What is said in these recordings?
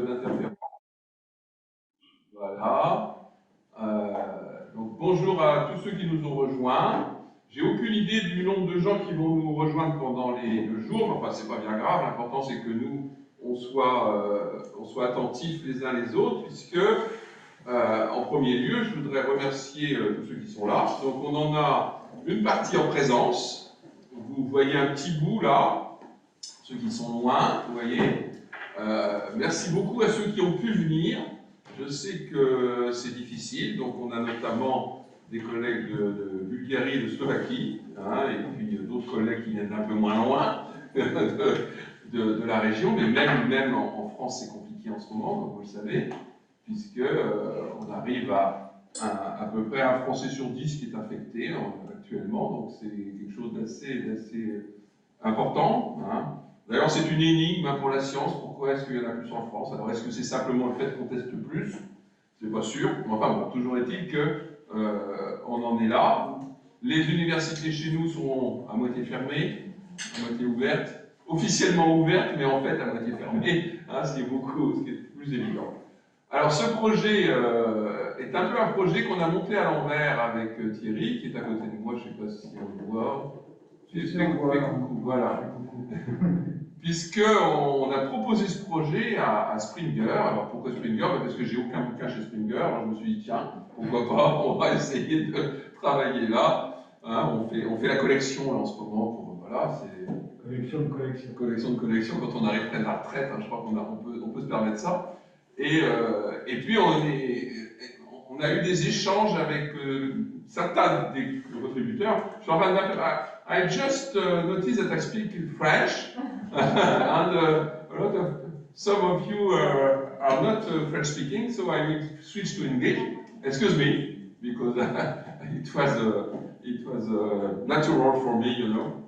d'interférence. Voilà. Donc bonjour à tous ceux qui nous ont rejoints. J'ai aucune idée du nombre de gens qui vont nous rejoindre pendant les 2 jours. Enfin, c'est pas bien grave. L'important, c'est que nous, on soit attentifs les uns les autres, puisque, en premier lieu, je voudrais remercier tous ceux qui sont là. Donc, on en a une partie en présence. Vous voyez un petit bout là. Ceux qui sont loin, vous voyez. Merci beaucoup à ceux qui ont pu venir. Je sais que c'est difficile, donc on a notamment des collègues de Bulgarie et de Slovaquie, hein, et puis d'autres collègues qui viennent d'un peu moins loin de la région, mais même en France c'est compliqué en ce moment, comme vous le savez, puisque on arrive à peu près un Français sur 10 qui est infecté actuellement, donc c'est quelque chose d'assez important. Hein. D'ailleurs, c'est une énigme pour la science. Pourquoi est-ce qu'il y en a plus en France? Alors, est-ce que c'est simplement le fait qu'on teste plus? C'est pas sûr. Mais enfin, bon, toujours est-il qu'on en est là. Les universités chez nous sont à moitié fermées, à moitié ouvertes, officiellement ouvertes, mais en fait à moitié fermées, hein, ce qui est plus évident. Alors, ce projet est un peu un projet qu'on a monté à l'envers avec Thierry, qui est à côté de moi. Je ne sais pas si on le voit. Voilà. Puisqu'on a proposé ce projet à Springer. Alors pourquoi Springer? Parce que j'ai aucun bouquin chez Springer. Alors je me suis dit, tiens, pourquoi pas, on va essayer de travailler là. Hein, on fait la collection là, en ce moment. Voilà, c'est collection de collection. Collection de collection quand on arrive près de la retraite. Hein, je crois qu'on peut se permettre ça. Et puis on a eu des échanges avec certains des contributeurs. Je suis en train de I just noticed that I speak French, and some of you are not French speaking, so I will switch to English. Excuse me, because it was natural for me, you know.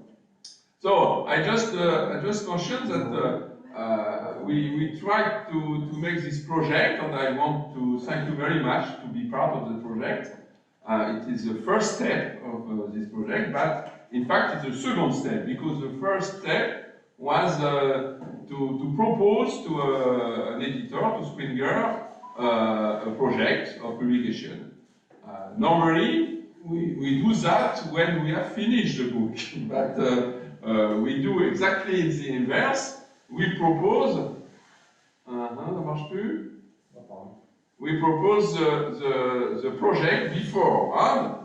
So I just mentioned that we tried to make this project, and I want to thank you very much to be part of the project. It is the first step of this project, but in fact it's the second step, because the first step was to propose to an editor, to Springer, a project of publication. Normally, we do that when we have finished the book, but we do exactly the inverse. We propose, ça marche plus? We propose the project before, and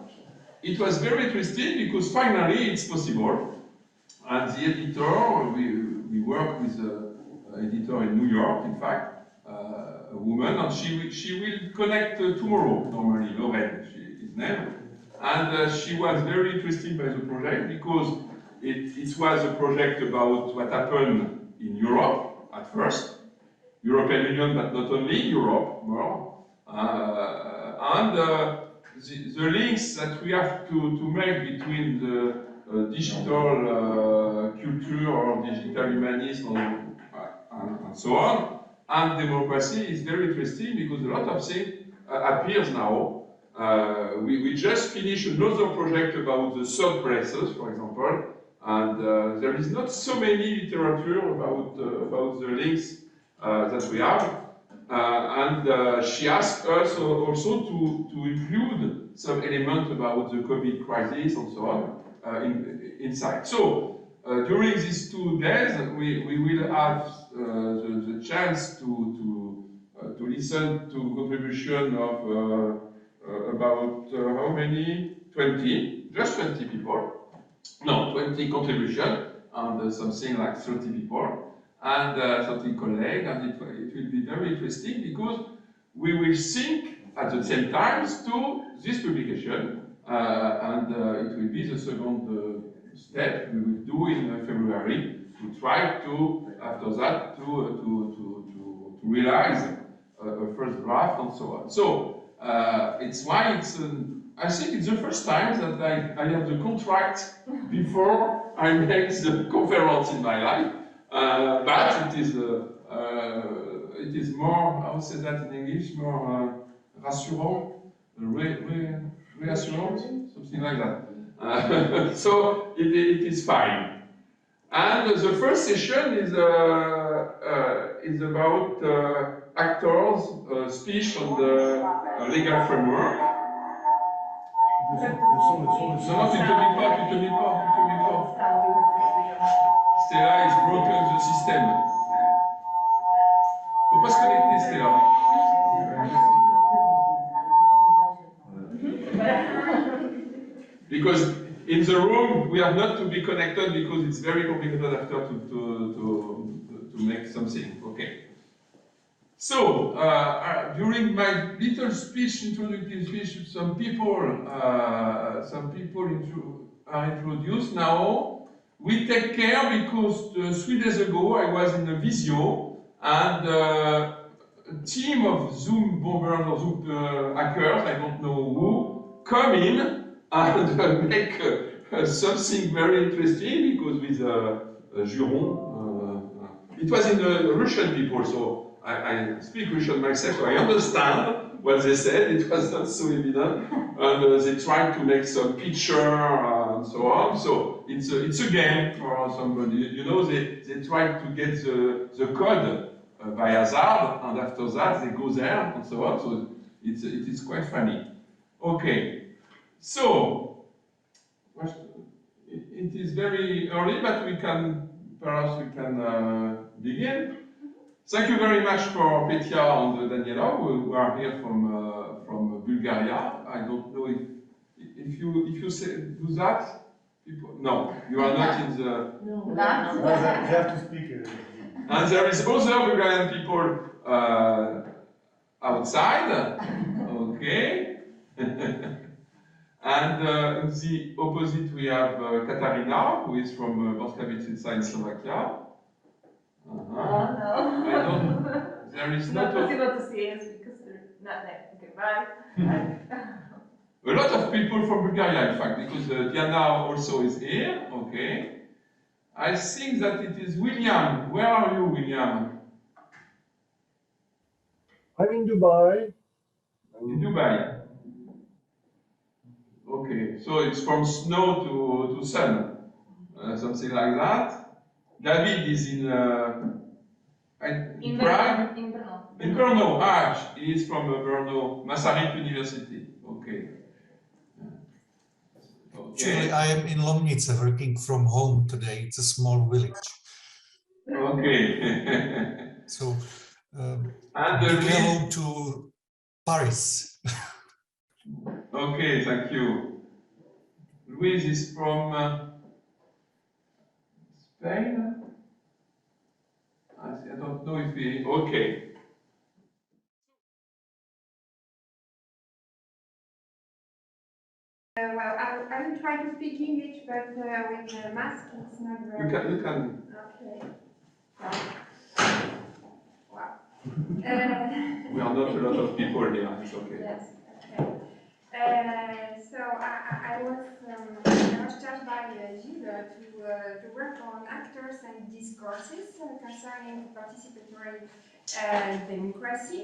it was very interesting because finally it's possible. And the editor, we work with an editor in New York, in fact, a woman, and she will connect tomorrow, normally, Lorraine, his name. And she was very interested by the project because it was a project about what happened in Europe at first, European Union, but not only Europe, more. And the links that we have to make between the digital culture or digital humanism and so on, and democracy is very interesting because a lot of things appears now. We just finished another project about the third places, for example, and there is not so many literature about the links that we have. And she asked us also to include some element about the COVID crisis and so on inside. So during these 2 days, we will have the chance to listen to contribution of about how many? 20, just 20 people. No, 20 contribution, and something like 30 people. And 30 colleagues, and it will be very interesting because we will think at the same time to this publication, and it will be the second step we will do in February to try to, after that, to realize a first draft and so on. So it's why I think it's the first time that I have the contract before I make the conference in my life. But it is more, how to say that in English, more rassurant, reassurant, something like that. So it is fine. And the first session is about actors' speech on the legal framework. Non, non, tu te mets pas, tu te mets pas, tu te mets pas. Stella is broken the system. Faut pas se connecter, Stella. Because in the room we have not to be connected because it's very complicated after to make something. Okay. So during my little speech, introductory speech, some people are introduced. Now we take care because 3 days ago I was in a visio and a team of Zoom bombers or Zoom hackers, I don't know who, come in and make something very interesting because with Juron, it was in Russian people, so I speak Russian myself, so I understand what they said. It was not so evident, and they tried to make some picture and so on. So it's a game for somebody. You know, they tried to get the code by hazard, and after that they go there and so on. So it is quite funny. Okay. So, it is very early, but perhaps we can begin. Thank you very much for Petya and Daniela, who are here from Bulgaria. I don't know if you do that. People, no, you are not in the. No, they have to speak. And there is other Bulgarian people outside. Okay. And in the opposite, we have Katarina, who is from Borská in Slovakia. Oh, no. I don't. There is not not possible to see us because they're not there. Okay, bye. A lot of people from Bulgaria, in fact, because Diana also is here. Okay. I think that it is William. Where are you, William? I'm in Dubai. In Dubai. Okay, so it's from snow to sun, something like that. David is in Prague? In Brno. In Brno, he is from Brno, Masaryk University. Okay. Actually, I am in Lomnice working from home today. It's a small village. Okay. So, and big hello to Paris. Okay, thank you. Luis is from Spain. I don't know if he. Okay. Well, I will try to speak English, but with the mask, it's not very. You can. Okay. Wow. We are not a lot of people here. It's okay. Yes. Okay. So I was charged by Gilles to work on actors and discourses concerning participatory democracy.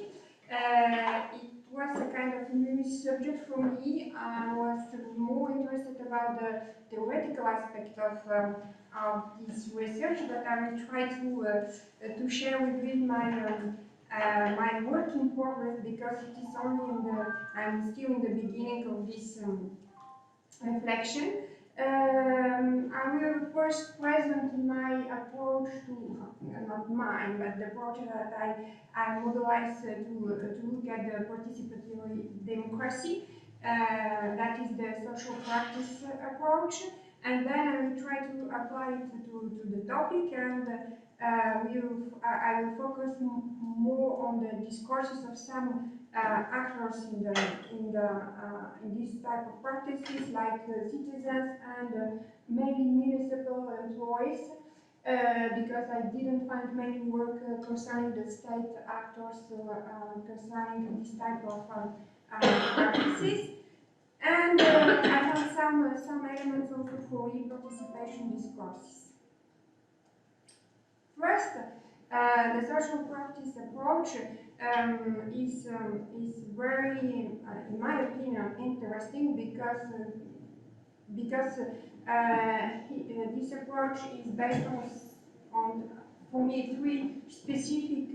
It was a kind of new subject for me. I was more interested about the theoretical aspect of this research, but I will try to share with you my work in progress because it is only I'm still in the beginning of this reflection. I will first present my approach to, not mine, but the approach that I modelized to look at the participatory democracy. That is the social practice approach. And then I will try to apply it to the topic, and I will focus more on the discourses of some actors in this type of practices, like citizens and mainly municipal employees, because I didn't find many work concerning the state actors concerning this type of practices. And I found some elements also for e-participation discourses. First, the social practice approach is very, in my opinion, interesting because this approach is based on for me, three specific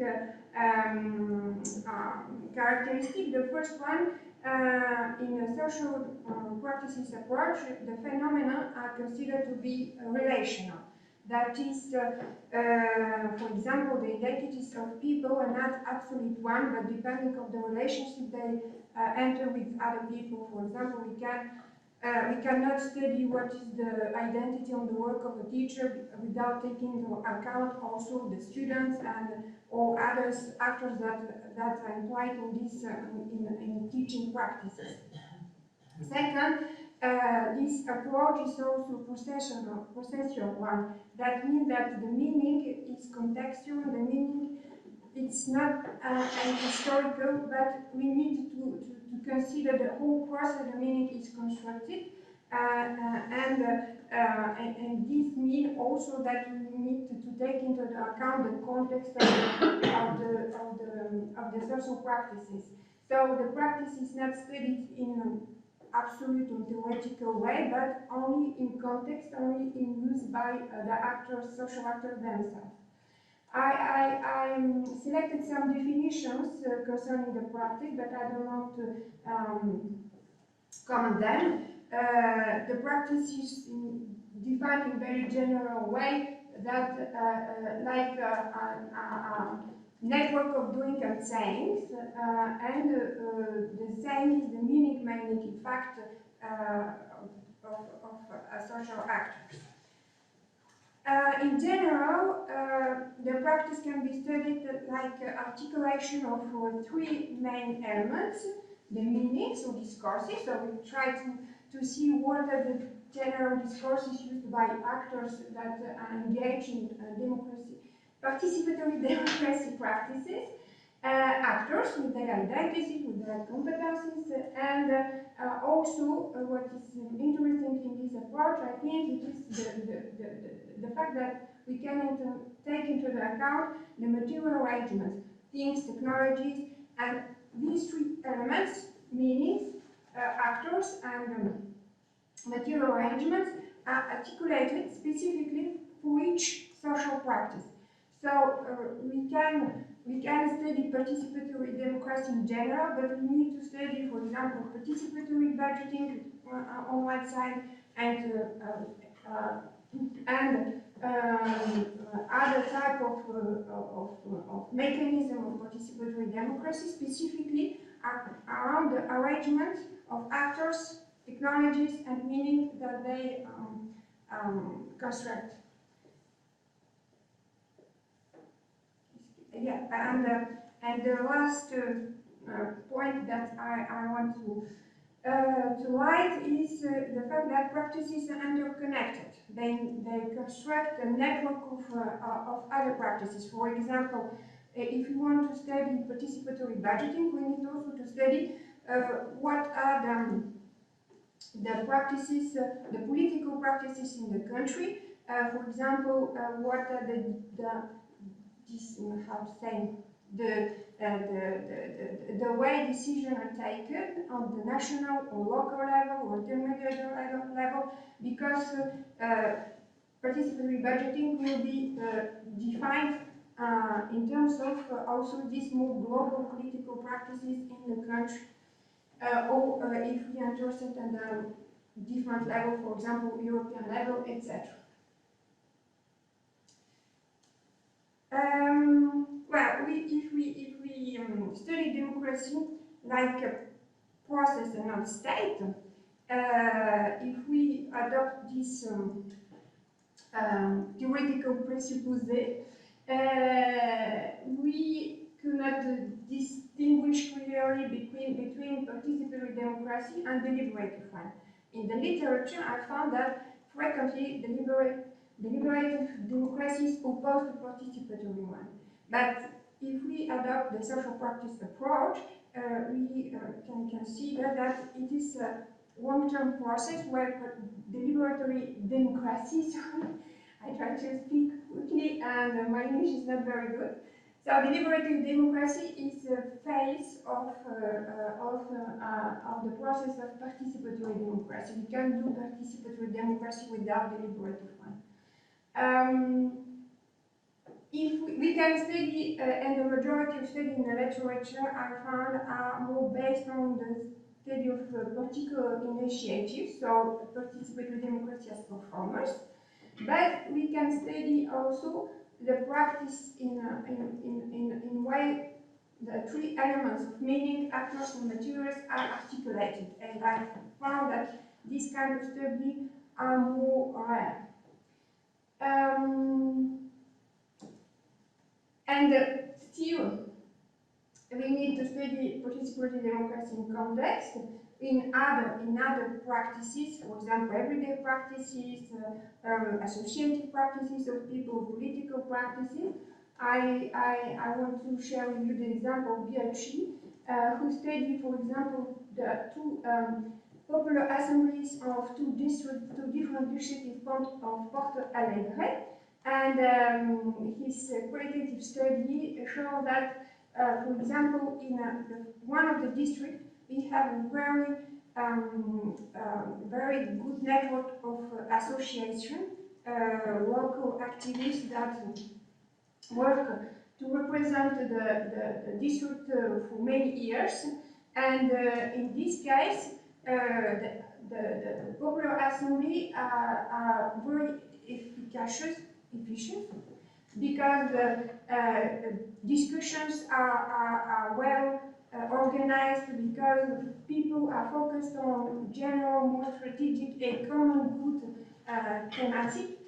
characteristics. The first one, in a social practices approach, the phenomena are considered to be relational. That is, for example, the identities of people are not absolute one, but depending on the relationship they enter with other people. For example, we cannot study what is the identity on the work of a teacher without taking into account also the students and all others actors that are implied in this in teaching practices. Second, this approach is also processual one. That means that the meaning is contextual. The meaning it's not an historical, but we need to consider the whole process the meaning is constructed, and this means also that we need to take into account the context of the social practices. So the practice is not studied in an absolute or theoretical way, but only in context, only in use by the actors, social actors themselves. I selected some definitions concerning the practice, but I don't want to comment them. The practice is defined in very general way that like a network of doing and sayings, and the saying is the meaning making in fact of social actors. In general, the practice can be studied like articulation of three main elements: the meanings or discourses. So we try to see what are the general discourses used by actors that engage in democracy, participatory democracy practices. Actors with their identities, with their competencies, and also what is interesting in this approach, I think, it is the fact that we can take into account the material arrangements, things, technologies, and these three elements, meanings, actors, and material arrangements, are articulated specifically for each social practice. So we can study participatory democracy in general, but we need to study, for example, participatory budgeting on one side, and other type of mechanism of participatory democracy, specifically around the arrangement of actors, technologies, and meaning that they construct. Yeah, and the last point that I want to light is the fact that practices are interconnected. They construct a network of other practices. For example, if you want to study participatory budgeting, we need also to study what are the practices, the political practices in the country. For example, what are how to say, the way decisions are taken on the national or local level or intermediate level, because participatory budgeting will be defined in terms of also these more global political practices in the country, or if we are interested in a different level, for example, European level, etc. Well, if we study democracy like a process and not state, if we adopt this theoretical presupposé, we cannot distinguish clearly between participatory democracy and deliberative one. In the literature, I found that frequently deliberative democracy is opposed to participatory one. But if we adopt the social practice approach, we can consider that it is a long-term process where deliberatory democracy, sorry, I try to speak quickly and my English is not very good. So deliberative democracy is a phase of the process of participatory democracy. We can do participatory democracy without deliberative one. if we can study, and the majority of study in the literature I found are more based on the study of particular initiatives, so participatory democracy as performers. But we can study also the practice in way the three elements of meaning, actors, and materials are articulated. And I found that this kind of study are more rare. Still, we need to study participatory democracy in context, in other practices, for example, everyday practices, associative practices of people, political practices. I want to share with you the example of Biaggi, who studied, for example, the two popular assemblies of two different districts of Porto Alegre. And his qualitative study showed that, for example, in one of the districts, we have a very good network of association, local activists that work to represent the district for many years. And in this case, the popular assembly are very efficient because discussions are well organized, because people are focused on general, more strategic and common good thematic.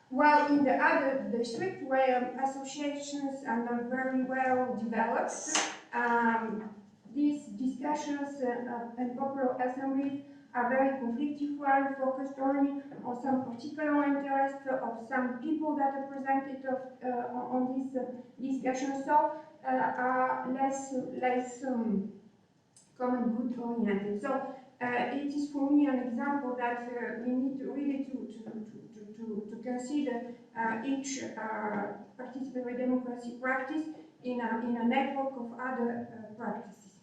While in the other district where associations are not very well developed, these discussions and popular assemblies are very conflictive one, focused only on some particular interest of some people that are presented on this discussion, so are less common good oriented. So it is for me an example that we need to really to consider each participatory democracy practice in a network of other practices.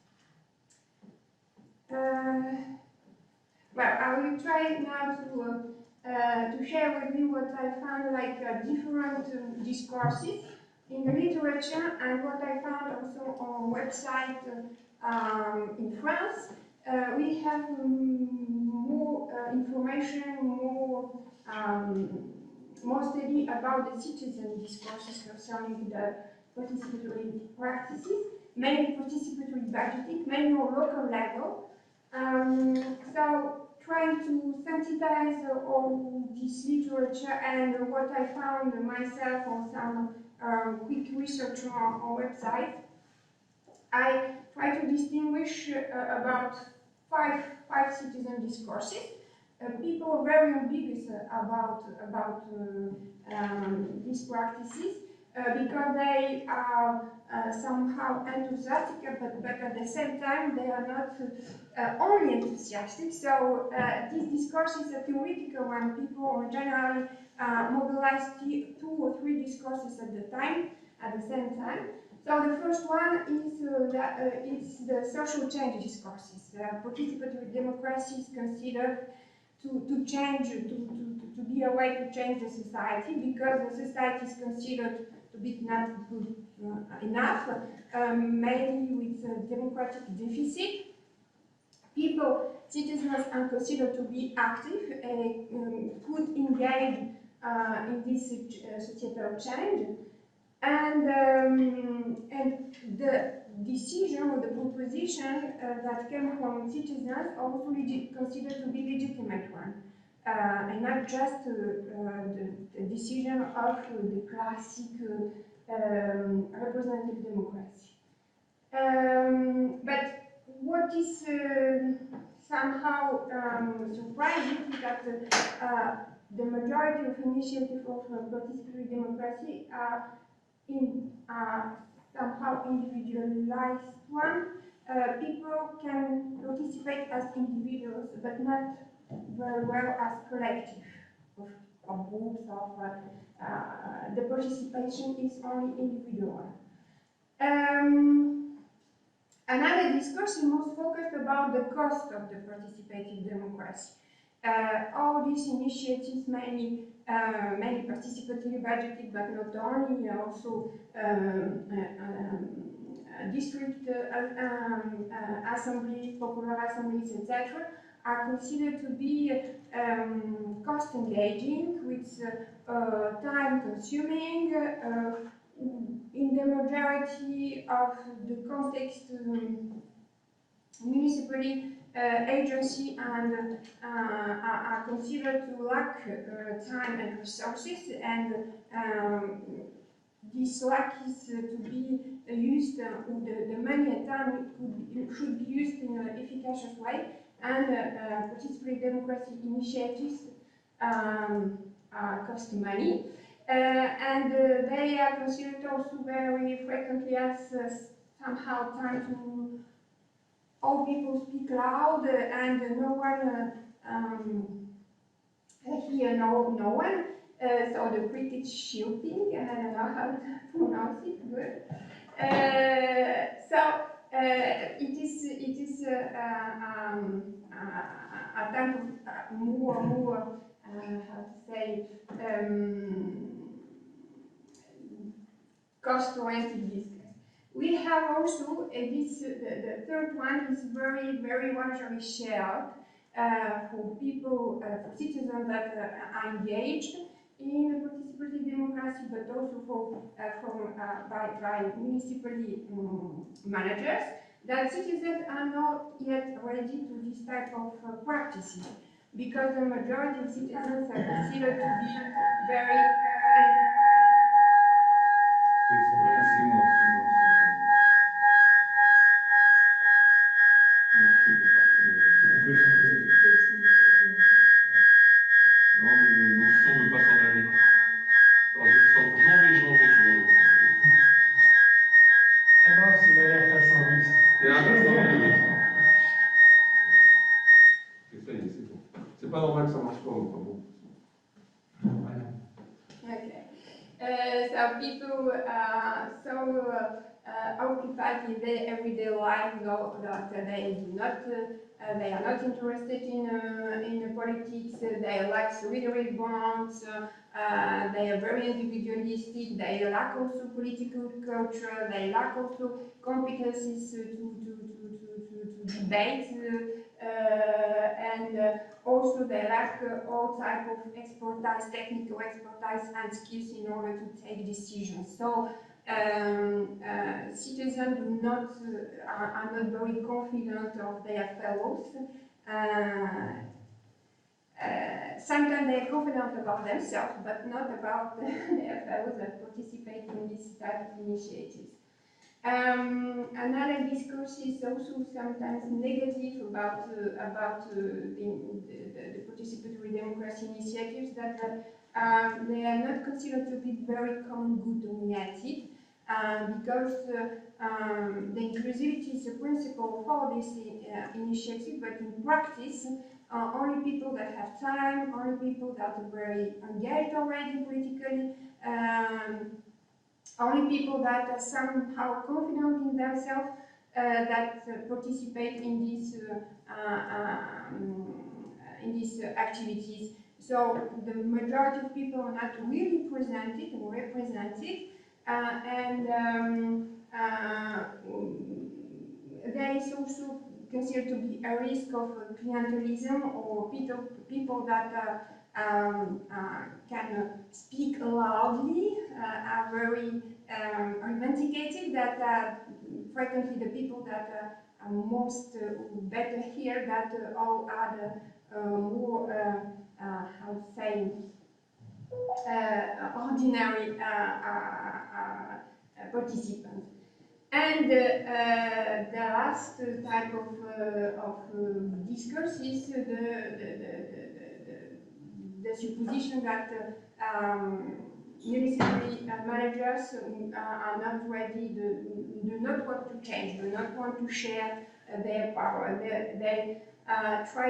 Well, I will try now to share with you what I found like different discourses in the literature and what I found also on website in France. We have more information, more study about the citizen discourses concerning the participatory practices, mainly participatory budgeting, mainly on local level. So trying to sensitize all this literature and what I found myself on some quick research on website, I try to distinguish about five citizen discourses. People are very ambiguous about these practices because they are somehow enthusiastic, but at the same time they are not only enthusiastic. So these discourses are theoretical when people generally mobilize 2 or 3 discourses at the same time. So the first one is the social change discourses. Participatory democracy is considered to change, to be a way to change the society, because the society is considered to be not good enough, mainly with democratic deficit. Citizens are considered to be active and could engage in this societal change. And the decision or the proposition that came from citizens also considered to be legitimate one, and not just the decision of the classic representative democracy. But what is somehow surprising is that the majority of initiatives of participatory democracy are somehow individualized one. People can participate as individuals, but not very well as collective of groups. The participation is only individual. Another discourse is most focused about the cost of the participative democracy. all these initiatives, many participatory budgeted, but not only, also district assemblies, popular assemblies, etc., are considered to be cost engaging, with time consuming. In the majority of the context, municipally agency and are considered to lack time and resources, and this lack is to be used, the money and time should be used in an efficacious way, and participatory democracy initiatives cost money. And they are considered also very frequently as somehow time to all people speak loud, and no one hear no one. So the critic shielding, and I don't know how to pronounce it good. It is a type of more how to say, cost-oriented discourse. We have also the third one is very largely shared for people, for citizens that are engaged in participatory democracy, but also by municipally managers, that citizens are not yet ready to this type of practices, because the majority of citizens are considered to be very C'est pas normal que ça marche pas, enfin bon. Okay. So people are so occupied in their everyday life that they are not interested in politics. They lack literary bonds. They are very individualistic. They lack also political culture. They lack also competencies to debate. And also they lack all type of expertise, technical expertise and skills in order to take decisions. So citizens are not very confident of their fellows. Sometimes they are confident about themselves, but not about their fellows that participate in this type of initiatives. Another discourse is also sometimes negative about the participatory democracy initiatives, that they are not considered to be very common good oriented, because the inclusivity is a principle for this initiative, but in practice, only people that have time, only people that are very engaged already politically, only people that are somehow confident in themselves that participate in these activities. So the majority of people are not really presented or represented, and there is also considered to be a risk of clientelism, or people that can speak loudly, are very authenticated, that frequently the people that are most better here, that all other more, how to say, ordinary participants. And the last type of discourse is the supposition that municipal managers are not ready, do not want to change, do not want to share their power. They try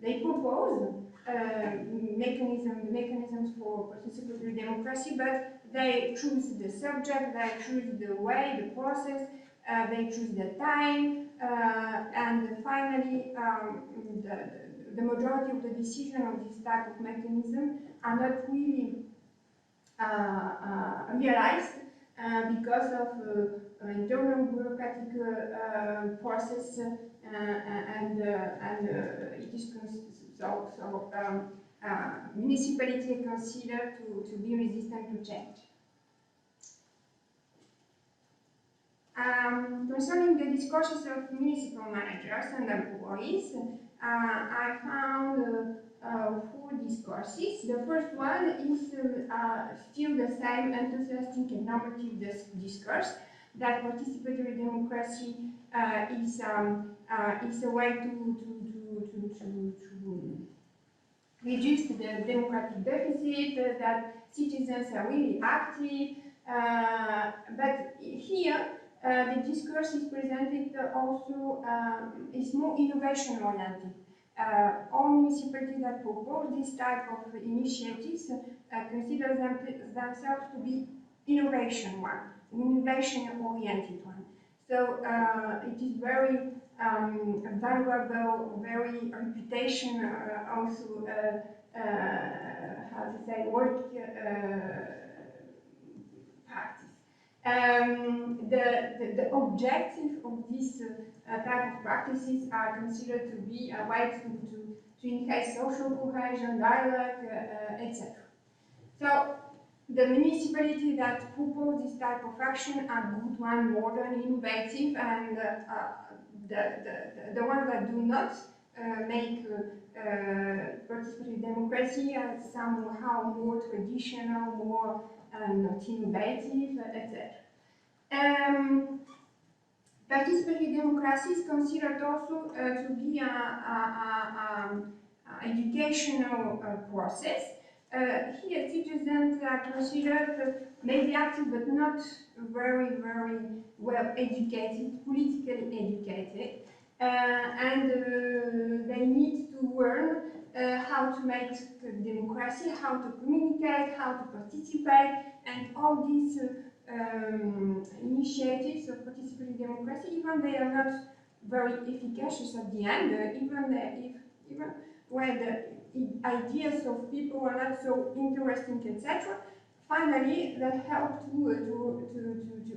they propose mechanisms for participatory democracy, but they choose the subject, they choose the way, the process, they choose the time, and finally the majority of the decision of this type of mechanism are not really realized because of internal bureaucratic process and it is municipality are considered to be resistant to change. Concerning the discourses of municipal managers and employees, I found 4 discourses. The first one is still the same enthusiastic and normative discourse, that participatory democracy is a way to reduce the democratic deficit, that citizens are really active, but here the discourse is presented also is more innovation oriented. All municipalities that propose this type of initiatives consider themselves to be innovation oriented one. So it is very valuable, very reputation also how to say work practice. The objective of this type of practices are considered to be a way to enhance social cohesion, dialogue, etc. So the municipality that propose this type of action are good one, modern, innovative, and the ones that do not make participatory democracy are somehow more traditional, more not innovative, etc. Participatory democracy is considered also to be an educational process. Here, citizens are considered maybe active but not very well educated, politically educated, and they need to learn how to make democracy, how to communicate, how to participate, and all these initiatives of participatory democracy, even they are not very efficacious at the end, even where the ideas of people are not so interesting, etc. Finally, that help to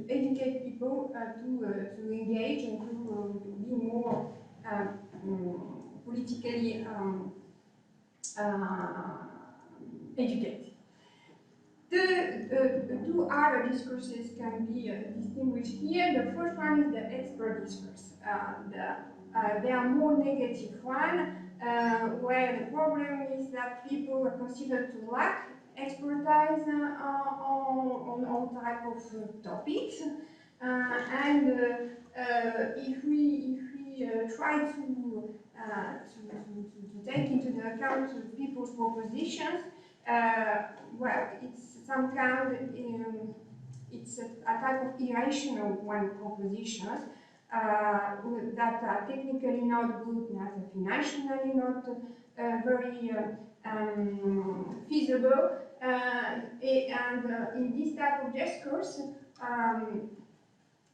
educate people to engage and to be more politically educated. The 2 other discourses can be distinguished here. The first one is the expert discourse. They are more negative one, where the problem is that people are considered to lack expertise on all type of topics, and if we try to take into account people's propositions, well, it's some kind, it's a type of irrational one propositions that are technically not good, not financially not very feasible, and in this type of discourse,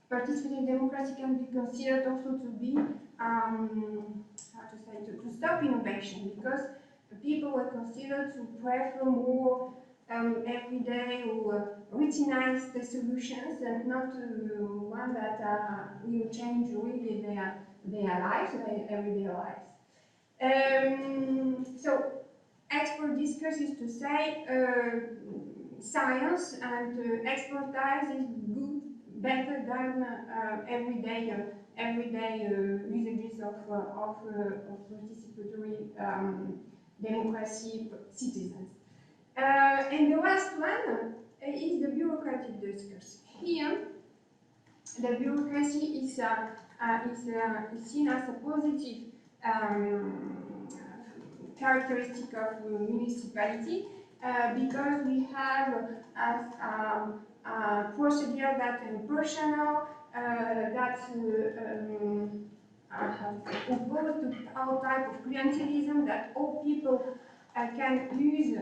participating democracy can be considered also to be, how to say, to stop innovation, because people are considered to prefer more everyday or routinized solutions and not one that will change really their lives, their everyday lives. So, expert discourse is to say science and expertise is good, better than everyday usages of participatory democracy citizens. And the last one is the bureaucratic discourse. Here, the bureaucracy is seen as a positive characteristic of municipality because we have a procedure that is impersonal, that opposed to all type of clientelism, that all people can use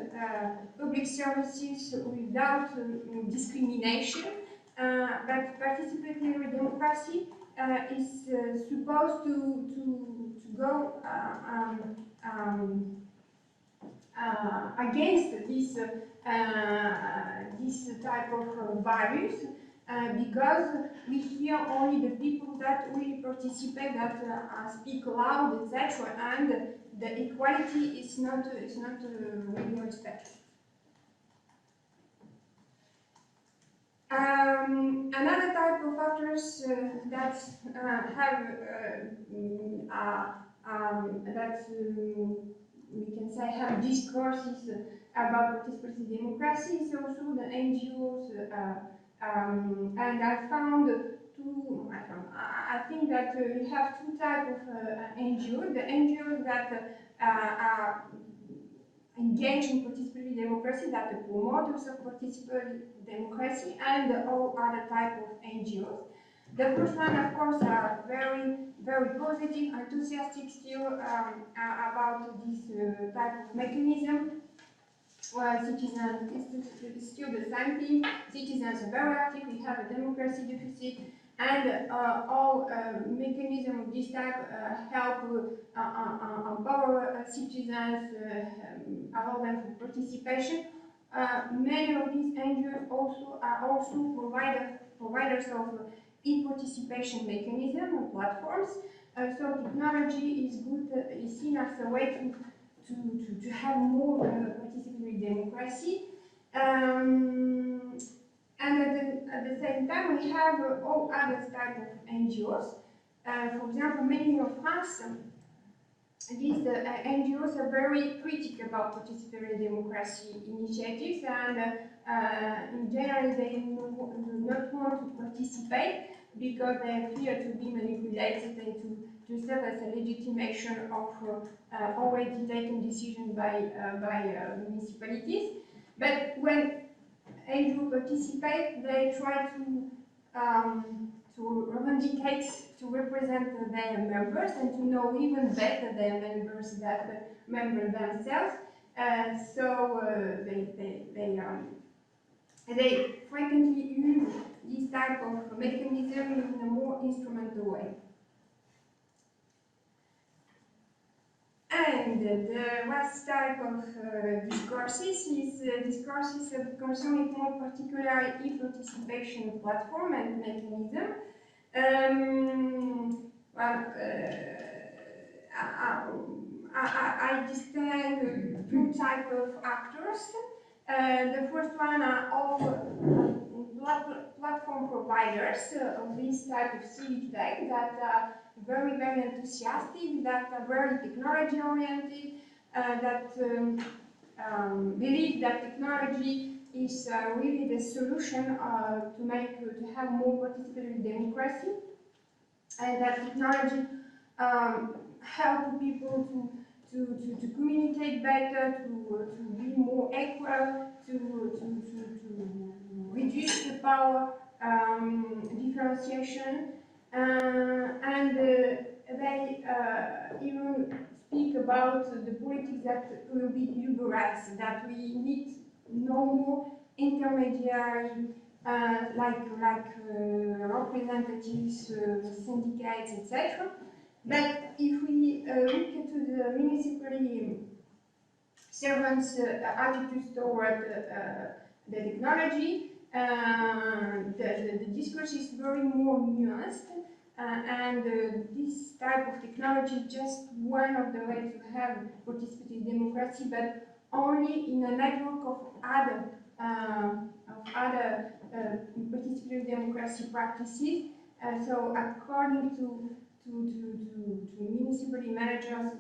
public services without discrimination, but participatory democracy is supposed to go against this type of values, because we hear only the people that really participate, that speak loud, etc., and the equality is not really respected. Another type of actors that we can say have discourses about participatory democracy is also the NGOs, and I think that we have two types of NGOs. The NGOs that are engaged in participatory democracy, that the promoters of participatory democracy, and all other type of NGOs. The first one, of course, are very, very positive, enthusiastic still about this type of mechanism. Well, citizens, it's still the same thing. Citizens are very active, we have a democracy deficit, and all mechanisms of this type help empower citizens, allow them for participation. Many of these NGOs are also providers of e-participation mechanism and platforms. So technology is good, is seen as a way to have more participatory democracy. And at the same time, we have all other types of NGOs. For example, many of France, these NGOs are very critical about participatory democracy initiatives, and in general they do not want to participate because they fear to be manipulated and to serve as a legitimation of already taken decisions by municipalities. But when NGOs participate, they try to revendicate, to represent their members and to know even better their members than the members themselves. So they frequently use this type of mechanism in a more instrumental way. And the last type of discourses is discourses concerning more particular e-participation platform and mechanism. I distinguish two types of actors. The first one are all platform providers of this type of civic tech that are very, very enthusiastic, that are very technology oriented, that believe that technology is really the solution to have more participatory democracy, and that technology help people to communicate better, to be more equal, to reduce the power differentiation, and they even speak about the politics that will be liberalized, that we need no more intermediary like representatives, syndicates, etc. But if we look into the municipal servants' attitudes toward the technology, the discourse is very more nuanced, and this type of technology is just one of the ways to have participatory democracy, but only in a network of other participatory democracy practices. So according to municipal managers,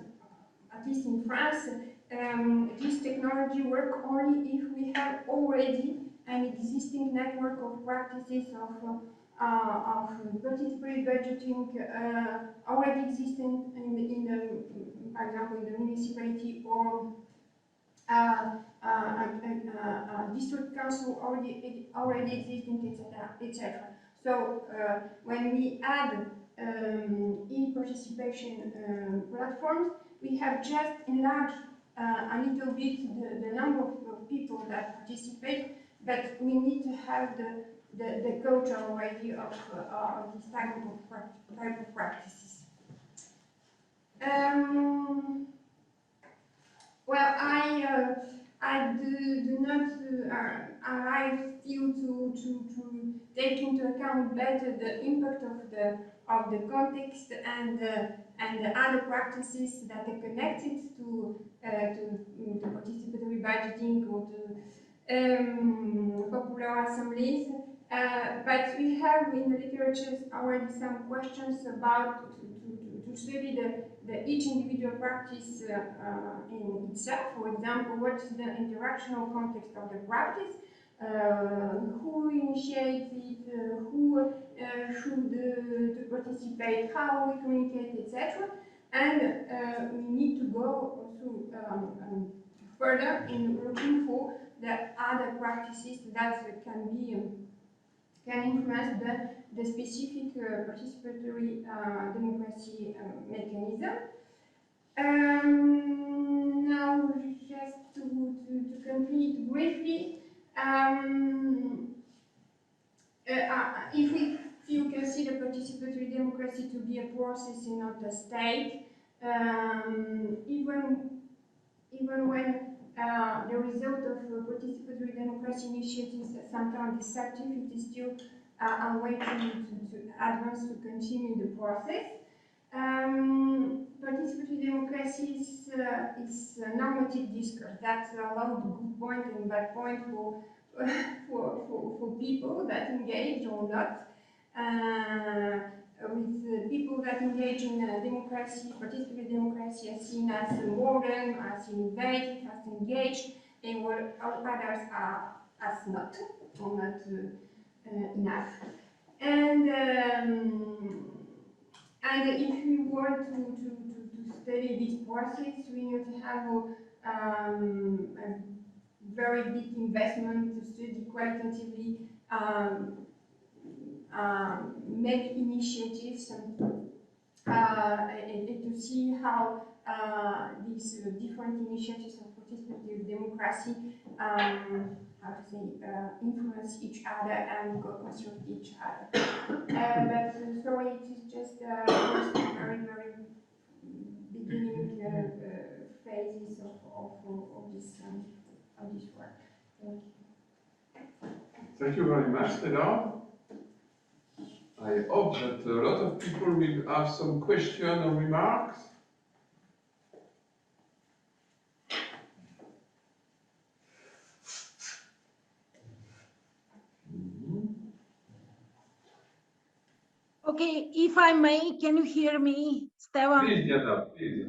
at least in France, this technology works only if we have already an existing network of practices of participatory budgeting already existing for example, in the municipality, or district council already existing, etc., etc. So when we add e-participation platforms, we have just enlarged a little bit the number of people that participate, but we need to have the culture already of this type of practices. Well, I do not arrive still to take into account better the impact of the context and the other practices that are connected to participatory budgeting or to popular assemblies. But we have in the literature already some questions about to study the each individual practice in itself. For example, what is the interactional context of the practice? Who initiates it? Who should to participate? How we communicate, etc. And we need to go through further in looking for the other practices that can be can influence the specific participatory democracy mechanism. Now, just to complete briefly, if you consider participatory democracy to be a process and not a state, even when the result of participatory democracy initiatives is sometimes deceptive, it is still a way to advance, to continue the process. Participatory democracy is normative discourse. That's allowed good point and bad point for people that engage or not. With people that engage in democracy, participatory democracy, are seen as modern, as innovative, as engaged, and what others are as not, or not enough. And if we want to study this process, we need to have a very big investment to study qualitatively make initiatives and to see how these different initiatives of participative democracy how to say, influence each other and construct each other. But sorry, it is just very, very beginning phases of this work. Thank you. Thank you very much, Stella. I hope that a lot of people will have some questions or remarks. Okay, if I may, can you hear me, Stefan? Please, Diana, please.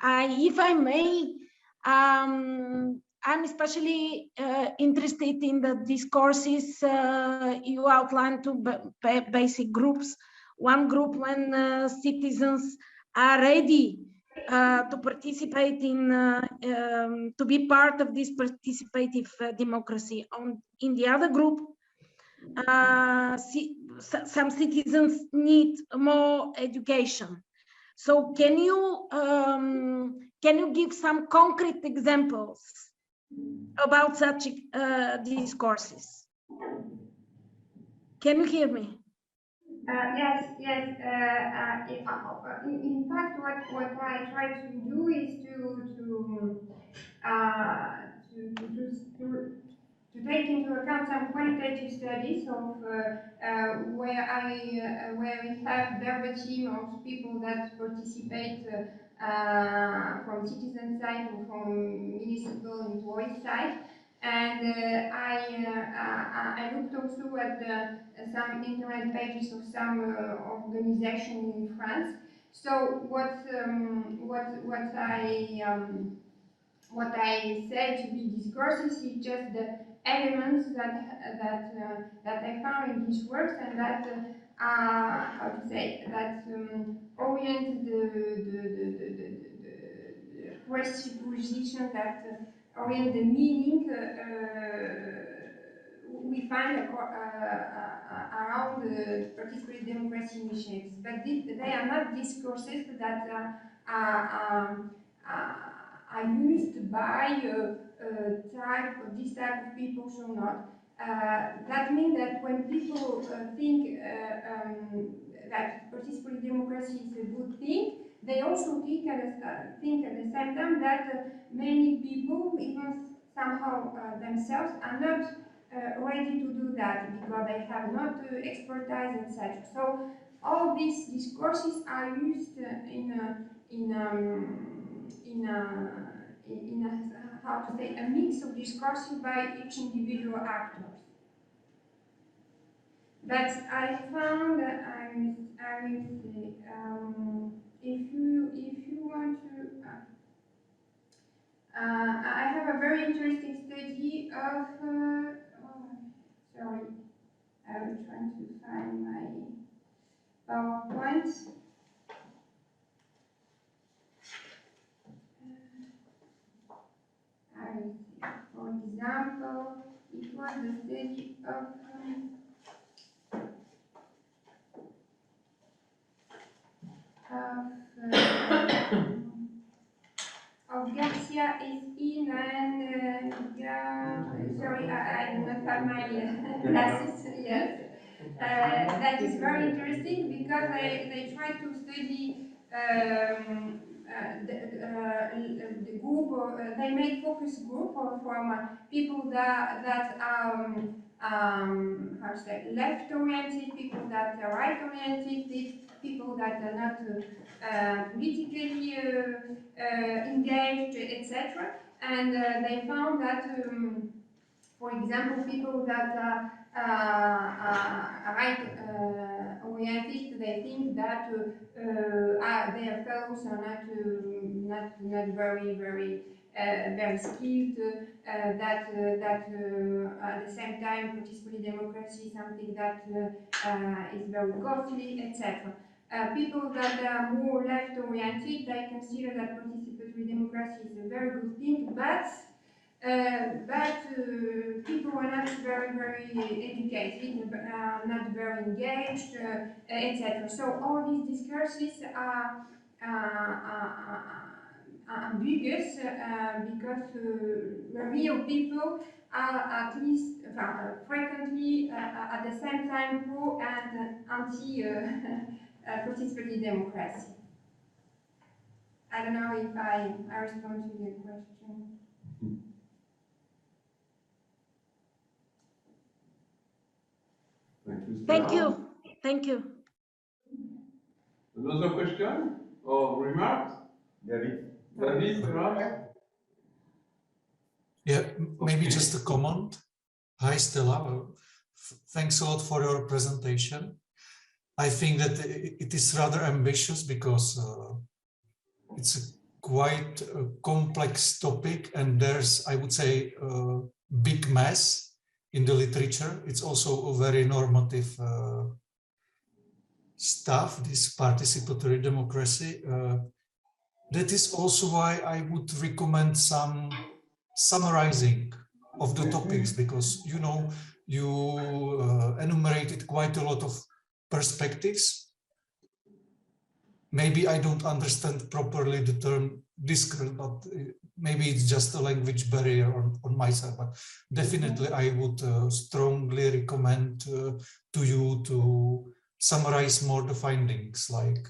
If I may, I'm especially interested in the discourses you outlined two basic groups. One group when citizens are ready to participate in, to be part of this participative democracy. In the other group, some citizens need more education. So can you give some concrete examples about such discourses? Can you hear me? Yes. In fact, what I try to do is to take into account some qualitative studies of where we have there a team of people that participate from citizen side or from municipal employee side, and I looked also at some internet pages of some organization in France. So what I say to be discourses is just the elements that I found in these works, and that how to say that orient the presupposition that orient the meaning we find around the participatory democracy initiatives, but they are not discourses that are used by this type of people, so not. That means that when people think that participatory democracy is a good thing, they also think at the same time that many people, even somehow themselves are not ready to do that because they have not expertise, etc. So all these discourses are used in a how to say, a mix of discourses by each individual actors. But I found that I will say, if you want to, I have a very interesting study of, sorry, I'm trying to find my PowerPoint. I will see. For example, it was the study of Garcia is in and sorry, I do not have my glasses. Yes, that is very interesting because they try to study the group. They make focus group from people that how to say, left oriented, people that are right oriented, people that are not politically engaged, etc. And they found that, for example, people that are right oriented, they think that their fellows are not very skilled. That at the same time, participatory democracy is something that is very costly, etc. People that are more left-oriented, they consider that participatory democracy is a very good thing, but people are not very educated, not very engaged, etc. So all these discourses are ambiguous because the real people are at least frequently at the same time pro and anti participatory democracy. I don't know if I respond to your question. Thank you, Thank Stella. you. Thank you. Another question or remarks? David? David, perhaps? Yeah, maybe just a comment. Hi, Stella. Thanks a lot for your presentation. I think that it is rather ambitious because it's a quite a complex topic and there's, I would say, a big mess in the literature. It's also a very normative stuff, this participatory democracy. That is also why I would recommend some summarizing of the topics, because you know you enumerated quite a lot of perspectives. Maybe I don't understand properly the term discourse, but maybe it's just a language barrier on my side. But definitely I would strongly recommend to you to summarize more the findings, like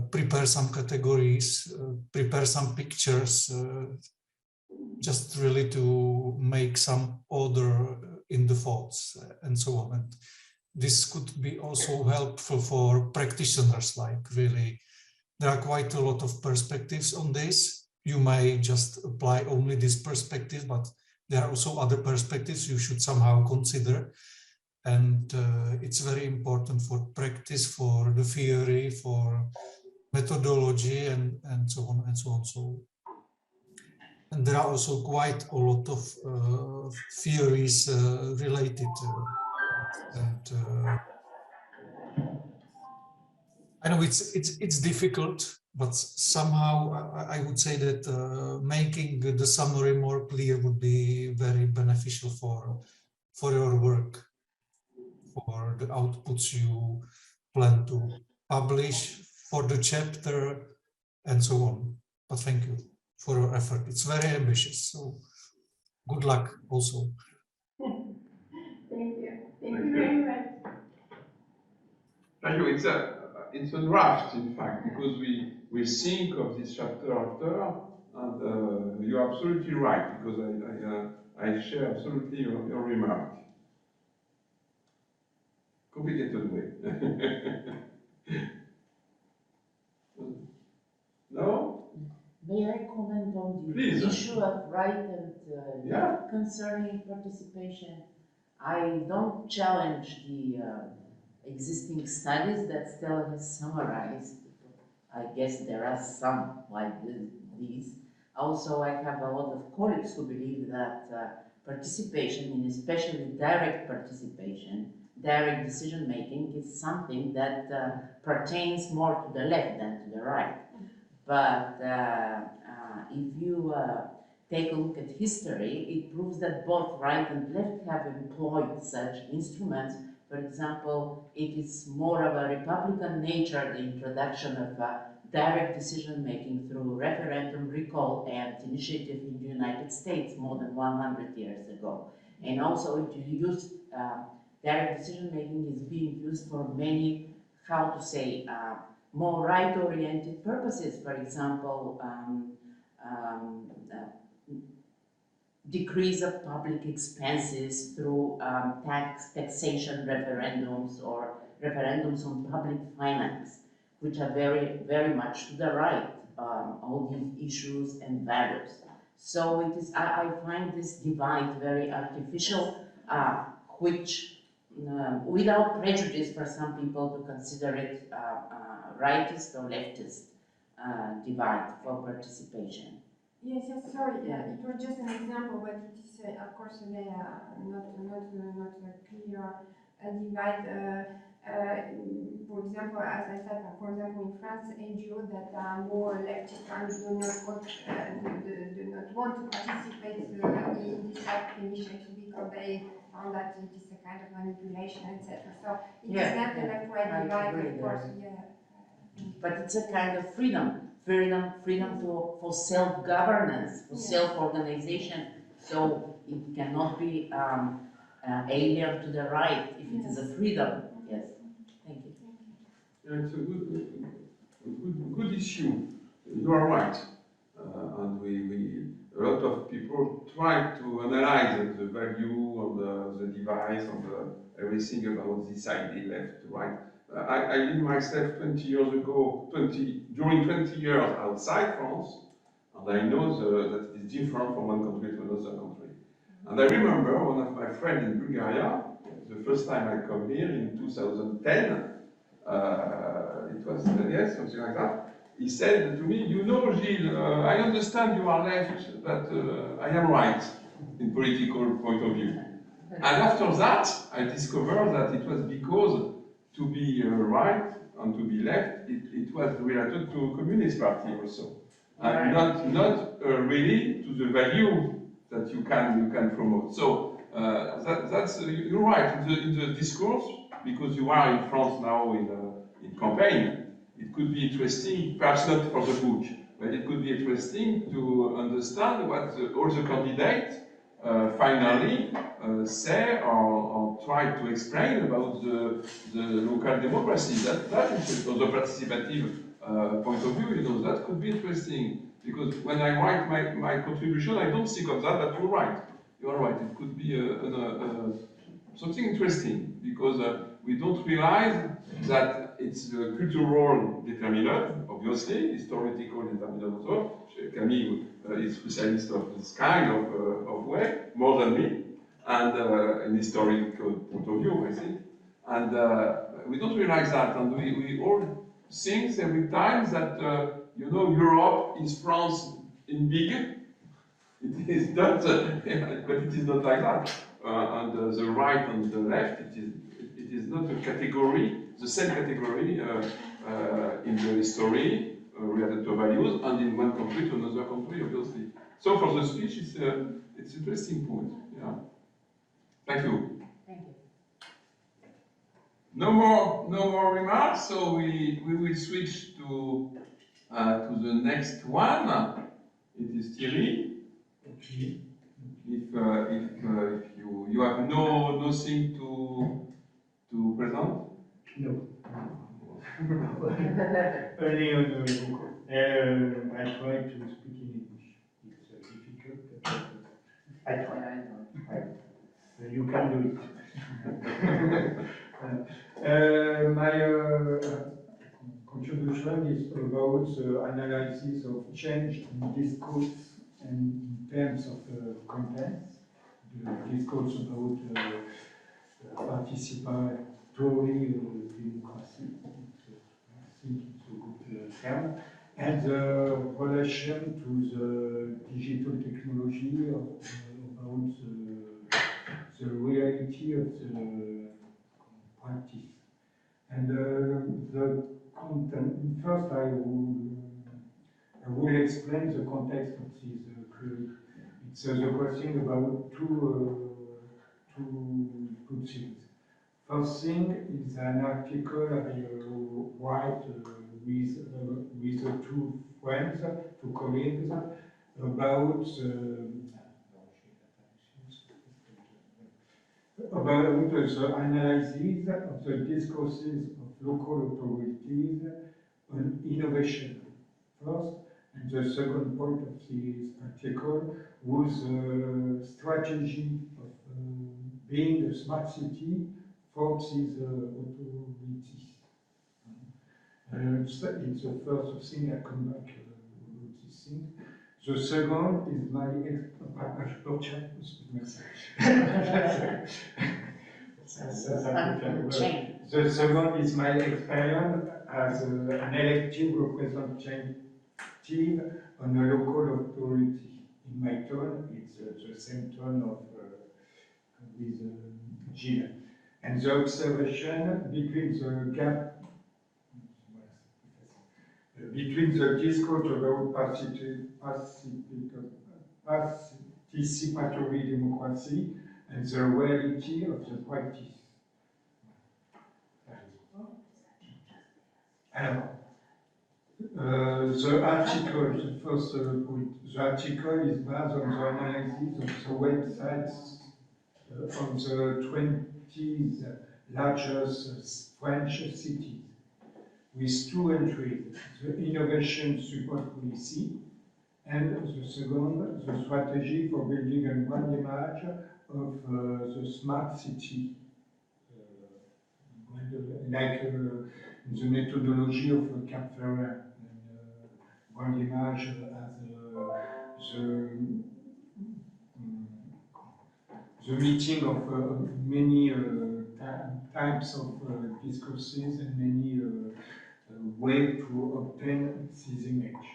prepare some categories, prepare some pictures, just really to make some order in the thoughts and so on. And this could be also helpful for practitioners, like really, there are quite a lot of perspectives on this. You may just apply only this perspective, but there are also other perspectives you should somehow consider. And it's very important for practice, for the theory, for methodology, and so on and so on. So, and there are also quite a lot of theories related to it. And I know it's difficult, but somehow I would say that making the summary more clear would be very beneficial for your work, for the outputs you plan to publish, for the chapter, and so on. But thank you for your effort. It's very ambitious. So good luck also. Thank you. Thank you very much. Thank you. It's a draft, in fact, because we think of this chapter after, And you're absolutely right, because I share absolutely your remark. Complicated way. No? May I comment on the Please. issue of right and Yeah. concerning participation? I don't challenge the existing studies that Stella has summarized. I guess there are some like these. Also, I have a lot of colleagues who believe that participation, and especially direct participation, direct decision making, is something that pertains more to the left than to the right. But if you take a look at history, it proves that both right and left have employed such instruments. For example, it is more of a Republican nature, the introduction of direct decision-making through referendum, recall, and initiative in the United States more than 100 years ago. And also it used, direct decision-making is being used for many, how to say, more right-oriented purposes. For example, decrease of public expenses through taxation referendums or referendums on public finance, which are very, very much to the right, all these issues and values. So it is, I find this divide very artificial, which without prejudice for some people to consider it rightist or leftist divide for participation. Yes, yes, sorry, it was just an example, but it is, of course, not a clear divide. For example, as I said, for example, in France, NGOs that are more leftist and do not want to participate in this type of initiative because they found that it is a kind of manipulation, etc. So it is not a left-right divide, of course, But it's a kind of freedom for self-governance, for self-organization. So it cannot be alien to the right if it is a freedom. Yes, thank you. Yeah, it's a good issue. You are right. And a lot of people try to analyze the value of the device, of everything about this idea, left, right. I lived myself 20 years ago, during 20 years outside France, and I know that it is different from one country to another country. And I remember one of my friends in Bulgaria, the first time I come here in 2010, it was, yes, something like that. He said to me, you know, Gilles, I understand you are left, but I am right in political point of view. And after that, I discovered that it was because to be right and to be left, it was related to Communist Party also. And not really to the value that you can promote. So that's you're right in the discourse, because you are in France now in campaign. It could be interesting, perhaps not for the book, but it could be interesting to understand what all the candidates finally say or try to explain about the local democracy. That is from the participative point of view, you know, that could be interesting. Because when I write my contribution, I don't think of that, but you're right. You are right. It could be something interesting, because we don't realize that it's the cultural determinant, obviously, historical determinant also. Camille is specialist of this kind of way, more than me, and in historical point of view, I think. And we don't realize that, and we all think every time that, you know, Europe is France in big. It is not, but it is not like that. And the right and the left, it is not a category, the same category in the history related to values, and in one country to another country, obviously. So for the speech, it's an interesting point. Yeah. Thank you. Thank you. No more remarks. So we will switch to the next one. It is Thierry. Okay. If you have nothing to present. No. Only on the I try to speak in English. You can do it. My contribution is about the analysis of change in discourse and in terms of contents. The discourse about participatory democracy. I think it's a good term. And the relation to the digital technology about the reality of the practice. And the content, first I will explain the context of this query. It's the question about two things. First thing is an article I write with two friends, two colleagues, about the analysis of the discourses of local authorities on innovation first, and the second point of this article was strategy of being a smart city for these authorities. It's the first thing I come back to this thing. The second is my The second is my experience as an elected representative on a local authority. In my turn, it's the same turn of with Gilles. And the observation between the gap between the discourse about participatory democracy and the reality of the practice. The article, the first point, the article is based on the analysis of the websites of the 20 largest French cities, with two entries, the innovation support policy, and the second, the strategy for building a one image of the smart city, like the methodology of Cap Ferret, one image as the meeting of many types of discourses and many ways to obtain this image.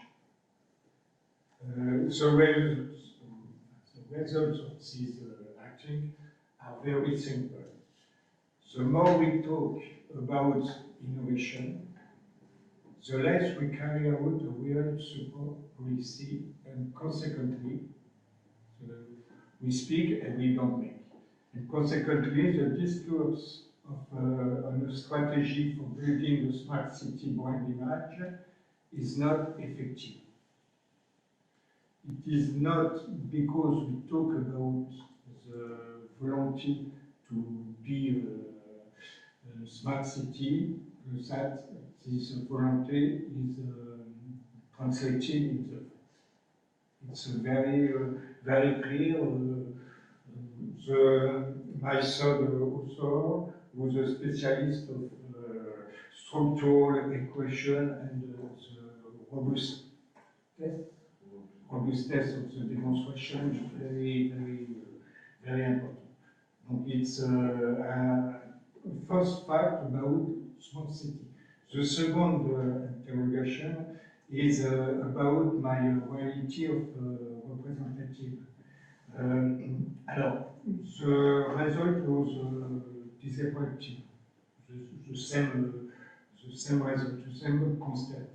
The results of this acting are very simple. The more we talk about innovation, the less we carry out a real support policy, and consequently, we speak and we don't make. And consequently, the discourse of on a strategy for building a smart city brand image is not effective. It is not because we talk about the volunteer to be a smart city that this volunteer is translated in the. It's a very clear. My third author was a specialist of structural equation and the robustness of the demonstration is very important. It's first fact about smart city. The second interrogation is about my reality of representative. Alors, the result was disappointing. The same result, the same constant.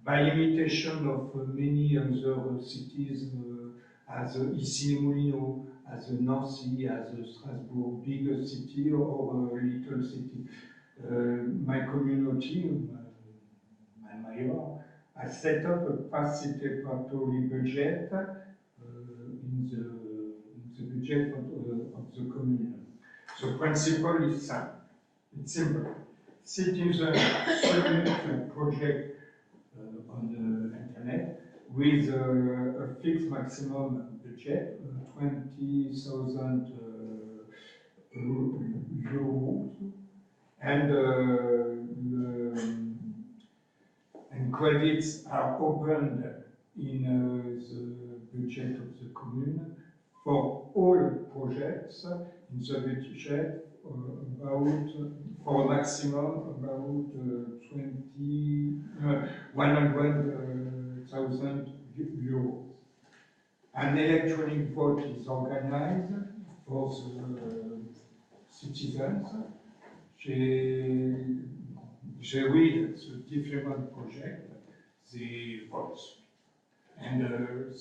By imitation of many other cities, as Issy-les-Moulineaux, as Nancy, as Strasbourg, big city or little city. My community, my mayor, has set up a participatory budget in the budget of the commune. The principle is simple. It's simple. Citizens submit a project on the internet with a fixed maximum budget, 20,000 euros, and and credits are opened in the budget of the commune for all projects in the budget about, for a maximum about 100,000 euros. An electronic vote is organized for the citizens. They read the different projects, the votes, and the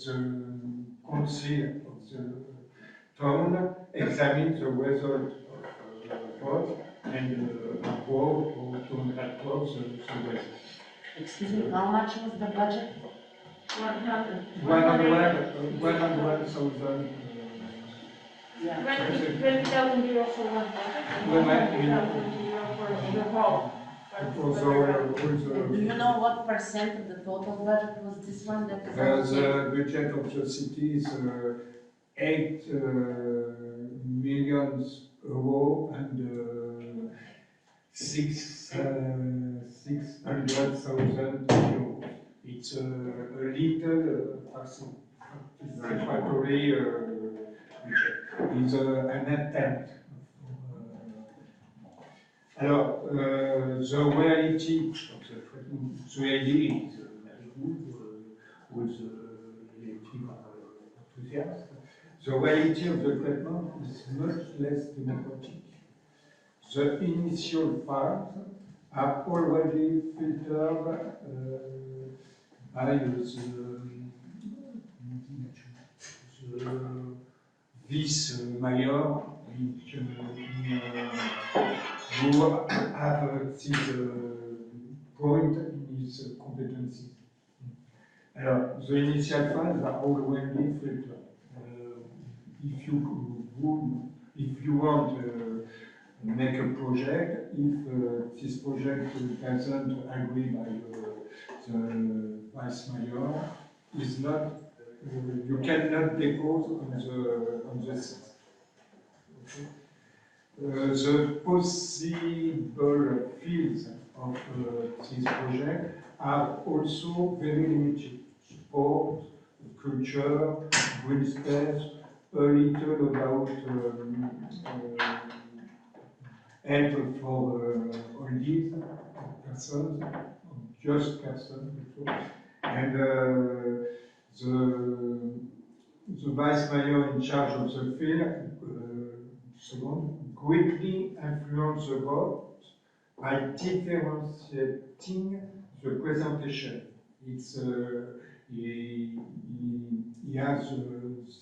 council of the town examines the result of the vote and approve or to approve the result. Excuse me, how much was the budget? 100. 100,000. Yeah. 20,000 euros for one project and 100,000 euros for the whole. Do you know what percent of the total budget was this one that is The budget of the city is 8 million euro and 600,000 euros. It's a little participatory budget. It's an attempt. Alors, the reality of the treatment, the idea is very good with the team enthusiasts. The reality of the treatment is much less democratic. The initial files are already filtered by the vice-mayor who have this point in his competencies. Alors, the initial files are already filtered. If you want to make a project, if this project doesn't agree by the vice mayor, is not you cannot depose on the site. Okay. The possible fields of this project are also very limited. Sport, culture, green space, a little about help for oldies, persons, just persons also. And the vice mayor in charge of the field, greatly influence the vote by differentiating the presentation. It's he has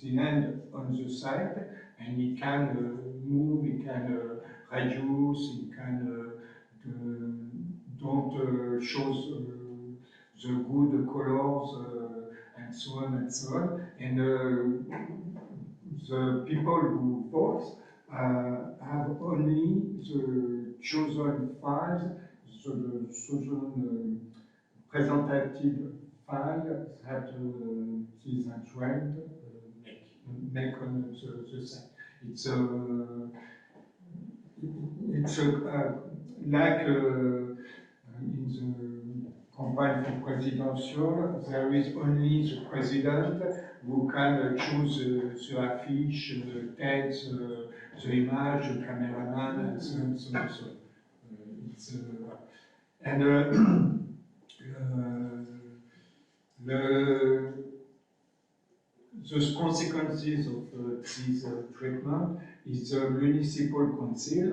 the hand on the side, and he can move, he can reduce, he can don't show the good colors and so on and so on. And the people who vote have only the chosen files, the chosen presentative file that these trained make on the site. It's like in the campaign presidential, there is only the president who can choose the affiche, the text, the image, the cameraman, and so on and so on. It's, and the consequences of this treatment is the municipal council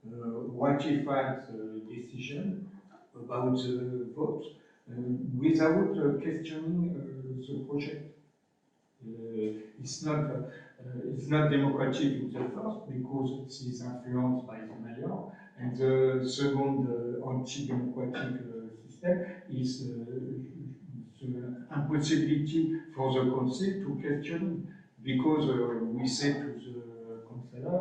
ratifies the decision about the vote without questioning the project. It's not democratic in the first because it is influenced by the mayor, and the second anti-democratic system is the impossibility for the council to question, because we say to the councillor,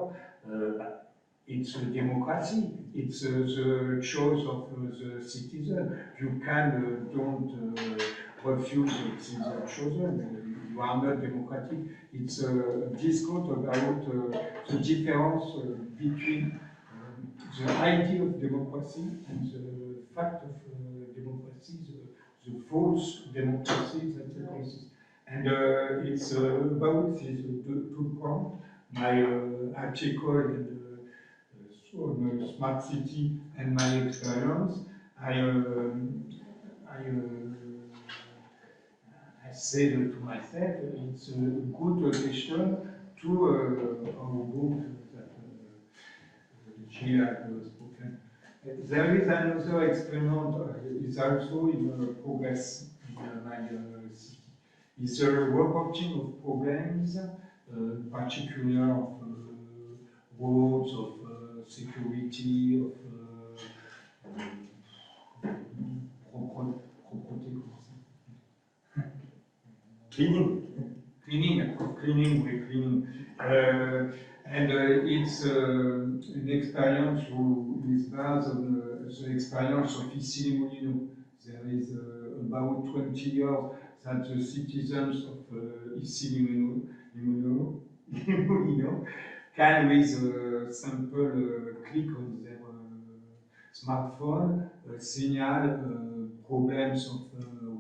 it's a democracy, it's the choice of the citizen. You can don't refuse the chosen. You are not democratic. It's a discourse about the difference between the idea of democracy and the fact of democracy, the false democracy that exists. And it's about these two points. My article on smart city and my experience. I said to myself, it's a good question to our book that Gilles has spoken. There is another experiment, is also in progress in my city. It's a reporting of problems, particular of roads, of security, of cleaning. And it's an experience is based on the experience of Issy-les-Moulineaux. There is about 20 years that the citizens of Issy-les-Moulineaux can, with a simple click on their smartphone, signal problems of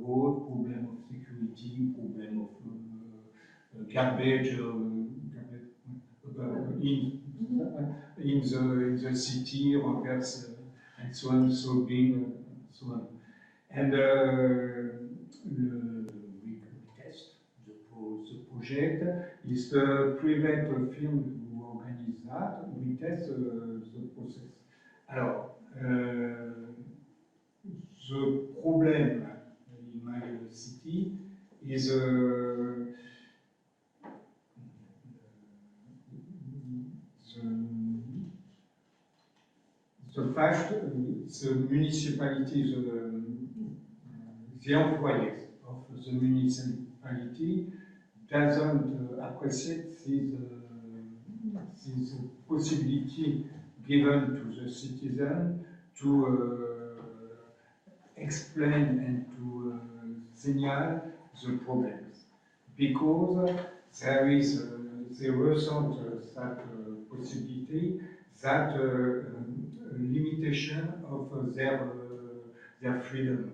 road, problem of security, problem of garbage in the city, rockets, and so on, so being, so on. And we test the project is to prevent a firm to organize that. We test the process. Alors, the problem in my city is the fact the municipality, the employees of the municipality doesn't appreciate this possibility given to the citizen to explain and to signal the problems, because there is the result that possibility, that limitation of their freedom.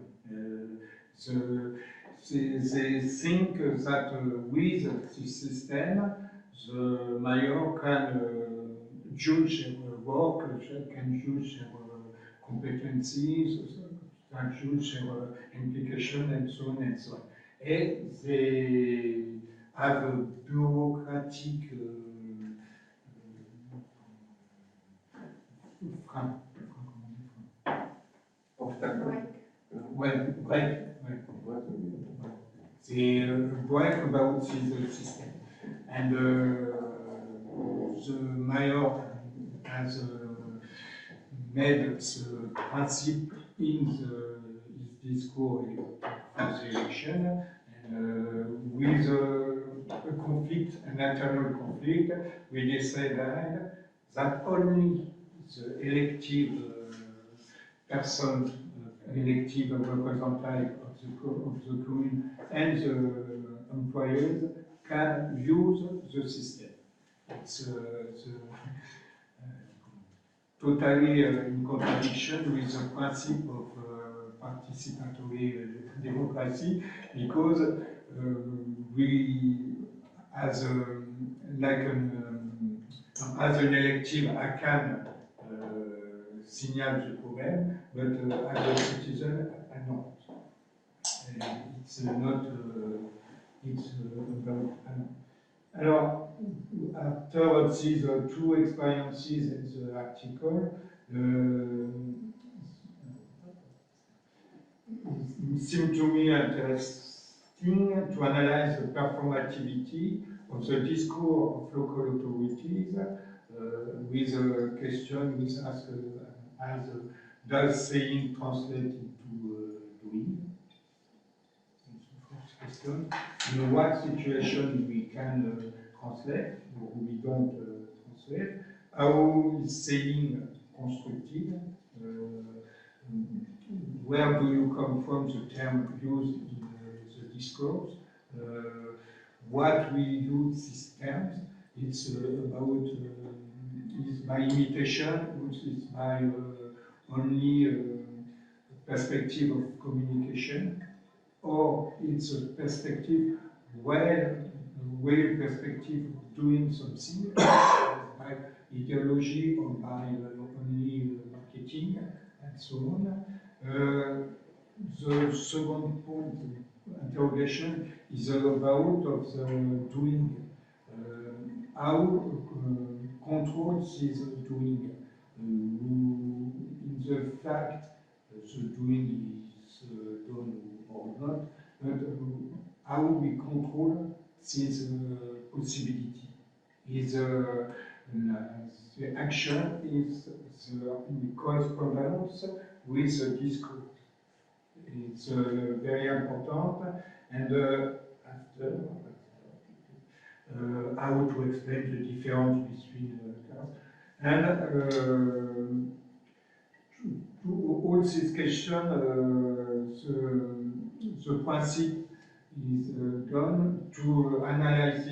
They think that with this system, the mayor can judge their work, can judge their competencies, can judge their implication, and so on and so on. And they have a bureaucratic they break about this system. And the mayor has made the principle in his discourse for the election, and with a conflict, an internal conflict, we decided that only the elective person, elective representative of the commune and the employers can use the system. It's totally in contradiction with the principle of participatory democracy, because we, as as an elective, I can signal the problem, but as a citizen, I don't. It's not. It's about. Alors, after these two experiences in the article, it seemed to me interesting to analyze the performativity of the discourse of local authorities with a question which asks as does saying translate into doing? Question. In what situation we can translate or we don't translate? How is saying constructed? Where do you come from the term used in the discourse? What we use these terms? it's about is by imitation, which is by only perspective of communication, or it's a perspective where perspective of doing something by ideology or by only marketing and so on. The second point, interrogation, is about of the doing. How controls is doing. In the fact the doing is done or not, but how we control this possibility. Is the action is the correspondence with the discourse. It's very important, and after how to explain the difference between classes. And to all these questions, the principle is done to analyze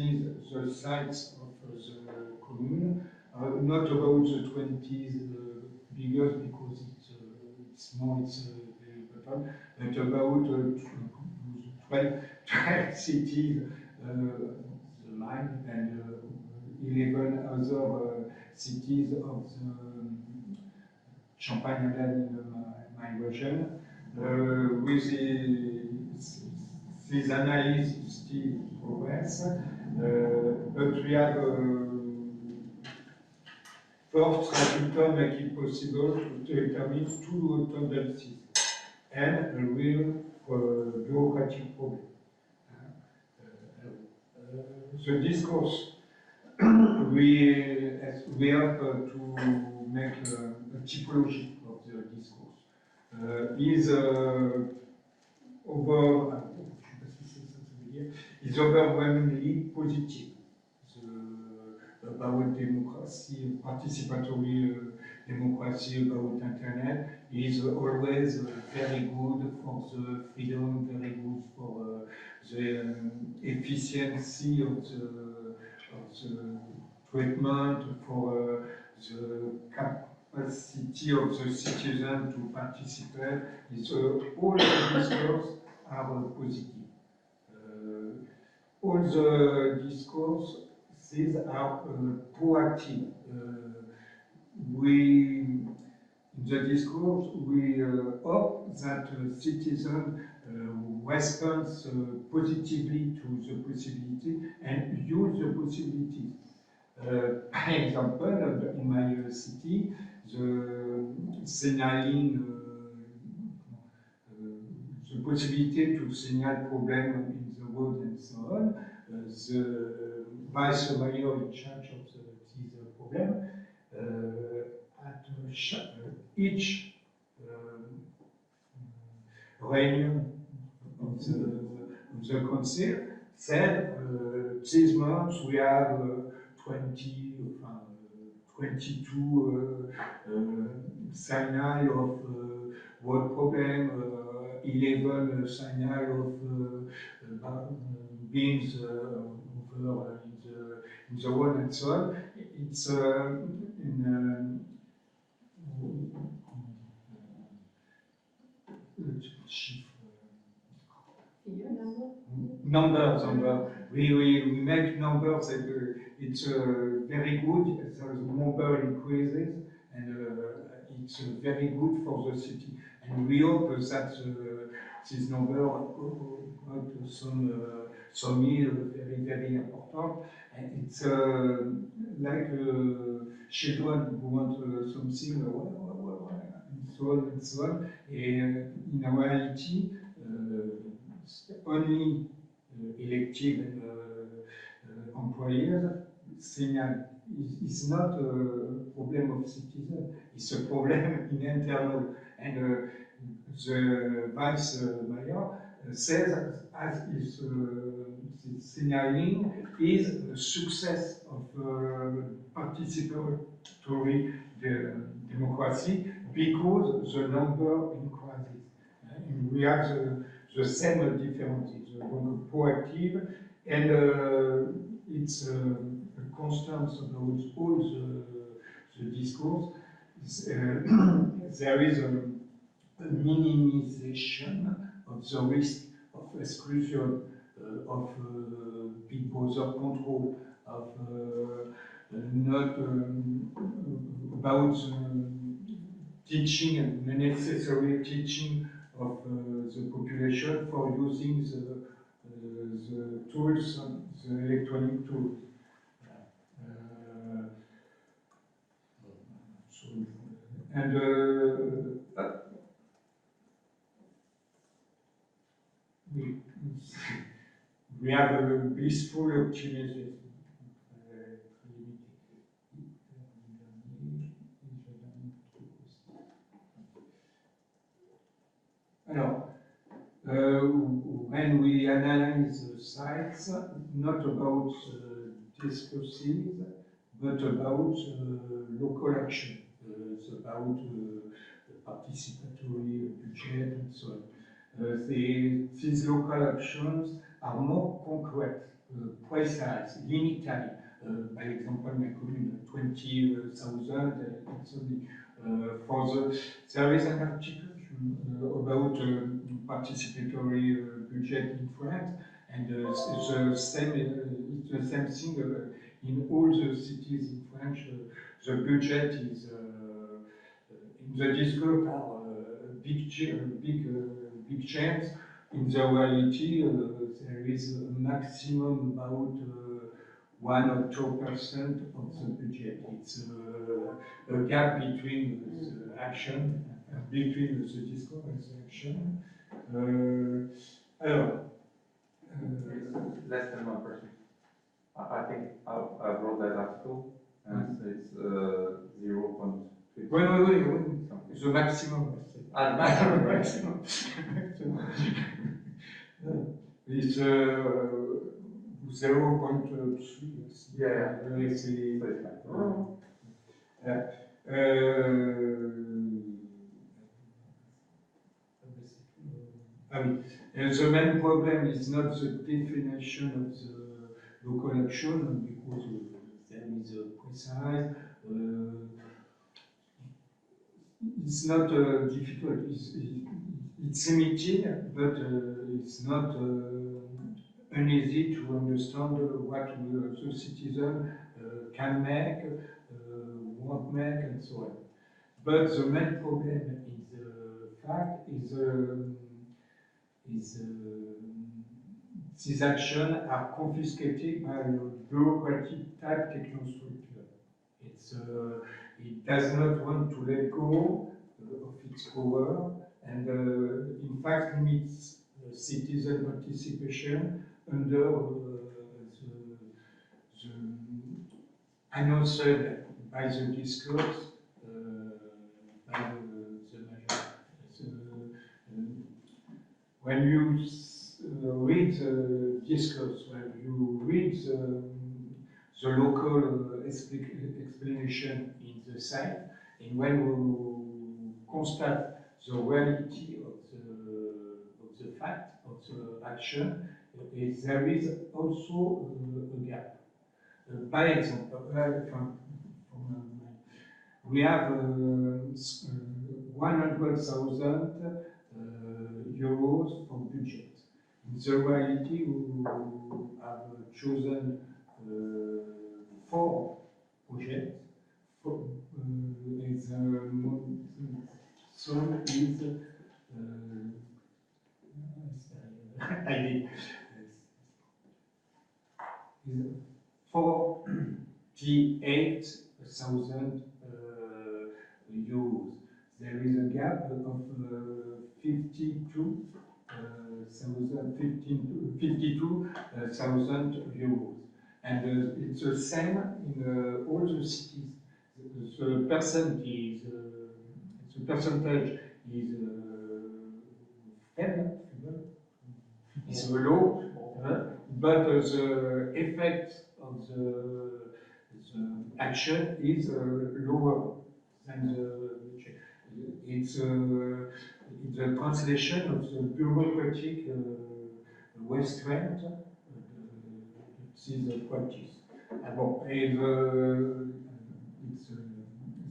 the sites of the commune, not about the 20s figures because it's more, it's very important, but about 12 cities, the mine, and 11 other cities of the Champagne in my region. With this analysis still progress, but we have first Traductor make it possible to determine two tendencies and a real bureaucratic problem. The discourse, we have to make a typology of the discourse. Is overwhelmingly positive. About democracy, participatory democracy, about internet is always very good for the freedom, very good for the efficiency of the treatment, for the capacity of the citizen to participate. It's, all the discourse are positive. All the discourses are proactive. In the discourse, we hope that citizens respond positively to the possibility and use the possibilities. Par example, in my city, the signaling, the possibility to signal problem in the road and so on, the vice mayor in charge of this problem, at each reunion of the council said this month we have 22 signal of road problem, 11 signal of beams over in the road and so on. It's Numbers. We make numbers that it's very good as the number increases, and it's very good for the city. And we hope that this number got some very important. And it's like children who want something, and so on and so on. In reality, only elected employers signal is not a problem of citizens, it's a problem in internal. And the vice mayor says as is the signaling is a success of participatory democracy because the number increases. And we have the same differences, donc proactive, and it's a constants about all the discourse, there is a minimization of the risk of exclusion, of big brother control, of not about teaching and necessary teaching of the population for using the tools, the electronic tools. And we have a blissful optimism. Alors, when we analyze the sites, not about discourses, but about local action. It's about participatory budget and so on. These local actions are more concrete, precise, limited. By example, my commune, 20,000, it's only for the, there is an article about participatory budget in France, and it's the same thing in all the cities in France. The budget is in the discourse are big change. In the reality, there is a maximum about 1 or 2% of the budget. It's a gap between the action, between the discourse and the action. Less than 1%. I think I wrote that article, and it's 0.50. Oui. It's the maximum. Maximum. It's 0.3. Yeah. The main problem is not the definition of the local action, because there is a precise. It's not difficult. It's limited, but it's not uneasy to understand what the citizen can make, won't make, and so on. But the main problem in the fact is these actions are confiscated by a bureaucratic type technostructure. It does not want to let go of its power, and in fact limits citizen participation under the announced by the discourse by the majority. When you read the discourse, when you read the local explanation in the site, and when you constate the reality of the fact, of the action, there is also a gap. By example, we have 100,000 euros for budget. In the reality, we have chosen 4 projects. Some is I did 48,000 euros. There is a gap of 52,000 euros. And it's the same in all the cities. The percentage is is low, but the effect of the action is lower than the. It's the translation of the bureaucratic restraint. This practice. Bon, et it's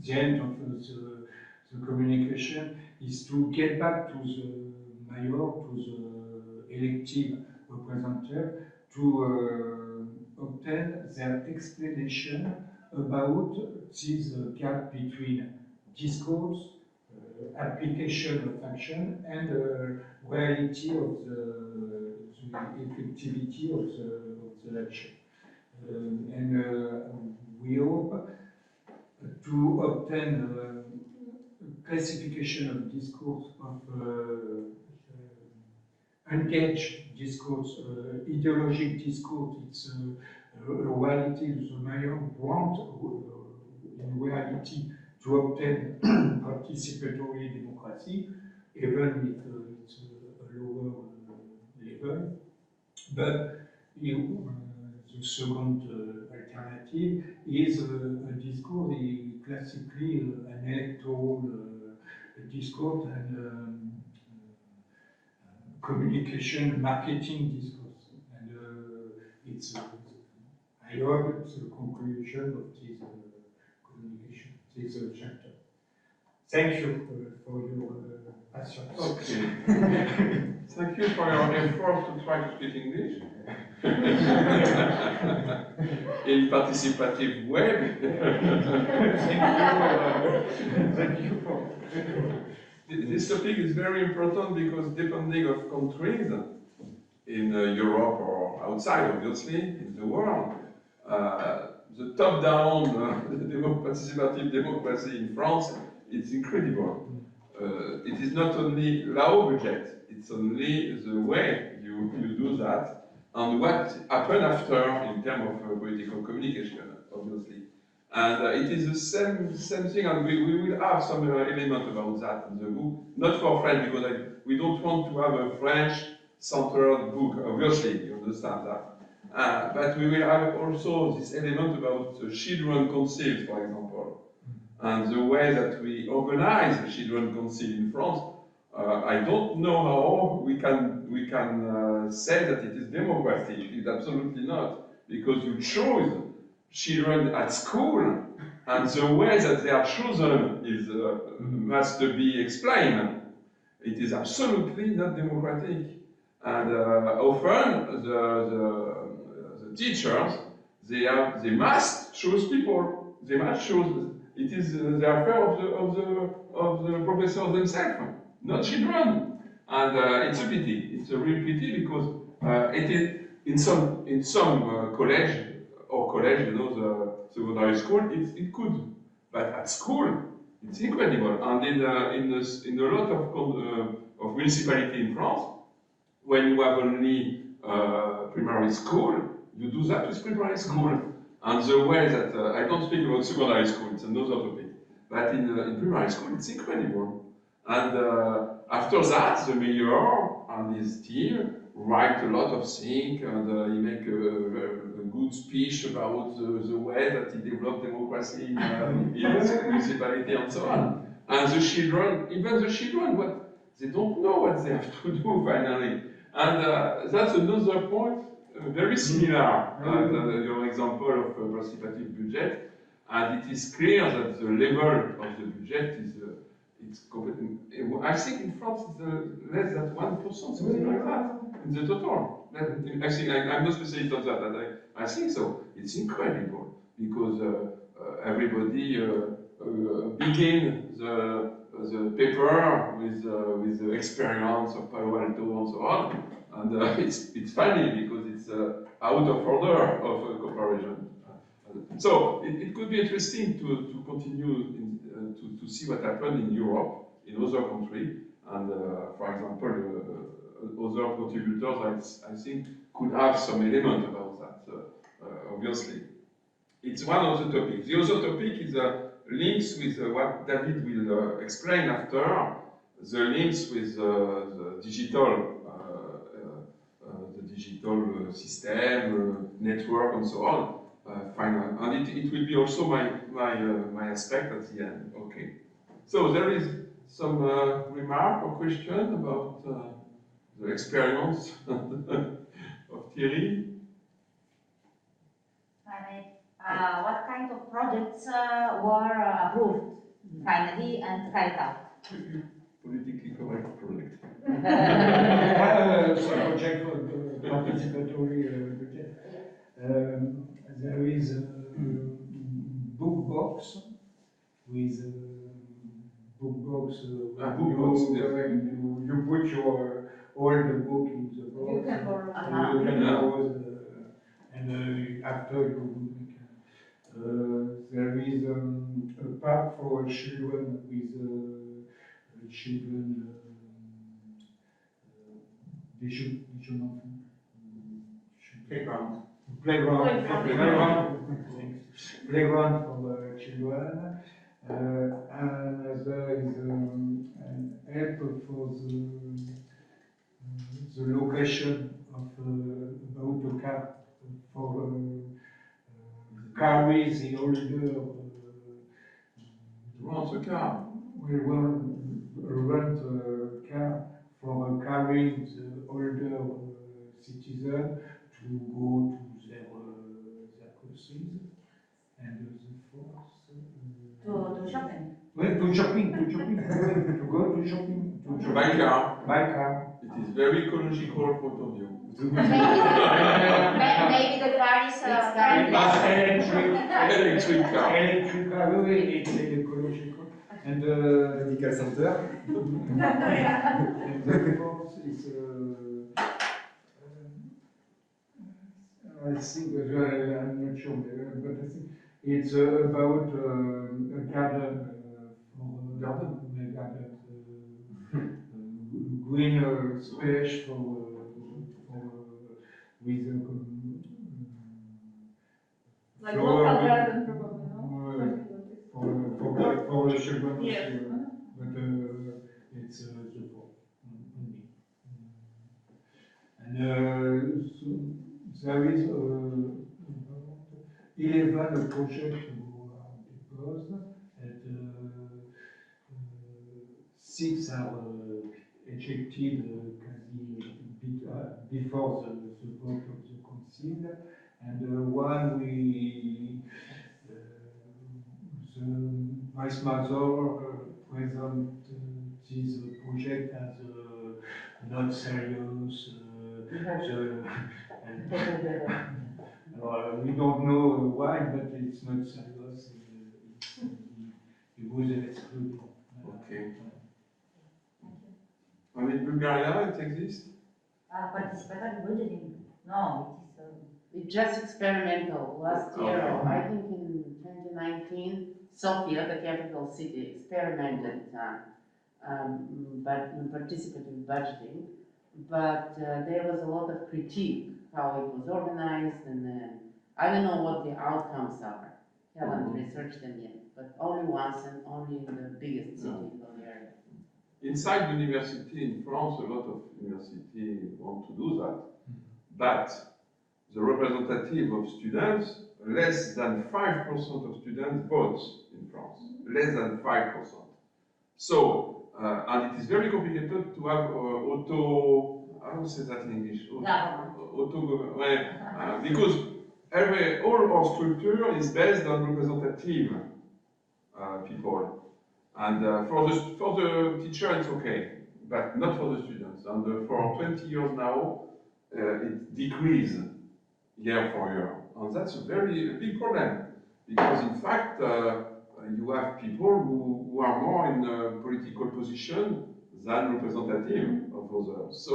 the end of the communication is to get back to the mayor, to the elected representative, to obtain their explanation about this gap between discourse, application of action, and reality of the effectivity of the action. We hope to obtain classification of discourse of engaged discourse, ideologic discourse. It's a reality the mayor want in reality to obtain participatory democracy, even if it's a lower level. But the second alternative is a discourse, classically an electoral discourse and communication, marketing discourse. And it's, I hope it's the conclusion of this communication, this chapter. Thank you for your patience. Okay. Thank you for your effort to try to speak English. In participative way. Thank you for. This topic is very important because depending of countries in Europe or outside, obviously, in the world, the top-down participative democracy in France, it's incredible. It is not only law budget, it's only the way you do that and what happened after in terms of political communication, obviously. And it is the same thing, and we will have some element about that in the book, not for French, because we don't want to have a French-centered book, obviously, you understand that. But we will have also this element about the children council, for example, and the way that we organize the children council in France. I don't know how we can say that it is democratic. It is absolutely not, because you choose children at school, and the way that they are chosen is must be explained. It is absolutely not democratic, and often the teachers they must choose people. They must choose. It is the affair of the professors themselves, not children, and it's a pity. It's a real pity because it is in some college, you know, the secondary school, it could, but at school, it's incredible. And in a lot of municipalities in France, when you have only primary school, you do that with primary school. And the way that, I don't speak about secondary school, it's another topic, but in primary school, it's incredible. And after that, the mayor and his team write a lot of things, and he make a good speech about the way that he developed democracy in his municipality and so on. And the children, even the children, they don't know what they have to do finally. And that's another point, very similar to your example of participative budget. And it is clear that the level of the budget is it's completely, I think in France it's less than 1%, something like that, in the total. I think, I'm not specialist on that, but I think so. It's incredible, because everybody begin the paper with the experience of Palo Alto and so on, and it's funny because it's out of order of cooperation. So it could be interesting to continue to see what happened in Europe, in other countries, and for example, other contributors, I think, could have some element about that, obviously. It's one of the topics. The other topic is links with what David will explain after, the links with the digital system, network, and so on. Final, and it will be also my aspect at the end. Okay. So there is some remark or question about the experience of Thierry. I what kind of projects were approved finally and carried out? Politically correct project. So project for participatory budget. There is a book box with book box. Book box, yes. You put your all the book in the box. You can borrow. You can borrow, and after you make. There is a park for children with children. Playground. Playground for children. And there is an help for the location of about a car for carries the older. Rent a car. We will rent a car for carrying the older citizen to go to their courses and the force. To shopping. Well, to shopping, to go to shopping, By car. By car. It is very ecological point of view. Maybe the car is Electric car. Electric car, oui, it's ecological. And Medical center. and the force is, I think, I'm not sure, but I think it's about a garden green space for with Like flower local with- garden probably, no? Something like this. for the children. Yes. But it's the fall only. And so there is 11 projects who are proposed, and 6 are ejected before the vote of the council, and one we the vice mayor present this project as not serious. We don't know why, but it's not serious. It was excluded. Okay. And in Bulgaria it exists? Participatory budgeting. No, It's just experimental. Last year, Okay. I think in 2019, Sofia, the capital city, experimented but in participative budgeting. But there was a lot of critique how it was organized, and I don't know what the outcomes are. Haven't researched them yet, but only once and only in the biggest city of the area. Inside university in France, a lot of universities want to do that, but the representative of students, less than 5% of students vote in France, less than 5%. So, and it is very complicated to have how do you say that in English? Because all our structure is based on representative people. And for the teacher, it's okay, but not for the students. And for 20 years now, it decreases year for year. And that's a very big problem, because in fact, you have people who are more in a political position than representative of others. So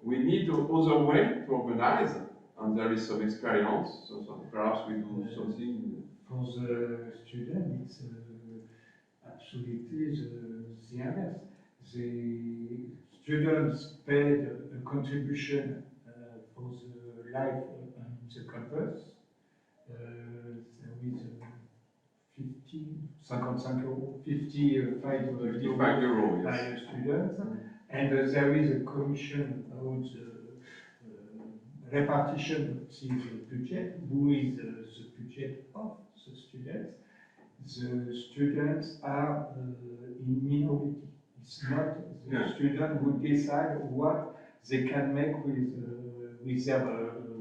we need other way to organize, and there is some experience, so perhaps we do something. For the student, it's absolutely the inverse. The students paid a contribution for the life on the campus. There is 55 euros 55 euros, by yes. students, and there is a commission about the repartition of this budget, who is the budget of the students. The students are in minority. It's not the student who decide what they can make with their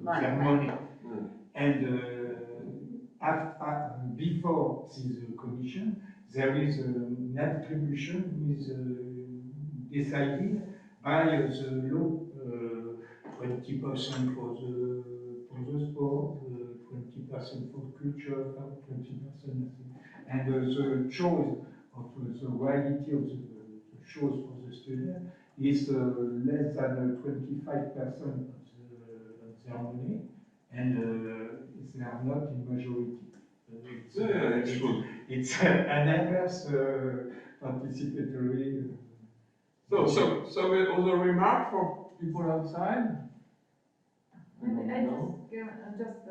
money. And before this commission, there is an attribution with decided by the law, 20% for the sport, 20% for culture, 20%, and the choice of the reality of the choice for the student is less than 25% of their money, and they are not in majority. It's true. It's an adverse participatory. So other remark for people outside? Maybe I just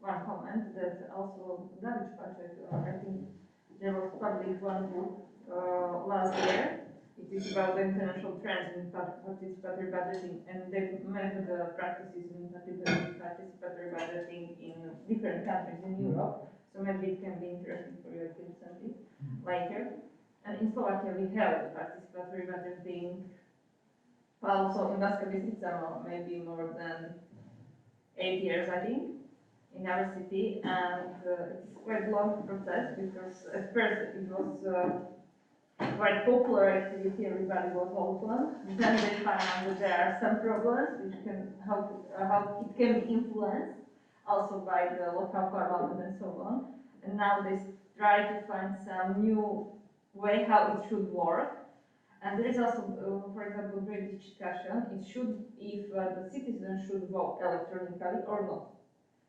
one comment that also Danish project, I think there was published one book last year. It is about the international trends in participatory budgeting and the method practices in participatory budgeting in different countries in Europe. So maybe it can be interesting for you to send it later. And in Slovakia we have participatory budgeting. Also in Banská Bystrica, maybe more than 8 years, I think, in our city, and it's quite long process because at first it was quite popular activity, everybody was open. Then they found out that there are some problems which can how it can be influenced also by the local parliament and so on. And now they try to find some new way how it should work. And there is also, for example, great discussion. It should, if the citizens should vote electronically or not,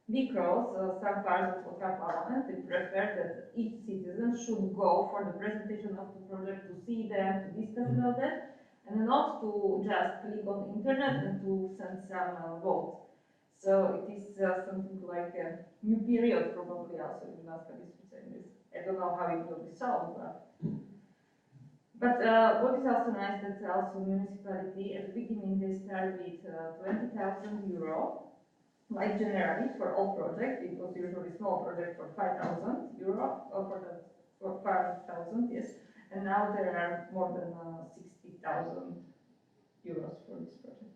because some parts of local parliament they prefer that each citizen should go for the presentation of the project to see them, to discuss about that, and not to just click on the internet and to send some vote. So it is something like a new period, probably also in Banská Bystrica. I don't know how it will be solved, but what is also nice that also municipality at the beginning they start with 20,000 euro, like generally for all projects. It was usually small project for 5,000 euro or for 5,000, yes. And now there are more than 60,000 euros for this project.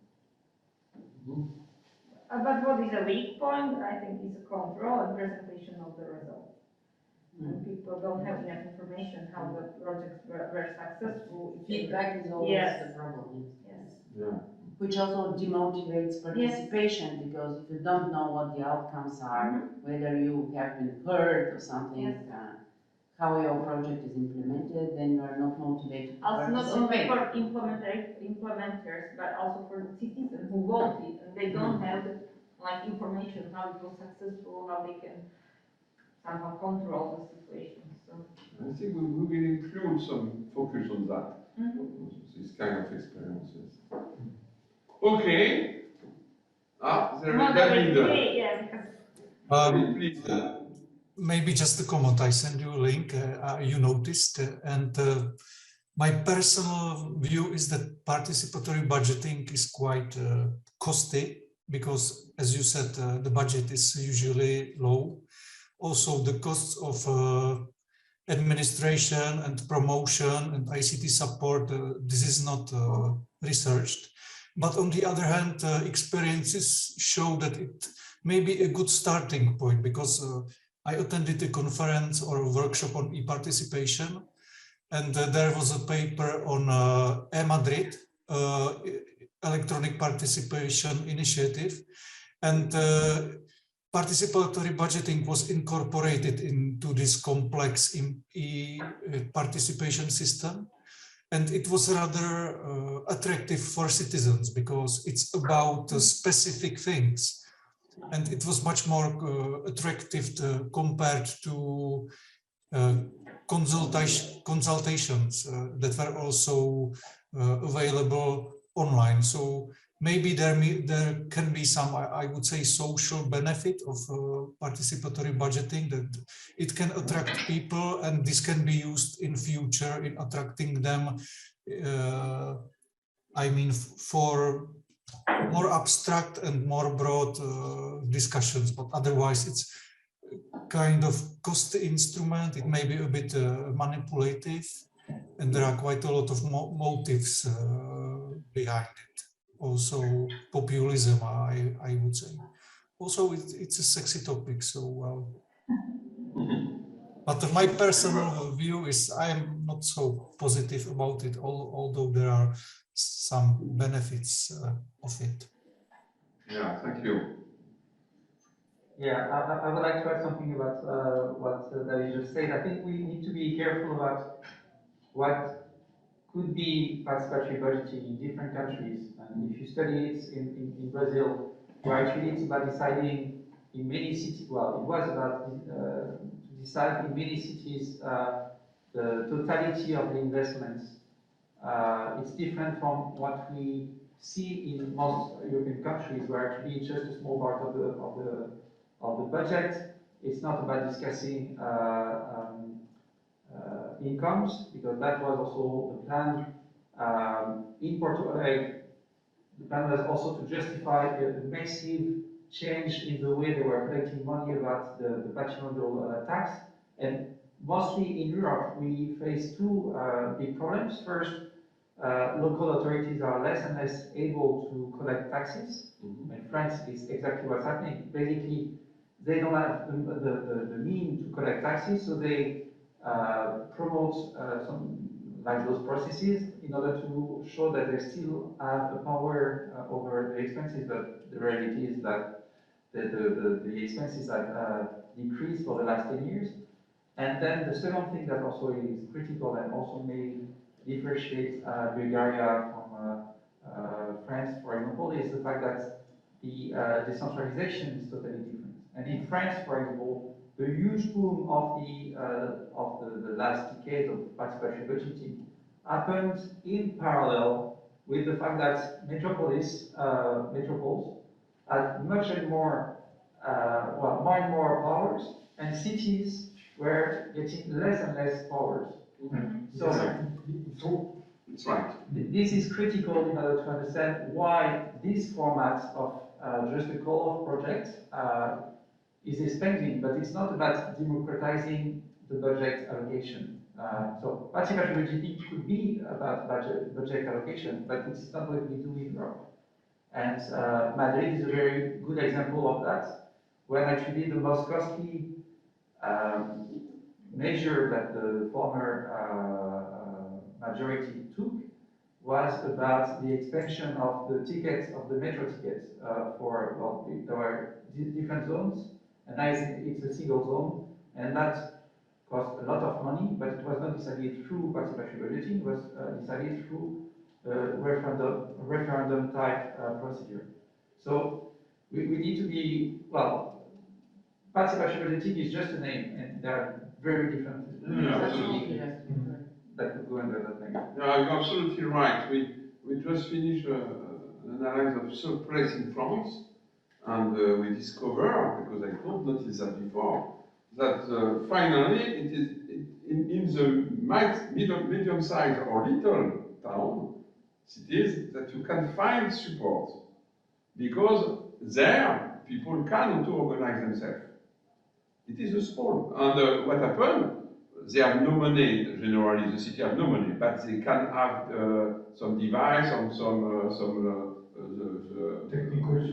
But what is a weak point, I think, is a control and presentation of the result. And people don't have enough information how the projects were successful. Feedback is always the problem. Yes. Yeah. Which also demotivates participation, because if you don't know what the outcomes are, whether you have been heard or something, how your project is implemented, then you are not motivated to also participate. not only for implementers, but also for the citizens who voted, and they don't have like information how it was successful, how they can somehow control the situation. So I think we will include some focus on that, this kind of experiences. Okay. There is David. Please. Maybe just a comment. I send you a link. You noticed, and my personal view is that participatory budgeting is quite costly because, as you said, the budget is usually low. Also, the costs of administration and promotion and ICT support, this is not researched. But on the other hand, experiences show that it may be a good starting point, because I attended a conference or a workshop on e-participation, and there was a paper on e-Madrid, electronic participation initiative, and participatory budgeting was incorporated into this complex e-participation system. And it was rather attractive for citizens because it's about specific things. And it was much more attractive compared to consultations that were also available online. So maybe there can be some, I would say, social benefit of participatory budgeting, that it can attract people, and this can be used in future in attracting them, I mean, for more abstract and more broad discussions, but otherwise it's kind of cost instrument. It may be a bit manipulative, and there are quite a lot of motives behind it. Also populism, I would say. Also, it's a sexy topic, so But my personal view is I am not so positive about it, although there are some benefits of it. Yeah, thank you. Yeah, I would like to add something about what David just said. I think we need to be careful about what could be participatory budgeting in different countries. And if you study it in Brazil, where actually it's about deciding in many cities, well, it was about to decide in many cities the totality of the investments. It's different from what we see in most European countries, where actually it's just a small part of the budget. It's not about discussing incomes, because that was also the plan. In Portugal, the plan was also to justify a massive change in the way they were collecting money about the patrimonial tax. And mostly in Europe, we face two big problems. First, local authorities are less and less able to collect taxes. In France, it's exactly what's happening. Basically, they don't have the means to collect taxes, so they promote some like those processes in order to show that they still have a power over the expenses. But the reality is that the expenses have decreased for the last 10 years. And then the second thing that also is critical and also may differentiate Bulgaria from France, for example, is the fact that the decentralization is totally different. And in France, for example, the huge boom of the last decade of participatory budgeting happened in parallel with the fact that metropoles had much and more, more and more powers, and cities were getting less and less powers. So That's right. this is critical in order to understand why this format of just a call of project is expanding, but it's not about democratizing the budget allocation. So participatory budgeting could be about budget allocation, but it's not what we do in Europe. And Madrid is a very good example of that, when actually the most costly measure that the former majority took was about the expansion of the tickets, of the metro tickets for, well, there were different zones, and now it's a single zone, and that cost a lot of money, but it was not decided through participatory budgeting, it was decided through referendum type procedure. So we need to be, well, participatory budgeting is just a name, and there are very different Absolutely. that could go under that name. Yeah, you're absolutely right. We just finished an analysis of surplus in France, and we discover, because I don't notice that before, that finally it is in the medium-sized or little town cities that you can find support, because there people can auto-organize themselves. It is a small, and what happened? They have no money, generally, the city have no money, but they can have some device,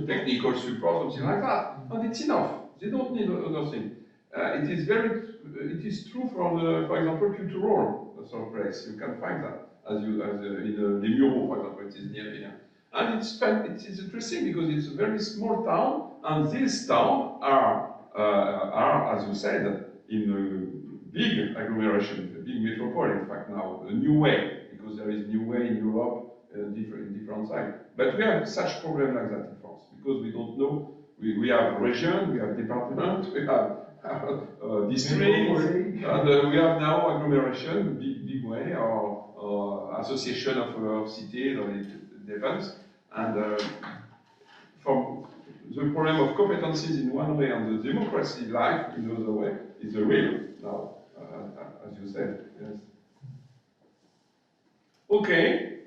technical support, something like that. And it's enough. They don't need other thing. It is true for example, cultural surplus. You can find that, in Les Mureaux, for example, it is near here. And it's fun, it is interesting because it's a very small town, and these towns are, as you said, in a big agglomeration, a big metropole, in fact, now, a new way, because there is new way in Europe, in different sides. But we have such problem like that in France, because we don't know, we have region, we have department, we have district, and we have now agglomeration, big way, or association of cities, or it depends. And from the problem of competencies in one way and the democracy life in the other way is a real now, as you said. Yes. Okay,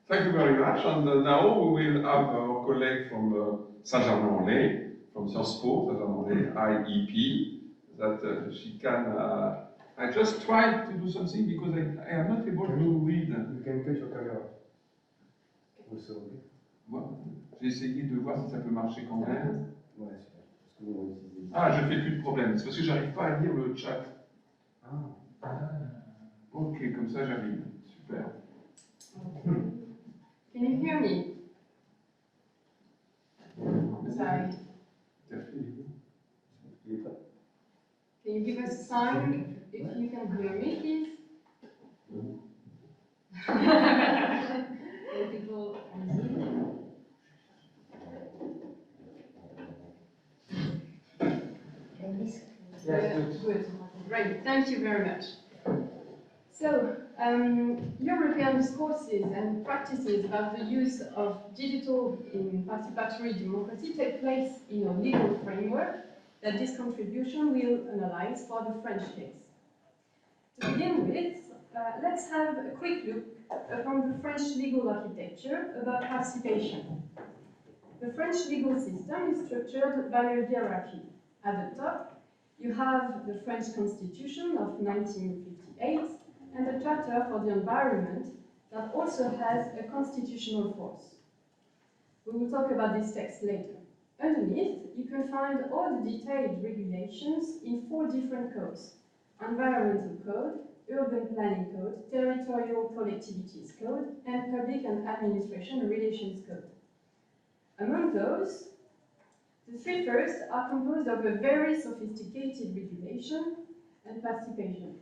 thank you very much. And now we will have our colleague from Saint-Germain-en-Laye, from Sciences Po, Saint-Germain-en-Laye, IEP, that she can. I just tried to do something because I am not able to read. You can touch your camera. Also, okay. J'ai essayé de voir si ça peut marcher quand même. Ouais, super. Parce que nous, on utilise Ah, je fais plus de problème. C'est parce que j'arrive pas à lire le chat. Ah. Ok, comme ça j'arrive. Super. Can you hear me? Sorry. Can you give us a sign if you can hear me, please? So people are listening. Yes, Good. Great. Thank you very much. So, European discourses and practices about the use of digital in participatory democracy take place in a legal framework that this contribution will analyze for the French case. To begin with, let's have a quick look upon the French legal architecture about participation. The French legal system is structured by a hierarchy. At the top, you have the French Constitution of 1958 and the Charter for the Environment that also has a constitutional force. We will talk about this text later. Underneath, you can find all the detailed regulations in 4 different codes: Environmental Code, Urban Planning Code, Territorial Collectivities Code, and Public and Administration Relations Code. Among those, the 3 first are composed of a very sophisticated regulation and participation,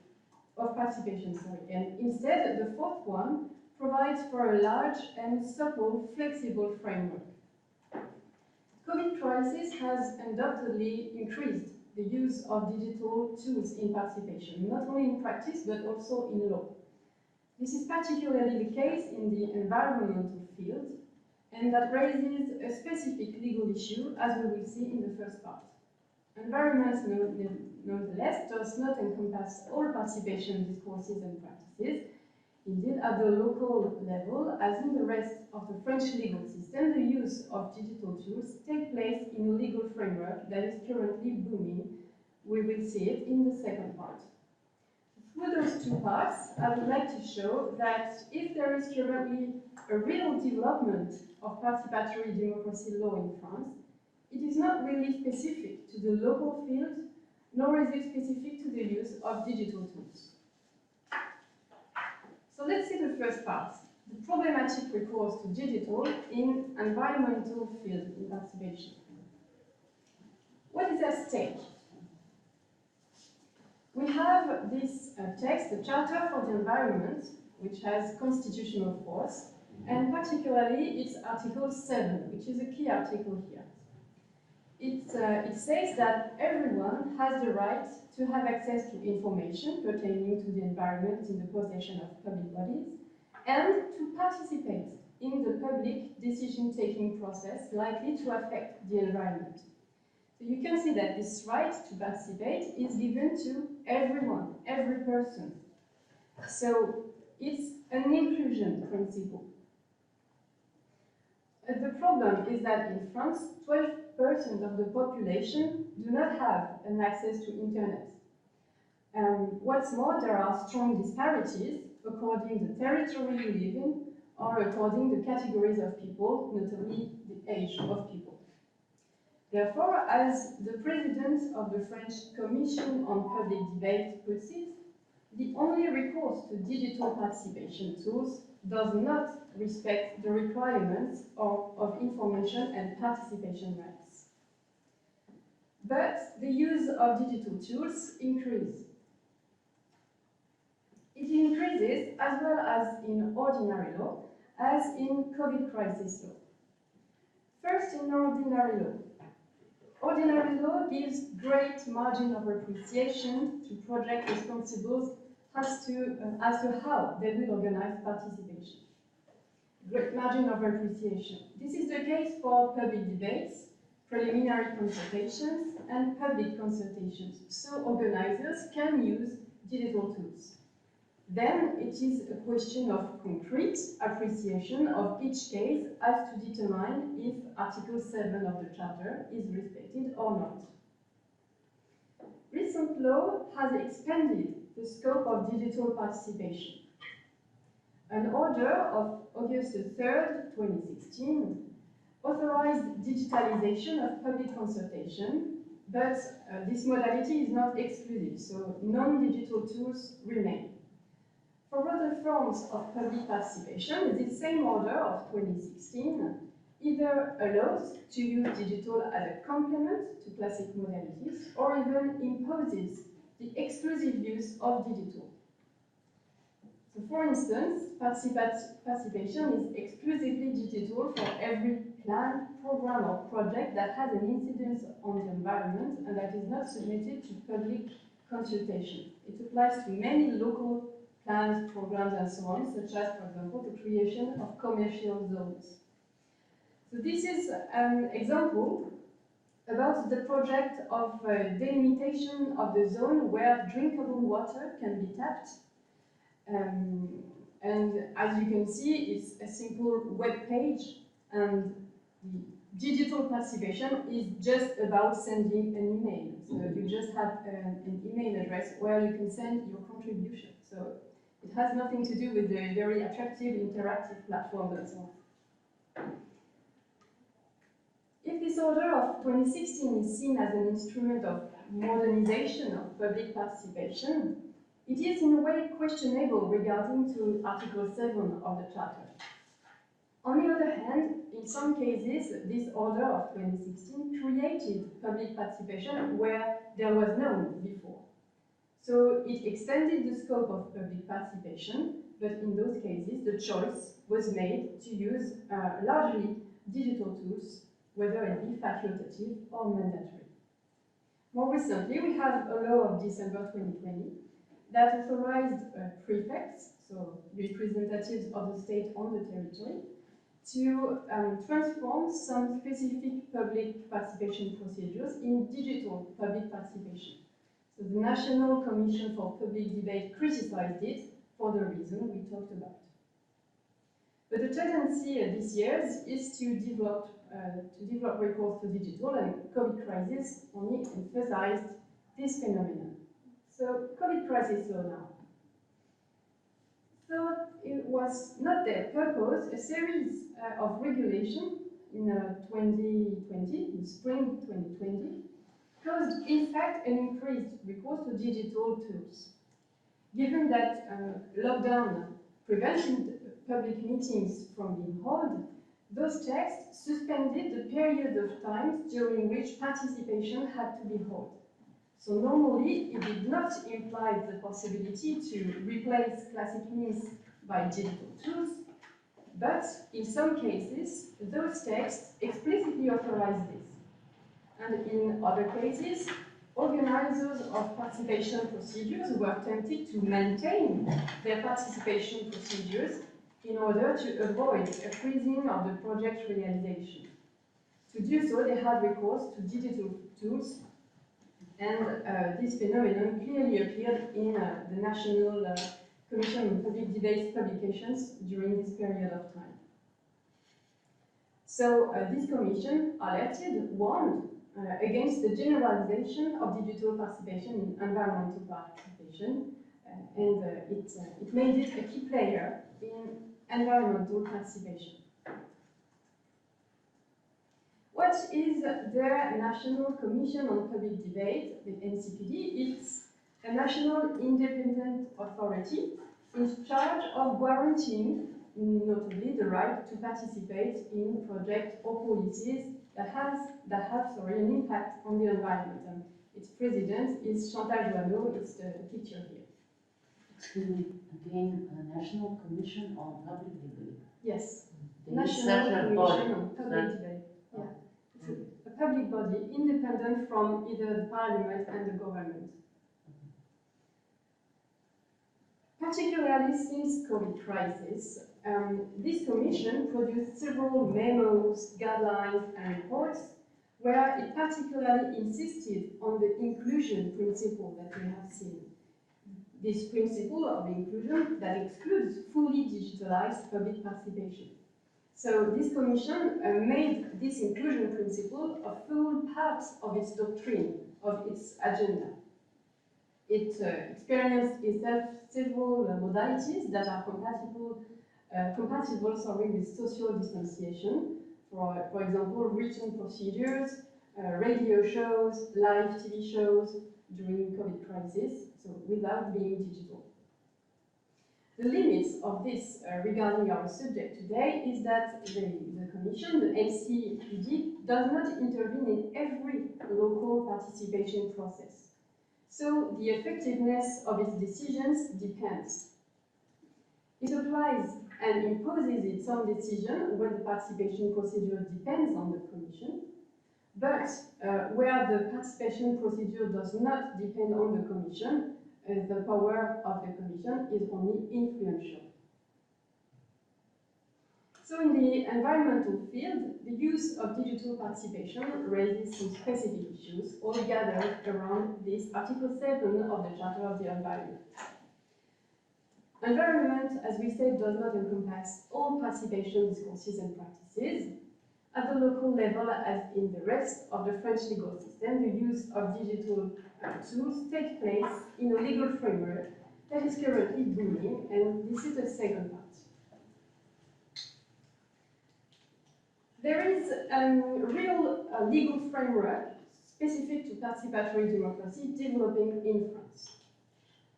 and instead the 4th one provides for a large and supple, flexible framework. COVID crisis has undoubtedly increased the use of digital tools in participation, not only in practice but also in law. This is particularly the case in the environmental field, and that raises a specific legal issue, as we will see in the first part. Environment, nonetheless, does not encompass all participation discourses and practices. Indeed, at the local level, as in the rest of the French legal system, the use of digital tools takes place in a legal framework that is currently booming. We will see it in the second part. Through those 2 parts, I would like to show that if there is currently a real development of participatory democracy law in France, it is not really specific to the local field, nor is it specific to the use of digital tools. So let's see the first part, the problematic recourse to digital in environmental field in participation. What is at stake? We have this text, the Charter for the Environment, which has constitutional force, and particularly its Article 7, which is a key article here. It says that everyone has the right to have access to information pertaining to the environment in the possession of public bodies, and to participate in the public decision-taking process likely to affect the environment. So you can see that this right to participate is given to everyone, every person. So it's an inclusion principle. The problem is that in France, 12% of the population do not have an access to internet. What's more, there are strong disparities according the territory you live in or according the categories of people, notably the age of people. Therefore, as the president of the French Commission on Public Debate puts it, the only recourse to digital participation tools does not respect the requirements of information and participation rights. But the use of digital tools increases. It increases as well as in ordinary law as in COVID crisis law. First, in ordinary law. Ordinary law gives great margin of appreciation to project responsibles as to how they will organize participation. Great margin of appreciation. This is the case for public debates, preliminary consultations, and public consultations, so organizers can use digital tools. Then it is a question of concrete appreciation of each case as to determine if Article 7 of the Charter is respected or not. Recent law has expanded the scope of digital participation. An order of August 3rd, 2016, authorized digitalization of public consultation, but this modality is not exclusive, so non-digital tools remain. For other forms of public participation, the same order of 2016 either allows to use digital as a complement to classic modalities or even imposes the exclusive use of digital. So for instance, participation is exclusively digital for every plan, program or project that has an incidence on the environment and that is not submitted to public consultation. It applies to many local plans, programs and so on, such as, for example, the creation of commercial zones. So this is an example about the project of delimitation of the zone where drinkable water can be tapped. And as you can see, it's a simple web page, and the digital participation is just about sending an email. So you just have an email address where you can send your contribution. So it has nothing to do with the very attractive interactive platform and so on. If this order of 2016 is seen as an instrument of modernization of public participation, it is in a way questionable regarding to Article 7 of the Charter. On the other hand, in some cases, this order of 2016 created public participation where there was none before. So it extended the scope of public participation, but in those cases, the choice was made to use largely digital tools, whether it be facultative or mandatory. More recently, we have a law of December 2020 that authorized prefects, so representatives of the state on the territory, to transform some specific public participation procedures in digital public participation. So the National Commission for Public Debate criticized it for the reason we talked about. But the tendency these years is to develop recourse to digital, and COVID crisis only emphasized this phenomenon. So COVID crisis law now. So it was not their purpose. A series of regulation in 2020, in spring 2020, caused in fact an increased recourse to digital tools. Given that lockdown prevented public meetings from being held, those texts suspended the period of time during which participation had to be held. So normally, it did not imply the possibility to replace classic means by digital tools, but in some cases, those texts explicitly authorize this. And in other cases, organizers of participation procedures were tempted to maintain their participation procedures in order to avoid a freezing of the project realization. To do so, they had recourse to digital tools, and this phenomenon clearly appeared in the National Commission on Public Debates publications during this period of time. So this commission warned against the generalization of digital participation in environmental participation, and it made it a key player in environmental participation. What is the National Commission on Public Debate, the NCPD? It's a national independent authority in charge of guaranteeing, notably, the right to participate in projects or policies that have an impact on the environment. And its president is Chantal Joanneau. It's the picture here. Excuse me, again, a National Commission on Public Debate. Yes, There is National such a Commission body. on Public Debate. Yeah. It's a public body independent from either the parliament and the government. Particularly since COVID crisis, this commission produced several memos, guidelines, and reports where it particularly insisted on the inclusion principle that we have seen. This principle of inclusion that excludes fully digitalized public participation. So this commission made this inclusion principle a full part of its doctrine, of its agenda. It experienced itself several modalities that are compatible with social distanciation. For example, written procedures, radio shows, live TV shows during COVID crisis, so without being digital. The limits of this regarding our subject today is that the Commission, the NCPD, does not intervene in every local participation process. So the effectiveness of its decisions depends. It applies and imposes its own decision when the participation procedure depends on the Commission, but where the participation procedure does not depend on the Commission, the power of the Commission is only influential. So in the environmental field, the use of digital participation raises some specific issues, all gathered around this Article 7 of the Charter of the Environment. Environment, as we said, does not encompass all participation discourses and practices. At the local level, as in the rest of the French legal system, the use of digital tools takes place in a legal framework that is currently booming, and this is the second part. There is a real legal framework specific to participatory democracy developing in France.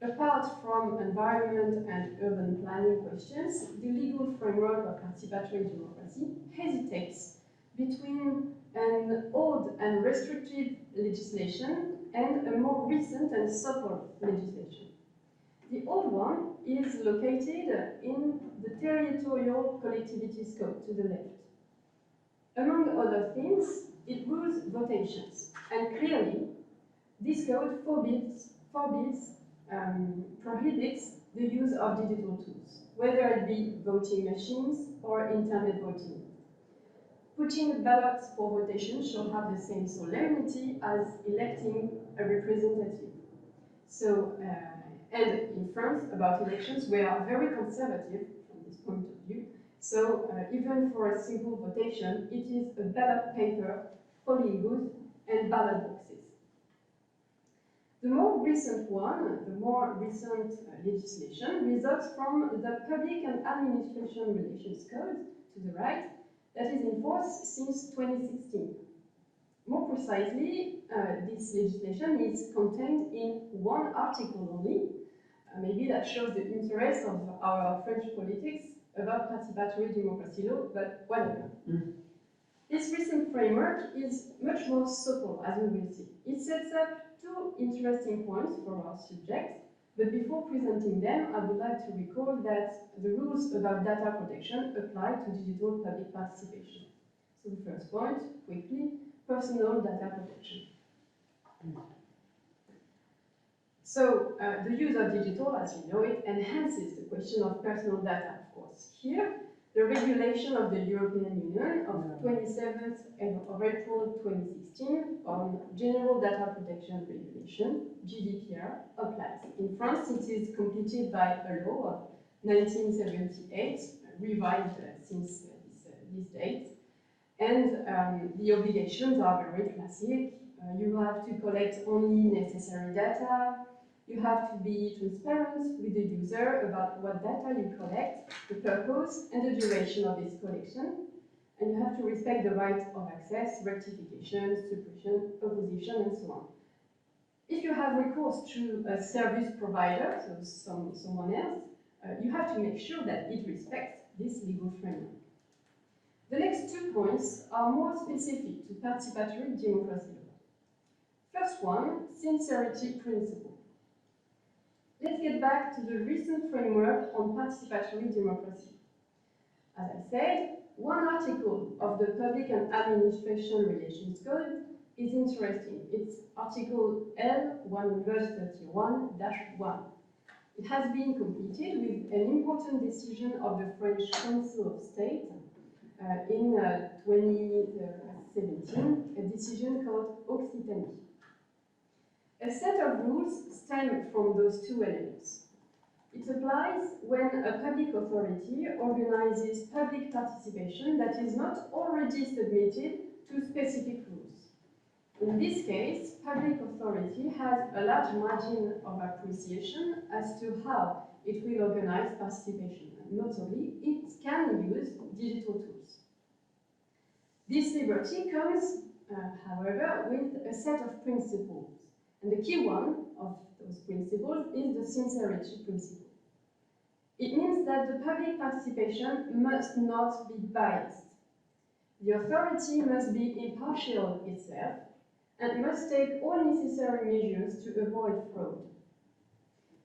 Apart from environment and urban planning questions, the legal framework of participatory democracy hesitates between an old and restrictive legislation and a more recent and supple legislation. The old one is located in the territorial collectivity scope to the left. Among other things, it rules votations, and clearly, this code prohibits the use of digital tools, whether it be voting machines or internet voting. Putting ballots for votation shall have the same solemnity as electing a representative. So, and in France, about elections, we are very conservative from this point of view. So, even for a simple votation, it is a ballot paper, polling booth, and ballot boxes. The more recent legislation results from the Public and Administration Relations Code, to the right, that is in force since 2016. More precisely, this legislation is contained in one article only. Maybe that shows the interest of our French politics about participatory democracy law, but whatever. This recent framework is much more supple, as we will see. It sets up two interesting points for our subject, but before presenting them, I would like to recall that the rules about data protection apply to digital public participation. So the first point, quickly, personal data protection. So the use of digital, as you know it, enhances the question of personal data, of course. Here, the regulation of the European Union of 27th of April 2016 on General Data Protection Regulation, GDPR, applies. In France, it is completed by a law of 1978, revised since this date. And the obligations are very classic. You have to collect only necessary data. You have to be transparent with the user about what data you collect, the purpose, and the duration of its collection. And you have to respect the right of access, rectification, suppression, opposition, and so on. If you have recourse to a service provider, so someone else, you have to make sure that it respects this legal framework. The next 2 points are more specific to participatory democracy law. First one, sincerity principle. Let's get back to the recent framework on participatory democracy. As I said, one article of the Public and Administration Relations Code is interesting. It's Article L131-1. It has been completed with an important decision of the French Council of State in 2017, a decision called Occitanie. A set of rules stem from those two elements. It applies when a public authority organizes public participation that is not already submitted to specific rules. In this case, public authority has a large margin of appreciation as to how it will organize participation. And notably, it can use digital tools. This liberty comes however, with a set of principles. And the key one of those principles is the sincerity principle. It means that the public participation must not be biased. The authority must be impartial itself and must take all necessary measures to avoid fraud.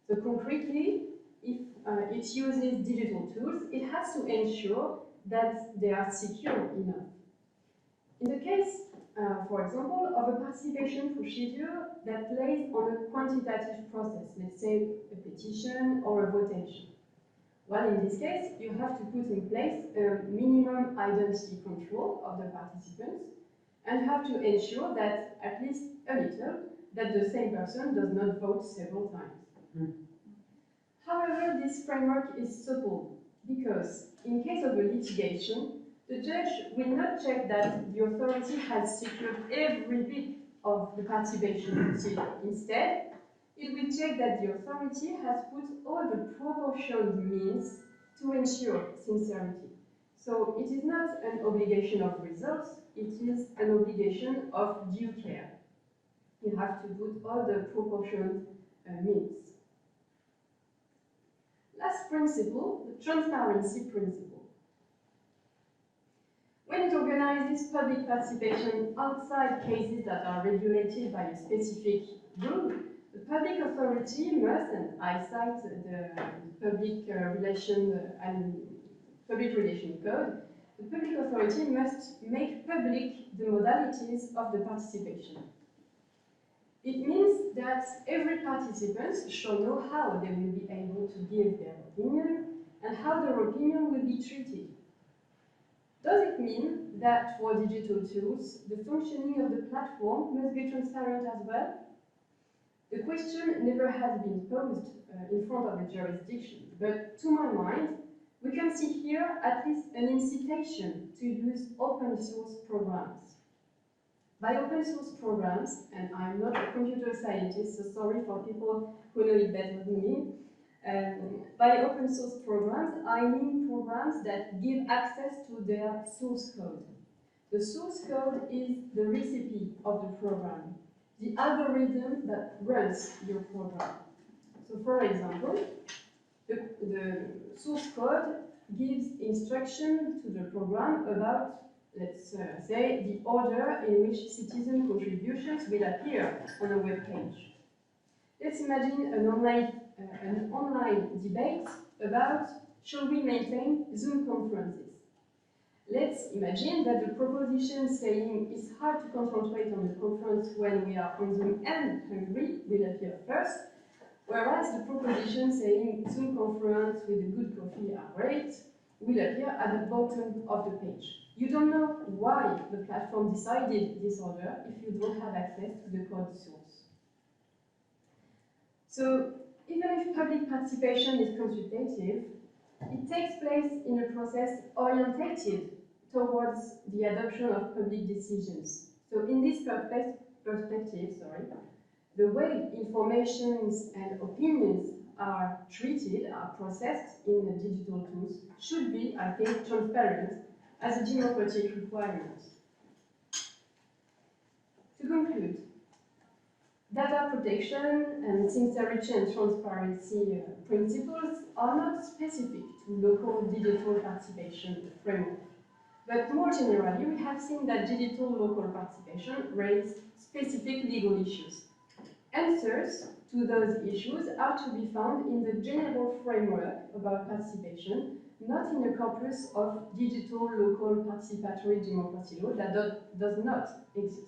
So concretely, if it uses digital tools, it has to ensure that they are secure enough. In the case, for example, of a participation procedure that lays on a quantitative process, let's say a petition or a votation. Well, in this case, you have to put in place a minimum identity control of the participants and have to ensure that, at least a little, that the same person does not vote several times. However, this framework is supple because, in case of a litigation, the judge will not check that the authority has secured every bit of the participation procedure. Instead, it will check that the authority has put all the proportioned means to ensure sincerity. So it is not an obligation of results, it is an obligation of due care. You have to put all the proportioned means. Last principle, the transparency principle. When it organizes public participation outside cases that are regulated by a specific rule, the public authority must, and I cite the public relation code, the public authority must make public the modalities of the participation. It means that every participant shall know how they will be able to give their opinion and how their opinion will be treated. Does it mean that for digital tools, the functioning of the platform must be transparent as well? The question never has been posed in front of the jurisdiction, but to my mind, we can see here at least an incitation to use open source programs. By open source programs, and I'm not a computer scientist, so sorry for people who know it better than me, by open source programs, I mean programs that give access to their source code. The source code is the recipe of the program, the algorithm that runs your program. So for example, the source code gives instruction to the program about, let's say, the order in which citizen contributions will appear on a web page. Let's imagine an online debate about should we maintain Zoom conferences. Let's imagine that the proposition saying it's hard to concentrate on the conference when we are on Zoom and hungry will appear first, whereas the proposition saying Zoom conference with a good coffee are great will appear at the bottom of the page. You don't know why the platform decided this order if you don't have access to the code source. So, even if public participation is consultative, it takes place in a process orientated towards the adoption of public decisions. So, in this perspective, the way informations and opinions are treated, are processed in the digital tools, should be, I think, transparent as a democratic requirement. To conclude, data protection and sincerity and transparency principles are not specific to local digital participation framework. But more generally, we have seen that digital local participation raises specific legal issues. Answers to those issues are to be found in the general framework about participation, not in a corpus of digital local participatory democracy law that does not exist.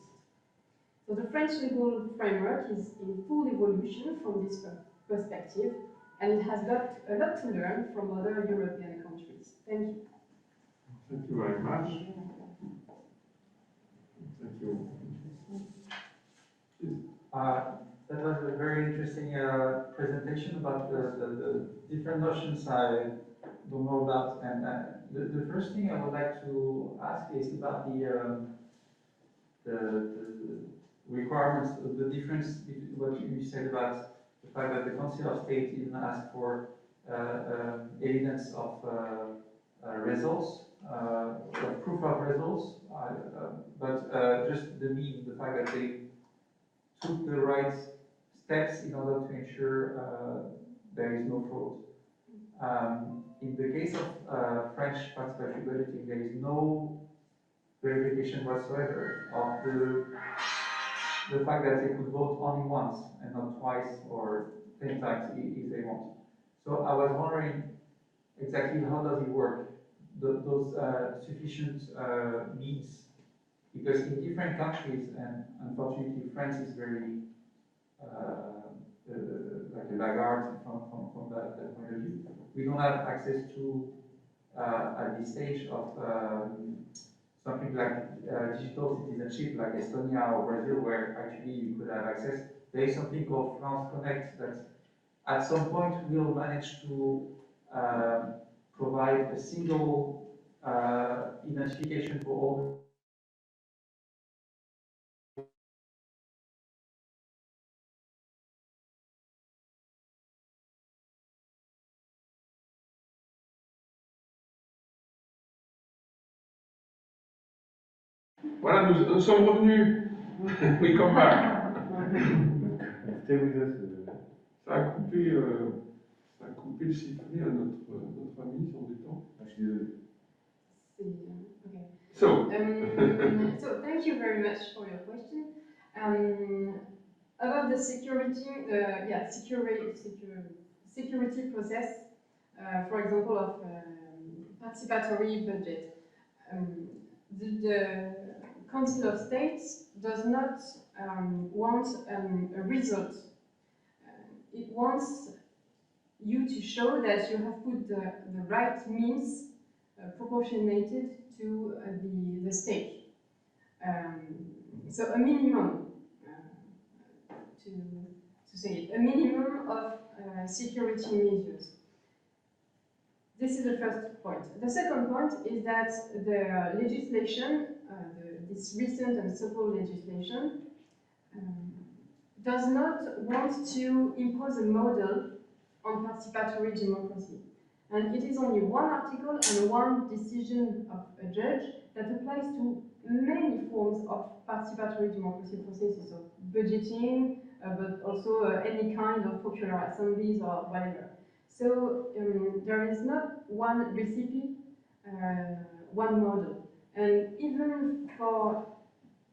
So the French legal framework is in full evolution from this perspective, and it has got a lot to learn from other European countries. Thank you. Thank you very much. Thank you. That was a very interesting presentation about the different notions I don't know about. And the first thing I would like to ask is about the requirements, the difference between what you said about the fact that the Council of State didn't ask for evidence of results proof of results, but just the mean, the fact that they took the right steps in order to ensure there is no fraud. In the case of French participatory budgeting, there is no verification whatsoever of the fact that they could vote only once and not twice or 10 times if they want. So I was wondering exactly how does it work, those sufficient means, because in different countries, and unfortunately France is very like a laggard from that point of view. We don't have access to, at this stage of something like digital citizenship, like Estonia or Brazil, where actually you could have access. There is something called France Connect that at some point will manage to provide a single identification for all. Voilà, nous sommes revenus. We come back. Stay with us. Ça a coupé le sifflet à notre ami, c'est embêtant. Je suis désolé. Okay. So, So thank you very much for your question. About the security, security process, for example, of participatory budget. The Council of States does not want a result. It wants you to show that you have put the right means proportionated to the stake. So a minimum, to say it, a minimum of security measures. This is the first point. The second point is that the legislation, this recent and supple legislation, does not want to impose a model on participatory democracy. And it is only one article and one decision of a judge that applies to many forms of participatory democracy processes, so budgeting, but also any kind of popular assemblies or whatever. So there is not one recipe, one model. And even for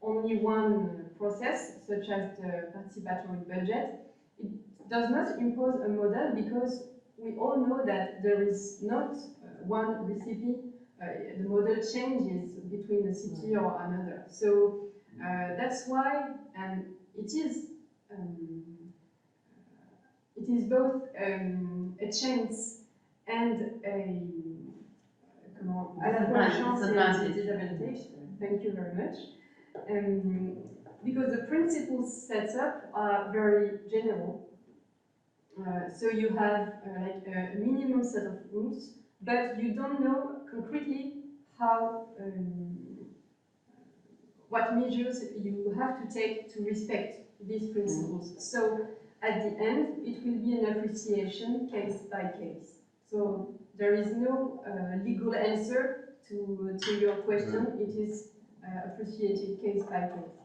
only one process, such as the participatory budget, it does not impose a model because we all know that there is not one recipe. The model changes between a city or another. So that's why, and it is both a chance and a à la fois chance et disadvantage. Thank you very much. Because the principles set up are very general. So you have like a minimum set of rules, but you don't know concretely how what measures you have to take to respect these principles. So at the end, it will be an appreciation case by case. So there is no legal answer to your question. It is appreciated case by case.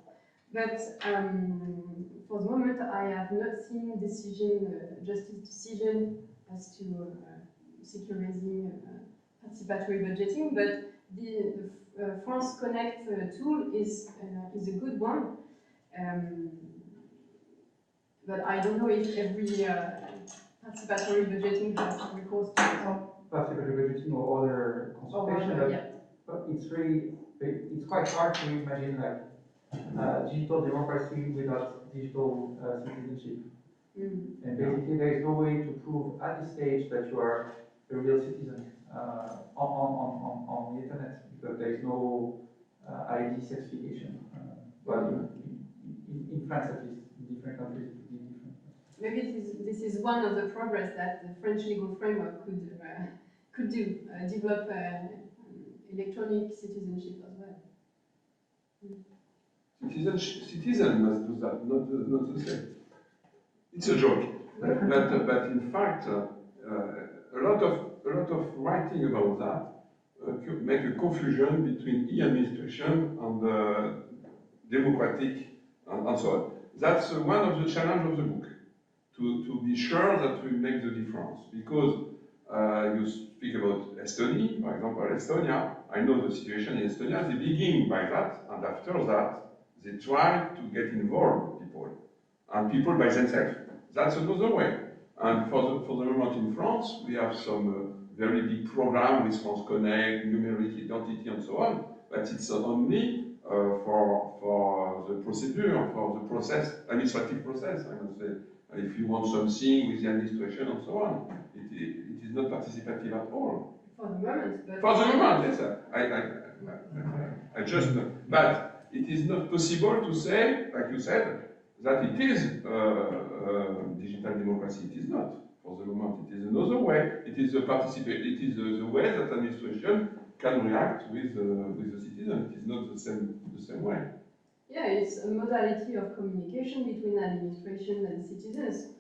But for the moment, I have not seen justice decision as to securing participatory budgeting, but the France Connect tool is a good one. But I don't know if every participatory budgeting has recourse to it. Participatory budgeting or other consultation, but it's quite hard to imagine like digital democracy without digital citizenship. And basically there is no way to prove at this stage that you are a real citizen on the internet, because there is no ID certification. Well, in France at least, in different countries it would be different. Maybe this is one of the progress that the French legal framework could do, develop electronic citizenship as well. Citizen must do that, not the same. It's a joke, but in fact, a lot of writing about that make a confusion between e-administration and democratic and so on. That's one of the challenges of the book, to be sure that we make the difference. Because you speak about Estonia, for example, Estonia, I know the situation in Estonia, they begin by that, and after that, they try to get involved people, and people by themselves. That's another way. And for the moment in France, we have some very big program with France Connect, numeric identity, and so on, but it's only for the procedure, for the process, administrative process, I must say. If you want something with the administration and so on, it is not participative at all. For the moment, but... For the moment, yes. I just, but it is not possible to say, like you said, that it is digital democracy. It is not. For the moment, it is another way. It is the way that administration can react with the citizen. It is not the same way. Yeah, it's a modality of communication between administration and citizens.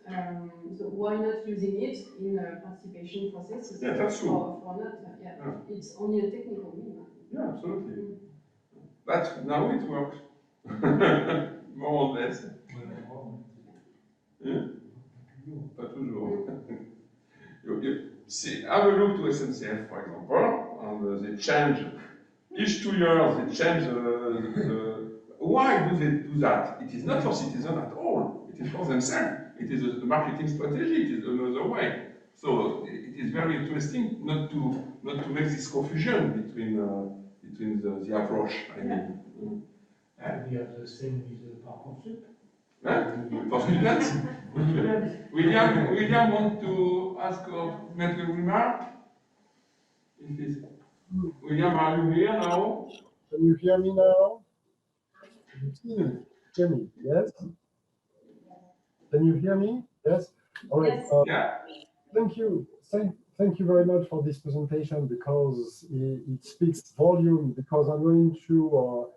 So why not using it in participation processes? Yeah, that's true. For not, yeah. It's only a technical mean. Yeah, absolutely. But now it works. More or less. Yeah? Pas toujours. See, have a look to SNCF, for example, and they change, each 2 years they change why do they do that? It is not for citizens at all. It is for themselves. It is a marketing strategy. It is another way. So it is very interesting not to make this confusion between the approach. I mean. And we have the same with the Parcoursup. For students? William want to ask or make a remark? William, are you here now? Can you hear me now? Can you hear me? Yes? Can you hear me? Yes? All right. Yeah. Thank you. Thank you very much for this presentation, because it speaks volume, because I'm going to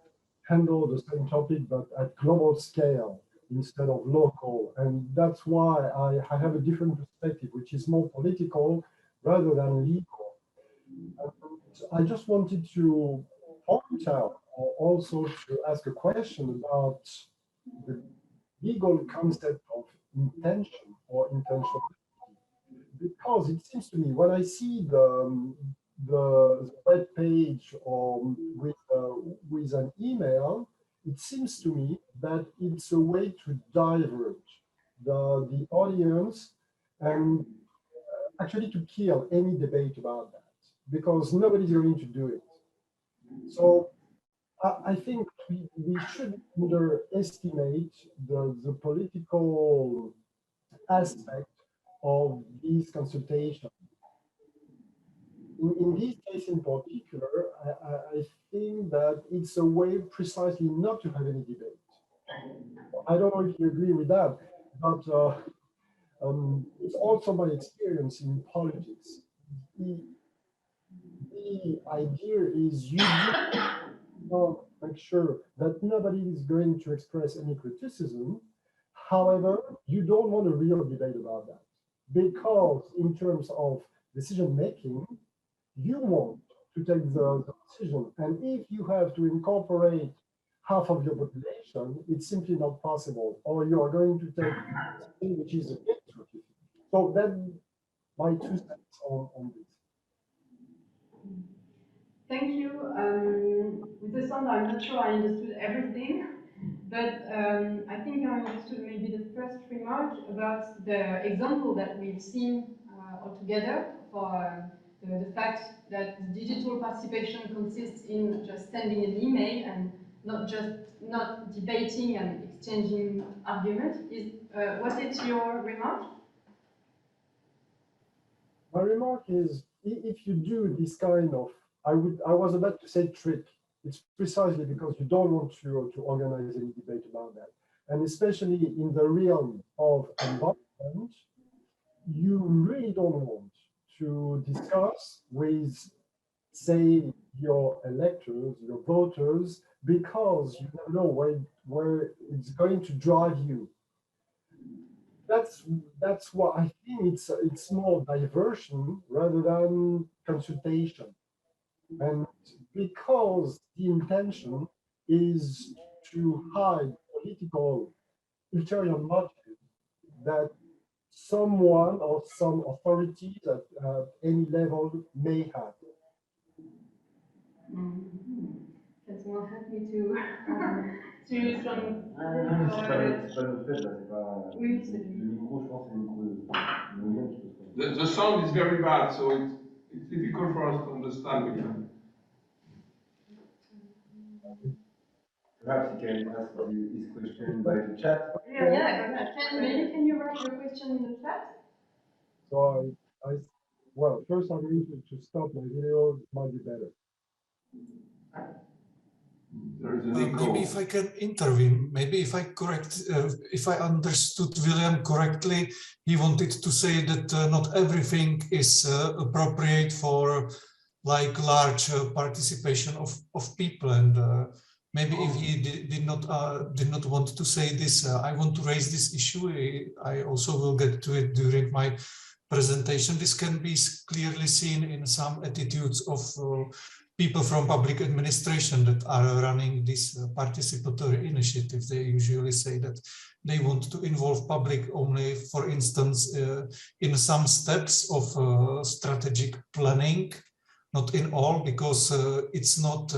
handle the same topic but at global scale instead of local. And that's why I have a different perspective, which is more political rather than legal. I just wanted to point out, or also to ask a question about the legal concept of intention or intentionality. Because it seems to me, when I see the web page or with an email, it seems to me that it's a way to divert the audience and actually to kill any debate about that, because nobody's going to do it. So I think we shouldn't underestimate the political aspect of these consultations. In this case in particular, I think that it's a way precisely not to have any debate. I don't know if you agree with that, but it's also my experience in politics. The idea is you want to make sure that nobody is going to express any criticism. However, you don't want a real debate about that, because in terms of decision making, you want to take the decision. And if you have to incorporate half of your population, it's simply not possible, or you are going to take something which is against what you think. So that's my 2 cents on this. Thank you. With the sound, I'm not sure I understood everything, but I think I understood maybe the first remark about the example that we've seen altogether for the fact that digital participation consists in just sending an email and not debating and exchanging arguments. Was it your remark? My remark is, if you do this kind of, I was about to say trick, it's precisely because you don't want to organize any debate about that. And especially in the realm of environment, you really don't want to discuss with, say, your electors, your voters, because you don't know where it's going to drive you. That's what I think it's more diversion rather than consultation. And because the intention is to hide political ulterior motive that someone or some authorities at any level may have. Can someone help me to to some Non, c'est pas notre fait, là, c'est pas. Oui, c'est Le micro, je pense, c'est le micro de William qui pose problème. The sound is very bad, so it's difficult for us to understand. Perhaps you can ask his question by the chat. Yeah. Can you write your question in the chat? So well, first I'm going to stop my video, it might be better. There is an Maybe if I can intervene, maybe if I understood William correctly, he wanted to say that not everything is appropriate for like large participation of people, and maybe if he did not want to say this, I want to raise this issue. I also will get to it during my presentation. This can be clearly seen in some attitudes of people from public administration that are running this participatory initiative. They usually say that they want to involve public only, for instance, in some steps of strategic planning, not in all, because it's not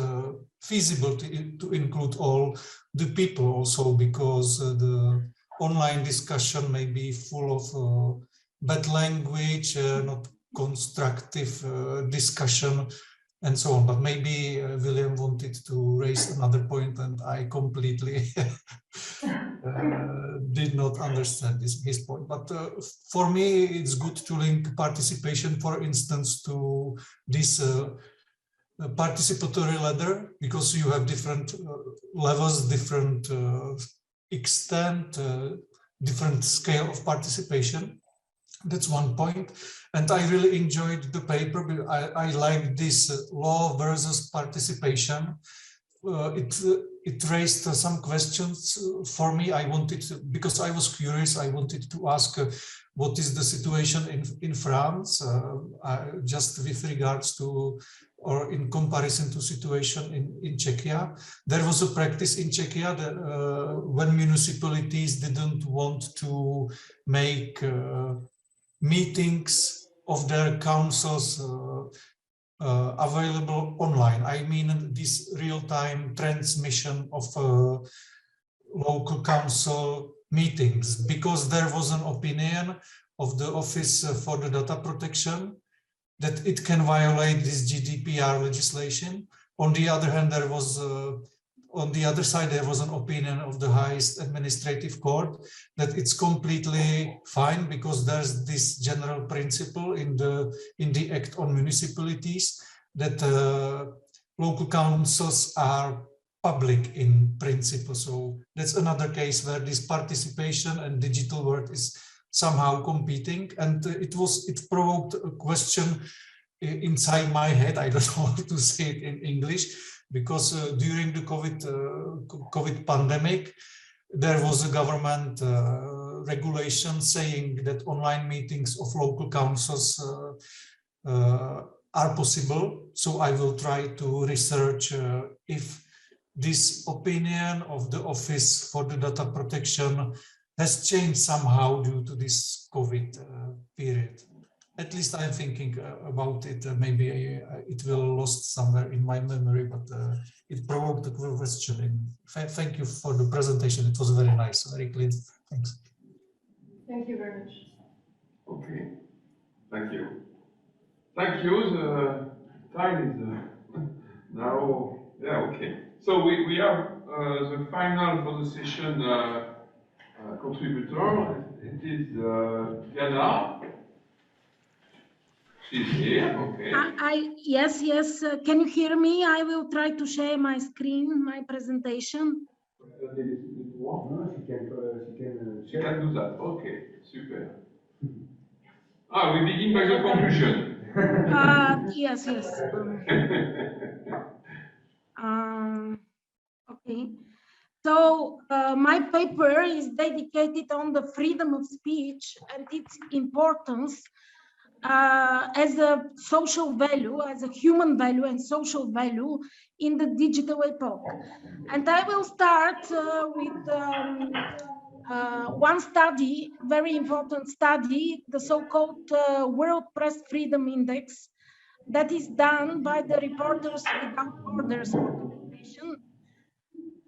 feasible to include all the people, also because the online discussion may be full of bad language, not constructive discussion, and so on. But maybe William wanted to raise another point, and I completely did not understand his point. But for me, it's good to link participation, for instance, to this participatory ladder, because you have different levels, different extent, different scale of participation. That's one point. And I really enjoyed the paper. I like this law versus participation. It raised some questions for me. I wanted to, because I was curious, I wanted to ask what is the situation in France, just with regards to, or in comparison to situation in Czechia. There was a practice in Czechia that when municipalities didn't want to make meetings of their councils available online. I mean, this real-time transmission of local council meetings, because there was an opinion of the Office for the Data Protection that it can violate this GDPR legislation. On the other hand, there was on the other side, there was an opinion of the highest administrative court that it's completely fine, because there's this general principle in the Act on Municipalities that local councils are public in principle. So that's another case where this participation and digital world is somehow competing, and it provoked a question inside my head. I don't know how to say it in English, because during the COVID pandemic, there was a government regulation saying that online meetings of local councils are possible. So I will try to research if this opinion of the Office for the Data Protection has changed somehow due to this COVID period. At least I'm thinking about it. Maybe it will lost somewhere in my memory, but it provoked a question. Thank you for the presentation. It was very nice, very clear. Thanks. Thank you very much. Okay. Thank you. Thank you. The time is now. Yeah. Okay. So we have the final for the session contributor. It is Diana. She's here, okay. Yes. Can you hear me? I will try to share my screen, my presentation. No, she can do that. Okay, super. We begin by the conclusion. Yes. Okay. So my paper is dedicated on the freedom of speech and its importance as a social value, as a human value and social value in the digital epoch. And I will start with one study, very important study, the so-called World Press Freedom Index, that is done by the Reporters Without Borders organization.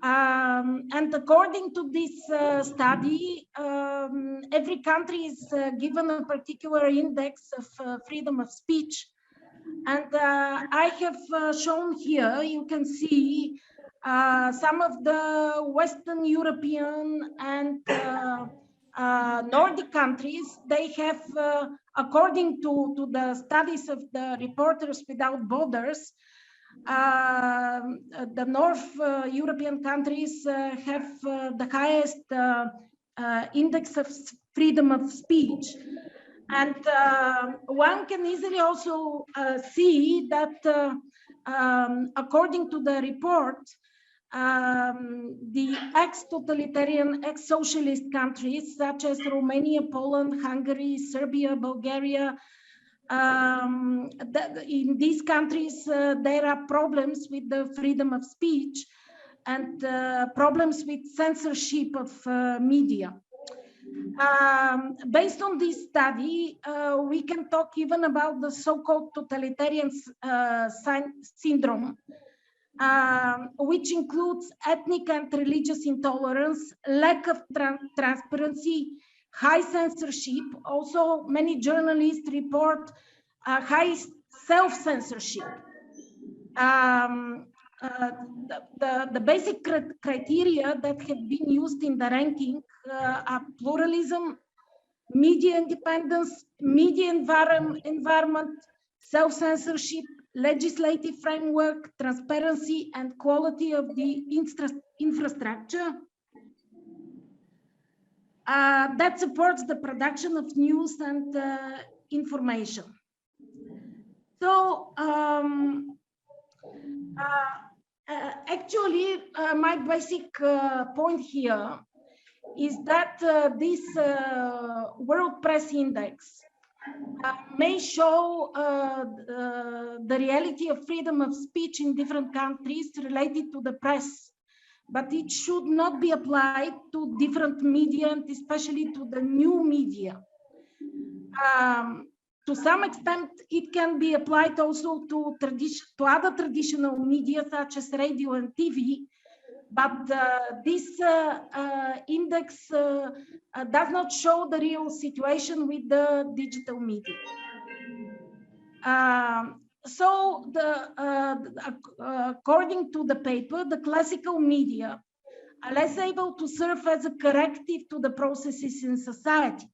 And according to this study, every country is given a particular index of freedom of speech. And I have shown here, you can see some of the Western European and Nordic countries. They have, according to the studies of the Reporters Without Borders, the North European countries have the highest index of freedom of speech. And one can easily also see that according to the report, the ex-totalitarian, ex-socialist countries such as Romania, Poland, Hungary, Serbia, Bulgaria, in these countries, there are problems with the freedom of speech and problems with censorship of media. Based on this study, we can talk even about the so-called totalitarian syndrome, which includes ethnic and religious intolerance, lack of transparency, high censorship. Also, many journalists report high self-censorship. The basic criteria that have been used in the ranking are pluralism, media independence, media environment, self-censorship, legislative framework, transparency, and quality of the infrastructure that supports the production of news and information. So actually, my basic point here is that this World Press Index may show the reality of freedom of speech in different countries related to the press, but it should not be applied to different media and especially to the new media. To some extent, it can be applied also to other traditional media such as radio and TV, but this index does not show the real situation with the digital media. So, according to the paper, the classical media are less able to serve as a corrective to the processes in society.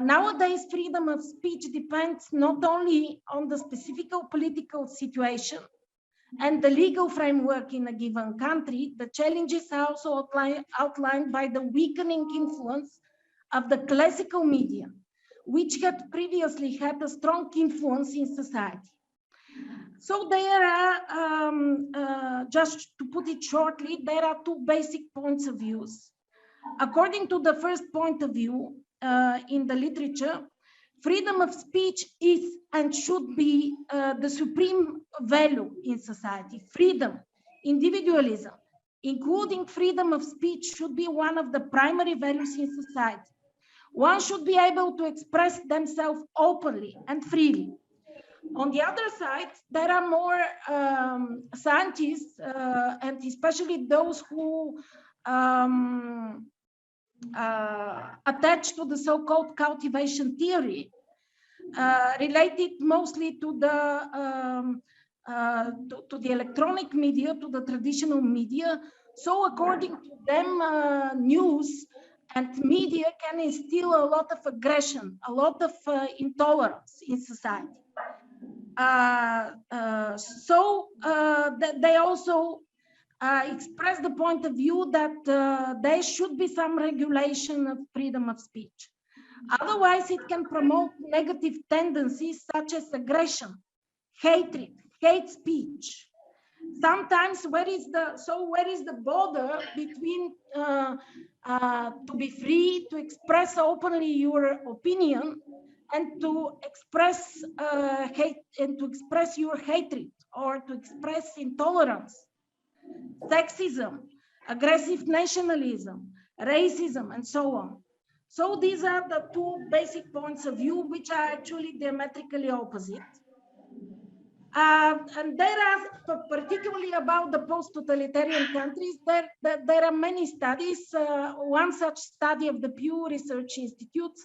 Nowadays, freedom of speech depends not only on the specific political situation and the legal framework in a given country, the challenges are also outlined by the weakening influence of the classical media, which had previously had a strong influence in society. So there are, just to put it shortly, there are two basic points of view. According to the first point of view in the literature, freedom of speech is and should be the supreme value in society. Freedom, individualism, including freedom of speech, should be one of the primary values in society. One should be able to express themselves openly and freely. On the other side, there are more scientists, and especially those who attached to the so-called cultivation theory, related mostly to the electronic media, to the traditional media. So according to them, news and media can instill a lot of aggression, a lot of intolerance in society. They also express the point of view that there should be some regulation of freedom of speech. Otherwise, it can promote negative tendencies such as aggression, hatred, hate speech. Sometimes, where is the border between to be free to express openly your opinion and to express hate and to express your hatred or to express intolerance, sexism, aggressive nationalism, racism, and so on. So these are the two basic points of view which are actually diametrically opposite. And there are, particularly about the post-totalitarian countries, there are many studies. One such study of the Pew Research Institute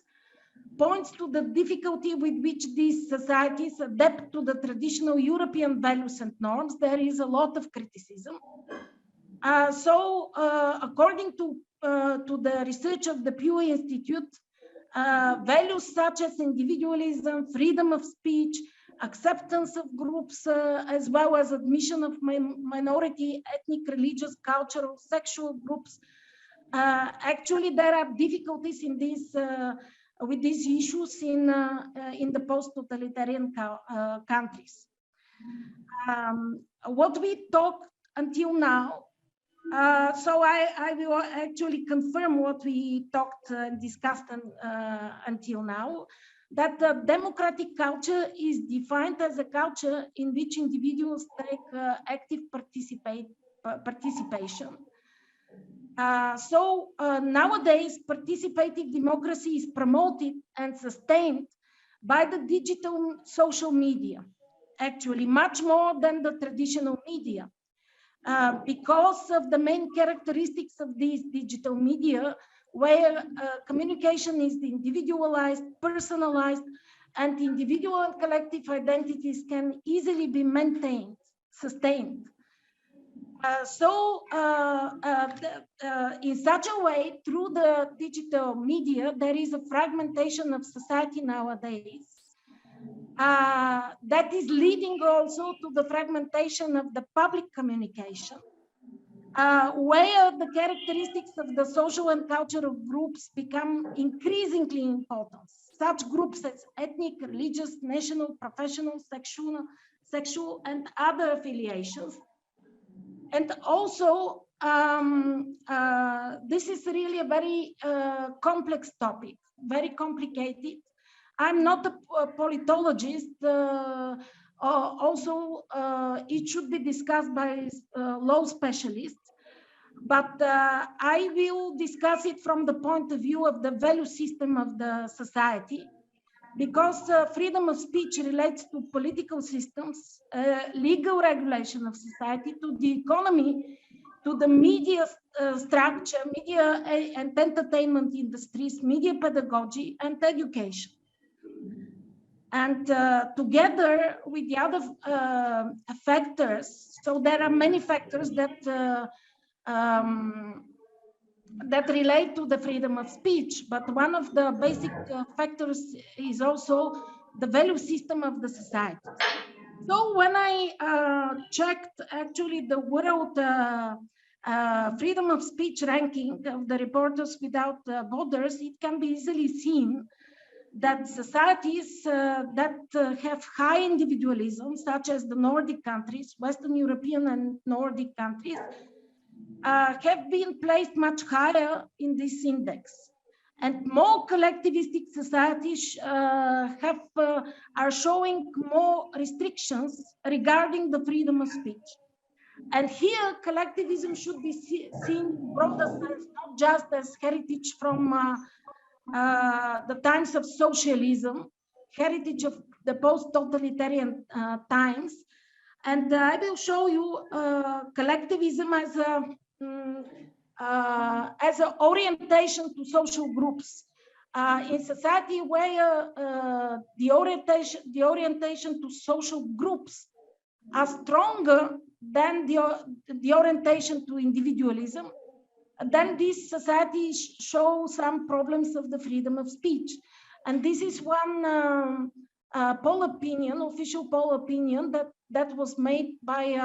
points to the difficulty with which these societies adapt to the traditional European values and norms. There is a lot of criticism. According to the research of the Pew Institute, values such as individualism, freedom of speech, acceptance of groups, as well as admission of minority, ethnic, religious, cultural, sexual groups. Actually, there are difficulties in this with these issues in the post-totalitarian countries. What we talked until now. So I will actually confirm what we talked and discussed until now, that the democratic culture is defined as a culture in which individuals take active participation. Nowadays, participative democracy is promoted and sustained by the digital social media, actually much more than the traditional media. Because of the main characteristics of these digital media, where communication is individualized, personalized, and individual and collective identities can easily be maintained, sustained. In such a way, through the digital media, there is a fragmentation of society nowadays. That is leading also to the fragmentation of the public communication, where the characteristics of the social and cultural groups become increasingly important. Such groups as ethnic, religious, national, professional, sexual, and other affiliations. And also, this is really a very complex topic, very complicated. I'm not a politologist. It should be discussed by law specialists. But I will discuss it from the point of view of the value system of the society, because freedom of speech relates to political systems, legal regulation of society, to the economy, to the media structure, media and entertainment industries, media pedagogy, and education. And together with the other factors, so there are many factors that that relate to the freedom of speech, but one of the basic factors is also the value system of the society. So when I checked actually the world freedom of speech ranking of the Reporters Without Borders, it can be easily seen that societies that have high individualism, such as the Nordic countries, Western European and Nordic countries, have been placed much higher in this index. And more collectivistic societies are showing more restrictions regarding the freedom of speech. And here, collectivism should be seen in broader sense, not just as heritage from the times of socialism, heritage of the post-totalitarian times. And I will show you collectivism as an orientation to social groups in society where the orientation to social groups are stronger than the orientation to individualism. Then these societies show some problems of the freedom of speech. And this is one poll opinion, official poll opinion that was made by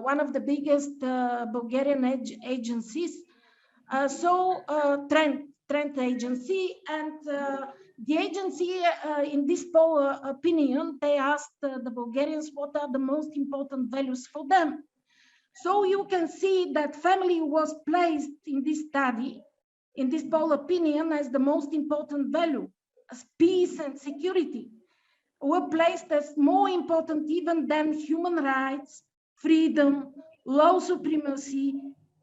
one of the biggest Bulgarian agencies, Trend agency. And the agency in this poll opinion, they asked the Bulgarians what are the most important values for them. So you can see that family was placed in this study, in this poll opinion, as the most important value. peace and security were placed as more important even than human rights, freedom, law supremacy,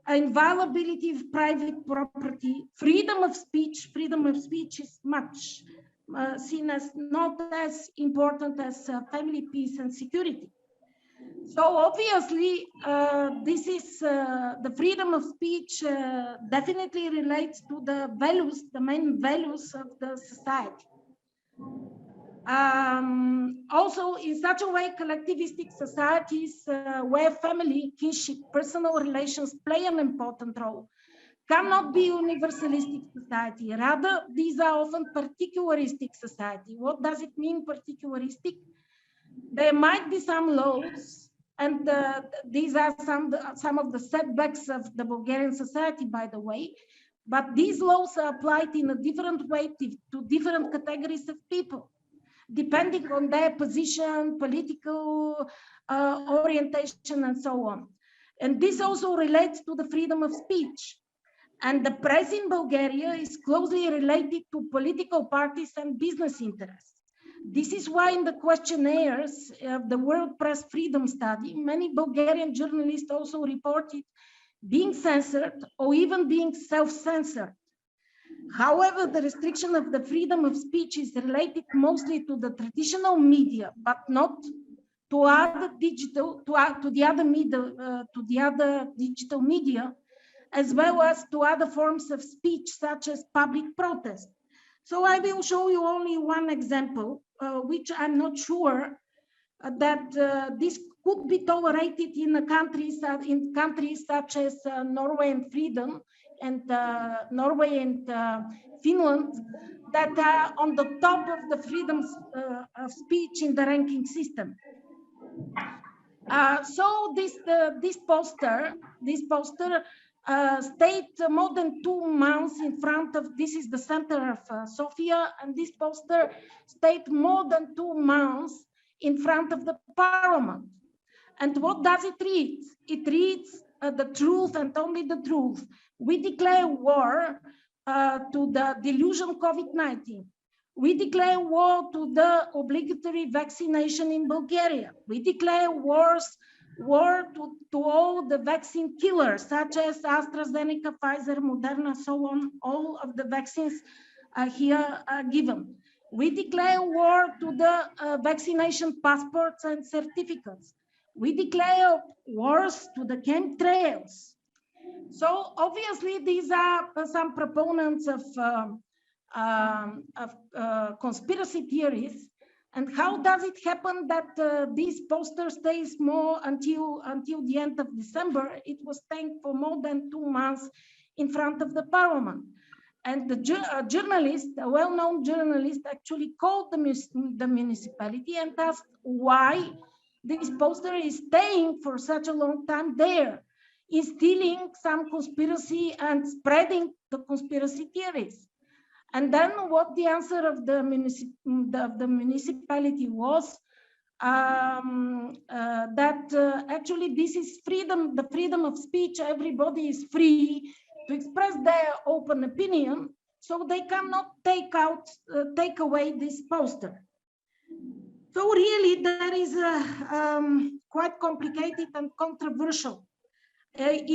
inviolability of private property, freedom of speech. Freedom of speech is much seen as not as important as family, peace, and security. So obviously, this is the freedom of speech definitely relates to the values, the main values of the society. Also, in such a way, collectivistic societies where family, kinship, personal relations play an important role cannot be universalistic society. Rather, these are often particularistic society. What does it mean, particularistic? There might be some laws, and these are some of the setbacks of the Bulgarian society, by the way, but these laws are applied in a different way to different categories of people, depending on their position, political orientation, and so on. And this also relates to the freedom of speech. And the press in Bulgaria is closely related to political parties and business interests. This is why in the questionnaires of the World Press Freedom Study, many Bulgarian journalists also reported being censored or even being self-censored. However, the restriction of the freedom of speech is related mostly to the traditional media, but not to other digital, to the other digital media, as well as to other forms of speech, such as public protest. So I will show you only one example, which I'm not sure that this could be tolerated in countries such as Norway and Sweden, and Norway and Finland, that are on the top of the freedoms of speech in the ranking system. So this poster stayed more than 2 months in front of, this is the center of Sofia, and this poster stayed more than 2 months in front of the parliament. And what does it read? It reads the truth and only the truth. We declare war to the delusion COVID-19. We declare war to the obligatory vaccination in Bulgaria. We declare war to all the vaccine killers, such as AstraZeneca, Pfizer, Moderna, so on. All of the vaccines here are given. We declare war to the vaccination passports and certificates. We declare wars to the chemtrails. So obviously these are some proponents of conspiracy theories. And how does it happen that this poster stays more until the end of December? It was staying for more than 2 months in front of the parliament. And the journalist, a well-known journalist, actually called the municipality and asked why this poster is staying for such a long time there, instilling some conspiracy and spreading the conspiracy theories. And then what the answer of the municipality was, that actually this is freedom, the freedom of speech. Everybody is free to express their open opinion, so they cannot take away this poster. So really, that is quite complicated and controversial.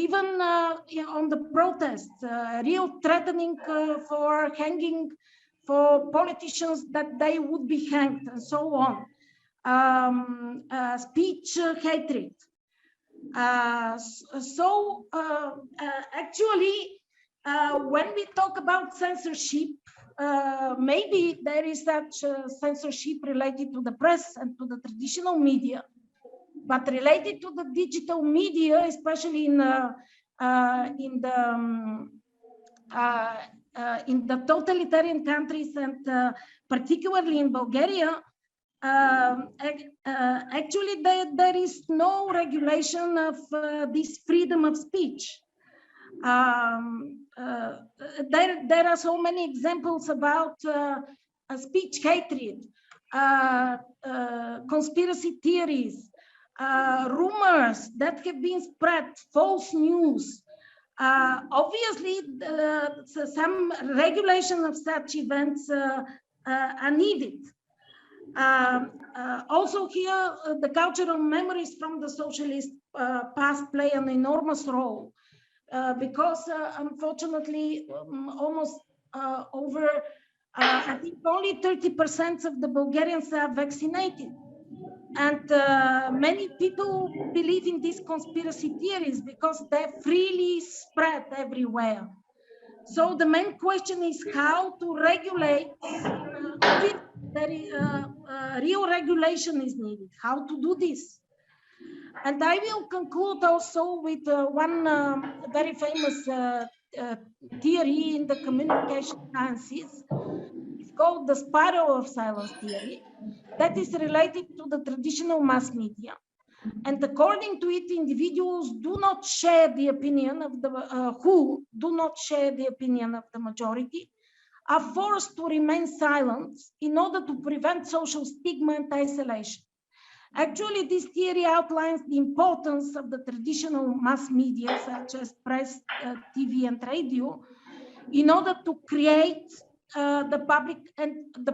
Even on the protests, real threatening for hanging for politicians, that they would be hanged and so on. Speech hatred. Actually, when we talk about censorship, maybe there is such censorship related to the press and to the traditional media, but related to the digital media, especially in the totalitarian countries, and particularly in Bulgaria, actually there is no regulation of this freedom of speech. There are so many examples about speech hatred, conspiracy theories, rumors that have been spread, false news. Obviously, some regulation of such events are needed. Also here, the cultural memories from the socialist past play an enormous role because unfortunately, almost over, I think only 30% of the Bulgarians are vaccinated. And many people believe in these conspiracy theories because they're freely spread everywhere. So the main question is how to regulate. Obviously, real regulation is needed. How to do this? And I will conclude also with one very famous theory in the communication sciences. It's called the spiral of silence theory. That is related to the traditional mass media. And according to it, individuals do not share the opinion of the who do not share the opinion of the majority, are forced to remain silent in order to prevent social stigma and isolation. Actually, this theory outlines the importance of the traditional mass media, such as press, TV, and radio, in order to create the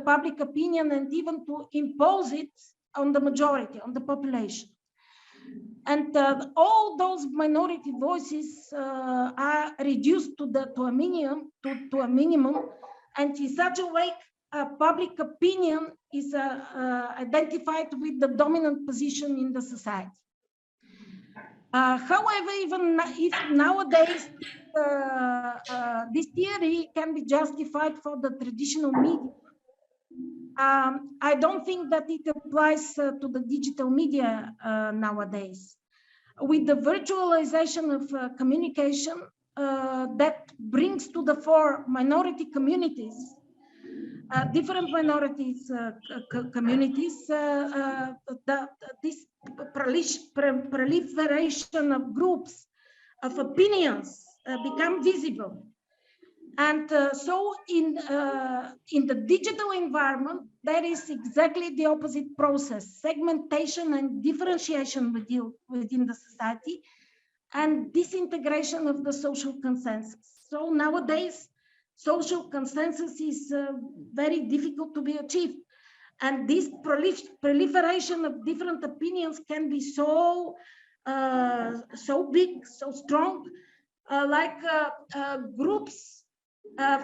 public opinion and even to impose it on the majority, on the population. And all those minority voices are reduced to a minimum, and in such a way, public opinion is identified with the dominant position in the society. However, even if nowadays this theory can be justified for the traditional media, I don't think that it applies to the digital media nowadays. With the virtualization of communication that brings to the fore minority communities, different minorities communities, this proliferation of groups of opinions become visible. And so in the digital environment, there is exactly the opposite process: segmentation and differentiation within the society, and disintegration of the social consensus. So nowadays, social consensus is very difficult to be achieved. And this proliferation of different opinions can be so big, so strong, like groups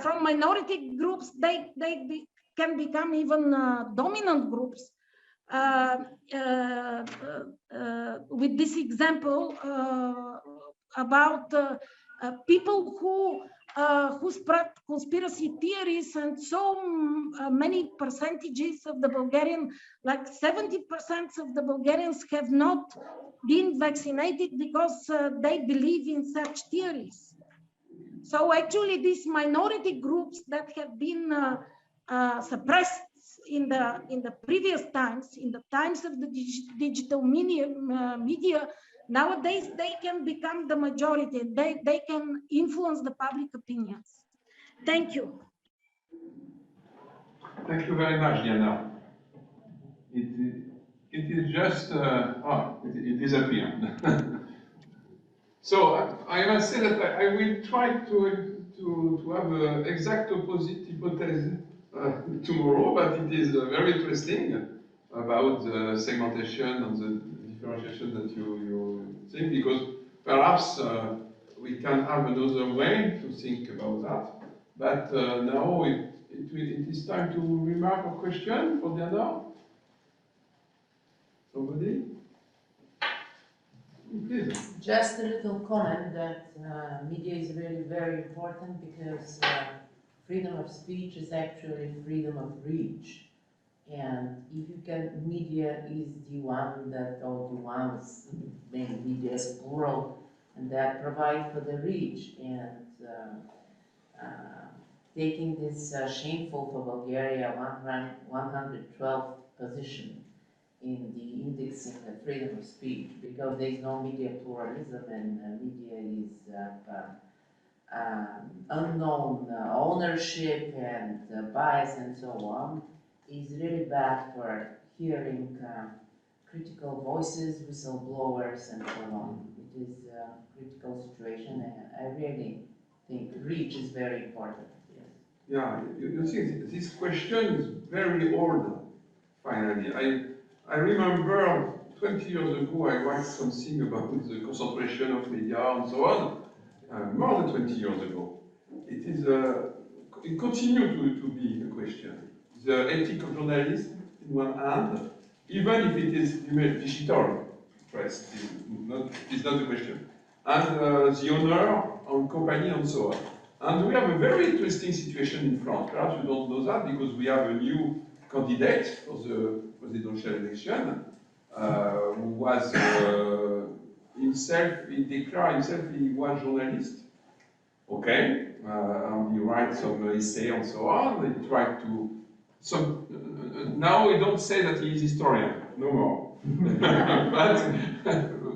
from minority groups, they can become even dominant groups. With this example about people who spread conspiracy theories, and so many percentages of the Bulgarian, like 70% of the Bulgarians have not been vaccinated because they believe in such theories. So actually these minority groups that have been suppressed in the previous times, in the times of the digital media, nowadays they can become the majority. They can influence the public opinions. Thank you. Thank you very much, Diana. It is just, it disappeared. So I must say that I will try to have an exact opposite hypothesis tomorrow, but it is very interesting about the segmentation and the differentiation that you think, because perhaps we can have another way to think about that. But now it is time to remark a question for Diana. Somebody? Please. Just a little comment that media is really very important because freedom of speech is actually freedom of reach. And if you can, media is the one that, or the ones, many media is plural, and that provide for the reach. And taking this shameful for Bulgaria 112th position in the indexing of freedom of speech, because there is no media pluralism and media is unknown ownership and bias and so on, is really bad for hearing critical voices, whistleblowers, and so on. It is a critical situation, and I really think reach is very important. Yes. Yeah, you see, this question is very old, finally. I remember 20 years ago, I wrote something about the concentration of media and so on, more than 20 years ago. It continues to be a question. The ethic of journalism, in one hand, even if it is digital press, it's not a question. And the honor on company and so on. And we have a very interesting situation in France. Perhaps you don't know that because we have a new candidate for the presidential election who was himself, he declared himself he was journalist. Okay, and he writes some essay and so on. He tried to now we don't say that he is historian, no more. But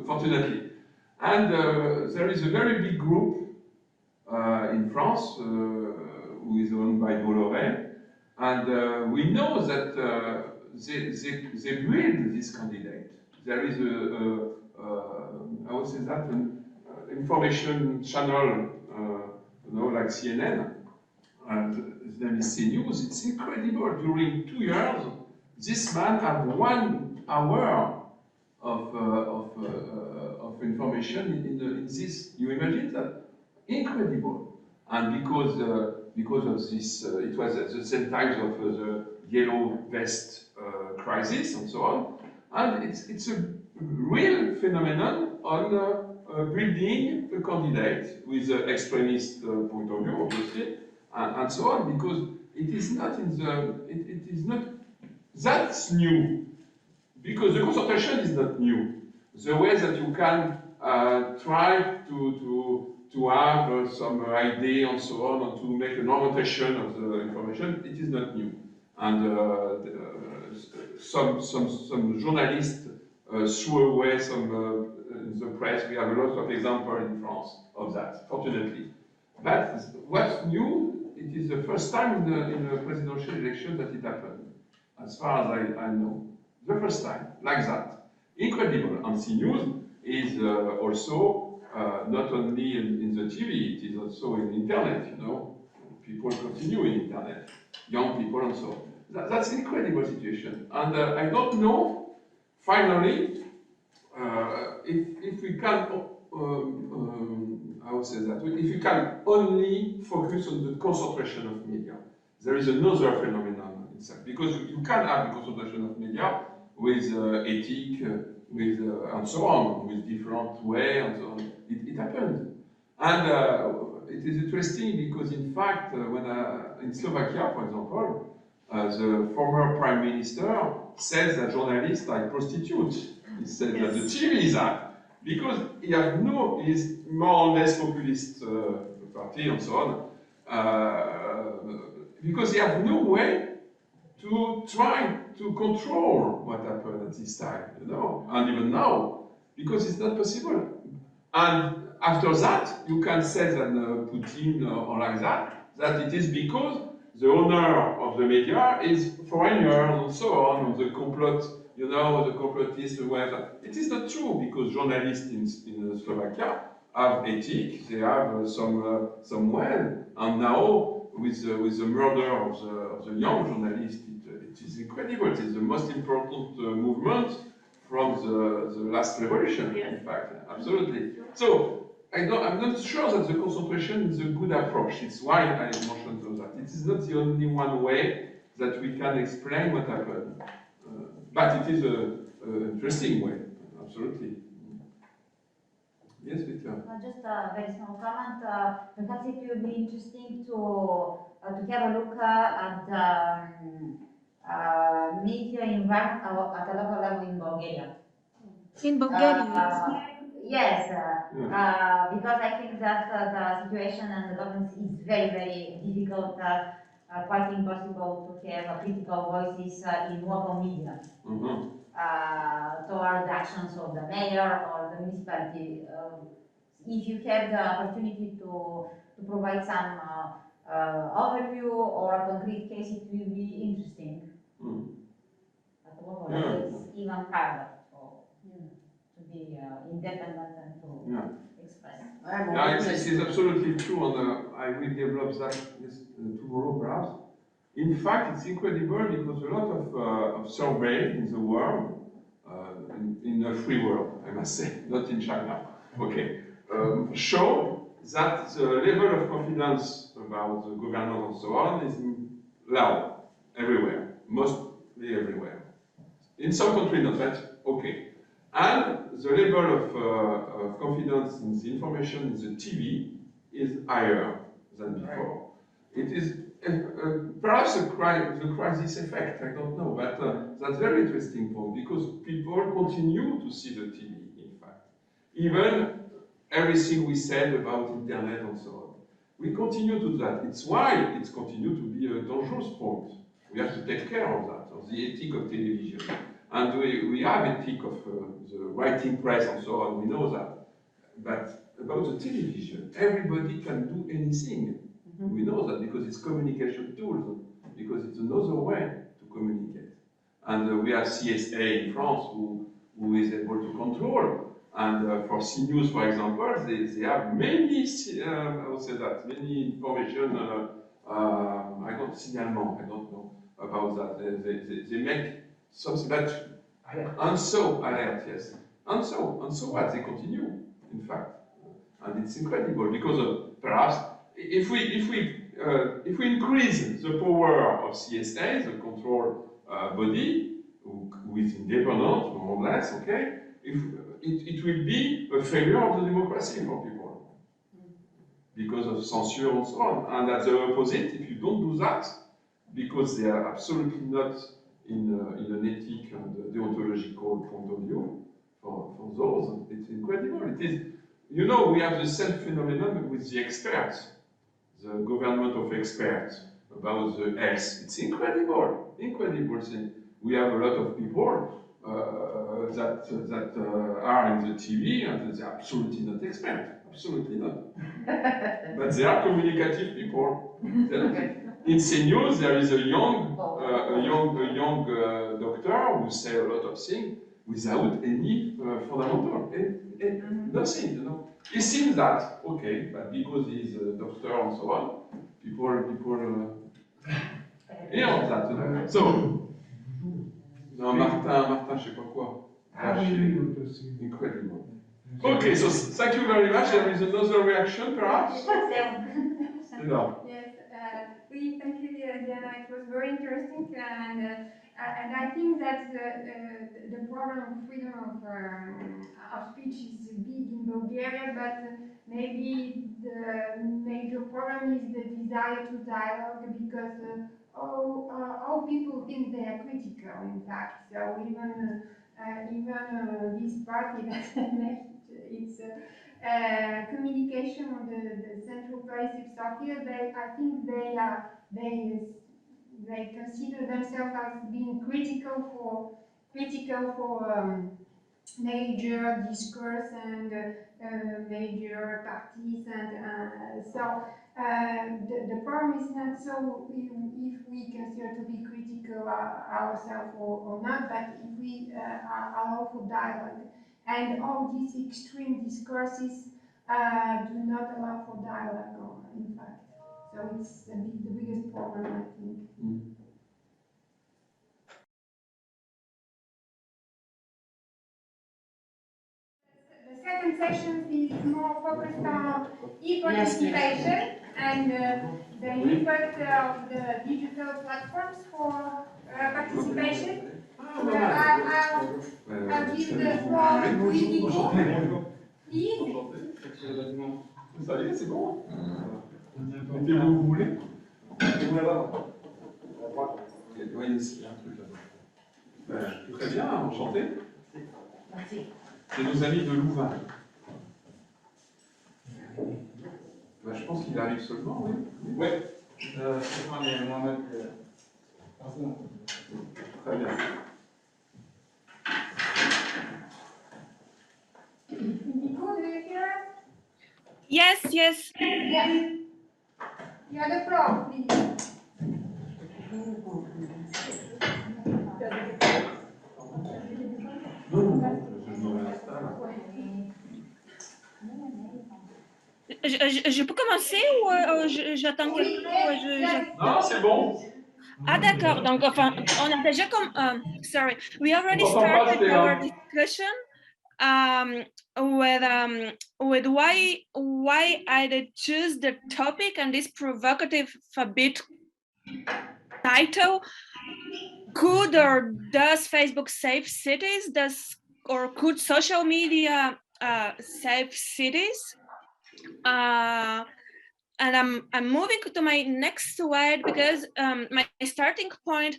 fortunately. And there is a very big group in France who is owned by Bolloré. And we know that they build this candidate. There is I would say that, an information channel, like CNN. And his name is CNews. It's incredible. During 2 years, this man had 1 hour of information in this. You imagine that? Incredible. And because of this, it was at the same time of the yellow vest crisis and so on. And it's a real phenomenon on building a candidate with an extremist point of view, obviously, and so on, because it is not it is not, that's new, because the concentration is not new. The way that you can try to have some idea and so on, and to make an orientation of the information, it is not new. And some journalists threw away some in the press. We have a lot of examples in France of that, fortunately. But what's new, it is the first time in the presidential election that it happened, as far as I know. The first time, like that. Incredible. And CNews is also not only in the TV, it is also in internet, you know. People continue in internet, young people and so on. That's an incredible situation. And I don't know, finally, if we can, I would say that, if you can only focus on the concentration of media. There is another phenomenon inside, because you can have a concentration of media with ethic, with and so on, with different way and so on. It happens. And it is interesting because, in fact, when in Slovakia, for example, the former prime minister says that journalists are prostitutes. He said that the TV is that. Because he is more or less populist party and so on. Because he has no way to try to control what happened at this time, you know, and even now, because it's not possible. And after that, you can say that Putin or like that it is because the owner of the media is foreigners and so on, and the complot, you know, the complotists, whatever. It is not true, because journalists in Slovakia have ethic, they have some well, and now with the murder of the young journalist, it is incredible. It is the most important movement from the last revolution, in fact, absolutely. So I'm not sure that the concentration is a good approach. It's why I mentioned that. It is not the only one way that we can explain what happened. But it is an interesting way, absolutely. Yes, Victor? Just a very small comment. Perhaps it will be interesting to have a look at media environment at a local level in Bulgaria. In Bulgaria, yes, because I think that the situation and the governance is very, very difficult, quite impossible to have critical voices in local media toward the actions of the mayor or the municipality. If you have the opportunity to provide some overview or a concrete case, it will be interesting. At the local level, it's even harder to be independent and to express. Yeah, it is absolutely true, and I will develop that tomorrow perhaps. In fact, it's incredible because a lot of surveys in the world, in the free world, I must say, not in China, okay, show that the level of confidence about the government and so on is low everywhere, mostly everywhere. In some countries, not that, okay. And the level of confidence in the information in the TV is higher than before. It is perhaps the crisis effect, I don't know, but that's a very interesting point because people continue to see the TV, in fact. Even everything we said about internet and so on. We continue to do that. It's why it's continued to be a dangerous point. We have to take care of that, of the ethic of television. And we have ethic of the writing press and so on, we know that. But about the television, everybody can do anything. We know that because it's communication tools, because it's another way to communicate. And we have CSA in France who is able to control. And for CNews, for example, they have many, I would say that, many information, I don't know about that. They make something that, and so, alert, yes. And so what? They continue, in fact. And it's incredible because perhaps if we increase the power of CSA, the control body, who is independent, more or less, okay, it will be a failure of the democracy for people because of censure and so on. And at the opposite, if you don't do that, because they are absolutely not in an ethic and deontological point of view, for those, it's incredible. It is, you know, we have the same phenomenon with the experts, the government of experts about the health. It's incredible thing. We have a lot of people that are in the TV and they're absolutely not experts, absolutely not. But they are communicative people. In CNews, there is a young doctor who says a lot of things without any fundamental, nothing, you know. It seems that, okay, but because he's a doctor and so on, people hear of that, you know. So, no, Martin, je sais pas quoi. Incredible. Okay, so thank you very much. There is another reaction, perhaps? No. Yes, thank you, Diana. It was very interesting, and I think that the problem of freedom of speech is big in Bulgaria, but maybe the major problem is the desire to dialogue because all people think they are critical, in fact. So even this party that made its communication on the central place of here, I think they consider themselves as being critical for major discourse and major parties, and so the problem is not so if we consider to be critical ourselves or not, but if we allow for dialogue. And all these extreme discourses do not allow for dialogue, in fact. So it's the biggest problem, I think. The second section is more focused on e-participation and the impact of the digital platforms for participation. I'll give the floor to Idigo. Please. Ça y est, c'est bon. Mettez-vous où vous voulez. Oui, il y a un truc là. Très bien, enchanté. Merci. C'est nos amis de Louvain. Je pense qu'il arrive seulement, oui. Oui. Très bien. Idigo, do you hear us? Yes, yes. Yes. You have the floor, please. je peux commencer ou j'attends quelqu'un? Non, c'est bon. Ah d'accord, donc enfin, on a déjà comme, sorry, we already On t'entend pas, started our Stéphane. discussion with why I did choose the topic and this provocative a bit title. Could or does Facebook save cities? Or could social media save cities? And I'm moving to my next slide because my starting point.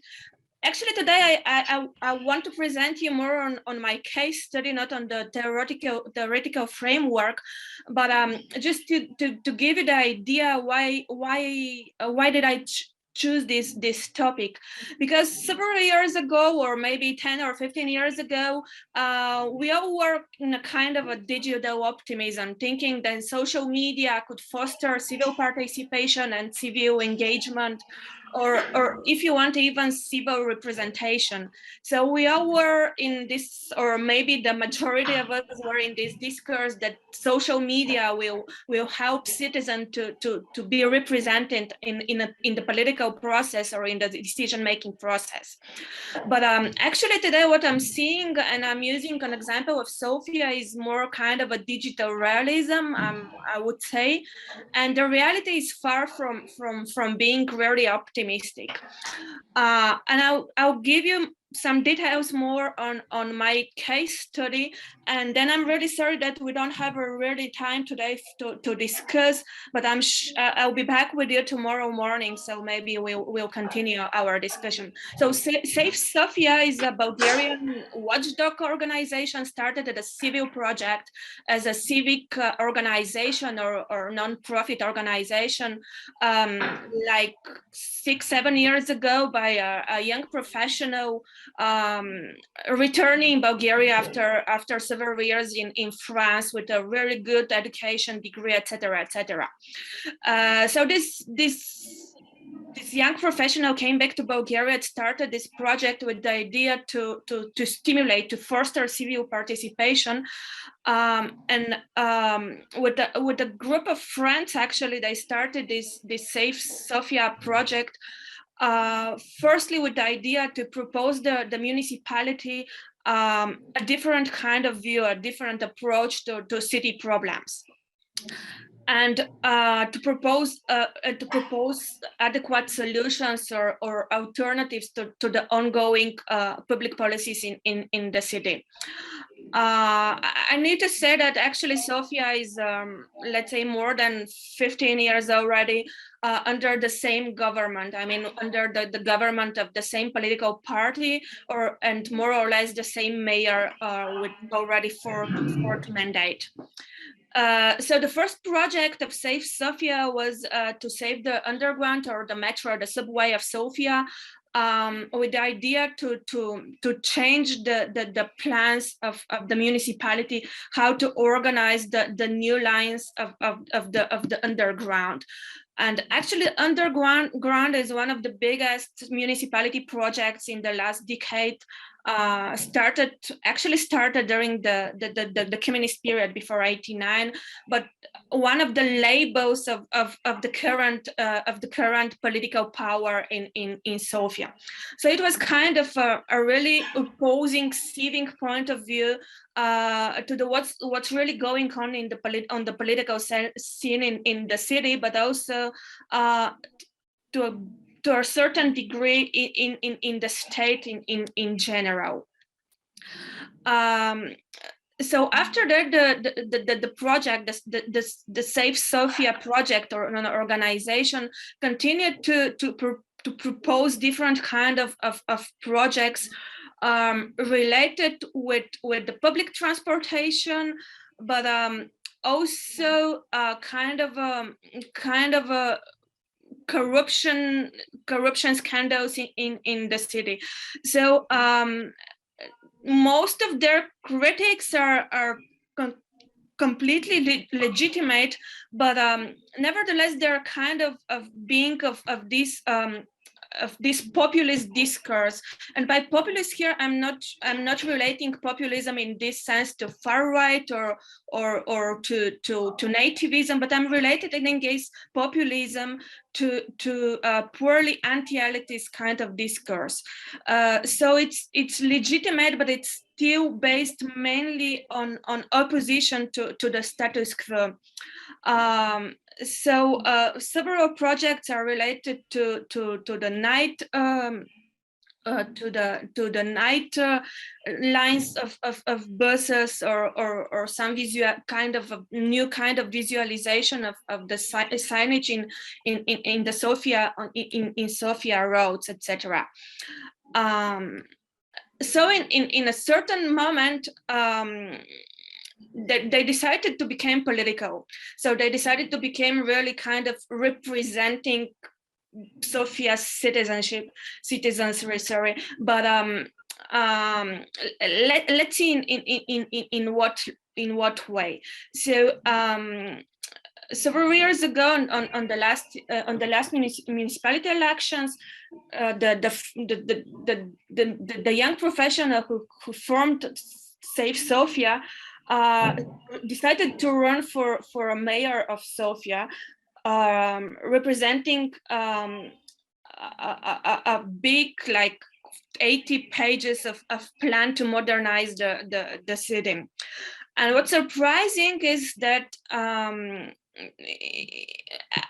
Actually, today I want to present you more on my case study, not on the theoretical framework, but just to give you the idea why did I choose this topic. Because several years ago, or maybe 10 or 15 years ago, we all were in a kind of a digital optimism, thinking that social media could foster civil participation and civil engagement, or if you want, even civil representation. So we all were in this, or maybe the majority of us were in this discourse that social media will help citizens to be represented in the political process or in the decision-making process. But actually today what I'm seeing, and I'm using an example of Sofia, is more kind of a digital realism, I would say. And the reality is far from being very optimistic. And I'll give you some details more on my case study, and then I'm really sorry that we don't have a really time today to discuss, but I'll be back with you tomorrow morning, so maybe we'll continue our discussion. So Save Sofia is a Bulgarian watchdog organization started as a civil project, as a civic organization or non-profit organization, like 6-7 years ago by a young professional returning Bulgaria after several years in France with a really good education degree, etc., etc. So this young professional came back to Bulgaria and started this project with the idea to stimulate, to foster civil participation. With a group of friends, actually, they started this Save Sofia project. Firstly, with the idea to propose the municipality a different kind of view, a different approach to city problems, and to propose adequate solutions or alternatives to the ongoing public policies in the city. I need to say that actually Sofia is, let's say, more than 15 years already under the same government. I mean, under the government of the same political party, and more or less the same mayor with already fourth mandate. So the first project of Save Sofia was to save the underground or the metro, the subway of Sofia, with the idea to change the plans of the municipality, how to organize the new lines of the underground. And actually, underground is one of the biggest municipality projects in the last decade. Started during the communist period before '89, but one of the labels of the current political power in Sofia. So it was kind of a really opposing civic point of view to the what's really going on in the political scene in the city, but also to a certain degree in the state in general. So after that, the project, the Save Sofia project or an organization continued to propose different kind of projects related with the public transportation, but also kind of a corruption scandals in the city. So most of their critics are completely legitimate, but nevertheless they're kind of being of this this populist discourse. And by populist here, I'm not relating populism in this sense to far right or to nativism, but I'm relating against populism to purely anti-elitist kind of discourse. So it's legitimate, but it's still based mainly on opposition to the status quo. So several projects are related to the night to the night lines of buses or some visual kind of a new kind of visualization of the signage in the Sofia in Sofia roads, etc. So in a certain moment, they decided to become political. So they decided to become really kind of representing Sofia's citizenry, sorry. But let's see in what way. So several years ago, on the last municipality elections, the young professional who formed Save Sofia decided to run for a mayor of Sofia, representing a big, like 80 pages of plan to modernize the city. And what's surprising is that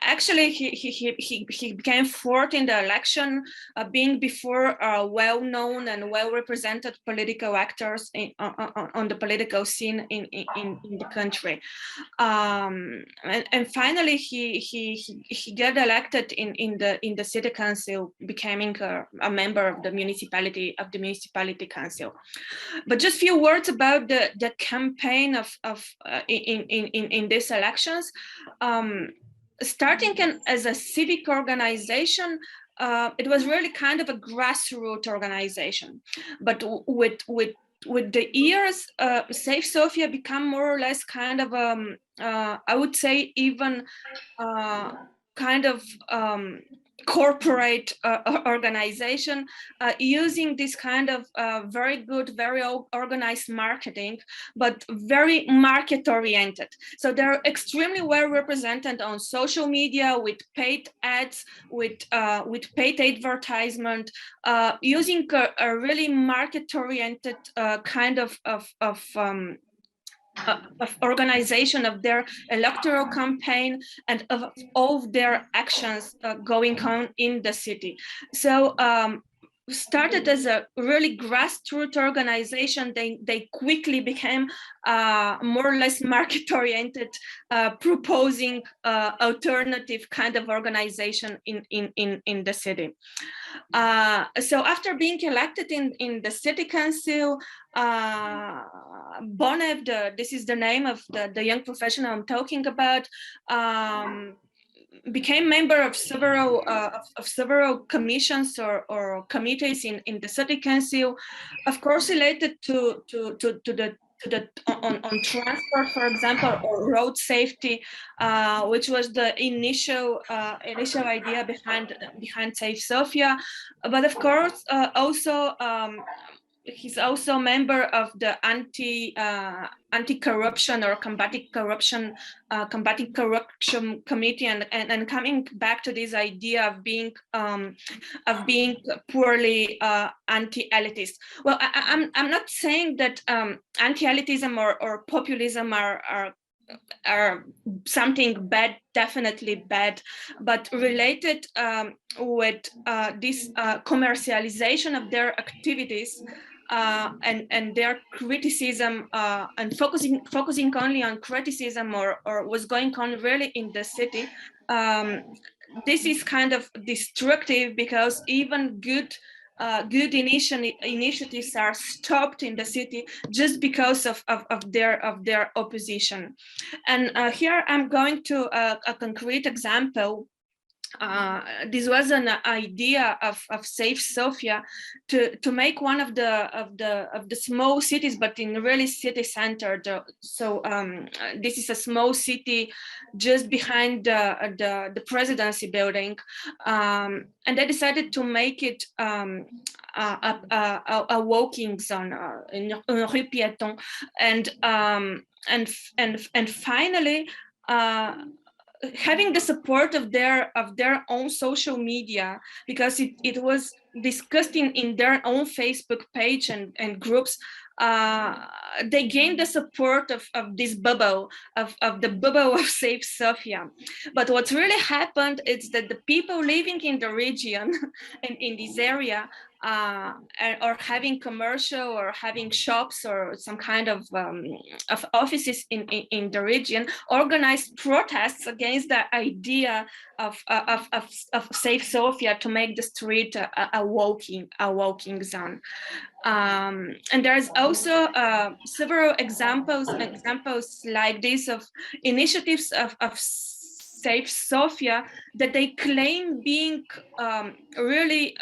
actually he became fourth in the election, being before well-known and well-represented political actors on the political scene in the country. And finally he got elected in the city council, becoming a member of the municipality council. But just few words about the campaign in these elections. Starting as a civic organization, it was really kind of a grassroots organization. But with the years, Save Sofia became more or less kind of I would say even kind of corporate organization, using this kind of very good, very organized marketing, but very market oriented. So they're extremely well represented on social media with paid ads, with paid advertisement, using a really market oriented kind of organization of their electoral campaign and of all their actions going on in the city. So started as a really grassroots organization, they quickly became more or less market-oriented, proposing alternative kind of organization in the city. So after being elected in the city council, Bonev, this is the name of the young professional I'm talking about, became member of several commissions or committees in the city council, of course related to on transport, for example, or road safety, which was the initial idea behind Save Sofia. But of course, also he's also a member of the anti-corruption or combating corruption committee, and coming back to this idea of being purely anti-elitist. Well, I'm not saying that anti-elitism or populism are something bad, definitely bad, but related with this commercialization of their activities and their criticism and focusing only on criticism or what's going on really in the city. This is kind of destructive, because even good initiatives are stopped in the city just because of their opposition. And here I'm going to a concrete example this was an idea of Safe Sofia to make one of the small cities, but in really city centered. So this is a small city just behind the presidency building, and they decided to make it a walking zone, une rue piéton, and finally. Having the support of their own social media, because it was discussed in their own Facebook page and groups, they gained the support of this bubble, of the bubble of Safe Sofia. But what really happened is that the people living in the region and in this area, or having commercial or having shops or some kind of offices in the region, organized protests against the idea of Safe Sofia to make the street a walking zone. And there's also several examples like this of initiatives of Safe Sofia that they claim being really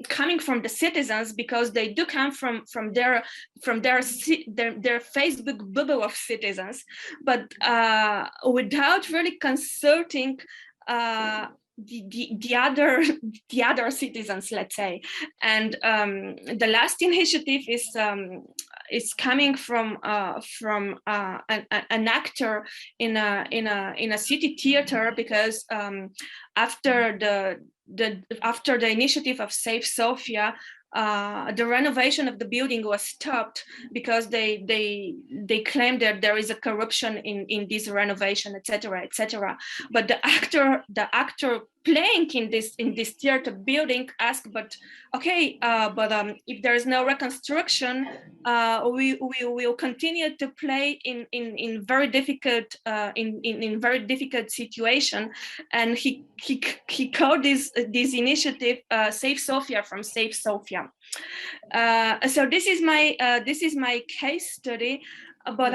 coming from the citizens, because they do come from their Facebook bubble of citizens, but without really consulting the other citizens, let's say. And the last initiative is coming from an actor in a city theater, because after the initiative of Safe Sofia, the renovation of the building was stopped because they claimed that there is a corruption in this renovation, etc., etc. But the actor playing in this theater building asked, but okay, if there is no reconstruction, we will continue to play in very difficult in very difficult situation. And he called this initiative Safe Sofia from Safe Sofia. So this is my case study. But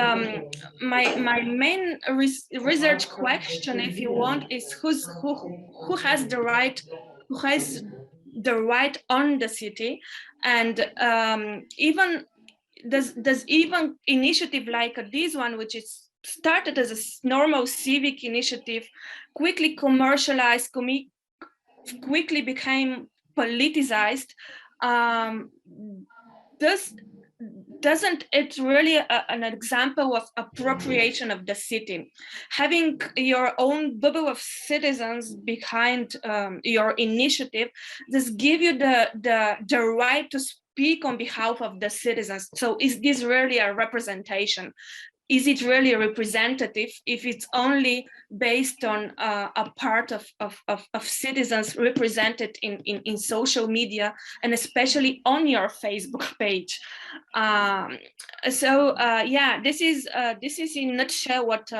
my main research question, if you want, is who has the right on the city, and even does even initiative like this one, which is started as a normal civic initiative, quickly commercialized, quickly became politicized, doesn't it really an example of appropriation of the city? Having your own bubble of citizens behind your initiative does give you the right to speak on behalf of the citizens. So is this really a representation? Is it really representative if it's only based on a part of citizens represented in social media, and especially on your Facebook page? Yeah, this is in a nutshell what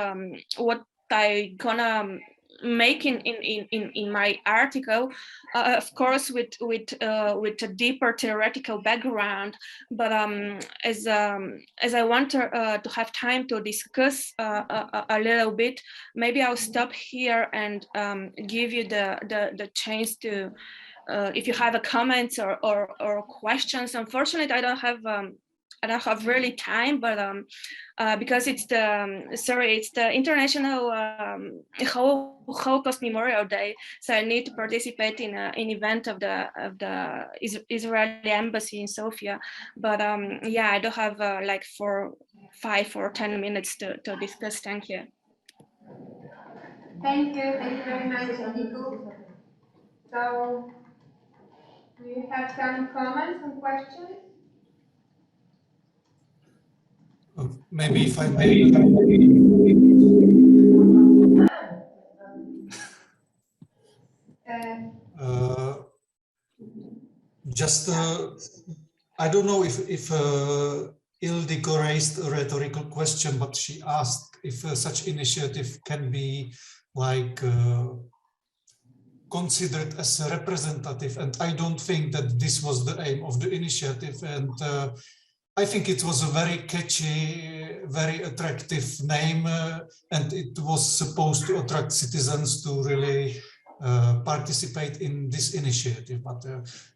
I gonna make in my article, of course with a deeper theoretical background, but as I want to have time to discuss a little bit, maybe I'll stop here and give you the chance to if you have a comments or questions. Unfortunately, I don't have really time, but because it's the International Holocaust Memorial Day, so I need to participate in an event of the Israeli embassy in Sofia. But yeah, I don't have like 5 or 10 minutes to discuss. Thank you. Thank you very much, Nico. So, do you have some comments and questions? Maybe if I may. I don't know if Ildiko raised a rhetorical question, but she asked if such initiative can be like considered as a representative, and I don't think that this was the aim of the initiative. And I think it was a very catchy, very attractive name, and it was supposed to attract citizens to really participate in this initiative. But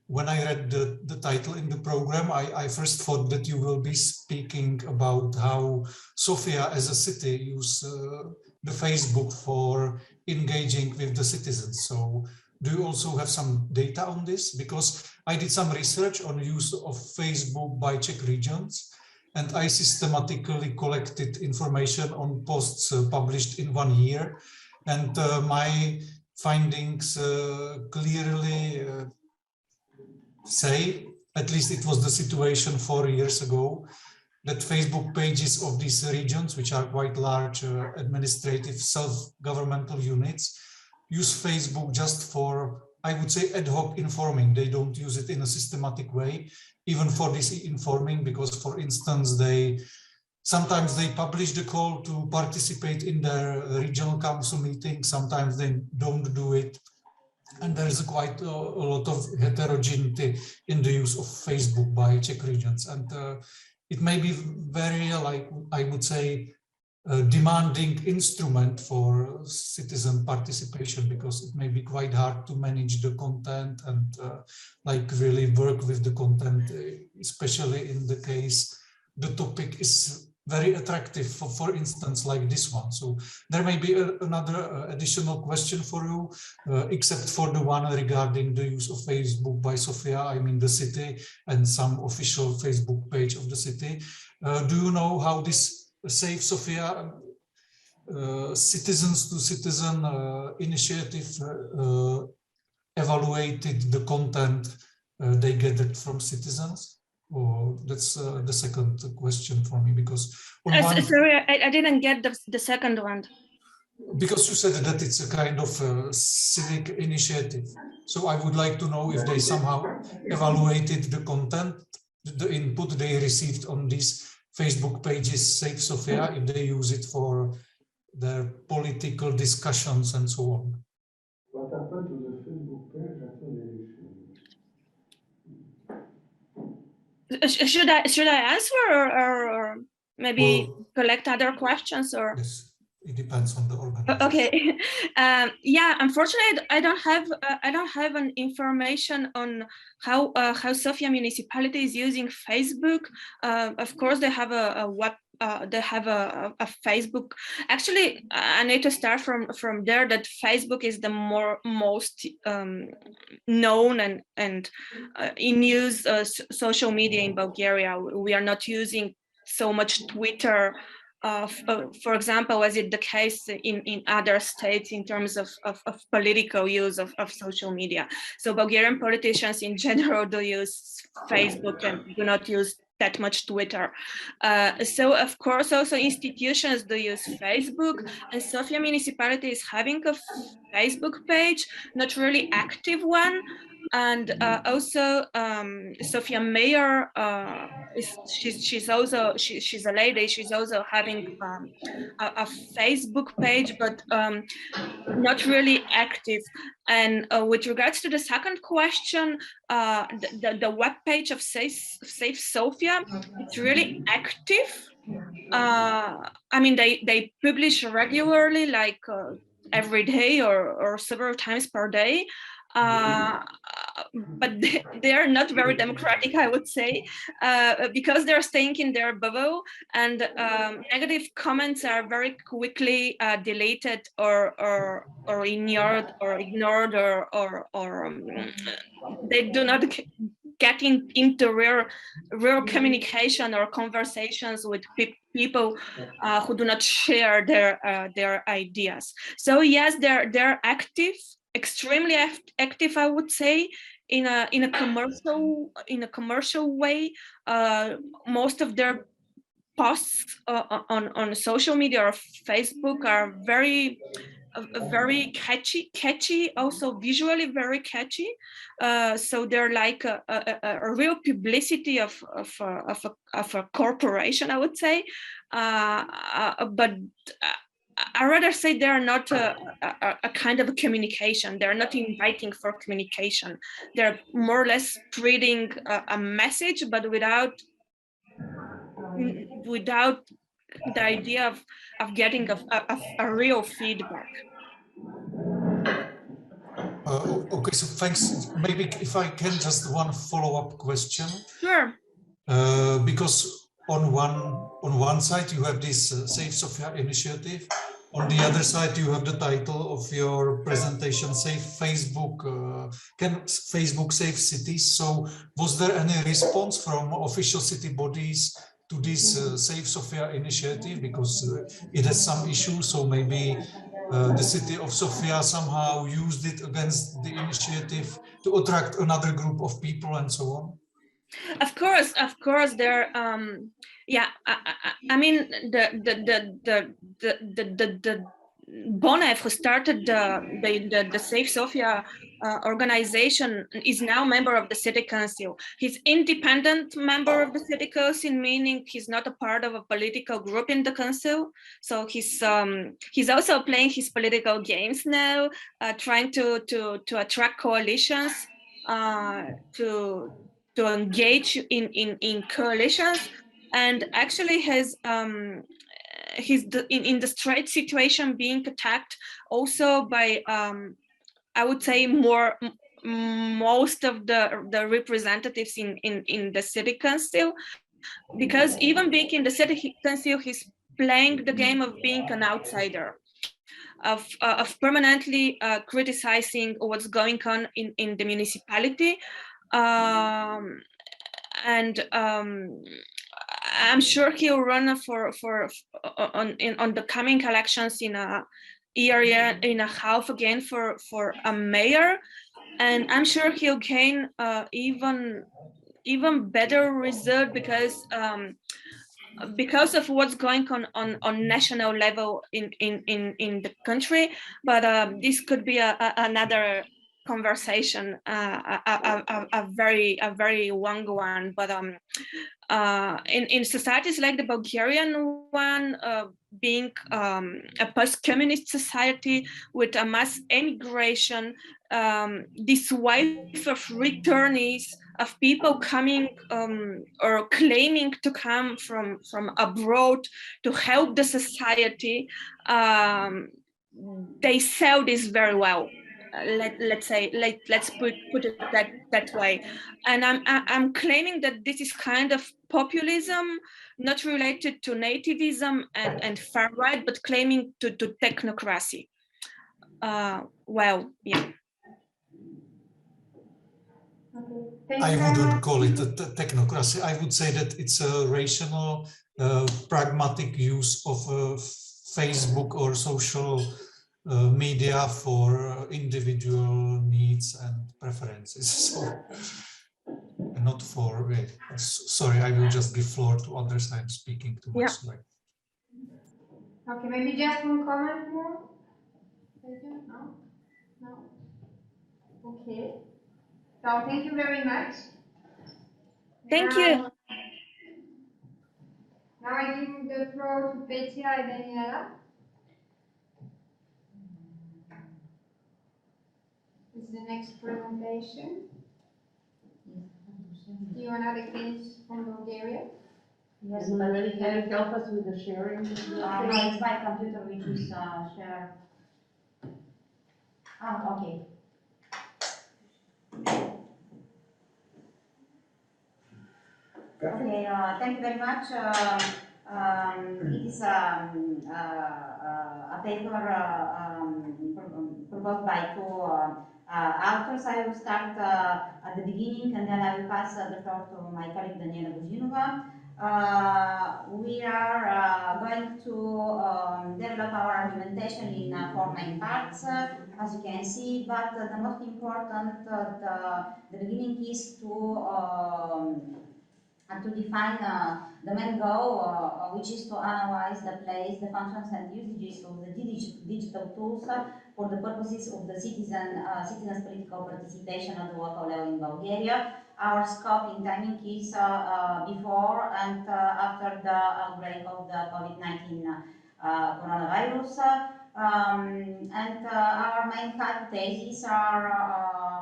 when I read the title in the program, I first thought that you will be speaking about how Sofia as a city use the Facebook for engaging with the citizens. So do you also have some data on this? Because I did some research on use of Facebook by Czech regions, and I systematically collected information on posts published in 1 year. And my findings clearly say, at least it was the situation 4 years ago, that Facebook pages of these regions, which are quite large administrative self-governmental units, use Facebook just for, I would say, ad hoc informing. They don't use it in a systematic way, even for this informing, because, for instance, sometimes they publish the call to participate in their regional council meeting, sometimes they don't do it. And there is quite a lot of heterogeneity in the use of Facebook by Czech regions. And it may be very, like, I would say, demanding instrument for citizen participation, because it may be quite hard to manage the content and like really work with the content, especially in the case the topic is very attractive, for instance, like this one. So there may be another additional question for you, except for the one regarding the use of Facebook by Sofia, I mean the city, and some official Facebook page of the city. Do you know how this Save Sofia citizens to citizen initiative evaluated the content they gathered from citizens? Or that's the second question for me, because sorry, I didn't get the second one. Because you said that it's a kind of civic initiative. So I would like to know if they somehow evaluated the content, the input they received on these Facebook pages, Save Sofia, if they use it for their political discussions and so on. What happened to the Facebook page after the election? Should I answer or maybe collect other questions? Or yes, it depends on the organization. Okay, yeah. Unfortunately, I don't have an information on how Sofia municipality is using Facebook. Of course, they have a web. They have a Facebook. Actually, I need to start from there. That Facebook is the most known and in use social media in Bulgaria. We are not using so much Twitter, for example, as is the case in other states in terms of political use of social media. So Bulgarian politicians in general do use Facebook and do not use that much Twitter. So of course also institutions do use Facebook, and Sofia municipality is having a Facebook page, not really active one. And also Sofia mayor she's a lady. She's also having a Facebook page, but not really active. And with regards to the second question, the web page of Save Sofia, it's really active. I mean, they publish regularly, like every day or several times per day. But they are not very democratic, I would say, because they're staying in their bubble, and negative comments are very quickly deleted or ignored or they do not get into real communication or conversations with people who do not share their ideas. So yes, they're active, extremely active, I would say, in a commercial way. Most of their posts on social media or Facebook are very catchy, also visually very catchy. So they're like a real publicity of a corporation, I would say. But I rather say they are not a kind of a communication. They're not inviting for communication. They're more or less spreading a message, but without the idea of getting a real feedback. Okay, so thanks. Maybe if I can just one follow-up question. Sure. Because on one side you have this Save Sofia initiative. On the other side, you have the title of your presentation, Save Facebook. Can Facebook save cities? So, was there any response from official city bodies to this Save Sofia initiative? Because it has some issues. So maybe the city of Sofia somehow used it against the initiative to attract another group of people and so on. Of course, there. Yeah, I mean the Bonev, who started the Save Sofia organization, is now member of the city council. He's independent member of the city council, meaning he's not a part of a political group in the council. So he's also playing his political games now, trying to attract coalitions, to engage in coalitions, and actually he's in the straight situation, being attacked also by I would say most of the representatives in the city council, because even being in the city council, he's playing the game of being an outsider, of permanently criticizing what's going on in the municipality. And I'm sure he'll run on the coming elections in a year and a half again for a mayor, and I'm sure he'll gain even better result, because of what's going on national level in the country. But this could be another conversation, a very long one. But in societies like the Bulgarian one, being a post-communist society with a mass emigration, this wave of returnees, of people coming or claiming to come from abroad to help the society, they sell this very well. Let's put it that way. And I'm claiming that this is kind of populism, not related to nativism and far right, but claiming to technocracy. Well, yeah. I wouldn't call it a technocracy. I would say that it's a rational, pragmatic use of Facebook or social media for individual needs and preferences. So, not for. Sorry, I will just give floor to others. I'm speaking too much. Yeah. Okay, maybe just one comment more. No? No? Okay. So thank you very much. Thank you. Now I give the floor to Petia and Daniela. This is the next presentation. Do you want to finish from Bulgaria? Yes, but can you help us with the sharing? No, it's my computer which is share. Ah, okay. Okay, thank you very much. It is a paper proposed by two authors. I will start at the beginning, and then I will pass the floor to my colleague Daniela Buzinova. We are going to develop our argumentation in four main parts, as you can see, but the most important, the beginning is to define the main goal, which is to analyze the place, the functions and usages of the digital tools for the purposes of the citizens' political participation at the local level in Bulgaria. Our scope in timing is before and after the outbreak of the COVID-19 coronavirus. And our main hypotheses are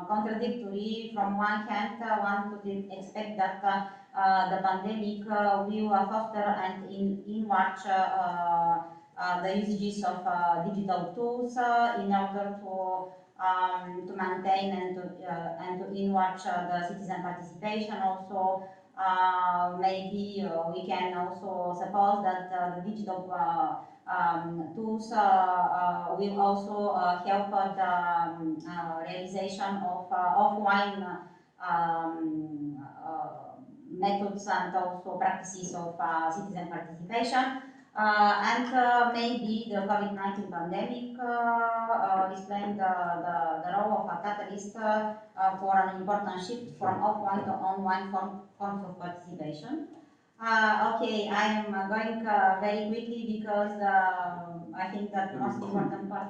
contradictory. From one hand, one could expect that the pandemic will foster and enlarge the usages of digital tools in order to to maintain and to enrich the citizen participation. Also, maybe we can also suppose that the digital tools will also help the realization of offline methods and also practices of citizen participation. Maybe the COVID-19 pandemic displaying the role of a catalyst for an important shift from offline to online forms of participation. Okay, I am going very quickly because I think that the most important part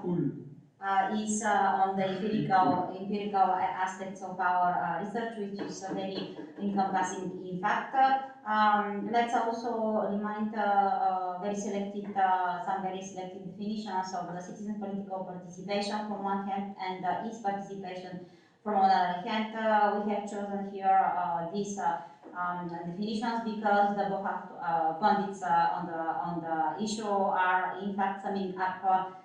is on the empirical aspects of our research, which is very encompassing in fact. Let's also remind some very selected definitions of the citizen political participation from one hand and its participation from another hand. We have chosen here these definitions because the both pundits on the issue are in fact summing up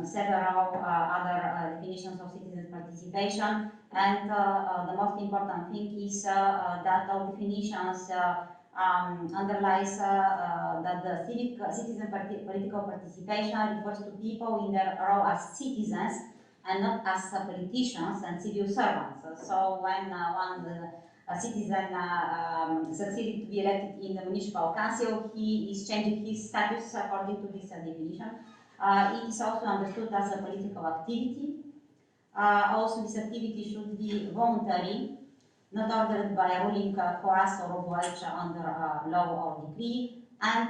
several other definitions of citizen participation, and the most important thing is that our definitions underlies that the citizen political participation refers to people in their role as citizens and not as politicians and civil servants. So when a citizen succeeded to be elected in the municipal council, he is changing his status according to this definition. It is also understood as a political activity. Also, this activity should be voluntary, not ordered by a ruling class or obliged under law or decree. And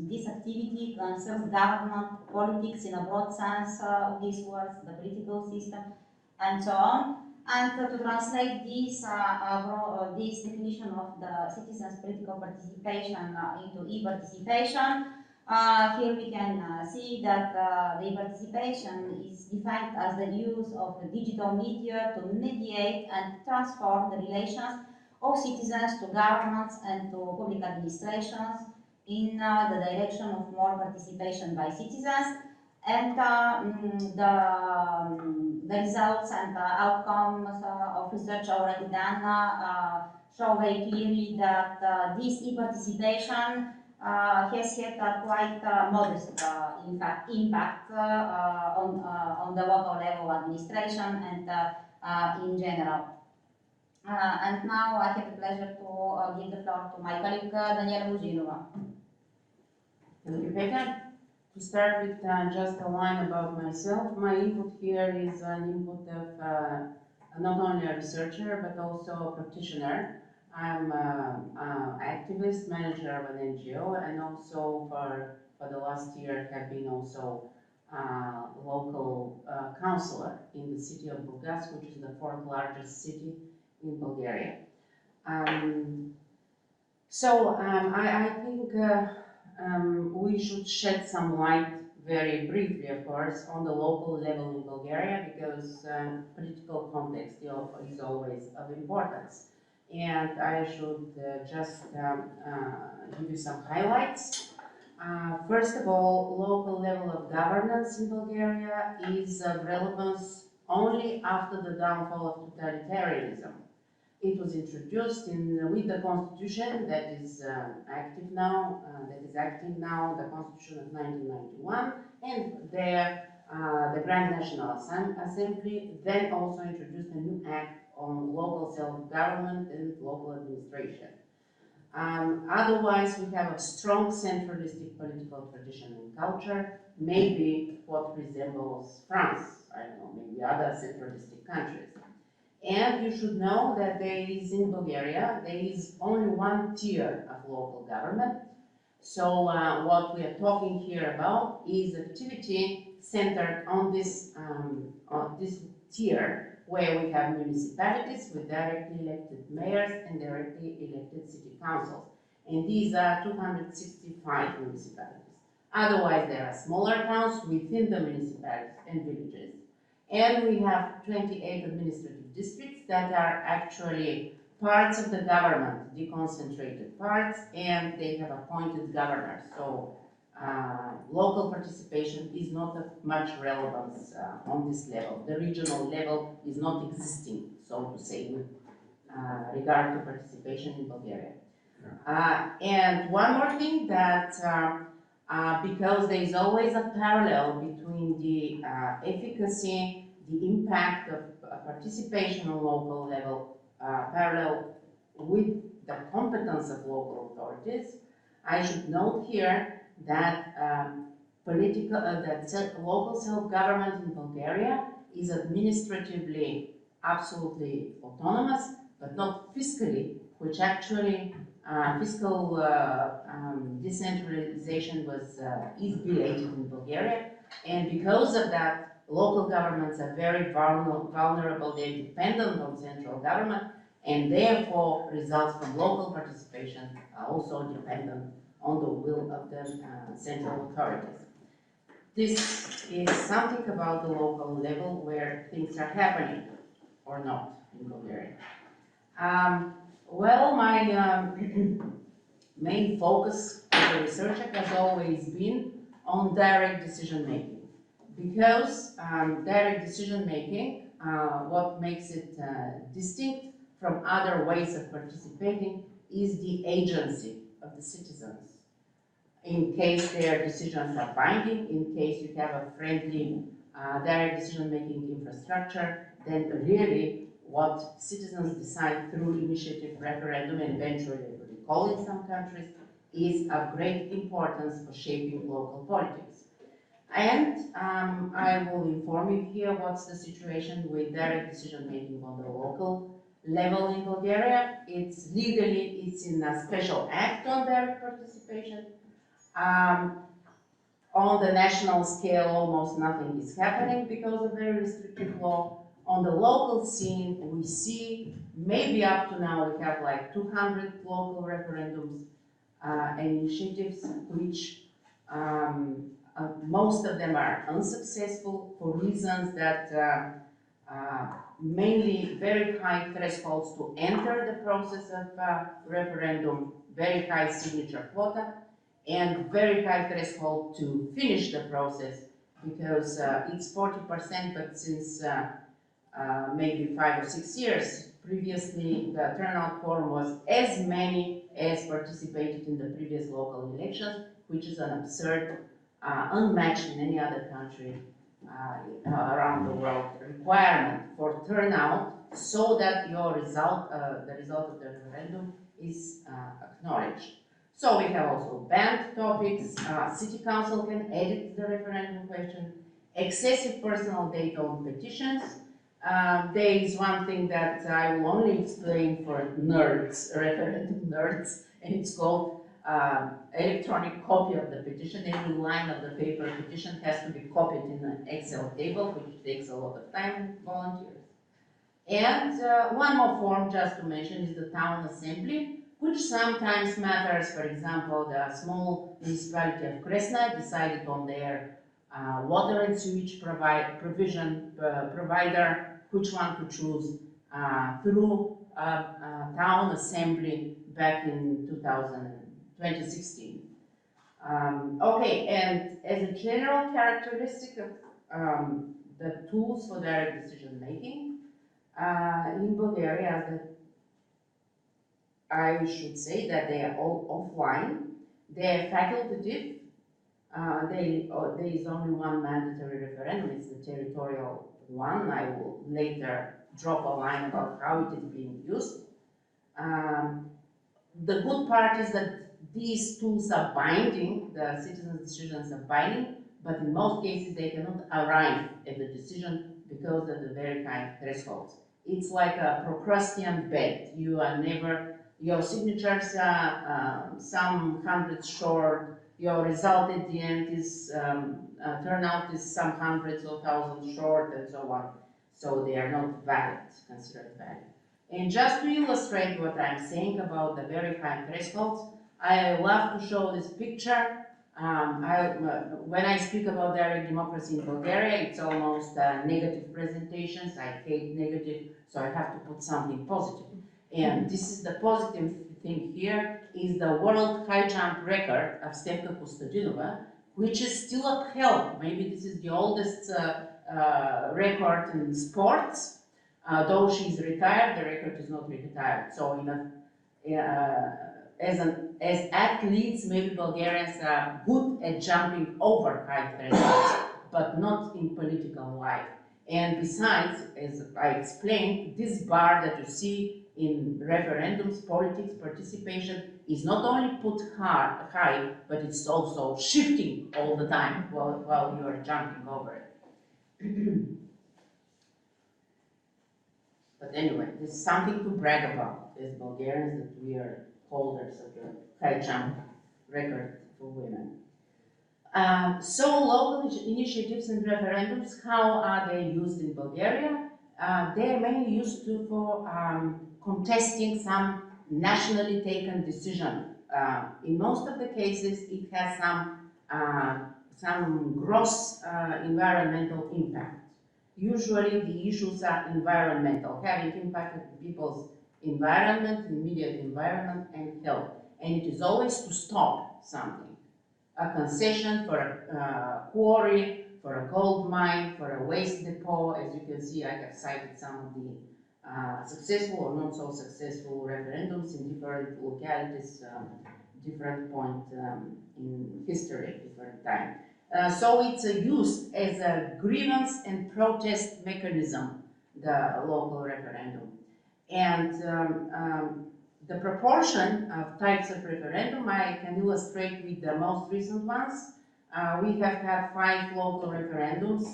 this activity concerns government, politics in a broad sense of these words, the political system, and so on. And to translate this definition of the citizens' political participation into e-participation, here we can see that the e-participation is defined as the use of the digital media to mediate and transform the relations of citizens to governments and to public administrations in the direction of more participation by citizens. And the results and the outcomes of research already done show very clearly that this e-participation has had a quite modest impact on the local level administration and in general. And now I have the pleasure to give the floor to my colleague Daniela Buzinova. Thank you, Peter. To start with just a line about myself, my input here is an input of not only a researcher but also a practitioner. I'm an activist, manager of an NGO, and also for the last year have been also local councillor in the city of Burgas, which is the fourth largest city in Bulgaria. I think we should shed some light, very briefly of course, on the local level in Bulgaria, because political context is always of importance. And I should just give you some highlights. First of all, local level of governance in Bulgaria is of relevance only after the downfall of totalitarianism. It was introduced with the constitution that is active now, the constitution of 1991, and there the Grand National Assembly then also introduced a new act on local self-government and local administration. Otherwise, we have a strong centralistic political tradition and culture, maybe what resembles France, I don't know, maybe other centralistic countries. And you should know that in Bulgaria, there is only one tier of local government. So what we are talking here about is activity centered on this tier, where we have municipalities with directly elected mayors and directly elected city councils. And these are 265 municipalities. Otherwise, there are smaller towns within the municipalities and villages. And we have 28 administrative districts that are actually parts of the government, deconcentrated parts, and they have appointed governors. So local participation is not of much relevance on this level. The regional level is not existing, so to say, with regard to participation in Bulgaria. And one more thing that because there is always a parallel between the efficacy, the impact of participation on local level, parallel with the competence of local authorities, I should note here that local self-government in Bulgaria is administratively absolutely autonomous, but not fiscally, which actually fiscal decentralization is belated in Bulgaria, and because of that, local governments are very vulnerable. They're dependent on central government, and therefore results from local participation are also dependent on the will of the central authorities. This is something about the local level where things are happening or not in Bulgaria. Well, my main focus as a researcher has always been on direct decision making, because direct decision making, what makes it distinct from other ways of participating is the agency of the citizens. In case their decisions are binding, in case you have a friendly direct decision making infrastructure, then really what citizens decide through initiative, referendum, and eventually recall in some countries, is of great importance for shaping local politics. And I will inform you here what's the situation with direct decision making on the local level in Bulgaria. It's legally, it's in a special act on direct participation. On the national scale, almost nothing is happening because of very restrictive law. On the local scene, we see, maybe up to now, we have like 200 local referendums and initiatives, which most of them are unsuccessful for reasons that mainly very high thresholds to enter the process of referendum, very high signature quota, and very high threshold to finish the process, because it's 40%, but since maybe 5 or 6 years previously, the turnout quorum was as many as participated in the previous local elections, which is an absurd, unmatched in any other country around the world requirement for turnout, so that your result, the result of the referendum, is acknowledged. So we have also banned topics. City council can edit the referendum question. Excessive personal data on petitions. There is one thing that I will only explain for nerds, referendum nerds, and it's called electronic copy of the petition. Every line of the paper petition has to be copied in an Excel table, which takes a lot of time and volunteers. And one more form, just to mention, is the town assembly, which sometimes matters. For example, the small municipality of Kresna decided on their water and sewage provision provider, which one to choose through town assembly back in 2016. Okay, and as a general characteristic of the tools for direct decision making in Bulgaria, I should say that they are all offline. They are facultative. There is only one mandatory referendum. It's the territorial one. I will later drop a line about how it is being used. The good part is that these tools are binding, the citizens' decisions are binding, but in most cases they cannot arrive at the decision because of the very high thresholds. It's like a Procrustean bet. You are never, your signatures are some hundreds short, your result at the end is, turnout is some hundreds or thousands short, and so on. So they are not valid, considered valid. And just to illustrate what I'm saying about the very high thresholds, I love to show this picture. When I speak about direct democracy in Bulgaria, it's almost negative presentations. I hate negative, so I have to put something positive. And this is the positive thing here, is the world high jump record of Stefka Kostadinova. which is still upheld. Maybe this is the oldest record in sports. Though she's retired, the record is not retired. So as athletes, maybe Bulgarians are good at jumping over high thresholds, but not in political life. And besides, as I explained, this bar that you see in referendums, politics, participation is not only put high, but it's also shifting all the time while you are jumping over it. But anyway, this is something to brag about as Bulgarians, that we are holders of the high jump record for women. So local initiatives and referendums, how are they used in Bulgaria? They are mainly used for contesting some nationally taken decision. In most of the cases, it has some gross environmental impact. Usually the issues are environmental, having impacted people's environment, immediate environment, and health. And it is always to stop something. A concession for a quarry, for a gold mine, for a waste depot. As you can see, I have cited some of the successful or not so successful referendums in different localities, different point in history, different time. So it's used as a grievance and protest mechanism, the local referendum. And the proportion of types of referendum I can illustrate with the most recent ones. We have had 5 local referendums.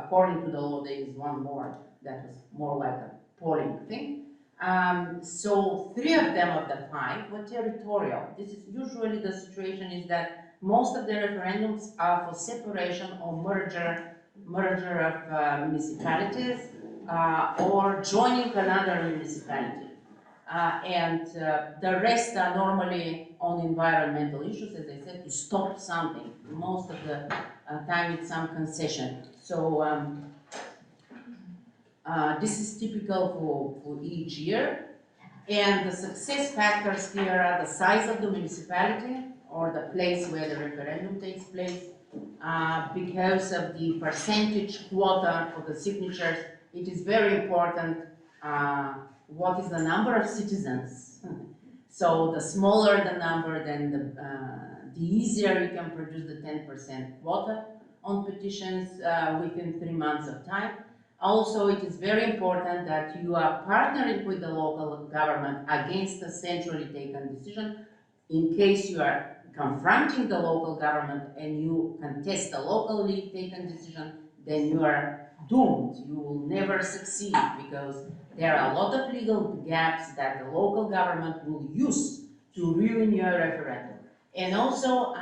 According to the law, there is one more that was more like a polling thing. So 3 of them of the 5 were territorial. This is usually the situation is that most of the referendums are for separation or merger of municipalities or joining another municipality. And the rest are normally on environmental issues, as I said, to stop something. Most of the time it's some concession. So this is typical for each year. And the success factors here are the size of the municipality or the place where the referendum takes place. Because of the percentage quota for the signatures, it is very important what is the number of citizens. So the smaller the number, then the easier you can produce the 10% quota on petitions within 3 months of time. Also, it is very important that you are partnering with the local government against a centrally taken decision. In case you are confronting the local government and you contest a locally taken decision, then you are doomed. You will never succeed because there are a lot of legal gaps that the local government will use to ruin your referendum. And also,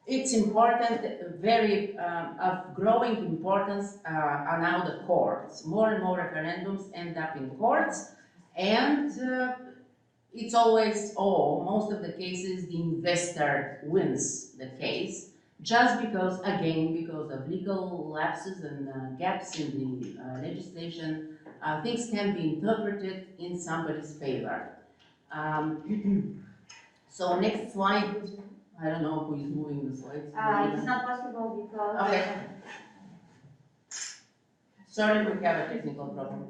it's important, very of growing importance are now the courts. More and more referendums end up in courts, and it's always, most of the cases, the investor wins the case, just because, again, because of legal lapses and gaps in the legislation, things can be interpreted in somebody's favor. So next slide. I don't know who is moving the slides. It's not possible because... Okay. Sorry, we have a technical problem.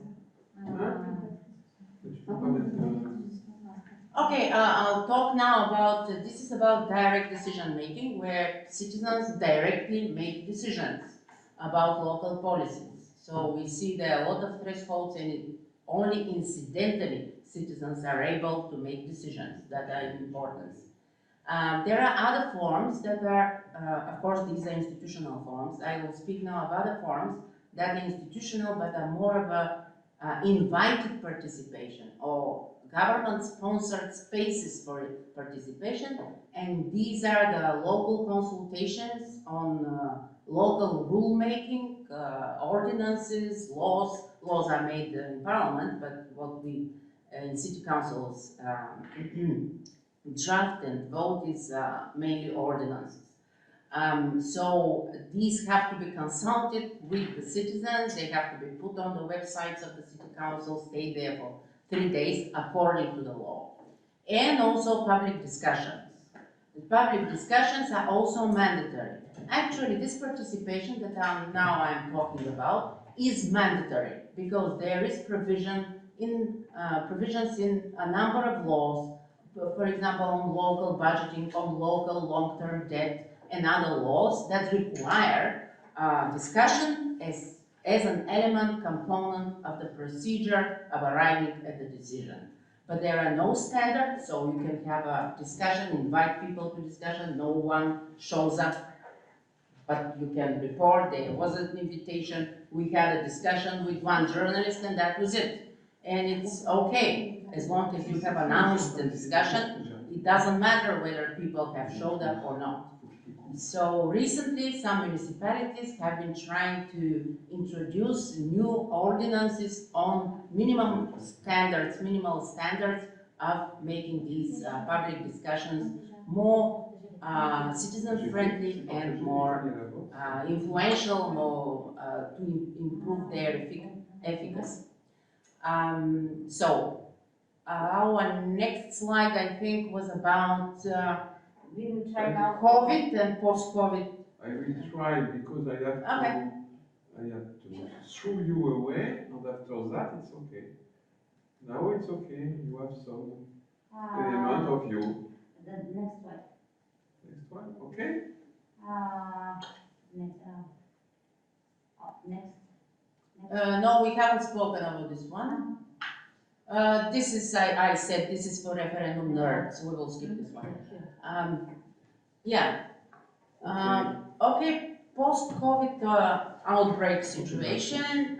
Okay, I'll talk now about, this is about direct decision making, where citizens directly make decisions about local policies. So we see there are a lot of thresholds and only incidentally citizens are able to make decisions that are of importance. There are other forms that are, of course, these are institutional forms. I will speak now of other forms that are institutional but are more of a invited participation or government-sponsored spaces for participation, and these are the local consultations on local rulemaking, ordinances, laws. Laws are made in parliament, but what we in city councils draft and vote is mainly ordinances. So these have to be consulted with the citizens. They have to be put on the websites of the city council, stay there for 3 days according to the law. And also public discussions. The public discussions are also mandatory. Actually, this participation that I'm talking about is mandatory because there is provisions in a number of laws, for example, on local budgeting, on local long-term debt, and other laws that require discussion as an element component of the procedure of arriving at the decision. But there are no standards, so you can have a discussion, invite people to discussion, no one shows up, but you can report there was an invitation, we had a discussion with one journalist and that was it. And it's okay, as long as you have announced the discussion, it doesn't matter whether people have showed up or not. So recently, some municipalities have been trying to introduce new ordinances on minimal standards of making these public discussions more citizen-friendly and more influential, more to improve their efficacy. Our next slide, I think, was about we will try now. COVID and post-COVID. I will try because I have to throw you away, and after that it's okay. Now it's okay, you have some element of you. The next one. Next one, okay? Next. No, we haven't spoken about this one. This is, I said, this is for referendum nerds. We will skip this one. Yeah. Okay, post-COVID outbreak situation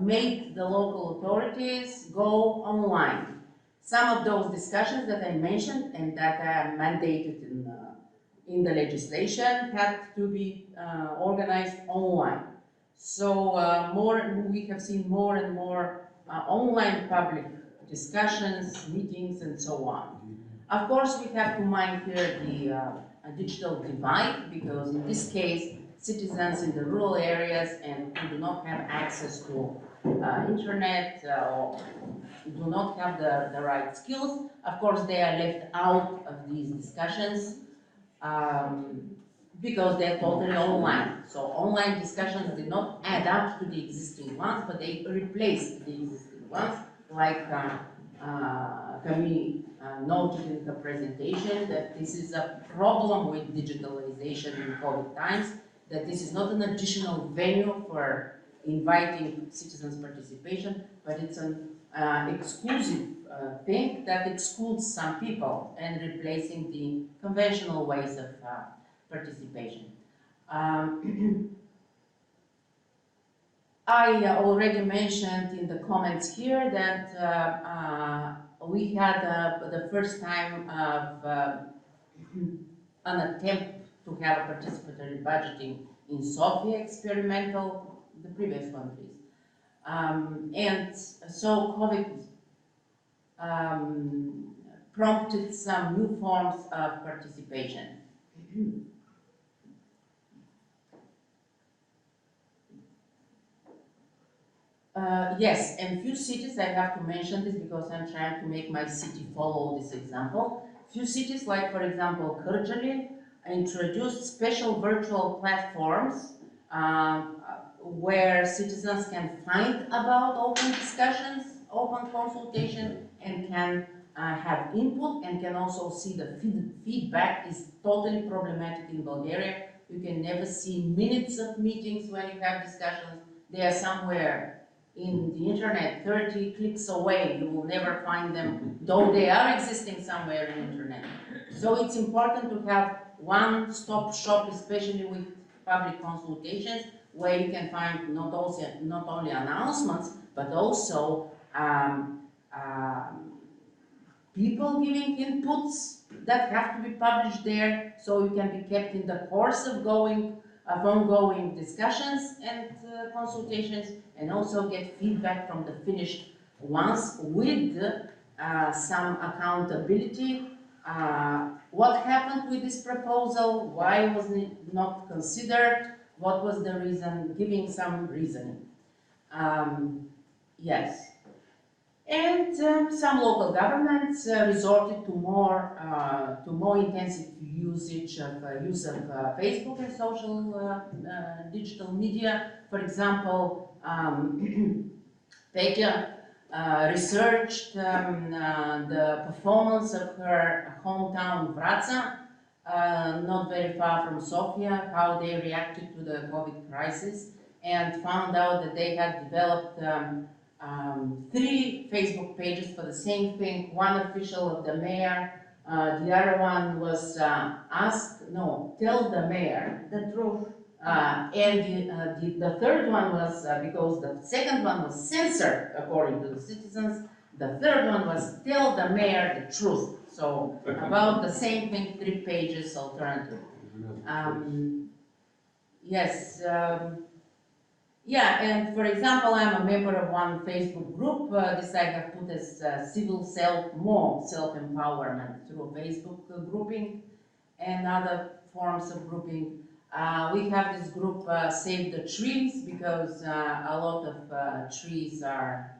made the local authorities go online. Some of those discussions that I mentioned and that are mandated in the legislation had to be organized online. So we have seen more and more online public discussions, meetings, and so on. Of course, we have to mind here the digital divide, because in this case, citizens in the rural areas and who do not have access to internet or do not have the right skills, of course, they are left out of these discussions because they're totally online. So online discussions did not add up to the existing ones, but they replaced the existing ones, like Camille noted in the presentation that this is a problem with digitalization in COVID times, that this is not an additional venue for inviting citizens' participation, but it's an exclusive thing that excludes some people and replacing the conventional ways of participation. I already mentioned in the comments here that we had the first time of an attempt to have a participatory budgeting in Sofia experimental, the previous one please. And so COVID prompted some new forms of participation. Yes, and few cities, I have to mention this because I'm trying to make my city follow this example. Few cities, like for example, Kırjali, introduced special virtual platforms where citizens can find about open discussions, open consultation, and can have input and can also see the feedback is totally problematic in Bulgaria. You can never see minutes of meetings when you have discussions. They are somewhere in the internet, 30 clicks away. You will never find them, though they are existing somewhere in the internet. So it's important to have one-stop shop, especially with public consultations, where you can find not only announcements, but also people giving inputs that have to be published there, so you can be kept in the course of ongoing discussions and consultations, and also get feedback from the finished ones with some accountability. What happened with this proposal? Why was it not considered? What was the reason? Giving some reasoning. Yes. And some local governments resorted to more intensive use of Facebook and social digital media. For example, Petya researched the performance of her hometown Vraca, not very far from Sofia, how they reacted to the COVID crisis, and found out that they had developed 3 Facebook pages for the same thing. One official of the mayor, the other one was tell the mayor The truth. and the third one was, because the second one was censored according to the citizens, the third one was tell the mayor the truth. So about the same thing, 3 pages alternative. Yes. Yeah, and for example, I'm a member of one Facebook group. This I have put as more self-empowerment through Facebook grouping and other forms of grouping. We have this group, Save the Trees, because a lot of trees are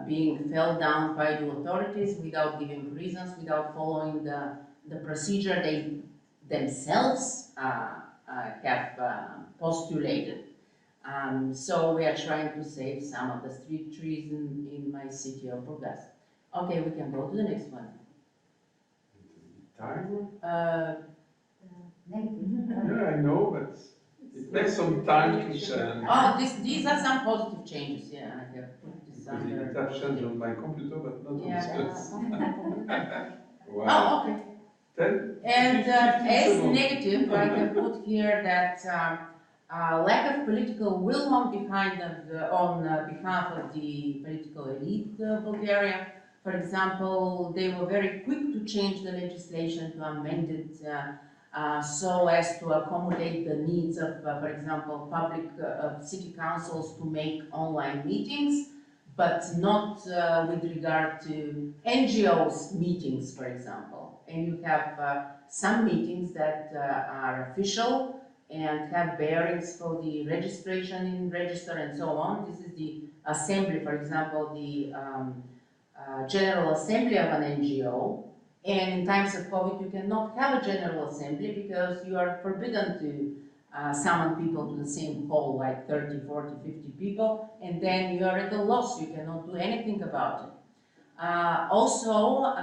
being felled down by the authorities without giving reasons, without following the procedure they themselves have postulated. So we are trying to save some of the street trees in my city of Burgas. Okay, we can go to the next one. Time? Yeah, I know, but it takes some time to send. Oh, these are some positive changes. Yeah, I have put this Because under. it has changed on my computer, but not on Yeah. Discourse. Wow. Oh, okay. 10? And 15 as seconds. negative, I have put here that lack of political will on behalf of the political elite of Bulgaria. For example, they were very quick to change the legislation, to amend it so as to accommodate the needs of, for example, public city councils to make online meetings, but not with regard to NGOs meetings, for example. And you have some meetings that are official and have bearings for the registration in register and so on. This is the assembly, for example, the General Assembly of an NGO. And in times of COVID, you cannot have a General Assembly because you are forbidden to summon people to the same hall, like 30, 40, 50 people, and then you are at a loss. You cannot do anything about it. Also,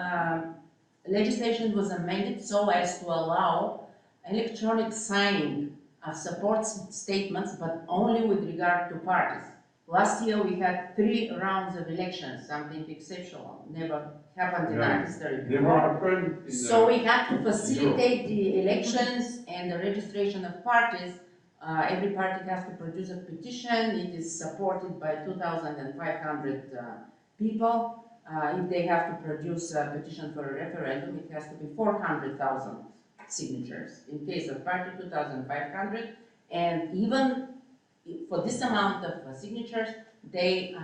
legislation was amended so as to allow electronic signing of support statements, but only with regard to parties. Last year we had 3 rounds of elections, something exceptional, never happened in our history before. Never happened. So we had to facilitate the elections and the registration of parties. Every party has to produce a petition. It is supported by 2,500 people. If they have to produce a petition for a referendum, it has to be 400,000 signatures. In case of party, 2,500. And even for this amount of signatures, they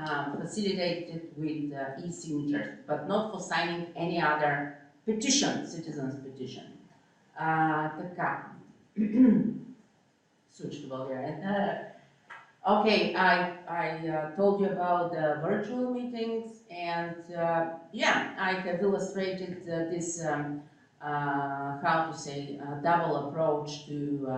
facilitate it with e-signatures, but not for signing any other petition, citizens' petition. Switch to Bulgarian. Okay, I told you about the virtual meetings, and yeah, I have illustrated this, how to say, double approach to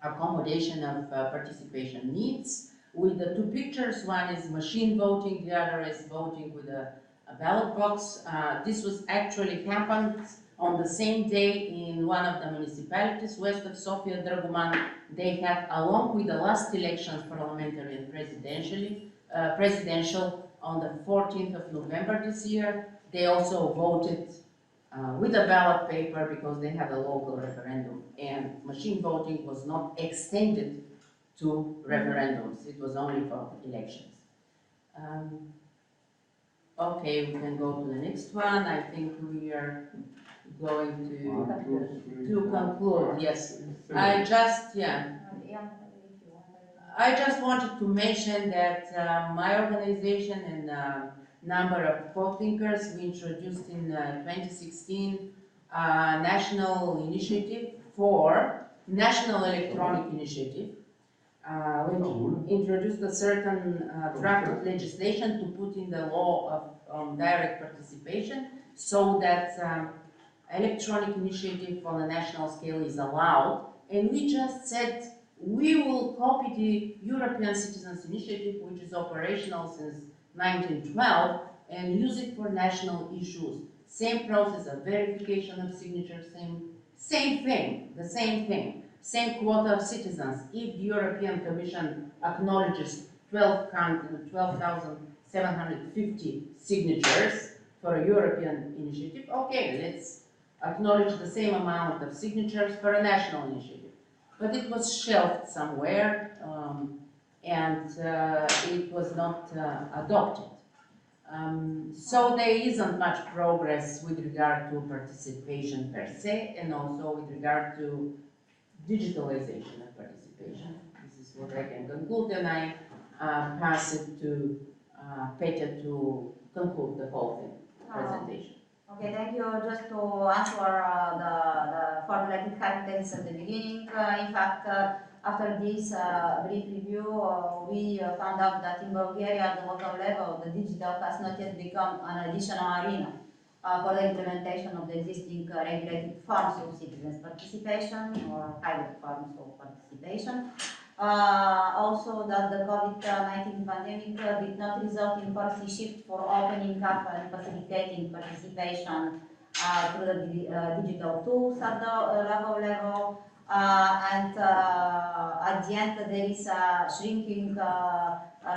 accommodation of participation needs with the 2 pictures. One is machine voting, the other is voting with a ballot box. This was actually happened on the same day in one of the municipalities west of Sofia, Draguman. They had, along with the last elections, parliamentary and presidential, on the 14th of November this year, they also voted with a ballot paper because they had a local referendum, and machine voting was not extended to referendums. It was only for elections. Okay, we can go to the next one. I think we are going to conclude. Yes, I just wanted to mention that my organization and number of co-thinkers, we introduced in 2016 National Initiative for National Electronic Initiative. we introduced a certain draft of legislation to put in the law of direct participation, so that electronic initiative on a national scale is allowed. And we just said we will copy the European Citizens Initiative, which is operational since 1912, and use it for national issues. Same process of verification of signatures, same thing, the same thing. Same quota of citizens. If the European Commission acknowledges 12,750 signatures for a European initiative, okay, let's acknowledge the same amount of signatures for a national initiative. But it was shelved somewhere, and it was not adopted. So there isn't much progress with regard to participation per se, and also with regard to digitalization of participation. This is what I can conclude, and I pass it to Peter to conclude the whole thing, presentation. Okay, thank you. Just to answer the formulated hypothesis at the beginning, in fact, after this brief review, we found out that in Bulgaria, at the local level, the digital has not yet become an additional arena for the implementation of the existing regulated forms of citizens' participation or hybrid forms of participation. Also, that the COVID-19 pandemic did not result in policy shift for opening up and facilitating participation through the digital tools at the local level. And at the end, there is a shrinking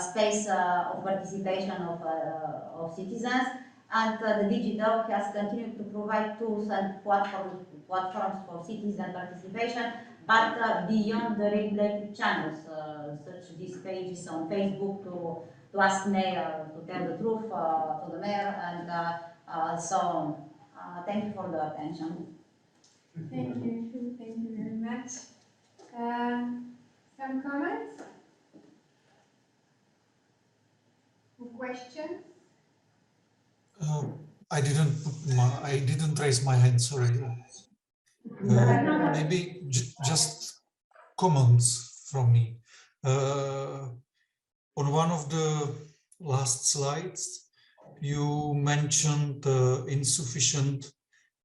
space of participation of citizens. And the digital has continued to provide tools and platforms for citizen participation, but beyond the regulated channels, such these pages on Facebook to ask mayor to tell the truth to the mayor, and so on. Thank you for the attention. Thank you very much. Some comments? Questions? I didn't raise my hand, sorry. Maybe just comments from me. On one of the last slides, you mentioned insufficient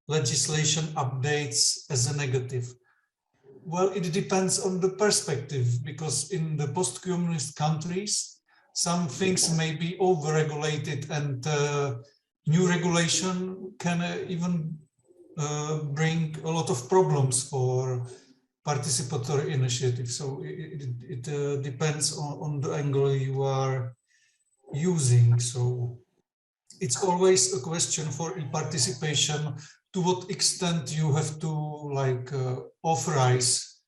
legislation updates as a negative. Well, it depends on the perspective, because in the post-communist countries, some things may be over-regulated, and new regulation can even bring a lot of problems for participatory initiatives. So it depends on the angle you are using. So it's always a question for e-participation, to what extent you have to authorize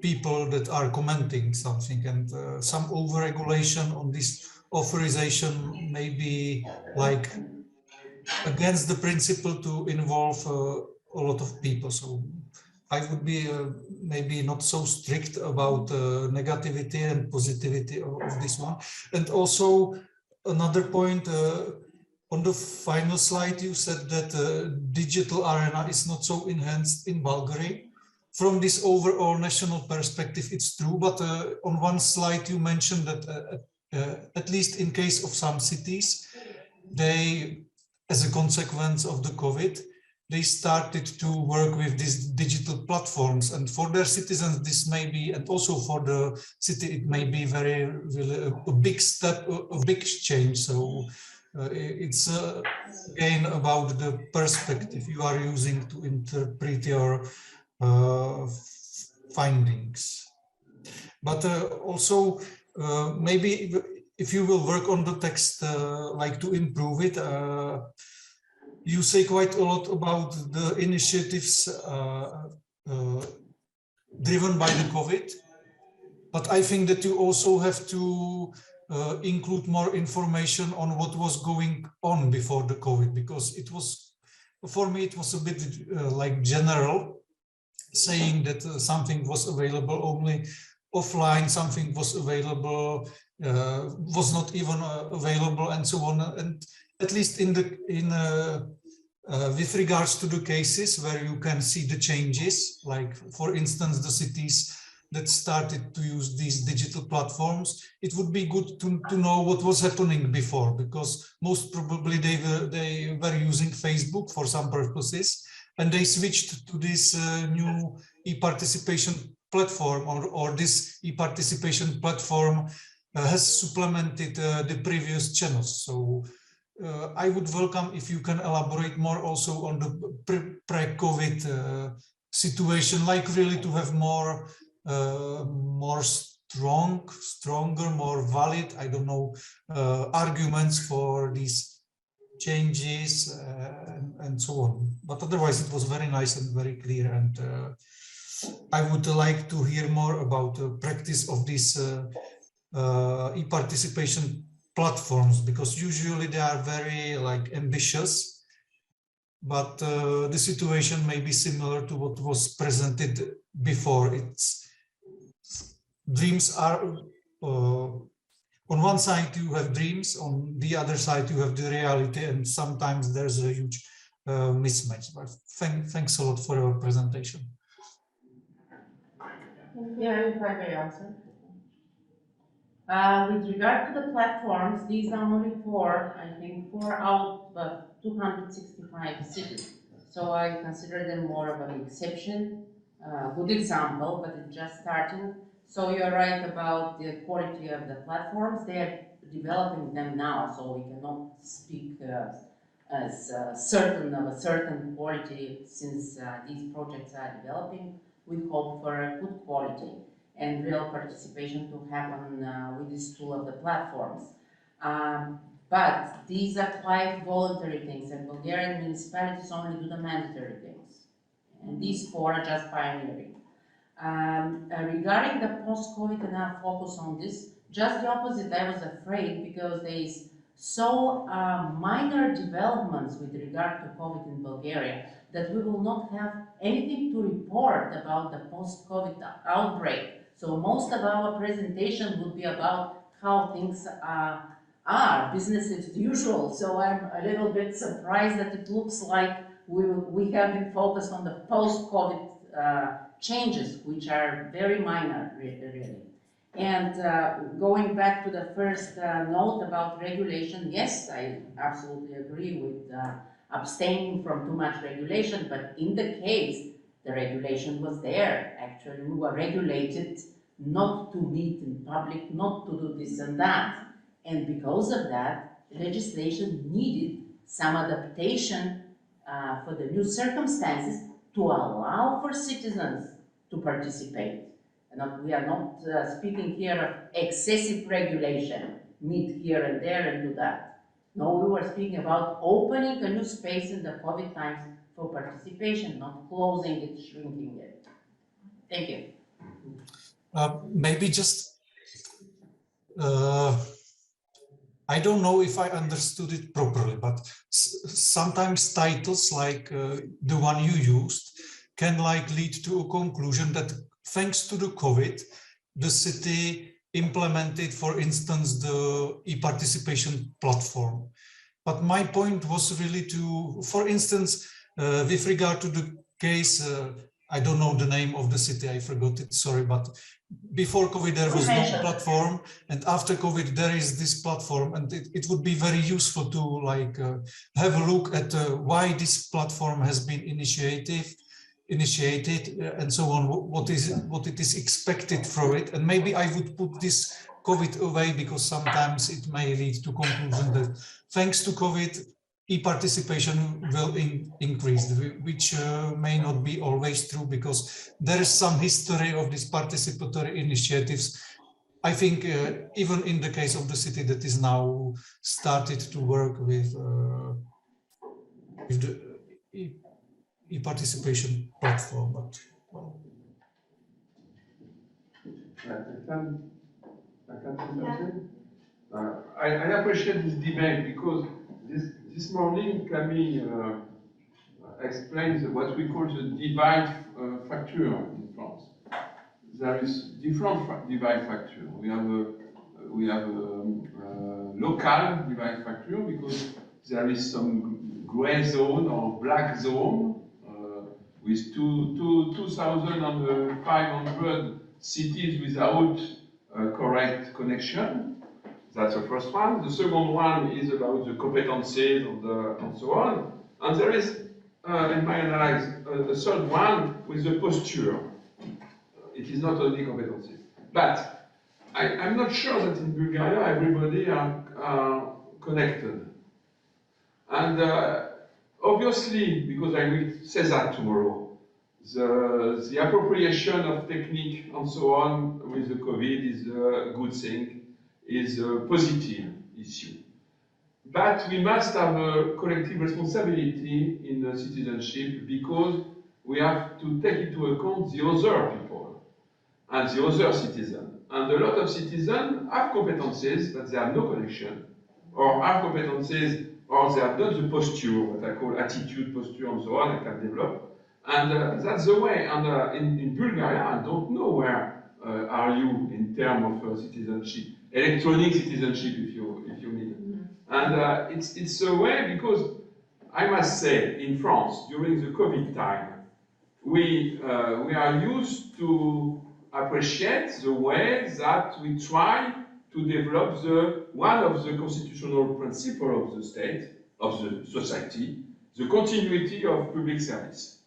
people that are commenting something, and some over-regulation on this authorization may be against the principle to involve a lot of people. So I would be maybe not so strict about negativity and positivity of this one. And also another point, on the final slide, you said that digital arena is not so enhanced in Bulgaria. From this overall national perspective, it's true, but on one slide you mentioned that at least in case of some cities, they, as a consequence of the COVID, they started to work with these digital platforms, and for their citizens this may be, and also for the city, it may be really a big step, a big change. So it's again about the perspective you are using to interpret your findings. But also maybe if you will work on the text, to improve it, you say quite a lot about the initiatives driven by the COVID, but I think that you also have to include more information on what was going on before the COVID, because it was, for me, it was a bit general, saying that something was available only offline, something was available, was not even available, and so on. And at least with regards to the cases where you can see the changes, like for instance the cities that started to use these digital platforms, it would be good to know what was happening before, because most probably they were using Facebook for some purposes, and they switched to this new e-participation platform, or this e-participation platform has supplemented the previous channels. So I would welcome if you can elaborate more also on the pre-COVID situation, like really to have more stronger, more valid, I don't know, arguments for these changes and so on. But otherwise, it was very nice and very clear. And I would like to hear more about the practice of these e-participation platforms, because usually they are very ambitious, but the situation may be similar to what was presented before. It's dreams are on one side you have dreams, on the other side you have the reality, and sometimes there's a huge mismatch. But thanks a lot for your presentation. Yeah, if I may answer. With regard to the platforms, these are only four, I think, 4 out of 265 cities. So I consider them more of an exception, good example, but it's just starting. So you're right about the quality of the platforms. They're developing them now, so we cannot speak as certain of a certain quality, since these projects are developing. We hope for a good quality and real participation to happen with this tool of the platforms. But these are quite voluntary things, and Bulgarian municipalities only do the mandatory things. And these four are just pioneering. Regarding the post-COVID, and I'll focus on this, just the opposite. I was afraid because there is so minor developments with regard to COVID in Bulgaria that we will not have anything to report about the post-COVID outbreak. So most of our presentation would be about how things are, business as usual. So I'm a little bit surprised that it looks like we have been focused on the post-COVID changes, which are very minor, really. And going back to the first note about regulation, yes, I absolutely agree with abstaining from too much regulation, but in the case, the regulation was there. Actually, we were regulated not to meet in public, not to do this and that. And because of that, legislation needed some adaptation for the new circumstances to allow for citizens to participate. And we are not speaking here of excessive regulation, meet here and there and do that. No, we were speaking about opening a new space in the COVID times for participation, not closing it, shrinking it. Thank you. Maybe just, I don't know if I understood it properly, but sometimes titles like the one you used can lead to a conclusion that thanks to the COVID, the city implemented, for instance, the e-participation platform. But my point was really to, for instance, with regard to the case, I don't know the name of the city, I forgot it, sorry, but before COVID there was no platform, and after COVID there is this platform, and it would be very useful to have a look at why this platform has been initiated and so on, what it is expected from it. And maybe I would put this COVID away, because sometimes it may lead to conclusion that thanks to COVID, e-participation will increase, which may not be always true, because there is some history of these participatory initiatives. I think even in the case of the city that is now started to work with the e-participation platform, but well. I can say something? I appreciate this debate, because this morning Camille explains what we call the divide factor in France. There is different divide factor. We have a local divide factor, because there is some gray zone or black zone with 2,500 cities without correct connection. That's the first one. The second one is about the competencies and so on. And there is, in my analysis, a third one with the posture. It is not only competencies. But I'm not sure that in Bulgaria everybody are connected. And obviously, because I will say that tomorrow, the appropriation of technique and so on with the COVID is a good thing, is a positive issue. But we must have a collective responsibility in citizenship because we have to take into account the other people and the other citizens. And a lot of citizens have competencies, but they have no connection, or have competencies, or they have not the posture, what I call attitude, posture, and so on, I can develop. And that's the way. And in Bulgaria, I don't know where are you in terms of citizenship, electronic citizenship, if you mean. And it's a way because I must say, in France, during the COVID time, we are used to appreciate the way that we try to develop one of the constitutional principles of the state, of the society, the continuity of public service.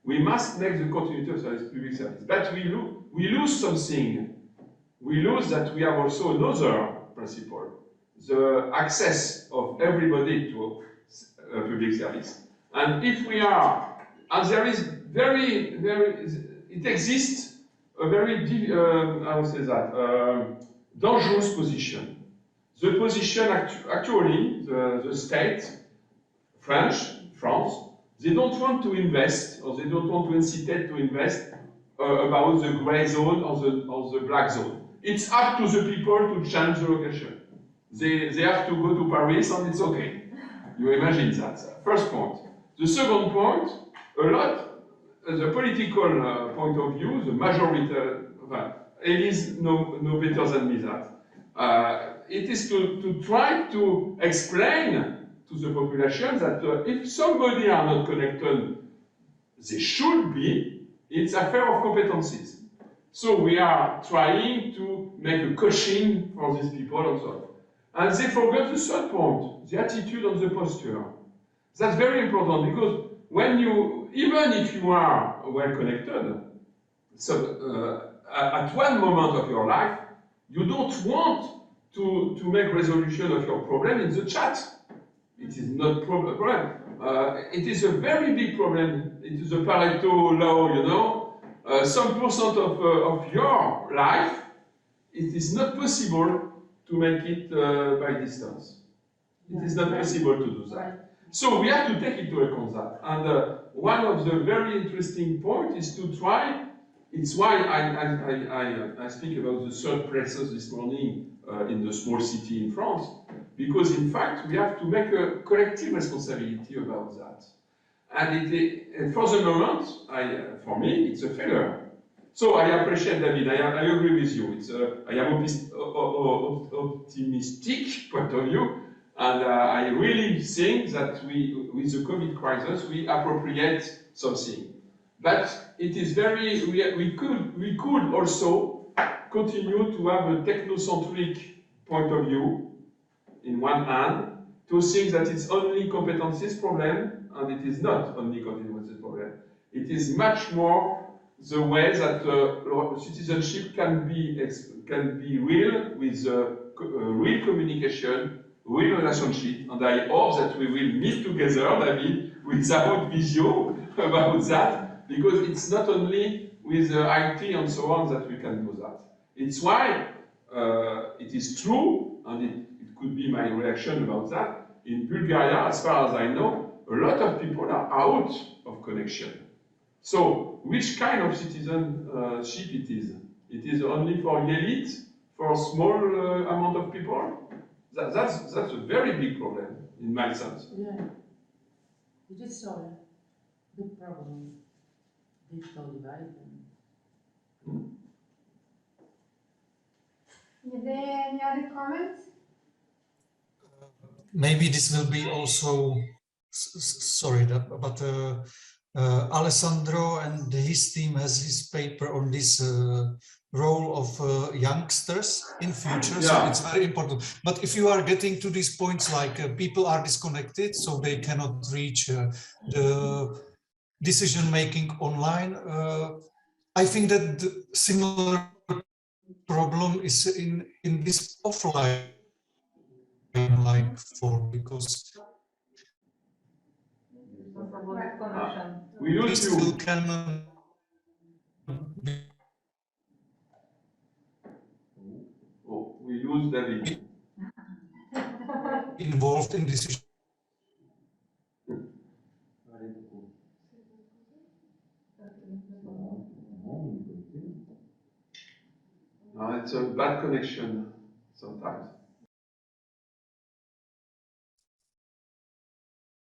We must make the continuity of public service. But we lose something. We lose that we have also another principle, the access of everybody to public service. And if we are, and there is it exists a very, I would say that, dangerous position. The position, actually, the state, France, they don't want to invest, or they don't want to incite to invest about the gray zone or the black zone. It's up to the people to change the location. They have to go to Paris and it's okay. You imagine that. First point. The second point, the political point of view, the majority, Elise know better than me that. It is to try to explain to the population that if somebody are not connected, they should be, it's a affair of competencies. So we are trying to make a cushion for these people and so on. And they forgot the third point, the attitude and the posture. That's very important because when even if you are well connected, so at one moment of your life, you don't want to make resolution of your problem in the chat. It is not a problem. It is a very big problem. It is a Pareto law, you know. Some percent of your life, it is not possible to make it by distance. It is not possible to do that. So we have to take into account that. And one of the very interesting points is to try, it's why I speak about the third places this morning in the small city in France, because in fact we have to make a collective responsibility about that. And for the moment, for me, it's a failure. So I appreciate David, I agree with you. I have optimistic point of view, and I really think that with the COVID crisis, we appropriate something. But it is we could also continue to have a technocentric point of view, in one hand, to think that it's only competencies problem, and it is not only competencies problem. It is much more the way that citizenship can be real with real communication, real relationship, and I hope that we will meet together, David, without video about that, because it's not only with IT and so on that we can do that. It's why it is true, and it could be my reaction about that, in Bulgaria, as far as I know, a lot of people are out of connection. So, which kind of citizenship it is? It is only for elite, for a small amount of people? That's a very big problem, in my sense. Yeah, it is so, yeah. Big problem. Digital divide. Are there any other comments? Maybe this will be also, sorry, but Alessandro and his team has his paper on this role of youngsters in future, so Yeah. it's very important. But if you are getting to these points like people are disconnected, so they cannot reach the decision making online, I think that the similar problem is in this offline like form, because We lose still you. can be Oh, we lose David. involved in decision. No, it's a bad connection sometimes.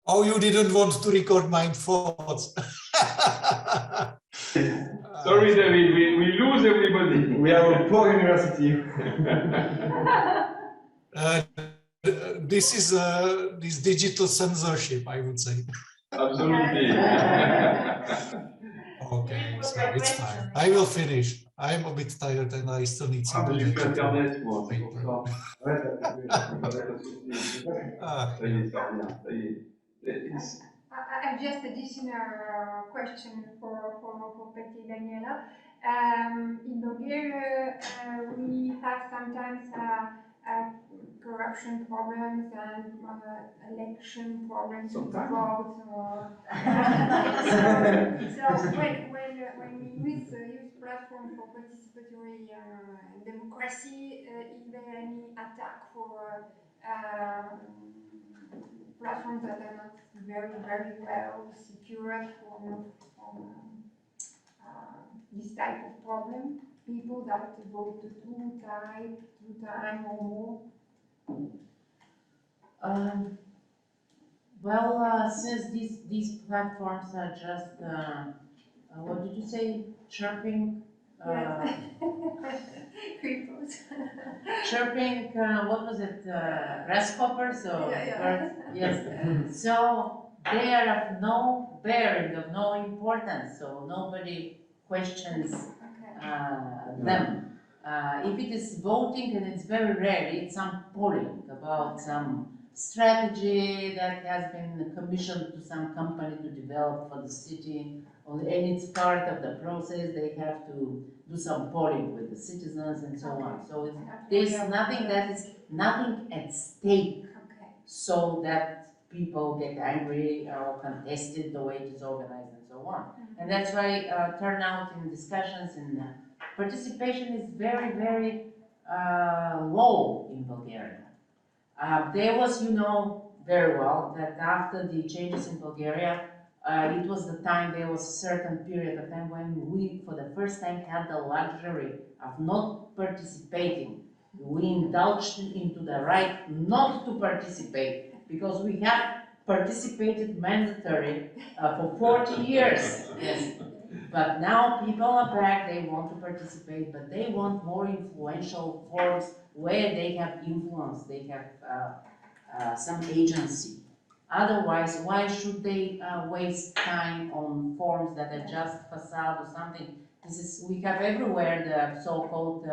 Oh, you didn't want to record my thoughts. Sorry, David, we lose everybody. We are a poor university. This is this digital censorship, I would say. Absolutely. Okay, so it's fine. I will finish. I am a bit tired and I still need some J'ai plus energy to Internet, moi, c'est pour paper. ça. Ouais, ça fait Ah, Ça y est, ça revient. Ça y est. It's- I just additional question for Petty Daniela. In Bulgaria, we have sometimes corruption problems and election problems with votes. So when we use platform for participatory democracy, is there any attack for platforms that are not very well secured from this type of problem? People that vote two time or more. Since these platforms are just, what did you say, chirping? Creepers. Chirping, what was it, grasshoppers or birds? Yes. So they are of no bearing, of no importance, so nobody questions them. If it is voting, and it's very rare, it's some polling about some strategy that has been commissioned to some company to develop for the city, and it's part of the process. They have to do some polling with the citizens and so on. So there's nothing nothing at stake, so that people get angry or contested the way it is organized and so on. And that's why turnout in discussions and participation is very low in Bulgaria. There was, you know very well, that after the changes in Bulgaria, it was the time, there was a certain period of time when we, for the first time, had the luxury of not participating. We indulged into the right not to participate, because we have participated mandatory for 40 years. Yes. But now people are back, they want to participate, but they want more influential forms where they have influence, they have some agency. Otherwise, why should they waste time on forms that are just facade or something? We have everywhere the so-called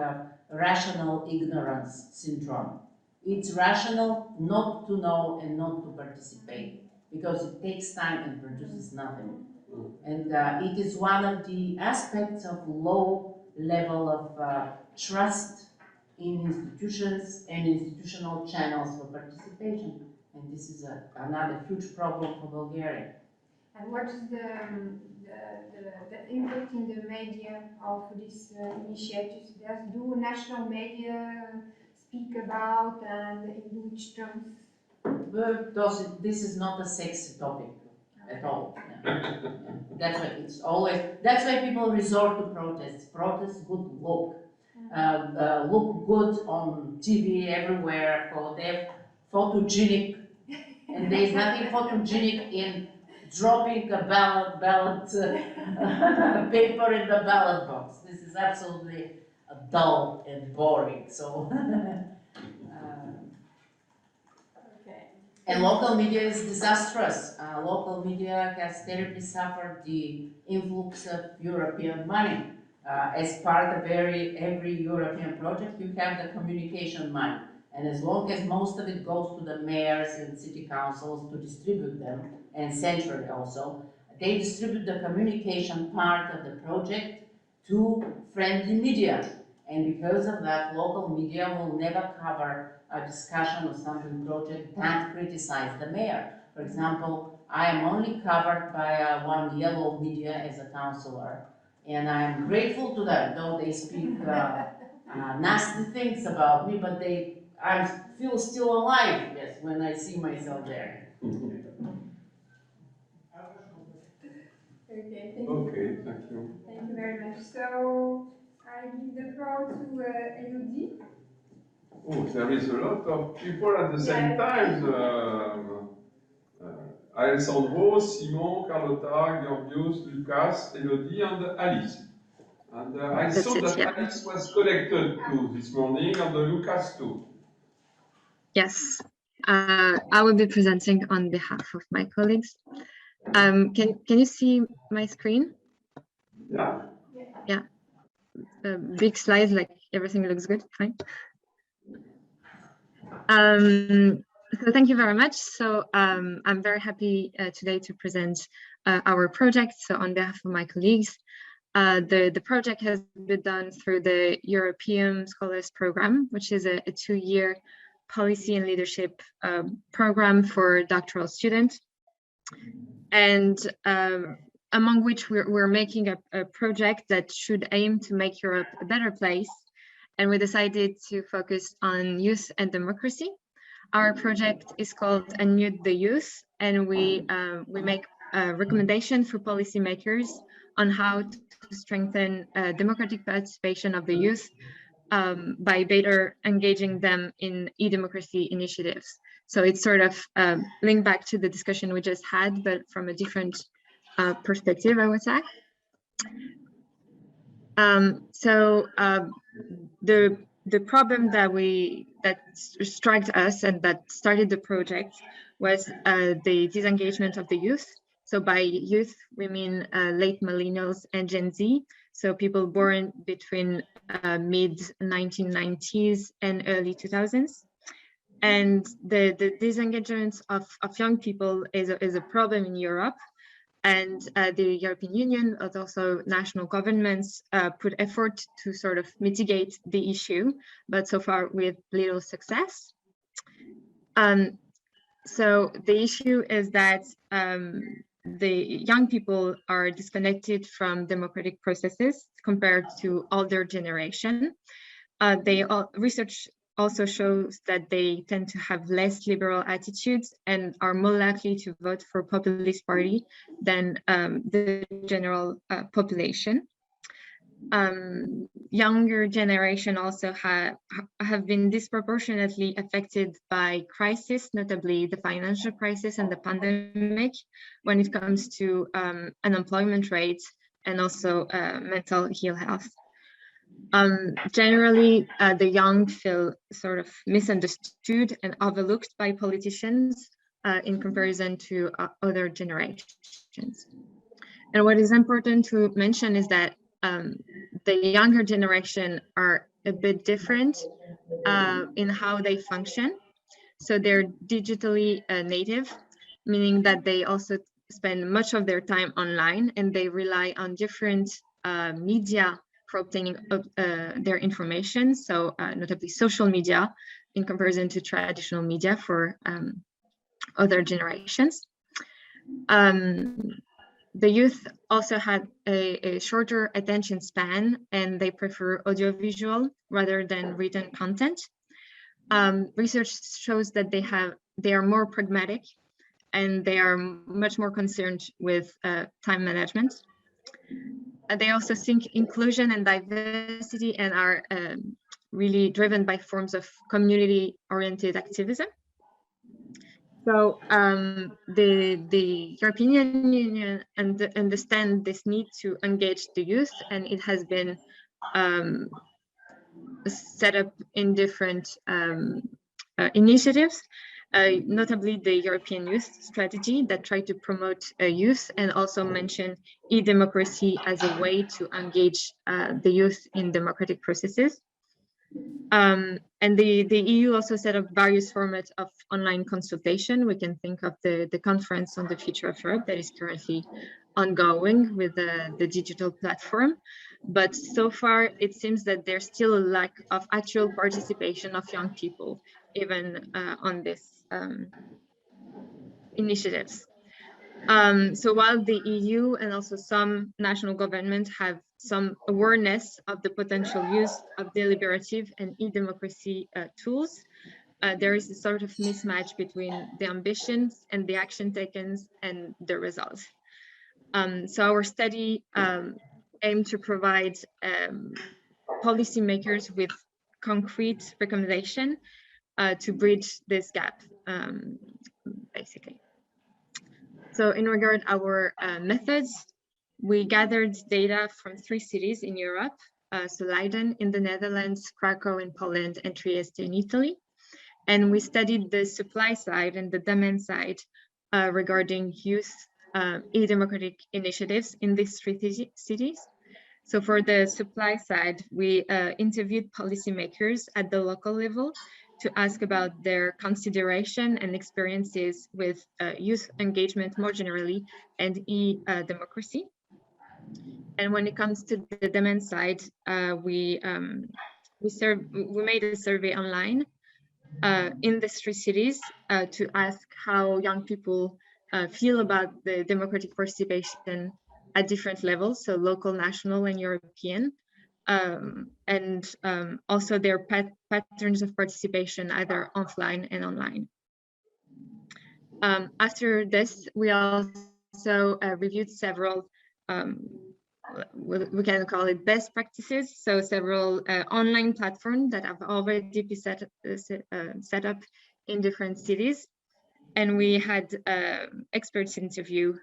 rational ignorance syndrome. It's rational not to know and not to participate, because it takes time and produces nothing. And it is one of the aspects of low level of trust in institutions and institutional channels for participation. And this is another huge problem for Bulgaria. And what is the input in the media of these initiatives? Do national media speak about, and in which terms? This is not a sexy topic at all. Yeah. That's why it's always, that's why people resort to protests. Protests would look good on TV everywhere. They're photogenic, and there's nothing photogenic in dropping a ballot paper in the ballot box. This is absolutely dull and boring. So. And local media is disastrous. Local media has terribly suffered the influx of European money. as part of every European project, you have the communication money. And as long as most of it goes to the mayors and city councils to distribute them, and centrally also, they distribute the communication part of the project to friendly media. And because of that, local media will never cover a discussion of something project that criticize the mayor. For example, I am only covered by one yellow media as a councillor, and I am grateful to them, though they speak nasty things about me, but I feel still alive, yes, when I see myself there. Okay, thank you. Okay, thank you. Thank you very much. So I give the floor to Elodie. Oh, there is a lot of people at the same time. Alessandro, Simon, Carlotta, Georgios, Lucas, Elodie, and Alice. And I That's saw it, that yeah. Alice was connected too this morning, and Lucas too. Yes, I will be presenting on behalf of my colleagues. Can you see my screen? Yeah. Yeah. Big slides, like everything looks good, fine. So thank you very much. So I'm very happy today to present our project. So on behalf of my colleagues, the project has been done through the European Scholars Program, which is a 2-year policy and leadership program for doctoral students. And among which we're making a project that should aim to make Europe a better place. And we decided to focus on youth and democracy. Our project is called Unmute the Youth, and we make a recommendation for policymakers on how to strengthen democratic participation of the youth by better engaging them in e-democracy initiatives. So it's sort of linked back to the discussion we just had, but from a different perspective, I would say. The problem that struck us and that started the project was the disengagement of the youth. So by youth, we mean late millennials and Gen Z. So people born between mid 1990s and early 2000s. And the disengagement of young people is a problem in Europe. And the European Union, but also national governments, put effort to sort of mitigate the issue, but so far with little success. So the issue is that the young people are disconnected from democratic processes compared to older generation. Research also shows that they tend to have less liberal attitudes and are more likely to vote for populist party than the general population. Younger generation also have been disproportionately affected by crisis, notably the financial crisis and the pandemic, when it comes to unemployment rates and also mental ill health. Generally, the young feel sort of misunderstood and overlooked by politicians in comparison to other generations. And what is important to mention is that the younger generation are a bit different in how they function. So they're digitally native, meaning that they also spend much of their time online and they rely on different media for obtaining their information. So notably social media in comparison to traditional media for other generations. The youth also had a shorter attention span and they prefer audiovisual rather than written content. Research shows that they are more pragmatic and they are much more concerned with time management. They also think inclusion and diversity and are really driven by forms of community-oriented activism. So the European Union understand this need to engage the youth, and it has been set up in different initiatives. notably the European Youth Strategy that tried to promote youth and also mention e-democracy as a way to engage the youth in democratic processes. And the EU also set up various formats of online consultation. We can think of the conference on the future of Europe that is currently ongoing with the digital platform. But so far, it seems that there's still a lack of actual participation of young people, even on this initiatives. So while the EU and also some national governments have some awareness of the potential use of deliberative and e-democracy tools, there is a sort of mismatch between the ambitions and the action taken and the results. So our study aimed to provide policymakers with concrete recommendation to bridge this gap, basically. So in regard our methods, we gathered data from 3 cities in Europe, so Leiden in the Netherlands, Krakow in Poland, and Trieste in Italy. And we studied the supply side and the demand side regarding youth e-democratic initiatives in these 3 cities. So for the supply side, we interviewed policymakers at the local level to ask about their consideration and experiences with youth engagement more generally and e-democracy. And when it comes to the demand side, we made a survey online in these 3 cities to ask how young people feel about the democratic participation at different levels, so local, national, and European, and also their patterns of participation, either offline and online. After this, we also reviewed several, we can call it best practices, so several online platforms that have already been set up in different cities. And we had experts interview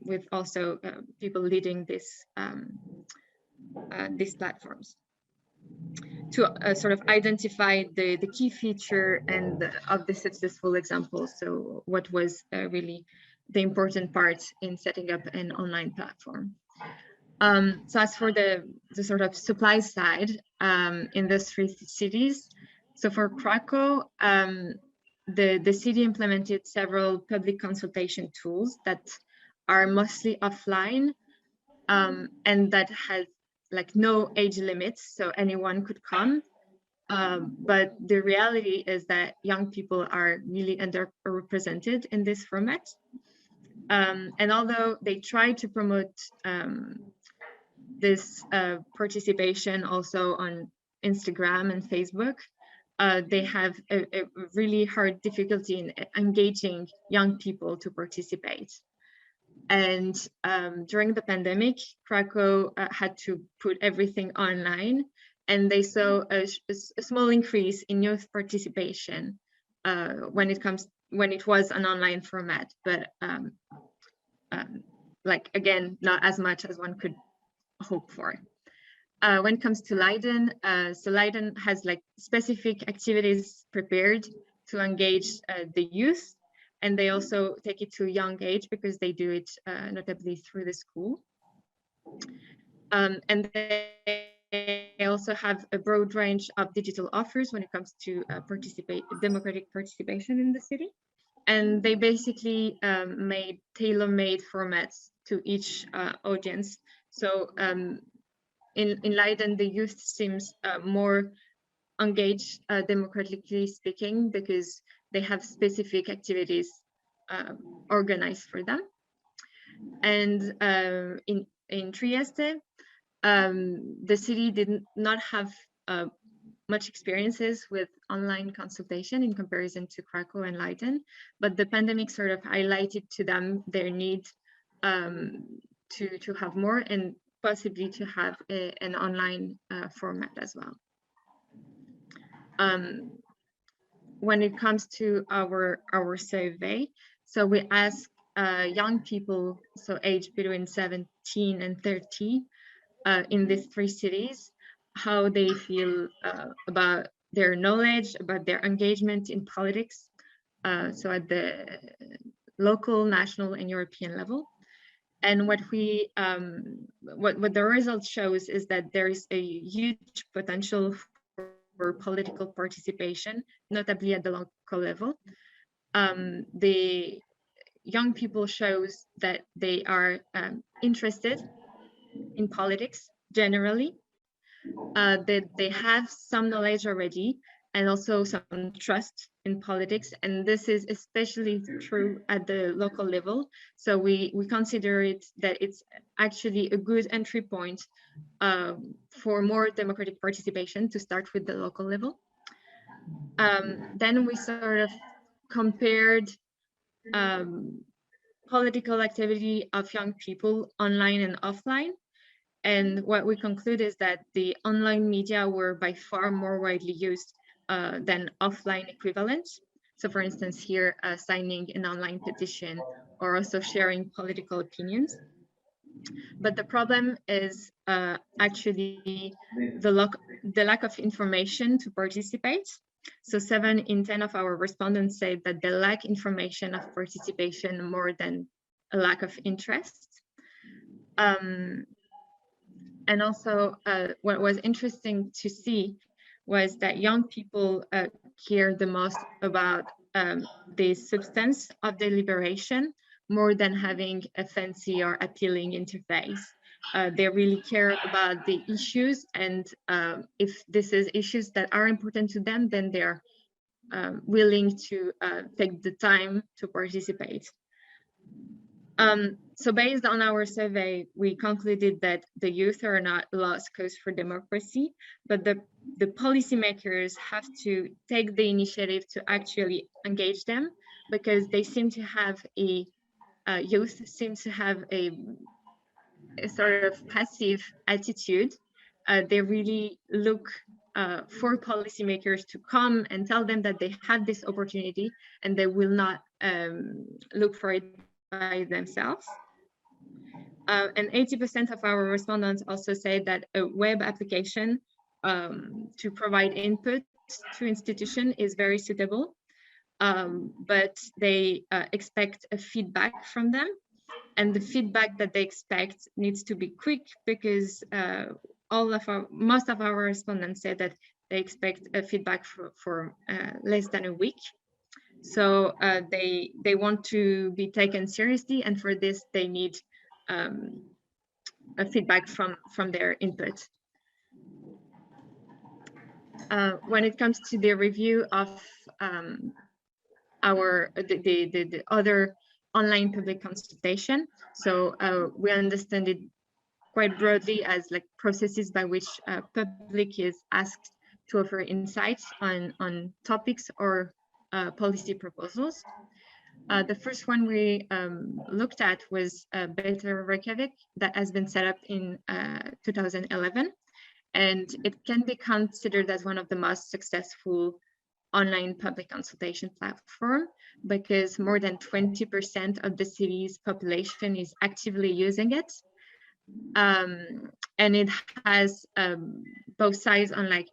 with also people leading these platforms to sort of identify the key feature and of the successful examples. So what was really the important part in setting up an online platform. So as for the sort of supply side in those 3 cities, so for Krakow, the city implemented several public consultation tools that are mostly offline and that has like no age limits, so anyone could come. But the reality is that young people are really underrepresented in this format. And although they try to promote this participation also on Instagram and Facebook, they have a really hard difficulty in engaging young people to participate. And during the pandemic, Krakow had to put everything online, and they saw a small increase in youth participation when it was an online format, but like again, not as much as one could hope for. When it comes to Leiden, so Leiden has like specific activities prepared to engage the youth, and they also take it to a young age because they do it notably through the school. And they also have a broad range of digital offers when it comes to democratic participation in the city. And they basically made tailor-made formats to each audience. So in Leiden, the youth seems more engaged, democratically speaking, because they have specific activities organized for them. And in Trieste, the city did not have much experiences with online consultation in comparison to Krakow and Leiden, but the pandemic sort of highlighted to them their need to have more and possibly to have an online format as well. When it comes to our survey, so we asked young people, so aged between 17 and 30 in these 3 cities, how they feel about their knowledge, about their engagement in politics, so at the local, national, and European level. And what the result shows is that there is a huge potential for political participation, notably at the local level. The young people shows that they are interested in politics generally, that they have some knowledge already and also some trust in politics. And this is especially true at the local level. So we consider it that it's actually a good entry point for more democratic participation to start with the local level. Then we sort of compared political activity of young people online and offline. And what we conclude is that the online media were by far more widely used than offline equivalents. So for instance, here, signing an online petition or also sharing political opinions. But the problem is actually the lack of information to participate. So 7 in 10 of our respondents say that they lack information of participation more than a lack of interest. And also what was interesting to see was that young people care the most about the substance of deliberation more than having a fancy or appealing interface. They really care about the issues, and if this is issues that are important to them, then they're willing to take the time to participate. So based on our survey, we concluded that the youth are not lost cause for democracy, but the policymakers have to take the initiative to actually engage them, because they seem to have youth seems to have a sort of passive attitude. They really look for policymakers to come and tell them that they have this opportunity, and they will not look for it by themselves. And 80% of our respondents also say that a web application to provide input to institution is very suitable, but they expect a feedback from them. And the feedback that they expect needs to be quick, because most of our respondents said that they expect a feedback for less than a week. So they want to be taken seriously, and for this they need a feedback from their input. When it comes to the review of the other online public consultation, so we understand it quite broadly as like processes by which public is asked to offer insights on topics or policy proposals. The first one we looked at was Better Reykjavik, that has been set up in 2011, and it can be considered as one of the most successful online public consultation platform, because more than 20% of the city's population is actively using it. And it has both sides on like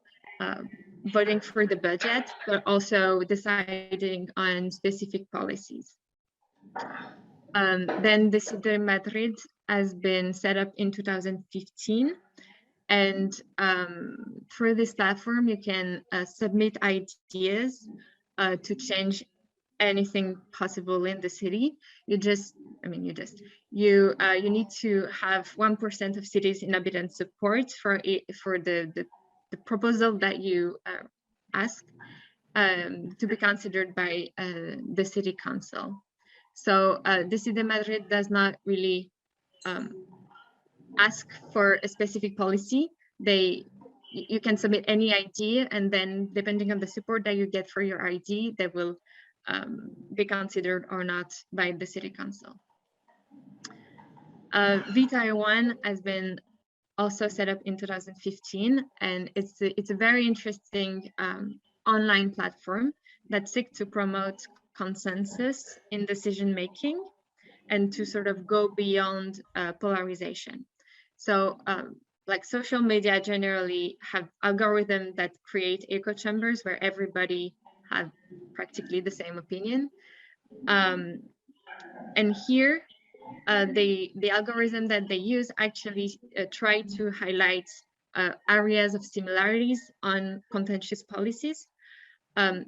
voting for the budget, but also deciding on specific policies. Then the City of Madrid has been set up in 2015. And through this platform, you can submit ideas to change anything possible in the city. You need to have 1% of city's inhabitant support for the proposal that you ask to be considered by the city council. So the City of Madrid does not really ask for a specific policy. You can submit any idea, and then depending on the support that you get for your idea, they will be considered or not by the city council. V-Taiwan has been also set up in 2015, and it's a very interesting online platform that seeks to promote consensus in decision making and to sort of go beyond polarization. So like social media generally have algorithms that create echo chambers where everybody have practically the same opinion. And here, the algorithm that they use actually try to highlight areas of similarities on contentious policies.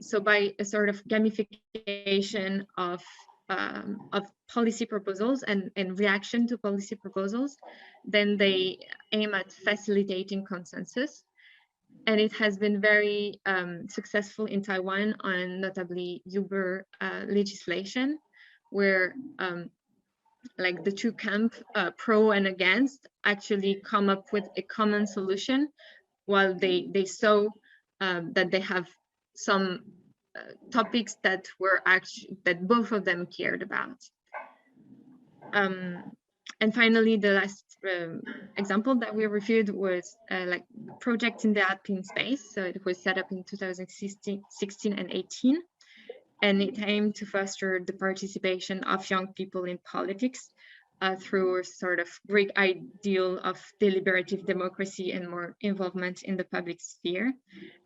So by a sort of gamification of policy proposals and reaction to policy proposals, then they aim at facilitating consensus. And it has been very successful in Taiwan on notably Uber legislation, where like the two camp, pro and against, actually come up with a common solution, while they saw that they have some topics that were actually that both of them cared about. And finally, the last example that we reviewed was like project in the Alpine space. So it was set up in 2016 and 18, and it aimed to foster the participation of young people in politics through a sort of Greek ideal of deliberative democracy and more involvement in the public sphere.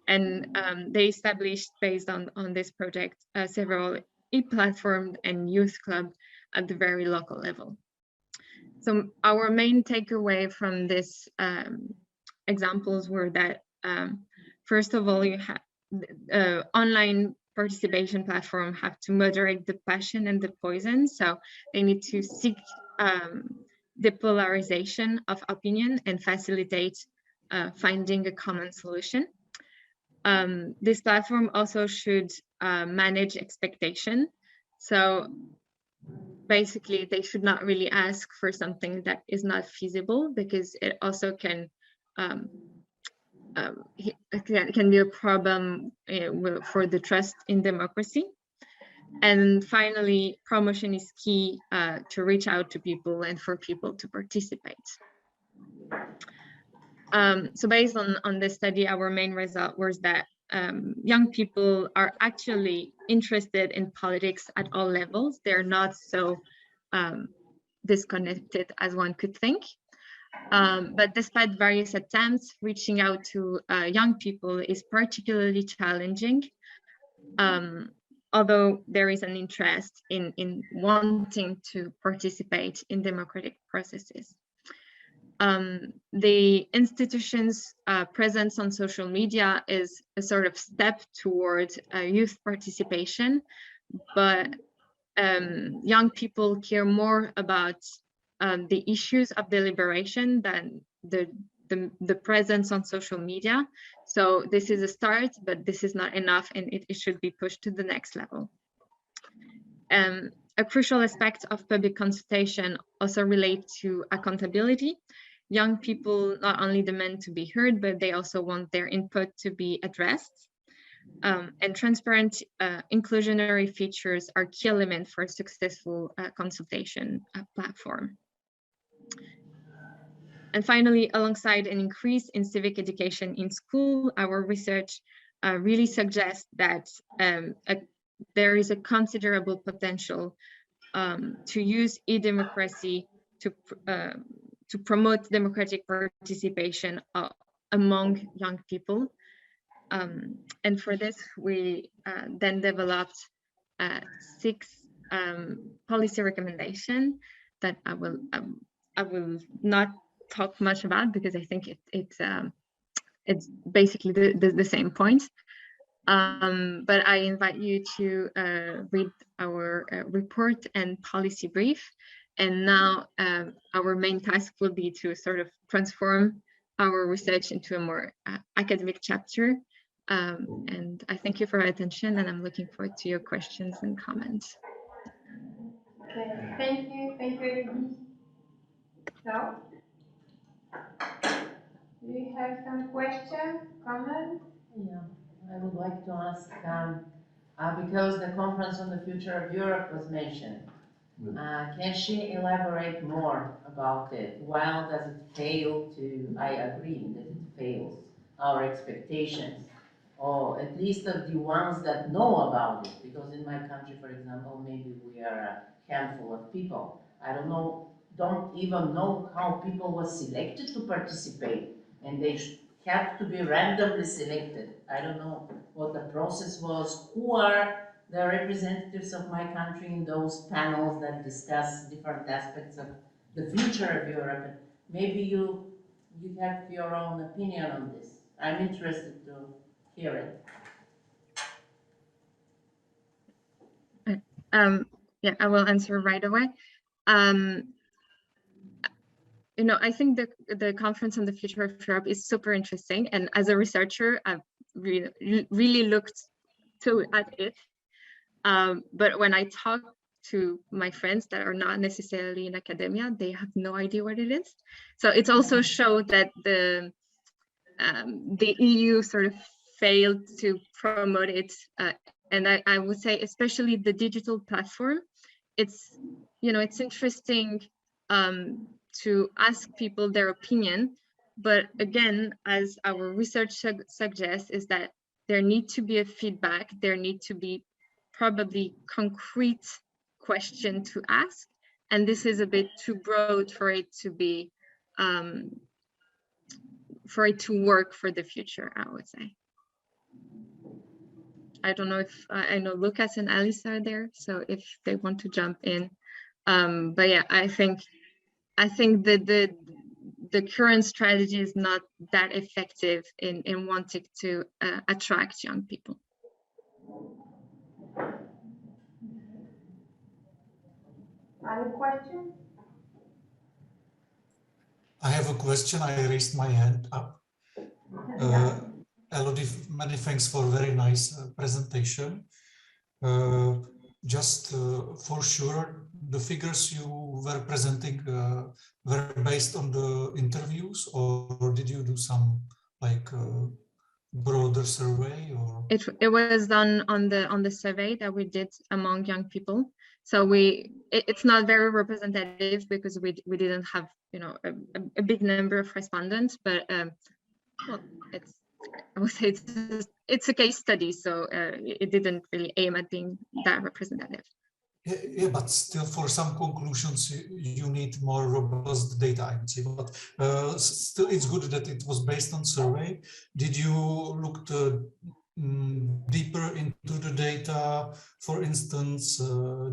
And they established, based on this project, several e-platform and youth club at the very local level. So our main takeaway from these examples were that, first of all, you have online participation platform have to moderate the passion and the poison. So they need to seek the polarization of opinion and facilitate finding a common solution. This platform also should manage expectation. So basically, they should not really ask for something that is not feasible, because it also can be a problem for the trust in democracy. And finally, promotion is key to reach out to people and for people to participate. So based on this study, our main result was that young people are actually interested in politics at all levels. They're not so disconnected as one could think. But despite various attempts, reaching out to young people is particularly challenging, although there is an interest in wanting to participate in democratic processes. The institution's presence on social media is a sort of step towards youth participation, but young people care more about the issues of deliberation than the presence on social media. So this is a start, but this is not enough, and it should be pushed to the next level. A crucial aspect of public consultation also relates to accountability. Young people not only demand to be heard, but they also want their input to be addressed. And transparent inclusionary features are key elements for a successful consultation platform. And finally, alongside an increase in civic education in school, our research really suggests that there is a considerable potential to use e-democracy to promote democratic participation among young people. And for this, we then developed 6 policy recommendations that I will not talk much about, because I think it's basically the same point. But I invite you to read our report and policy brief. And now our main task will be to sort of transform our research into a more academic chapter. And I thank you for your attention, and I'm looking forward to your questions and comments. Okay, thank you, Elodie. So, do you have some questions, comments? Yeah, I would like to ask, because the conference on the future of Europe was mentioned, can she elaborate more about it? Why does it fail to, I agree that it fails our expectations, or at least of the ones that know about it, because in my country, for example, maybe we are a handful of people. I don't even know how people were selected to participate, and they have to be randomly selected. I don't know what the process was, who are the representatives of my country in those panels that discuss different aspects of the future of Europe. Maybe you have your own opinion on this. I'm interested to hear it. Yeah, I will answer right away. You know, I think the conference on the future of Europe is super interesting, and as a researcher, I've really looked at it. But when I talk to my friends that are not necessarily in academia, they have no idea what it is. So it also showed that the EU sort of failed to promote it, and I would say especially the digital platform. It's, you know, it's interesting to ask people their opinion, but again, as our research suggests, is that there need to be a feedback, there need to be probably concrete question to ask, and this is a bit too broad for it to be for it to work for the future, I would say. I don't know if I know Lucas and Alice are there, so if they want to jump in. But yeah, I think that the current strategy is not that effective in wanting to attract young people. Other question? I have a question. I raised my hand up. Elodie, many thanks for a very nice presentation. Just for sure, the figures you were presenting were based on the interviews, or did you do some like broader survey? Or it was done on the survey that we did among young people. So it's not very representative because we didn't have, you know, a big number of respondents, but well, I would say it's a case study, so it didn't really aim at being that representative. Yeah, but still, for some conclusions, you need more robust data, I would say. But still, it's good that it was based on survey. Did you look deeper into the data? For instance,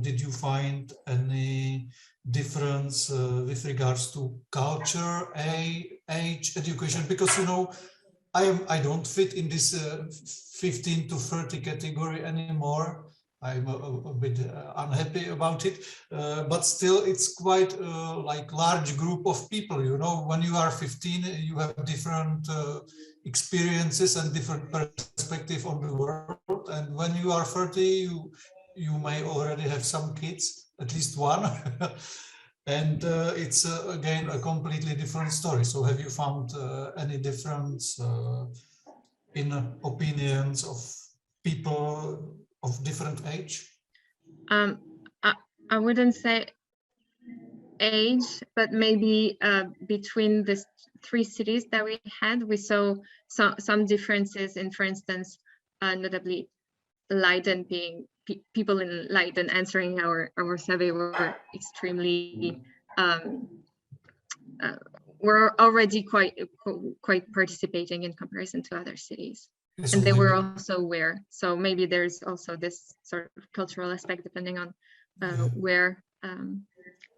did you find any difference with regards to culture, age, education? Because, you know, I don't fit in this 15 to 30 category anymore. I'm a bit unhappy about it, but still it's quite like large group of people, you know. When you are 15, you have different experiences and different perspective on the world, and when you are 30, you may already have some kids, at least one. And it's again a completely different story. So have you found any difference in opinions of people of different age? I wouldn't say age, but maybe between the three cities that we had, we saw some differences in, for instance, notably Leiden being people in Leiden answering our survey were extremely were already quite participating in comparison to other cities. Yes, and they were also aware. So maybe there's also this sort of cultural aspect depending on where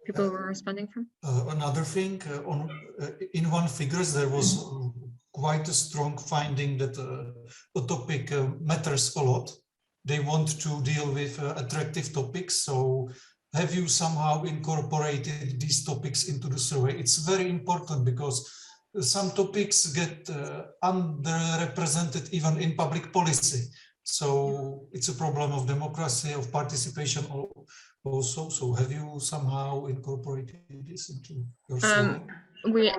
people were responding from. Another thing, in one figures there was quite a strong finding that a topic matters a lot. They want to deal with attractive topics. So have you somehow incorporated these topics into the survey? It's very important because some topics get underrepresented even in public policy. So it's a problem of democracy, of participation also. So have you somehow incorporated this into your survey? We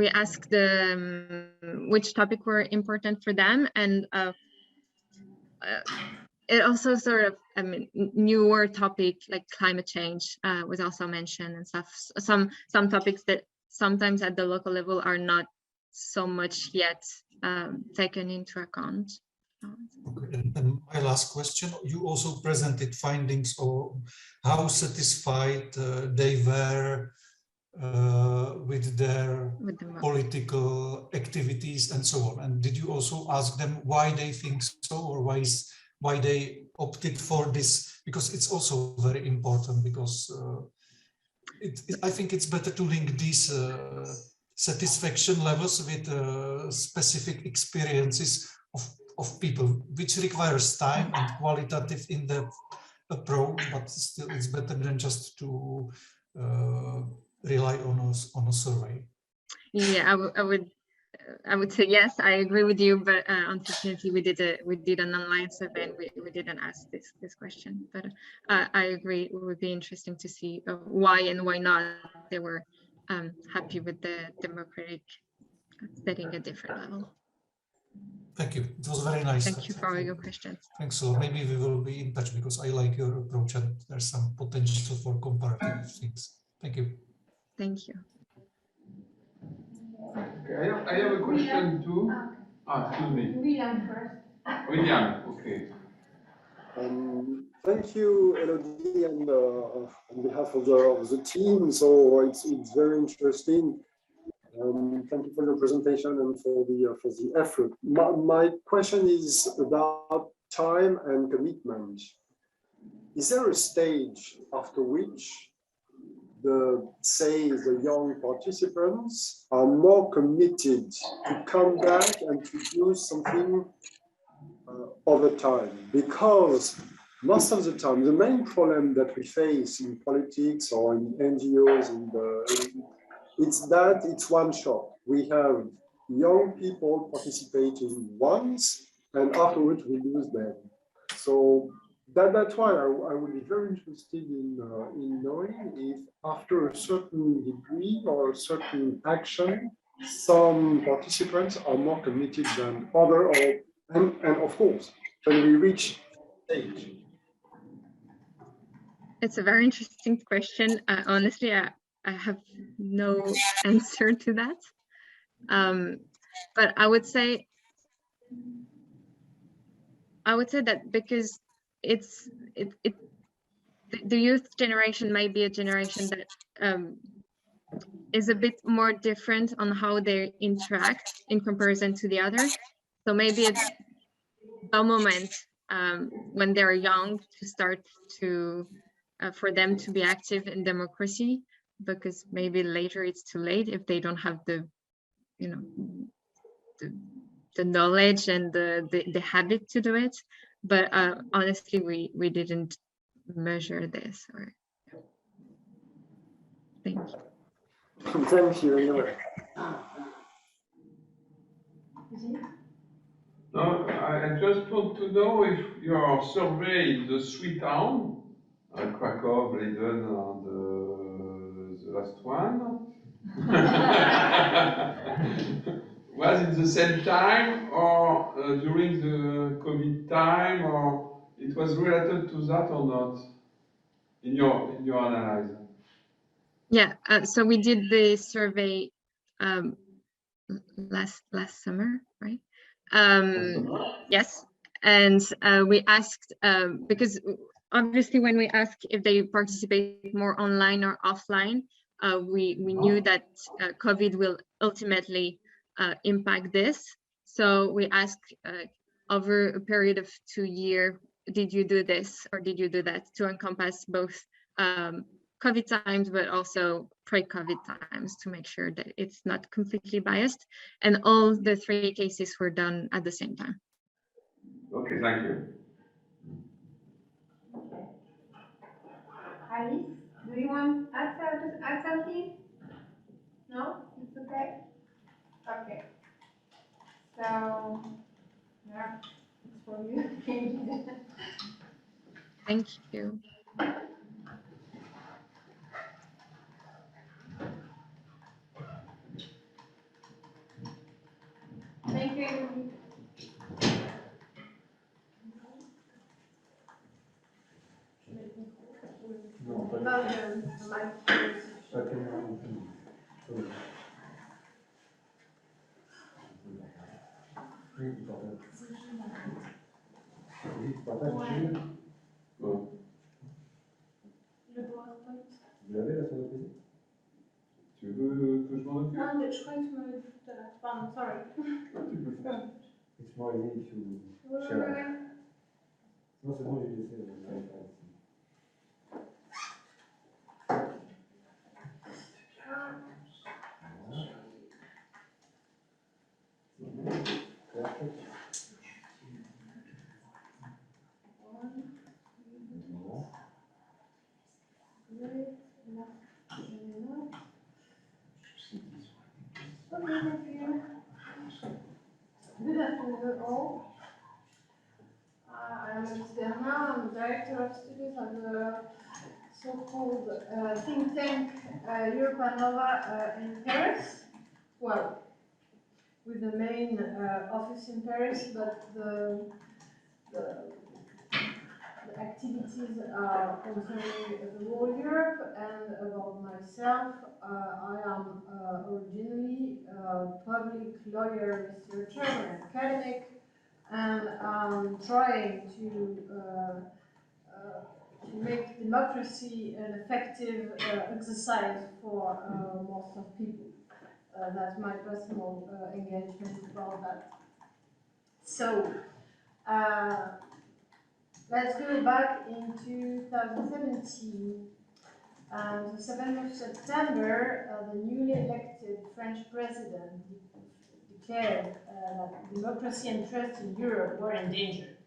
asked which topic were important for them, and it also sort of, I mean, newer topic like climate change was also mentioned and stuff. Some topics that sometimes at the local level are not so much yet taken into account. Okay. And my last question, you also presented findings on how satisfied they were with their political activities and so on? And did you also ask them why they think so, or why they opted for this? Because it's also very important, because I think it's better to link these satisfaction levels with specific experiences of people, which requires time and qualitative in-depth approach, but still it's better than just to rely on a survey. Yeah, I would say yes, I agree with you, but unfortunately we did an online survey and we didn't ask this question. But I agree, it would be interesting to see why and why not they were happy with the democratic setting a different level. Thank you. It was very nice. Thank you for all your questions. Thanks. So maybe we will be in touch, because I like your approach and there's some potential for comparative things. Thank you. Thank you. Okay, I have a question too. Excuse me. William first. William, okay. Thank you, Elodie, and on behalf of the team. So it's very interesting. Thank you for your presentation and for the effort. My question is about time and commitment. Is there a stage after which the young participants are more committed to come back and to do something over time? Because most of the time, the main problem that we face in politics or in NGOs, it's that it's one shot. We have young people participating once, and afterwards we lose them. So that's why I would be very interested in knowing if after a certain degree or a certain action, some participants are more committed than others, and of course, when we reach stage. It's a very interesting question. Honestly, I have no answer to that. But I would say that because the youth generation may be a generation that is a bit more different on how they interact in comparison to the others. So maybe it's a moment when they're young to start to for them to be active in democracy, because maybe later it's too late if they don't have the knowledge and the habit to do it. But honestly, we didn't measure this. Or thank you. Thank you. Anyway. No, I just want to know if your survey in the three towns, Krakow, Leiden, and the last one, was in the same time or during the COVID time, or it was related to that or not in your analysis? Yeah, so we did the survey last summer, right? Yes, and we asked because obviously when we ask if they participate more online or offline, we knew that COVID will ultimately impact this. So we asked over a period of 2 years, did you do this or did you do that, to encompass both COVID times, but also pre-COVID times, to make sure that it's not completely biased. And all the 3 cases were done at the same time. Okay, thank you. Okay. Alice, do you want to add something? No? It's okay? Okay. So, yeah, it's for you. Thank you. Thank you. Vous l'avez la semaine passée? volunteer? Schrijf me telefoon, sorry. What do you prefer? It's more easy to share. Non, c'est bon, j'ai laissé. Okay, thank you. Good afternoon all. I am Luciana, I'm the director of studies at the so-called think tank Europa Nova in Paris. Well, with the main office in Paris, but the activities are concerning the whole Europe. And about myself, I am originally a public lawyer, researcher, and academic, and I'm trying to make democracy an effective exercise for most of people. That's my personal engagement about that. So, let's go back in 2017. The 7th of September, the newly elected French president declared that democracy and trust in Europe were in danger.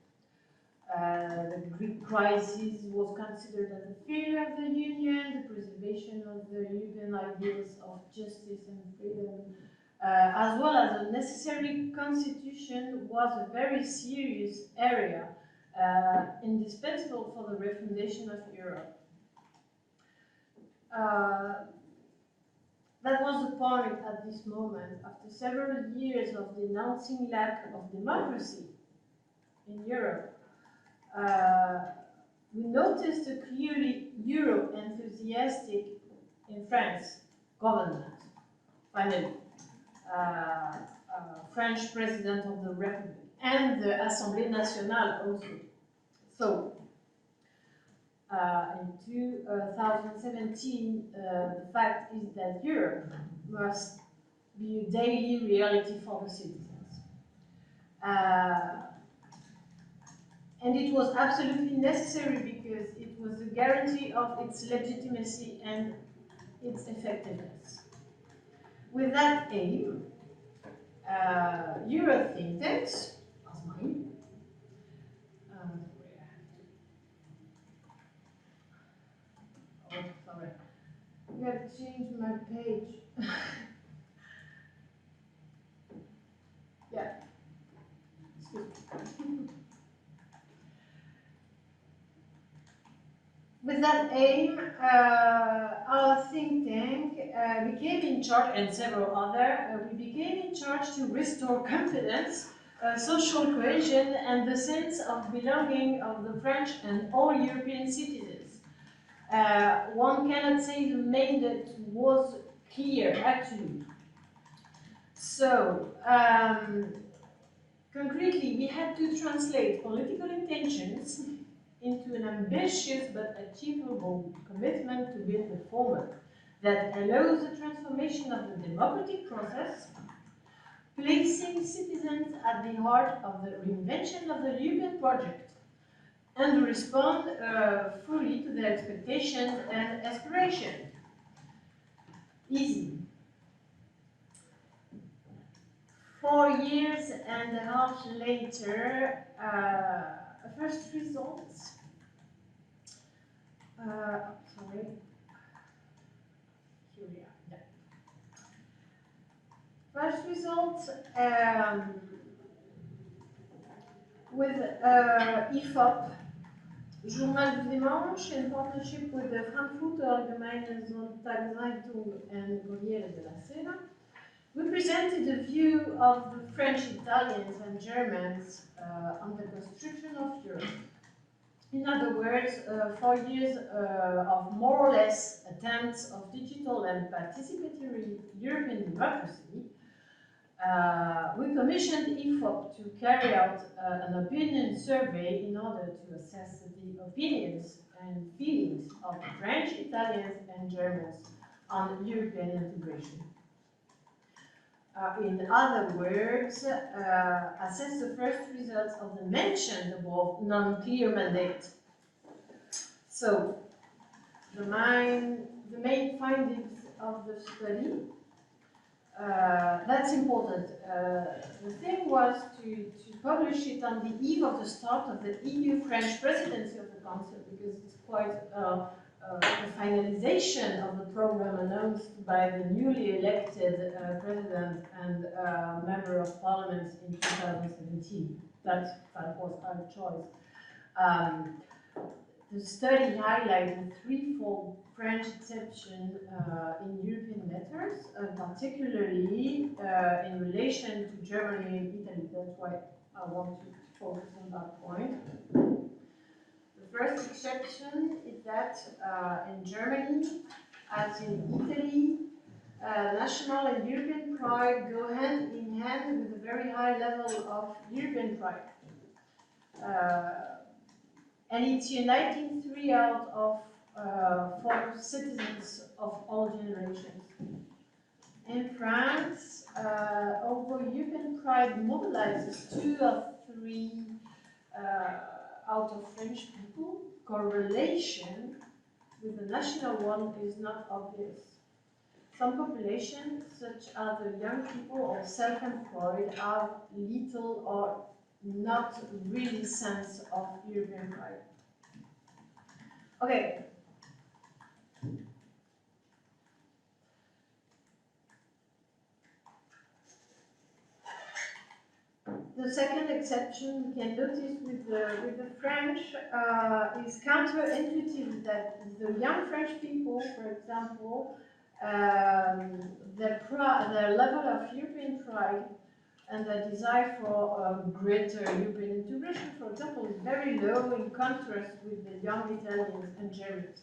The Greek crisis was considered as a failure of the Union, the preservation of the European ideals of justice and freedom, as well as a necessary constitution, was a very serious area indispensable for the refundation of Europe. That was the point at this moment. After several years of denouncing lack of democracy in Europe, we noticed a clearly Euro-enthusiastic in France government, finally, French president of the Republic, and the Assemblée Nationale also. So, in 2017, the fact is that Europe must be a daily reality for the citizens. And it was absolutely necessary because it was the guarantee of its legitimacy and its effectiveness. With that aim, Euro think tanks, as mine, oh, sorry, you have to change my page. Yeah, excuse me. With that aim, our think tank became in charge, and several other, we became in charge to restore confidence, social cohesion, and the sense of belonging of the French and all European citizens. One cannot say the mandate was clear, actually. So, concretely, we had to translate political intentions into an ambitious but achievable commitment to build a format that allows the transformation of the democratic process, placing citizens at the heart of the reinvention of the European project, and respond fully to their expectations and aspirations. Easy. 4 years and a half later, first results. Sorry. Here we are. Yeah. First results with IFOP, Journal du Dimanche, in partnership with the Frankfurter Allgemeine Sonntagszeitung and Corriere della Sera. We presented a view of the French, Italians, and Germans on the construction of Europe. In other words, 4 years of more or less attempts of digital and participatory European democracy. We commissioned IFOP to carry out an opinion survey in order to assess the opinions and feelings of French, Italians, and Germans on European integration. In other words, assess the first results of the mentioned above non-clear mandate. So, the main findings of the study, that's important. The thing was to publish it on the eve of the start of the EU-French presidency of the Council, because it's quite the finalization of the program announced by the newly elected president and member of parliament in 2017. That was our choice. The study highlighted threefold French exception in European matters, particularly in relation to Germany and Italy. That's why I want to focus on that point. The first exception is that in Germany, as in Italy, national and European pride go hand in hand with a very high level of European pride. And it's uniting 3 out of 4 citizens of all generations. In France, although European pride mobilizes 2 of 3 out of French people, correlation with the national one is not obvious. Some populations, such as the young people or self-employed, have little or not really sense of European pride. Okay. The second exception we can notice with the French is counterintuitive, that the young French people, for example, their level of European pride and the desire for greater European integration, for example, is very low in contrast with the young Italians and Germans,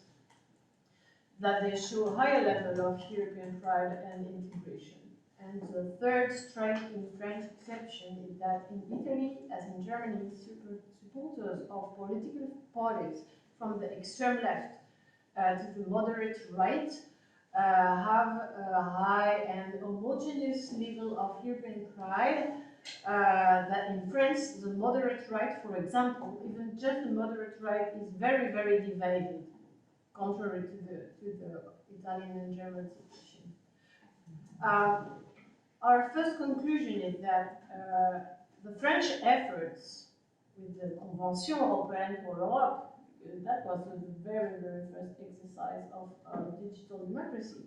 that they show a higher level of European pride and integration. And the third striking French exception is that in Italy, as in Germany, supporters of political parties from the extreme left to the moderate right have a high and homogeneous level of European pride, that in France, the moderate right, for example, even just the moderate right is very, very divided, contrary to the Italian and German situation. Our first conclusion is that the French efforts with the Convention Européenne pour l'Europe, that was the very, very first exercise of digital democracy.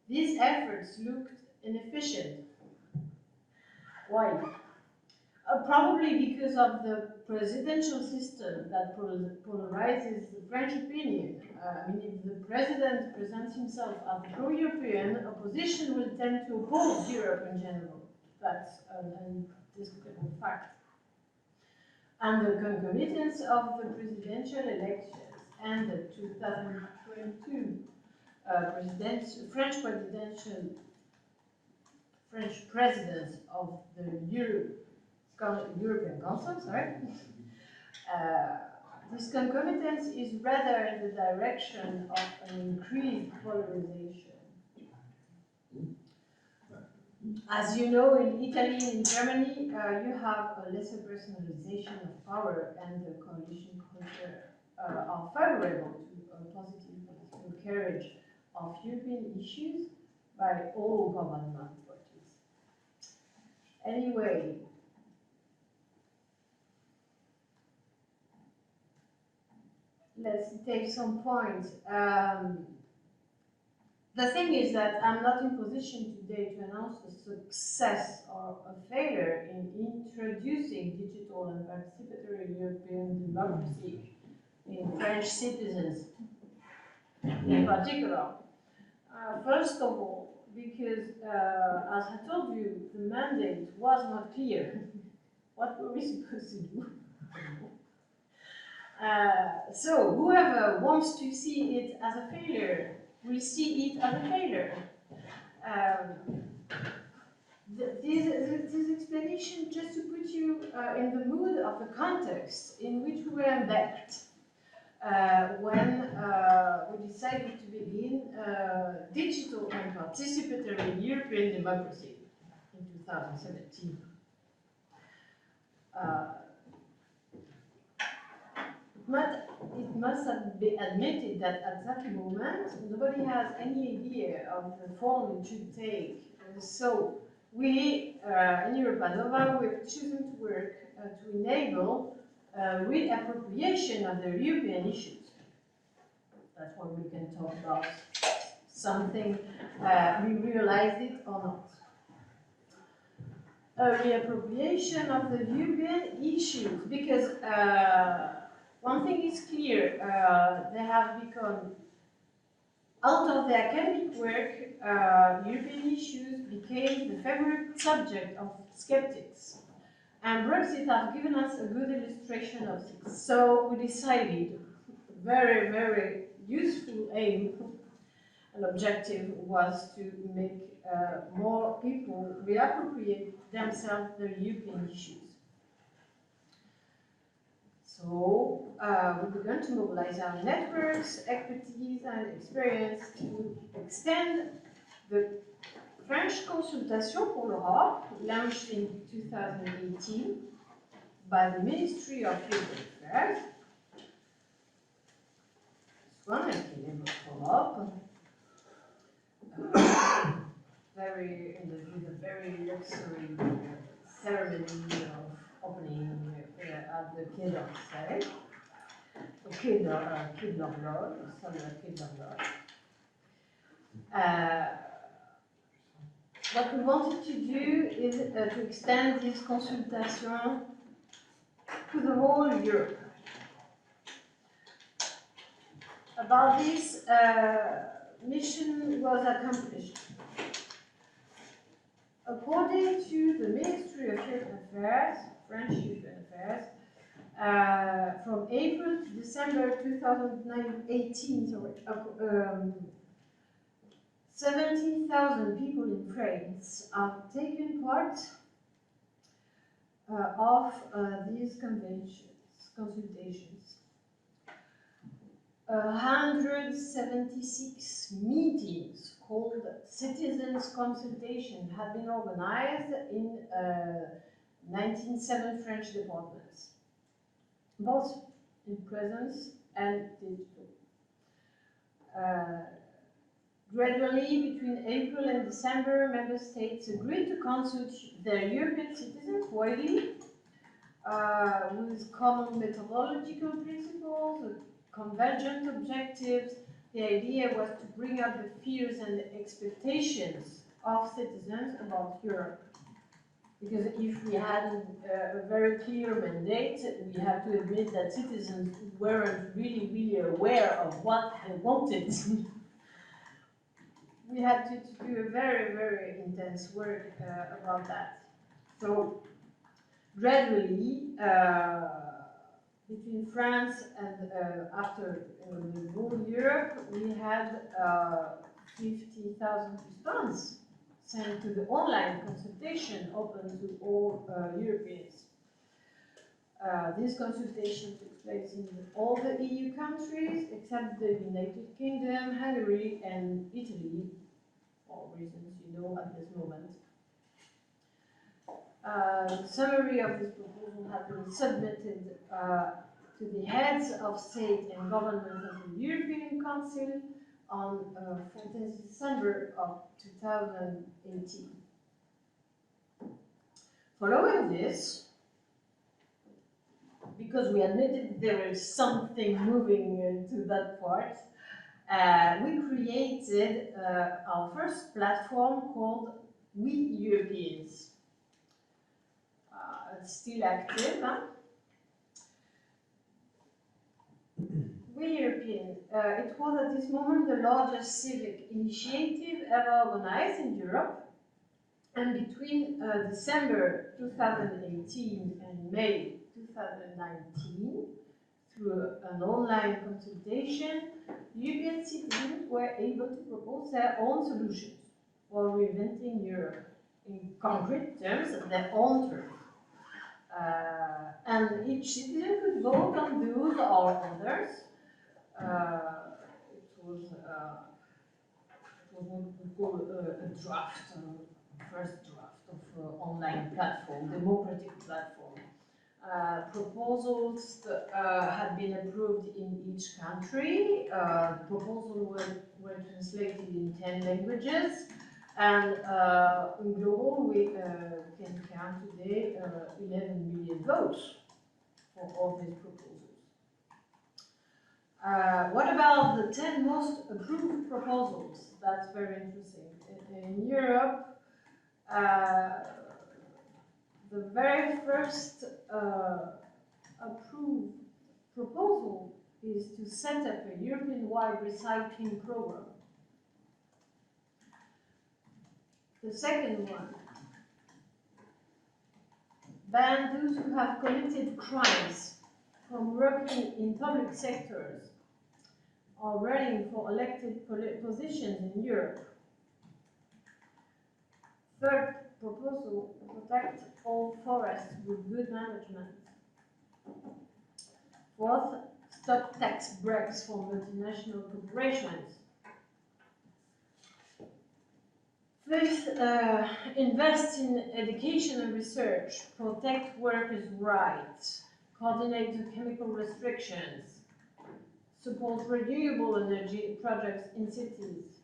These efforts looked inefficient. Why? Probably because of the presidential system that polarizes the French opinion. I mean, if the president presents himself as pro-European, opposition will tend to oppose Europe in general. That's an indiscutable fact. And the concomitance of the presidential elections and the 2022 French president of the European Council, sorry. This concomitance is rather in the direction of an increased polarization. As you know, in Italy and in Germany, you have a lesser personalization of power, and the coalition culture are favorable to a positive political carriage of European issues by all government parties. Anyway, let's take some points. The thing is that I'm not in position today to announce a success or a failure in introducing digital and participatory European democracy in French citizens in particular. First of all, because as I told you, the mandate was not clear. What were we supposed to do? So whoever wants to see it as a failure will see it as a failure. This explanation just to put you in the mood of the context in which we were embedded when we decided to begin digital and participatory European democracy in 2017. But it must be admitted that at that moment, nobody has any idea of the form it should take. So we, in Europanova, we've chosen to work to enable reappropriation of the European issues. That's what we can talk about. Something we realized it or not. A reappropriation of the European issues, because one thing is clear, they have become, out of the academic work, European issues became the favorite subject of skeptics. And Brexit has given us a good illustration of this. So we decided, very, very useful aim and objective was to make more people reappropriate themselves their European issues. So we began to mobilize our networks, expertise, and experience to extend the French Consultation pour l'Europe, launched in 2018 by the Ministry of European Affairs. This one, Europe, with a very luxury ceremony of opening at the Quai d'Orsay, Quai de l'Horloge, Quai de l'Horloge. What we wanted to do is to extend this consultation to the whole Europe. About this, mission was accomplished. According to the Ministry of European Affairs, French European Affairs, from April to December 2018, 17,000 people in France have taken part of these consultations. 176 meetings called citizens' consultation have been organized in 97 French departments, both in presence and digital. Gradually, between April and December, member states agreed to consult their European citizens widely with common methodological principles, convergent objectives. The idea was to bring up the fears and the expectations of citizens about Europe. Because if we had a very clear mandate, we have to admit that citizens weren't really aware of what they wanted. We had to do a very intense work about that. So gradually, between France and after the whole Europe, we had 50,000 responses sent to the online consultation open to all Europeans. This consultation took place in all the EU countries except the United Kingdom, Hungary, and Italy, for reasons you know at this moment. The summary of this proposal has been submitted to the heads of state and government of the European Council on 14th December of 2018. Following this, because we admitted there is something moving to that part, we created our first platform called We Europeans. It's still active. Huh? We Europeans. It was at this moment the largest civic initiative ever organized in Europe. And between December 2018 and May 2019, through an online consultation, European citizens were able to propose their own solutions for reinventing Europe in concrete terms, their own terms. And each citizen could vote on those or others. It was what we call a draft, first draft of online platform, democratic platform. Proposals that, had been approved in each country. Proposals were translated in 10 languages. And in global, we can count today 11 million votes for all these proposals. What about the 10 most approved proposals? That's very interesting. In Europe, the very first approved proposal is to set up a European-wide recycling program. The second one, ban those who have committed crimes from working in public sectors or running for elected positions in Europe. Third proposal, protect all forests with good management. Fourth, stop tax breaks for multinational corporations. Fifth, invest in education and research, protect workers' rights, coordinate the chemical restrictions, support renewable energy projects in cities.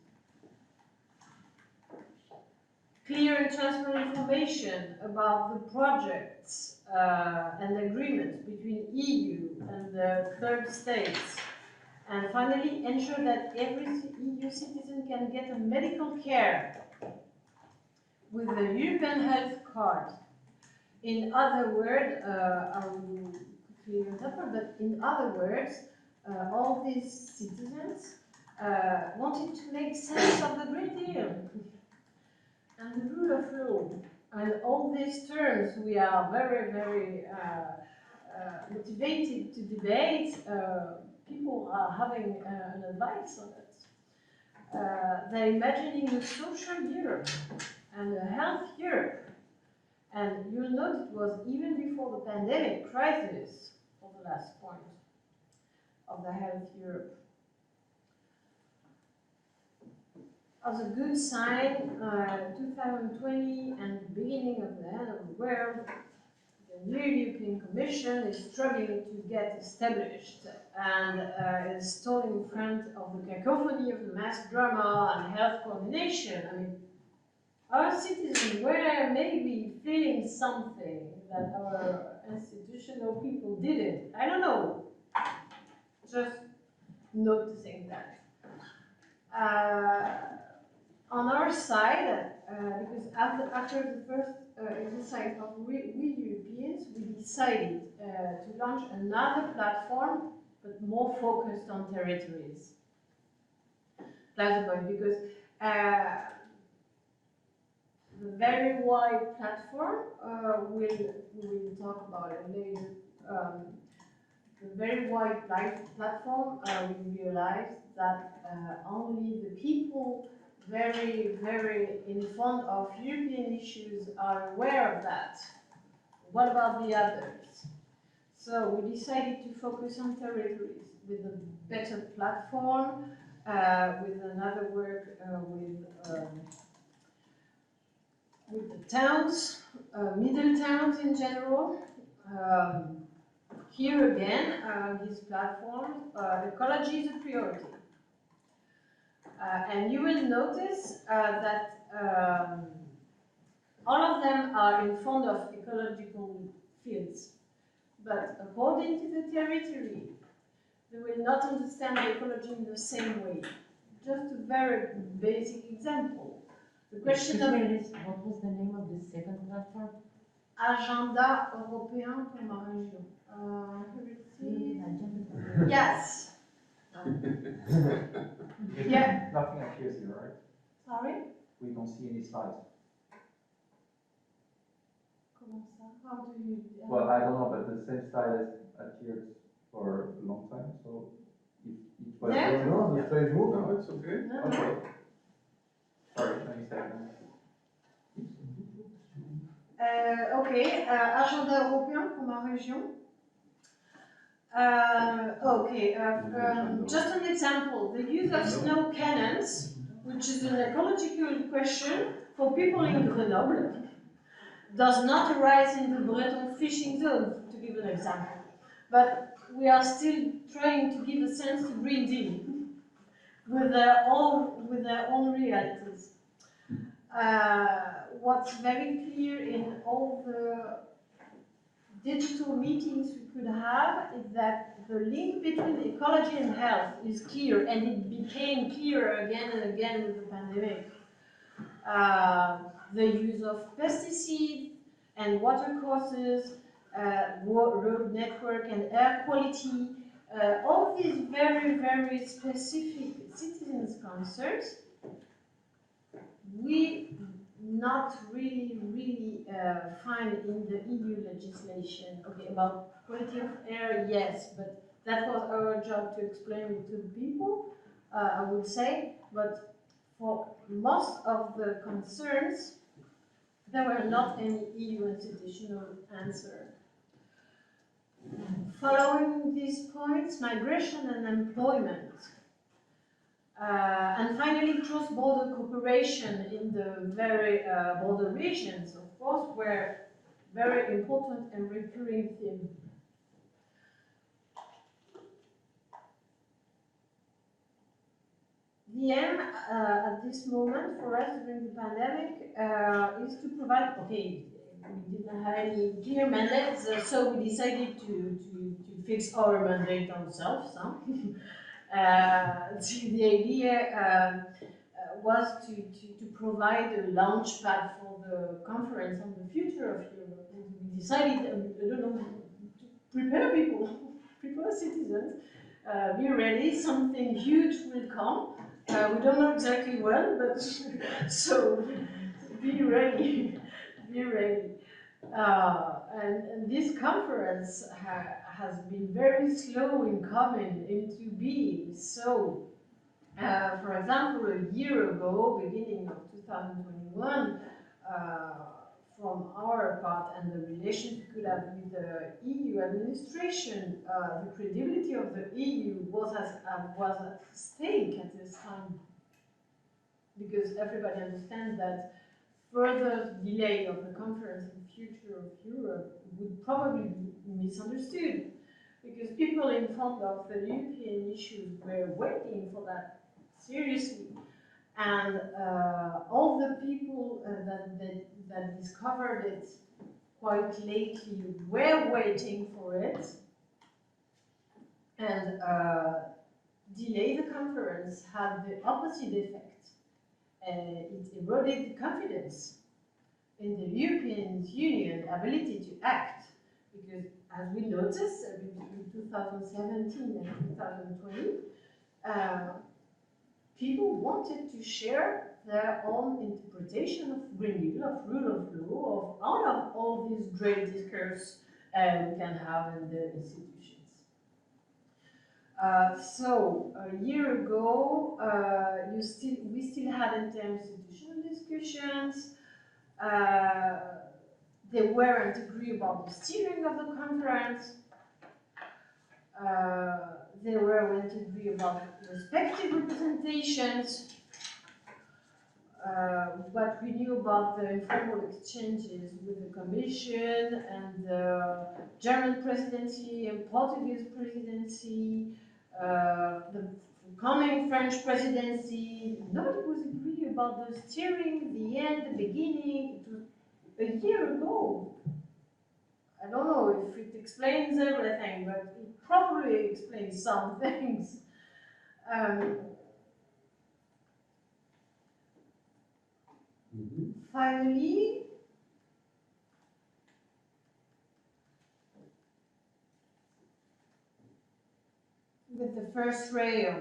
Clear and transparent information about the projects and agreements between EU and the third states. And finally, ensure that every EU citizen can get a medical care with a European health card. In other words, I will clear it up, but in other words, all these citizens wanted to make sense of the Green Deal and the rule of law. And all these terms we are very, very motivated to debate. People are having an advice on it. They're imagining a social Europe and a health Europe. And you'll note it was even before the pandemic crisis for the last point of the health Europe. As a good sign, 2020 and the beginning of the end of the world, the new European Commission is struggling to get established and is stalling in front of the cacophony of the mass drama and health coordination. I mean, our citizens were maybe feeling something that our institutional people didn't. I don't know. Just noticing that. On our side, because after the first exercise of we Europeans, we decided to launch another platform, but more focused on territories. That's the point, because the very wide platform, we will talk about it later. The very wide platform, we realized that only the people very, very informed of European issues are aware of that. What about the others? So we decided to focus on territories with a better platform, with another work with the towns, middle towns in general. Here again, this platform, ecology is a priority. And you will notice that all of them are in front of ecological fields. But according to the territory, they will not understand the ecology in the same way. Just a very basic example. The question of... What was the name of the second platform? Agenda européen pour ma région. Yes. Yeah. Nothing appears here, right? Sorry? We don't see any slides. Comment ça? How do you... Well, I don't know, but the same slide has appeared for a long time, so if it was... Yeah. No, the slide moved. No, it's okay. No, Okay. Sorry, let me say Ok, agenda européen pour ma région. Okay, just an example, the use of snow cannons, which is an ecological question for people in Grenoble, does not arise in the Breton fishing zone, to give an example. But we are still trying to give a sense to Green Deal with their own realities. What's very clear in all the digital meetings we could have is that the link between ecology and health is clear, and it became clearer again and again with the pandemic. The use of pesticides and water courses, road network and air quality, all these very, very specific citizens' concerns, we not really find in the EU legislation. Okay, about quality of air, yes, but that was our job to explain it to the people, I would say, but for most of the concerns, there were not any EU institutional answer. Following these points, migration and employment. And finally, cross-border cooperation in the very border regions, of course, were very important and recurring theme. The aim at this moment for us during the pandemic is to provide, okay, we didn't have any clear mandates, so we decided to fix our mandate ourselves. Huh? The idea was to provide a launch pad for the conference on the future of Europe. And we decided, I don't know, to prepare people, prepare citizens, be ready, something huge will come. We don't know exactly when, but so be ready, be ready. And this conference has been very slow in coming into being. So, for example, a year ago, beginning of 2021, from our part and the relations we could have with the EU administration, the credibility of the EU was at stake at this time, because everybody understands that further delay of the conference in the future of Europe would probably be misunderstood, because people informed of the European issues were waiting for that seriously, and all the people that discovered it quite lately were waiting for it, and delay the conference had the opposite effect. It eroded confidence in the European Union ability to act, because as we noticed between 2017 and 2020, people wanted to share their own interpretation of Green Deal, of rule of law, of all these great discourse we can have in the institutions. So a year ago, we still had interinstitutional discussions. They weren't agree about the steering of the conference. They weren't agree about respective representations. What we knew about the informal exchanges with the Commission and the German presidency and Portuguese presidency, the coming French presidency, nobody was agree about the steering, the end, the beginning. It was a year ago. I don't know if it explains everything, but it probably explains some things. Finally, with the first ray of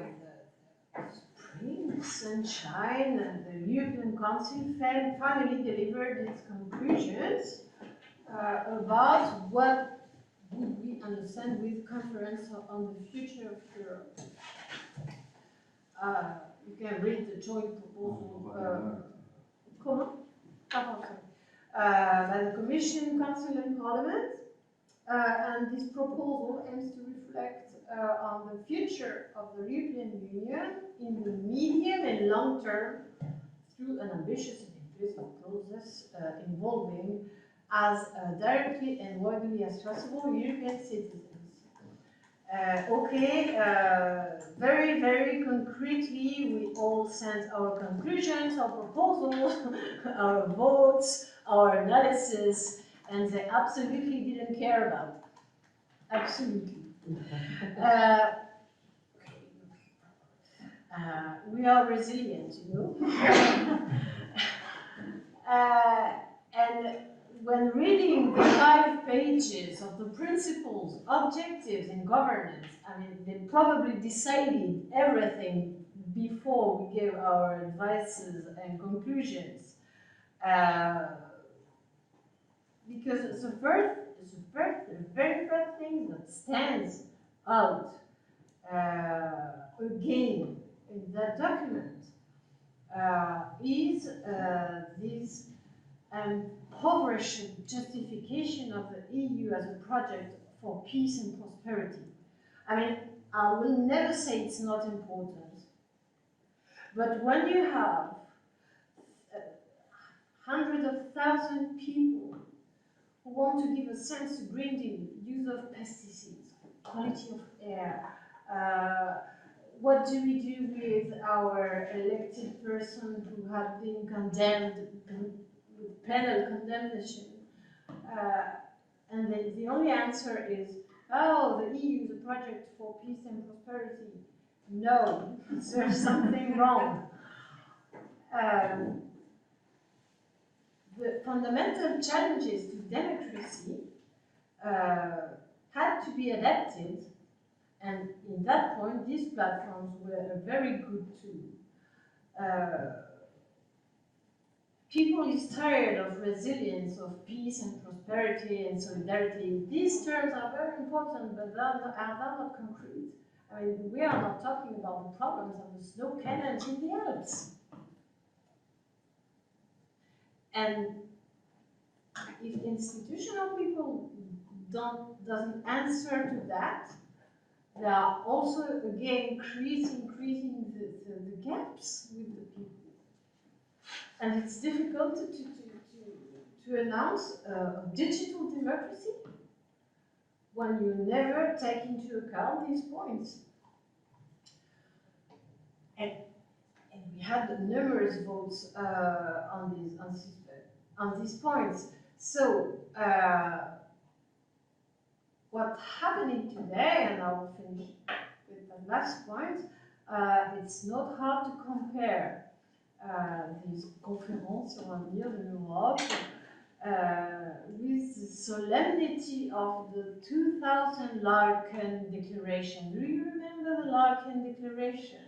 the spring, sunshine, and the European Council finally delivered its conclusions about what would we understand with conference on the future of Europe. You can read the joint proposal by the Commission, Council and Parliament, and this proposal aims to reflect on the future of the European Union in the medium and long term through an ambitious and inclusive process involving as directly and widely as possible European citizens. Very, very concretely, we all sent our conclusions, our proposals, our votes, our analysis, and they absolutely didn't care about it. Absolutely. We are resilient, you know. And when reading the 5 pages of the principles, objectives, and governance, I mean, they probably decided everything before we gave our advices and conclusions. Because the very first thing that stands out again in that document is this impoverished justification of the EU as a project for peace and prosperity. I mean, I will never say it's not important, but when you have hundreds of thousands of people who want to give a sense to Green Deal, use of pesticides, quality of air, what do we do with our elected person who had been condemned with penal condemnation? And the only answer is, oh, the EU is a project for peace and prosperity. No, there's something wrong. The fundamental challenges to democracy had to be adapted, and in that point, these platforms were a very good tool. People is tired of resilience, of peace and prosperity and solidarity. These terms are very important, but they are not concrete. I mean, we are not talking about the problems of the snow cannons in the Alps. And if institutional people doesn't answer to that, they are also again increasing the gaps with the people. And it's difficult to announce a digital democracy when you never take into account these points. And we had numerous votes on these points. So what's happening today, and I'll finish with the last point, it's not hard to compare these conferences sur l'avenir de l'Europe with the solemnity of the 2000 Larkin Declaration. Do you remember the Larkin Declaration?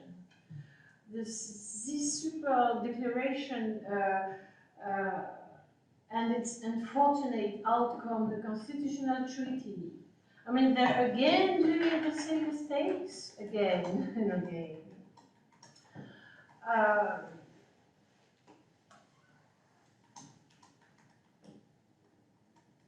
This super declaration and its unfortunate outcome, the Constitutional Treaty. I mean, they're again doing the same mistakes again and again.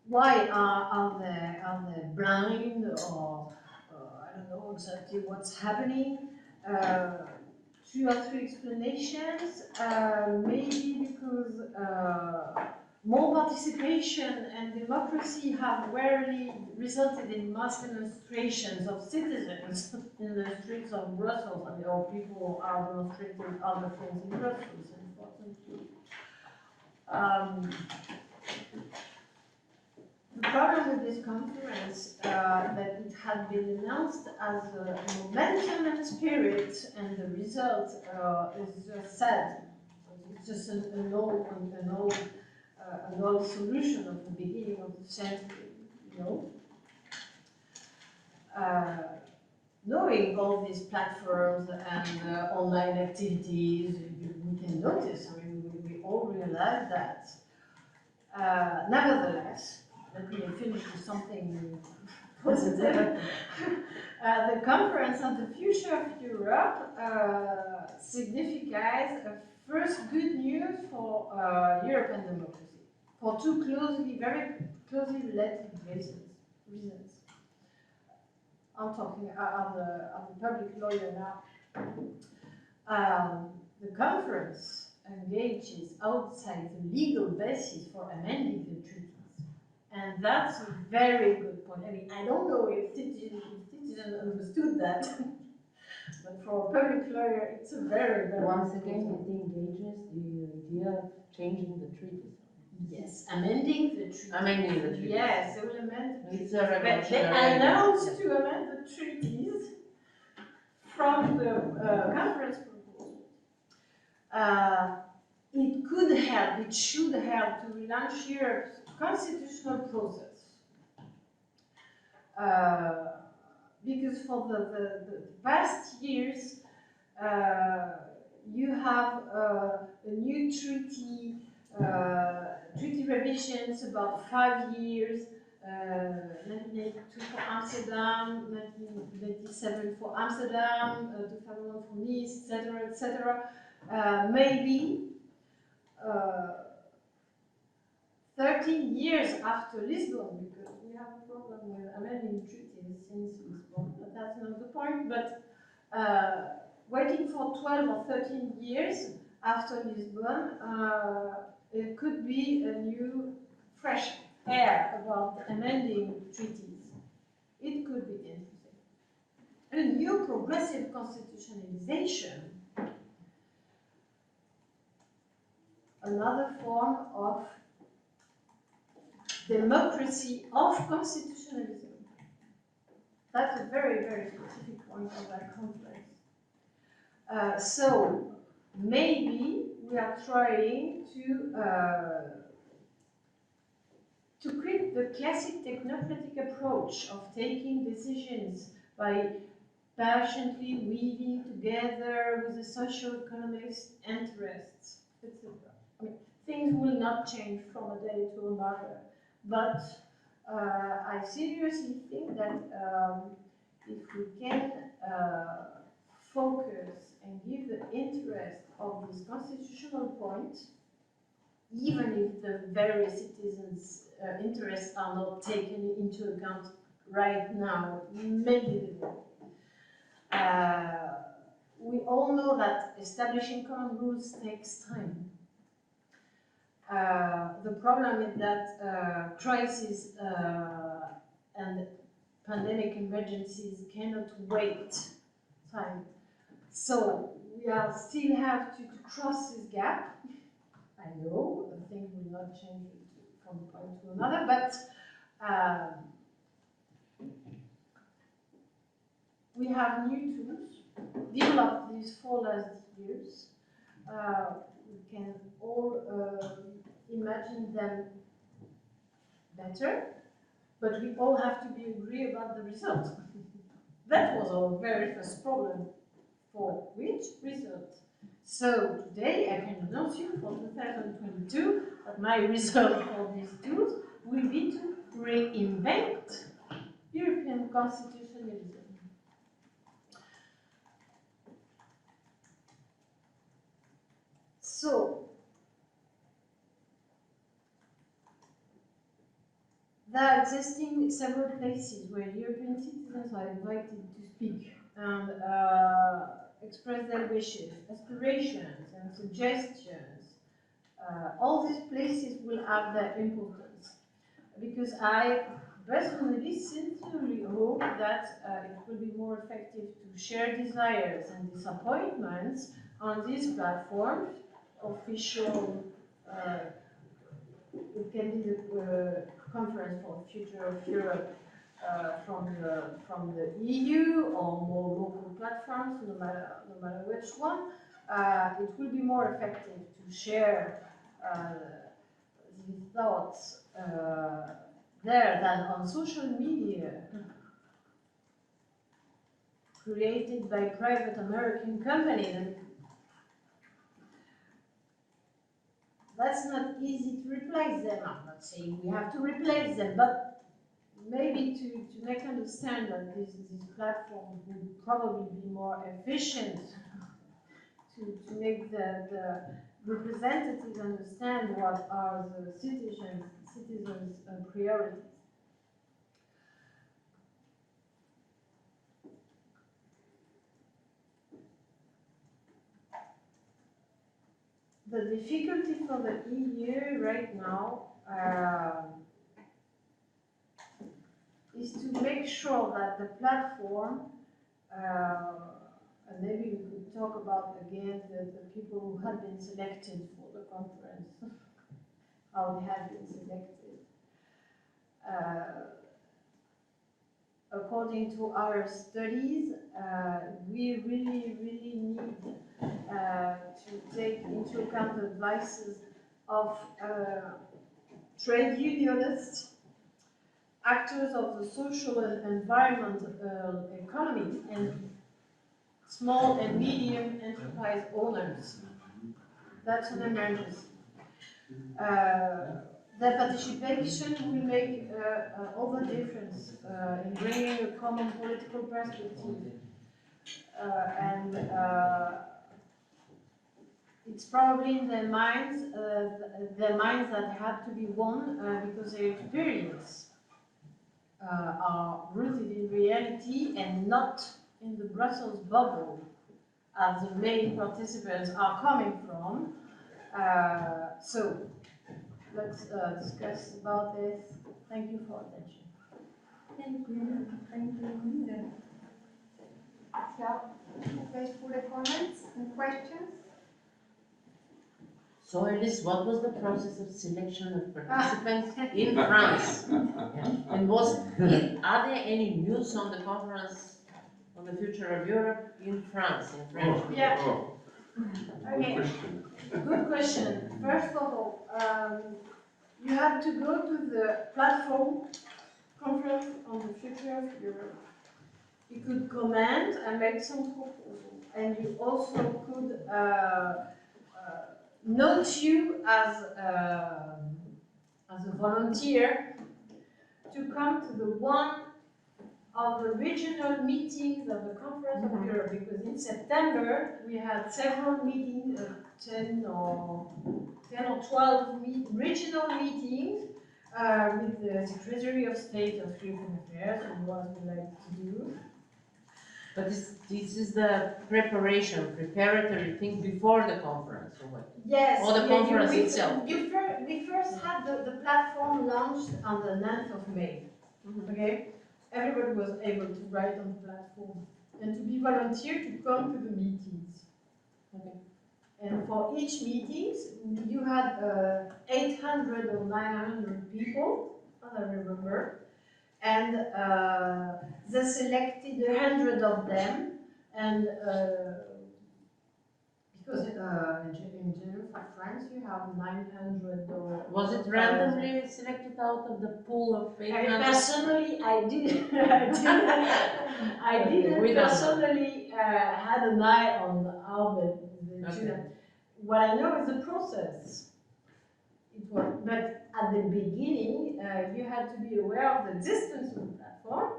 Why are they blind, or I don't know exactly what's happening? 2 or 3 explanations. Maybe because more participation and democracy have rarely resulted in mass demonstrations of citizens in the streets of Brussels. I mean, or people are demonstrating other things in Brussels, unfortunately. The problem with this conference that it had been announced as a momentum and spirit, and the result is just sad. It's just an old solution of the beginning of the century, you know. Knowing all these platforms and online activities, we can notice. I mean, we all realize that. Nevertheless, let me finish with something positive. The conference on the future of Europe signifies a first good news for European democracy, for 2 very closely related reasons. I'm talking I'm the public lawyer now. The conference engages outside the legal basis for amending the treaties. And that's a very good point. I mean, I don't know if citizens understood that, but for a public lawyer, it's a very, very Once good again, point. it engages the idea of changing the treaties. Yes, amending the treaties. Amending the treaties. Yes, they will amend the treaties. It's a But they revolutionary announced idea. to amend the treaties from the conference proposal. It could help, it should help to relaunch Europe's constitutional process. Because for the past years, you have a new treaty, treaty revisions about 5 years, 1992 for Amsterdam, 1997 for Amsterdam, 2001 for Nice, etc., etc. Maybe 13 years after Lisbon, because we have a problem with amending treaties since Lisbon, but that's not the point. But waiting for 12 or 13 years after Lisbon, it could be a new, fresh air about amending treaties. It could be interesting. A new progressive constitutionalization, another form of democracy of constitutionalism. That's a very, very specific point of that complex. So maybe we are trying to quit the classic technocratic approach of taking decisions by patiently weaving together with the socio-economic interests, etc. I mean, things will not change from a day to another, but I seriously think that if we can focus and give the interest of this constitutional point, even if the very citizens' interests are not taken into account right now, maybe they will. We all know that establishing common rules takes time. The problem is that crises and pandemic emergencies cannot wait time. So we still have to cross this gap. I know things will not change from one point to another, but we have new tools developed these 4 last years. We can all imagine them better, but we all have to be agree about the result. That was our very first problem. For which result? So today I can announce you for 2022 that my result for these tools will be to reinvent European constitutionalism. So there are existing several places where European citizens are invited to speak and express their wishes, aspirations, and suggestions. All these places will have their importance, because I personally sincerely hope that it will be more effective to share desires and disappointments on these platforms, official. It can be the conference for the future of Europe from the EU, or more local platforms, no matter which one. It will be more effective to share these thoughts there than on social media created by private American companies. That's not easy to replace them. I'm not saying we have to replace them, but maybe to make understand that this platform would probably be more efficient to make the representatives understand what are the citizens' priorities. the difficulty for the EU right now is to make sure that the platform, and maybe we could talk about again the people who had been selected for the conference, how they have been selected. According to our studies, we really need to take into account the advices of trade unionists, actors of the social and environmental economy, and small and medium enterprise owners. That's an emergency. Their participation will make all the difference in bringing a common political perspective. And it's probably in their minds that have to be won because their experience are rooted in reality and not in the Brussels bubble, as the main participants are coming from. So let's discuss about this. Thank you for attention. Thank you. Thank you. So, wait for the comments and questions. So, Elise, what was the process of selection of participants in France? And are there any news on the conference on the future of Europe in France, in French? Yeah. Good question. Good question. First of all, you have to go to the platform conference on the future of Europe. You could comment and make some proposals, and you also could note you as a volunteer to come to the one of the regional meetings of the Conference of Europe, because in September we had several meetings, 10 or 12 regional meetings with the Secretary of State of European Affairs, and what we like to do. But this is the preparatory thing before the conference, or what? Yes. Or the conference itself? We first had the platform launched on the 9th of May. Okay? Everybody was able to write on the platform and to be volunteer to come to the meetings. Okay. And for each meetings, you had 800 or 900 people, as I remember, and they selected 100 of them, and because in general for France you have 900 or... Was it randomly selected out of the pool of 800? Personally, I didn't personally had an eye on how they do that. What I know is the process. It was, but at the beginning, you had to be aware of the existence of the platform.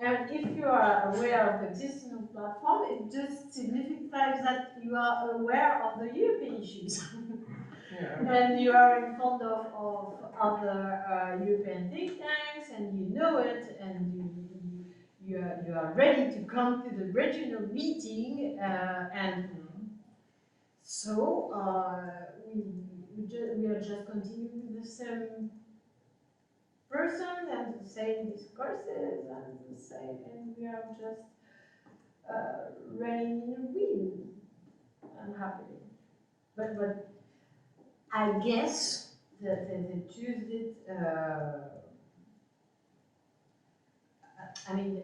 And if you are aware of the existence of the platform, it just signifies that you are aware of the European issues. And you are informed of other European think tanks, and you know it, and you are ready to come to the regional meeting, and so we are just continuing with the same person and the same discourses and the same, and we are just running in a wheel unhappily. But I guess that they choose it. I mean,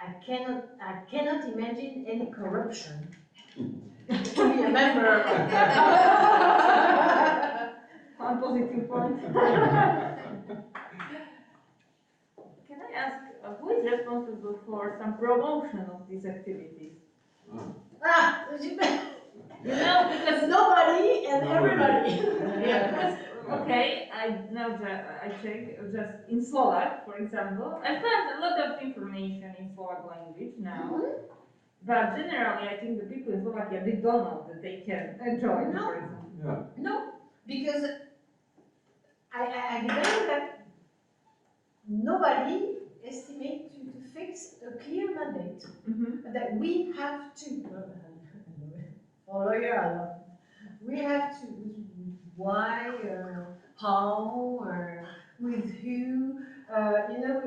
I cannot imagine any corruption to be a member. One positive point. Can I ask who is responsible for some promotion of these activities? You know, because nobody and everybody. Yeah, because, okay, I know that I check just in Slovak, for example. I found a lot of information in Slovak language now. But generally, I think the people in Slovakia, they don't know that they can join, for example. Yeah. No, because I believe that nobody estimates to fix a clear mandate that we have to. For a lawyer, I love we have to, why, how, with who, you know,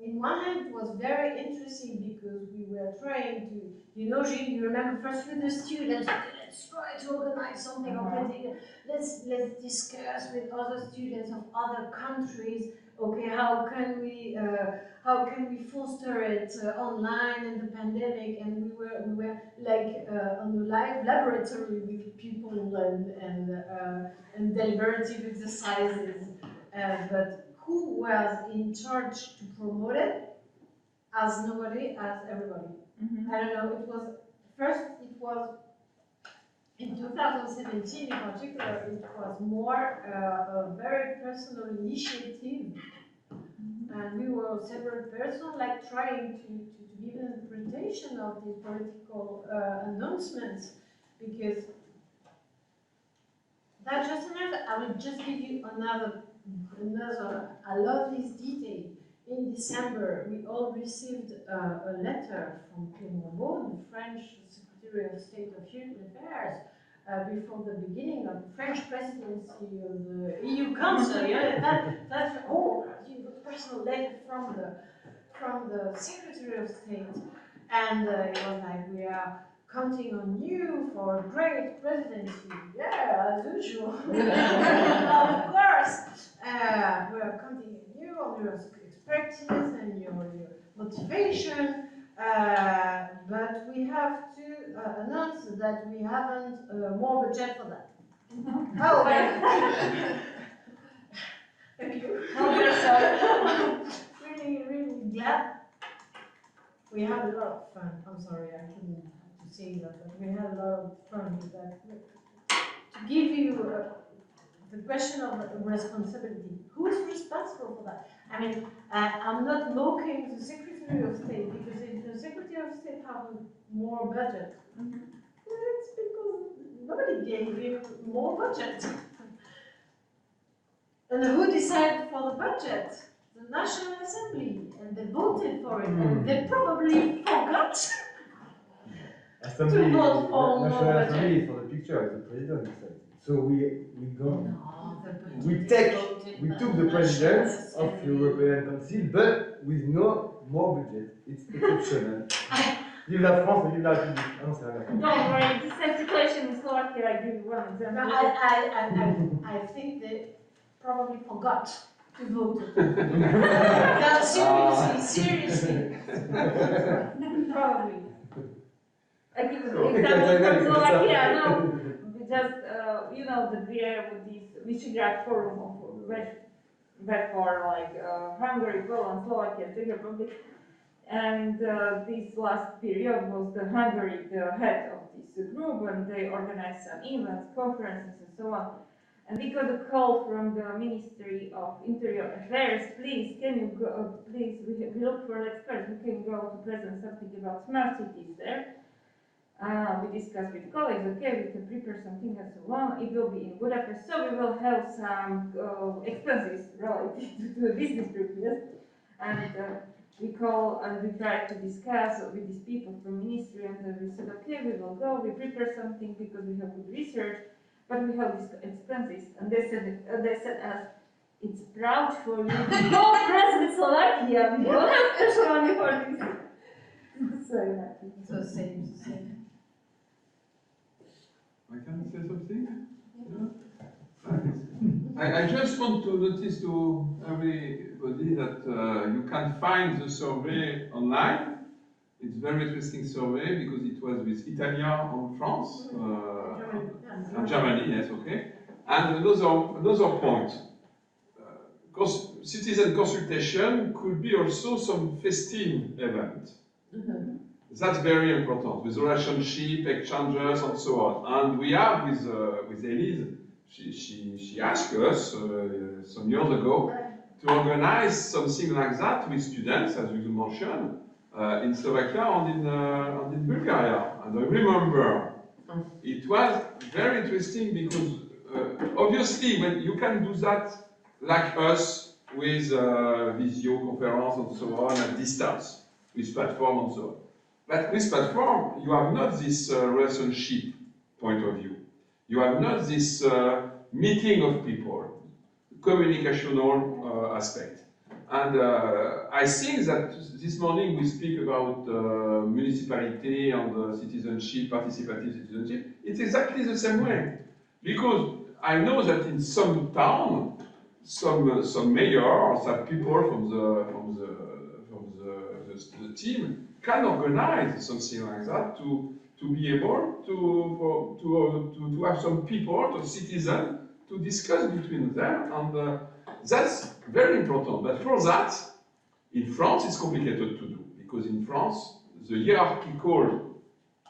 in one hand it was very interesting because we were trying to, you know, Gilles, you remember first with the students, okay, let's try to organize something, okay, let's discuss with other students of other countries, okay, how can we foster it online in the pandemic, and we were like on the live laboratory with people and deliberative exercises, but who was in charge to promote it? As nobody, as everybody. I don't know, it was in 2017 in particular, it was more a very personal initiative. And we were several persons like trying to give an interpretation of these political announcements, because that just another, I will just give you another, I love this detail. In December, we all received a letter from Clément Beaune, the French Secretary of State of Human Affairs, before the beginning of the French presidency of the EU Council. Yeah, that's a personal letter from the Secretary of State, and it was like, we are counting on you for a great presidency. Yeah, as usual. Of course, we are counting on you, on your expertise and your motivation. But we have to announce that we haven't more budget for that. Oh, thank you. Really, really glad. We had a lot of fun. I'm sorry, I couldn't have to say that, but we had a lot of fun with that. To give you the question of responsibility, who is responsible for that? I mean, I'm not mocking the Secretary of State, because if the Secretary of State have more budget, it's because nobody gave him more budget. And who decided for the budget? The National Assembly, and they voted for it, and they probably forgot Assembly, to vote for National more Assembly budget. is for the picture, it's the president said. So we go, No, we took the president of European Council, but with no more budget. It's exceptional. Vive la France et vive la République. Ah non, c'est la Don't worry, the same situation in Slovakia, I give you one example. No, I think they probably forgot to vote. No, seriously. Probably. I give you an example from Slovakia. No, we just, you know, that we are with this Visegrad Forum of for like Hungary, Poland, Slovakia, Czech Republic. And this last period was the Hungary, the head of this group, and they organized some events, conferences, and so on. And we got a call from the Ministry of Interior Affairs. Please, can you go? Please, we look for experts who can go to present something about smart cities there. We discussed with colleagues. Okay, we can prepare something and so on. It will be in Budapest, so we will have some expenses related to the business group. Yes, and. We call and we try to discuss with these people from ministry, and we said, okay, we will go, we prepare something because we have good research, but we have these expenses. And they said us, it's proud for you to go present Slovakia, we don't have special money for this. So happy. So same. I can say something? Yeah. I just want to notice to everybody that you can find the survey online. It's a very interesting survey because it was with Italia on France, and Germany, yes, okay. And another point, citizen consultation could be also some festive event. That's very important, with relationship, exchanges, and so on. And we have with Elise, she asked us some years ago to organize something like that with students, as you mentioned, in Slovakia and in Bulgaria. And I remember it was very interesting because obviously when you can do that like us with video conference and so on at distance, with platform and so on. But with platform, you have not this relationship point of view. You have not this meeting of people, communicational aspect. And I think that this morning we speak about municipality and citizenship, participative citizenship. It's exactly the same way. Because I know that in some town, some mayor or some people from the team can organize something like that to be able to have some people, to citizens, to discuss between them, and that's very important. But for that, in France, it's complicated to do, because in France, the hierarchical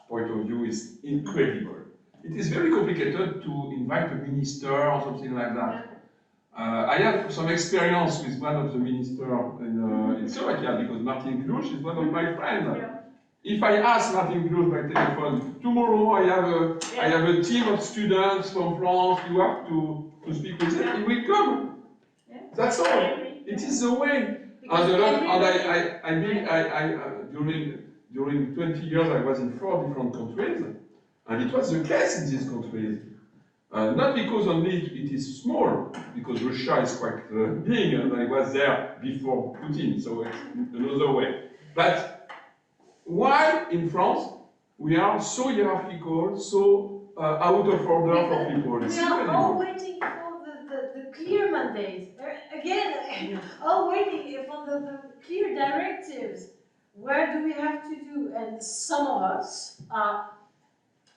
point of view is incredible. It is very complicated to invite a minister or something like that. I have some experience with one of the ministers in Slovakia, because Martin Klusch is one of my friends. Yeah. If I ask Martin Klusch by telephone, tomorrow I have a team of students from France, you have to speak with them, he will come. Yeah. That's all. It is the way. During 20 years I was in 4 different countries, and it was the case in these countries. Not because only it is small, because Russia is quite big, and I was there before Putin, so it's another way. But why in France we are so hierarchical, so out of order for people? We are all waiting for the clear mandate. Again, all waiting for the clear directives. Where do we have to do? And some of us are,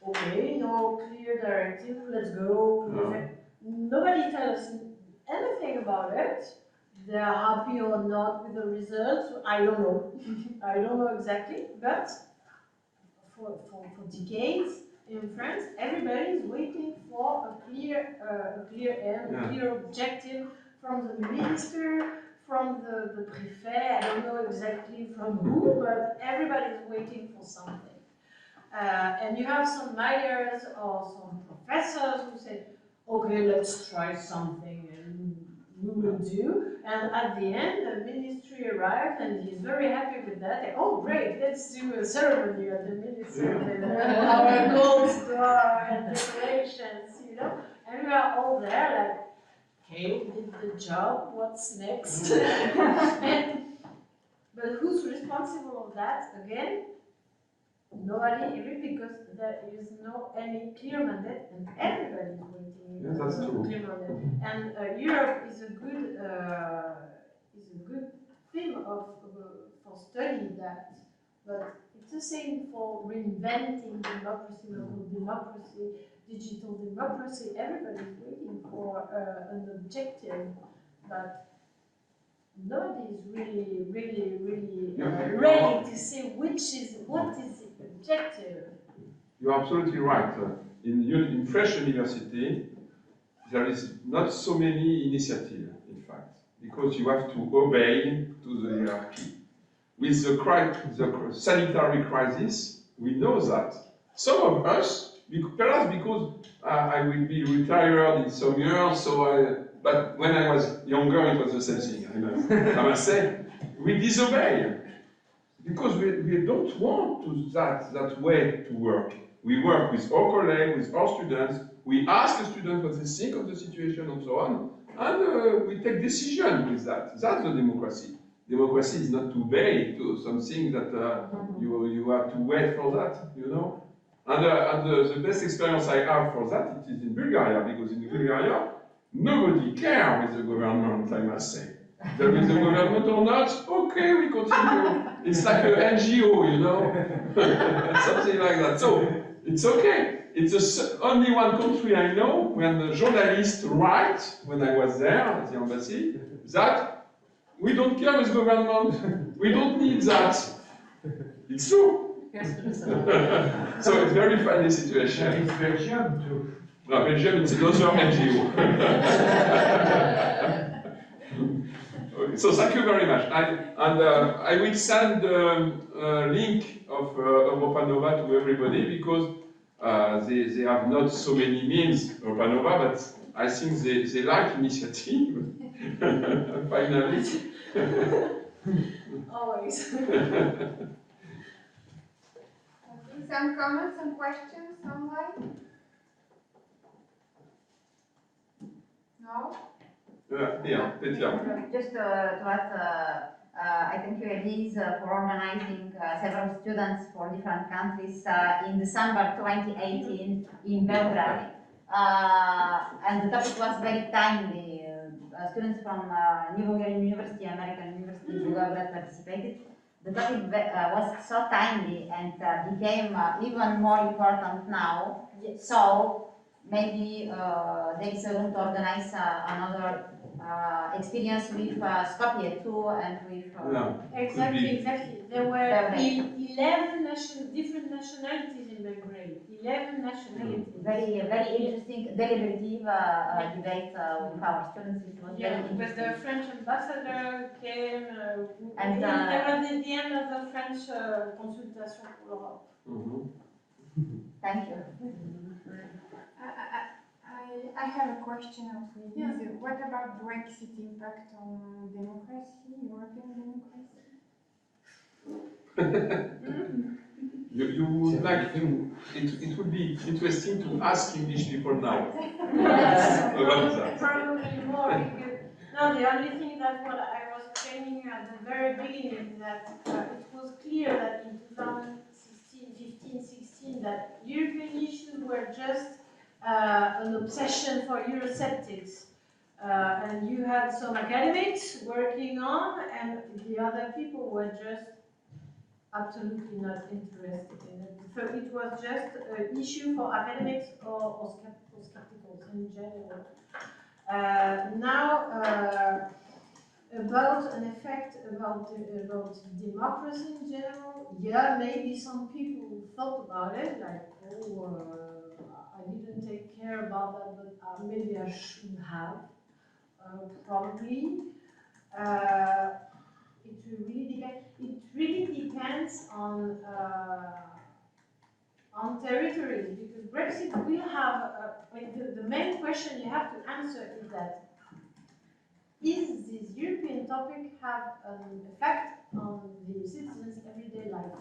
okay, no clear directive, let's go. No. Nobody tells us anything about it. They're happy or not with the results, I don't know. I don't know exactly, but for decades in France, everybody is waiting for a clear aim, a clear objective from the minister, from the préfet, I don't know exactly from who, but everybody is waiting for something. And you have some mayors or some professors who say, okay, let's try something, and we will do. And at the end, the ministry arrives, and he's very happy with that. And, oh, great, let's do a ceremony at the ministry with our gold star and decorations, you know. And we are all there, like, okay, we did the job, what's next? But who's responsible of that? Again, nobody, even because there is no any clear mandate, and everybody is waiting. Yeah, that's true. Clear mandate. And Europe is a good theme for studying that. But it's the same for reinventing democracy, local democracy, digital democracy. Everybody is waiting for an objective, but nobody is really ready to say what is the objective. You're absolutely right. In French university, there is not so many initiatives, in fact, because you have to obey to the hierarchy. With the sanitary crisis, we know that. Some of us, perhaps because I will be retired in some years, but when I was younger, it was the same thing. I must say, we disobey because we don't want that way to work. We work with our colleagues, with our students. We ask the students what they think of the situation and so on, and we take decision with that. That's the democracy. Democracy is not to obey to something that you have to wait for that, you know. And the best experience I have for that, it is in Bulgaria, because in Bulgaria, nobody cares with the government, I must say. There is a government or not, okay, we continue. It's like an NGO, you know, something like that. So, it's okay. It's only one country I know when the journalists write, when I was there at the embassy, that we don't care with government, we don't need that. It's true. So it's very funny situation. It's Belgium too. No, Belgium is another NGO. Okay, so thank you very much. I will send the link of Europa Nova to everybody, because they have not so many means, Europa Nova, but I think they like initiative. Finally. Always. Some comments, some questions online? No? Yeah, Petia. Just to add, I thank you, Elise, for organizing several students for different countries in December 2018 in Belgrade. And the topic was very timely. Students from New Bulgarian University, American University in Belgrade participated. The topic was so timely and became even more important now. So maybe there is a room to organize another experience with Skopje too, and with Exactly. There were 11 different nationalities in Belgrade. 11 nationalities. Very interesting deliberative debate with our students. It was very interesting. But the French ambassador came, and there was the end of the French consultation pour l'Europe. Thank you. I have a question also. Yeah. What about Brexit impact on democracy, European democracy? You would like to, it would be interesting to ask English people now. Yes, about that. probably more because, no, the only thing that what I was explaining at the very beginning that it was clear that in 2016, 15, 16 that European issues were just an obsession for Eurosceptics. And you had some academics working on, and the other people were just absolutely not interested in it. So it was just an issue for academics or skepticals in general. Now, about an effect about democracy in general, yeah, maybe some people thought about it, like, oh, I didn't take care about that, but maybe I should have, probably. It really depends on territories, because Brexit will have, the main question you have to answer is that, is this European topic have an effect on the citizens' everyday life?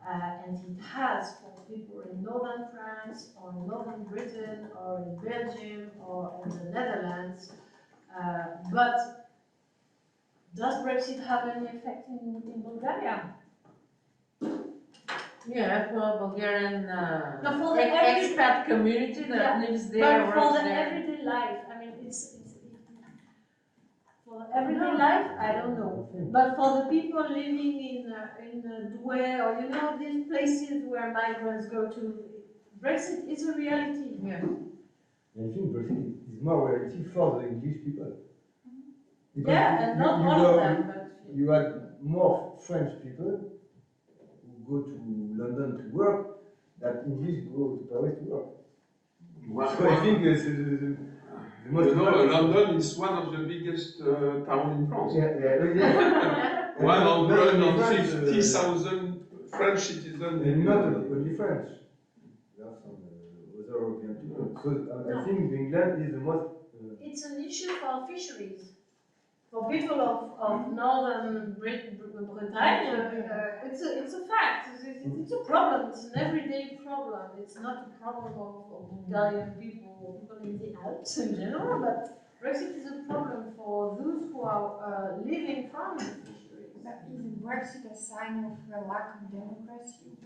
And it has for people in northern France, or in northern Britain, or in Belgium, or in the Netherlands. But does Brexit have any effect in Bulgaria? Yeah, for Bulgarian for the expat community that lives there, but for works the there. everyday life, I mean, it's for the everyday life, I don't know. But for the people living in Douai, or you know, these places where migrants go to, Brexit is a reality. Yeah. I think Brexit is more reality for the English people. Because and not all of them, but you had more French people who go to London to work than English go to Paris to work. So I think it's the most. You know, London is one of the biggest town in France. Yeah. 150,000 French citizens. And not only French. There are some other European people. So I think England is the most. It's an issue for fisheries. For people of northern Bretagne, it's a fact. It's a problem. It's an everyday problem. It's not a problem of Bulgarian people or people in the Alps in general, but Brexit is a problem for those who are living from the fisheries. But is Brexit a sign of a lack of democracy,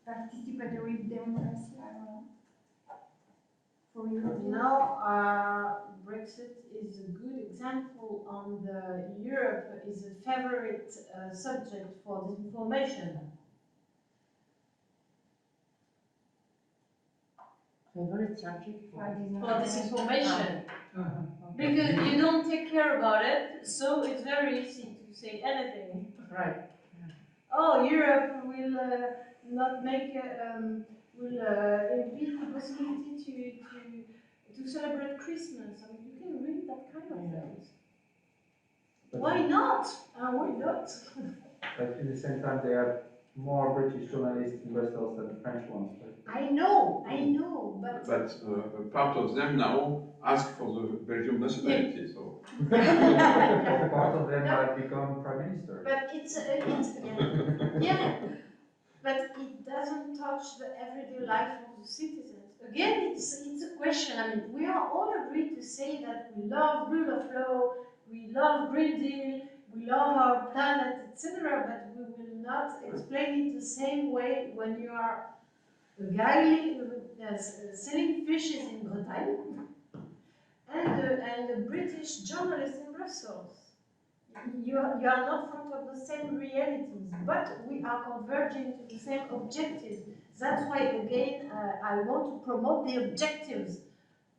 participatory democracy? I don't know. For you? Now, Brexit is a good example on the Europe is a favorite subject for disinformation. Favorite subject for disinformation. Because you don't take care about it, so it's very easy to say anything. Right. Oh, Europe will not make, will impede the possibility to celebrate Christmas. I mean, you can read that kind of things. Why not? Why not? But at the same time, there are more British journalists in Brussels than the French ones. I know, but... But part of them now ask for the Belgian nationality, so... Part of them might become prime minister. But yeah, but it doesn't touch the everyday life of the citizens. again, it's a question. I mean, we are all agreed to say that we love rule of law, we love Green Deal, we love our planet, etc. But we will not explain it the same way when you are a guy selling fishes in Bretagne and a British journalist in Brussels. You are not front of the same realities, but we are converging to the same objectives. That's why, again, I want to promote the objectives.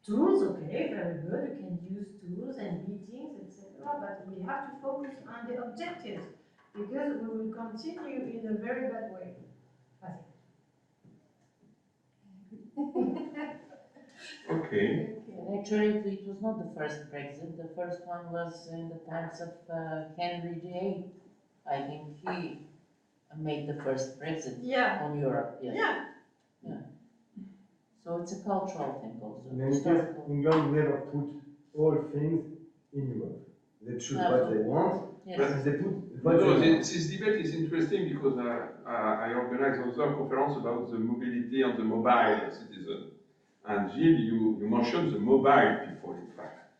Tools, okay, very good, you can use tools and meetings, etc., but we have to focus on the objectives, because we will continue in a very bad way, I think. Okay. And actually, it was not the first Brexit. The first one was in the times of Henry VIII. I think he made the first Brexit on Europe. Yes. Yeah. So it's a cultural thing also. In any case, England never put all things in Europe. They choose what they want, yes. They put what No, they want. this debate is interesting because I organized also a conference about the mobility of the mobile citizen. And Gilles, you mentioned the mobile people, in fact.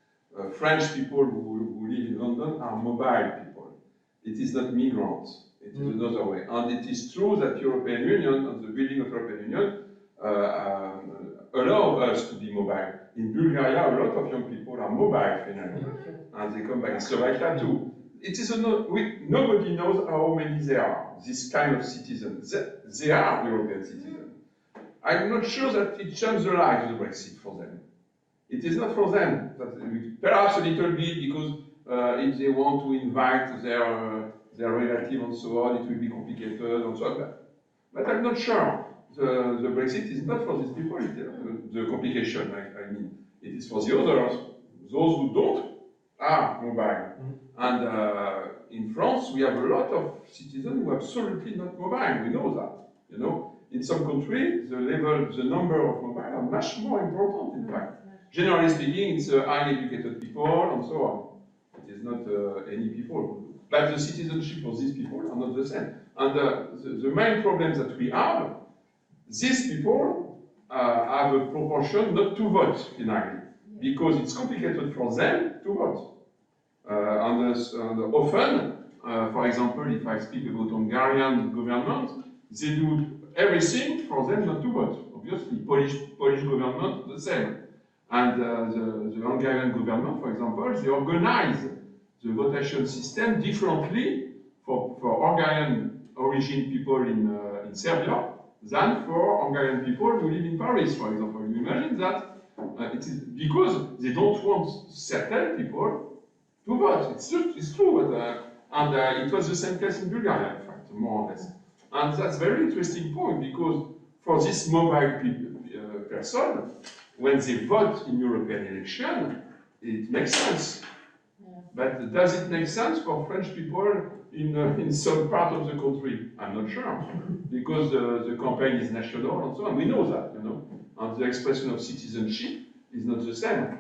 French people who live in London are mobile people. It is not migrants. It is another way. And it is true that European Union and the building of European Union allow us to be mobile. In Bulgaria, a lot of young people are mobile, finally. And they come back. In Slovakia, too. It is nobody knows how many there are, this kind of citizens. They are European citizens. I'm not sure that it changed the life, the Brexit, for them. It is not for them. Perhaps a little bit, because if they want to invite their relative and so on, it will be complicated and so on. But I'm not sure. The Brexit is not for these people, the complication, I mean. It is for the others. Those who don't are mobile. And in France, we have a lot of citizens who are absolutely not mobile. We know that, you know. In some countries, the number of mobile are much more important, in fact. Generally speaking, it's highly educated people and so on. It is not any people. But the citizenship of these people are not the same. And the main problem that we have, these people have a proportion not to vote, finally, because it's complicated for them to vote. And often, for example, if I speak about Hungarian government, they do everything for them not to vote. Obviously, Polish government, the same. And the Hungarian government, for example, they organize the votation system differently for Hungarian origin people in Serbia than for Hungarian people who live in Paris, for example. You imagine that? It is because they don't want certain people to vote. It's true. And it was the same case in Bulgaria, in fact, more or less. And that's a very interesting point, because for this mobile person, when they vote in European election, it makes sense. But does it make sense for French people in some part of the country? I'm not sure, because the campaign is national and so on. We know that, you know. And the expression of citizenship is not the same.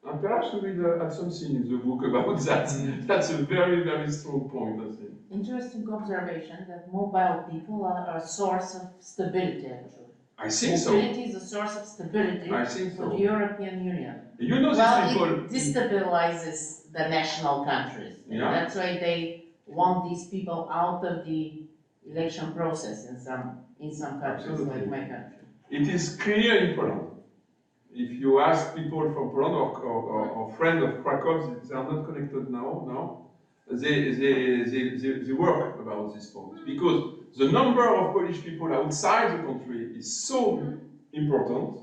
And perhaps we will add something in the book about that. That's a very, very strong point, I think. Interesting observation that mobile people are a source of stability, actually. I think so. Mobility is a source of stability for the European Union. You know, these people. It destabilizes the national countries. And that's why they want these people out of the election process in some countries, like my country. It is clear in Poland. If you ask people from Poland or friends of Krakow, they are not connected now, no? They work about this point, because the number of Polish people outside the country is so important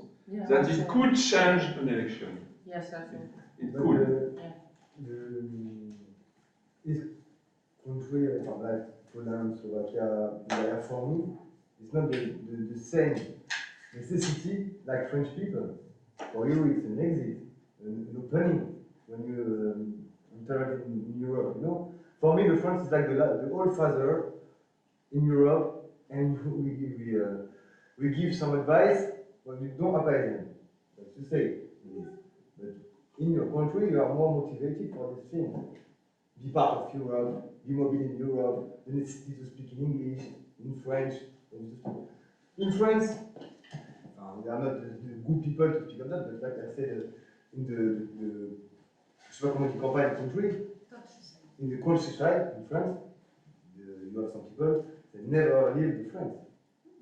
that it could change an election. Yes, absolutely. It could. This country, like Poland, Slovakia, Bulgaria, for me, it's not the same necessity like French people. For you, it's an exit, an opening when you enter in Europe, you know. For me, the France is like the old father in Europe, and we give some advice, but we don't apply them. That's to say. But in your country, you are more motivated for this thing. Be part of Europe, be mobile in Europe, the necessity to speak in English, in French. In France, we are not the good people to speak on that, but like I said, in the je sais pas comment tu campagne country, in the countryside in France, you have some people that never leave the France,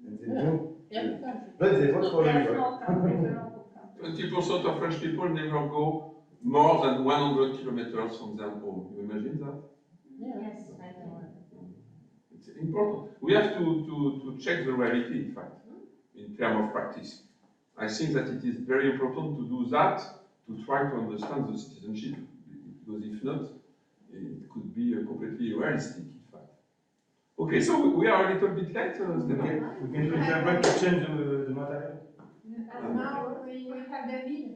and they don't. But they vote for the river. 20% of French people never go more than 100 kilometers from their home. You imagine that? Yes, I know. It's important. We have to check the reality, in fact, in terms of practice. I think that it is very important to do that, to try to understand the citizenship, because if not, it could be completely realistic, in fact. Okay, so we are a little bit late, Stella. We can use the break to change the material. And now we have David.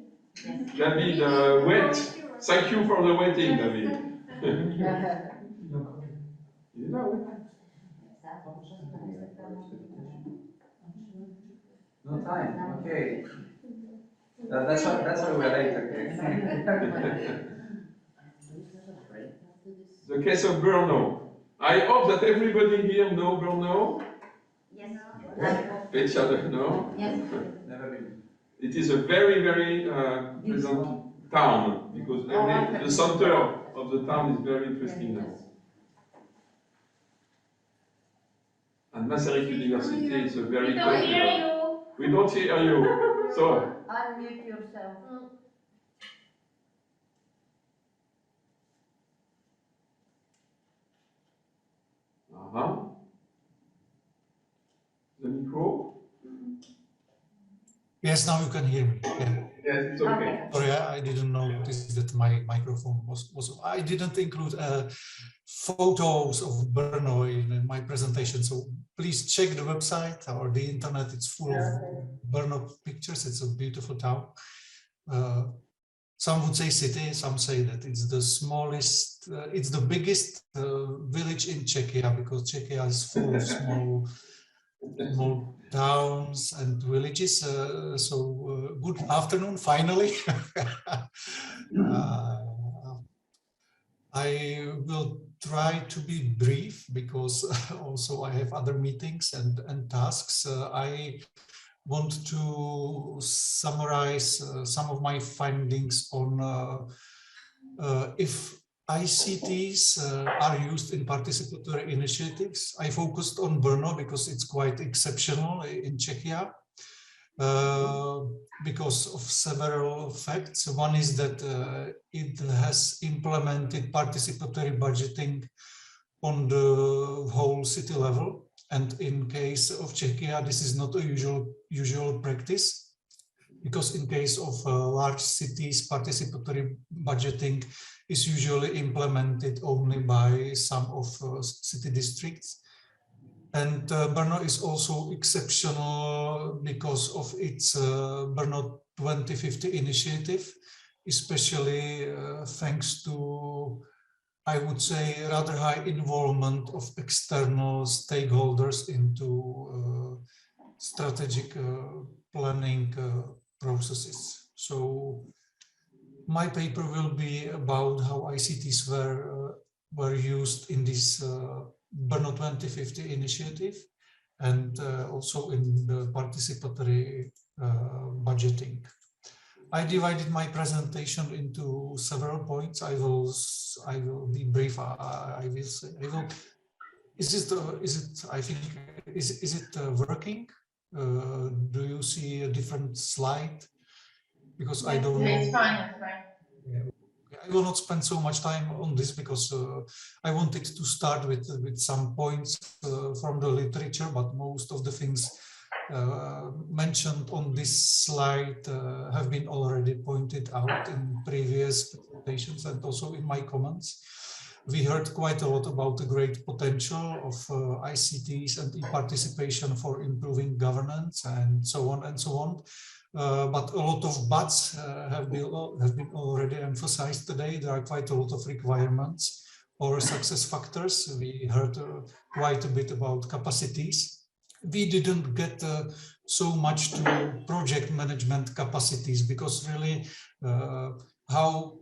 David, wait. Thank you for the waiting, David. You know it. No time, okay. That's why we're late, okay. The case of Brno. I hope that everybody here know Brno. Yes. Each other know. Yes. Never been. It is a very, very pleasant town, because the center of the town is very interesting now. And Masaryk University is a very We don't good. hear you. We don't hear you. So. Unmute yourself. The micro? Yes, now you can hear me. Yeah. Yes, it's okay. Sorry, I didn't notice that my microphone was. I didn't include photos of Brno in my presentation, so please check the website or the internet. It's full of Brno pictures. It's a beautiful town. Some would say city, some say that it's the smallest, it's the biggest village in Czechia, because Czechia is full of small towns and villages. Good afternoon, finally. I will try to be brief, because also I have other meetings and tasks. I want to summarize some of my findings on if ICTs are used in participatory initiatives. I focused on Brno because it's quite exceptional in Czechia because of several facts. One is that it has implemented participatory budgeting on the whole city level. And in case of Czechia, this is not a usual practice, because in case of large cities, participatory budgeting is usually implemented only by some of city districts. And Brno is also exceptional because of its Brno 2050 initiative, especially thanks to, I would say, rather high involvement of external stakeholders into strategic planning processes. So my paper will be about how ICTs were used in this Brno 2050 initiative, and also in the participatory budgeting. I divided my presentation into several points. I will be brief. Is it working? Do you see a different slide? Because I don't know. It's fine, it's fine. Yeah. I will not spend so much time on this, because I wanted to start with some points from the literature, but most of the things mentioned on this slide have been already pointed out in previous presentations and also in my comments. We heard quite a lot about the great potential of ICTs and e-participation for improving governance and so on and so on. But a lot of buts have been already emphasized today. There are quite a lot of requirements or success factors. We heard quite a bit about capacities. We didn't get so much to project management capacities, because really how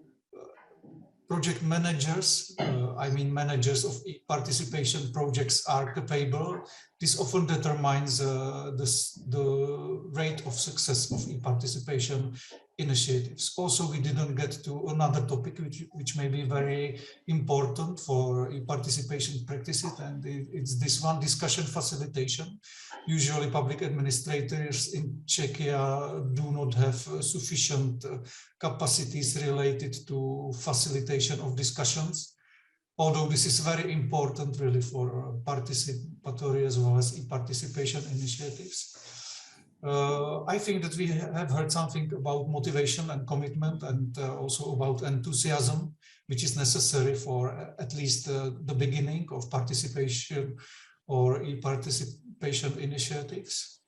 project managers, I mean managers of participation projects, are capable This often determines the rate of success of e-participation initiatives. Also, we didn't get to another topic which may be very important for e-participation practices, and it's this one, discussion facilitation. Usually public administrators in Czechia do not have sufficient capacities related to facilitation of discussions, although this is very important really for participatory as well as e-participation initiatives. I think that we have heard something about motivation and commitment, and also about enthusiasm, which is necessary for at least the beginning of participation or e-participation initiatives.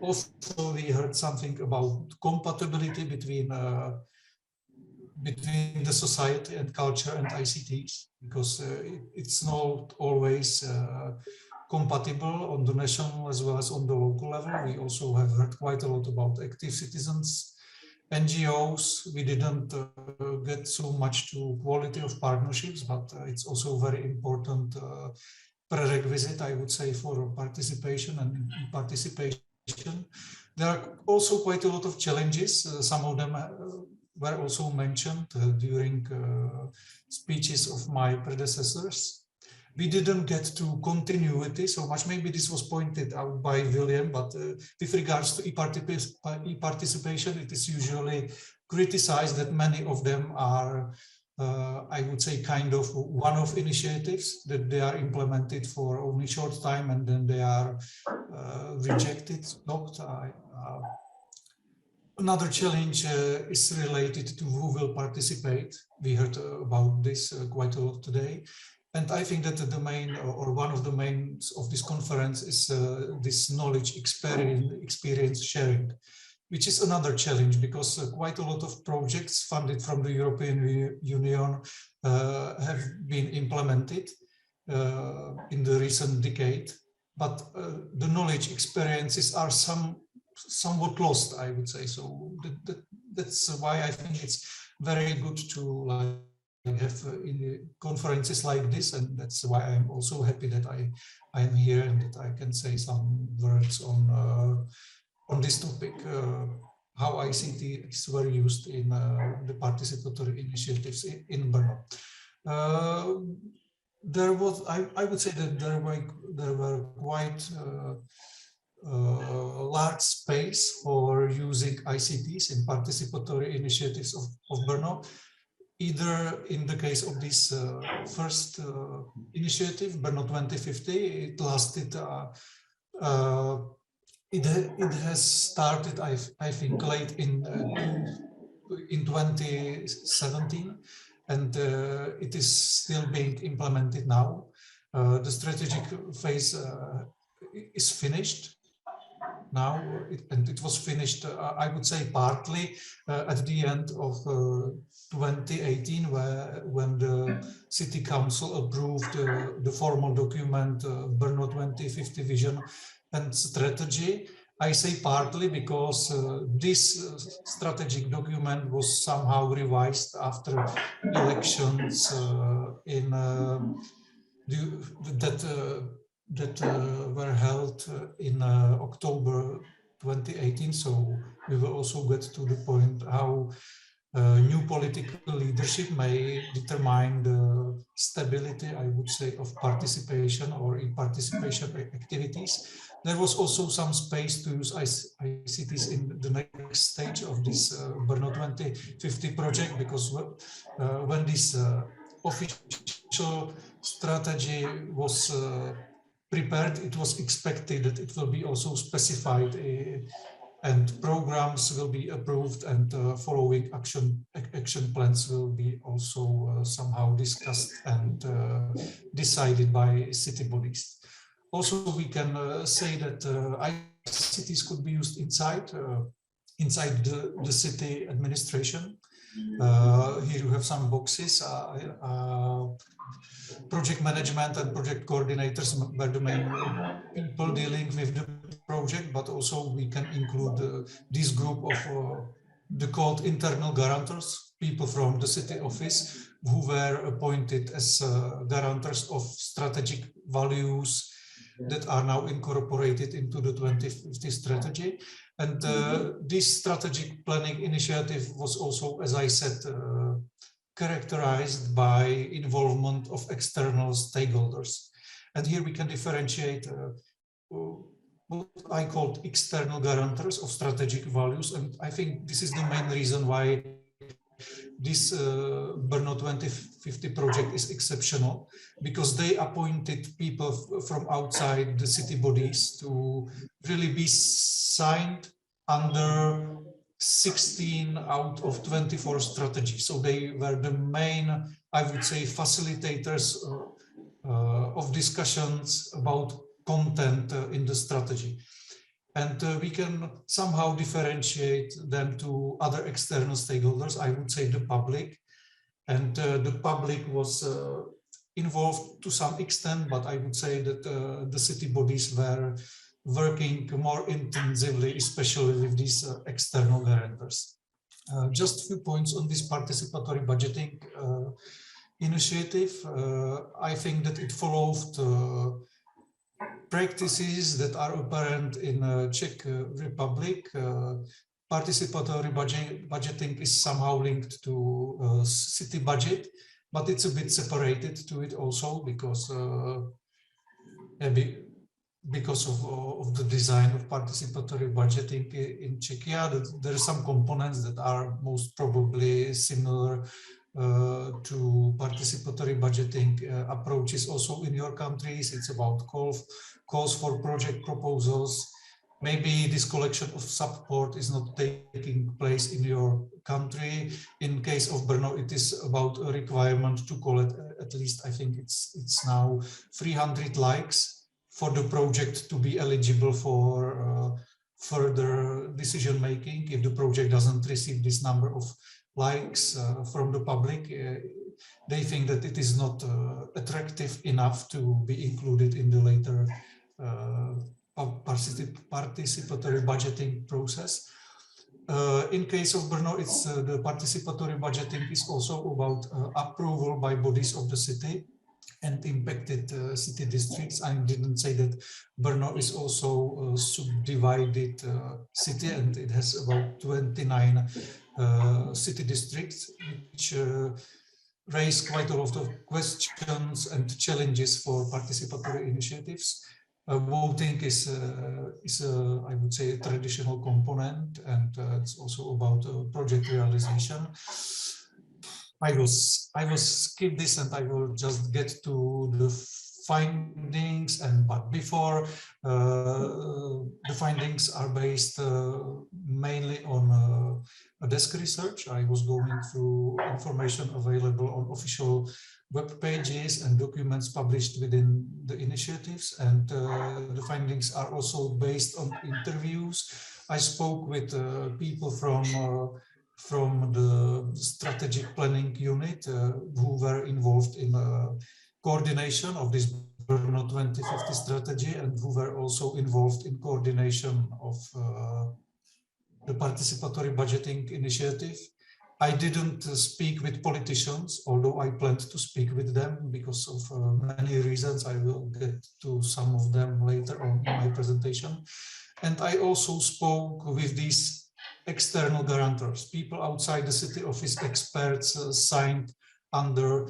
Also, we heard something about compatibility between the society and culture and ICTs, because it's not always compatible on the national as well as on the local level. We also have heard quite a lot about active citizens, NGOs. We didn't get so much to quality of partnerships, but it's also very important prerequisite, I would say, for participation and participation. There are also quite a lot of challenges. Some of them were also mentioned during speeches of my predecessors. We didn't get to continuity so much. Maybe this was pointed out by William, but with regards to e-participation, it is usually criticized that many of them are, I would say, kind of one-off initiatives, that they are implemented for only short time and then they are rejected, stopped. Another challenge is related to who will participate. We heard about this quite a lot today. And I think that the main, or one of the mains of this conference is this knowledge experience sharing, which is another challenge, because quite a lot of projects funded from the European Union have been implemented in the recent decade. But the knowledge experiences are somewhat lost, I would say. So that's why I think it's very good to have in conferences like this, and that's why I'm also happy that I am here and that I can say some words on this topic, how ICTs were used in the participatory initiatives in Brno. There was, I would say that there were quite large space for using ICTs in participatory initiatives of Brno. Either in the case of this first initiative, Brno 2050, it lasted, it has started, I think, late in 2017, and it is still being implemented now. The strategic phase is finished now, and it was finished, I would say, partly at the end of 2018, when the City Council approved the formal document, Brno 2050 Vision and Strategy. I say partly because this strategic document was somehow revised after elections that were held in October 2018. So we will also get to the point how new political leadership may determine the stability, I would say, of participation or in participation activities. There was also some space to use ICTs in the next stage of this Brno 2050 project, because when this official strategy was prepared, it was expected that it will be also specified and programs will be approved, and following action plans will be also somehow discussed and decided by city bodies. Also, we can say that ICTs could be used inside the city administration. Here you have some boxes. Project management and project coordinators were the main people dealing with the project, but also we can include this group of the called internal guarantors, people from the city office who were appointed as guarantors of strategic values, that are now incorporated into the 2050 strategy. And this strategic planning initiative was also, as I said, characterized by involvement of external stakeholders. And here we can differentiate what I called external guarantors of strategic values. And I think this is the main reason why this Brno 2050 project is exceptional, because they appointed people from outside the city bodies to really be signed under 16 out of 24 strategies. So they were the main, I would say, facilitators of discussions about content in the strategy. And we can somehow differentiate them to other external stakeholders, I would say the public. And the public was involved to some extent, but I would say that the city bodies were working more intensively, especially with these external guarantors. Just a few points on this participatory budgeting initiative. I think that it followed practices that are apparent in Czech Republic. Participatory budgeting is somehow linked to city budget, but it's a bit separated to it also because of the design of participatory budgeting in Czechia. There are some components that are most probably similar to participatory budgeting approaches also in your countries. It's about calls for project proposals. Maybe this collection of support is not taking place in your country. In case of Brno, it is about a requirement to collect at least, I think it's now 300 likes for the project to be eligible for further decision making. If the project doesn't receive this number of likes from the public, they think that it is not attractive enough to be included in the later participatory budgeting process. In case of Brno, it's the participatory budgeting is also about approval by bodies of the city and impacted city districts. I didn't say that Brno is also a subdivided city, and it has about 29 city districts, which raise quite a lot of questions and challenges for participatory initiatives. Voting is I would say, a traditional component, and it's also about project realization. I will skip this and I will just get to the findings. But before, the findings are based mainly on a desk research. I was going through information available on official web pages and documents published within the initiatives, and the findings are also based on interviews. I spoke with people from the strategic planning unit who were involved in coordination of this Brno 2050 strategy, and who were also involved in coordination of the participatory budgeting initiative. I didn't speak with politicians, although I planned to speak with them because of many reasons. I will get to some of them later on in my presentation. And I also spoke with these external guarantors, people outside the city office, experts signed under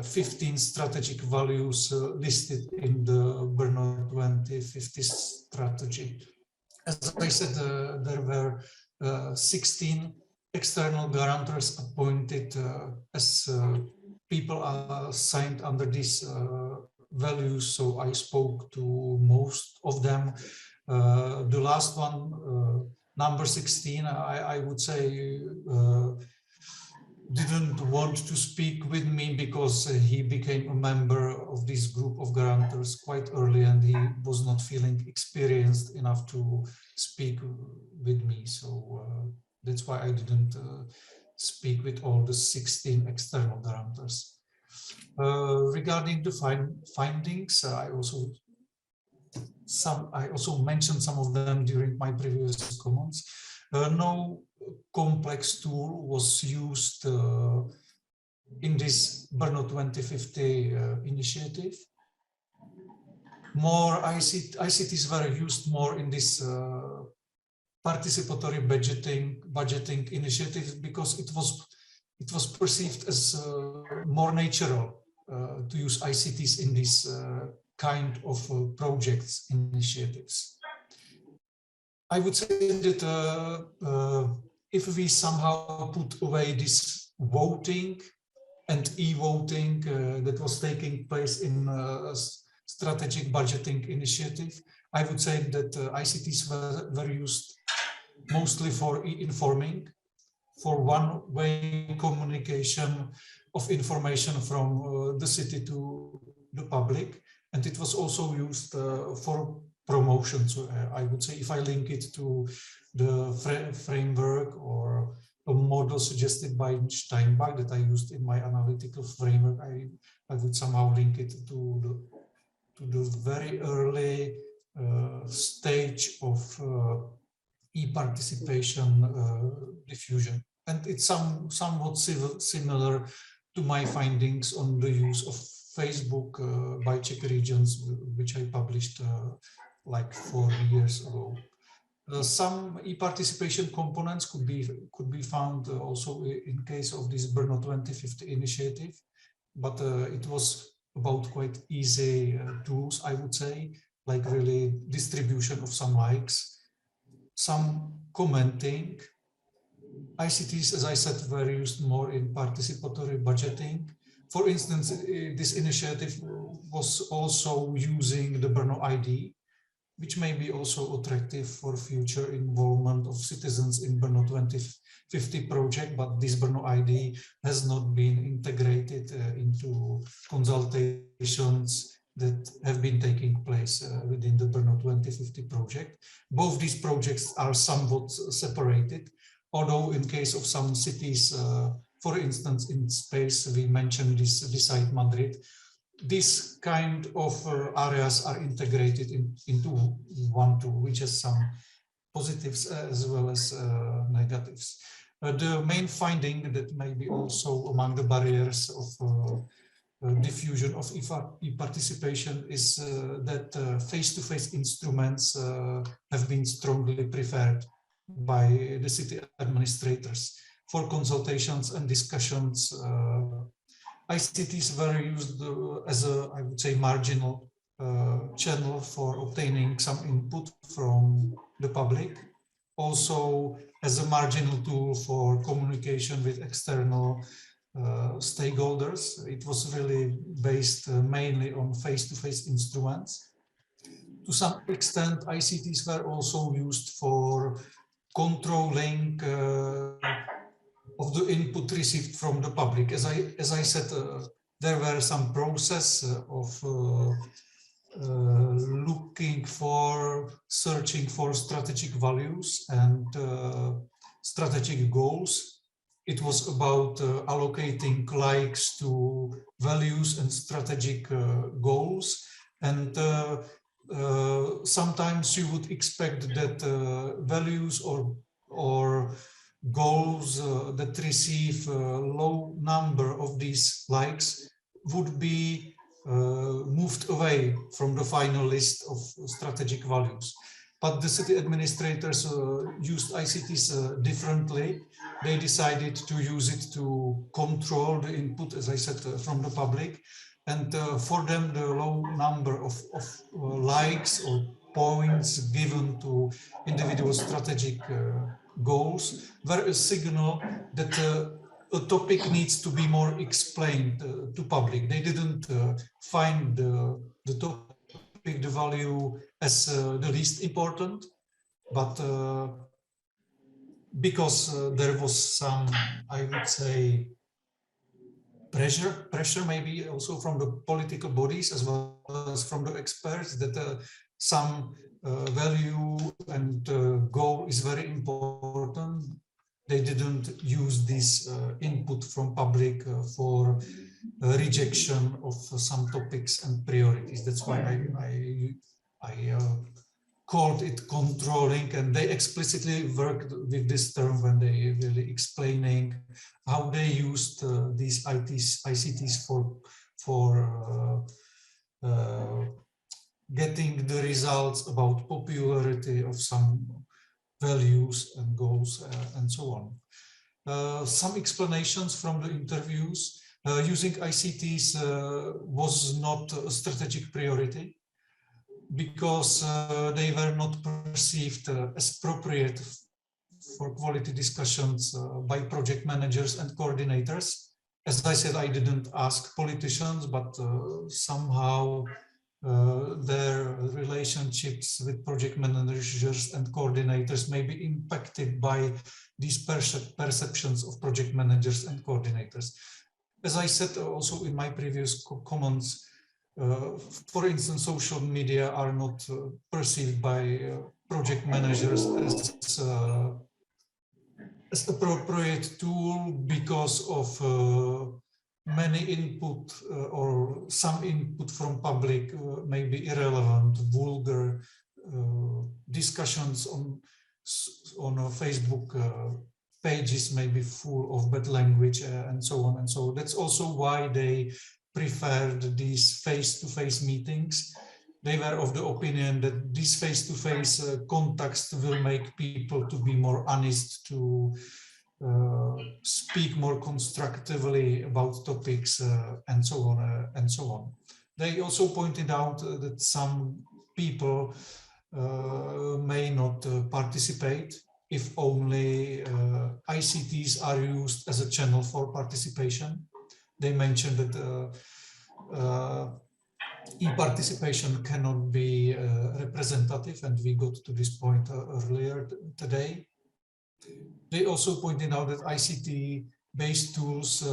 15 strategic values listed in the Brno 2050 strategy. As I said, there were 16 external guarantors appointed as people are signed under these values, so I spoke to most of them. The last one, number 16, I would say didn't want to speak with me because he became a member of this group of guarantors quite early, and he was not feeling experienced enough to speak with me. So that's why I didn't speak with all the 16 external guarantors. Regarding the findings, I also mentioned some of them during my previous comments. No complex tool was used in this Brno 2050 initiative. more ICTs were used more in this participatory budgeting initiatives because it was perceived as more natural to use ICTs in this kind of projects initiatives. I would say that if we somehow put away this voting and e-voting that was taking place in strategic budgeting initiative, I would say that ICTs were used mostly for informing, for one-way communication of information from the city to the public, and it was also used for promotion. So I would say if I link it to the framework or a model suggested by Steinbach that I used in my analytical framework, I would somehow link it to the very early stage of e-participation diffusion. And it's somewhat similar to my findings on the use of Facebook by Czech regions, which I published like 4 years ago. Some e-participation components could be found also in case of this Brno 2050 initiative, but it was about quite easy tools, I would say, like really distribution of some likes, some commenting. ICTs, as I said, were used more in participatory budgeting. For instance, this initiative was also using the Brno ID, which may be also attractive for future involvement of citizens in Brno 2050 project, but this Brno ID has not been integrated into consultations that have been taking place within the Brno 2050 project. Both these projects are somewhat separated, although in case of some cities, for instance, in space, we mentioned this site Madrid, this kind of areas are integrated into one tool, which has some positives as well as negatives. The main finding that may be also among the barriers of diffusion of e-participation is that face-to-face instruments have been strongly preferred by the city administrators for consultations and discussions. ICTs were used as a, I would say, marginal channel for obtaining some input from the public, also as a marginal tool for communication with external stakeholders. It was really based mainly on face-to-face instruments. To some extent, ICTs were also used for controlling of the input received from the public. As I said, there were some process of looking for, searching for strategic values and strategic goals. It was about allocating likes to values and strategic goals. And sometimes you would expect that values or goals that receive a low number of these likes would be moved away from the final list of strategic values. But the city administrators used ICTs differently. They decided to use it to control the input, as I said, from the public. And for them, the low number of likes or points given to individual strategic goals were a signal that a topic needs to be more explained to public. They didn't find the topic, the value as the least important, but because there was some, I would say, pressure maybe also from the political bodies as well as from the experts that some value and goal is very important. They didn't use this input from public for rejection of some topics and priorities. That's why I called it controlling, and they explicitly worked with this term when they really explaining how they used these ICTs for getting the results about popularity of some values and goals and so on. Some explanations from the interviews. Using ICTs was not a strategic priority because they were not perceived as appropriate for quality discussions by project managers and coordinators. As I said, I didn't ask politicians, but somehow their relationships with project managers and coordinators may be impacted by these perceptions of project managers and coordinators. As I said also in my previous comments, for instance, social media are not perceived by project managers as appropriate tool because of many input or some input from public may be irrelevant, vulgar discussions on Facebook pages may be full of bad language and so on and so on. That's also why they preferred these face-to-face meetings. They were of the opinion that this face-to-face context will make people to be more honest, to speak more constructively about topics and so on and so on. They also pointed out that some people may not participate if only ICTs are used as a channel for participation. They mentioned that e-participation cannot be representative, and we got to this point earlier today. They also pointed out that ICT-based tools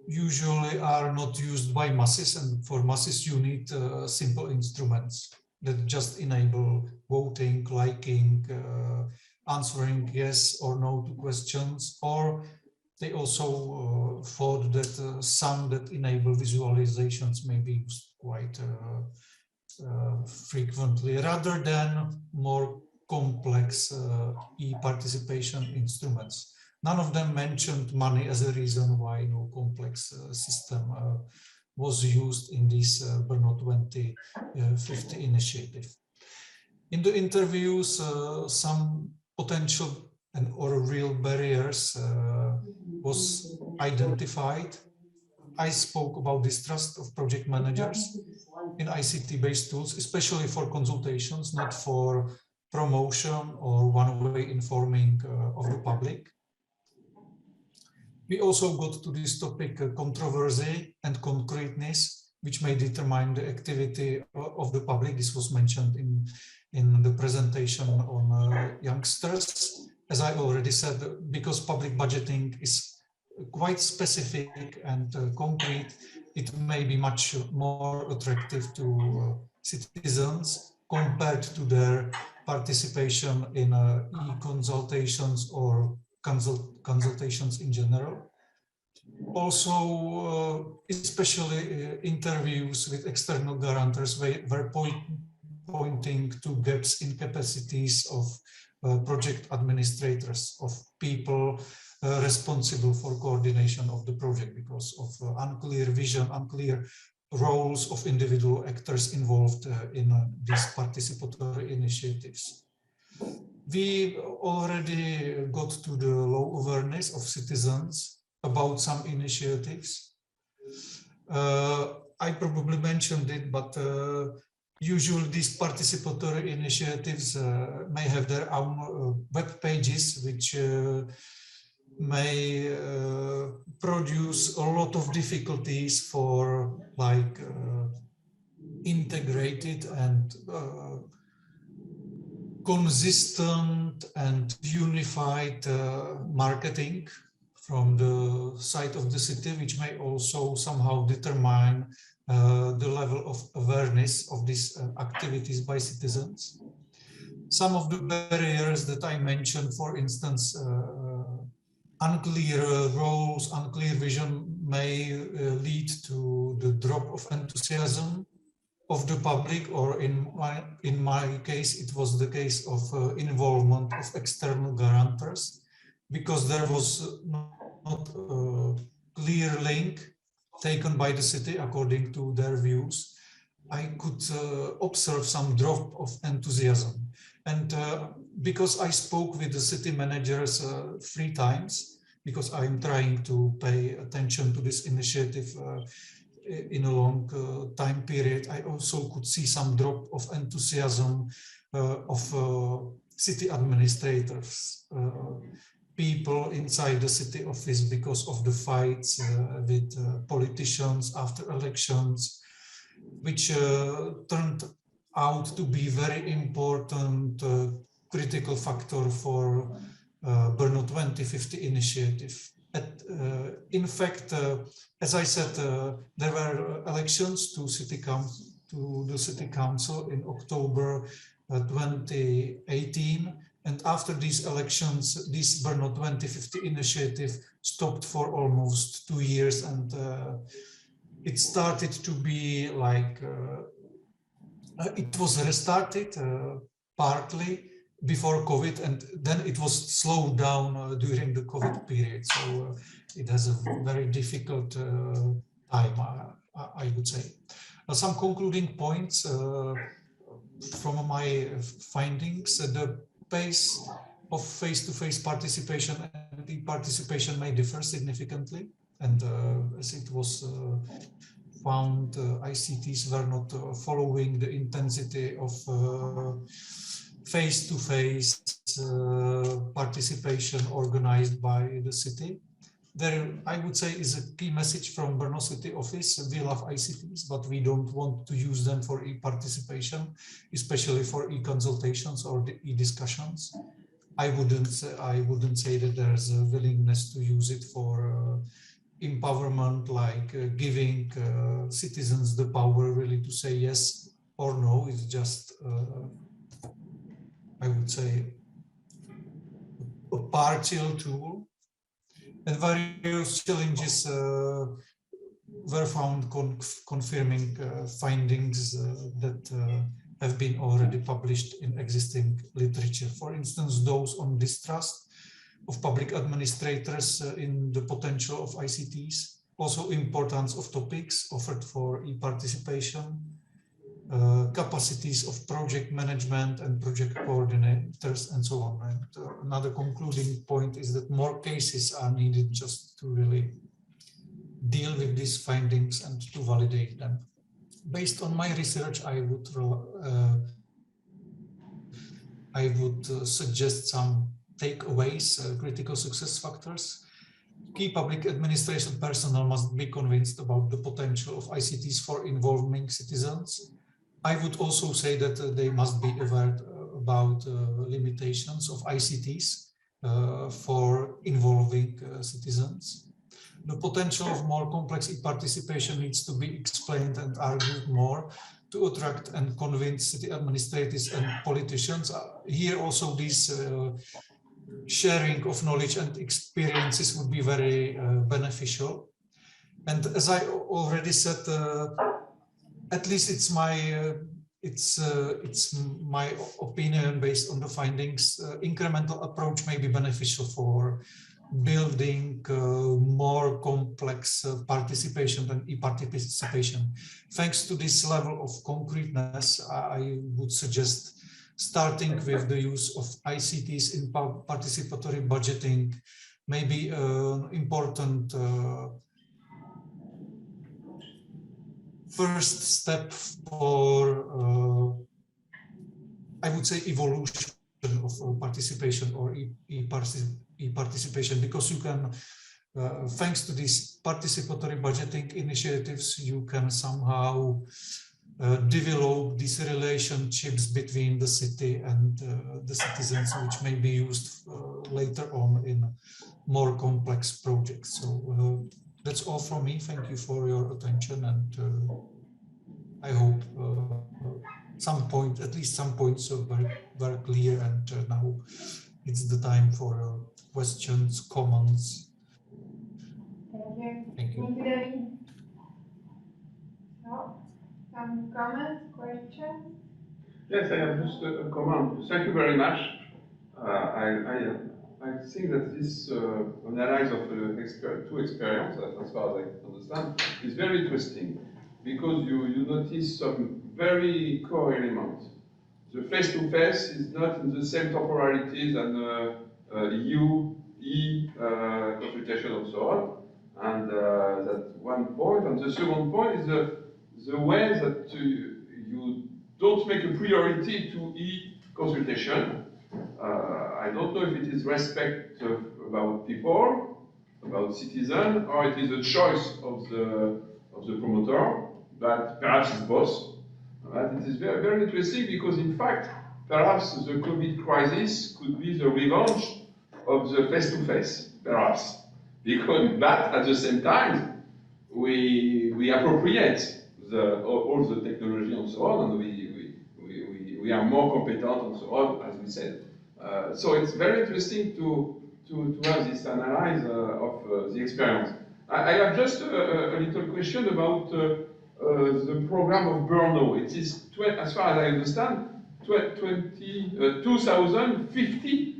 usually are not used by masses, and for masses you need simple instruments that just enable voting, liking, answering yes or no to questions, or they also thought that some that enable visualizations may be used quite frequently, rather than more complex e-participation instruments. None of them mentioned money as a reason why no complex system was used in this Brno 2050 initiative. In the interviews, some potential and or real barriers was identified. I spoke about distrust of project managers in ICT-based tools, especially for consultations, not for promotion or one-way informing of the public. We also got to this topic controversy and concreteness, which may determine the activity of the public. This was mentioned in the presentation on youngsters. As I already said, because public budgeting is quite specific and concrete, it may be much more attractive to citizens compared to their participation in e-consultations or consultations in general. Also, especially interviews with external guarantors were pointing to gaps in capacities of project administrators, of people responsible for coordination of the project because of unclear vision, unclear roles of individual actors involved in these participatory initiatives. We already got to the low awareness of citizens about some initiatives. I probably mentioned it, but usually these participatory initiatives may have their own web pages, which may produce a lot of difficulties for like integrated and consistent and unified marketing from the side of the city, which may also somehow determine the level of awareness of these activities by citizens. Some of the barriers that I mentioned, for instance, unclear roles, unclear vision may lead to the drop of enthusiasm of the public, or in my case, it was the case of involvement of external guarantors, because there was not a clear link taken by the city according to their views I could observe some drop of enthusiasm. And because I spoke with the city managers 3 times, because I'm trying to pay attention to this initiative in a long time period, I also could see some drop of enthusiasm of city administrators, people inside the city office because of the fights with politicians after elections, which turned out to be very important critical factor for Brno 2050 initiative. In fact, as I said, there were elections to the city council in October 2018, and after these elections, this Brno 2050 initiative stopped for almost 2 years, and it started to be like it was restarted partly before COVID, and then it was slowed down during the COVID period. So it has a very difficult time, I would say. Some concluding points from my findings: the pace of face-to-face participation and e-participation may differ significantly, and as it was found, ICTs were not following the intensity of face-to-face participation organized by the city. There, I would say, is a key message from Brno City Office. We love ICTs, but we don't want to use them for e-participation, especially for e-consultations or the e-discussions. I wouldn't say that there's a willingness to use it for empowerment, like giving citizens the power really to say yes or no. It's just, I would say, a partial tool. And various challenges were found confirming findings that have been already published in existing literature. For instance, those on distrust of public administrators in the potential of ICTs, also importance of topics offered for e-participation, capacities of project management and project coordinators, and so on. And another concluding point is that more cases are needed just to really deal with these findings and to validate them. Based on my research, I would suggest some takeaways, critical success factors. Key public administration personnel must be convinced about the potential of ICTs for involving citizens. I would also say that they must be aware about limitations of ICTs for involving citizens. The potential of more complex e-participation needs to be explained and argued more to attract and convince city administrators and politicians. Here also this sharing of knowledge and experiences would be very beneficial. And as I already said, at least it's my opinion based on the findings. Incremental approach may be beneficial for building more complex participation and e-participation. Thanks to this level of concreteness, I would suggest starting with the use of ICTs in participatory budgeting may be an important first step for, I would say, evolution of participation or e-participation, because you can, thanks to these participatory budgeting initiatives, you can somehow develop these relationships between the city and the citizens, which may be used later on in more complex projects. So that's all from me. Thank you for your attention, and I hope at least some points are very clear, and now it's the time for questions, comments. Thank you. Thank you. Thank you, David. So, some comments, questions? Yes, I have just a comment. Thank you very much. I think that this analysis of two experiences, as far as I understand, is very interesting, because you notice some very core elements. The face-to-face is not in the same temporality than EU consultation and so on. And that's one point. And the second point is the way that you don't make a priority to e-consultation. I don't know if it is respect about people, about citizens, or it is a choice of the promoter, but perhaps it's both. But it is very, very interesting because, in fact, perhaps the COVID crisis could be the revenge of the face-to-face, perhaps. Because, but at the same time, we appropriate all the technology and so on, and we are more competent and so on, as we said. So it's very interesting to have this analysis of the experience. I have just a little question about the program of Brno. It is, as far as I understand, 2050.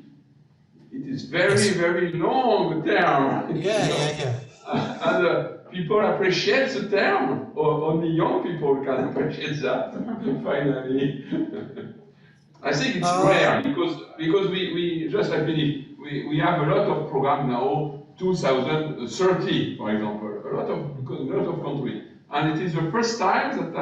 It is very, very long term. Yeah. And people appreciate the term, or only young people can appreciate that, finally. I think it's rare because we just like we have a lot of programs now, 2030, for example, a lot of countries, and it is the first time that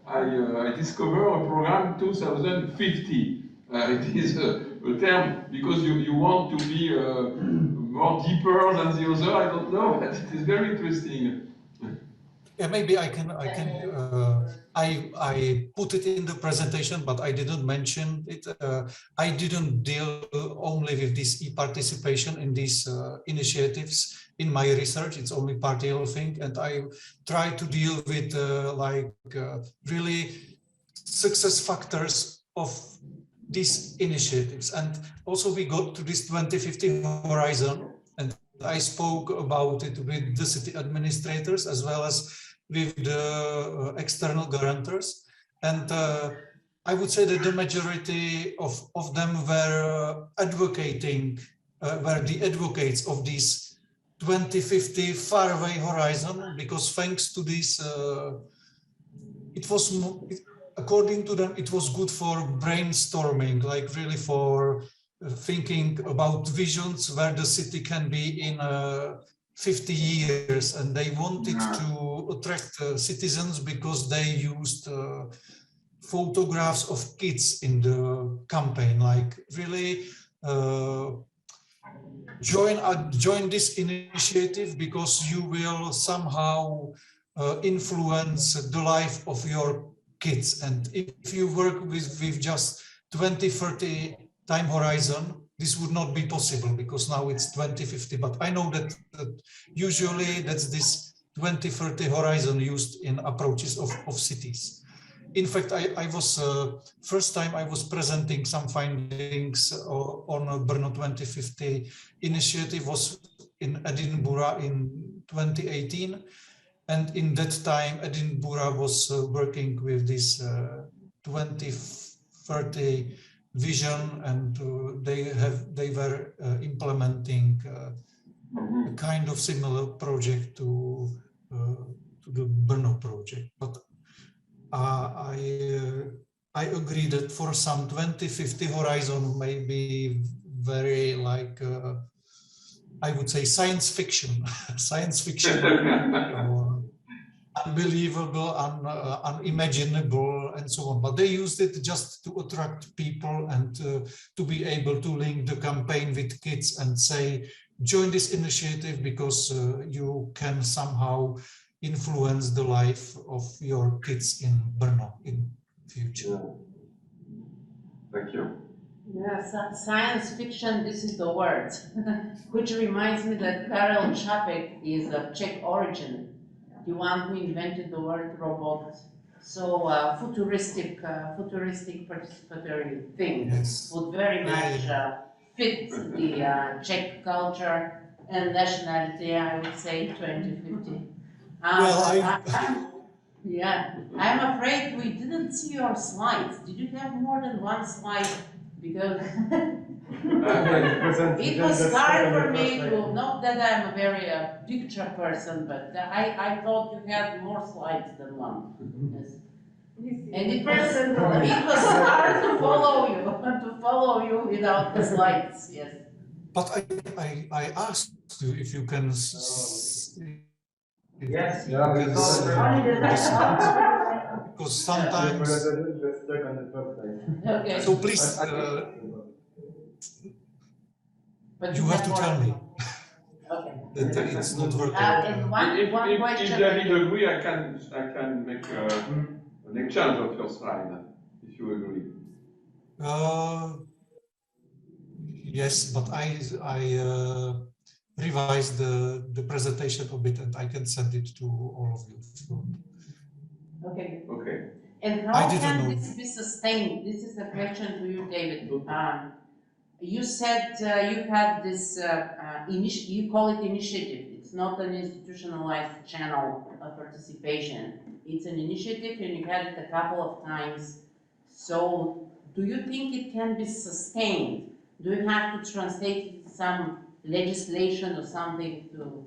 I discover a program 2050. It is a term because you want to be more deeper than the other. I don't know, but it is very interesting. Yeah, maybe I put it in the presentation, but I didn't mention it. I didn't deal only with this e-participation in these initiatives in my research. It's only partial thing, and I try to deal with really success factors of these initiatives. And also we got to this 2050 horizon, and I spoke about it with the city administrators as well as with the external guarantors. And I would say that the majority of them were advocating, were the advocates of this 2050 faraway horizon, because thanks to this, according to them, it was good for brainstorming, like really for thinking about visions where the city can be in 50 years. And they wanted to attract citizens because they used photographs of kids in the campaign, like really join this initiative because you will somehow influence the life of your kids. And if you work with just 2030 time horizon, this would not be possible because now it's 2050. But I know that usually that's this 2030 horizon used in approaches of cities. In fact, I was first time I was presenting some findings on a Brno 2050 initiative was in Edinburgh in 2018. And in that time, Edinburgh was working with this 2030 vision, and they were implementing a kind of similar project to the Brno project. But I agree that for some 2050 horizon may be very I would say science fiction, or unbelievable, unimaginable, and so on. But they used it just to attract people and to be able to link the campaign with kids and say, join this initiative because you can somehow influence the life of your kids in Brno in future. Thank you. Yeah, science fiction, this is the word, which reminds me that Karel Čapek is of Czech origin, the one who invented the word robot. So futuristic participatory thing would very much fit the Czech culture and nationality, I would say 2050. Yeah, I'm afraid we didn't see your slides. Did you have more than one slide? Because It was hard for me to, not that I'm a very picture person, but I thought you had more slides than one. Yes. And it was hard to follow you without the slides, yes. But I asked you if you can Yes, you can the slides, because sometimes. Okay. So please, but you have to tell me that it's not working. If David agree, I can make an exchange of your slide, if you agree. Yes, but I revised the presentation a bit, and I can send it to all of you. Okay. Okay. And how can this be sustained? This is a question to you, David. You said you had this you call it initiative. It's not an institutionalized channel of participation. It's an initiative, and you had it a couple of times. So, do you think it can be sustained? Do you have to translate some legislation or something to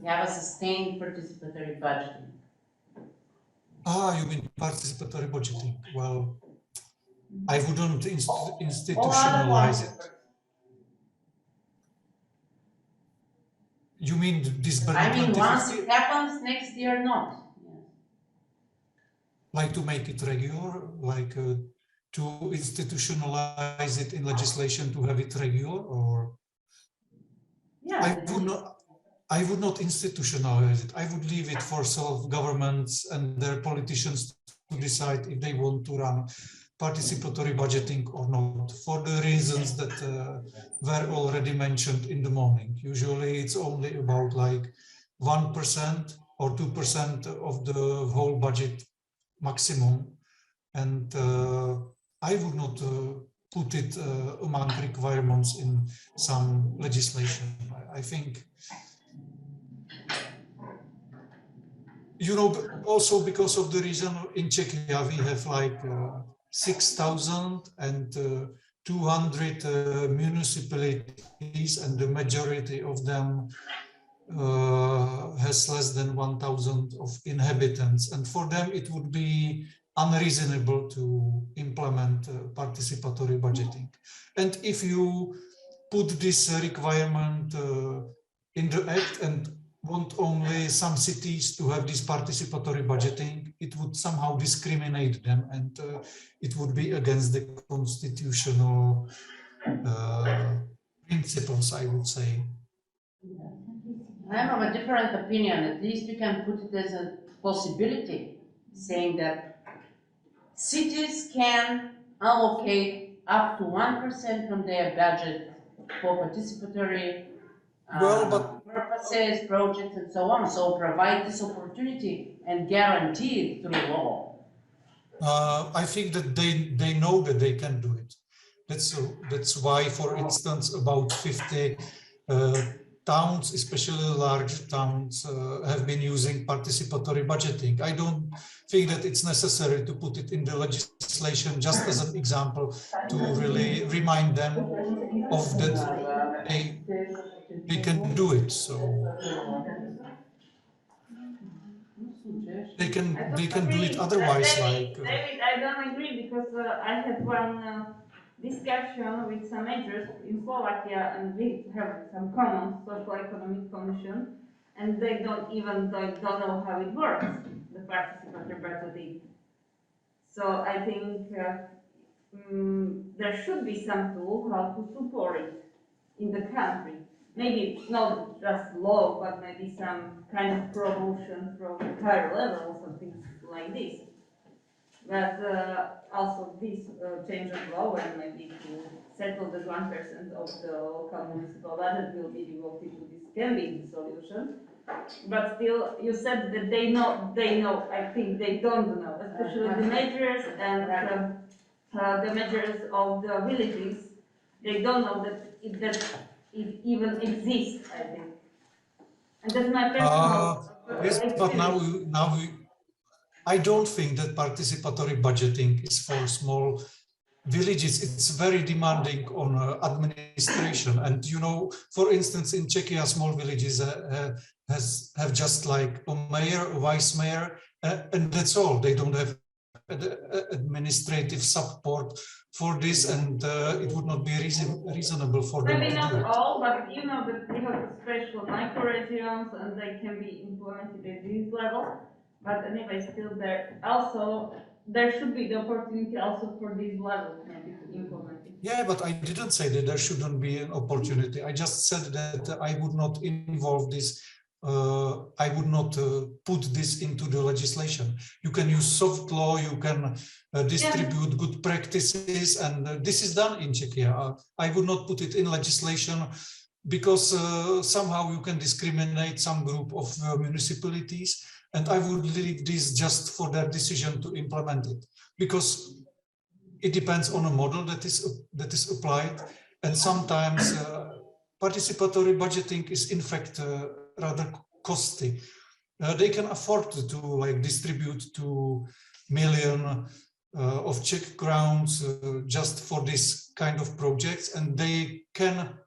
have a sustained participatory budgeting? You mean participatory budgeting? Well, I wouldn't institutionalize it. You mean this Berlin 2050? I mean, once it happens, next year not. Like to make it regular, like to institutionalize it in legislation to have it regular, or? Yeah. I would not institutionalize it. I would leave it for self-governments and their politicians to decide if they want to run participatory budgeting or not, for the reasons that were already mentioned in the morning. Usually it's only about like 1% or 2% of the whole budget maximum. And I would not put it among requirements in some legislation. I think, you know, also because of the reason in Czechia we have like 6,200 municipalities, and the majority of them has less than 1,000 of inhabitants, and for them it would be unreasonable to implement participatory budgeting. And if you put this requirement in the act and want only some cities to have this participatory budgeting, it would somehow discriminate them, and it would be against the constitutional principles, I would say. I am of a different opinion. At least you can put it as a possibility, saying that cities can allocate up to 1% from their budget for participatory purposes, projects, and so on. So provide this opportunity and guarantee it through law. I think that they know that they can do it. That's why, for instance, about 50 towns, especially large towns, have been using participatory budgeting. I don't think that it's necessary to put it in the legislation just as an example to really remind them of that they can do it. So they can do it otherwise. David, I don't agree, because I had one discussion with some majors in Slovakia, and we have some common socio-economic commission, and they don't know how it works, the participatory budgeting. So I think there should be some tool how to support it in the country. Maybe not just law, but maybe some kind of promotion from higher level, something like this. But also this change of law, and maybe to settle the 1% of the local municipal budget will be devoted to this, can be the solution. But still, you said that they know, I think they don't know, especially the majors and the majors of the villages. They don't know that it even exists, I think. And that's my personal yes, but now I don't think that participatory budgeting is for small villages, it's very demanding on administration. And, you know, for instance, in Czechia, small villages have just like a mayor, a vice mayor, and that's all. They don't have administrative support for this, and it would not be reasonable for them Maybe to do not it. all, but you know that we have special microregions and they can be implemented at this level. But anyway, still there also there should be the opportunity also for this level maybe to implement it. Yeah, but I didn't say that there shouldn't be an opportunity. I just said that I would not involve this. I would not put this into the legislation. You can use soft law, you can distribute good practices, and this is done in Czechia. I would not put it in legislation because somehow you can discriminate some group of municipalities, and I would leave this just for their decision to implement it, because it depends on a model that is applied, and sometimes participatory budgeting is in fact rather costly. They can afford to like distribute 2 million of Czech crowns just for this kind of projects, and they can,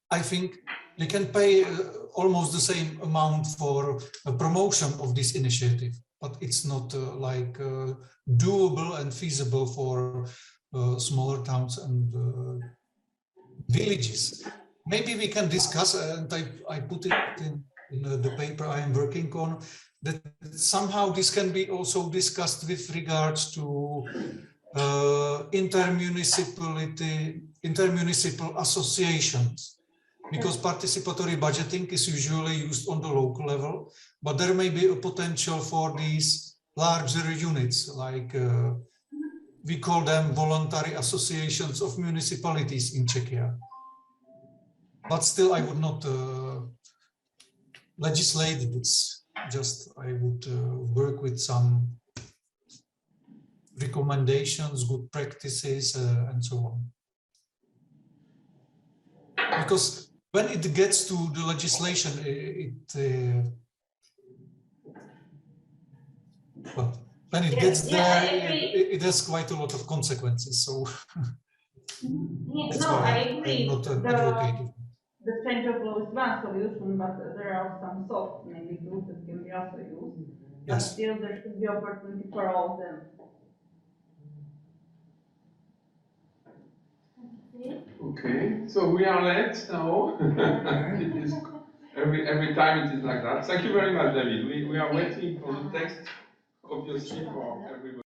I think, they can pay almost the same amount for a promotion of this initiative, but it's not like doable and feasible for smaller towns and villages. Maybe we can discuss, and I put it in the paper I am working on, that somehow this can be also discussed with regards to intermunicipal associations, because participatory budgeting is usually used on the local level, but there may be a potential for these larger units, like we call them voluntary associations of municipalities in Czechia. But still, I would not legislate this. Just I would work with some recommendations, good practices, and so on. Because when it gets to the legislation, well, when it gets there, it has quite a lot of consequences. So that's No, I why agree. I'm not advocating. The change of law is one solution, but there are some soft maybe tools that can be also used. But Yes. still, there should be opportunity for all of them. Okay, so we are late now. It is every time it is like that. Thank you very much, David. We are waiting for the text, obviously, for everybody.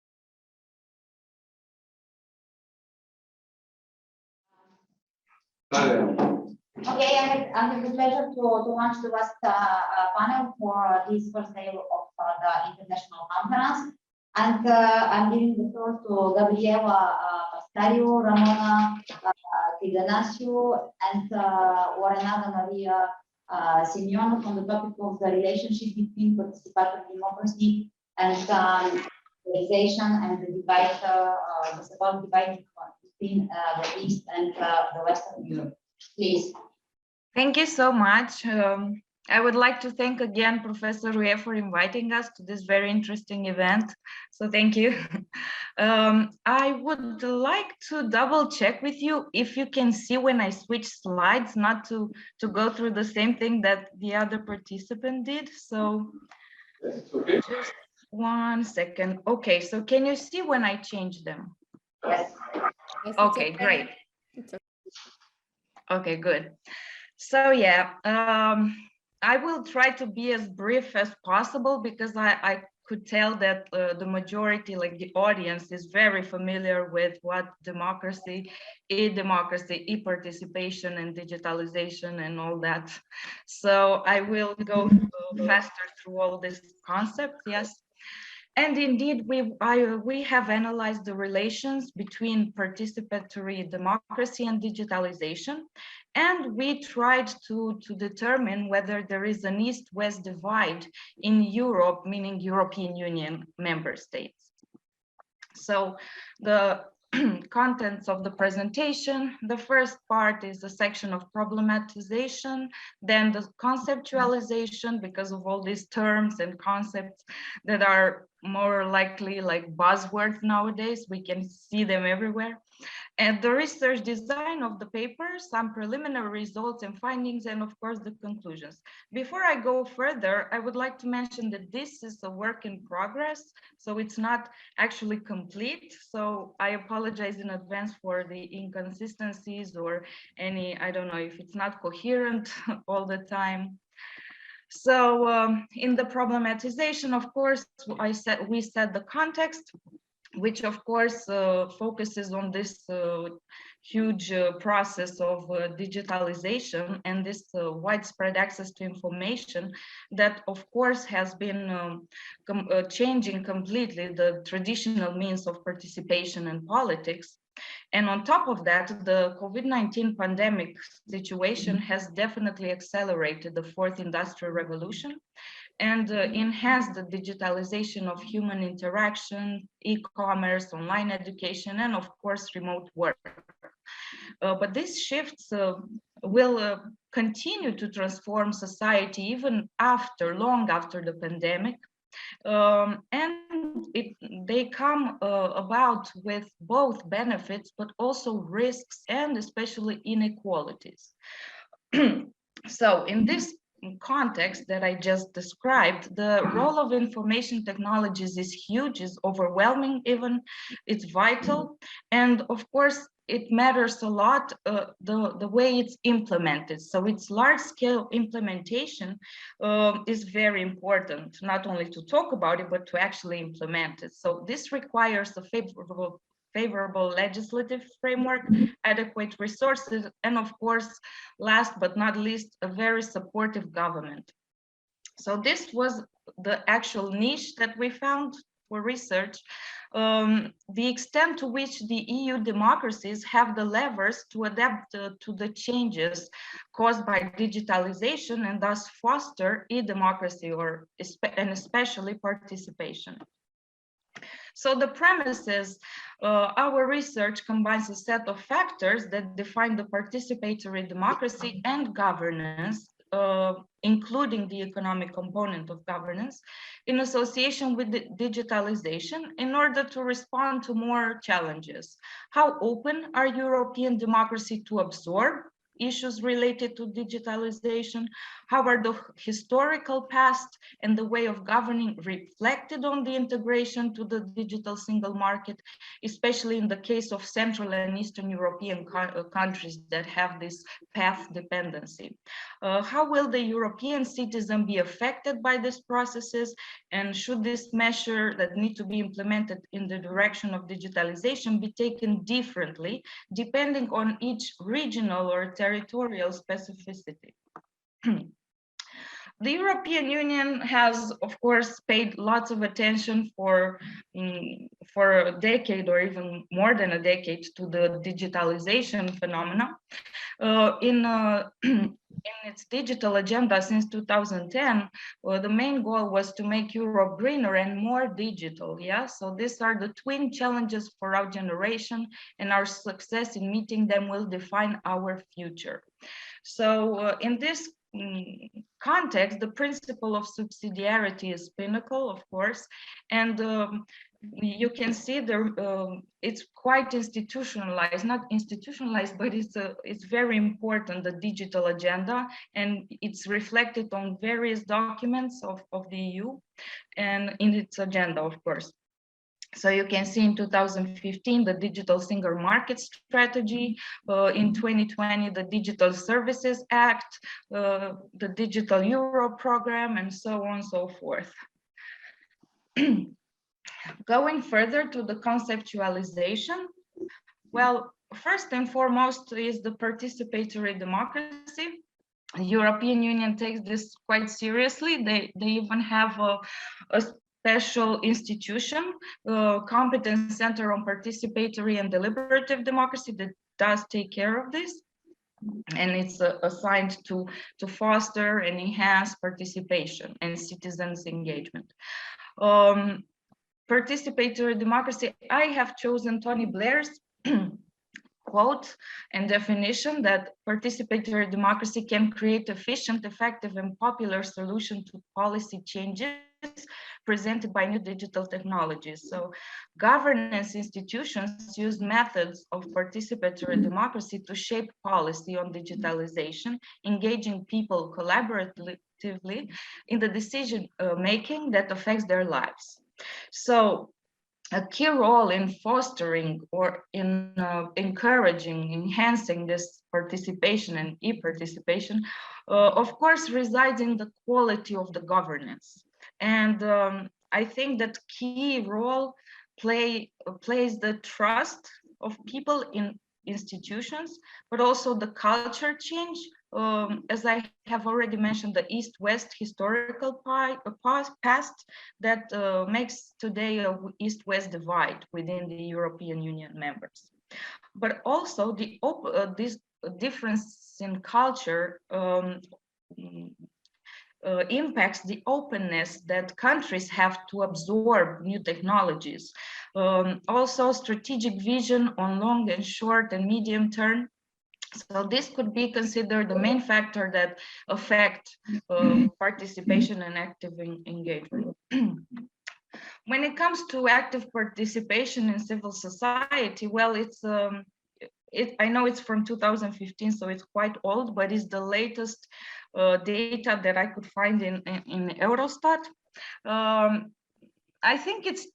Okay, I have the pleasure to launch the last panel for this first day of the international conference. And I'm giving the floor to Gabriela Pascario, Ramona Tiganasio, and Orenada Maria Simeon on the topic of the relationship between participatory democracy and civilization and the divide, the so-called divide between the East and the Western Europe. Please. Thank you so much. I would like to thank again Professor Rue for inviting us to this very interesting event. So thank you. I would like to double check with you if you can see when I switch slides, not to go through the same thing that the other participant did. So okay. Just 1 second. Okay, so can you see when I change them? Yes. Okay, great. Okay, good. So yeah, I will try to be as brief as possible because I could tell that the majority, like the audience, is very familiar with what democracy, e-democracy, e-participation, and digitalization and all that. So I will go faster through all this concept, yes. And indeed, we have analyzed the relations between participatory democracy and digitalization. And we tried to determine whether there is an East-West divide in Europe, meaning European Union member states. So the contents of the presentation. The first part is the section of problematization, then the conceptualization, because of all these terms and concepts that are more likely like buzzwords nowadays. We can see them everywhere. And the research design of the paper, some preliminary results and findings, and of course the conclusions. Before I go further, I would like to mention that this is a work in progress, so it's not actually complete. So I apologize in advance for the inconsistencies or any, I don't know if it's not coherent all the time. So in the problematization, of course, we set the context, which of course focuses on this huge process of digitalization and this widespread access to information that of course has been changing completely the traditional means of participation in politics. And on top of that, the COVID-19 pandemic situation has definitely accelerated the fourth industrial revolution and enhanced the digitalization of human interaction, e-commerce, online education, and of course, remote work. But these shifts will continue to transform society even long after the pandemic. And they come about with both benefits, but also risks and especially inequalities. So in this context that I just described, the role of information technologies is huge, is overwhelming even, it's vital. And of course, it matters a lot the way it's implemented. So its large-scale implementation is very important, not only to talk about it, but to actually implement it. So this requires a favorable legislative framework, adequate resources, and of course, last but not least, a very supportive government. So this was the actual niche that we found for research. The extent to which the EU democracies have the levers to adapt to the changes caused by digitalization and thus foster e-democracy and especially participation. So the premise is our research combines a set of factors that define the participatory democracy and governance, including the economic component of governance, in association with the digitalization in order to respond to more challenges. How open are European democracy to absorb issues related to digitalization? How are the historical past and the way of governing reflected on the integration to the digital single market, especially in the case of Central and Eastern European countries that have this path dependency? How will the European citizen be affected by these processes? And should this measure that need to be implemented in the direction of digitalization be taken differently, depending on each regional or territorial specificity? The European Union has, of course, paid lots of attention for a decade or even more than a decade to the digitalization phenomena. In its digital agenda since 2010, the main goal was to make Europe greener and more digital. Yeah, so these are the twin challenges for our generation, and our success in meeting them will define our future. So in this context, the principle of subsidiarity is pinnacle, of course, and you can see it's quite institutionalized, not institutionalized, but it's very important, the digital agenda, and it's reflected on various documents of the EU and in its agenda, of course. So you can see in 2015, the Digital Single Market Strategy, in 2020, the Digital Services Act, the Digital Euro Program, and so on and so forth. Going further to the conceptualization, well, first and foremost is the participatory democracy. The European Union takes this quite seriously. They even have a special institution, Competence Center on Participatory and Deliberative Democracy, that does take care of this. And it's assigned to foster and enhance participation and citizens' engagement. participatory democracy, I have chosen Tony Blair's quote and definition that participatory democracy can create efficient, effective, and popular solution to policy changes presented by new digital technologies. So governance institutions use methods of participatory democracy to shape policy on digitalization, engaging people collaboratively in the decision making that affects their lives. So a key role in fostering or in encouraging, enhancing this participation and e-participation, of course, resides in the quality of the governance. And I think that key role plays the trust of people in institutions, but also the culture change. As I have already mentioned, the East-West historical past that makes today a East-West divide within the European Union members. But also this difference in culture impacts the openness that countries have to absorb new technologies. Also strategic vision on long and short and medium term. So this could be considered the main factor that affect participation and active engagement. When it comes to active participation in civil society, well, I know it's from 2015, so it's quite old, but it's the latest data that I could find in Eurostat. I think it's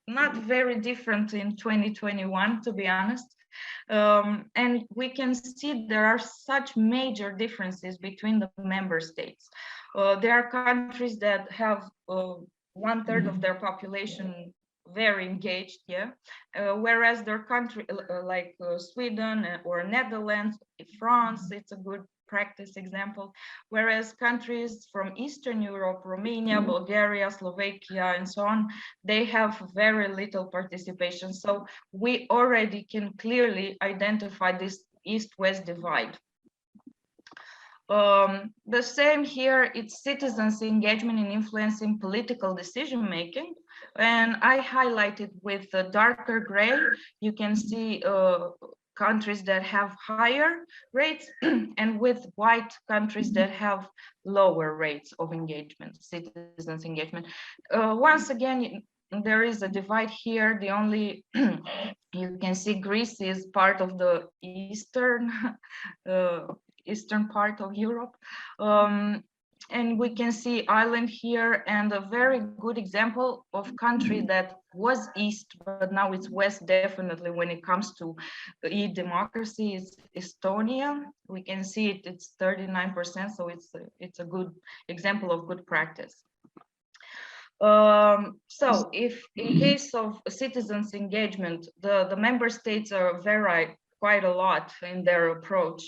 not very different in 2021, to be honest. And we can see there are such major differences between the member states. There are countries that have 1/3 of their population very engaged, yeah, whereas their country like Sweden or Netherlands, France, it's a good practice example, whereas countries from Eastern Europe, Romania, Bulgaria, Slovakia, and so on, they have very little participation. So we already can clearly identify this East-West divide. The same here, it's citizens' engagement in influencing political decision-making. And I highlighted with the darker gray, you can see countries that have higher rates and with white countries that have lower rates of engagement, citizens' engagement. Once again, there is a divide here. The only, you can see Greece is part of the eastern part of Europe. And we can see Ireland here, and a very good example of country that was East, but now it's West definitely when it comes to e-democracy is Estonia. We can see it's 39%, so it's a good example of good practice. So if in case of citizens engagement, the member states are vary quite a lot in their approach.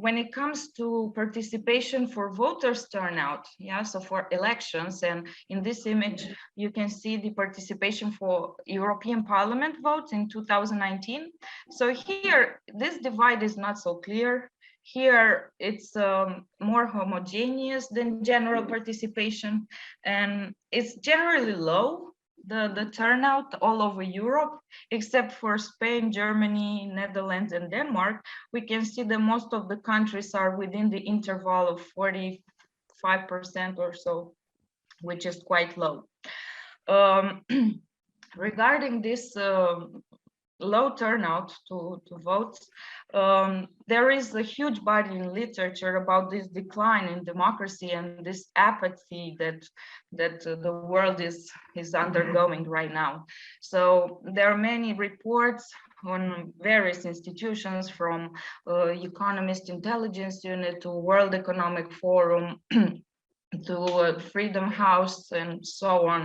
When it comes to participation for voters turnout, yeah, so for elections, and in this image, you can see the participation for European Parliament votes in 2019. So here, this divide is not so clear. Here, it's more homogeneous than general participation, and it's generally low, the turnout all over Europe, except for Spain, Germany, Netherlands, and Denmark. We can see that most of the countries are within the interval of 45% or so, which is quite low. Regarding this low turnout to votes, there is a huge body in literature about this decline in democracy and this apathy that the world is undergoing right now. So there are many reports on various institutions, from Economist Intelligence Unit to World Economic Forum to Freedom House and so on,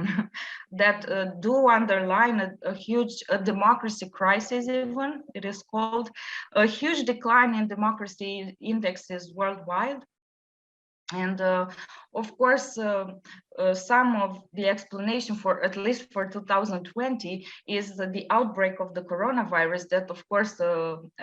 that do underline a huge democracy crisis even, it is called, a huge decline in democracy indexes worldwide. And of course, some of the explanation for, at least for 2020, is the outbreak of the coronavirus that, of course,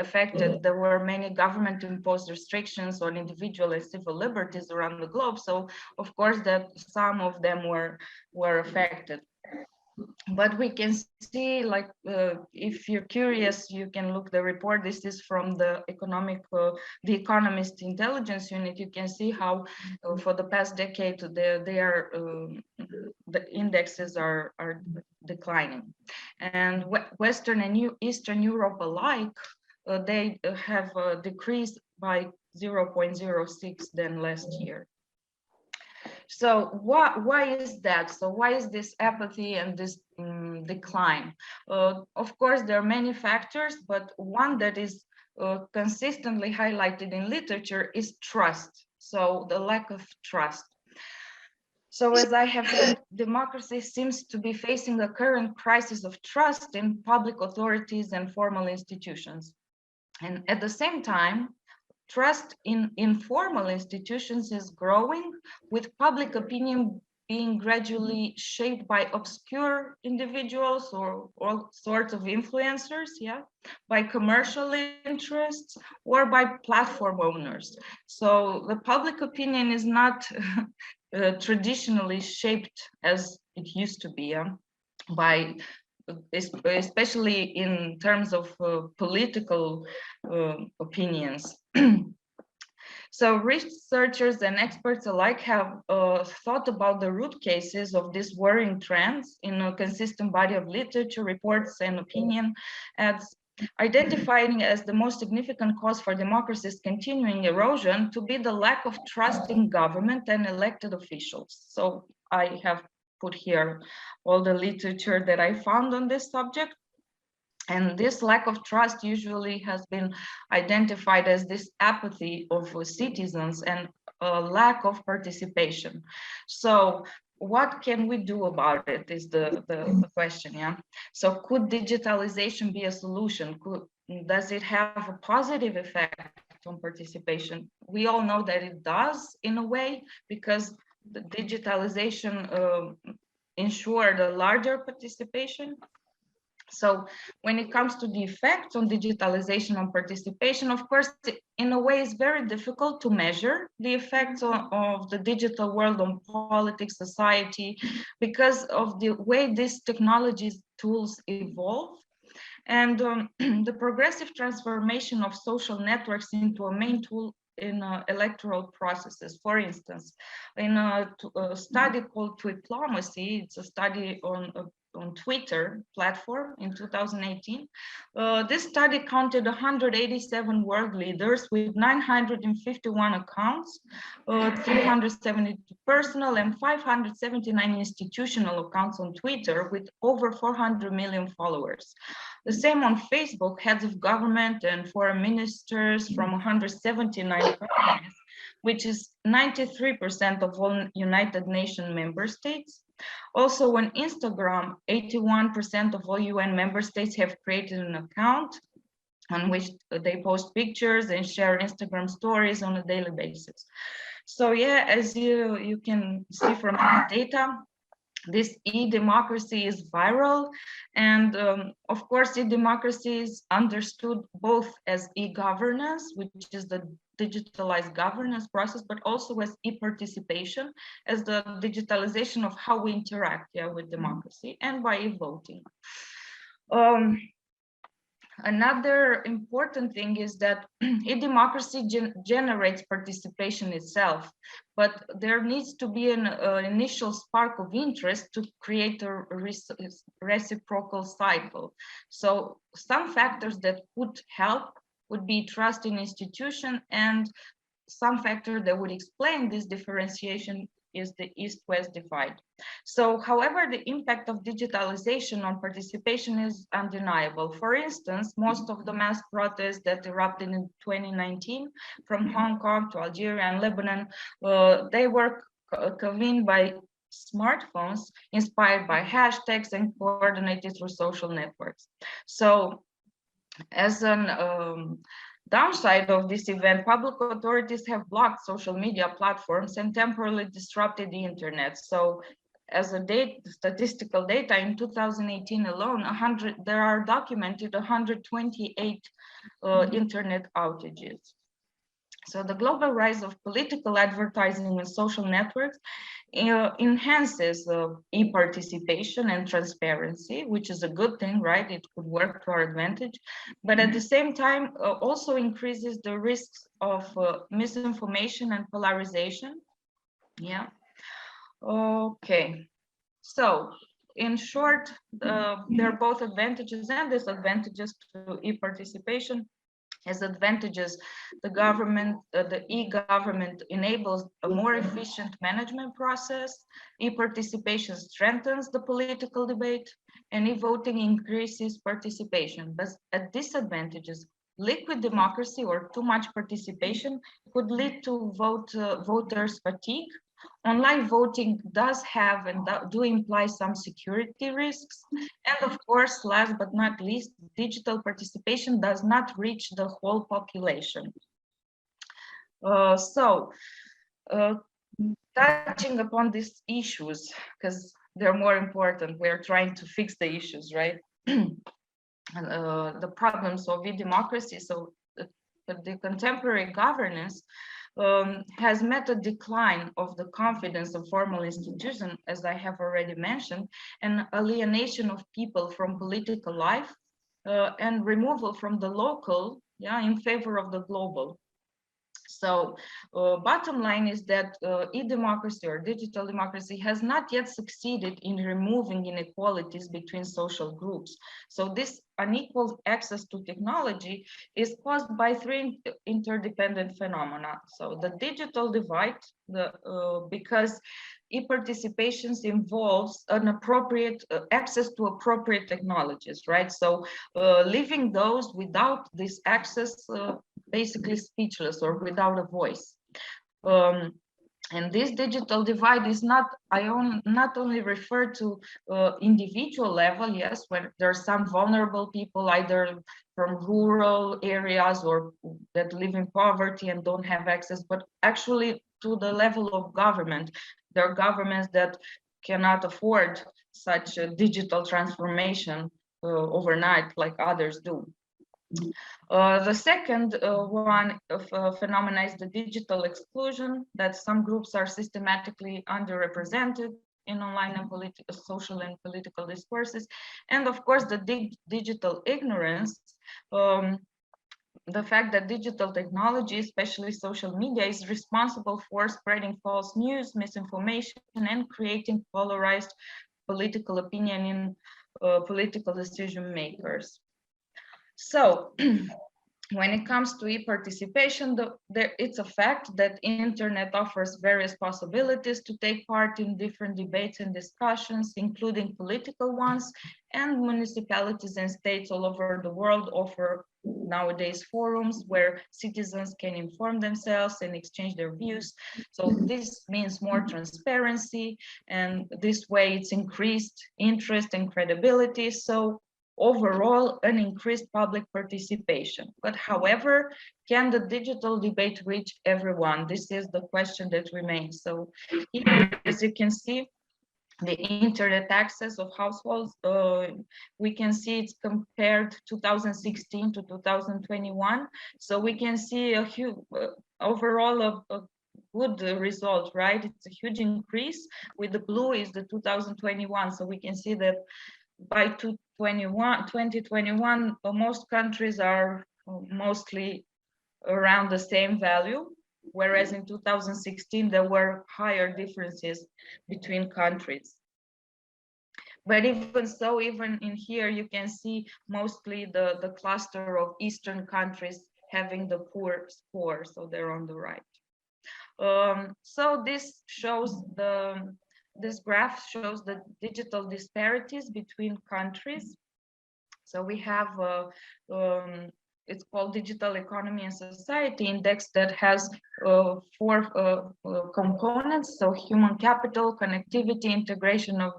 affected. There were many government-imposed restrictions on individual and civil liberties around the globe. So, of course, that some of them were affected. But we can see, like, if you're curious, you can look the report. This is from the the Economist Intelligence Unit. You can see how for the past decade, the indexes are declining. And Western and Eastern Europe alike, they have decreased by 0.06 than last year. So why is that? So why is this apathy and this decline? Of course, there are many factors, but one that is consistently highlighted in literature is trust. So the lack of trust. So as I have said, democracy seems to be facing a current crisis of trust in public authorities and formal institutions. And at the same time, trust in informal institutions is growing, with public opinion being gradually shaped by obscure individuals or all sorts of influencers, yeah, by commercial interests or by platform owners. So the public opinion is not traditionally shaped as it used to be, yeah, by especially in terms of political opinions. So researchers and experts alike have thought about the root cases of these worrying trends in a consistent body of literature, reports, and opinion, as identifying as the most significant cause for democracy's continuing erosion to be the lack of trust in government and elected officials. So I have put here all the literature that I found on this subject. And this lack of trust usually has been identified as this apathy of citizens and a lack of participation. So what can we do about it is the question, yeah? So could digitalization be a solution? Does it have a positive effect on participation? We all know that it does in a way, because the digitalization ensured a larger participation. So when it comes to the effects on digitalization on participation, of course, in a way, it's very difficult to measure the effects of the digital world on politics, society, because of the way these technologies tools evolve. And the progressive transformation of social networks into a main tool in electoral processes. For instance, in a study called Twitlomacy, it's a study on Twitter platform in 2018. This study counted 187 world leaders with 951 accounts, 372 personal and 579 institutional accounts on Twitter with over 400 million followers. The same on Facebook, heads of government and foreign ministers from 179 countries, which is 93% of all United Nations member states. Also on Instagram, 81% of all UN member states have created an account on which they post pictures and share Instagram stories on a daily basis. So yeah, as you can see from the data, this e-democracy is viral, and of course e-democracy is understood both as e-governance, which is the digitalized governance process, but also as e-participation, as the digitalization of how we interact, yeah, with democracy, and by e-voting. Another important thing is that e-democracy generates participation itself, but there needs to be an initial spark of interest to create a reciprocal cycle. So some factors that would help would be trust in institution, and some factor that would explain this differentiation is the East-West divide. So, however, the impact of digitalization on participation is undeniable. For instance, most of the mass protests that erupted in 2019 from Hong Kong to Algeria and Lebanon, they were convened by smartphones inspired by hashtags and coordinated through social networks. So, as an downside of this event, public authorities have blocked social media platforms and temporarily disrupted the internet. So as a statistical data in 2018 alone, there are documented 128 internet outages. So the global rise of political advertising and social networks enhances e-participation and transparency, which is a good thing, right? It could work to our advantage, but at the same time also increases the risks of misinformation and polarization. Yeah. Okay. So in short, there are both advantages and disadvantages to e-participation. As advantages, the e-government enables a more efficient management process, e-participation strengthens the political debate, and e-voting increases participation. But at disadvantages, liquid democracy or too much participation could lead to voters' fatigue. Online voting does have and do imply some security risks. And of course, last but not least, digital participation does not reach the whole population. Touching upon these issues, because they're more important, we're trying to fix the issues, right? The problems of e-democracy. So the contemporary governance has met a decline of the confidence of formal institutions, as I have already mentioned, and alienation of people from political life and removal from the local, in favor of the global. So bottom line is that e-democracy or digital democracy has not yet succeeded in removing inequalities between social groups. So this unequal access to technology is caused by three interdependent phenomena. So the digital divide, because e-participations involves an appropriate access to appropriate technologies, right? So leaving those without this access basically speechless or without a voice. And this digital divide is not only referred to individual level, yes, where there are some vulnerable people either from rural areas or that live in poverty and don't have access, but actually to the level of government. There are governments that cannot afford such a digital transformation overnight like others do. The second phenomenon is the digital exclusion, that some groups are systematically underrepresented in online and social and political discourses. And of course, the digital ignorance, the fact that digital technology, especially social media, is responsible for spreading false news, misinformation, and creating polarized political opinion in political decision makers. So when it comes to e-participation, it's a fact that internet offers various possibilities to take part in different debates and discussions, including political ones, and municipalities and states all over the world offer nowadays forums where citizens can inform themselves and exchange their views. So this means more transparency, and this way it's increased interest and credibility. So overall, an increased public participation. But however, can the digital debate reach everyone? This is the question that remains. So here, as you can see, the internet access of households, we can see it's compared 2016 to 2021. So we can see a huge, overall a good result, right? It's a huge increase. With the blue is the 2021. So we can see that by 2021, most countries are mostly around the same value, whereas in 2016, there were higher differences between countries. But even so, even in here, you can see mostly the cluster of Eastern countries having the poor score, so they're on the right. So this shows this graph shows the digital disparities between countries. So we have, it's called Digital Economy and Society Index that has 4 components. So human capital, connectivity, integration of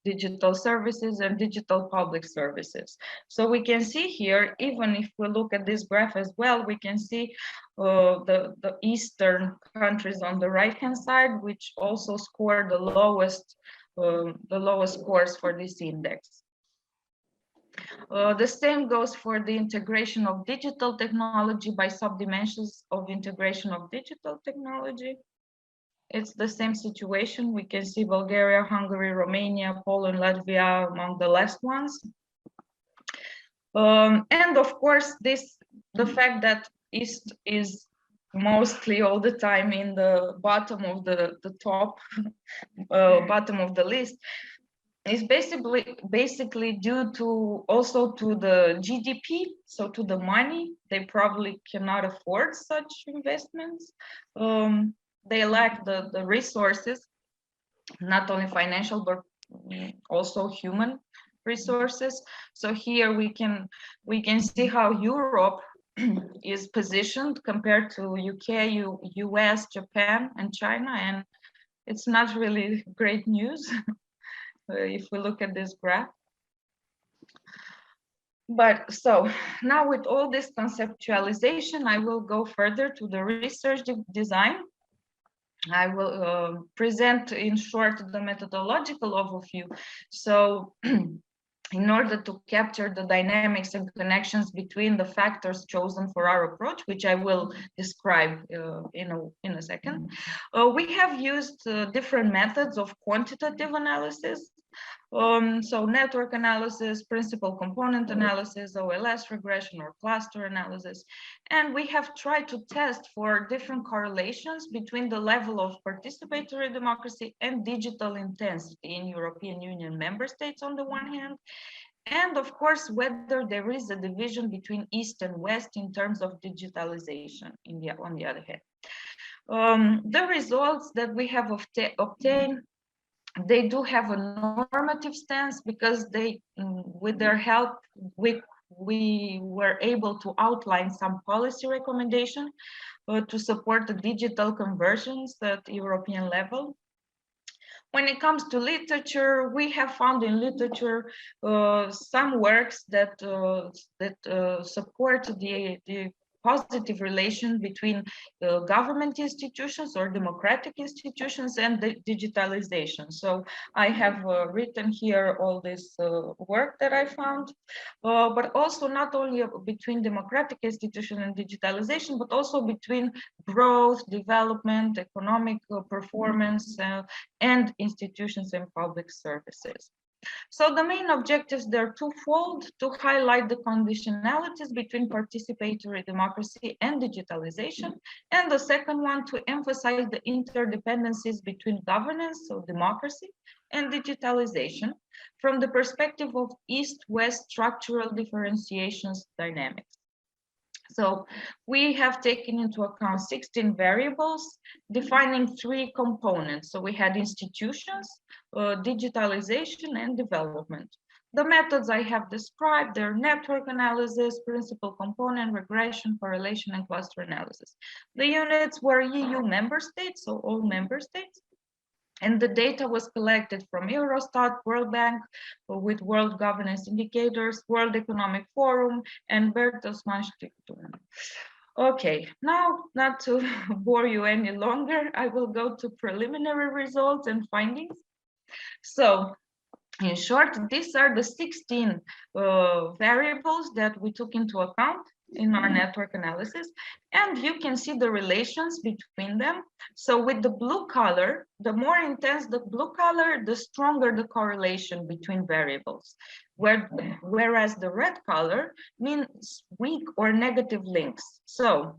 digital services, and digital public services. So we can see here, even if we look at this graph as well, we can see the Eastern countries on the right-hand side, which also score the lowest scores for this index. The same goes for the integration of digital technology by sub-dimensions of integration of digital technology. it's the same situation. We can see Bulgaria, Hungary, Romania, Poland, Latvia among the last ones. And of course, the fact that East is mostly all the time in the bottom of the top, bottom of the list, is basically due to also to the GDP, so to the money. They probably cannot afford such investments. They lack the resources, not only financial, but also human resources. So here we can see how Europe is positioned compared to UK, US, Japan, and China, and it's not really great news if we look at this graph. But so now with all this conceptualization, I will go further to the research design. I will present in short the methodological overview. So in order to capture the dynamics and connections between the factors chosen for our approach, which I will describe in a second, we have used different methods of quantitative analysis. So network analysis, principal component analysis, OLS regression or cluster analysis. And we have tried to test for different correlations between the level of participatory democracy and digital intensity in European Union member states on the one hand, and of course, whether there is a division between East and West in terms of digitalization on the other hand. The results that we have obtained, they do have a normative stance because they, with their help, we were able to outline some policy recommendation to support the digital conversions at European level. When it comes to literature, we have found in literature some works that support the positive relation between government institutions or democratic institutions and the digitalization. So I have written here all this work that I found, but also not only between democratic institutions and digitalization, but also between growth, development, economic performance, and institutions and public services. So the main objectives, they're twofold: to highlight the conditionalities between participatory democracy and digitalization, and the second one, to emphasize the interdependencies between governance, so democracy, and digitalization from the perspective of East-West structural differentiations dynamics. So we have taken into account 16 variables defining 3 components. So we had institutions, digitalization, and development. The methods I have described, they're network analysis, principal component, regression, correlation, and cluster analysis. The units were EU member states, so all member states. And the data was collected from Eurostat, World Bank, with World Governance Indicators, World Economic Forum, and Bertelsmann Stiftung. Okay, now, not to bore you any longer, I will go to preliminary results and findings. So, in short, these are the 16 variables that we took into account in our network analysis, and you can see the relations between them. So with the blue color, the more intense the blue color, the stronger the correlation between variables, whereas the red color means weak or negative links. So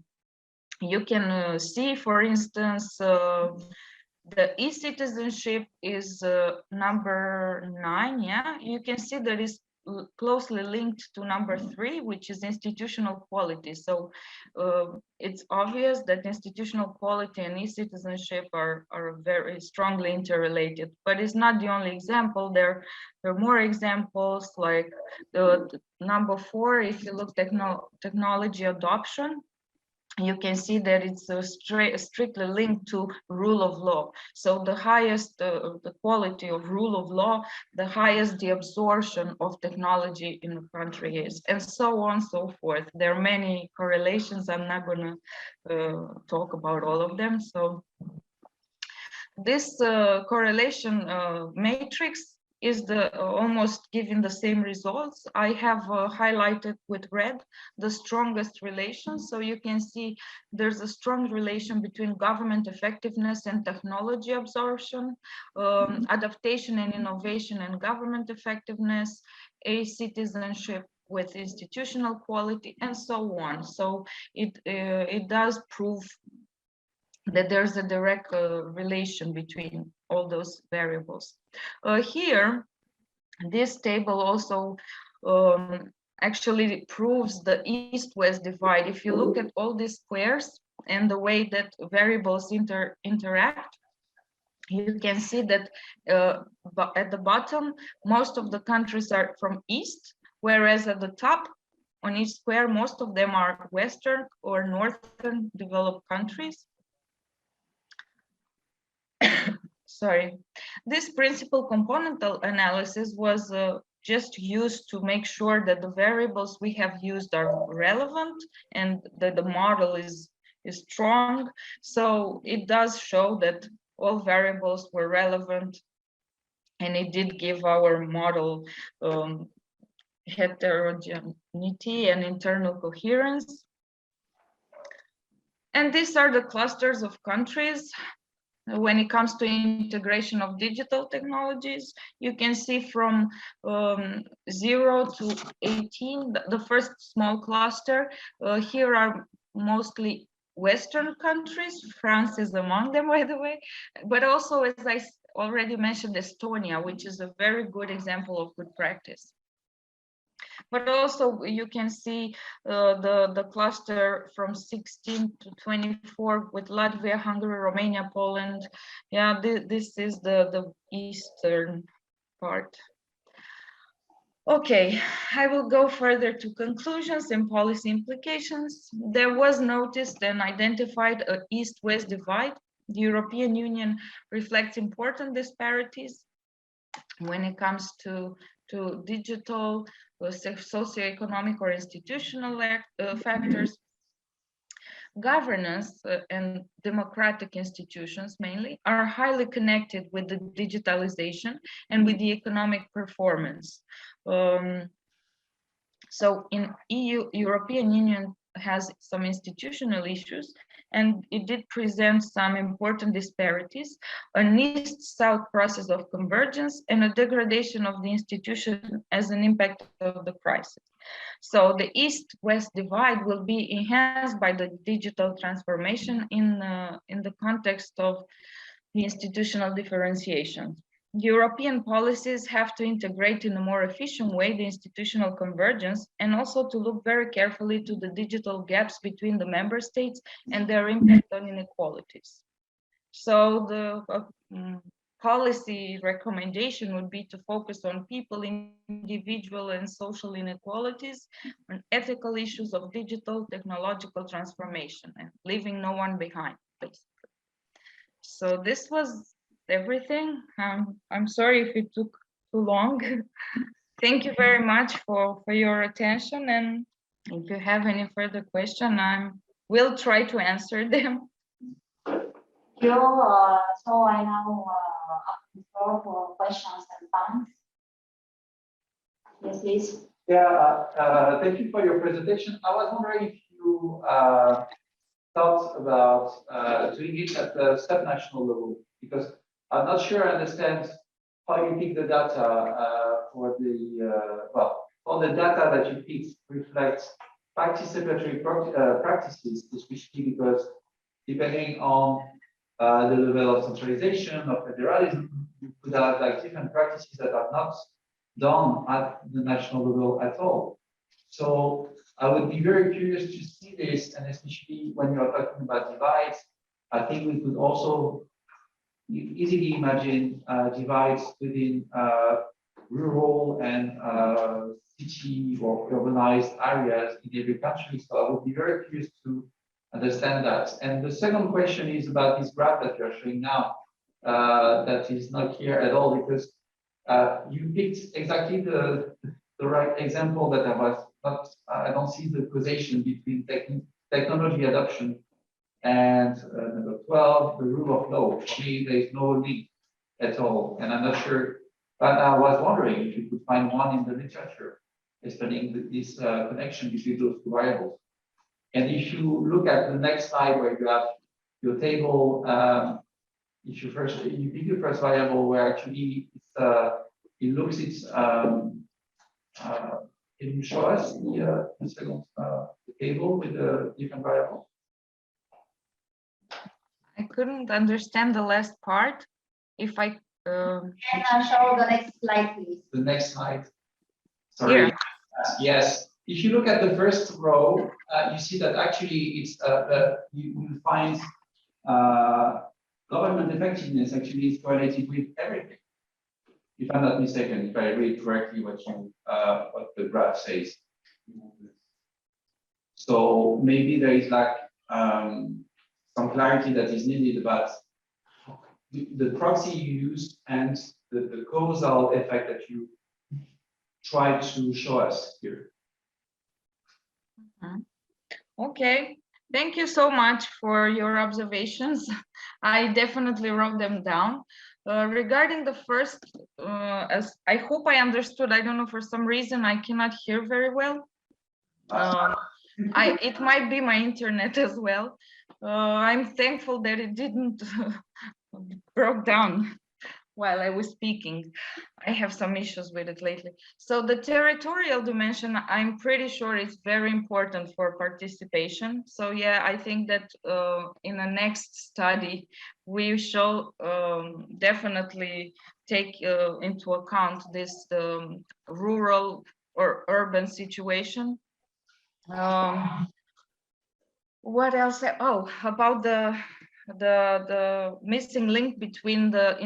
you can see, for instance, the e-citizenship is number 9, yeah? You can see that it's closely linked to number 3, which is institutional quality. So it's obvious that institutional quality and e-citizenship are very strongly interrelated, but it's not the only example. There are more examples, like the number 4, if you look at technology adoption, you can see that it's strictly linked to rule of law. So the highest the quality of rule of law, the highest the absorption of technology in the country is, and so on and so forth. There are many correlations. I'm not going to talk about all of them. So this correlation matrix is almost giving the same results. I have highlighted with red the strongest relations. So you can see there's a strong relation between government effectiveness and technology absorption, adaptation and innovation and government effectiveness, citizenship with institutional quality, and so on. So it does prove that there's a direct relation between all those variables. Here, this table also actually proves the East-West divide. If you look at all these squares and the way that variables interact, you can see that at the bottom, most of the countries are from East, whereas at the top, on each square, most of them are Western or Northern developed countries. Sorry, this principal componental analysis was just used to make sure that the variables we have used are relevant and that the model is strong. So it does show that all variables were relevant, and it did give our model heterogeneity and internal coherence. And these are the clusters of countries. When it comes to integration of digital technologies, you can see from 0 to 18, the first small cluster. Here are mostly Western countries. France is among them, by the way, but also, as I already mentioned, Estonia, which is a very good example of good practice. But also you can see the cluster from 16 to 24 with Latvia, Hungary, Romania, Poland. Yeah, this is the eastern part. Okay, I will go further to conclusions and policy implications. There was noticed and identified an East-West divide. The European Union reflects important disparities when it comes to digital, socioeconomic or institutional factors. Governance and democratic institutions mainly are highly connected with the digitalization and with the economic performance. So in European Union has some institutional issues, and it did present some important disparities, an East-South process of convergence, and a degradation of the institution as an impact of the crisis. So the East-West divide will be enhanced by the digital transformation in the context of the institutional differentiation. European policies have to integrate in a more efficient way the institutional convergence, and also to look very carefully to the digital gaps between the member states and their impact on inequalities. So the policy recommendation would be to focus on people, individual and social inequalities, on ethical issues of digital technological transformation, and leaving no one behind, basically. So this was everything. I'm sorry if it took too long. Thank you very much for your attention, and if you have any further question, I will try to answer them. So I now open the floor for questions and comments. Yes, please. Yeah, thank you for your presentation. I was wondering if you thought about doing it at the subnational level, because I'm not sure I understand how you pick the data for the, all the data that you pick reflects participatory practices, especially because depending on the level of centralization of federalism, you could have like different practices that are not done at the national level at all. So I would be very curious to see this, and especially when you're talking about divides, I think we could also easily imagine divides within rural and city or urbanized areas in every country. So I would be very curious to understand that. And the second question is about this graph that you're showing now, that is not here at all, because you picked exactly the right example that I don't see the causation between technology adoption and number 12, the rule of law. For me, there is no link at all, and I'm not sure But I was wondering if you could find one in the literature explaining this connection between those two variables. And if you look at the next slide where you have your table, if you pick your first variable where actually it looks can you show us the second the table with the different variables? I couldn't understand the last part. If I Can I show the next slide, please? The next slide. Sorry. Here. Yes. If you look at the first row, you see that actually it's you will find government effectiveness actually is correlated with everything. If I'm not mistaken, if I read correctly what the graph says. So maybe there is like some clarity that is needed about the proxy you use and the causal effect that you try to show us here. Okay, thank you so much for your observations. I definitely wrote them down. Regarding the first, as I hope I understood, I don't know, for some reason I cannot hear very well. It might be my internet as well. I'm thankful that it didn't broke down while I was speaking. I have some issues with it lately. So the territorial dimension, I'm pretty sure is very important for participation. So yeah, I think that in the next study, we shall definitely take into account this rural or urban situation. What else? Oh, about the missing link between the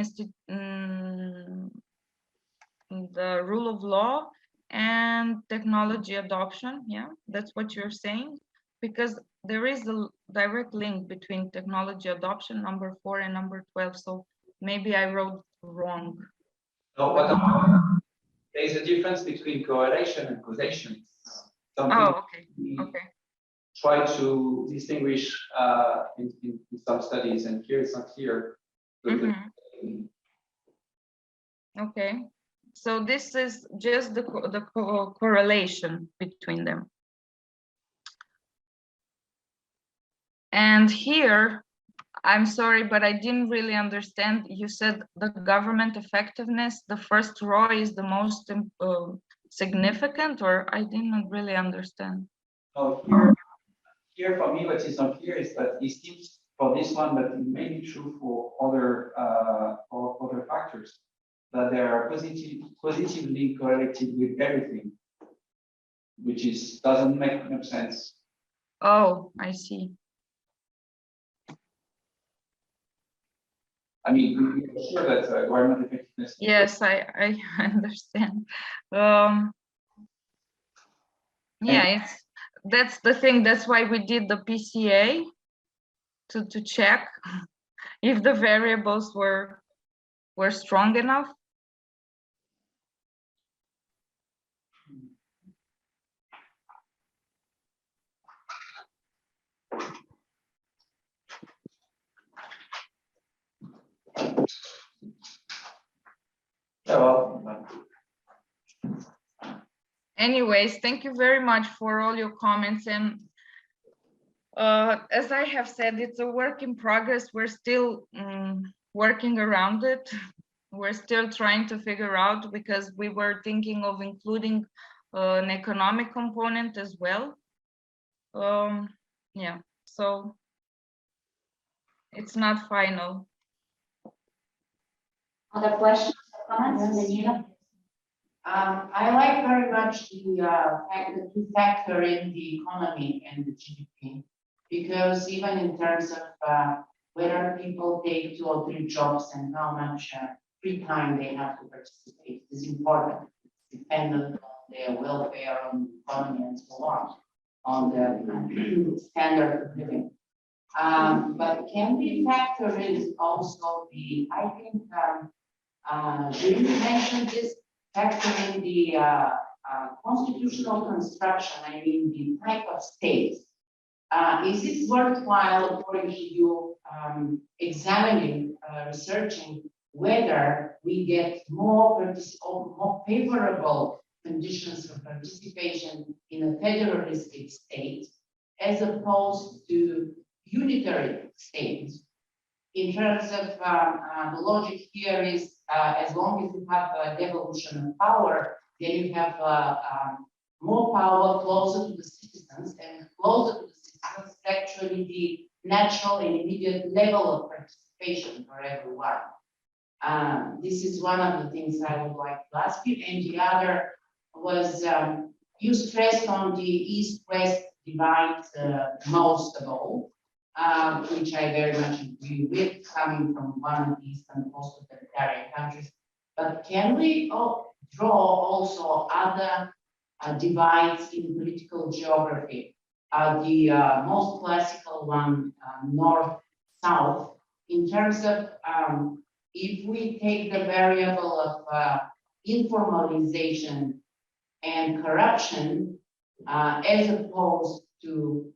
rule of law and technology adoption. Yeah, that's what you're saying, because there is a direct link between technology adoption, number 4, and number 12. So maybe I wrote wrong. No, but there's a difference between correlation and causation. Oh, okay. Okay. Try to distinguish in some studies, and here it's not clear. Okay, so this is just the correlation between them. And here, I'm sorry, but I didn't really understand. You said the government effectiveness, the first row is the most significant, or I didn't really understand. Oh, here for me, what is not clear is that it seems for this one, but it may be true for other factors, that they are positively correlated with everything, which doesn't make much sense. Oh, I see. I mean, we're sure that government effectiveness. Yes, I understand. Yeah, that's the thing. That's why we did the PCA to check if the variables were strong enough. Anyways, thank you very much for all your comments. And as I have said, it's a work in progress. We're still working around it. We're still trying to figure out, because we were thinking of including an economic component as well. Yeah, so it's not final. Other questions or comments, Daniela? I like very much the fact that you factor in the economy and the GDP, because even in terms of whether people take 2 or 3 jobs and how much free time they have to participate is important. It's dependent on their welfare, on the economy, and so on the standard of living. But can we factor in also the, I think, you mentioned this, factoring the constitutional construction, I mean the type of states. Is it worthwhile for you examining, researching whether we get more favorable conditions for participation in a federalistic state as opposed to unitary states. In terms of the logic here is as long as you have a devolution of power, then you have more power closer to the citizens, and closer to the citizens is actually the natural and immediate level of participation for everyone. This is one of the things I would like to ask you, and the other was you stressed on the East-West divide most of all, which I very much agree with, coming from one of the Eastern post-totalitarian countries. But can we draw also other divides in political geography? The most classical one, North-South, in terms of if we take the variable of informalization and corruption as opposed to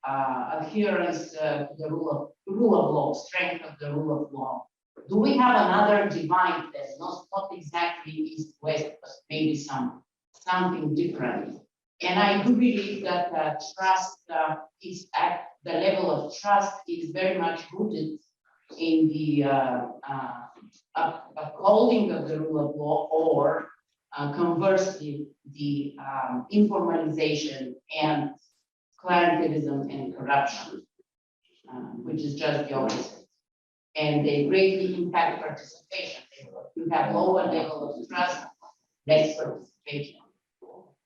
adherence to the rule of law, strength of the rule of law. Do we have another divide that's not exactly East-West, but maybe something different? And I do believe that trust is at the level of trust is very much rooted in the upholding of the rule of law, or conversely, the informalization and clientelism and corruption, which is just the opposite. And they greatly impact participation. You have lower level of trust, less participation.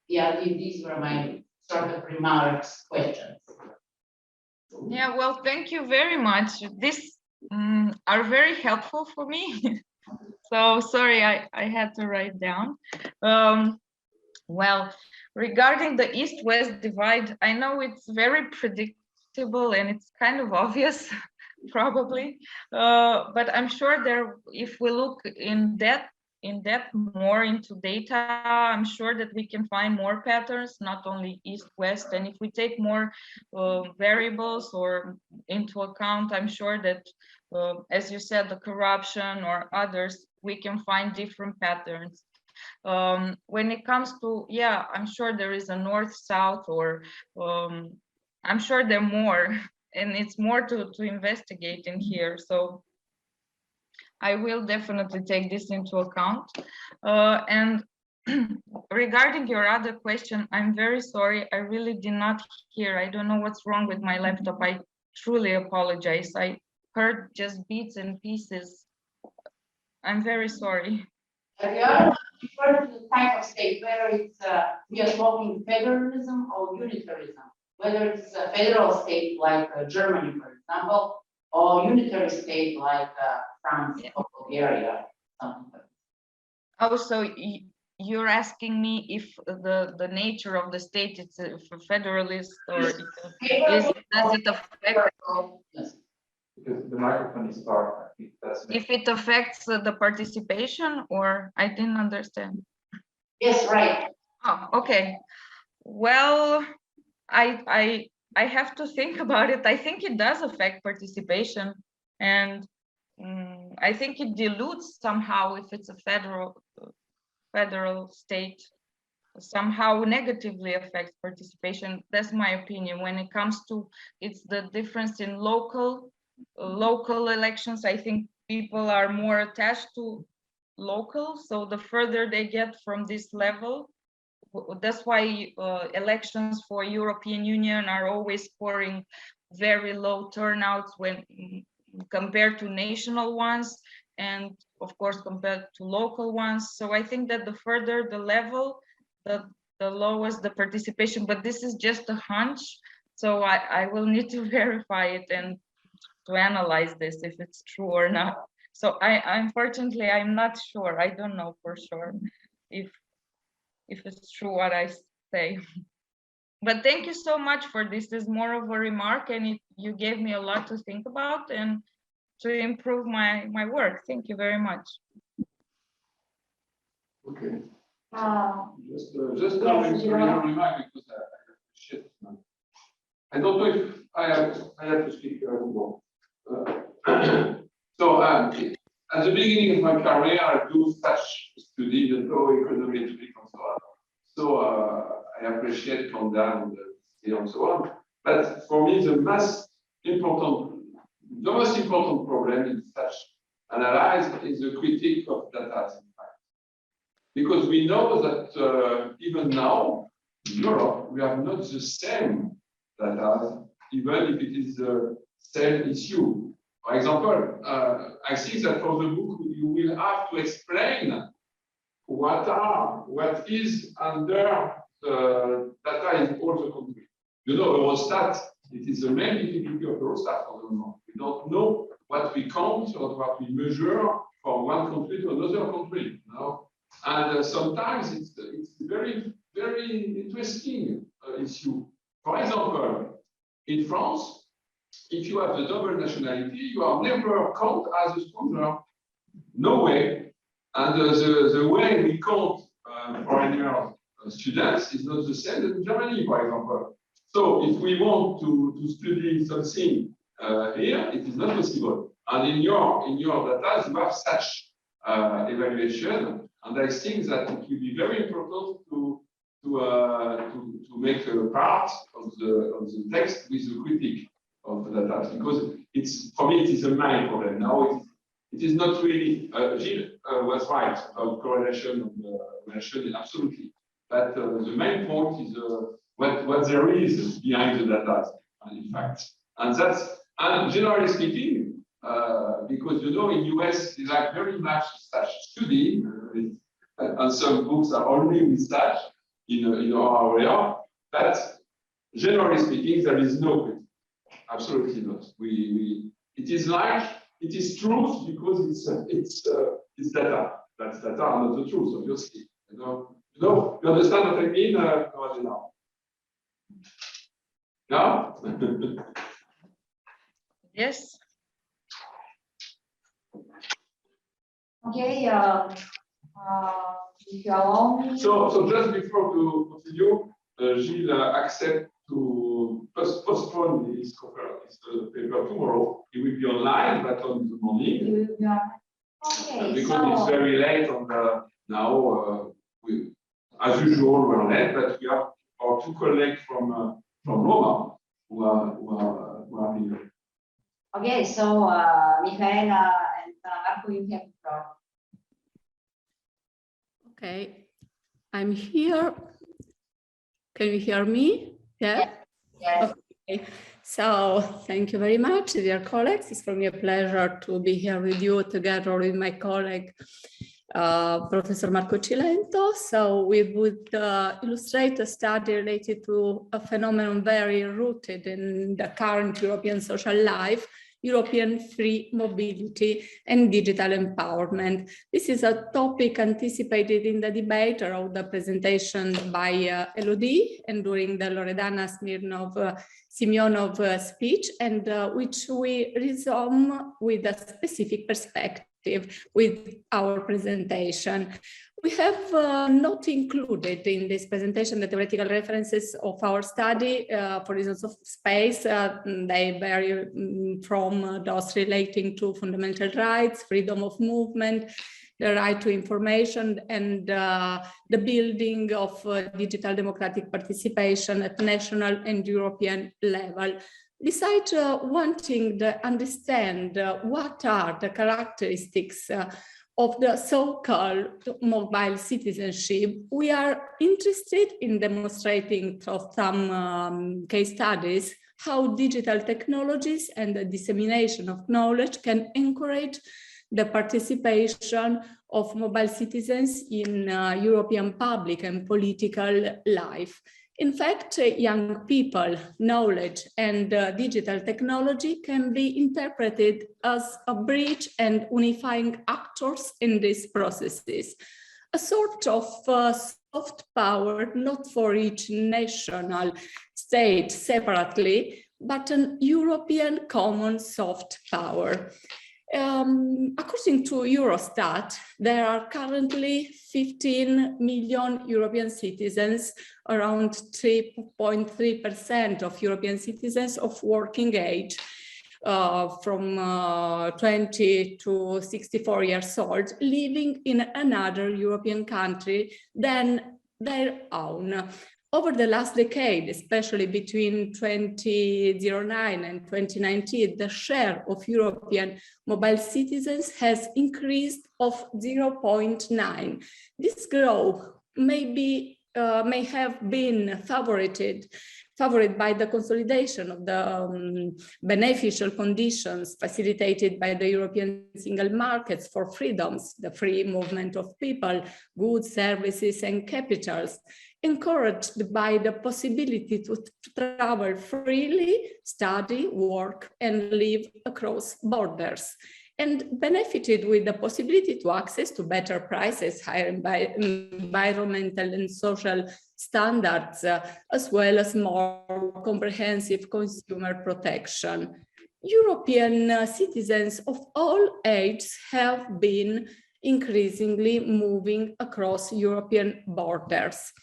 Yeah, these were my sort of remarks, questions. Yeah, well, thank you very much. These are very helpful for me. So sorry, I had to write down. Well, regarding the East-West divide, I know it's very predictable and it's kind of obvious, probably. But I'm sure if we look in depth more into data, I'm sure that we can find more patterns, not only East-West. And if we take more variables or into account, I'm sure that, as you said, the corruption or others, we can find different patterns. When it comes to, yeah, I'm sure there is a North-South, or I'm sure there are more, and it's more to investigate in here. So I will definitely take this into account. And regarding your other question, I'm very sorry. I really did not hear. I don't know what's wrong with my laptop. I truly apologize. I heard just bits and pieces. I'm very sorry. We are referring to the type of state, whether it's we are talking federalism or unitarism, whether it's a federal state like Germany, for example, or unitary state like France or Bulgaria, something like that. Also, you're asking me if the nature of the state is a federalist, or does it affect? Yes. Because the microphone is far. I think that's if it affects the participation, or I didn't understand. Yes, right. Oh, okay. Well, I have to think about it. I think it does affect participation, and I think it dilutes somehow if it's a federal state. Somehow negatively affects participation. That's my opinion. When it comes to, it's the difference in local elections. I think people are more attached to local, so the further they get from this level, that's why elections for European Union are always scoring very low turnouts when compared to national ones, and of course compared to local ones. So I think that the further the level, the lowest the participation, but this is just a hunch. So I will need to verify it and to analyze this if it's true or not. So unfortunately, I'm not sure. I don't know for sure if it's true what I say. But thank you so much for this. This is more of a remark, and you gave me a lot to think about and to improve my work. Thank you very much. Okay. Just yes, a remark, because I have to shift. I don't know if I have to speak more. So at the beginning of my career, I do such studies in econometric and so on. So I appreciate Condal and so on. But for me, the most important problem in such analysis is the critique of data, in fact. Because we know that even now, in Europe, we have not the same data, even if it is the same issue. For example, I think that for the book, you will have to explain what is under the data in all the countries. You know, Eurostat, it is the main difficulty of Eurostat for the moment. We don't know what we count or what we measure from one country to another country. You know? And sometimes it's very, very interesting issue. For example, in France, if you have the double nationality, you are never counted as a stranger. No way. And the way we count foreigner students is not the same as in Germany, for example. So if we want to study something here, it is not possible. And in your data, you have such evaluation. And I think that it will be very important to make a part of the text with the critique of the data, because it's, for me, it is a main problem. Now it is not really, Gilles was right about correlation of the relation, absolutely. But the main point is what there is behind the data, in fact. And generally speaking, because you know in US they like very much such study, and some books are only with such in our area. But generally speaking, there is no critique. Absolutely not. It is like it is truth because it's data. That's data are not the truth, obviously. You understand what I mean? Now. Yeah? Yes. Okay, if you allow me. So just before to continue, Gilles accept to postpone his paper tomorrow. It will be online, but on the morning. You will be online. Okay, because it's very late on the now. As usual, we're late, but we have our two colleagues from Roma who are here. Okay, so Michaela and Marco, you have the floor. Okay, I'm here. Can you hear me? Yeah? Yes. Okay. So thank you very much, dear colleagues. It's for me a pleasure to be here with you together with my colleague, Professor Marco Cilento. So we would illustrate a study related to a phenomenon very rooted in the current European social life, European free mobility and digital empowerment. This is a topic anticipated in the debate around the presentation by Elodie and during the Loredana Simeonov speech, and which we resume with a specific perspective with our presentation. We have not included in this presentation the theoretical references of our study for reasons of space. They vary from those relating to fundamental rights, freedom of movement, the right to information, and the building of digital democratic participation at national and European level. Besides wanting to understand what are the characteristics of the so-called mobile citizenship, we are interested in demonstrating through some case studies how digital technologies and the dissemination of knowledge can encourage the participation of mobile citizens in European public and political life. In fact, young people, knowledge, and digital technology can be interpreted as a bridge and unifying actors in these processes, a sort of soft power, not for each national state separately, but an European common soft power. According to Eurostat, there are currently 15 million European citizens, around 3.3% of European citizens of working age, from 20 to 64 years old living in another European country than their own. Over the last decade, especially between 2009 and 2019, the share of European mobile citizens has increased of 0.9. This growth may have been favored by the consolidation of the beneficial conditions facilitated by the European single markets for freedoms, the free movement of people, goods, services, and capitals, encouraged by the possibility to travel freely, study, work, and live across borders, and benefited with the possibility to access to better prices, higher environmental and social standards, as well as more comprehensive consumer protection. European citizens of all ages have been increasingly moving across European borders.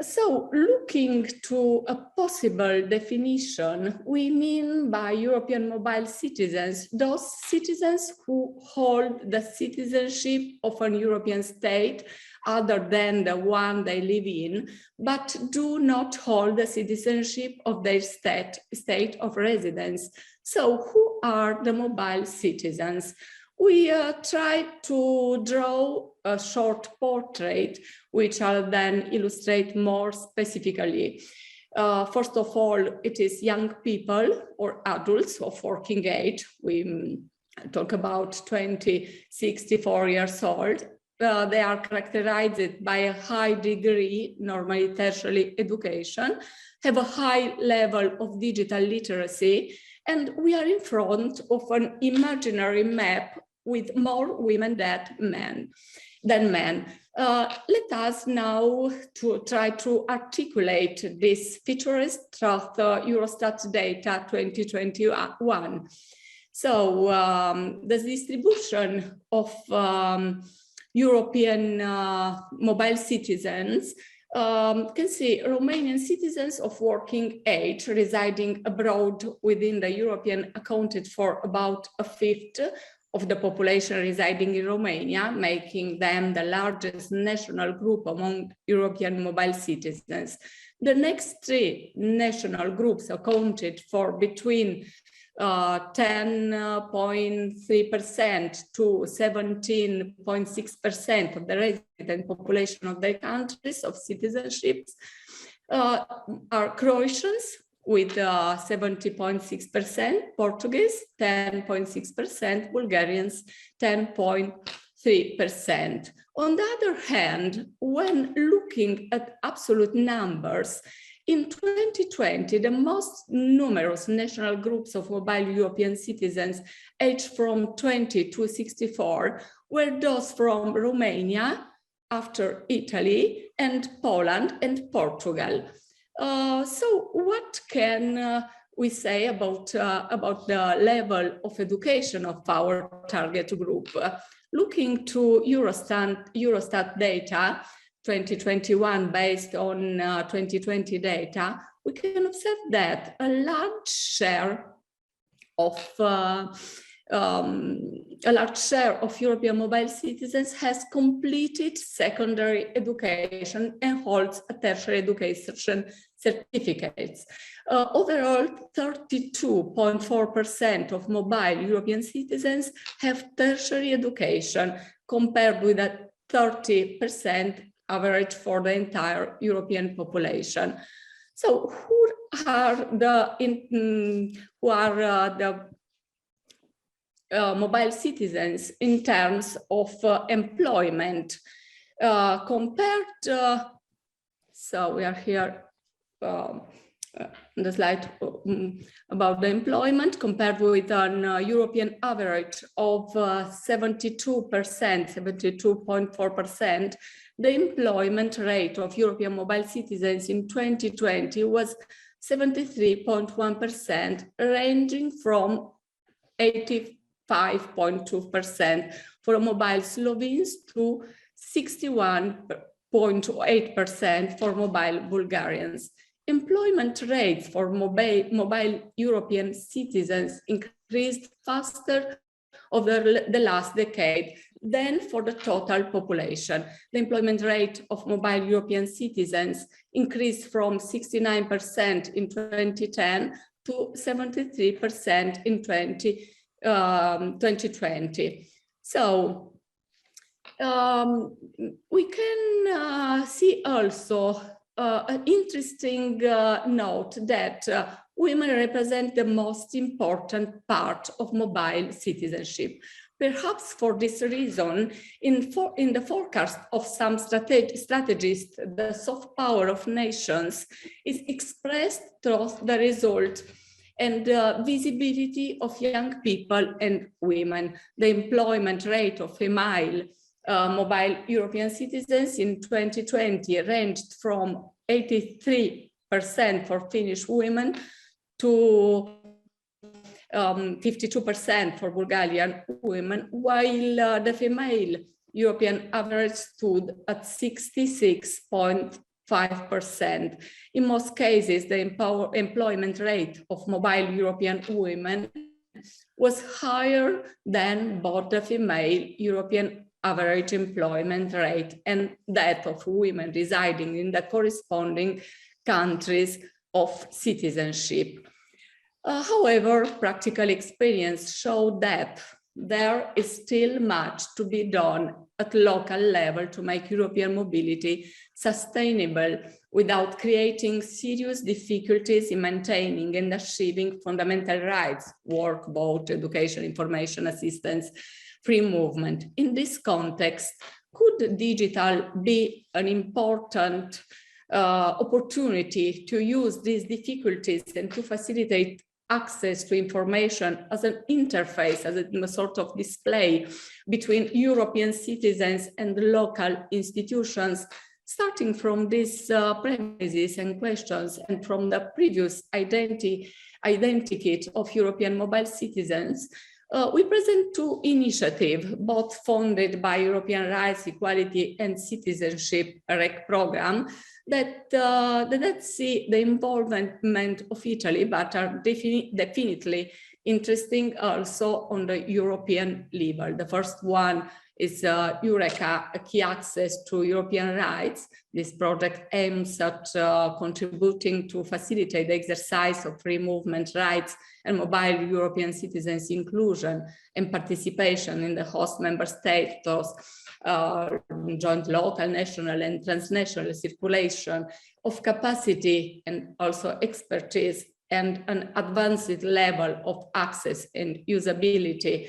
So, looking to a possible definition, we mean by European mobile citizens those citizens who hold the citizenship of an European state other than the one they live in, but do not hold the citizenship of their state of residence. So, who are the mobile citizens? We tried to draw a short portrait, which I'll then illustrate more specifically. First of all, it is young people or adults of working age. We talk about 20, 64 years old. They are characterized by a high degree, normally tertiary education, have a high level of digital literacy, and we are in front of an imaginary map with more women than men. Let us now try to articulate this features through the Eurostat data 2021. So the distribution of European mobile citizens can see Romanian citizens of working age residing abroad within the European accounted for about a fifth of the population residing in Romania, making them the largest national group among European mobile citizens. The next three national groups accounted for between 10.3% to 17.6% of the resident population of their countries of citizenships are Croatians with 70.6%, Portuguese 10.6%, Bulgarians 10.3%. On the other hand, when looking at absolute numbers, in 2020, the most numerous national groups of mobile European citizens aged from 20 to 64 were those from Romania, after Italy, and Poland and Portugal. So what can we say about the level of education of our target group? Looking to Eurostat data, 2021 based on 2020 data, we can observe that a large share of European mobile citizens has completed secondary education and holds a tertiary education certificates. Overall, 32.4% of mobile European citizens have tertiary education, compared with a 30% average for the entire European population. So, who are the mobile citizens in terms of employment compared? So we are here on the slide about the employment compared with an European average of 72%, 72.4%. The employment rate of European mobile citizens in 2020 was 73.1%, ranging from 85.2% for mobile Slovenes to 61.8% for mobile Bulgarians. employment rates for mobile European citizens increased faster over the last decade than for the total population. The employment rate of mobile European citizens increased from 69% in 2010 to 73% in 2020. So we can see also an interesting note that women represent the most important part of mobile citizenship. Perhaps for this reason, in the forecast of some strategists, the soft power of nations is expressed through the result and visibility of young people and women. The employment rate of female mobile European citizens in 2020 ranged from 83% for Finnish women to 52% for Bulgarian women, while the female European average stood at 66.5%. In most cases, the employment rate of mobile European women was higher than both the female European average employment rate and that of women residing in the corresponding countries of citizenship. However, practical experience showed that there is still much to be done at local level to make European mobility sustainable without creating serious difficulties in maintaining and achieving fundamental rights, work, vote, education, information, assistance, free movement. In this context, could digital be an important opportunity to use these difficulties and to facilitate access to information as an interface, as a sort of display between European citizens and local institutions? Starting from these premises and questions and from the previous identikit of European mobile citizens, we present two initiatives, both funded by European Rights, Equality and Citizenship REC program, that see the involvement of Italy, but are definitely interesting also on the European level. The first one is Eureka, Key Access to European Rights. This project aims at contributing to facilitate the exercise of free movement rights and mobile European citizens' inclusion and participation in the host member states, joint local, national and transnational circulation of capacity and also expertise and an advanced level of access and usability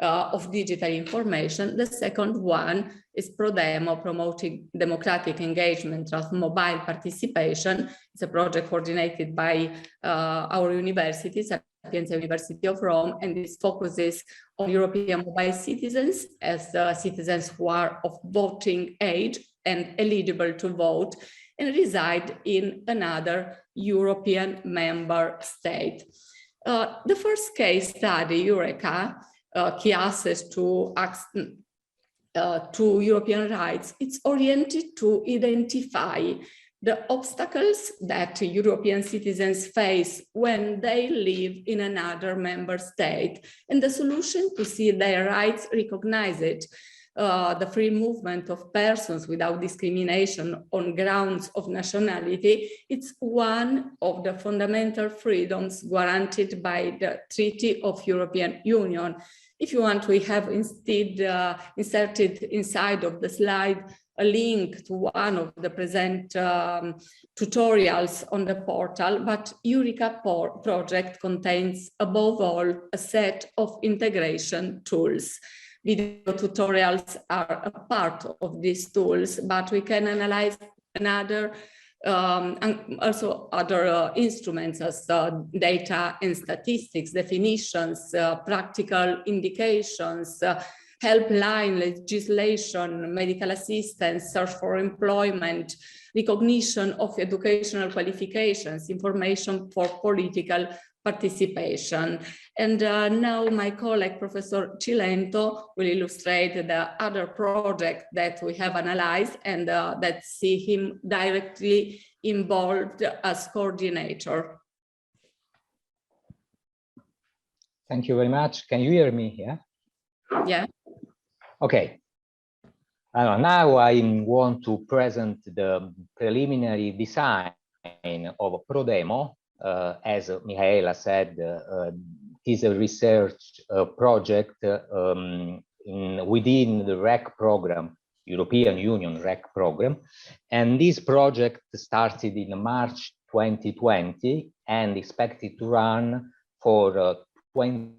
of digital information. The second one is ProDemo, promoting democratic engagement of mobile participation. It's a project coordinated by our university, Sapienza University of Rome, and this focuses on European mobile citizens as citizens who are of voting age and eligible to vote and reside in another European member state. The first case study, Eureka, Key Access to European rights, it's oriented to identify the obstacles that European citizens face when they live in another member state and the solution to see their rights recognized. The free movement of persons without discrimination on grounds of nationality, it's one of the fundamental freedoms guaranteed by the Treaty of European Union. If you want, we have instead inserted inside of the slide a link to one of the present tutorials on the portal, but Eureka project contains above all a set of integration tools. Video tutorials are a part of these tools, but we can analyze another and also other instruments as data and statistics, definitions, practical indications, helpline, legislation, medical assistance, search for employment, recognition of educational qualifications, information for political participation. And now my colleague, Professor Cilento, will illustrate the other project that we have analyzed and that see him directly involved as coordinator. Thank you very much. Can you hear me here? Yeah. Okay. Now I want to present the preliminary design of ProDemo. As Michaela said, it is a research project within the REC program, European Union REC program. And this project started in March 2020 and expected to run for 24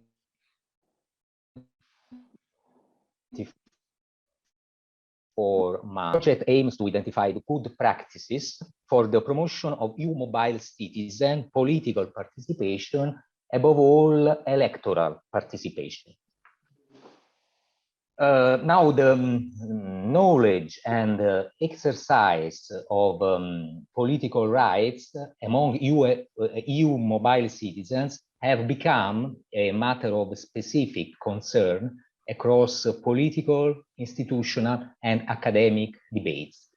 months. The project aims to identify the good practices for the promotion of EU mobile citizen political participation, above all electoral participation. Now the knowledge and exercise of political rights among EU mobile citizens have become a matter of specific concern across political, institutional, and academic debates.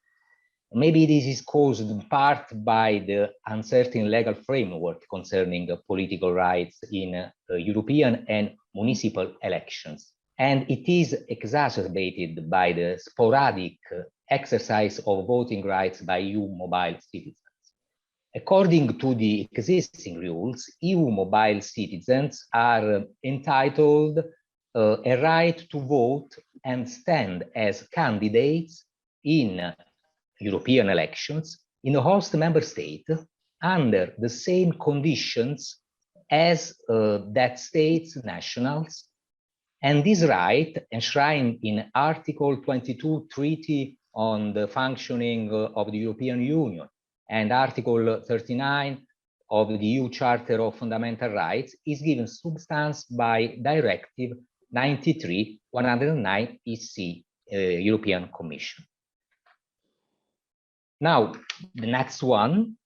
Maybe this is caused in part by the uncertain legal framework concerning political rights in European and municipal elections. And it is exacerbated by the sporadic exercise of voting rights by EU mobile citizens. According to the existing rules, EU mobile citizens are entitled a right to vote and stand as candidates in European elections in a host member state under the same conditions as that state's nationals. And this right, enshrined in Article 22 Treaty on the Functioning of the European Union and Article 39 of the EU Charter of Fundamental Rights, is given substance by Directive 93/109 EC, European Commission. Now, the next one,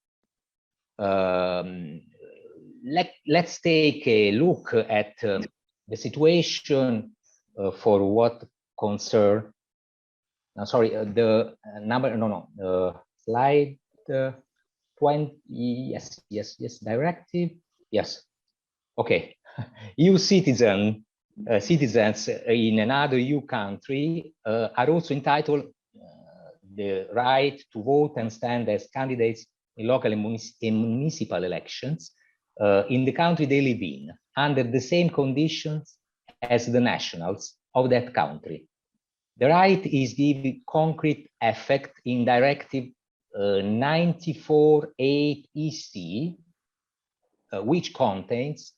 let's take a look at the situation for what concern, the number, slide 20, yes, directive, yes, okay. EU citizens in another EU country are also entitled the right to vote and stand as candidates in local and municipal elections in the country they live in, under the same conditions as the nationals of that country. The right is given concrete effect in Directive 94/8 EC, which contains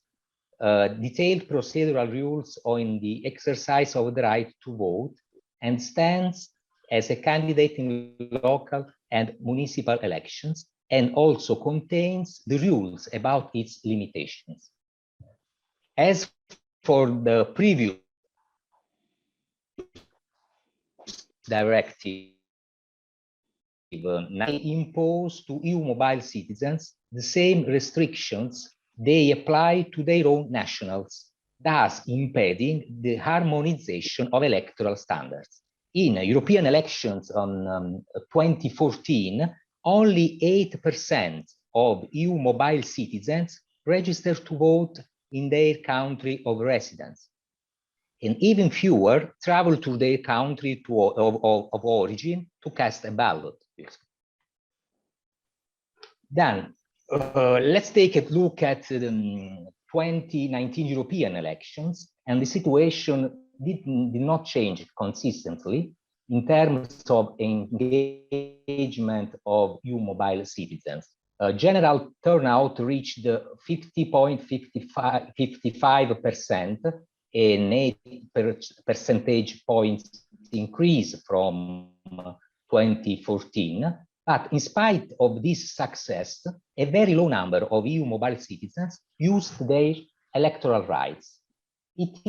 detailed procedural rules on the exercise of the right to vote and stands as a candidate in local and municipal elections, and also contains the rules about its limitations. As for the previous directive, impose to EU mobile citizens the same restrictions they apply to their own nationals, thus impeding the harmonization of electoral standards. In European elections on 2014, only 8% of EU mobile citizens registered to vote in their country of residence. And even fewer travel to their country of origin to cast a ballot. Then, let's take a look at the 2019 European elections, and the situation did not change consistently in terms of engagement of EU mobile citizens. General turnout reached 50.55%, an 8 percentage points increase from 2014. But in spite of this success, a very low number of EU mobile citizens used their electoral rights. It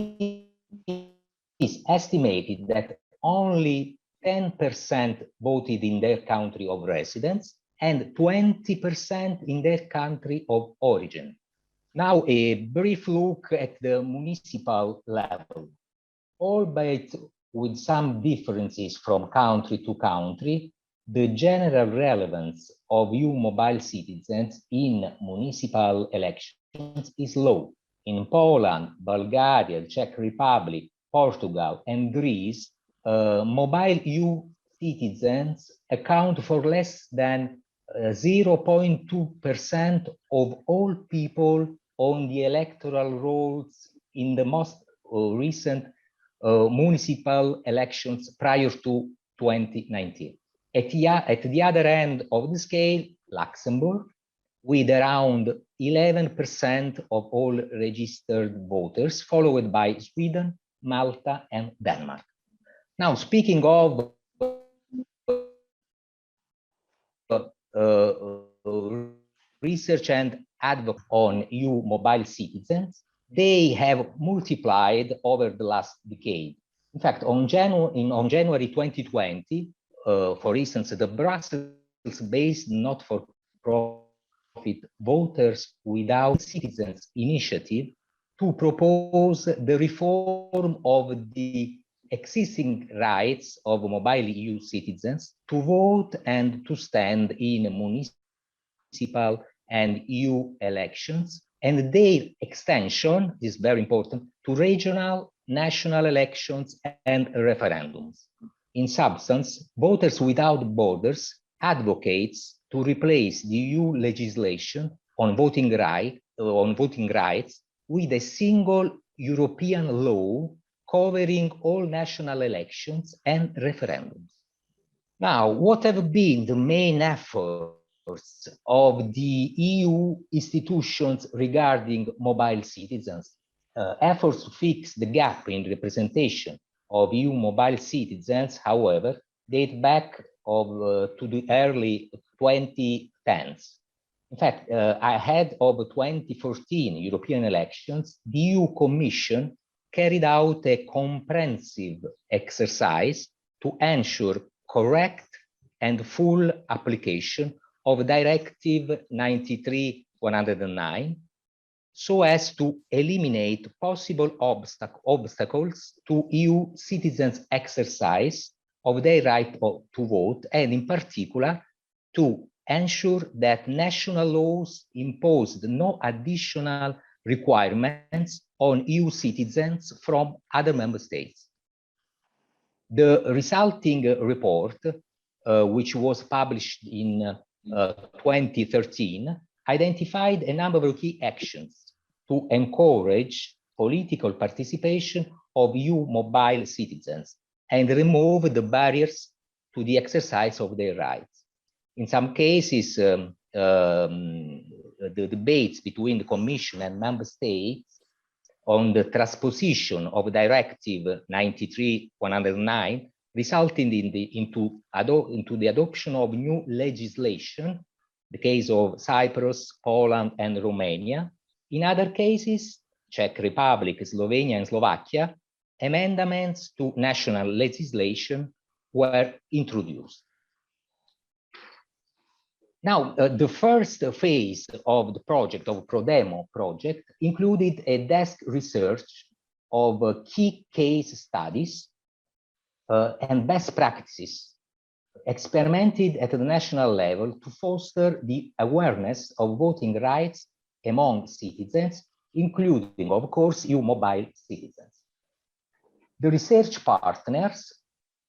is estimated that only 10% voted in their country of residence and 20% in their country of origin. Now, a brief look at the municipal level, albeit with some differences from country to country. The general relevance of EU mobile citizens in municipal elections is low. In Poland, Bulgaria, Czech Republic, Portugal, and Greece, mobile EU citizens account for less than 0.2% of all people on the electoral rolls in the most recent municipal elections prior to 2019. At the other end of the scale, Luxembourg, with around 11% of all registered voters, followed by Sweden, Malta, and Denmark. Now, speaking of research and advocacy on EU mobile citizens, they have multiplied over the last decade. In fact, on January 2020, for instance, the Brussels-based not-for-profit Voters Without Citizens initiative to propose the reform of the existing rights of mobile EU citizens to vote and to stand in municipal and EU elections, and their extension is very important to regional, national elections and referendums. In substance, Voters Without Borders advocates to replace the EU legislation on voting rights with a single European law covering all national elections and referendums. Now, what have been the main efforts of the EU institutions regarding mobile citizens? Efforts to fix the gap in representation of EU mobile citizens, however, date back to the early 2010s. In fact, ahead of 2014 European elections, the EU Commission carried out a comprehensive exercise to ensure correct and full application of Directive 93/109, so as to eliminate possible obstacles to EU citizens' exercise of their right to vote, and in particular, to ensure that national laws imposed no additional requirements on EU citizens from other member states. The resulting report, which was published in 2013, identified a number of key actions to encourage political participation of EU mobile citizens and remove the barriers to the exercise of their rights. In some cases, the debates between the Commission and member states on the transposition of Directive 93/109 resulting into the adoption of new legislation, the case of Cyprus, Poland, and Romania. In other cases, Czech Republic, Slovenia, and Slovakia, amendments to national legislation were introduced. Now, the first phase of the project, of ProDemo project, included a desk research of key case studies and best practices experimented at the national level to foster the awareness of voting rights among citizens, including, of course, EU mobile citizens. The research partners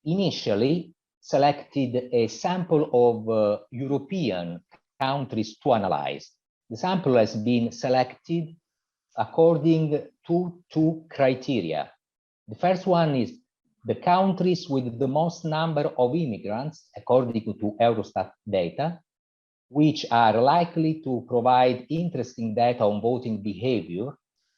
initially selected a sample of European countries to analyze. The sample has been selected according to two criteria. The first one is the countries with the most number of immigrants, according to Eurostat data, which are likely to provide interesting data on voting behavior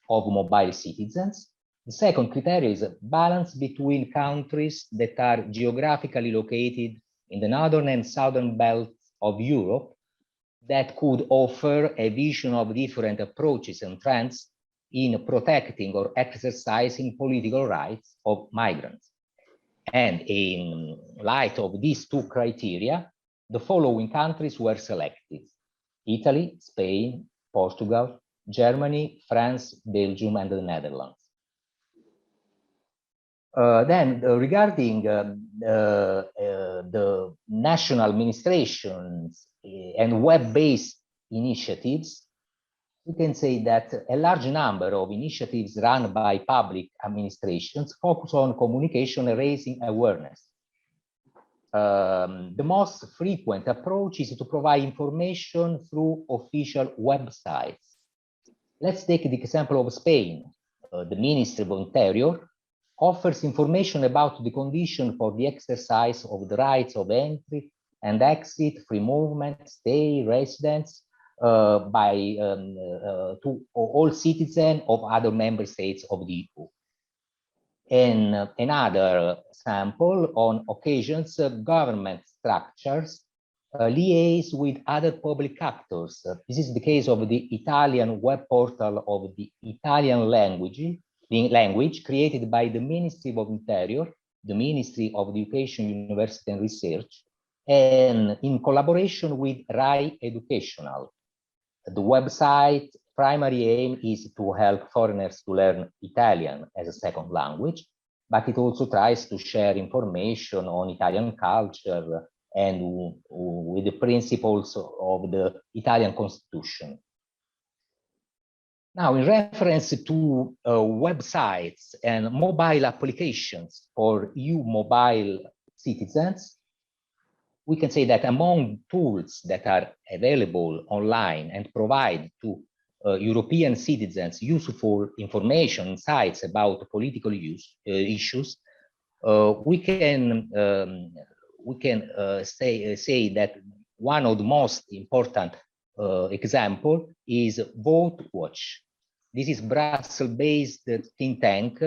of mobile citizens. The second criteria is a balance between countries that are geographically located in the northern and southern belts of Europe that could offer a vision of different approaches and trends in protecting or exercising political rights of migrants. And in light of these two criteria, the following countries were selected: Italy, Spain, Portugal, Germany, France, Belgium, and the Netherlands. Regarding the national administrations and web-based initiatives, we can say that a large number of initiatives run by public administrations focus on communication and raising awareness. The most frequent approach is to provide information through official websites. Let's take the example of Spain. The Ministry of Interior offers information about the condition for the exercise of the rights of entry and exit, free movement, stay, residence to all citizens of other member states of the EU. And another sample, on occasions, government structures liaise with other public actors. This is the case of the Italian web portal of the Italian language created by the Ministry of Interior, the Ministry of Education, University and Research, and in collaboration with RAI Educational. The website primary aim is to help foreigners to learn Italian as a second language, but it also tries to share information on Italian culture and with the principles of the Italian Constitution. Now, in reference to websites and mobile applications for EU mobile citizens, we can say that among tools that are available online and provide to European citizens useful information, insights about political issues, we can say that one of the most important example is Vote Watch. This is Brussels-based think tank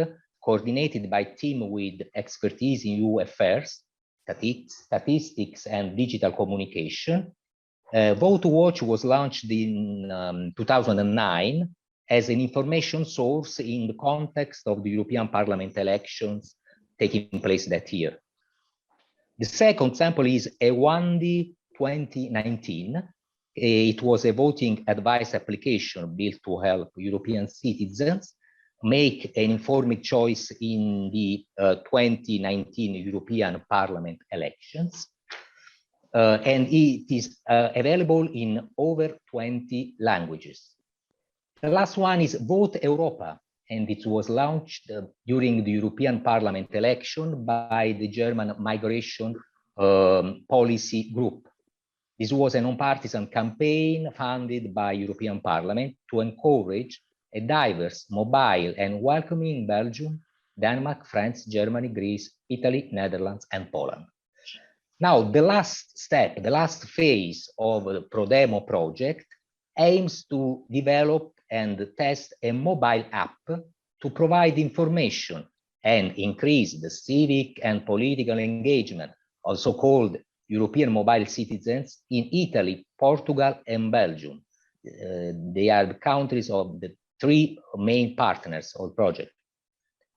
coordinated by a team with expertise in EU affairs, statistics, and digital communication. Vote Watch was launched in 2009 as an information source in the context of the European Parliament elections taking place that year. The second sample is Ewandi 2019. It was a voting advice application built to help European citizens make an informed choice in the 2019 European Parliament elections. And it is available in over 20 languages. The last one is Vote Europa, and it was launched during the European Parliament election by the German Migration Policy Group. This was a non-partisan campaign funded by European Parliament to encourage a diverse, mobile, and welcoming Belgium, Denmark, France, Germany, Greece, Italy, Netherlands, and Poland. Now, the last step, the last phase of the ProDemo project aims to develop and test a mobile app to provide information and increase the civic and political engagement of so-called European mobile citizens in Italy, Portugal, and Belgium. They are the countries of the three main partners of the project.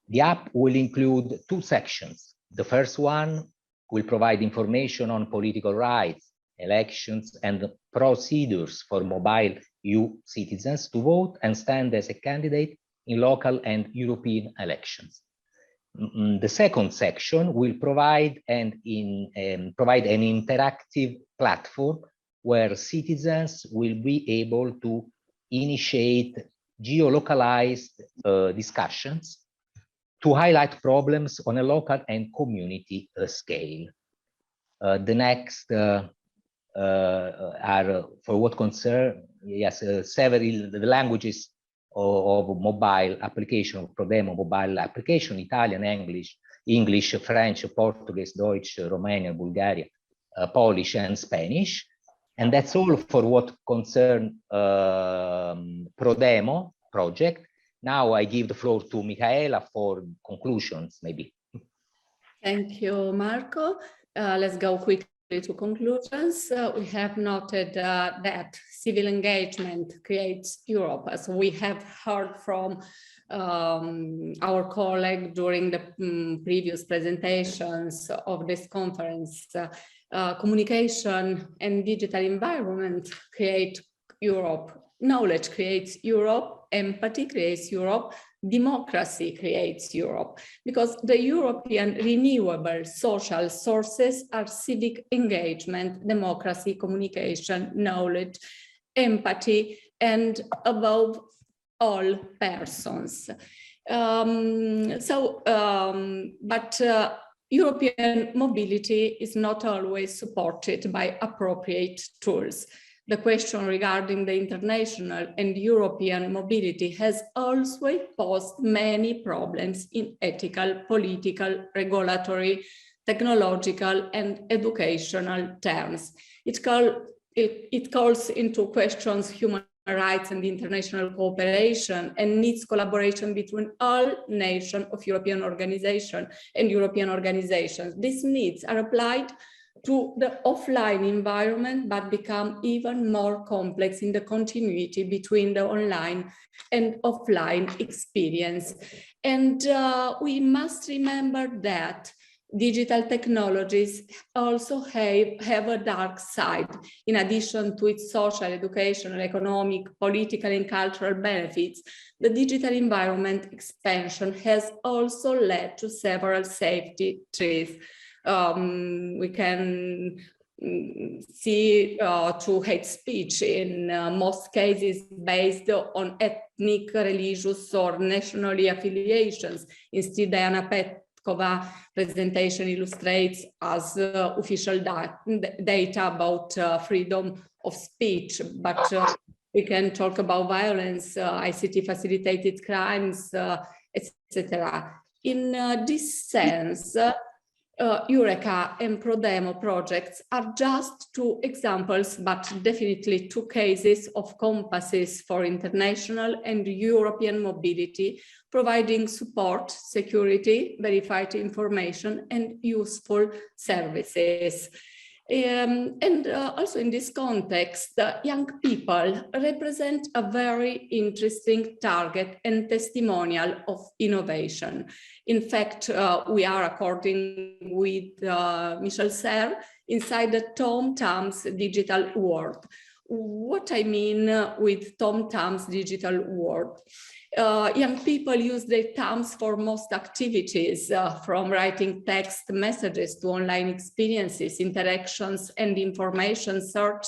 The app will include two sections. The first one will provide information on political rights, elections, and procedures for mobile EU citizens to vote and stand as a candidate in local and European elections. The second section will provide an interactive platform where citizens will be able to initiate geolocalized discussions to highlight problems on a local and community scale. The next are, for what concern, yes, several the languages of mobile application, of ProDemo mobile application: Italian, English, French, Portuguese, Deutsch, Romanian, Bulgarian, Polish, and Spanish. And that's all for what concerns ProDemo project. Now I give the floor to Michaela for conclusions, maybe. Thank you, Marco. Let's go quickly to conclusions. We have noted that civil engagement creates Europe, as we have heard from our colleague during the previous presentations of this conference. Communication and digital environment create Europe knowledge creates Europe, empathy creates Europe, democracy creates Europe, because the European renewable social sources are civic engagement, democracy, communication, knowledge, empathy, and above all, persons. But European mobility is not always supported by appropriate tools. The question regarding the international and European mobility has also posed many problems in ethical, political, regulatory, technological, and educational terms. It calls into questions human rights and international cooperation, and needs collaboration between all nations of European organizations and European organizations. These needs are applied to the offline environment, but become even more complex in the continuity between the online and offline experience. And we must remember that digital technologies also have a dark side. In addition to its social, educational, economic, political, and cultural benefits, the digital environment expansion has also led to several safety threats. We can see to hate speech in most cases based on ethnic, religious, or nationally affiliations. Instead, Diana Petkova presentation illustrates as official data about freedom of speech, but we can talk about violence, ICT facilitated crimes, etc. In this sense, Eureka and ProDemo projects are just two examples, but definitely two cases of compasses for international and European mobility, providing support, security, verified information, and useful services. Also in this context, young people represent a very interesting target and testimonial of innovation. In fact, we are, according with Michel Serres, inside the Tom Thumb's digital world. What I mean with Tom Thumb's digital world? Young people use their thumbs for most activities, from writing text messages to online experiences, interactions, and information search,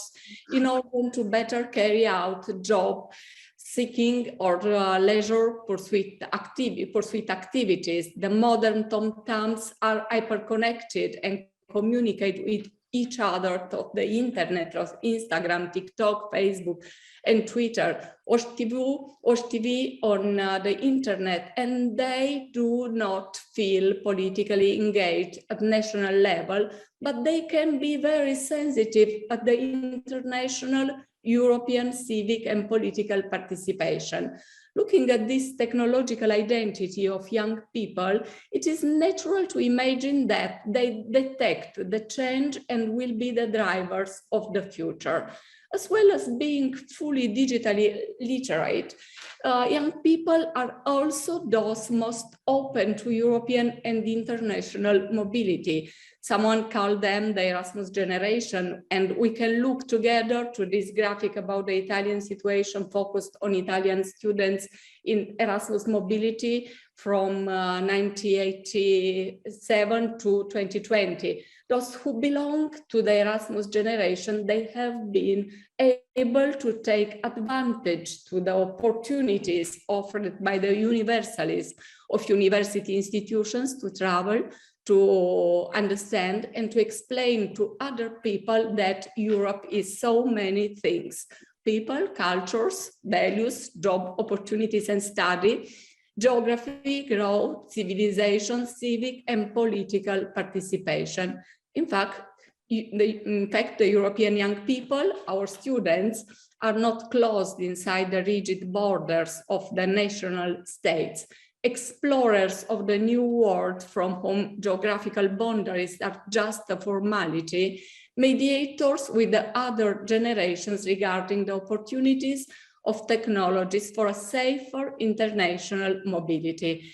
in order to better carry out job seeking or leisure pursuit activities. The modern Tom Thumbs are hyper-connected and communicate with each other through the internet, through Instagram, TikTok, Facebook, and Twitter, watch TV on the internet, and they do not feel politically engaged at national level, but they can be very sensitive at the international, European civic and political participation. Looking at this technological identity of young people, it is natural to imagine that they detect the change and will be the drivers of the future. As well as being fully digitally literate, young people are also those most open to European and international mobility. Someone called them the Erasmus generation, and we can look together to this graphic about the Italian situation focused on Italian students in Erasmus mobility from 1987 to 2020. Those who belong to the Erasmus generation, they have been able to take advantage to the opportunities offered by the universalism of university institutions to travel, to understand and to explain to other people that Europe is so many things: people, cultures, values, job opportunities and study, geography, growth, civilization, civic and political participation. In fact, the European young people, our students, are not closed inside the rigid borders of the national states. Explorers of the new world from whom geographical boundaries are just a formality, mediators with the other generations regarding the opportunities of technologies for a safer international mobility.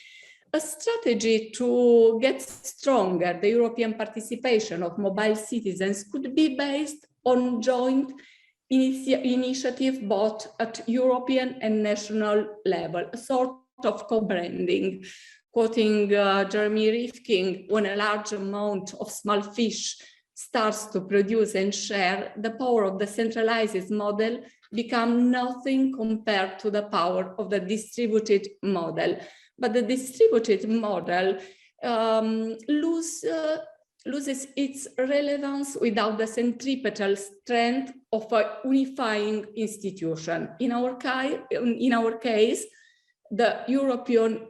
A strategy to get stronger the European participation of mobile citizens could be based on joint initiative both at European and national level, a sort of co-branding. Quoting Jeremy Rifkin, when a large amount of small fish starts to produce and share, the power of the centralized model becomes nothing compared to the power of the distributed model. But the distributed model loses its relevance without the centripetal strength of a unifying institution. In our case, the European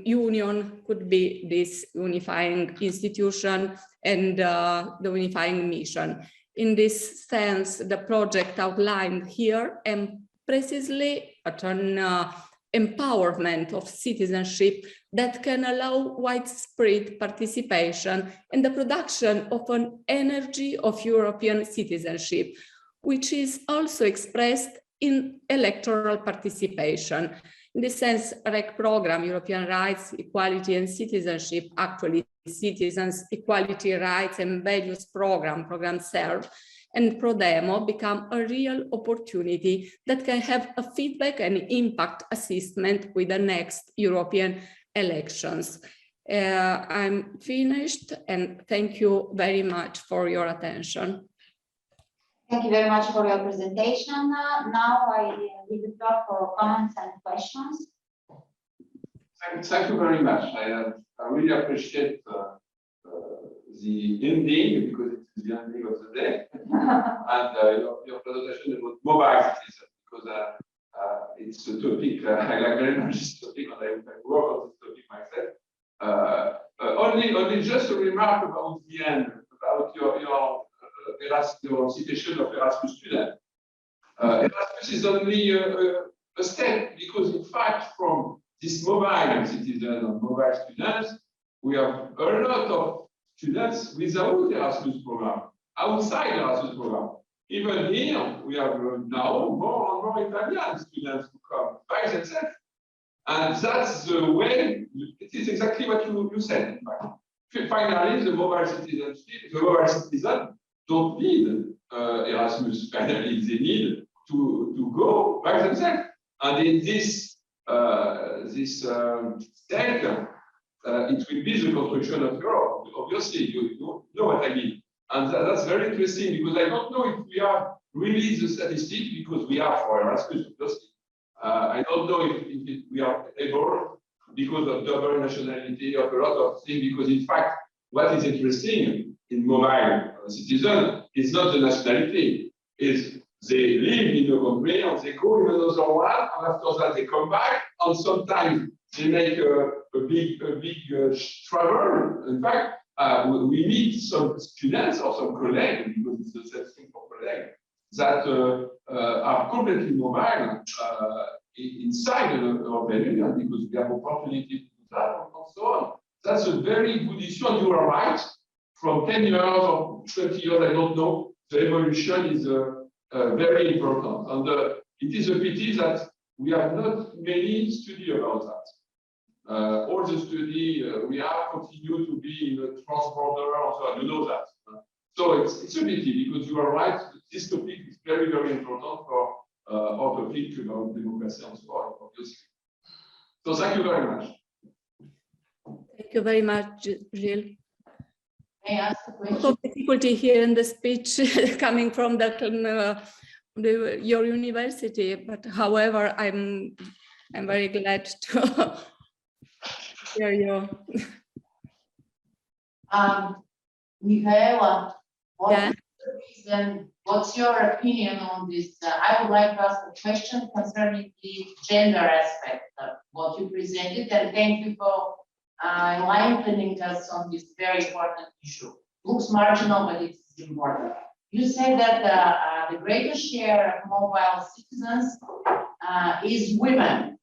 Union could be this unifying institution and the unifying mission. In this sense, the project outlined here and precisely at an empowerment of citizenship that can allow widespread participation in the production of an energy of European citizenship, which is also expressed in electoral participation. In this sense, REC program, European Rights, Equality and Citizenship, actually Citizens, Equality, Rights and Values program SERV, and ProDemo become a real opportunity that can have a feedback and impact assessment with the next European elections. I'm finished and thank you very much for your attention. Thank you very much for your presentation. Now I give the floor for comments and questions. Thank you very much. I really appreciate the ending because it's the ending of the day and your presentation about mobile citizens because it's a topic I like very much this topic and I work on this topic myself. Only just a remark about the end about your citation of Erasmus student. Erasmus is only a step because in fact from this mobile citizens and mobile students, we have a lot of students without Erasmus program, outside Erasmus program. Even here, we have now more and more Italian students who come by themselves. And that's the way, it is exactly what you said, in fact. Finally, the mobile citizen don't need Erasmus. Finally, they need to go by themselves. And in this step, it will be the construction of Europe. Obviously, you know what I mean. And that's very interesting because I don't know if we have really the statistics because we are for Erasmus, obviously. I don't know if we are able because of double nationality of a lot of things. Because in fact, what is interesting in mobile citizens is not the nationality. Is they live in a country and they go in another one, and after that they come back, and sometimes they make a big travel. In fact, we meet some students or some colleagues, because it's the same thing for colleagues, that are completely mobile inside the European Union because we have opportunity to do that and so on. That's a very good issue, and you are right. From 10 years or 20 years, I don't know, the evolution is very important. And it is a pity that we have not many studies about that. All the studies we have continue to be in a transborder, and so on. You know that. So it's a pity because you are right. This topic is very, very important for our topic about democracy and so on, obviously. So thank you very much. Thank you very much, Gilles. May I ask a question? Some difficulty here in the speech coming from your university, but however, I'm very glad to hear you. Michaela, what's your opinion on this? I would like to ask a question concerning the gender aspect of what you presented, and thank you for enlightening us on this very important issue. Looks marginal, but it's important. You said that the greatest share of mobile citizens is women.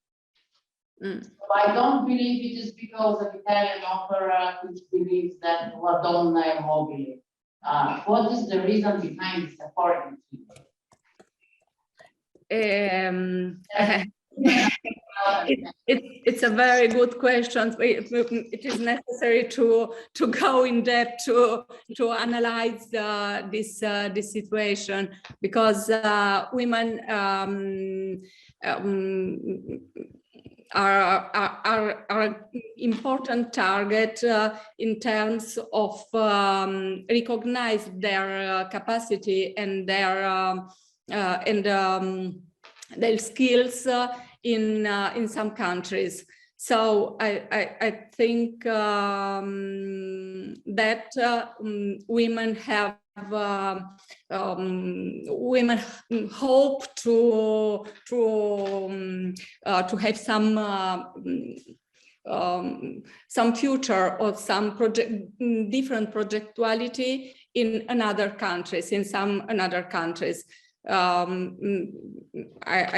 So I don't believe it is because of Italian opera, which believes that la donna è mobile. What is the reason behind this according to you? It's a very good question. It is necessary to go in depth to analyze this situation, because women are important target in terms of recognize their capacity and their skills in some countries. So I think that women have women hope to have some future or some different projectuality in another countries, in some another countries. I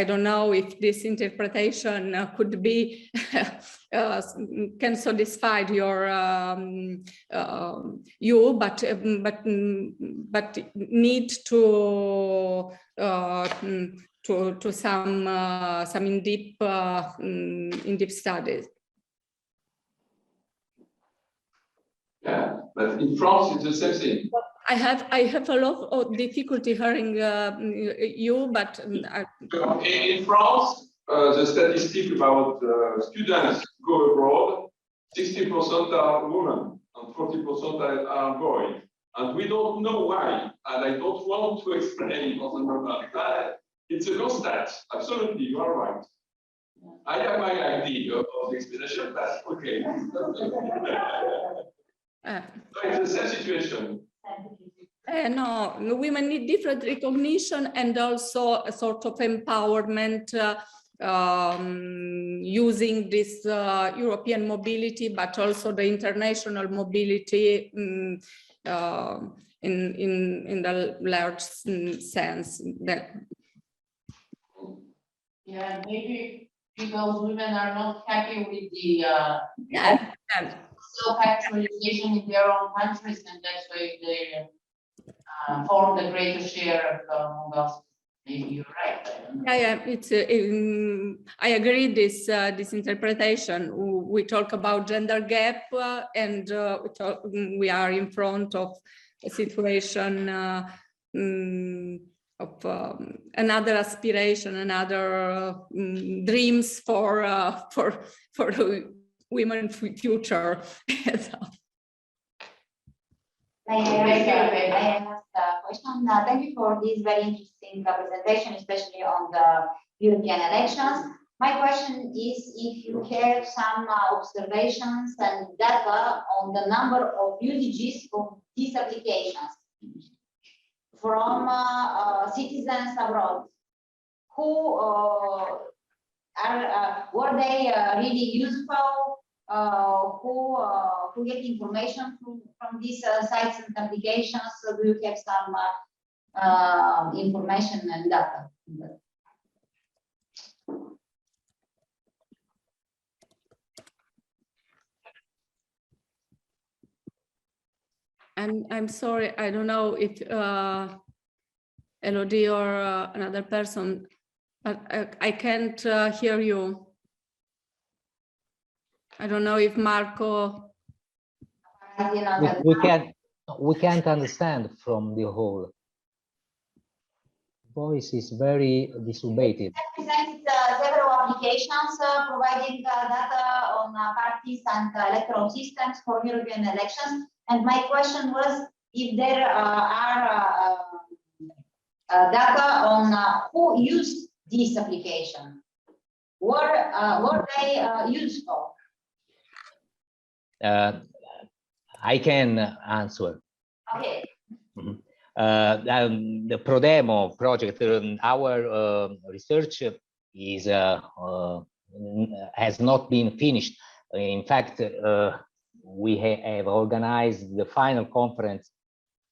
don't know if this interpretation could be can satisfy your you, but need to some in deep studies. Yeah, but in France it's the same thing. I have a lot of difficulty hearing you, but in France, the statistic about students go abroad, 60% are women and 40% are boys. And we don't know why, and I don't want to explain for the moment, but it's a constant. Absolutely, you are right. I have my idea of the explanation, but okay. So it's the same situation. No, women need different recognition and also a sort of empowerment using this European mobility, but also the international mobility in the large sense. That yeah, maybe because women are not happy with the self-actualization in their own countries, and that's why they form the greater share of Mongols. Maybe you're right. Yeah, it's. I agree this interpretation. We talk about gender gap, and we are in front of a situation of another aspiration, another dreams for women future. I have a question. Thank you for this very interesting presentation, especially on the European elections. My question is if you have some observations and data on the number of usages of these applications from citizens abroad, who were they really useful? Who get information from these sites and applications? So do you have some information and data? I'm sorry, I don't know if Elodie or another person, but I can't hear you. I don't know if Marco. We can't understand from the whole. Voice is very disobeyed. Presented several applications providing data on parties and electoral systems for European elections. And my question was if there are data on who used this application. Were they useful? I can answer. Okay. The ProDemo project, our research is has not been finished. In fact, we have organized the final conference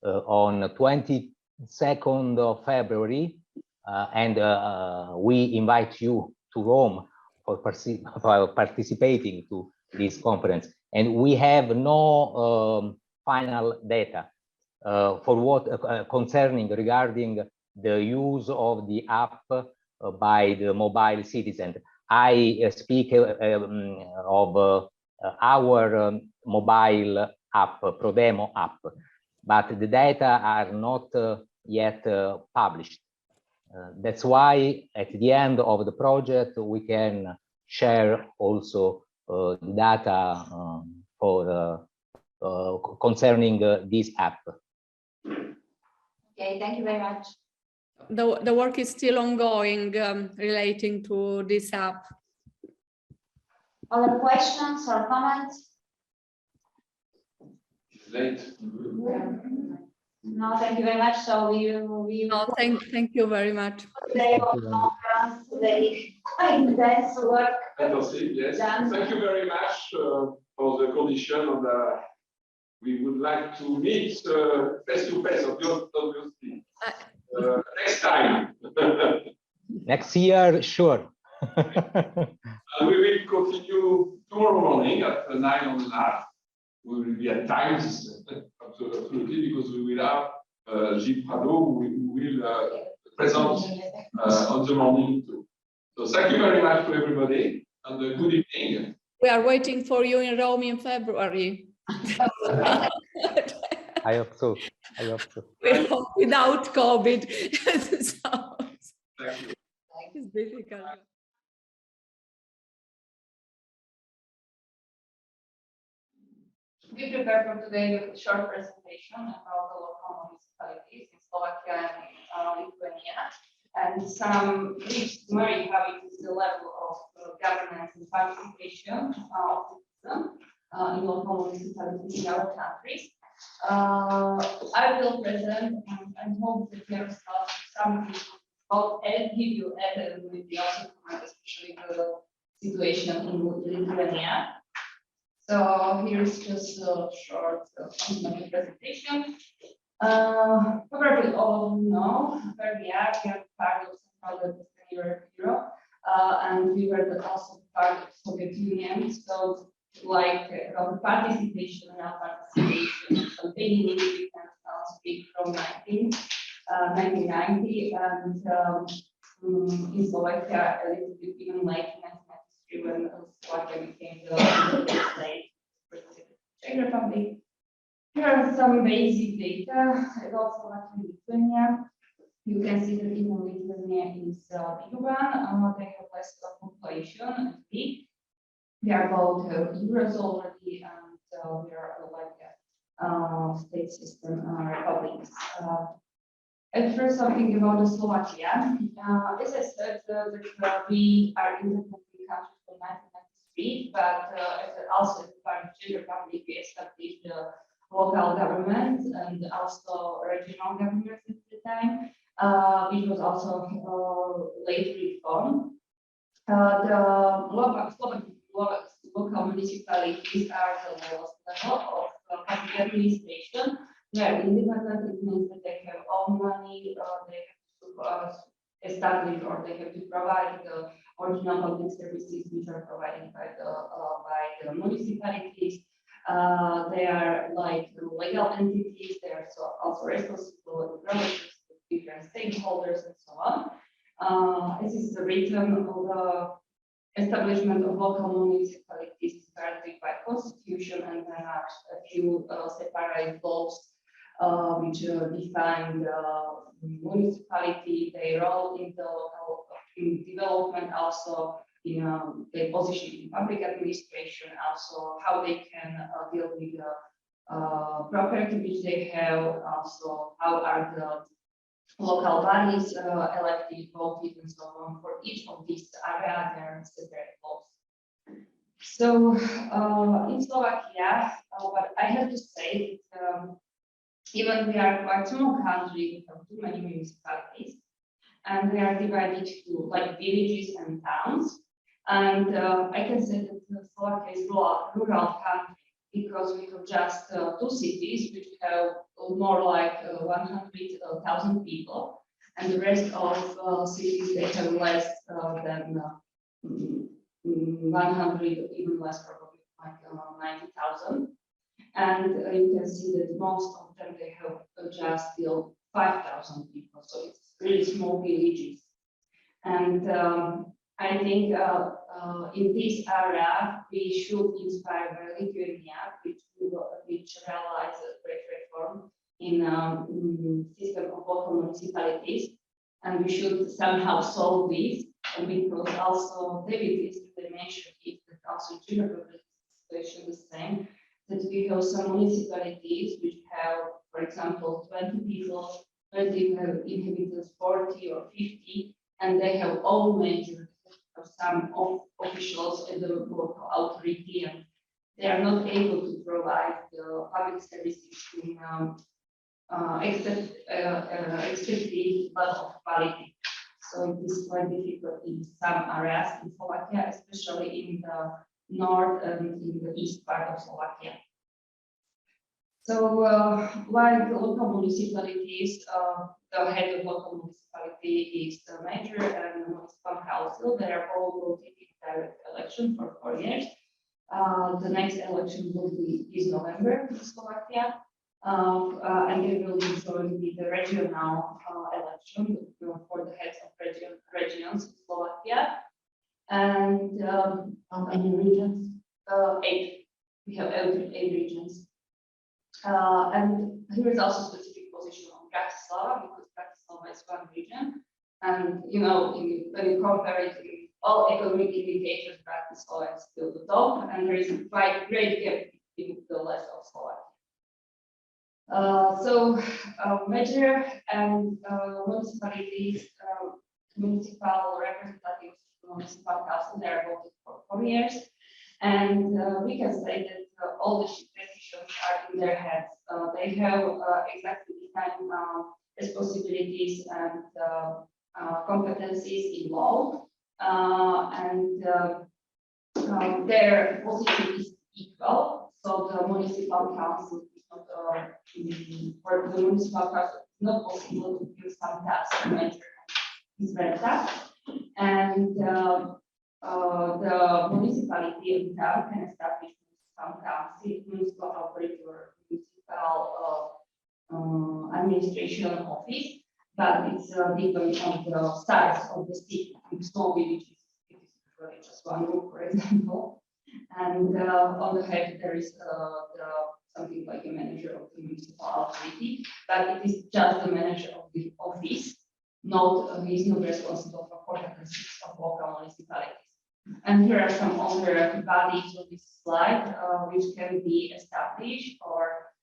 on 22nd of February, and we invite you to Rome for participating to this conference. And we have no final data for what concerning regarding the use of the app by the mobile citizen. I speak of our mobile app, ProDemo app, but the data are not yet published. That's why at the end of the project, we can share also the data for concerning this app. Okay, thank you very much. The work is still ongoing relating to this app. Other questions or comments? Late. No, thank you very much. So No, thank you very much. Today of conference, today intense work. Yes. Thank you very much for the condition, and we would like to meet face to face, obviously. Next time. Next year, sure. And we will continue tomorrow morning at 9:30. We will be at times, absolutely, because we will have Gilles Prado, who will present on the morning too. So thank you very much to everybody, and good evening. We are waiting for you in Rome in February. I hope so. I hope so. We hope without COVID. So thank you. It's difficult. We prepared for today a short presentation about the local municipalities in Slovakia and Lithuania, and some brief summary how it is the level of governance and participation of citizens in local municipalities in our countries. I will present and hope that there is something about and give you added with the also comment, especially the situation in Lithuania. So here's just a short presentation. Probably all of you know where we are. We are part of Central Eastern Europe, and we were also part of the Soviet Union. So, like the participation and our participation, campaigning, we can speak from 1990, and in Slovakia a little bit even late in 1993 when Slovakia became the state. Czech Republic. Here are some basic data about Slovakia and Lithuania. You can see that even Lithuania is the bigger one. They have less population and big. They are both euros already, and we are like a state system republics. At first, something about the Slovakia. As I said, we are independent country from 1993, but also as part of Czech Republic, we established the local government and also regional government at the time, which was also later reformed. The local municipalities are the lowest level of public administration. They are independent. It means that they have own money, they have to establish or they have to provide the original public services which are provided by the municipalities. They are like legal entities. They are also responsible relatives with different stakeholders and so on. This is the written of the establishment of local municipalities is guaranteed by constitution, and there are a few separate laws which define the municipality, their role in the local development, also in their position in public administration, also how they can deal with the property which they have, also how are the local bodies elected, voted, and so on. For each of these areas, there are separate laws. So in Slovakia, what I have to say is even we are quite small country, we have too many municipalities, and they are divided to like villages and towns. And I can say that Slovakia is a rural country because we have just two cities which have more like 100,000 people, and the rest of cities they have less than 100, even less probably like 90,000. And you can see that most of them they have just still 5,000 people, so it's really small villages. And I think in this area we should inspire Lithuania, which realized a great reform in system of local municipalities, and we should somehow solve this. And because also David yesterday mentioned it, that also in general situation the same, that we have some municipalities which have, for example, 20 people, 20 inhabitants, 40 or 50, and they have all major of some officials in the local authority, and they are not able to provide the public services in expected level of quality. So it is quite difficult in some areas in Slovakia, especially in the north and in the east part of Slovakia. So like local municipalities, the head of local municipality is the mayor and the municipal council. They are all voted in direct election for 4 years. The next election will be this November in Slovakia, and they will be joined with the regional election for the heads of regions in Slovakia. And how many regions? 8. We have 8 regions. And here is also specific position on Bratislava, because Bratislava is one region. And you know, when you compare it with all economic indicators, Bratislava is still the top, and there is a quite great gap in the rest of Slovakia. So major and municipalities, municipal representatives, municipal council, they are voted for 4 years. And we can say that all the decisions are in their heads. They have exactly defined responsibilities and competencies in law, and their position is equal. So the municipal council is not, for the municipal council, it's not possible to give some tasks to major. It's very tough, and the municipality and town can establish some council, municipal authority or municipal administration office, but it's depends on the size of the city. In small villages, it is usually just one group, for example. And on the head, there is something like a manager of the municipal authority, but it is just the manager of the office, not he is not responsible for competencies of local municipalities. And here are some other bodies on this slide, which can be established, or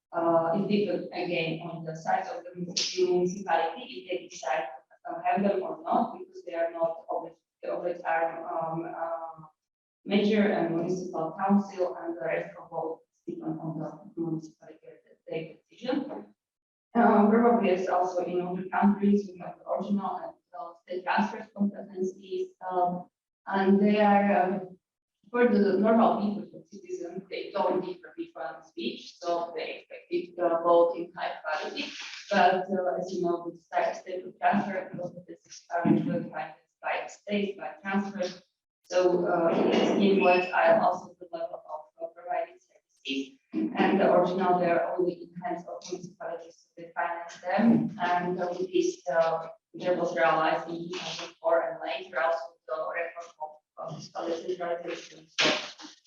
it depends again on the size of the municipality if they decide to have them or not, because they are not always major and municipal council, and the rest of all depend on the municipality take decision. Probably as also in other countries, we have the original and state transfer competencies, and they are for the normal people, for citizens, they don't differ between speech, so they expect it to vote in high quality. But as you know, with state transfer competencies are usually financed by state, by transfer. So it is influenced also the level of providing services. And the original, they are only in hands of municipalities, so they finance them. And with this, there was realized in 2004 and later also the reform of fiscal decentralization.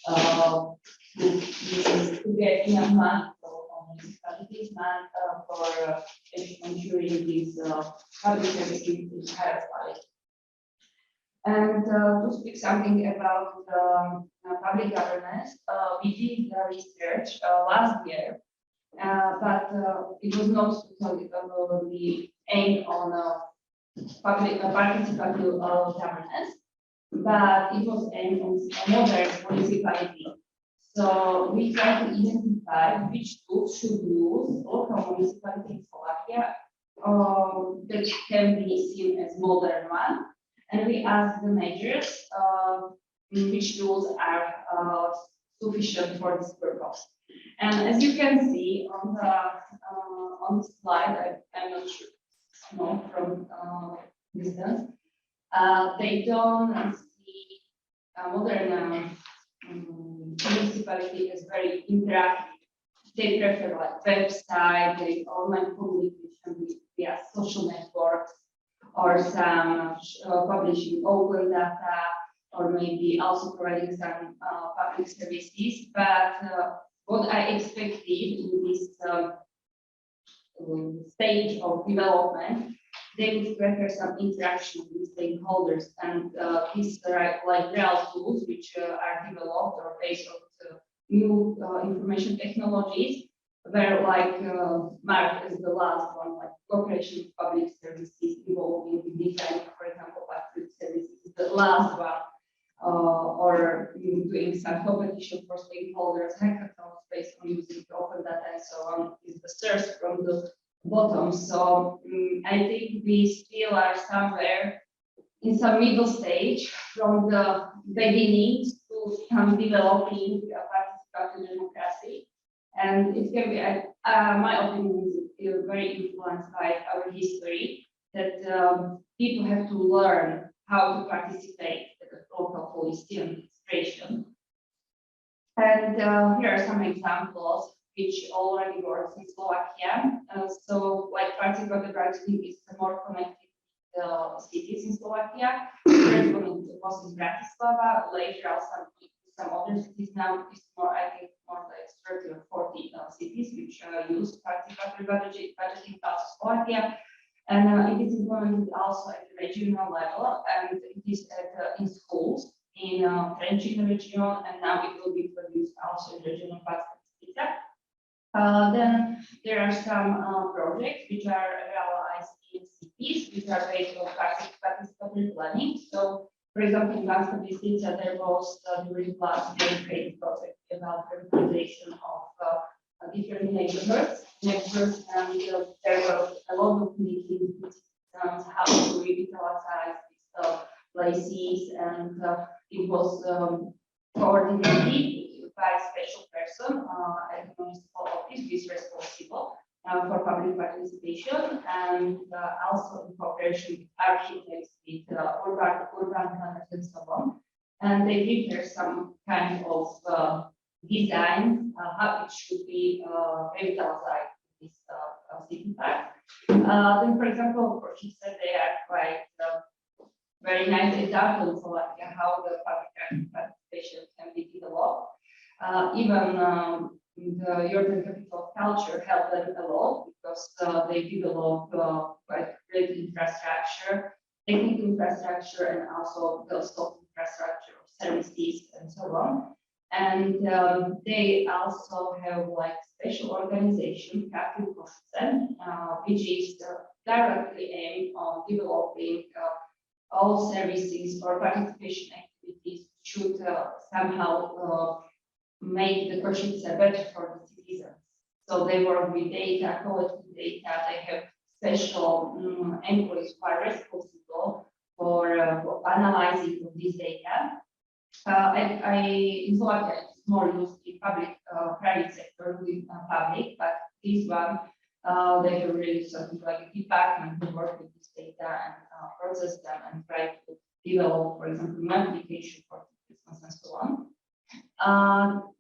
So this is to get enough money for municipalities, money for ensuring these public services in higher quality. And to speak something about public governance, we did the research last year, but it was not totally aimed on public participative governance, but it was aimed on modern municipality. So we tried to identify which tools should use local municipality in Slovakia that can be seen as modern one. And we asked the majors which tools are sufficient for this purpose. And as you can see on the slide, I'm not sure, from distance, they don't see modern municipality as very interactive. They prefer like website, they online communication via social networks, or some publishing open data, or maybe also providing some public services. But what I expected in this stage of development, they would prefer some interaction with stakeholders, and these are like real tools which are developed or based on new information technologies, were like marked as the last one, like cooperation with public services involving different, for example, public services, the last one, or doing some competition for stakeholders, hackathons based on using open data and so on, is the search from the bottom. So I think we still are somewhere in some middle stage from the beginning to some developing participatory democracy. And it can be, my opinion is very influenced by our history, that people have to learn how to participate at the local policy and administration. And here are some examples which already works in Slovakia. So like participatory writing is more connected with cities in Slovakia. First one was in Bratislava, later also some other cities. Now it's more, I think, more like 30 or 40 cities which use participatory budgeting plus Slovakia. And it is implemented also at the regional level, and it is at, in schools in Trenčín region, and now it will be produced also in regional Participatory. Then there are some projects which are realized in cities, which are based on participatory planning. So, for example, in Banska Bystrica, there was during last year a project about revitalization of different neighborhoods, and there were a lot of meetings with how to revitalize these places, and it was coordinated by a special person at the municipal office who is responsible for public participation, and also in cooperation with architects, with urban planners and so on. And they prepare some kind of design how it should be revitalized in this city park. Then, for example, she said they are quite very nice examples of like how the public participation can be developed. Even the European Capital of Culture helped them a lot, because they developed quite great infrastructure, technical infrastructure, and also the soft infrastructure of services and so on. And they also have like special organization, which is directly aimed on developing all services or participation activities should somehow make the Košice better for the citizens. So they work with data, collecting data. They have special employees who are responsible for analyzing this data. In Slovakia, it's more used in public, private sector with public, but this one, they have really something like a department to work with this data and process them and try to develop, for example, an application for Christmas and so on.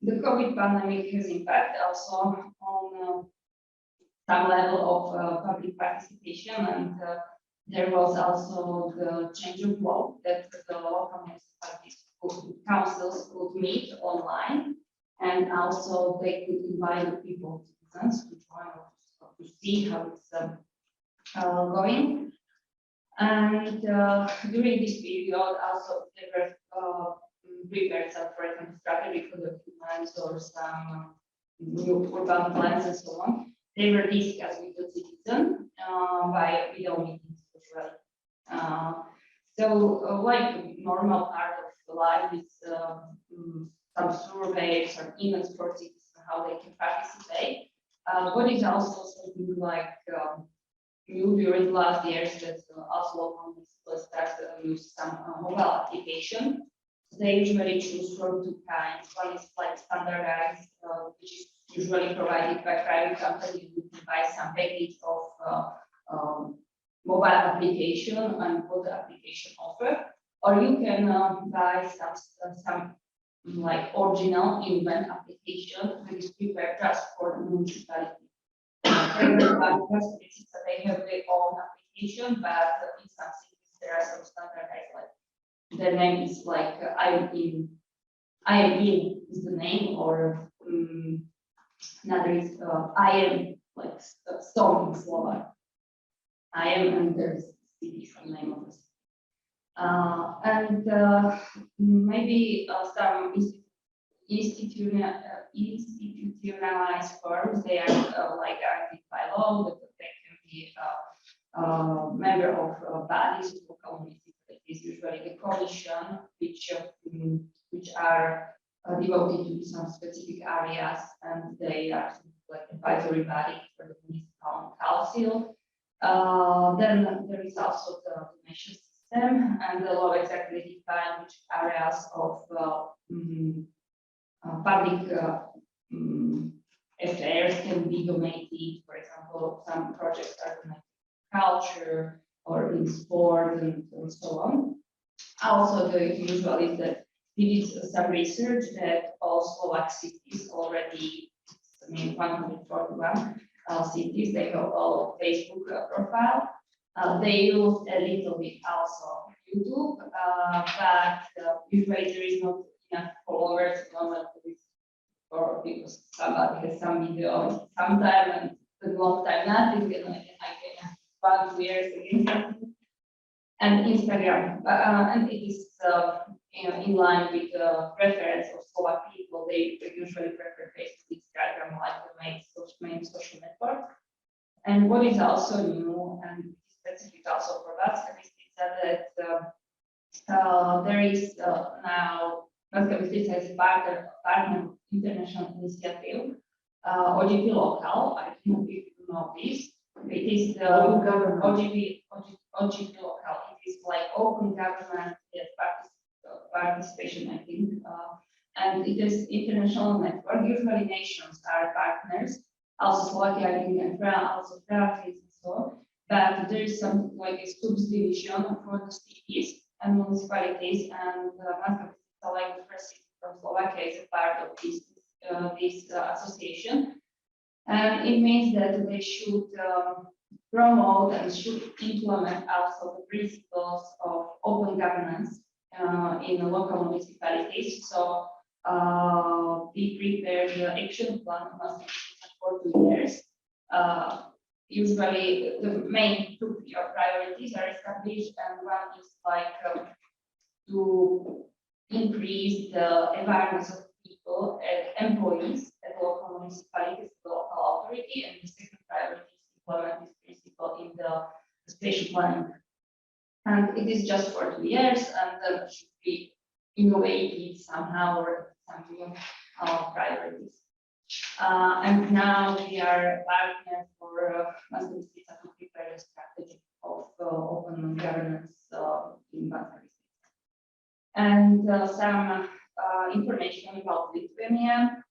The COVID pandemic has impact also on some level of public participation, and there was also the change of law that the local municipalities councils could meet online, and also they could invite the people, citizens, to join to see how it's going. And during this period, also they were prepared some, for example, strategic documents or some new urban plans and so on. They were discussed with the citizen by video meetings usually. So like normal part of life is some surveys or events for citizens, how they can participate. What is also something like new during the last years, that also local municipalities start to use some mobile application. They usually choose from two kinds. One is like standardized, which is usually provided by private companies. You can buy some package of mobile application and what the application offer, or you can buy some like original invent application that is prepared just for the municipality. They have their own identification, but in some cities there are some standardized, like the name is like ISM-IAE is the name, or another is IM, like song in Slovak. IM, and there's city, some name of this. And maybe some institutionalized forms, they are like guaranteed by law, that they can be member of bodies of local municipalities, usually the commission, which are devoted to some specific areas, and they are like advisory body for the municipal council. Then there is also the donation system, and the law exactly defines which areas of public affairs can be donated. For example, some projects are donated in culture or in sport and so on. Also, the usual is that we did some research that all Slovak cities already, I mean 141 cities, they have all Facebook profile. They use a little bit also YouTube, but usually there is not enough followers or because somebody has some video sometime and a long time nothing, and I can 1 2 years again. And Instagram, and it is in line with the preference of Slovak people. They usually prefer Facebook, Instagram, like the main social network. And what is also new and specific also for us is that there is now Discourses as a partner international initiative, OGP Local. I don't know if you know this. It is the OGP Local. It is like open government participation, I think, and it is international network. Usually nations are partners, also Slovakia, I think, and France, also France, and so on. But there is something like a subdivision for the cities and municipalities, and like the first city from Slovakia is a part of this association. And it means that they should promote and should implement also the principles of open governance in the local municipalities. So we prepared the action plan for 2 years. Usually the main 2 priorities are established, and one is like to increase the awareness of people and employees at local municipalities, the local authority, and the second priority is to implement this principle in the spatial planning. And it is just for 2 years, and then should be innovated somehow or something priorities. And now we are partners for Banska to prepare a strategy of open governance in Banska. And some information about Lithuania.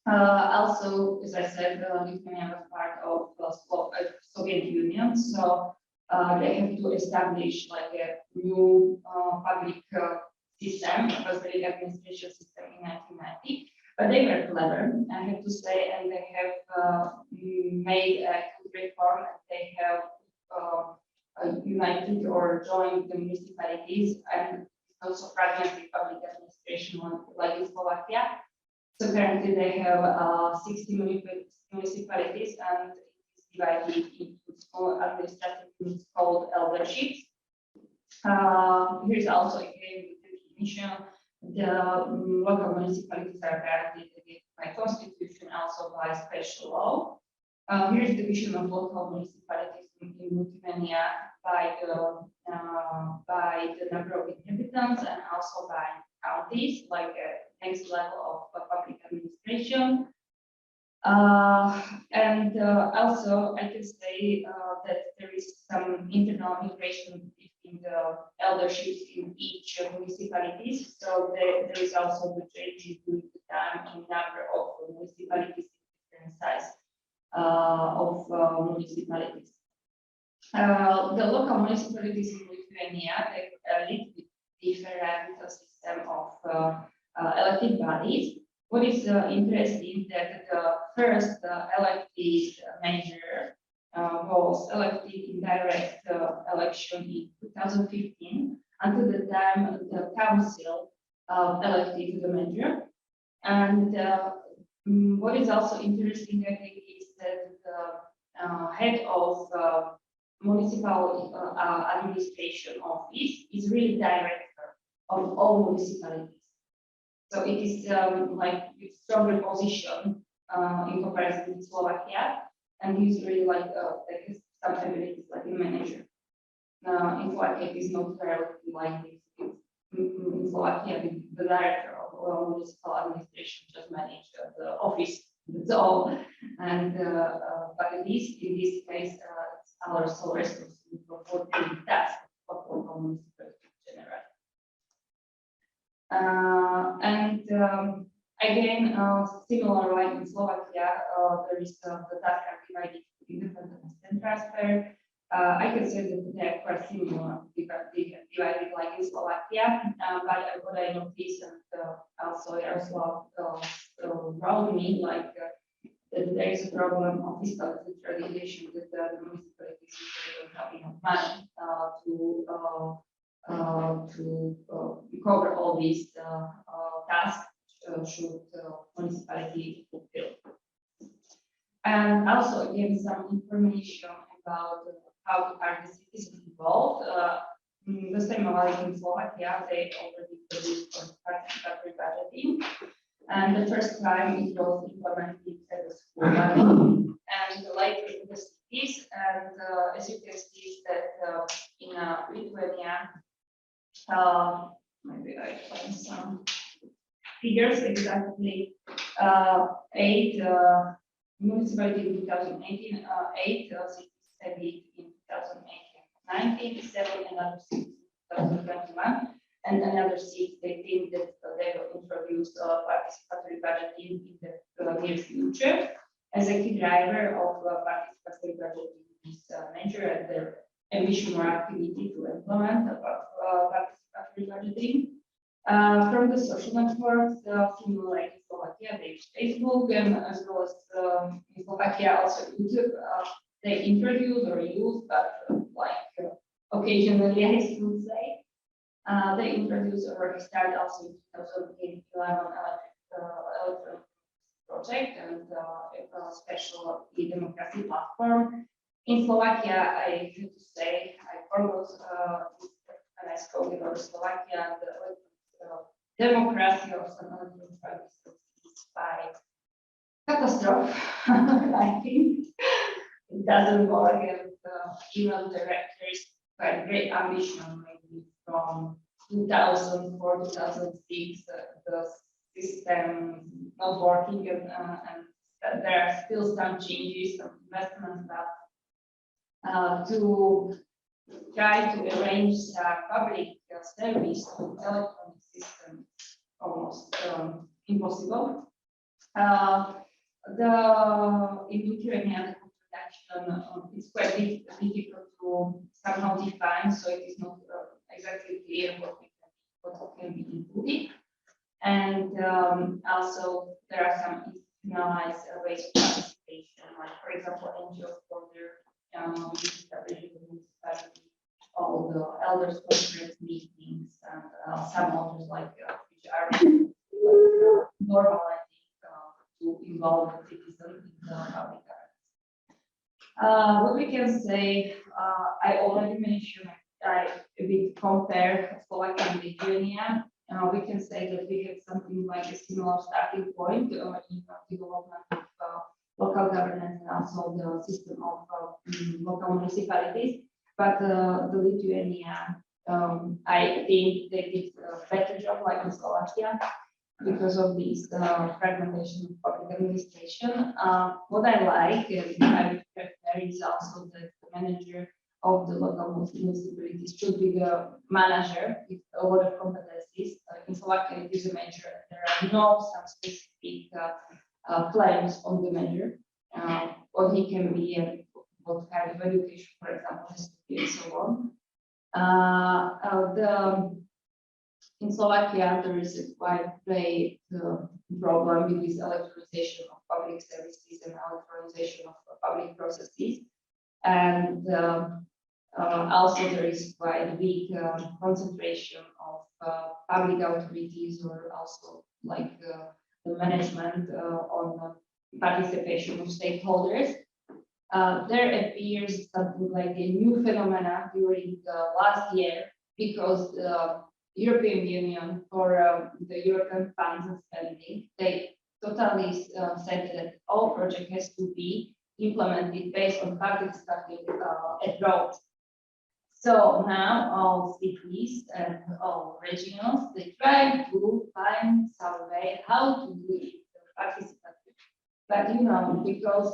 Also, as I said, Lithuania was part of Soviet Union, so they have to establish like a new public system, public administration system in 1990. But they were clever, I have to say, and they have made a good reform, and they have united or joined the municipalities, and also fragmented public administration like in Slovakia. So currently they have 60 municipalities, and it is divided into small administrative units called elderships. Here's also again the definition. The local municipalities are guaranteed by constitution, also by special law. Here's the division of local municipalities in Lithuania by the number of inhabitants, and also by counties, like next level of public administration. And also I can say that there is some internal migration between the elderships in each municipalities. So there is also the changes during the time in number of municipalities, different size of municipalities. The local municipalities in Lithuania have a little bit different system of elected bodies. What is interesting that the first elected mayor was elected in direct election in 2015 until the time the council elected the mayor. And what is also interesting, I think, is that the head of municipal administration office is really director of all municipalities. So it is like a stronger position in comparison with Slovakia, and he's really like some abilities like a manager. In Slovakia, it is not very like this. In Slovakia, the director of municipal administration just manage the office. That's all. And but in this case, it's our sole responsibility for the task of local municipality in general. Again, similar like in Slovakia, there is the task are divided into independence and transfer. I can say that they are quite similar, divided like in Slovakia, but what I noticed and also Jaroslav wrote me like that there is a problem of fiscal centralization, that the municipalities don't have enough money to cover all these tasks should municipality fulfill. And also again some information about how are the citizens involved. The same like in Slovakia, they already produced participatory budgeting. And the first time it was implemented at the school level and later in the cities. And as you can see that in Lithuania, maybe I find some figures exactly, 8 municipalities in 2018, 8 cities studied in 2018, 19, 7 another 6 in 2021, and another 6 they think that they will introduce participatory budgeting in the near future as a key driver of participatory budgeting is measure and their ambition or activity to implement participatory budgeting. From the social networks, similar like in Slovakia, they use Facebook, and as well as in Slovakia, also YouTube, they introduce or use, but occasionally, I would say, they introduce or start also in 2011 electronic project and a special e-democracy platform. In Slovakia, I have to say, I forgot when I spoke about Slovakia, the democracy of some electronic services is by catastrophe. I think it doesn't work, and even directors had great ambition, maybe from 2004 to 2006, the system not working, and there are still some changes, some investments that to try to arrange public service to electronic system almost impossible. In Lithuania, the production is quite difficult to somehow define, so it is not exactly clear what can be included. And also there are some institutionalized ways of participation, like for example, NGOs for their all the elders conference meetings and some others like which are normalizing to involve the citizens in the public governance. What we can say, I already mentioned, I a bit compare Slovakia and Lithuania. We can say that we have something like a similar starting point in the development of local governance and also the system of local municipalities. But the Lithuania, I think they did a better job like in Slovakia because of this fragmentation of public administration. What I like and I would prefer is also that the manager of the local municipalities should be the manager with a lot of competencies. In Slovakia, it is a manager. There are no some specific claims on the manager, what he can be and what kind of education, for example, has to be and so on. In Slovakia, there is a quite great problem with this electronization of public services and electronization of public processes. And also there is quite a big concentration of public authorities, or also like the management on participation of stakeholders. There appears something like a new phenomena during the last year, because the European Union, for the European funds and spending, they totally said that all project has to be implemented based on participative approach. So now all cities and all regionals, they try to find some way how to do it participative. But you know, because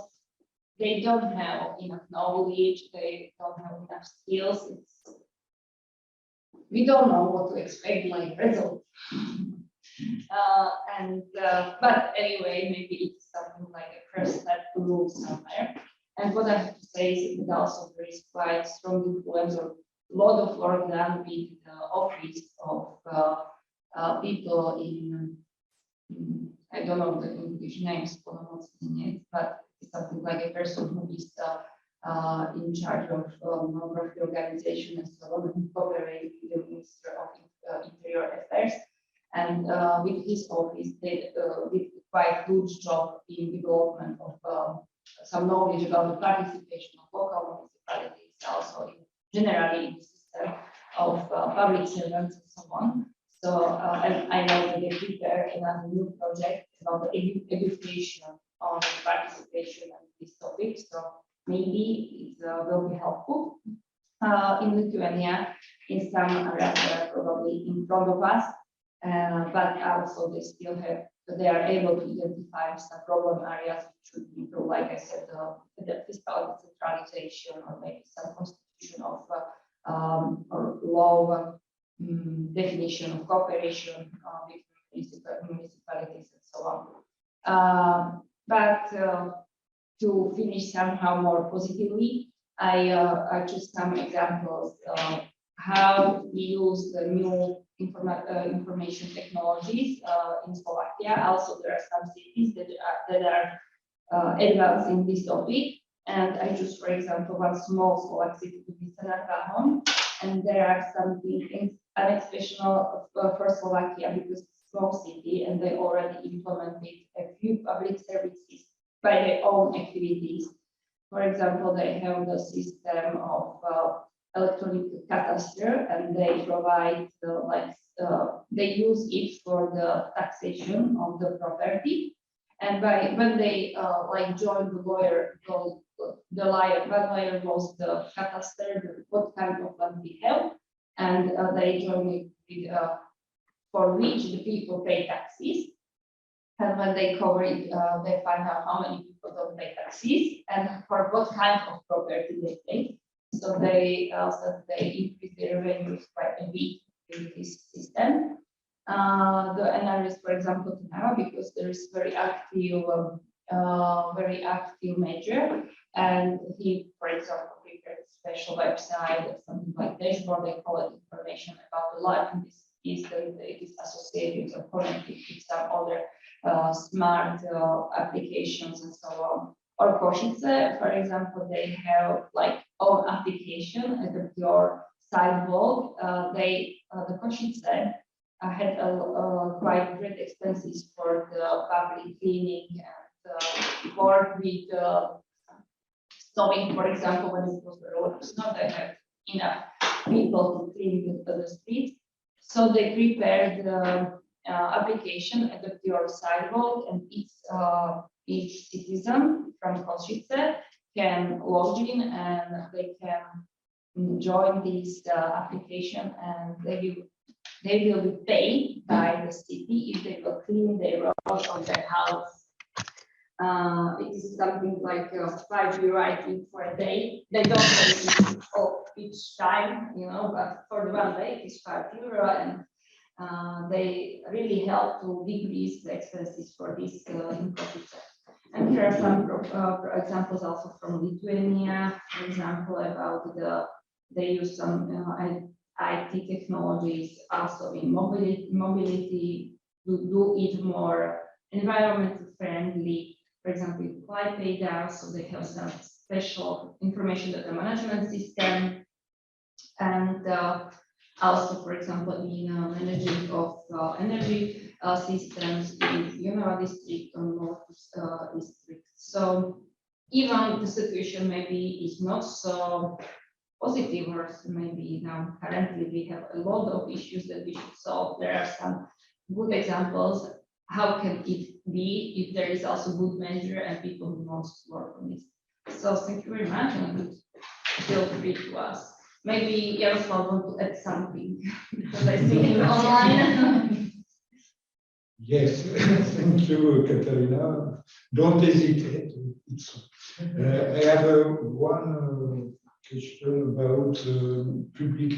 they don't have enough knowledge, they don't have enough skills, we don't know what to expect like result. But anyway, maybe it's something like a first step to move somewhere. And what I have to say is that also there is quite strong influence, or a lot of work done with the office of people in, I don't know the English names, but it's something like a person who is in charge of number of the organization and so on, and cooperate with the Minister of Interior Affairs. And with his office, they did quite good job in development of some knowledge about the participation of local municipalities, also generally in the system of public servants and so on. So and I know that they prepare another new project about the education on participation and this topic. So maybe it will be helpful. In Lithuania, in some areas they are probably in front of us, but also they still have, they are able to identify some problem areas which should improve, like I said, the fiscal decentralization, or maybe some constitution of or law definition of cooperation between municipalities and so on. To finish somehow more positively, I choose some examples of how we use the new information technologies in Slovakia. Also, there are some cities that are advanced in this topic. And I choose, for example, one small Slovak city, to be Sanakahon. And there are some things unexceptional for Slovakia, because it's a small city and they already implemented a few public services by their own activities. For example, they have the system of electronic cadastre, and they provide they use it for the taxation of the property. And when they join the lawyer, one lawyer knows the cadastre, what kind of land we have, and they join it with, for which the people pay taxes. And when they cover it, they find out how many people don't pay taxes and for what kind of property they pay. So they increase their revenues quite a bit in this system. The analyst, for example, Tinara, because there is very active manager, and he, for example, prepared a special website, something like dashboard. They collect information about the life in this system. It is associated or connected with some other smart applications and so on. Or Košice, for example, they have like own application at your sidewalk. The Košice had quite great expenses for the public cleaning and work with snowing, for example, when it was a lot of snow, they had enough people to clean the streets. So they prepared the application at your sidewalk, and each citizen from Košice can log in and they can join this application, and they will be paid by the city if they will clean their road or their house. It is something like €5 I think for a day. They don't pay it each time, but for the 1 day it's €5, and they really help to decrease the expenses for this in Košice. And here are some examples also from Lithuania. For example, about they use some IT technologies also in mobility to do it more environmental friendly. For example, in Klaipėda, so they have some special information data management system, and also, for example, in managing of energy systems in Yonava district or North district. So even the situation maybe is not so positive, or maybe now currently we have a lot of issues that we should solve. There are some good examples. How can it be if there is also good measure and people who want to work on it? So thank you very much, and feel free to ask. Maybe Yaroslav want to add something because I see him online. Yes, thank you, Katarina. Don't hesitate. I have one question about public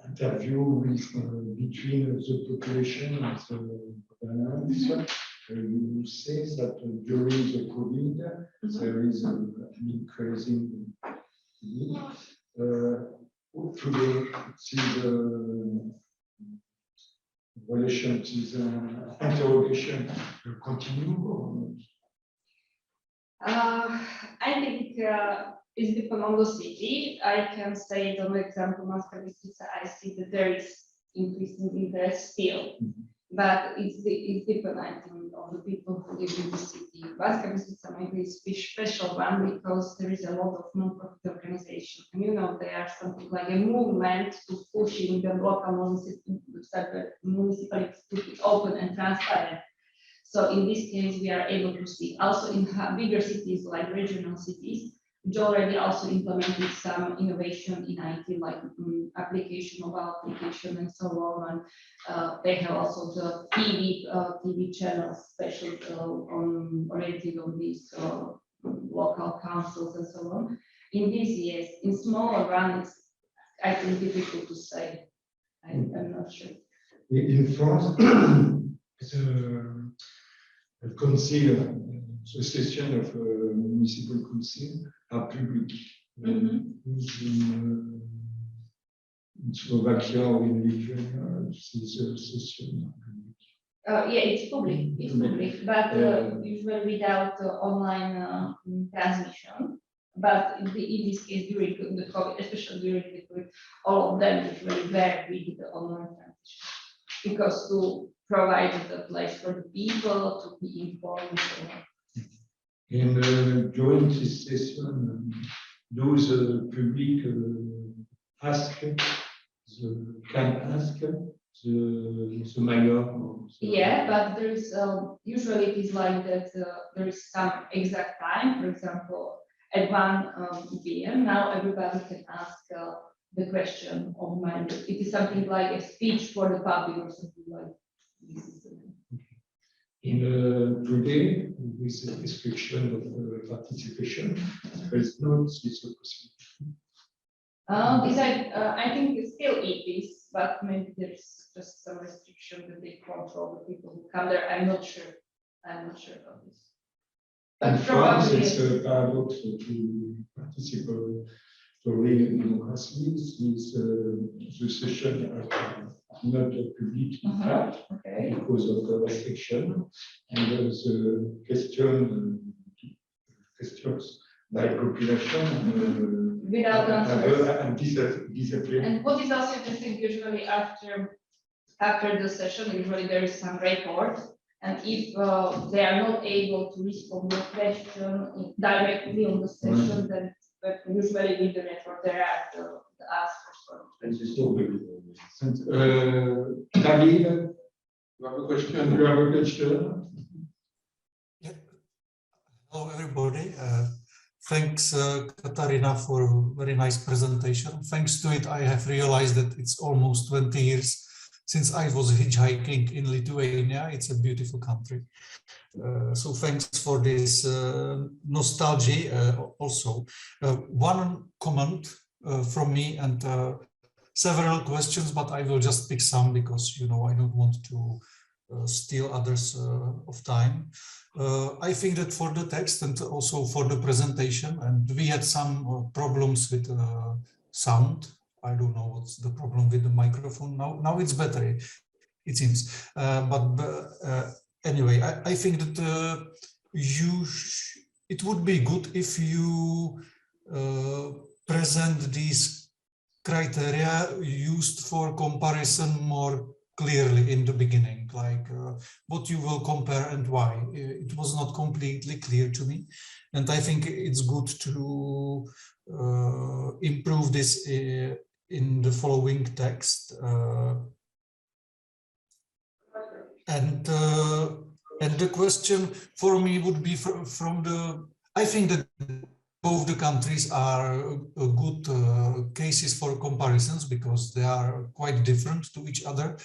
interview with, between the population and the governments. You say that during the COVID, there is an increasing need. Today, this relation, this interrogation will continue? I think it's depend on the city. I can say, for example, Moscow, I see that there is increasing interest still, but it's dependent on the people who live in the city. Moscow maybe is a special one because there is a lot of non-profit organization, and you know there are something like a movement to pushing the local municipalities to be open and transparent. So in this case, we are able to see also in bigger cities like regional cities, which already also implemented some innovation in IT, like mobile application and so on. And they have also the TV channels, special oriented on these local councils and so on. In this, yes, in smaller run, it's I think difficult to say. I'm not sure. In France, the council, the session of municipal council are public. In Slovakia or in Lithuania, this session. Yeah, it's public. It's public, but usually without online transmission. But in this case, during the COVID, especially during the COVID, all of them usually were with the online transmission because to provide the place for the people to be informed. And during this session, those public can ask the mayor. Yeah, but there is usually it is like that. There is some exact time. For example, at 1 p.m. now everybody can ask the question of mayor. It is something like a speech for the public or something like this. In today, with the restriction of participation, there is no this possibility. I think still it is, but maybe there's just some restriction that they control the people who come there. I'm not sure. I'm not sure about this. In France, it's a paradox to participatory democracy. The session are not a public impact because of the restriction, and the questions by population without answers. And disappear. And what is also interesting, usually after the session, usually there is some report, and if they are not able to respond to the question directly on the session, then usually with the report there are the answers. David, you have a question? You have a question? Yeah. Hello, everybody. Thanks, Katarina, for a very nice presentation. Thanks to it, I have realized that it's almost 20 years since I was hitchhiking in Lithuania. It's a beautiful country. So thanks for this nostalgia also. One comment from me and several questions, but I will just pick some because, you know, I don't want to steal others of time. I think that for the text and also for the presentation, and we had some problems with sound. I don't know what's the problem with the microphone now. Now it's better, it seems. But anyway, I think that it would be good if you present these criteria used for comparison more clearly in the beginning, like what you will compare and why. It was not completely clear to me, and I think it's good to improve this in the following text. And the question for me would be from the, I think that both the countries are good cases for comparisons because they are quite different to each other,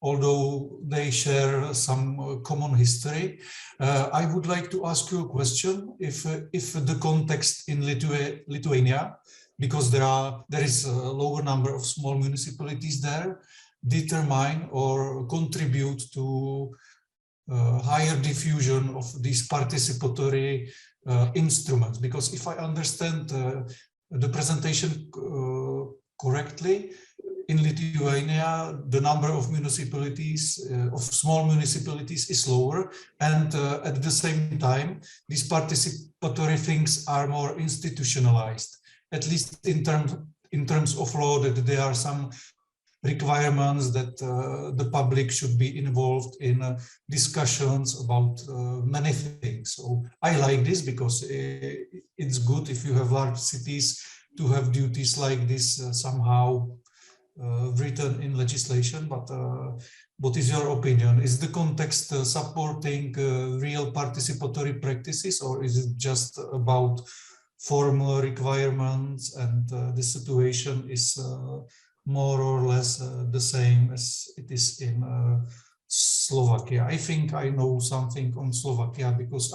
although they share some common history. I would like to ask you a question: if the context in Lithuania, because there is a lower number of small municipalities there, determine or contribute to higher diffusion of these participatory instruments. Because if I understand the presentation correctly, in Lithuania, the number of municipalities, of small municipalities is lower, and at the same time, these participatory things are more institutionalized, at least in terms of law, that there are some requirements that the public should be involved in discussions about many things. So I like this because it's good if you have large cities to have duties like this somehow written in legislation. But what is your opinion? Is the context supporting real participatory practices, or is it just about formal requirements, and the situation is more or less the same as it is in Slovakia? I think I know something on Slovakia because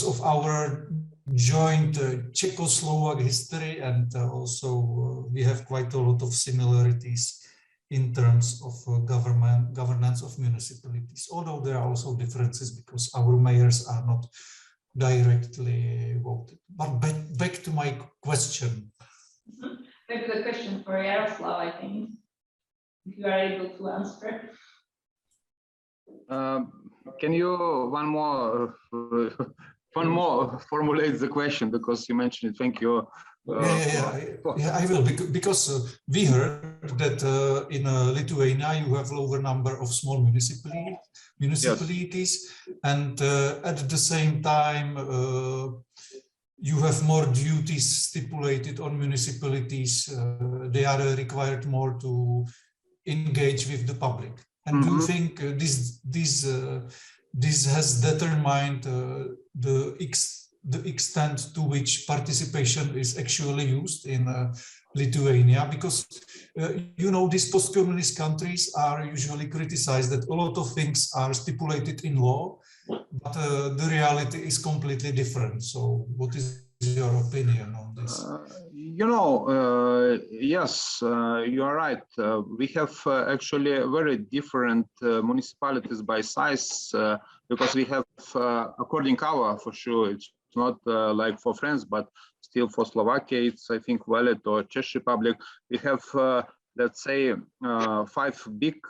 of our joint Czechoslovak history, and also we have quite a lot of similarities in terms of governance of municipalities, although there are also differences because our mayors are not directly voted. But back to my question. Maybe the question for Yaroslav, I think, if you are able to answer. Can you one more formulate the question, because you mentioned it? Thank you. Yeah, I will, because we heard that in Lithuania you have lower number of small municipalities, and at the same time you have more duties stipulated on municipalities. They are required more to engage with the public. And do you think this has determined the extent to which participation is actually used in Lithuania? Because you know, these post-communist countries are usually criticized that a lot of things are stipulated in law, but the reality is completely different. So what is your opinion on this? Yes, you are right. We have actually very different municipalities by size, because we have, according our, for sure, it's not like for France, but still for Slovakia, it's, I think, valid, or Czech Republic. We have, let's say, 5 big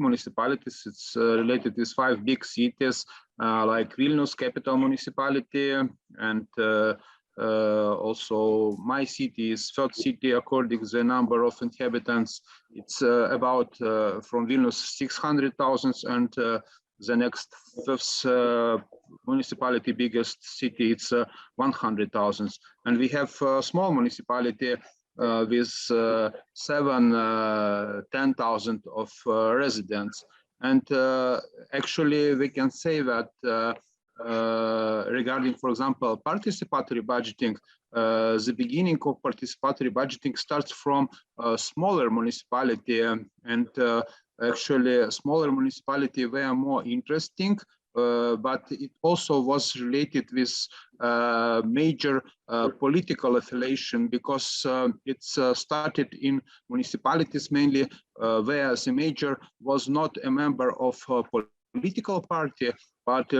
municipalities. It's related with 5 big cities, like Vilnius, capital municipality, and also my city is 3rd city according to the number of inhabitants. It's about from Vilnius 600,000, and the next 5th municipality, biggest city, it's 100,000. And we have a small municipality with 10,000 of residents. And actually we can say that regarding, for example, participatory budgeting, the beginning of participatory budgeting starts from a smaller municipality, and actually a smaller municipality were more interesting, but it also was related with major political affiliation, because it's started in municipalities mainly where the mayor was not a member of a political party, but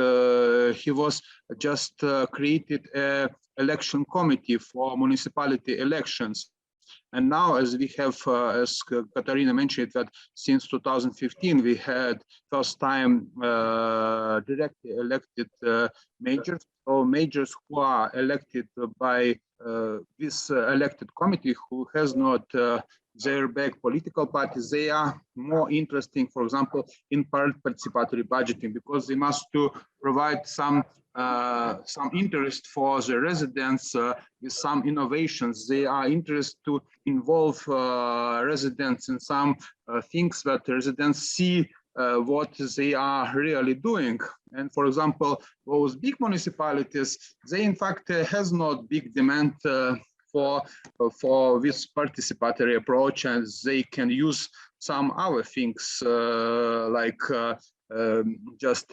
he was just created an election committee for municipality elections. And now, as we have, as Katarina mentioned, that since 2015 we had first time directly elected majors, or majors who are elected by this elected committee, who has not their back political parties. They are more interesting, for example, in participatory budgeting, because they must to provide some interest for the residents with some innovations. They are interested to involve residents in some things that residents see what they are really doing. And for example, those big municipalities, they in fact has not big demand for this participatory approach, and they can use some other things like just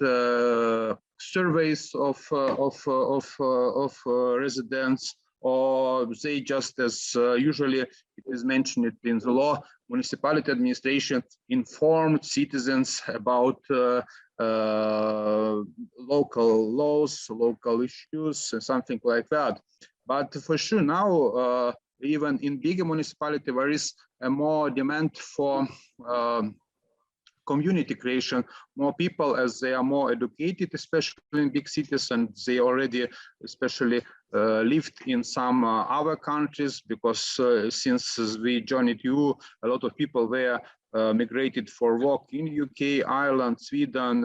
surveys of residents, or they just, as usually it is mentioned in the law, municipality administration informed citizens about local laws, local issues, something like that. But for sure now, even in bigger municipality, there is a more demand for community creation, more people, as they are more educated, especially in big cities, and they already especially lived in some other countries, because since we joined EU, a lot of people were migrated for work in UK, Ireland, Sweden,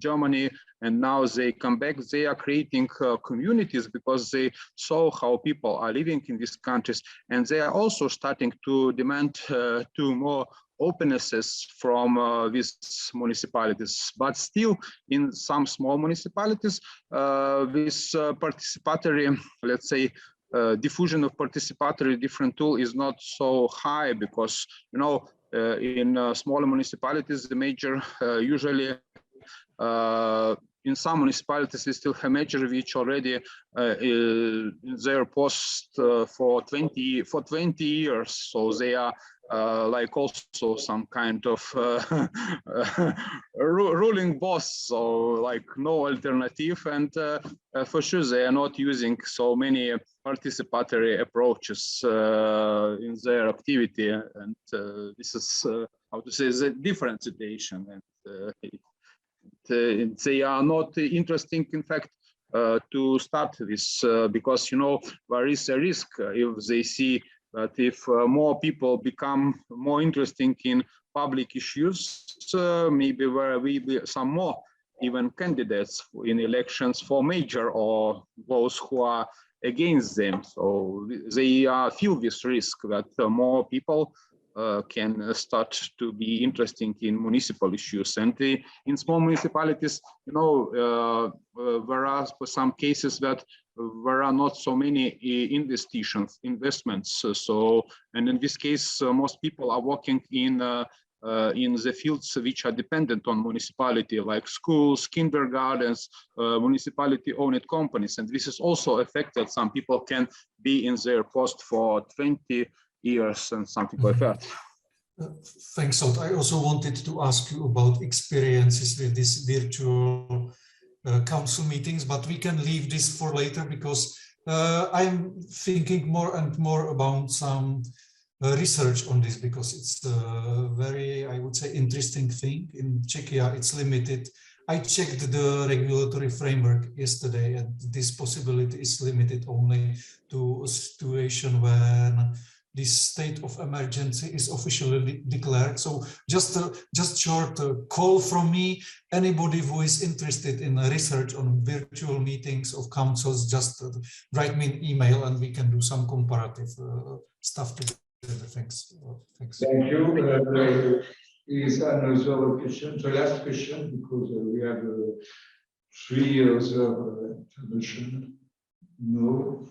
Germany, and now they come back. They are creating communities because they saw how people are living in these countries, and they are also starting to demand to more opennesses from these municipalities. But still, in some small municipalities, this participatory, let's say, diffusion of participatory different tool is not so high, because, you know, in smaller municipalities, the major usually in some municipalities we still have major which already in their post for 20 years, so they are like also some kind of ruling boss, so like no alternative, and for sure they are not using so many participatory approaches in their activity, and this is how to say, the different situation, and they are not interesting, in fact, to start this, because, you know, there is a risk if they see that if more people become more interesting in public issues, maybe there will be some more even candidates in elections for major, or those who are against them. So they feel this risk that more people can start to be interesting in municipal issues. And in small municipalities, you know, there are some cases that there are not so many investments. So, and in this case, most people are working in the fields which are dependent on municipality, like schools, kindergartens, municipality-owned companies. And this is also affected. Some people can be in their post for 20 years and something like that. Thanks, Ott. I also wanted to ask you about experiences with these virtual council meetings, but we can leave this for later, because I'm thinking more and more about some research on this, because it's a very, I would say, interesting thing. In Czechia, it's limited. I checked the regulatory framework yesterday, and this possibility is limited only to a situation when this state of emergency is officially declared. So just short call from me. Anybody who is interested in research on virtual meetings of councils, just write me an email and we can do some comparative stuff together. Thanks. Thanks. Thank you. Is another question, the last question, because we have 3 other interventions. No.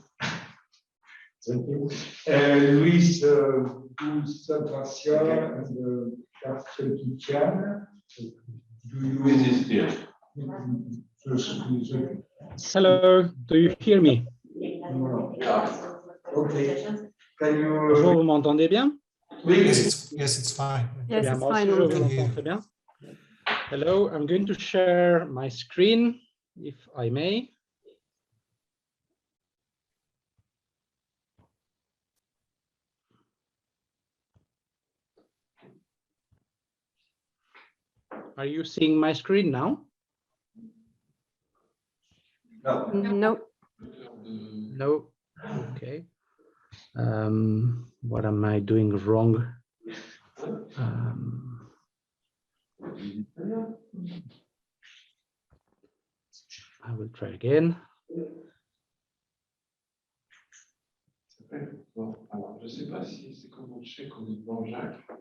Thank you. Luis Bulsa-Garcia and Carsten Titian. Hello, do you hear me? Okay. Bonjour, vous m'entendez bien? Yes, it's fine. Très bien, moi aussi je vous entends très bien. Hello, I'm going to share my screen, if I may. Are you seeing my screen now? No. No. No. Okay. What am I doing wrong? I will try again.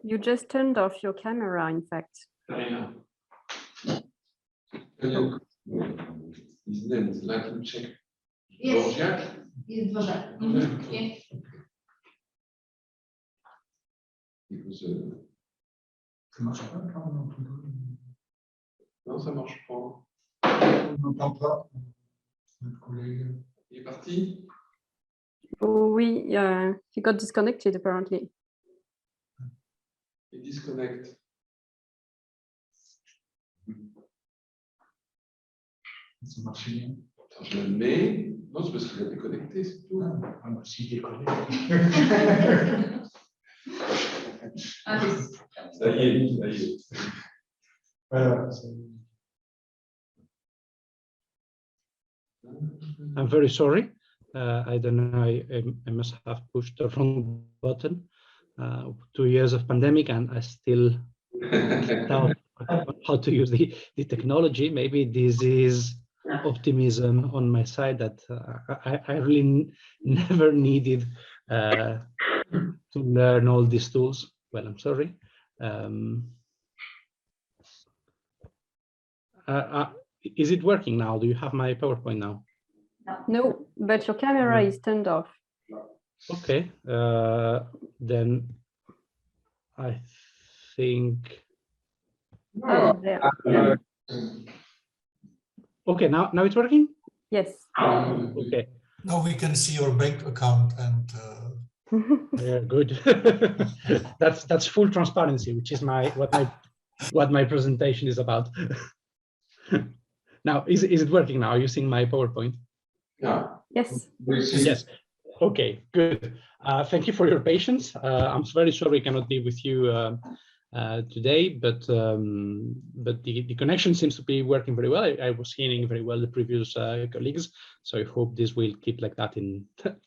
You just turned off your camera, in fact. His name is like you check. Yes. Yes, Bożek. Yes. Ça marche pas quand on entend. Non, ça marche pas. On n'entend pas. Notre collègue. Il est parti. Oh, oui, he got disconnected apparently. Il disconnecte. Ça marche bien. Attends, je le mets. Non, c'est parce qu'il a déconnecté, c'est tout. Ah, bah, s'il déconnecte. Ça y est, ça y est. Voilà. I'm very sorry. I don't know. I must have pushed the wrong button. 2 years of pandemic, and I still doubt how to use the technology. Maybe this is optimism on my side that I really never needed to learn all these tools. Well, I'm sorry. Is it working now? Do you have my PowerPoint now? No, but your camera is turned off. Okay, then I think. Oh, there. Okay, now it's working? Yes. Okay. Now we can see your bank account and. Yeah, good. that's full transparency, which is what my presentation is about. Now, is it working now? Are you seeing my PowerPoint? Yeah. Yes. Yes. Okay, good. Thank you for your patience. I'm very sorry I cannot be with you today, but the connection seems to be working very well. I was hearing very well the previous colleagues, so I hope this will keep like that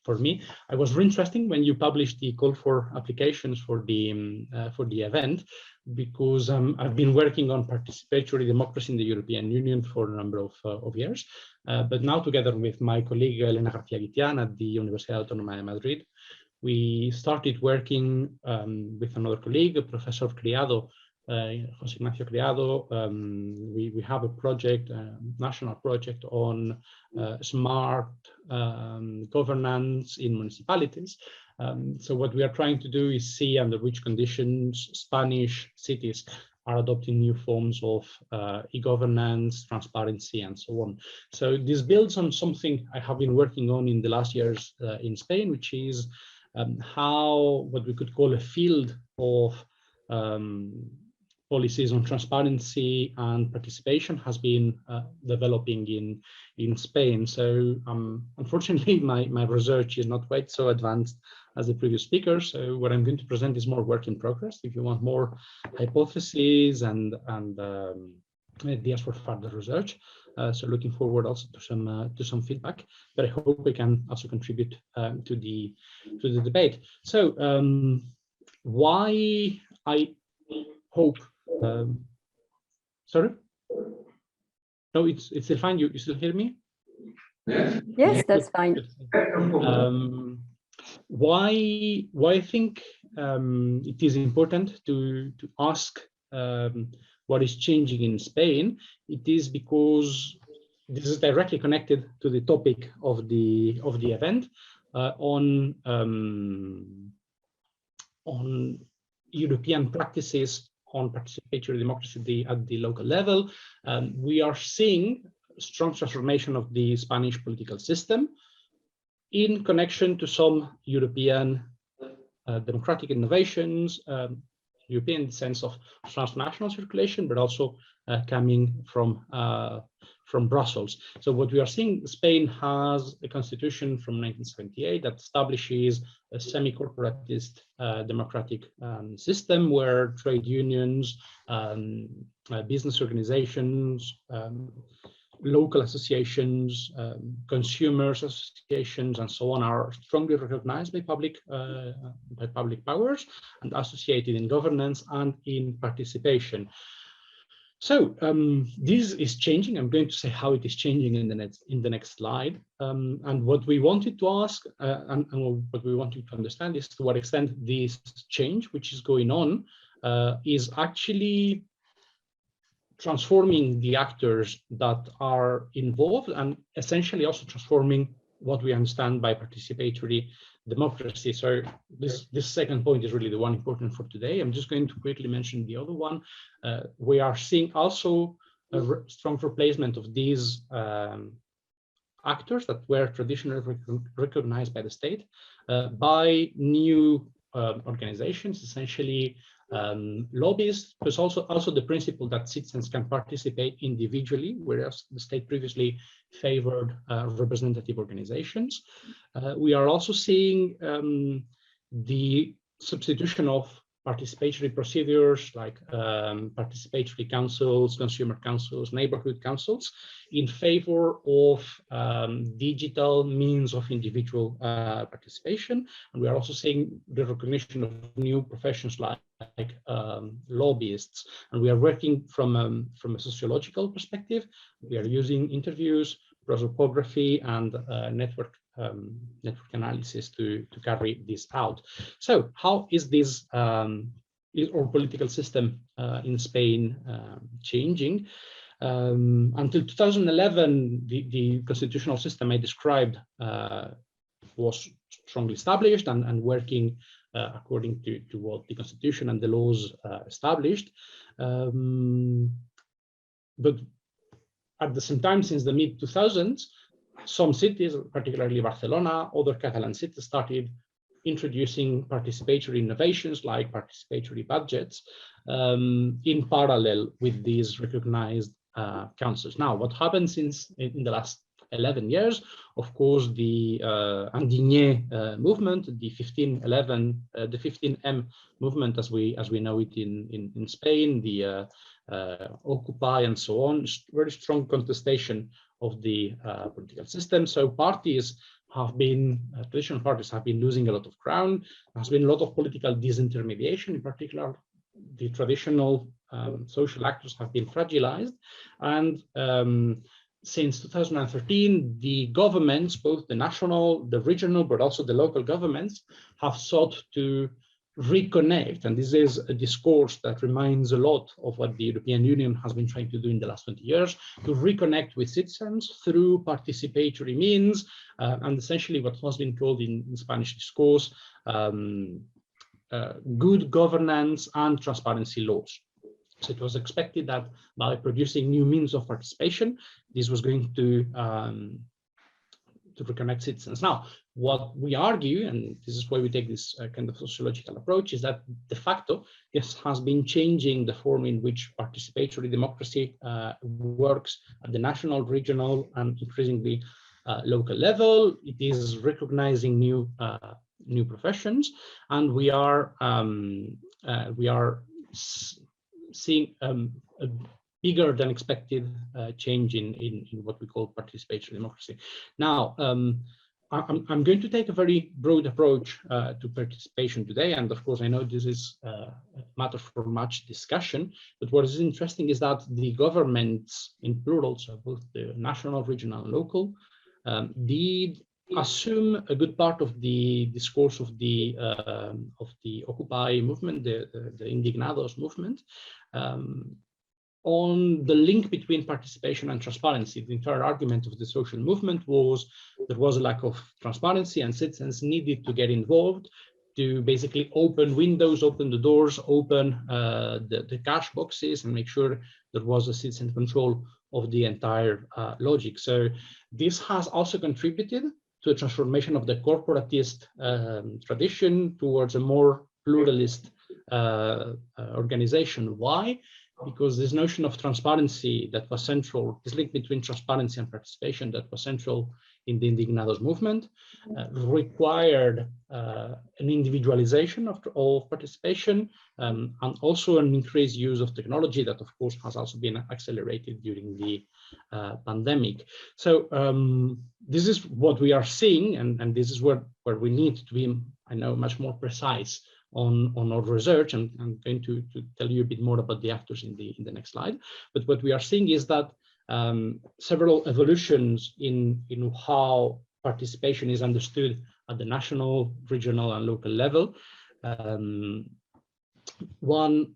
for me. I was very interesting when you published the call for applications for the event, because I've been working on participatory democracy in the European Union for a number of years, but now together with my colleague Elena García-Guitián at the Universidad Autónoma de Madrid, we started working with another colleague, Professor Criado, José Ignacio Criado. We have a project, a national project on smart governance in municipalities. So what we are trying to do is see under which conditions Spanish cities are adopting new forms of e-governance, transparency, and so on. So this builds on something I have been working on in the last years in Spain, which is how what we could call a field of policies on transparency and participation has been developing in Spain. So unfortunately, my research is not quite so advanced as the previous speaker. So what I'm going to present is more work in progress. If you want more hypotheses and ideas for further research, so looking forward also to some feedback. But I hope we can also contribute to the debate. So why I hope. Sorry? No, it's still fine. You still hear me? Yes. Yes, that's fine. Why I think it is important to ask what is changing in Spain. It is because this is directly connected to the topic of the event on European practices on participatory democracy at the local level. We are seeing strong transformation of the Spanish political system in connection to some European democratic innovations, European sense of transnational circulation, but also coming from from Brussels. So what we are seeing, Spain has a constitution from 1978 that establishes a semi-corporatist democratic system where trade unions, business organizations, local associations, consumers associations, and so on are strongly recognized by public powers and associated in governance and in participation. So this is changing. I'm going to say how it is changing in the next slide. And what we wanted to ask and what we wanted to understand is to what extent this change, which is going on, is actually transforming the actors that are involved and essentially also transforming what we understand by participatory democracy. So this second point is really the one important for today. I'm just going to quickly mention the other one. We are seeing also a strong replacement of these actors that were traditionally recognized by the state by new organizations, essentially lobbyists, but also the principle that citizens can participate individually, whereas the state previously favored representative organizations. We are also seeing the substitution of participatory procedures like participatory councils, consumer councils, neighborhood councils in favor of digital means of individual participation. And we are also seeing the recognition of new professions like lobbyists. And we are working from a sociological perspective. We are using interviews, prosopography, and network analysis to carry this out. So how is this is our political system in Spain changing? Until 2011, the constitutional system I described was strongly established and working according to what the constitution and the laws established. But at the same time, since the mid-2000s, some cities, particularly Barcelona, other Catalan cities, started introducing participatory innovations like participatory budgets in parallel with these recognized councils. Now, what happened since in the last 11 years, of course, the Andigné movement, the 15M movement, as we know it in Spain, the Occupy and so on, very strong contestation of the political system. So parties have been, traditional parties have been losing a lot of ground. There has been a lot of political disintermediation, in particular, the traditional social actors have been fragilized. And since 2013, the governments, both the national, the regional, but also the local governments, have sought to reconnect. And this is a discourse that reminds a lot of what the European Union has been trying to do in the last 20 years, to reconnect with citizens through participatory means, and essentially what has been called in Spanish discourse, good governance and transparency laws. So it was expected that by producing new means of participation, this was going to reconnect citizens. Now, what we argue, and this is why we take this kind of sociological approach, is that de facto, this has been changing the form in which participatory democracy works at the national, regional, and increasingly local level. It is recognizing new professions, and we are seeing a bigger than expected change in what we call participatory democracy. Now, I'm going to take a very broad approach to participation today, and of course I know this is a matter for much discussion, but what is interesting is that the governments in plural, so both the national, regional, and local, did assume a good part of the discourse of the Occupy movement, the Indignados movement, on the link between participation and transparency. The entire argument of the social movement was there was a lack of transparency and citizens needed to get involved to basically open windows, open the doors, open the cash boxes, and make sure there was a citizen control of the entire logic. So this has also contributed to a transformation of the corporatist tradition towards a more pluralist organization. Why? because this notion of transparency that was central, this link between transparency and participation that was central in the Indignados movement, required an individualization of participation, and also an increased use of technology that, of course, has also been accelerated during the pandemic. So this is what we are seeing, and this is where we need to be, I know, much more precise on our research. And I'm going to tell you a bit more about the actors in the next slide. But what we are seeing is that several evolutions in how participation is understood at the national, regional, and local level. One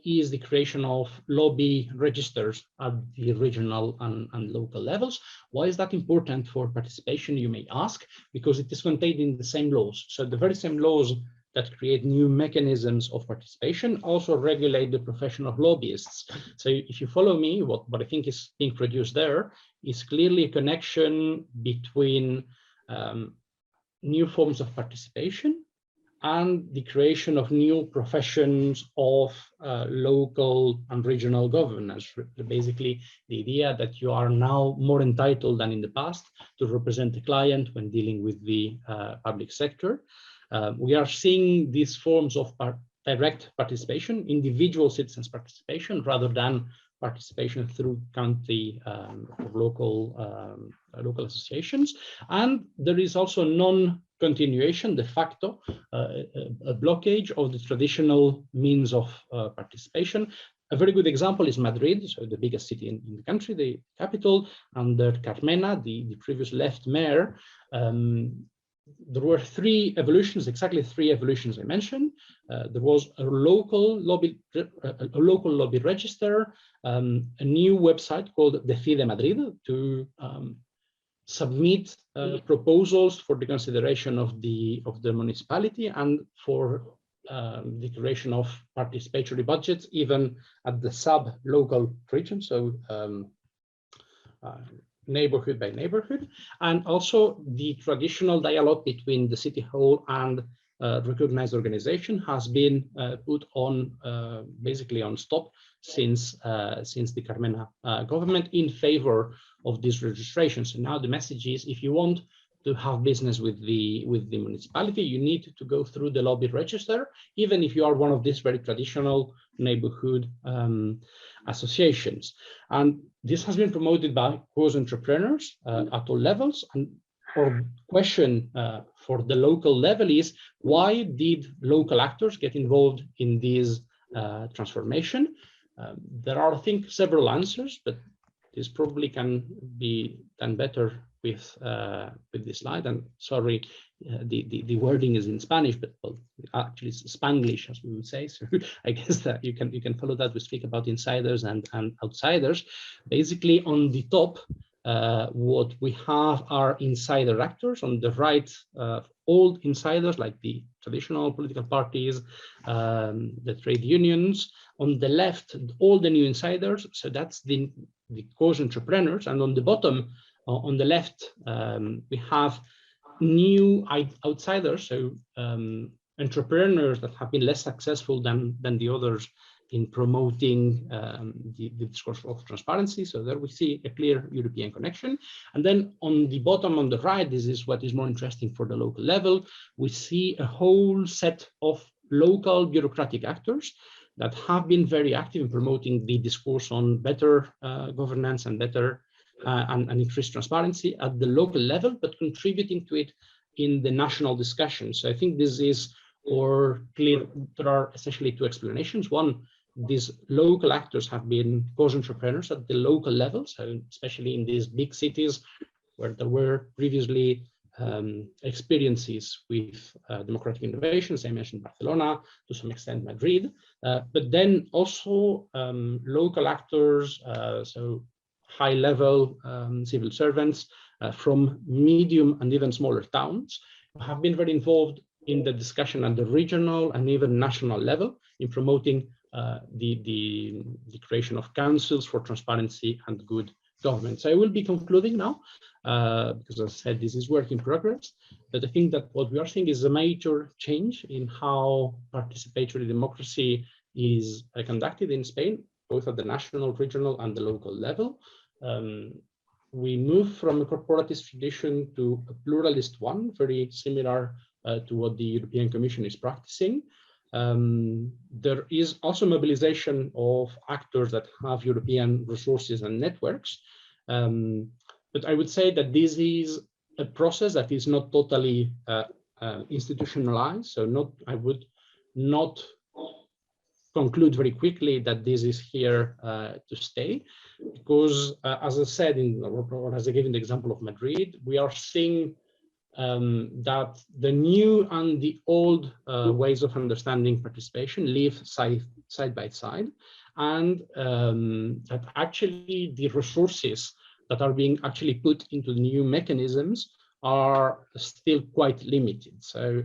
is the creation of lobby registers at the regional and local levels. Why is that important for participation, you may ask? Because it is contained in the same laws. So the very same laws that create new mechanisms of participation also regulate the profession of lobbyists. So if you follow me, what I think is being produced there is clearly a connection between new forms of participation and the creation of new professions of local and regional governance. Basically, the idea that you are now more entitled than in the past to represent the client when dealing with the public sector. We are seeing these forms of direct participation, individual citizens' participation, rather than participation through county or local associations. And there is also non-continuation, de facto, a blockage of the traditional means of participation. A very good example is Madrid, so the biggest city in the country, the capital, under Carmena, the previous left mayor. There were three evolutions, exactly three evolutions I mentioned. There was a local lobby register, a new website called Decide Madrid to submit proposals for the consideration of the municipality and for the creation of participatory budgets, even at the sub-local region. So neighborhood by neighborhood, and also the traditional dialogue between the city hall and recognized organization has been put on basically on stop since the Carmena government in favor of this registration. So now the message is, if you want to have business with the municipality, you need to go through the lobby register, even if you are one of these very traditional neighborhood associations. And this has been promoted by cause entrepreneurs at all levels. And our question for the local level is, why did local actors get involved in this transformation? There are, I think, several answers, but this probably can be done better with this slide. And sorry, the wording is in Spanish, but well, actually it's Spanglish, as we would say. So I guess that you can follow that. We speak about insiders and outsiders. Basically, on the top, what we have are insider actors. On the right, old insiders like the traditional political parties, the trade unions. On the left, all the new insiders. So that's the cause entrepreneurs. And on the bottom, on the left, we have new outsiders, so entrepreneurs that have been less successful than the others in promoting the discourse of transparency. So there we see a clear European connection. And then on the bottom, on the right, this is what is more interesting for the local level. We see a whole set of local bureaucratic actors that have been very active in promoting the discourse on better governance and better and increased transparency at the local level, but contributing to it in the national discussion. So I think this is clear. There are essentially two explanations. One, these local actors have been cause entrepreneurs at the local level, so especially in these big cities where there were previously experiences with democratic innovations. I mentioned Barcelona, to some extent Madrid, but then also local actors, so high-level civil servants from medium and even smaller towns have been very involved in the discussion at the regional and even national level in promoting the creation of councils for transparency and good government. So I will be concluding now, because as I said, this is work in progress. But I think that what we are seeing is a major change in how participatory democracy is conducted in Spain. both at the national, regional, and the local level. We move from a corporatist tradition to a pluralist one, very similar to what the European Commission is practicing. There is also mobilization of actors that have European resources and networks. But I would say that this is a process that is not totally institutionalized. So I would not conclude very quickly that this is here to stay, because as I said, or as I gave in the example of Madrid, we are seeing that the new and the old ways of understanding participation live side by side, and that actually the resources that are being actually put into the new mechanisms are still quite limited. So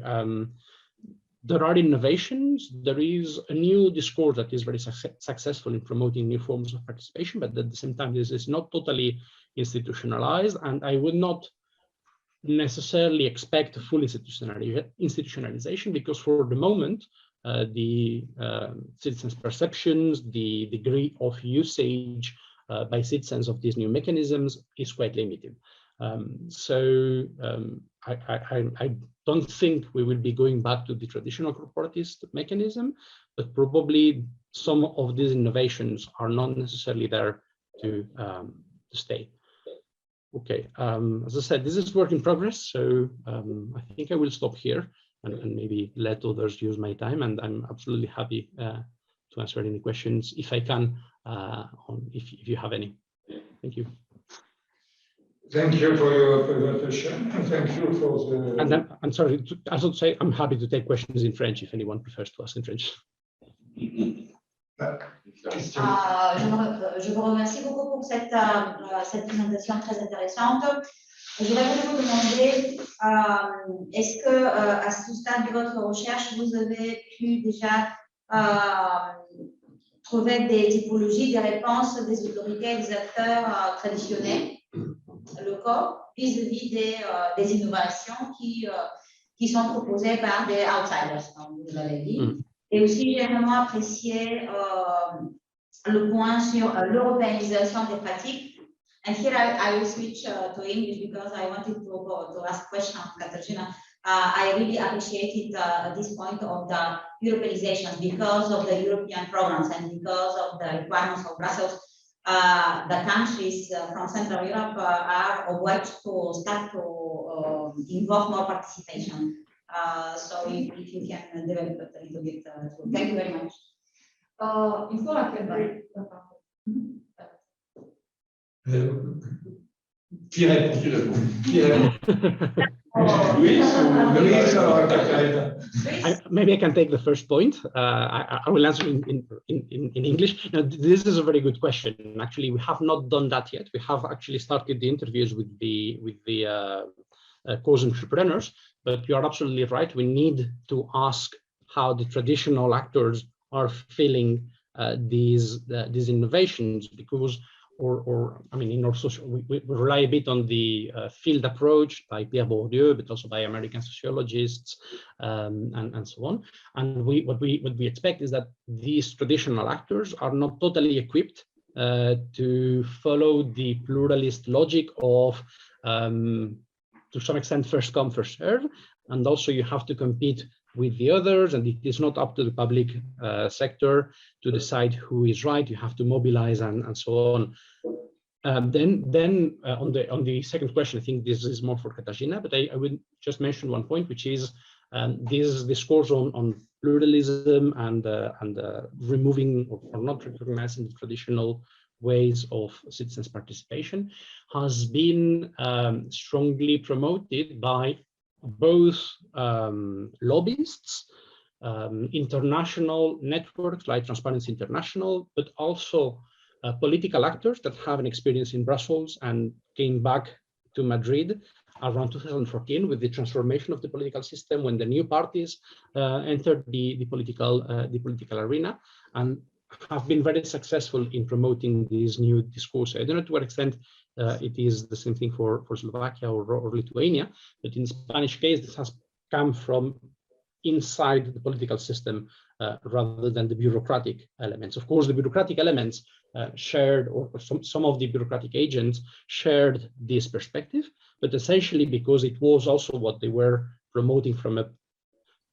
there are innovations, there is a new discourse that is very successful in promoting new forms of participation, but at the same time, this is not totally institutionalized, and I would not necessarily expect full institutionalization, because for the moment, the citizens' perceptions, the degree of usage by citizens of these new mechanisms is quite limited. I don't think we will be going back to the traditional corporatist mechanism, but probably some of these innovations are not necessarily there to stay. Okay, as I said, this is work in progress, so I think I will stop here and maybe let others use my time, and I'm absolutely happy to answer any questions if I can, if you have any. Thank you. Thank you for your presentation, and thank you for the... And then, I'm sorry, I should say I'm happy to take questions in French if anyone prefers to ask in French. Je vous remercie beaucoup pour cette présentation très intéressante. Je voudrais vous demander, est-ce que à ce stade de votre recherche, vous avez pu déjà trouver des typologies, des réponses des autorités, des acteurs traditionnels locaux vis-à-vis des innovations qui sont proposées par des outsiders, comme vous l'avez dit. Et aussi, j'ai vraiment apprécié le point sur l'européanisation des pratiques. And here I will switch to English because I wanted to ask a question of Katarzyna. I really appreciated this point of the Europeanization because of the European programs and because of the requirements of Brussels. The countries from Central Europe are obliged to start to involve more participation. So if you can develop it a little bit, thank you very much. Il faut la Qui répond? Qui répond? Maybe I can take the first point. I will answer in English. Now, this is a very good question. Actually, we have not done that yet. We have actually started the interviews with the cause entrepreneurs, but you are absolutely right. We need to ask how the traditional actors are feeling these innovations, because I mean, in our social, we rely a bit on the field approach by Pierre Bourdieu, but also by American sociologists and so on. And what we expect is that these traditional actors are not totally equipped to follow the pluralist logic of, to some extent, first come, first serve. And also you have to compete with the others, and it is not up to the public sector to decide who is right. You have to mobilize and so on. Then on the second question, I think this is more for Katarzyna, but I would just mention one point, which is this discourse on pluralism and removing or not recognizing the traditional ways of citizens' participation has been strongly promoted by both lobbyists, international networks like Transparency International, but also political actors that have an experience in Brussels and came back to Madrid around 2014 with the transformation of the political system, when the new parties entered the political arena, and have been very successful in promoting these new discourses. I don't know to what extent it is the same thing for Slovakia or Lithuania, but in the Spanish case, this has come from inside the political system rather than the bureaucratic elements. Of course, the bureaucratic elements shared, or some of the bureaucratic agents shared this perspective, but essentially because it was also what they were promoting from a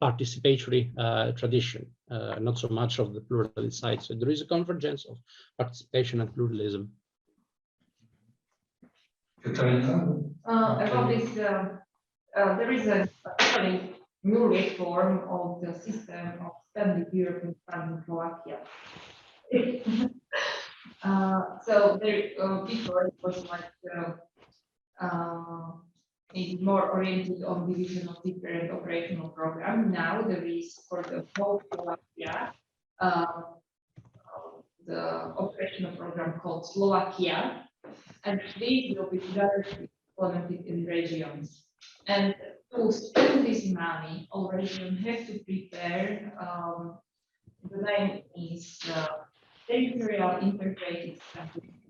participatory tradition, not so much of the pluralist side. So there is a convergence of participation and pluralism. About this, there is a really new reform of the system of spending European funds in Slovakia. So there, before it was like it's more oriented on division of different operational programs. Now there is for the whole Slovakia the operational program called Slovakia, and this will be directly implemented in regions. And to spend this money, all regions have to prepare. The name is territorial integrated strategy.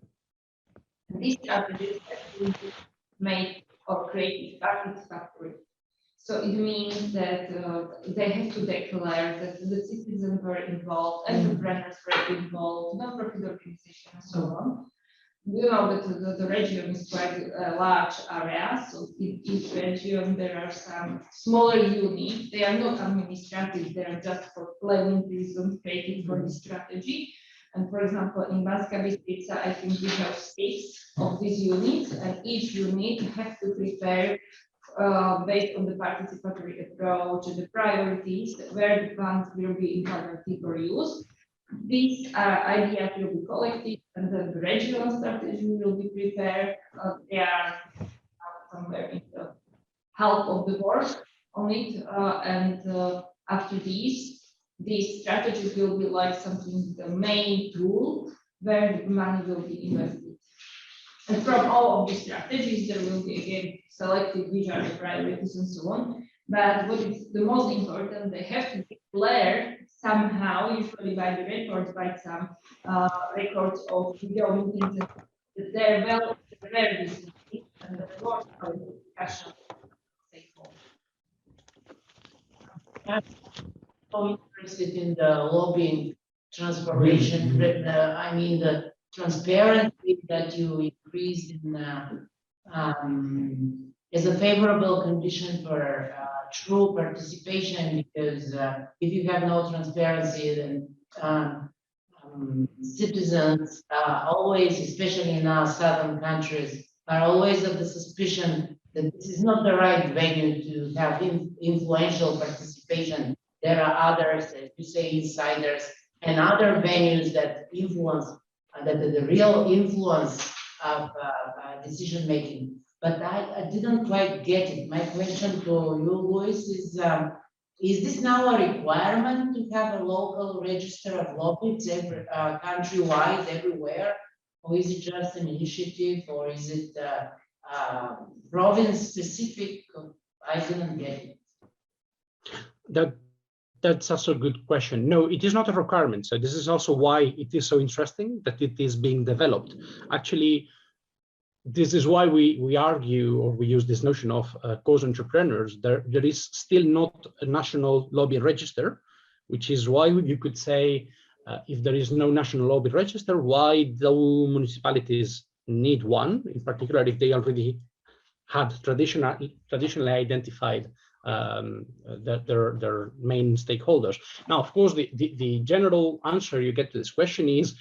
And these strategies have to be made or created participatory. So it means that they have to declare that the citizens were involved, entrepreneurs were involved, non-profit organizations, and so on. You know that the region is quite a large area, so in each region there are some smaller units. They are not administrative, they are just for planning reasons created for the strategy. And for example, in Banska Bystrica, I think we have 6 of these units, and each unit has to prepare based on the participatory approach, the priorities, where the funds will be implemented or used. These ideas will be collected, and then the regional strategy will be prepared. They are somewhere in the half of the work on it, and after these strategies will be like something, the main tool where the money will be invested. And from all of these strategies, there will be again selected which are the priorities and so on. But what is the most important, they have to declare somehow, usually by the records, by some records of video meetings, that they're well very recently, and the work of the discussion. I'm so interested in the lobbying transformation, I mean the transparency that you increased in is a favorable condition for true participation, because if you have no transparency, then citizens always, especially in our southern countries, are always of the suspicion that this is not the right venue to have influential participation. There are others, as you say, insiders, and other venues that influence, that the real influence of decision making. But I didn't quite get it. My question to you, Luis, is this now a requirement to have a local register of lobbyists countrywide, everywhere? Or is it just an initiative, or is it province specific? I didn't get it. That's also a good question. No, it is not a requirement. So this is also why it is so interesting that it is being developed. Actually, this is why we argue, or we use this notion of cause entrepreneurs. There is still not a national lobby register, which is why you could say, if there is no national lobby register, why the municipalities need one, in particular if they already had traditionally identified their main stakeholders. Now, of course, the general answer you get to this question is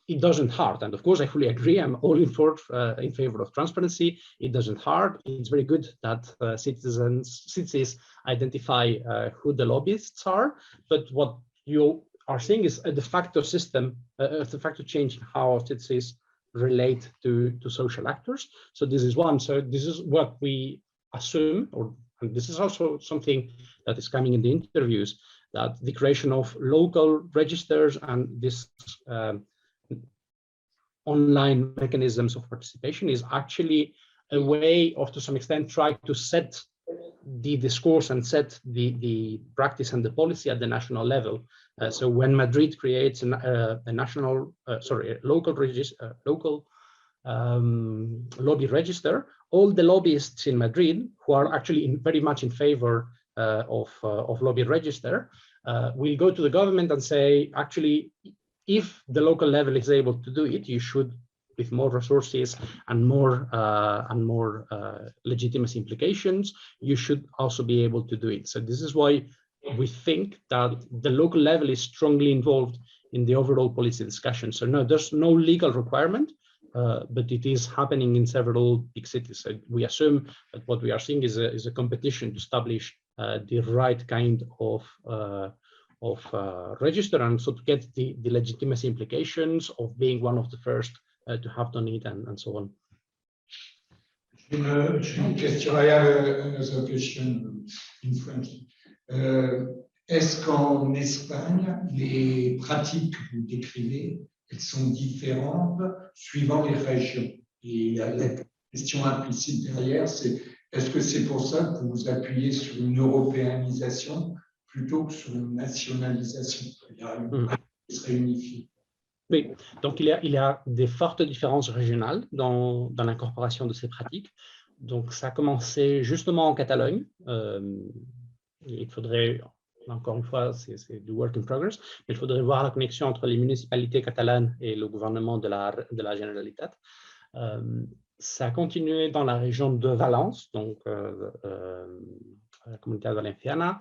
it doesn't hurt. And of course, I fully agree. I'm all in favor of transparency. It doesn't hurt. It's very good that cities identify who the lobbyists are. But what you are seeing is a de facto system, a de facto change in how cities relate to social actors. So this is one. So this is what we assume, and this is also something that is coming in the interviews, that the creation of local registers and this online mechanisms of participation is actually a way of, to some extent, try to set the discourse and set the practice and the policy at the national level. So when Madrid creates a local lobby register, all the lobbyists in Madrid who are actually very much in favor of lobby register will go to the government and say, actually, if the local level is able to do it, you should, with more resources and more legitimacy implications, you should also be able to do it. So this is why we think that the local level is strongly involved in the overall policy discussion. So no, there's no legal requirement, but it is happening in several big cities. So we assume that what we are seeing is a competition to establish the right kind of register, and so to get the legitimacy implications of being one of the first to have done it, and so on. Une question. I have another question in French. Est-ce qu'en Espagne, les pratiques que vous décrivez, elles sont différentes suivant les régions? Et la question implicite derrière, c'est est-ce que c'est pour ça que vous vous appuyez sur une européanisation plutôt que sur une nationalisation? Il y a une pratique qui serait unifiée. Oui, donc il y a des fortes différences régionales dans l'incorporation de ces pratiques. Donc ça a commencé justement en Catalogne. Il faudrait, encore une fois, c'est du work in progress, mais il faudrait voir la connexion entre les municipalités catalanes et le gouvernement de la Generalitat. Ça a continué dans la région de Valence, donc la Comunidad Valenciana,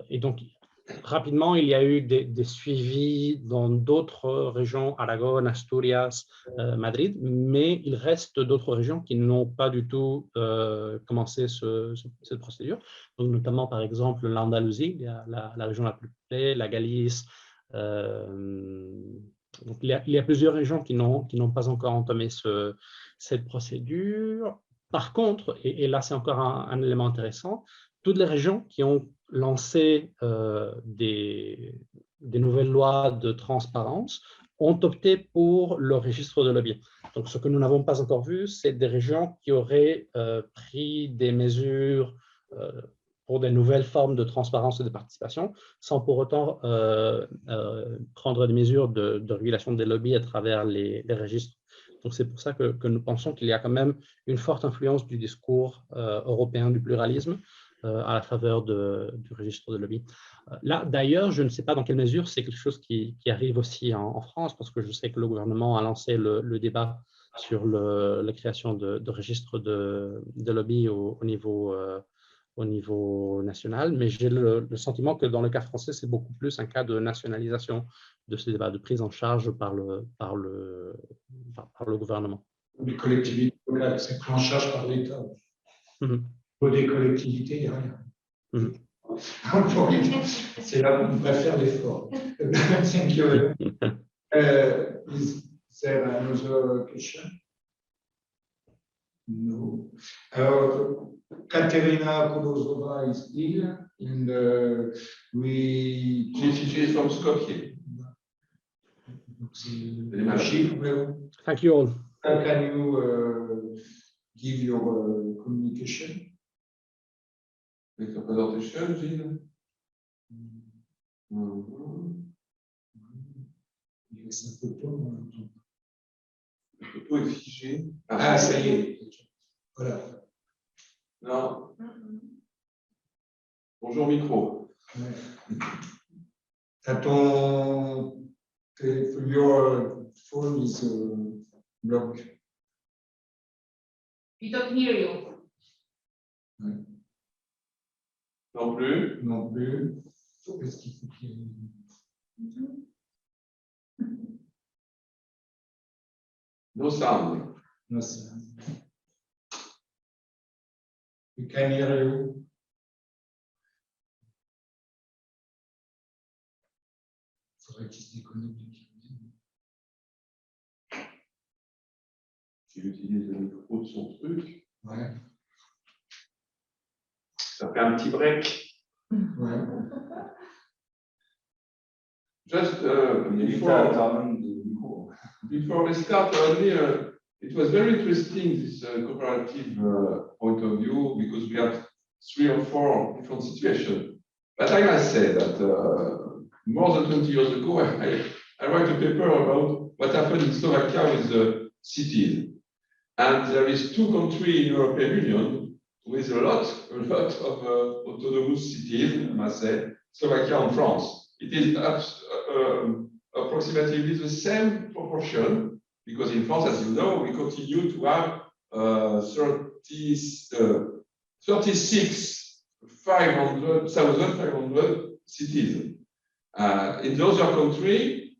et donc rapidement, il y a eu des suivis dans d'autres régions, Aragon, Asturias, Madrid, mais il reste d'autres régions qui n'ont pas du tout commencé cette procédure. Donc, notamment, par exemple, l'Andalousie, la région la plus peuplée, la Galice. Donc, il y a plusieurs régions qui n'ont pas encore entamé cette procédure. Par contre, et là, c'est encore un élément intéressant, toutes les régions qui ont lancé des nouvelles lois de transparence ont opté pour le registre de lobby. Donc, ce que nous n'avons pas encore vu, c'est des régions qui auraient pris des mesures pour des nouvelles formes de transparence et de participation, sans pour autant prendre des mesures de régulation des lobbies à travers les registres. Donc, c'est pour ça que nous pensons qu'il y a quand même une forte influence du discours européen du pluralisme à la faveur du registre de lobby. Là, d'ailleurs, je ne sais pas dans quelle mesure c'est quelque chose qui arrive aussi en France, parce que je sais que le gouvernement a lancé le débat sur la création de registres de lobby au niveau national, mais j'ai le sentiment que dans le cas français, c'est beaucoup plus un cas de nationalisation de ce débat, de prise en charge par le gouvernement. Les collectivités locales, c'est pris en charge par l'État. Pour des collectivités, il n'y a rien. C'est là où on va faire l'effort. Thank you. Is there another question? No. Katerina Kolozova is here, and she's from Skopje. Thank you all. Can you give your communication? Avec la présentation, Gilles. Il reste un photo. La photo est figée. Ah, ça y est. Voilà. Non. Bonjour, micro. Your phone is blocked. We don't hear you. Non plus. Non plus. Qu'est-ce qu'il faut qu'il y ait? No sound. No sound. We can hear you. Il faudrait qu'il se déconnecte. S'il utilise le micro de son truc. Ouais. Ça fait un petit break. Ouais. Just before we start earlier, it was very interesting, this cooperative point of view, because we have 3 or 4 different situations. But I must say that more than 20 years ago, I wrote a paper about what happened in Slovakia with the cities. And there is 2 countries in the European Union with a lot of autonomous cities, I must say, Slovakia and France. It is approximately the same proportion, because in France, as you know, we continue to have 36,500 cities. In the other country,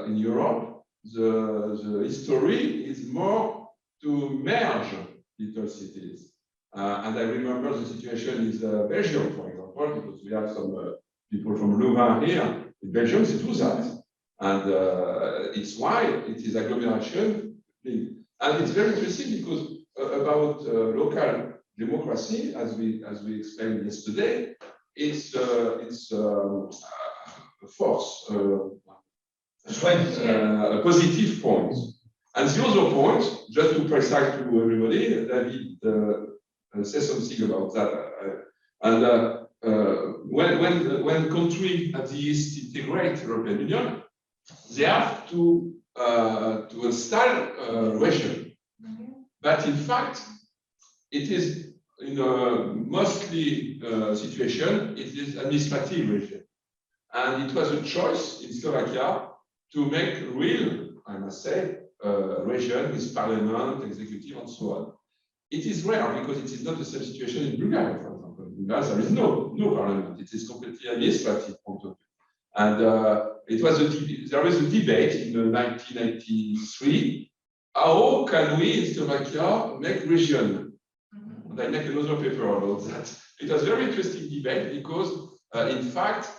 in Europe, the history is more to merge little cities. And I remember the situation in Belgium, for example, because we have some people from Louvain here. In Belgium, they do that. And it's why it is agglomeration. And it's very interesting because about local democracy, as we explained yesterday, it's a force, a positive point. And the other point, just to precise to everybody, David says something about that. When countries at the East integrate the European Union, they have to install a region. But in fact, it is in a mostly situation, it is administrative region. And it was a choice in Slovakia to make real, I must say, region with parliament, executive, and so on. It is rare because it is not the same situation in Bulgaria, for example. In Bulgaria, there is no parliament. It is completely administrative point of view. And there was a debate in 1993. How can we in Slovakia make region? And I make another paper about that. It was a very interesting debate because, in fact,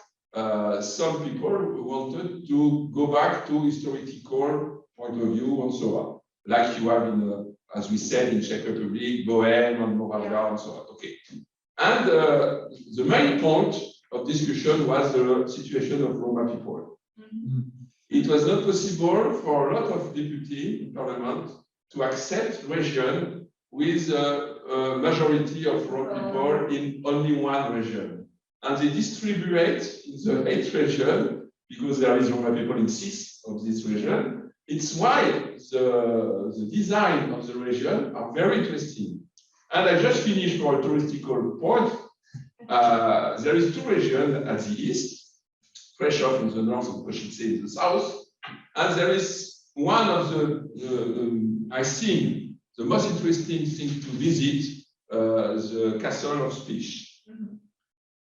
some people wanted to go back to historical point of view and so on, like you have in, as we said, in Czech Republic, Bohème and Moravia and so on. Okay, and the main point of discussion was the situation of Roma people. It was not possible for a lot of deputies in parliament to accept region with a majority of Roma people in only one region. And they distribute in the 8 region, because there is Roma people in 6 of this region. It's why the design of the region are very interesting. And I just finished for a touristical point. There is 2 regions at the east, Prešov in the north and Košice in the south. And there is one of the I think, the most interesting thing to visit, the Castle of Spiš.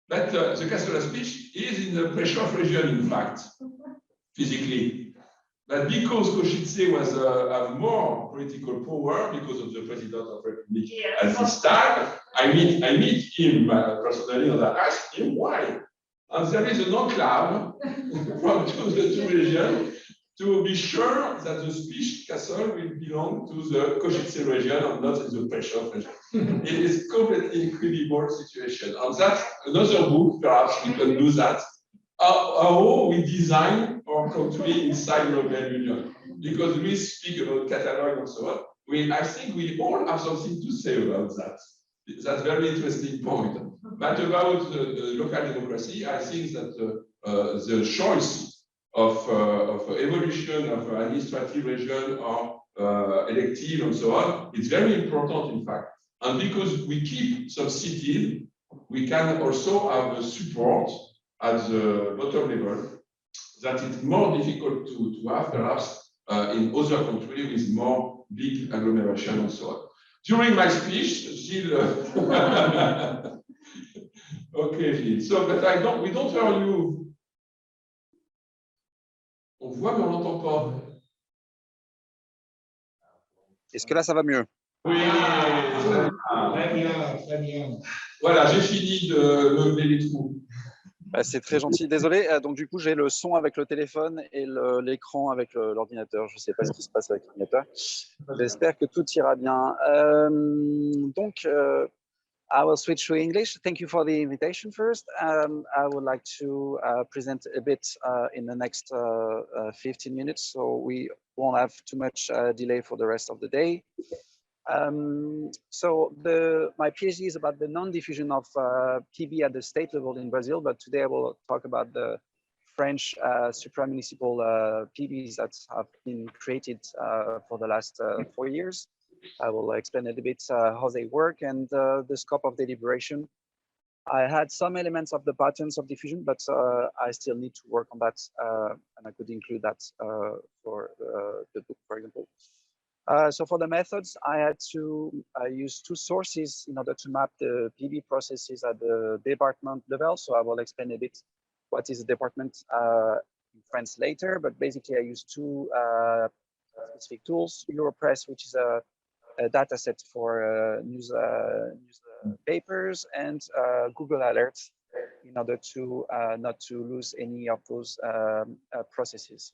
But the Castle of Spiš is in the Prešov region, in fact, physically. But because Košice was have more political power because of the President of the Republic at this time, I meet him personally and I ask him why. And there is an enclave from the 2 regions to be sure that the Spiš castle will belong to the Košice region and not in the Prešov region. It is completely incredible situation. And that's another book, perhaps we can do that. How we design our country inside the European Union. Because we speak about catalog and so on. I think we all have something to say about that. That's a very interesting point. But about the local democracy, I think that the choice of evolution of administrative region or elective and so on, it's very important in fact. And because we keep some cities, we can also have a support at the bottom level that it's more difficult to have perhaps in other countries with more big agglomeration and so on. During my speech, Gilles, okay, Gilles. So, but we don't hear you. On voit, mais on n'entend pas. Est-ce que là, ça va mieux? Oui, très bien, très bien. Voilà, j'ai fini de meubler les trous. C'est très gentil. Désolé, donc du coup, j'ai le son avec le téléphone et l'écran avec l'ordinateur. Je ne sais pas ce qui se passe avec l'ordinateur. J'espère que tout ira bien. Donc, I will switch to English. Thank you for the invitation first. I would like to present a bit in the next 15 minutes, so we won't have too much delay for the rest of the day. So my PhD is about the non-diffusion of PB at the state level in Brazil, but today I will talk about the French supramunicipal PBs that have been created for the last 4 years. I will explain a little bit how they work and the scope of deliberation. I had some elements of the patterns of diffusion, but I still need to work on that, and I could include that for the book, for example. So for the methods, I had to use two sources in order to map the PB processes at the department level. So I will explain a bit what is a department in France later, but basically I use two specific tools: Europress, which is a data set for news papers, and Google Alerts in order to not to lose any of those processes.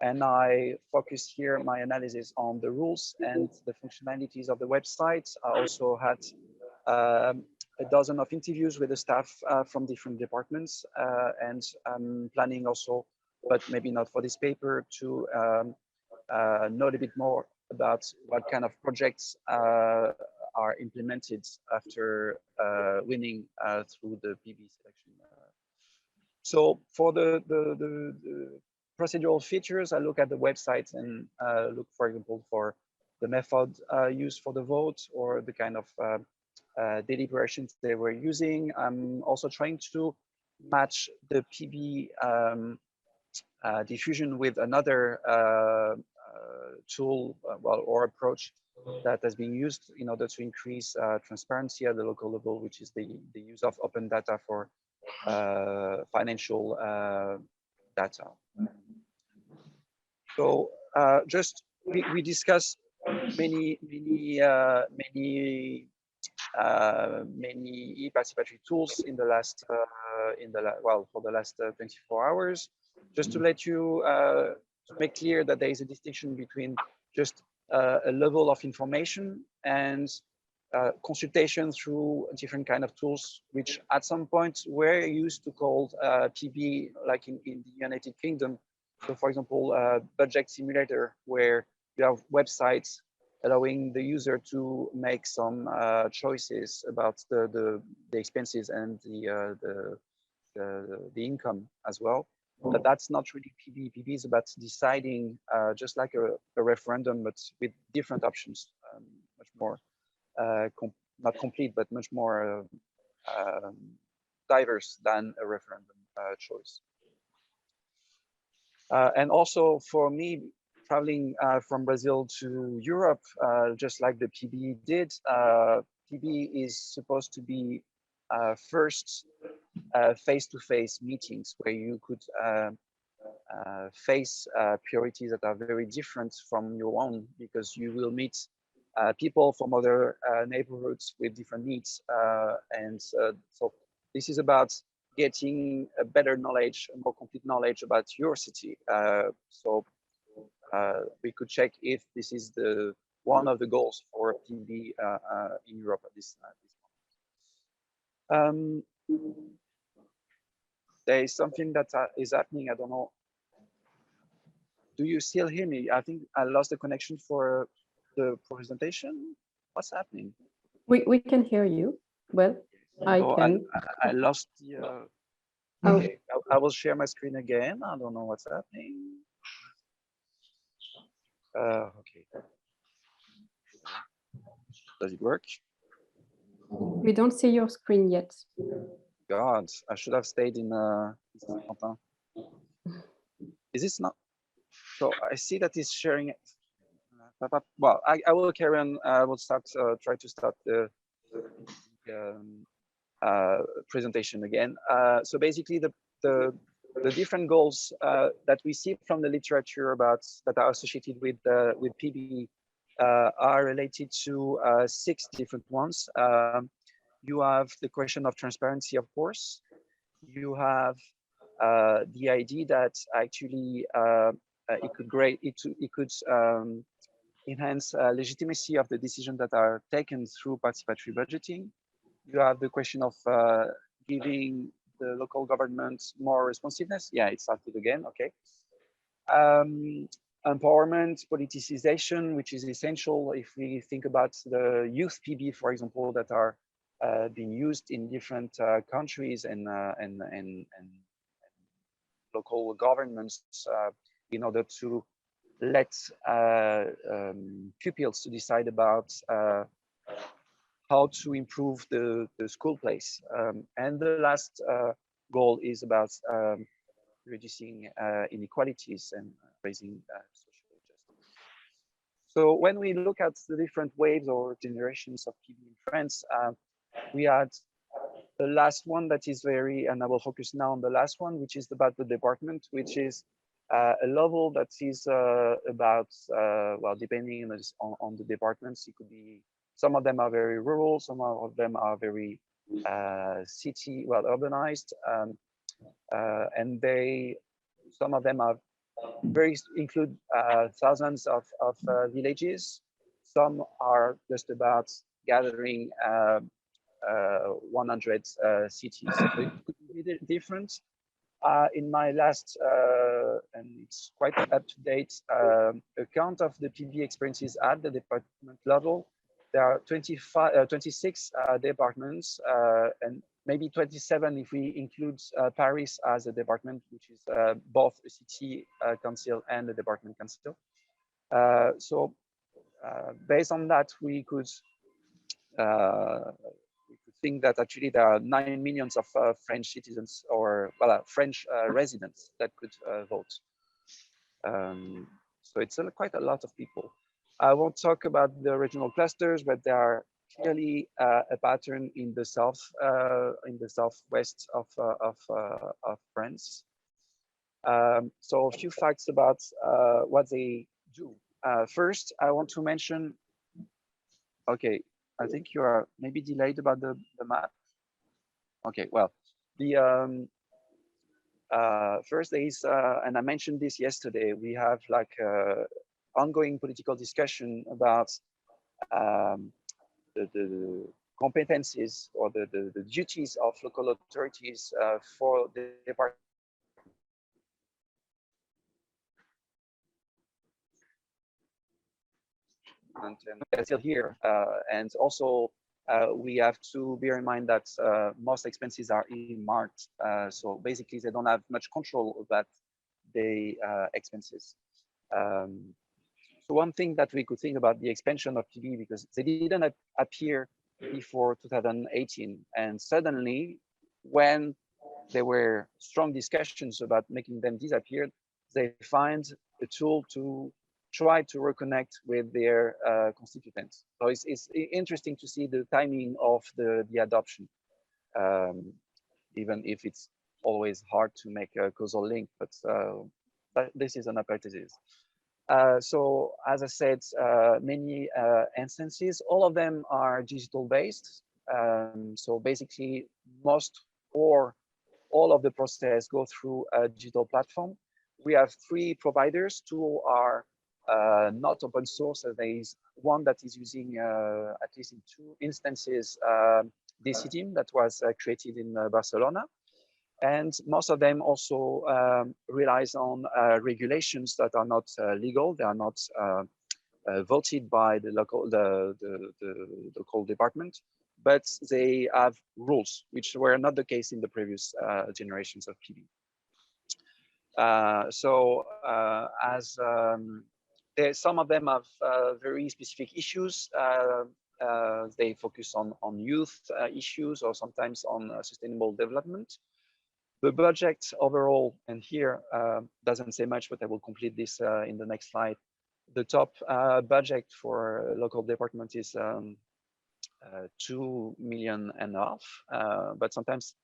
And I focus here my analysis on the rules and the functionalities of the website. I also had a dozen of interviews with the staff from different departments, and I'm planning also, but maybe not for this paper, to know a bit more about what kind of projects are implemented after winning through the PB selection. So for the procedural features, I look at the website and look, for example, for the method used for the vote or the kind of deliberations they were using. I'm also trying to match the PB diffusion with another tool or approach that has been used in order to increase transparency at the local level, which is the use of open data for financial data. So just we discussed many e-participatory tools in the last for the last 24 hours. Just to let you to make clear that there is a distinction between just a level of information and consultation through different kind of tools, which at some point were used to call PB, like in the United Kingdom. So for example, budget simulator, where you have websites allowing the user to make some choices about the expenses and the income as well. But that's not really PB. PB is about deciding just like a referendum, but with different options, much more not complete, but much more diverse than a referendum choice. And also for me, traveling from Brazil to Europe, just like the PB did, PB is supposed to be first face-to-face meetings where you could face priorities that are very different from your own, because you will meet people from other neighborhoods with different needs. And so this is about getting a better knowledge, a more complete knowledge about your city. So we could check if this is one of the goals for PB in Europe at this moment. There is something that is happening. I don't know. Do you still hear me? I think I lost the connection for the presentation. What's happening? We can hear you. Well, I can. I lost the. Okay, I will share my screen again. I don't know what's happening. Okay. Does it work? We don't see your screen yet. God, I should have stayed in Saint-Quentin. Is this not? So I see that it's sharing it. Well, I will carry on. I will try to start the presentation again. So basically, the different goals that we see from the literature about that are associated with PB are related to 6 different ones. You have the question of transparency, of course. You have the idea that actually it could enhance legitimacy of the decisions that are taken through participatory budgeting. You have the question of giving the local government more responsiveness. Yeah, it started again. Okay. Empowerment, politicization, which is essential if we think about the youth PB, for example, that are being used in different countries and local governments in order to let pupils to decide about how to improve the school place. And the last goal is about reducing inequalities and raising social justice. So when we look at the different waves or generations of PB in France, we had the last one that is very, and I will focus now on the last one, which is about the department, which is a level that is about, well, depending on the departments, it could be, some of them are very rural, some of them are very city, well, urbanized, and some of them are include thousands of villages. Some are just about gathering 100 cities. So it could be different. In my last, and it's quite up-to-date account of the PB experiences at the department level, there are 26 departments, and maybe 27 if we include Paris as a department, which is both a city council and a department council. So based on that, we could think that actually there are 9 million of French citizens or well, French residents that could vote. So it's quite a lot of people. I won't talk about the regional clusters, but there are clearly a pattern in the southwest of France. So a few facts about what they do. First, I want to mention, okay, I think you are maybe delayed about the map. Okay, well, the first is, and I mentioned this yesterday, we have like ongoing political discussion about the competencies or the duties of local authorities for the department. And they're still here, and also we have to bear in mind that most expenses are earmarked, so basically they don't have much control about the expenses. So one thing that we could think about the expansion of PB, because they didn't appear before 2018, and suddenly when there were strong discussions about making them disappear, they find a tool to try to reconnect with their constituents. So it's interesting to see the timing of the adoption, even if it's always hard to make a causal link, but this is an hypothesis. So as I said, many instances, all of them are digital based. So basically most or all of the process go through a digital platform. We have 3 providers, 2 are not open source. There is one that is using, at least in 2 instances, DCTeam that was created in Barcelona. And most of them also relies on regulations that are not legal. They are not voted by the local department, but they have rules, which were not the case in the previous generations of PB. Some of them have very specific issues. They focus on youth issues or sometimes on sustainable development. The budget overall, and here doesn't say much, but I will complete this in the next slide. The top budget for local department is 2.5 million, but sometimes,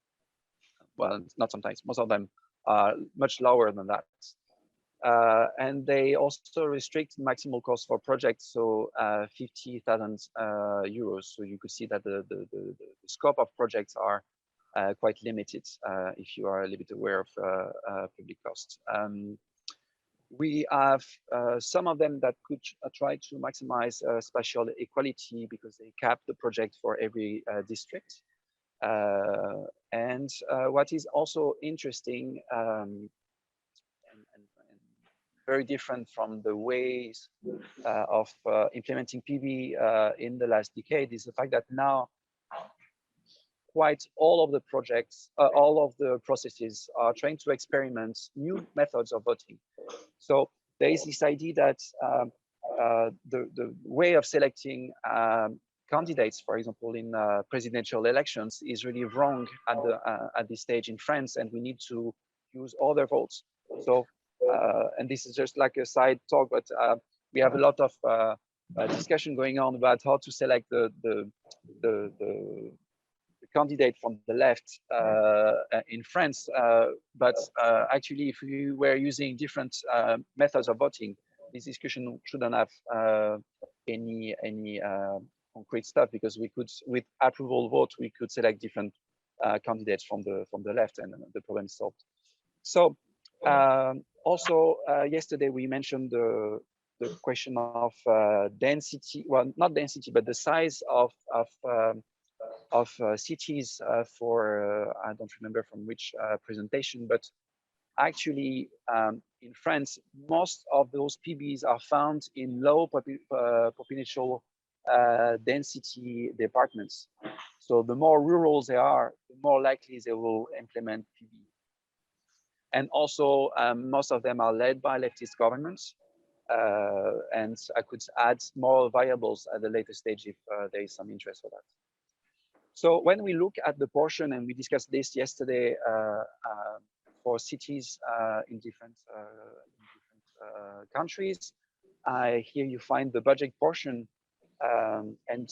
well, not sometimes, most of them are much lower than that. And they also restrict maximal cost for projects, so 50,000 euros. So you could see that the scope of projects are quite limited if you are a little bit aware of public costs. We have some of them that could try to maximize spatial equality because they cap the project for every district. And what is also interesting and very different from the ways of implementing PB in the last decade is the fact that now quite all of the projects, all of the processes are trying to experiment new methods of voting. So there is this idea that the way of selecting candidates, for example, in presidential elections, is really wrong at this stage in France, and we need to use other votes. So, and this is just like a side talk, but we have a lot of discussion going on about how to select the candidate from the left in France. But actually, if we were using different methods of voting, this discussion shouldn't have any concrete stuff, because we could, with approval vote, we could select different candidates from the left, and the problem is solved. So also yesterday we mentioned the question of density. Well, not density, but the size of cities for I don't remember from which presentation, but actually in France, most of those PBs are found in low population density departments. So the more rural they are, the more likely they will implement PB. And also most of them are led by leftist governments. And I could add more variables at the later stage if there is some interest for that. So when we look at the portion, and we discussed this yesterday for cities in different countries, here you find the budget portion, and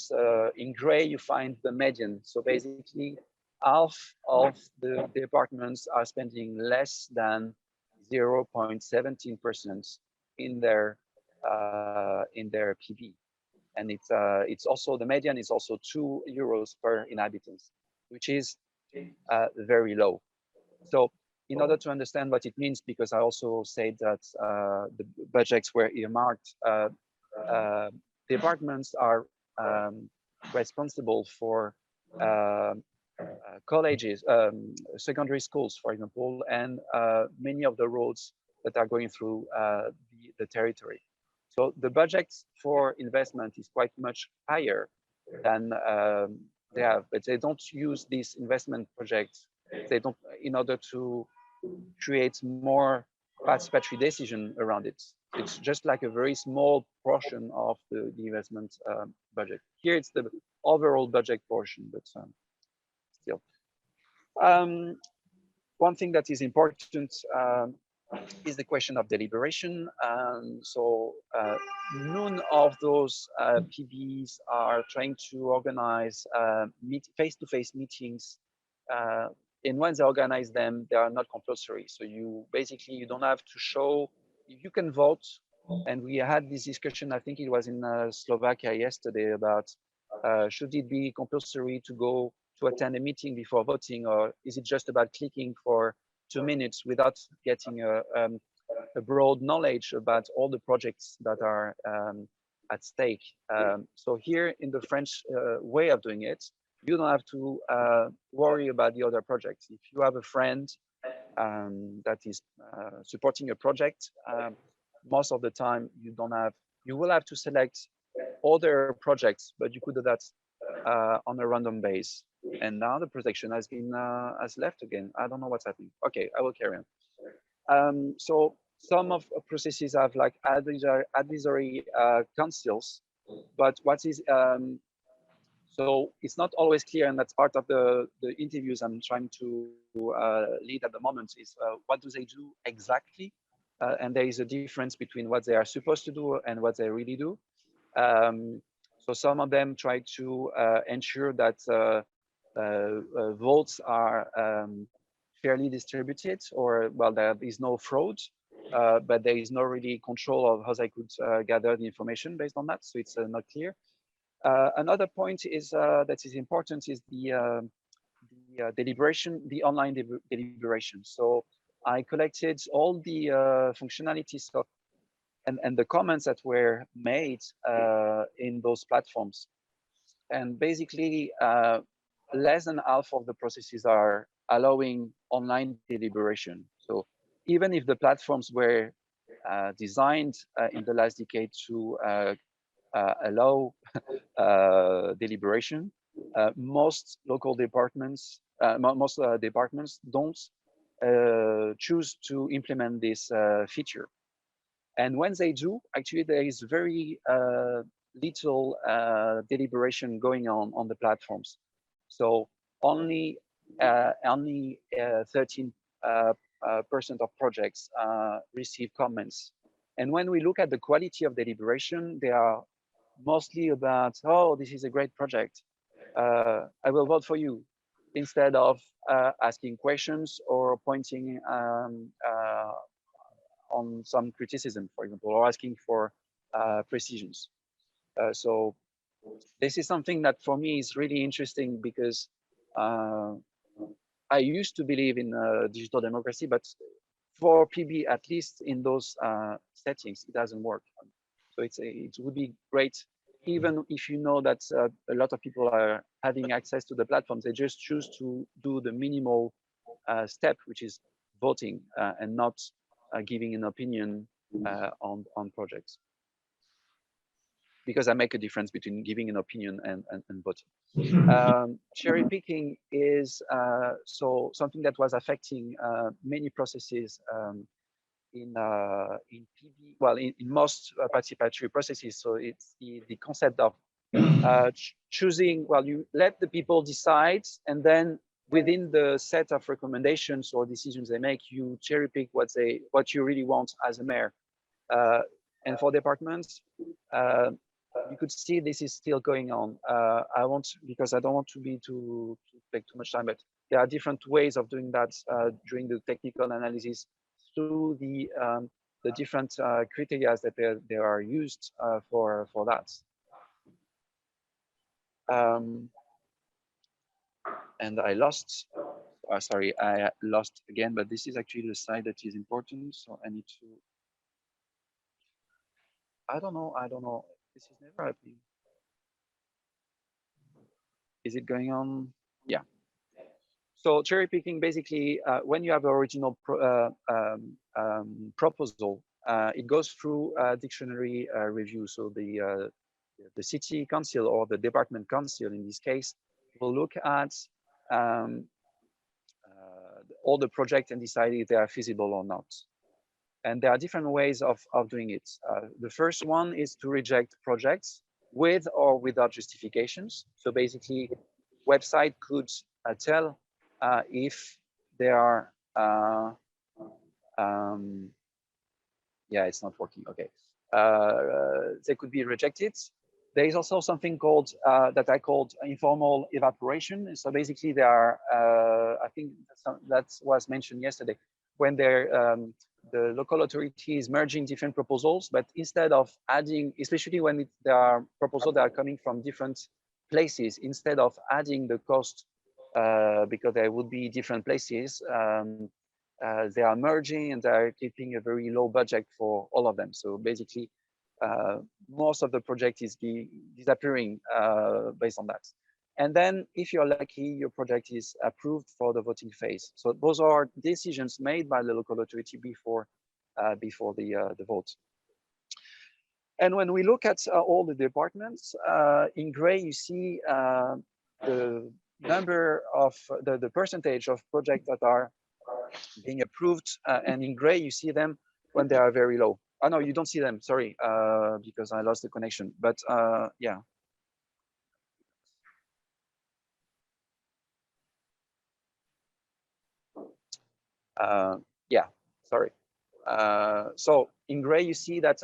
in gray you find the median. So basically, half of the departments are spending less than 0.17% in their PB. And it's also, the median is also €2 per inhabitant, which is very low. So in order to understand what it means, because I also said that the budgets were earmarked, departments are responsible for colleges, secondary schools, for example, and many of the roads that are going through the territory. So the budget for investment is quite much higher than they have, but they don't use these investment projects. They don't, in order to create more participatory decision around it. It's just like a very small portion of the investment budget. Here it's the overall budget portion, but still. One thing that is important is the question of deliberation. So none of those PBs are trying to organize face-to-face meetings. And when they organize them, they are not compulsory. So you basically, you don't have to show, you can vote. And we had this discussion, I think it was in Slovakia yesterday, about should it be compulsory to go to attend a meeting before voting, or is it just about clicking for 2 minutes without getting a broad knowledge about all the projects that are at stake? So here in the French way of doing it, you don't have to worry about the other projects. If you have a friend that is supporting a project, most of the time you will have to select other projects, but you could do that on a random base. And now the protection has been has left again. I don't know what's happening. Okay, I will carry on. So some of the processes have like advisory councils, but what is so it's not always clear, and that's part of the interviews I'm trying to lead at the moment, is what do they do exactly? And there is a difference between what they are supposed to do and what they really do. So some of them try to ensure that votes are fairly distributed, or, well, there is no fraud, but there is no really control of how they could gather the information based on that. So it's not clear. Another point is that is important is the deliberation, the online deliberation. So I collected all the functionalities of and the comments that were made in those platforms. And basically, less than half of the processes are allowing online deliberation. So even if the platforms were designed in the last decade to allow deliberation, most local departments, departments don't choose to implement this feature. And when they do, actually there is very little deliberation going on the platforms. So only 13% of projects receive comments. And when we look at the quality of deliberation, they are mostly about, oh, this is a great project. I will vote for you, instead of asking questions or pointing on some criticism, for example, or asking for precisions. So this is something that for me is really interesting, because I used to believe in digital democracy, but for PB, at least in those settings, it doesn't work. So it would be great, even if you know that a lot of people are having access to the platforms, they just choose to do the minimal step, which is voting and not giving an opinion on projects. Because I make a difference between giving an opinion and voting. Cherry picking is so something that was affecting many processes in PB, well, in most participatory processes. So it's the concept of choosing, well, you let the people decide, and then within the set of recommendations or decisions they make, you cherry pick what you really want as a mayor. And for departments, you could see this is still going on. Because I don't want to take too much time, but there are different ways of doing that during the technical analysis through the different criteria that they are used for that. And I lost, sorry, I lost again, but this is actually the slide that is important. So I need to, I don't know. This is never happening. Is it going on? Yeah. So cherry picking, basically, when you have an original proposal, it goes through a dictionary review. So the city council or the department council, in this case, will look at all the projects and decide if they are feasible or not. And there are different ways of doing it. The first one is to reject projects with or without justifications. So basically, website could tell if they are, yeah, it's not working, okay. They could be rejected. There is also something called, that I called informal evaporation. So basically they are, I think that was mentioned yesterday, when they're, the local authority is merging different proposals, but instead of adding, especially when there are proposals that are coming from different places, instead of adding the cost, because there would be different places, they are merging and they are keeping a very low budget for all of them. So basically, most of the project is disappearing based on that. And then if you're lucky, your project is approved for the voting phase. So those are decisions made by the local authority before the vote. And when we look at all the departments, in gray, you see the number of the percentage of projects that are being approved. And in gray, you see them when they are very low. Oh, no, you don't see them, sorry, because I lost the connection. But yeah. Yeah, sorry. So in gray, you see that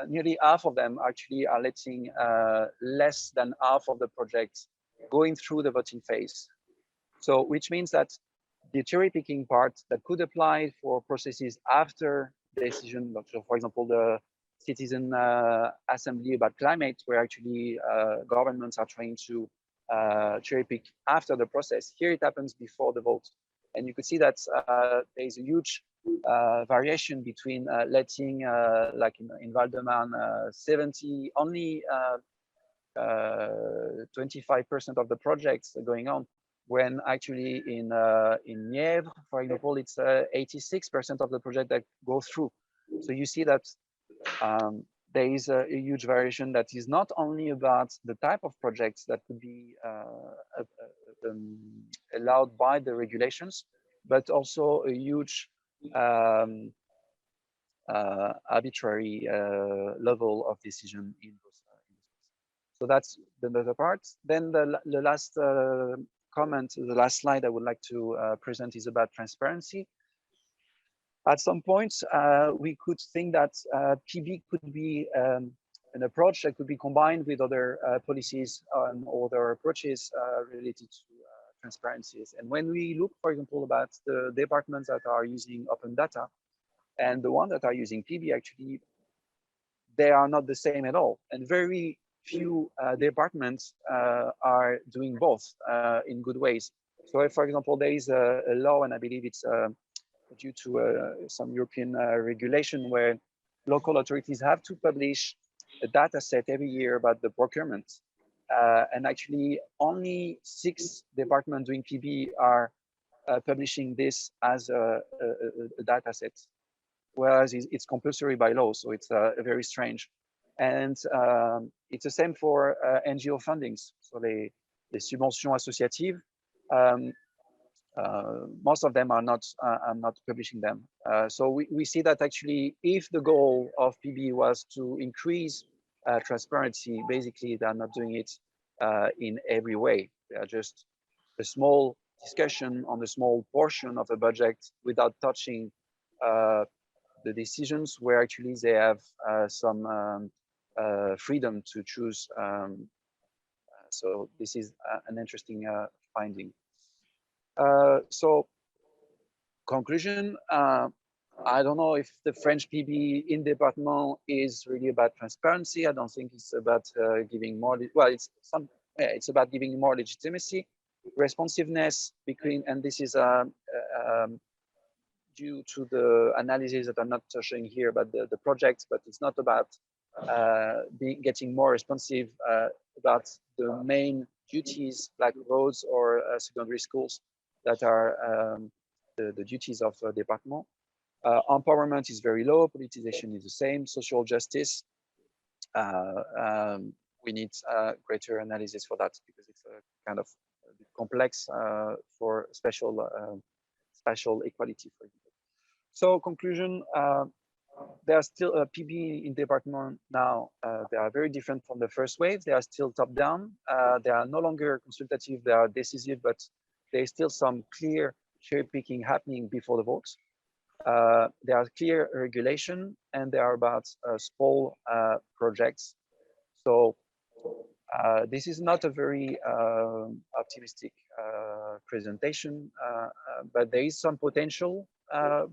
nearly half of them actually are letting less than half of the projects going through the voting phase. So which means that the cherry picking part that could apply for processes after the decision, so for example, the citizen assembly about climate, where actually governments are trying to cherry pick after the process. Here it happens before the vote. And you could see that there is a huge variation between letting, like in Val-de-Marne, only 25% of the projects going on, when actually in Nièvre, for example, it's 86% of the project that go through. So you see that there is a huge variation that is not only about the type of projects that could be allowed by the regulations, but also a huge arbitrary level of decision in those. So that's the part. Then the last comment, the last slide I would like to present is about transparency. At some point, we could think that PB could be an approach that could be combined with other policies and other approaches related to transparencies. And when we look, for example, about the departments that are using open data and the ones that are using PB, actually, they are not the same at all. And very few departments are doing both in good ways. So if, for example, there is a law, and I believe it's due to some European regulation where local authorities have to publish a data set every year about the procurement. And actually only 6 departments doing PB are publishing this as a data set, whereas it's compulsory by law, so it's very strange. And it's the same for NGO fundings, so les subventions associatives. Most of them are not publishing them. So we see that actually, if the goal of PB was to increase transparency, basically they're not doing it in every way. They are just a small discussion on a small portion of a budget without touching the decisions where actually they have some freedom to choose. So this is an interesting finding. So conclusion, I don't know if the French PB in department is really about transparency. I don't think it's about giving more, well, it's about giving more legitimacy, responsiveness between, and this is due to the analysis that I'm not showing here about the projects, but it's not about getting more responsive about the main duties like roads or secondary schools that are the duties of the department. Empowerment is very low, politicization is the same, social justice. We need greater analysis for that because it's a kind of complex for spatial equality, for example. So conclusion, there are still PB in department now. They are very different from the first wave. They are still top down. They are no longer consultative. They are decisive, but there is still some clear cherry picking happening before the votes. There are clear regulation, and they are about small projects. So this is not a very optimistic presentation, but there is some potential.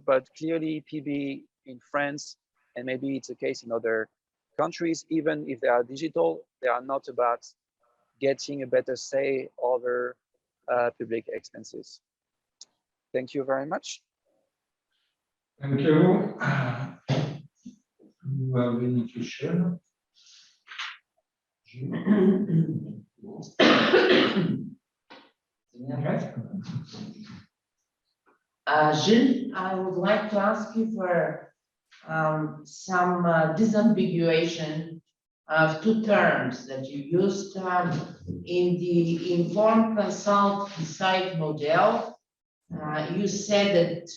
But clearly PB in France, and maybe it's a case in other countries, even if they are digital, they are not about getting a better say over public expenses. Thank you very much. Thank you. Well, we need to share. Gilles, I would like to ask you for some disambiguation of 2 terms that you used in the inform, consult, decide model. You said that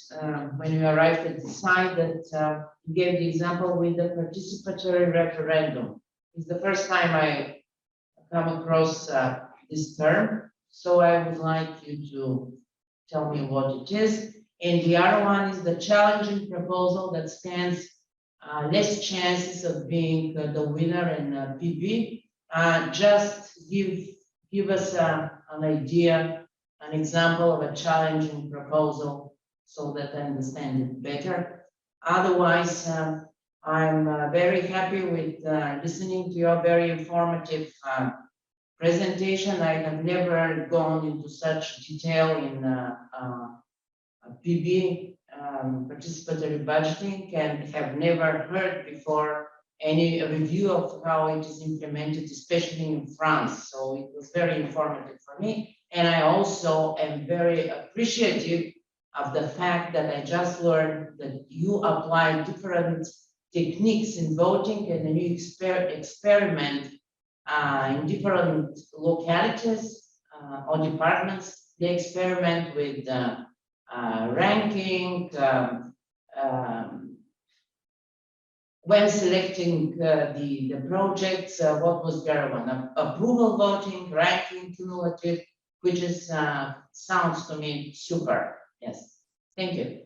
when you arrived at decide that you gave the example with the participatory referendum. It's the first time I come across this term, so I would like you to tell me what it is. And the other one is the challenging proposal that stands less chances of being the winner in PB. Just give us an idea, an example of a challenging proposal so that I understand it better. Otherwise, I'm very happy with listening to your very informative presentation. I have never gone into such detail in PB, participatory budgeting, and have never heard before any review of how it is implemented, especially in France. So it was very informative for me. And I also am very appreciative of the fact that I just learned that you apply different techniques in voting, and then you experiment in different localities or departments. They experiment with ranking, when selecting the projects, what was their one? Approval voting, ranking, cumulative, which is sounds to me super. Yes, thank you.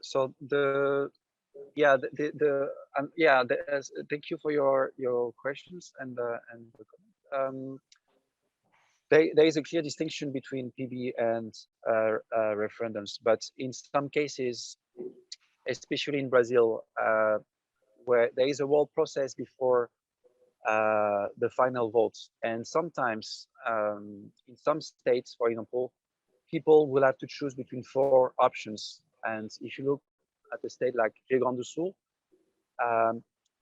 So thank you for your questions and the comment. There is a clear distinction between PB and referendums, but in some cases, especially in Brazil, where there is a whole process before the final votes, and sometimes in some states, for example, people will have to choose between 4 options. And if you look at a state like Rio Grande do Sul,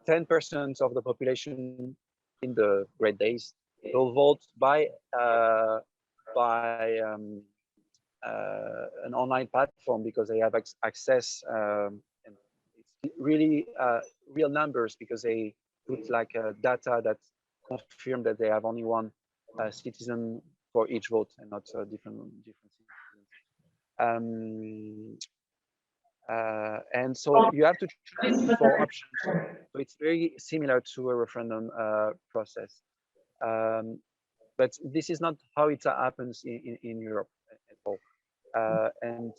10% of the population in the great days will vote by an online platform because they have access, and it's really real numbers because they put like data that confirm that they have only one citizen for each vote and not different citizens. And so you have to choose 4 options. So it's very similar to a referendum process. But this is not how it happens in Europe at all. And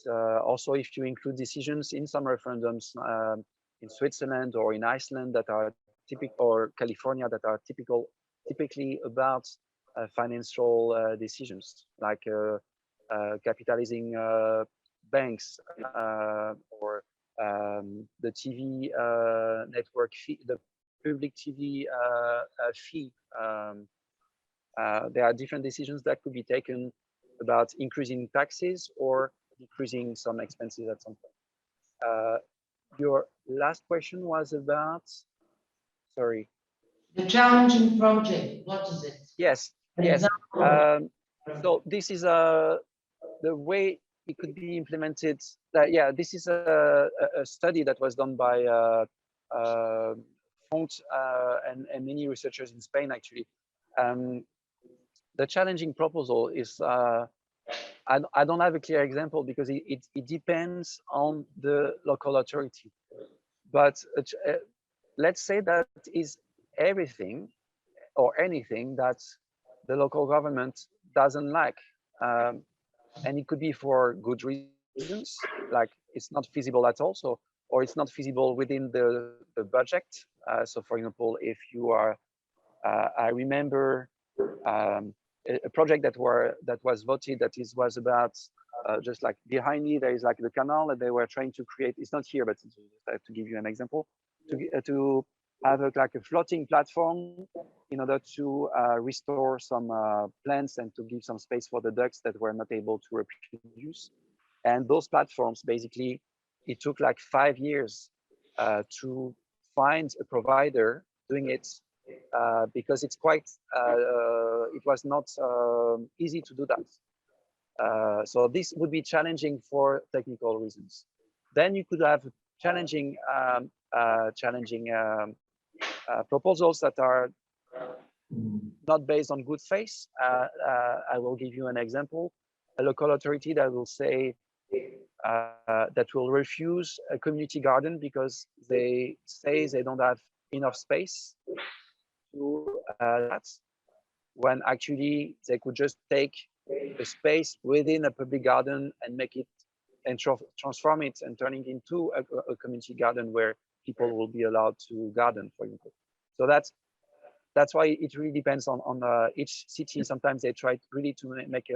also, if you include decisions in some referendums in Switzerland or in Iceland that are typical, or California that are typically about financial decisions, like capitalizing banks or the TV network fee, the public TV fee. There are different decisions that could be taken about increasing taxes or decreasing some expenses at some point. Your last question was about, sorry. The challenging project, what is it? Yes, yes. So this is the way it could be implemented. This is a study that was done by Font and many researchers in Spain, actually. The challenging proposal is, I don't have a clear example because it depends on the local authority. But let's say that is everything or anything that the local government doesn't like. And it could be for good reasons, like it's not feasible at all, or it's not feasible within the budget. So for example, if you are, I remember a project that was voted that was about just like behind me there is like the canal that they were trying to create. It's not here, but to give you an example, to have like a floating platform in order to restore some plants and to give some space for the ducks that were not able to reproduce. And those platforms, basically, it took like 5 years to find a provider doing it because it's quite, it was not easy to do that. So this would be challenging for technical reasons. Then you could have challenging proposals that are not based on good faith. I will give you an example. A local authority that will say that will refuse a community garden because they say they don't have enough space to that, when actually they could just take a space within a public garden and make it and transform it and turn it into a community garden where people will be allowed to garden, for example. So that's why it really depends on each city. Sometimes they try really to make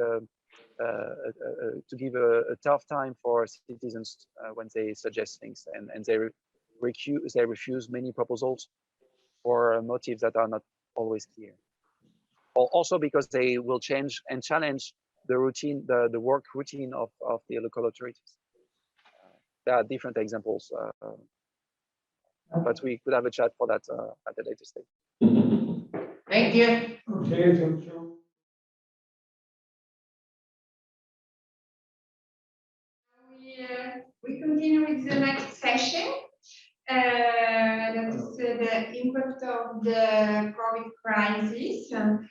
to give a tough time for citizens when they suggest things, and they refuse many proposals for motives that are not always clear. Also because they will change and challenge the routine, the work routine of the local authorities. There are different examples, but we could have a chat for that at a later stage. Thank you. Okay, thank you. We continue with the next session. That is the impact of the COVID crisis on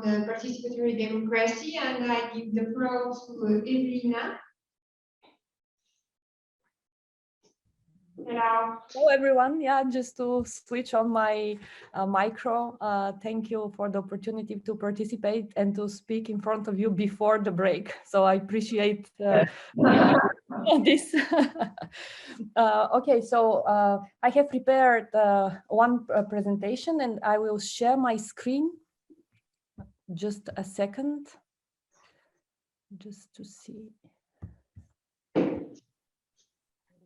the participatory democracy, and I give the floor to Evelina. Hello everyone. Yeah, just to switch on my micro. Thank you for the opportunity to participate and to speak in front of you before the break. So I appreciate this. Okay, so I have prepared one presentation and I will share my screen. Just a second, just to see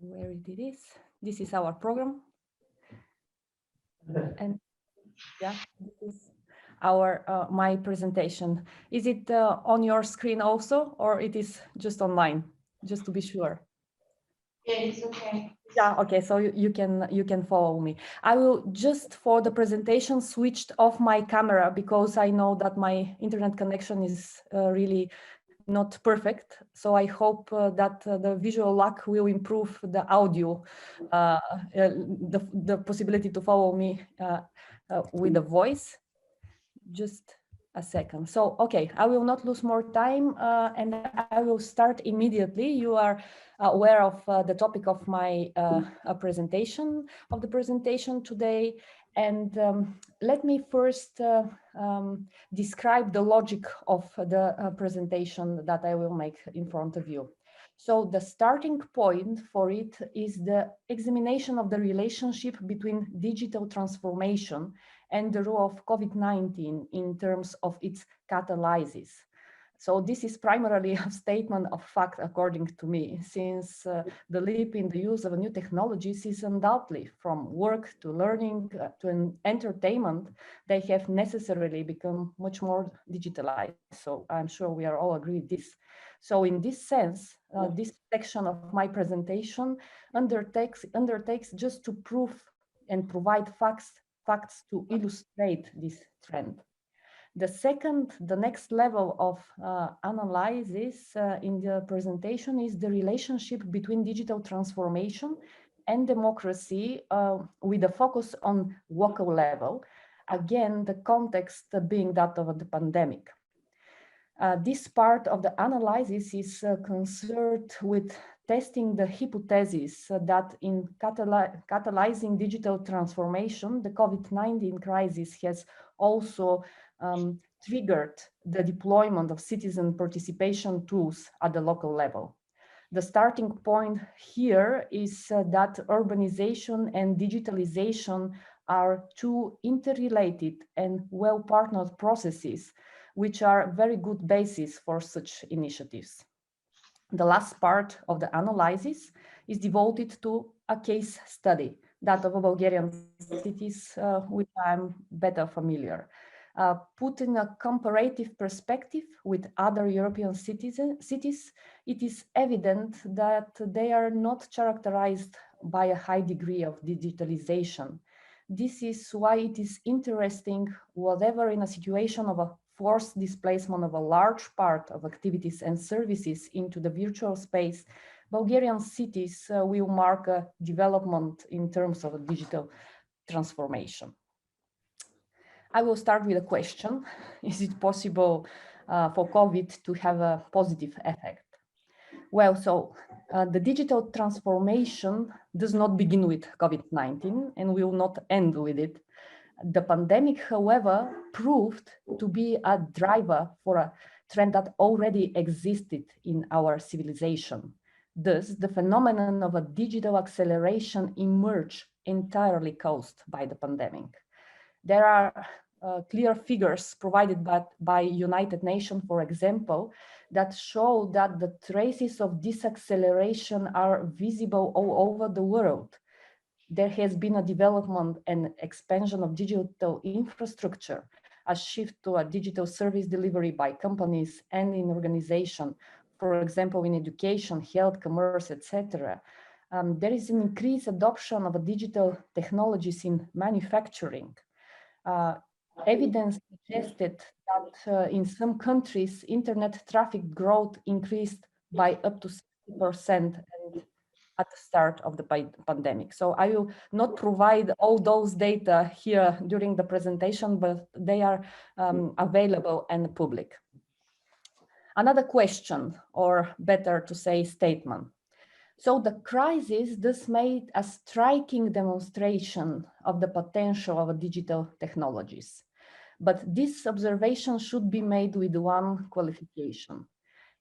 where it is. This is our program. And yeah, this is our my presentation. Is it on your screen also, or it is just online? Just to be sure. Yeah, it's okay. Yeah, okay, so you can follow me. I will just for the presentation switched off my camera because I know that my internet connection is really not perfect. So I hope that the visual luck will improve the audio, the possibility to follow me with the voice. Just a second. So, okay, I will not lose more time and I will start immediately. You are aware of the topic of my presentation today. And let me first describe the logic of the presentation that I will make in front of you. So the starting point for it is the examination of the relationship between digital transformation and the role of COVID-19 in terms of its catalysis. So this is primarily a statement of fact, according to me, since the leap in the use of new technologies is undoubtedly from work to learning to an entertainment, they have necessarily become much more digitalized. So I'm sure we are all agree with this. So in this sense, this section of my presentation undertakes just to prove and provide facts to illustrate this trend. The next level of analysis in the presentation is the relationship between digital transformation and democracy with a focus on local level. Again, the context being that of the pandemic. This part of the analysis is concerned with testing the hypothesis that in catalyzing digital transformation, the COVID-19 crisis has also triggered the deployment of citizen participation tools at the local level. The starting point here is that urbanization and digitalization are two interrelated and well-partnered processes, which are very good basis for such initiatives. The last part of the analysis is devoted to a case study, that of Bulgarian cities, which I'm better familiar. Put in a comparative perspective with other European cities, it is evident that they are not characterized by a high degree of digitalization. This is why it is interesting, whatever in a situation of a forced displacement of a large part of activities and services into the virtual space, Bulgarian cities will mark a development in terms of a digital transformation. I will start with a question. Is it possible for COVID to have a positive effect? Well, so the digital transformation does not begin with COVID-19 and will not end with it. The pandemic, however, proved to be a driver for a trend that already existed in our civilization. Thus, the phenomenon of a digital acceleration emerged entirely caused by the pandemic. There are clear figures provided by United Nations, for example, that show that the traces of this acceleration are visible all over the world. There has been a development and expansion of digital infrastructure, a shift to a digital service delivery by companies and in organization, for example, in education, health, commerce, etc. There is an increased adoption of digital technologies in manufacturing. Evidence suggested that in some countries, internet traffic growth increased by up to 60% at the start of the pandemic. So I will not provide all those data here during the presentation, but they are available and public. Another question, or better to say statement. So the crisis thus made a striking demonstration of the potential of digital technologies. But this observation should be made with one qualification.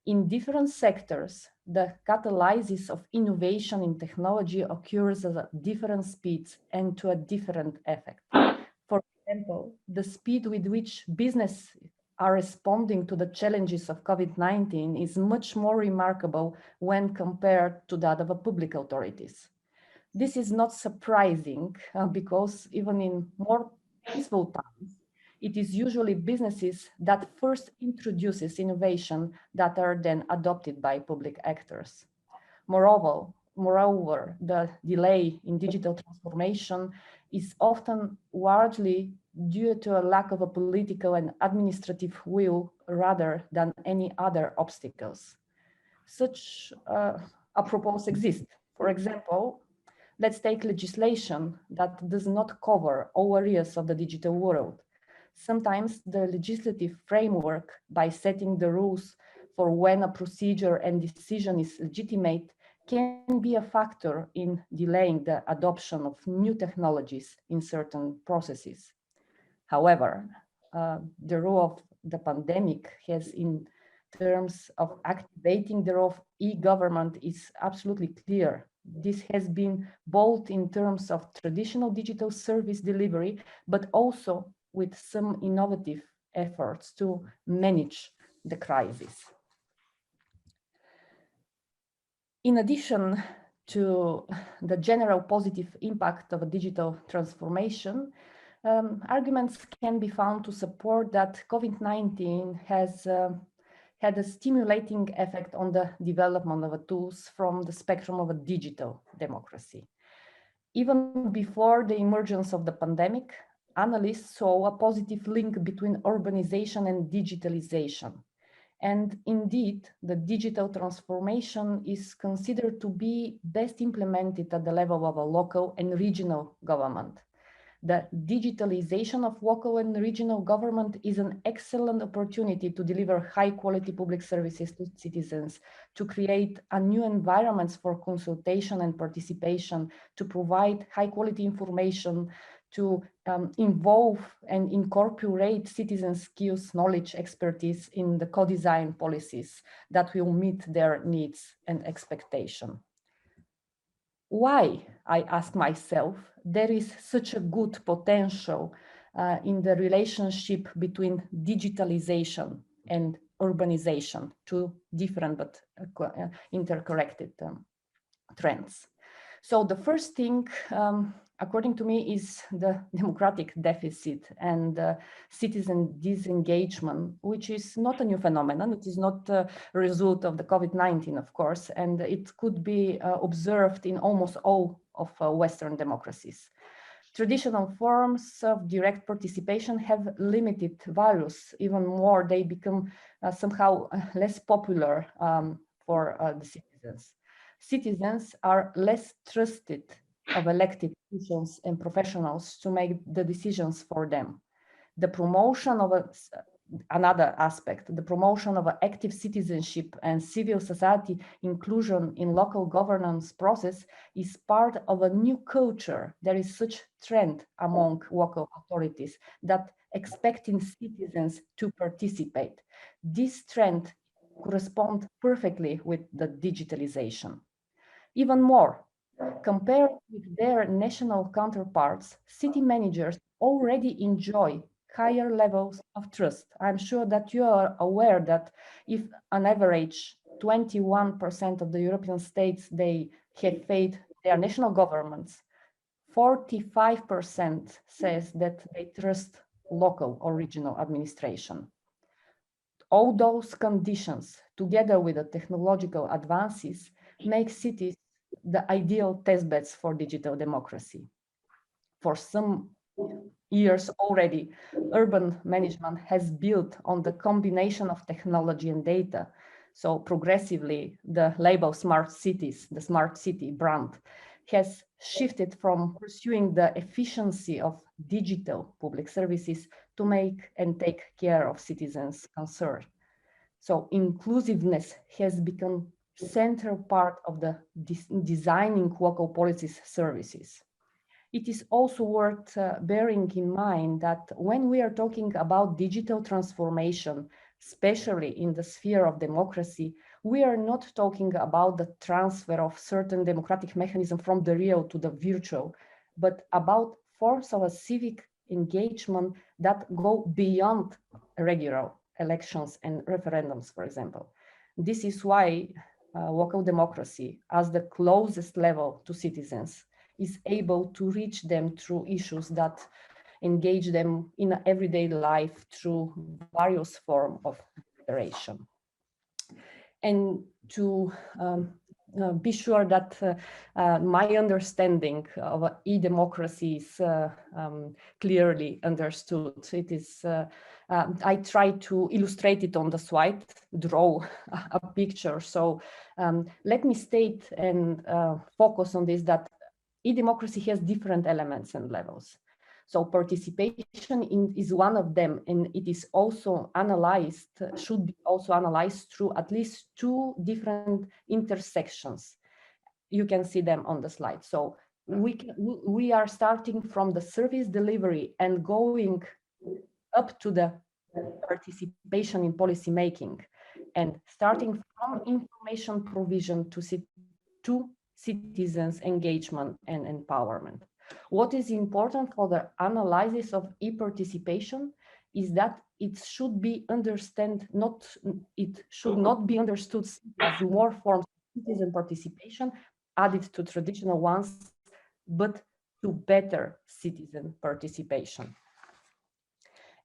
In different sectors, the catalysis of innovation in technology occurs at different speeds and to a different effect. For example, the speed with which business are responding to the challenges of COVID-19 is much more remarkable when compared to that of public authorities. This is not surprising because even in more peaceful times, it is usually businesses that first introduces innovation that are then adopted by public actors. Moreover, the delay in digital transformation is often largely due to a lack of a political and administrative will rather than any other obstacles. Such apropos exist. For example, let's take legislation that does not cover all areas of the digital world. Sometimes the legislative framework, by setting the rules for when a procedure and decision is legitimate, can be a factor in delaying the adoption of new technologies in certain processes. However, the role of the pandemic has, in terms of activating the role of e-government, is absolutely clear. This has been both in terms of traditional digital service delivery, but also with some innovative efforts to manage the crisis. In addition to the general positive impact of a digital transformation, arguments can be found to support that COVID-19 has had a stimulating effect on the development of tools from the spectrum of a digital democracy. Even before the emergence of the pandemic, analysts saw a positive link between urbanization and digitalization. And indeed, the digital transformation is considered to be best implemented at the level of a local and regional government. The digitalization of local and regional government is an excellent opportunity to deliver high quality public services to citizens, to create a new environments for consultation and participation, to provide high quality information, to involve and incorporate citizen skills, knowledge, expertise in the co-design policies that will meet their needs and expectation. Why, I ask myself, there is such a good potential in the relationship between digitalization and urbanization, two different but interconnected trends. So the first thing, according to me, is the democratic deficit and citizen disengagement, which is not a new phenomenon. It is not a result of the COVID-19, of course, and it could be observed in almost all of Western democracies. Traditional forms of direct participation have limited values. Even more, they become somehow less popular for the citizens. Citizens are less trusted of elected officials and professionals to make the decisions for them. The promotion of another aspect, the promotion of active citizenship and civil society inclusion in local governance process is part of a new culture. There is such trend among local authorities that expecting citizens to participate. This trend corresponds perfectly with the digitalization. Even more, compared with their national counterparts, city managers already enjoy higher levels of trust. I'm sure that you are aware that if on average 21% of the European states, they have faith their national governments, 45% says that they trust local or regional administration. All those conditions, together with the technological advances, make cities the ideal testbeds for digital democracy. For some years already, urban management has built on the combination of technology and data. So progressively, the label smart cities, the smart city brand, has shifted from pursuing the efficiency of digital public services to make and take care of citizens' concerns. So inclusiveness has become central part of the designing local policies services. It is also worth bearing in mind that when we are talking about digital transformation, especially in the sphere of democracy, we are not talking about the transfer of certain democratic mechanism from the real to the virtual, but about forms of a civic engagement that go beyond regular elections and referendums, for example. This is why local democracy, as the closest level to citizens, is able to reach them through issues that engage them in everyday life through various forms of iteration. And to be sure that my understanding of e-democracy is clearly understood. It is, I try to illustrate it on the slide, draw a picture. So let me state and focus on this, that e-democracy has different elements and levels. So participation is one of them, and it is also analyzed, should be also analyzed through at least two different intersections. You can see them on the slide. So we are starting from the service delivery and going up to the participation in policy making, and starting from information provision to citizens' engagement and empowerment. What is important for the analysis of e-participation is that it should be it should not be understood as more forms of citizen participation added to traditional ones, but to better citizen participation.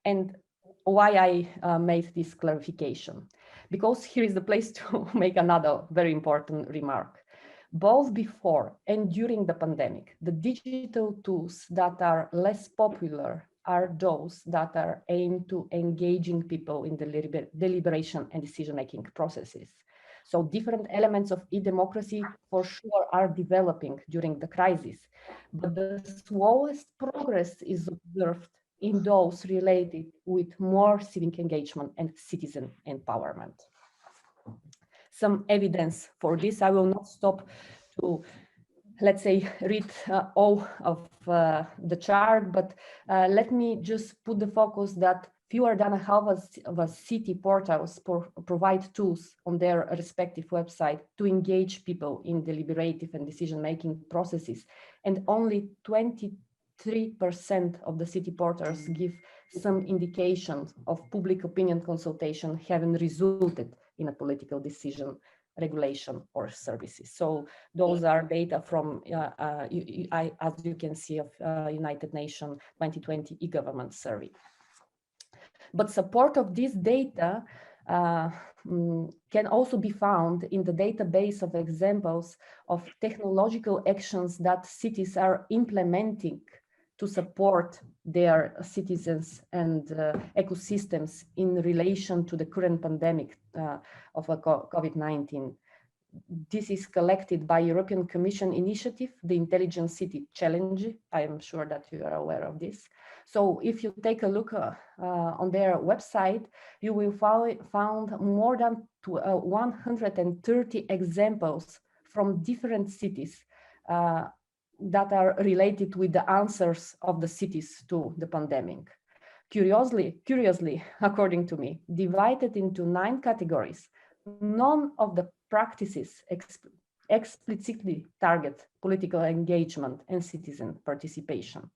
And why I made this clarification? Because here is the place to make another very important remark. Both before and during the pandemic, the digital tools that are less popular are those that are aimed to engaging people in the deliberation and decision-making processes. So different elements of e-democracy for sure are developing during the crisis, but the slowest progress is observed in those related with more civic engagement and citizen empowerment. Some evidence for this. I will not stop to, let's say, read all of the chart, but let me just put the focus that fewer than half of city portals provide tools on their respective website to engage people in deliberative and decision-making processes, and only 23% of the city portals give some indications of public opinion consultation having resulted in a political decision, regulation, or services. So those are data from, as you can see, of United Nations 2020 e-government survey. But support of this data can also be found in the database of examples of technological actions that cities are implementing to support their citizens and ecosystems in relation to the current pandemic of COVID-19. This is collected by European Commission initiative, the Intelligent City Challenge. I am sure that you are aware of this. So if you take a look on their website, you will find more than 130 examples from different cities that are related with the answers of the cities to the pandemic. Curiously, according to me, divided into 9 categories, none of the practices explicitly target political engagement and citizen participation.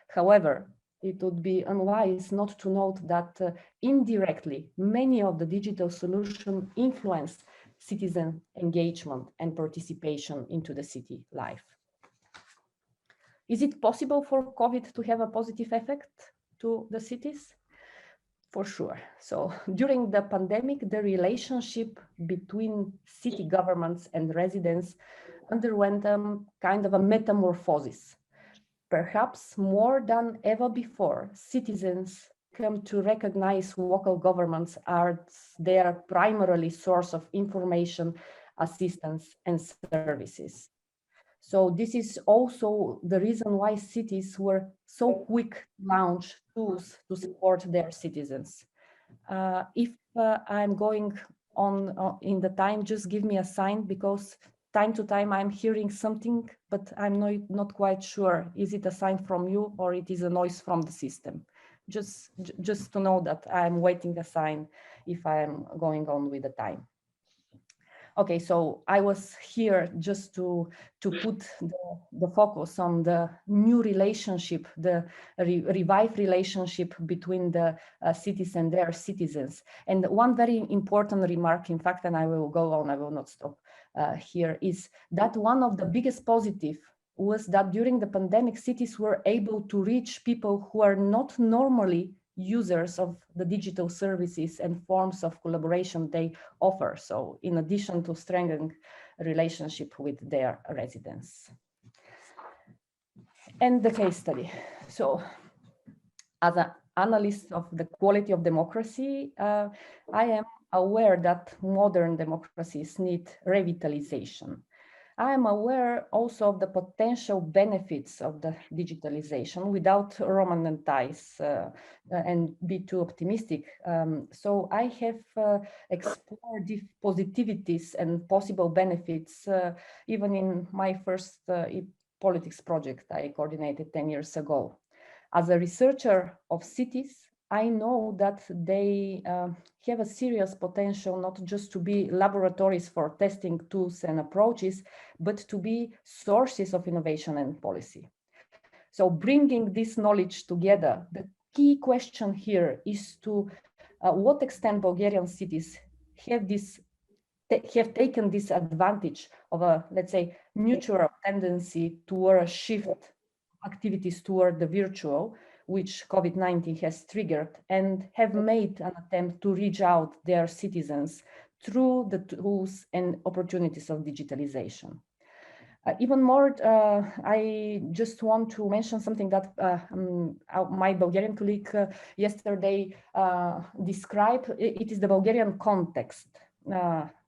However, it would be unwise not to note that indirectly, many of the digital solutions influence citizen engagement and participation into the city life. Is it possible for COVID to have a positive effect to the cities? For sure. So during the pandemic, the relationship between city governments and residents underwent a kind of a metamorphosis. Perhaps more than ever before, citizens come to recognize local governments as their primarily source of information, assistance, and services. So this is also the reason why cities were so quick to launch tools to support their citizens. If I'm going in the time, just give me a sign, because time to time I'm hearing something, but I'm not quite sure. Is it a sign from you or it is a noise from the system? Just to know that I'm waiting a sign if I am going on with the time. Okay, so I was here just to put the focus on the new relationship, the revived relationship between the cities and their citizens. And one very important remark, in fact, and I will go on, I will not stop here, is that one of the biggest positive was that during the pandemic, cities were able to reach people who are not normally users of the digital services and forms of collaboration they offer. So in addition to strengthening a relationship with their residents. And the case study. So as an analyst of the quality of democracy, I am aware that modern democracies need revitalization. I am aware also of the potential benefits of the digitalization without romanticize and be too optimistic. So I have explored the positivities and possible benefits even in my first politics project I coordinated 10 years ago. As a researcher of cities, I know that they have a serious potential not just to be laboratories for testing tools and approaches, but to be sources of innovation and policy. So bringing this knowledge together, the key question here is to what extent Bulgarian cities have taken this advantage of a, let's say, mutual tendency toward a shift activities toward the virtual, which COVID-19 has triggered, and have made an attempt to reach out their citizens through the tools and opportunities of digitalization. Even more, I just want to mention something that my Bulgarian colleague yesterday described. It is the Bulgarian context.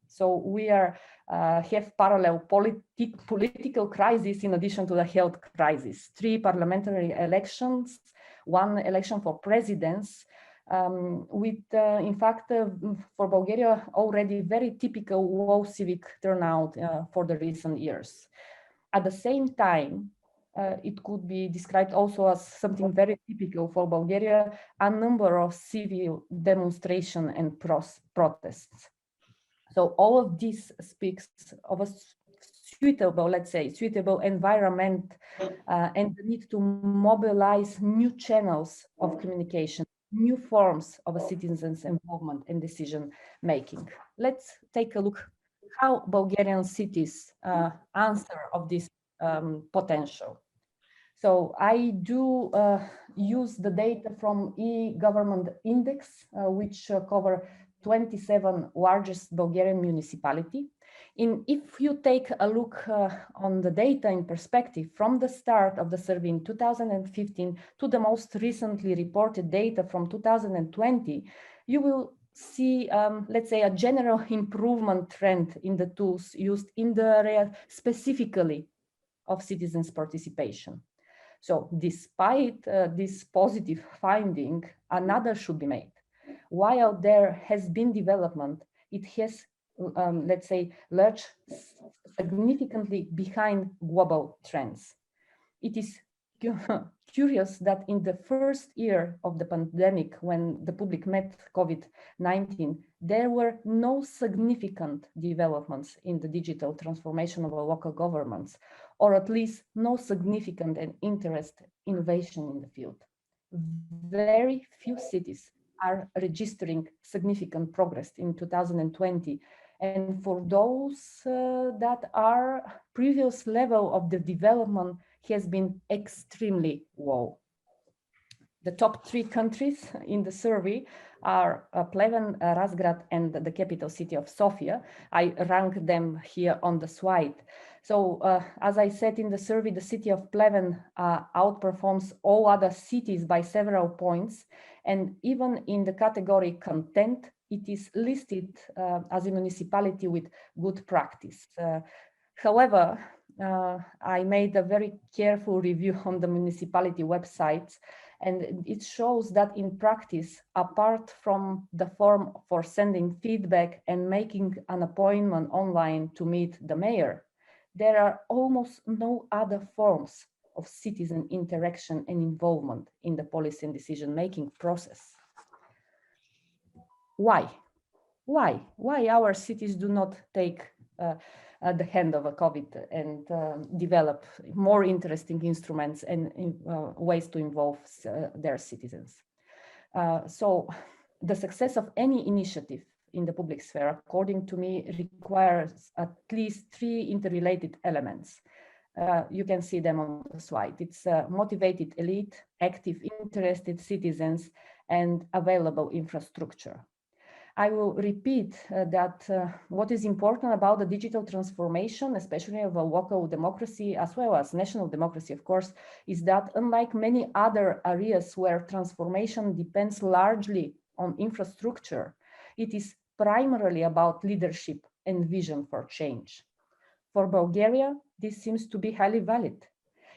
So we have parallel political crises in addition to the health crisis. 3 parliamentary elections, 1 election for presidents, with, in fact, for Bulgaria, already very typical low civic turnout for the recent years. At the same time, it could be described also as something very typical for Bulgaria, a number of civil demonstrations and protests. So all of this speaks of a suitable, let's say, suitable environment and the need to mobilize new channels of communication, new forms of a citizens' involvement and decision making. Let's take a look how Bulgarian cities answer of this potential. So I do use the data from e-government index, which cover 27 largest Bulgarian municipality. If you take a look on the data in perspective from the start of the survey in 2015 to the most recently reported data from 2020, you will see, let's say, a general improvement trend in the tools used in the area specifically of citizens' participation. So despite this positive finding, another should be made. While there has been development, it has, let's say, lurched significantly behind global trends. It is curious that in the first year of the pandemic, when the public met COVID-19, there were no significant developments in the digital transformation of our local governments, or at least no significant and interest innovation in the field. Very few cities are registering significant progress in 2020. And for those that are previous level of the development has been extremely low. The top 3 countries in the survey are Pleven, Razgrad, and the capital city of Sofia. I rank them here on the slide. So as I said in the survey, the city of Pleven outperforms all other cities by several points. And even in the category content, it is listed as a municipality with good practice. However, I made a very careful review on the municipality websites, And it shows that in practice, apart from the form for sending feedback and making an appointment online to meet the mayor, there are almost no other forms of citizen interaction and involvement in the policy and decision-making process. Why? Why our cities do not take the hand of a COVID and develop more interesting instruments and ways to involve their citizens? So the success of any initiative in the public sphere, according to me, requires at least 3 interrelated elements. You can see them on the slide. It's a motivated elite, active, interested citizens, and available infrastructure. I will repeat that what is important about the digital transformation, especially of a local democracy, as well as national democracy, of course, is that unlike many other areas where transformation depends largely on infrastructure, it is primarily about leadership and vision for change. For Bulgaria, this seems to be highly valid.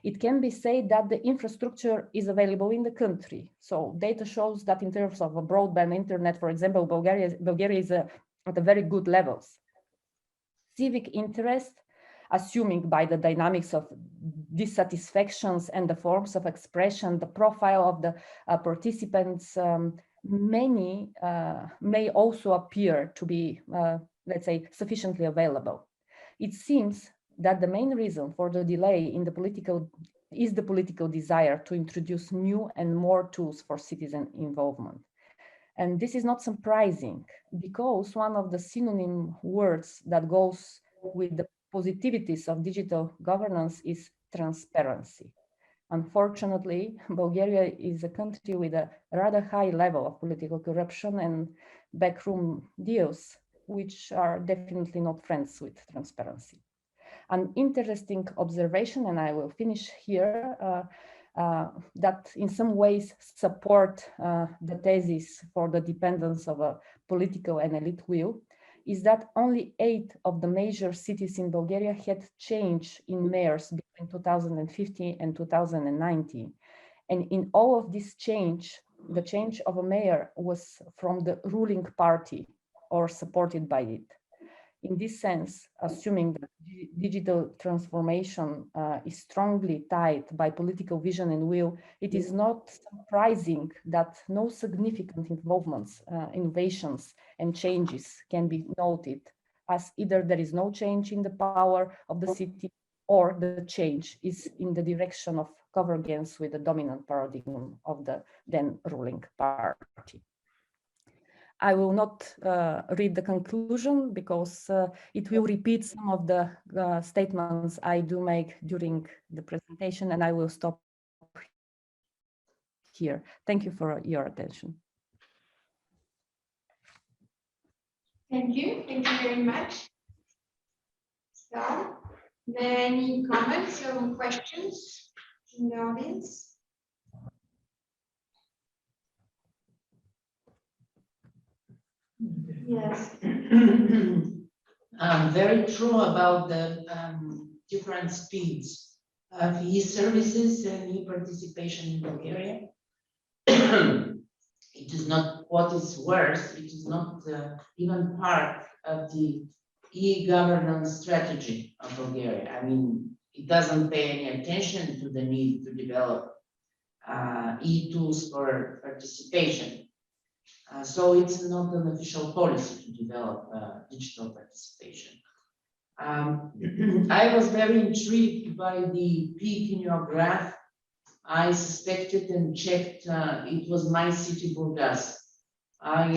It can be said that the infrastructure is available in the country. So data shows that in terms of a broadband internet, for example, Bulgaria is at a very good levels. Civic interest, assuming by the dynamics of dissatisfactions and the forms of expression, the profile of the participants, many may also appear to be, let's say, sufficiently available. It seems that the main reason for the delay in the political desire to introduce new and more tools for citizen involvement. And this is not surprising because one of the synonym words that goes with the positivities of digital governance is transparency. Unfortunately, Bulgaria is a country with a rather high level of political corruption and backroom deals, which are definitely not friends with transparency. An interesting observation, and I will finish here, that in some ways support the thesis for the dependence of a political and elite will, is that only 8 of the major cities in Bulgaria had change in mayors between 2015 and 2019. And in all of this change, the change of a mayor was from the ruling party or supported by it. In this sense, assuming that digital transformation is strongly tied by political vision and will, it is not surprising that no significant involvements, innovations, and changes can be noted, as either there is no change in the power of the city or the change is in the direction of convergence with the dominant paradigm of the then ruling party. I will not read the conclusion because it will repeat some of the statements I do make during the presentation, and I will stop here. Thank you for your attention. Thank you very much. So, are there any comments or questions in the audience? Yes. Very true about the different speeds of e-services and e-participation in Bulgaria. It is not what is worse, it is not even part of the e-governance strategy of Bulgaria. I mean, it doesn't pay any attention to the need to develop e-tools for participation. So it's not an official policy to develop digital participation. I was very intrigued by the peak in your graph. I suspected and checked it was my city, Burgas. I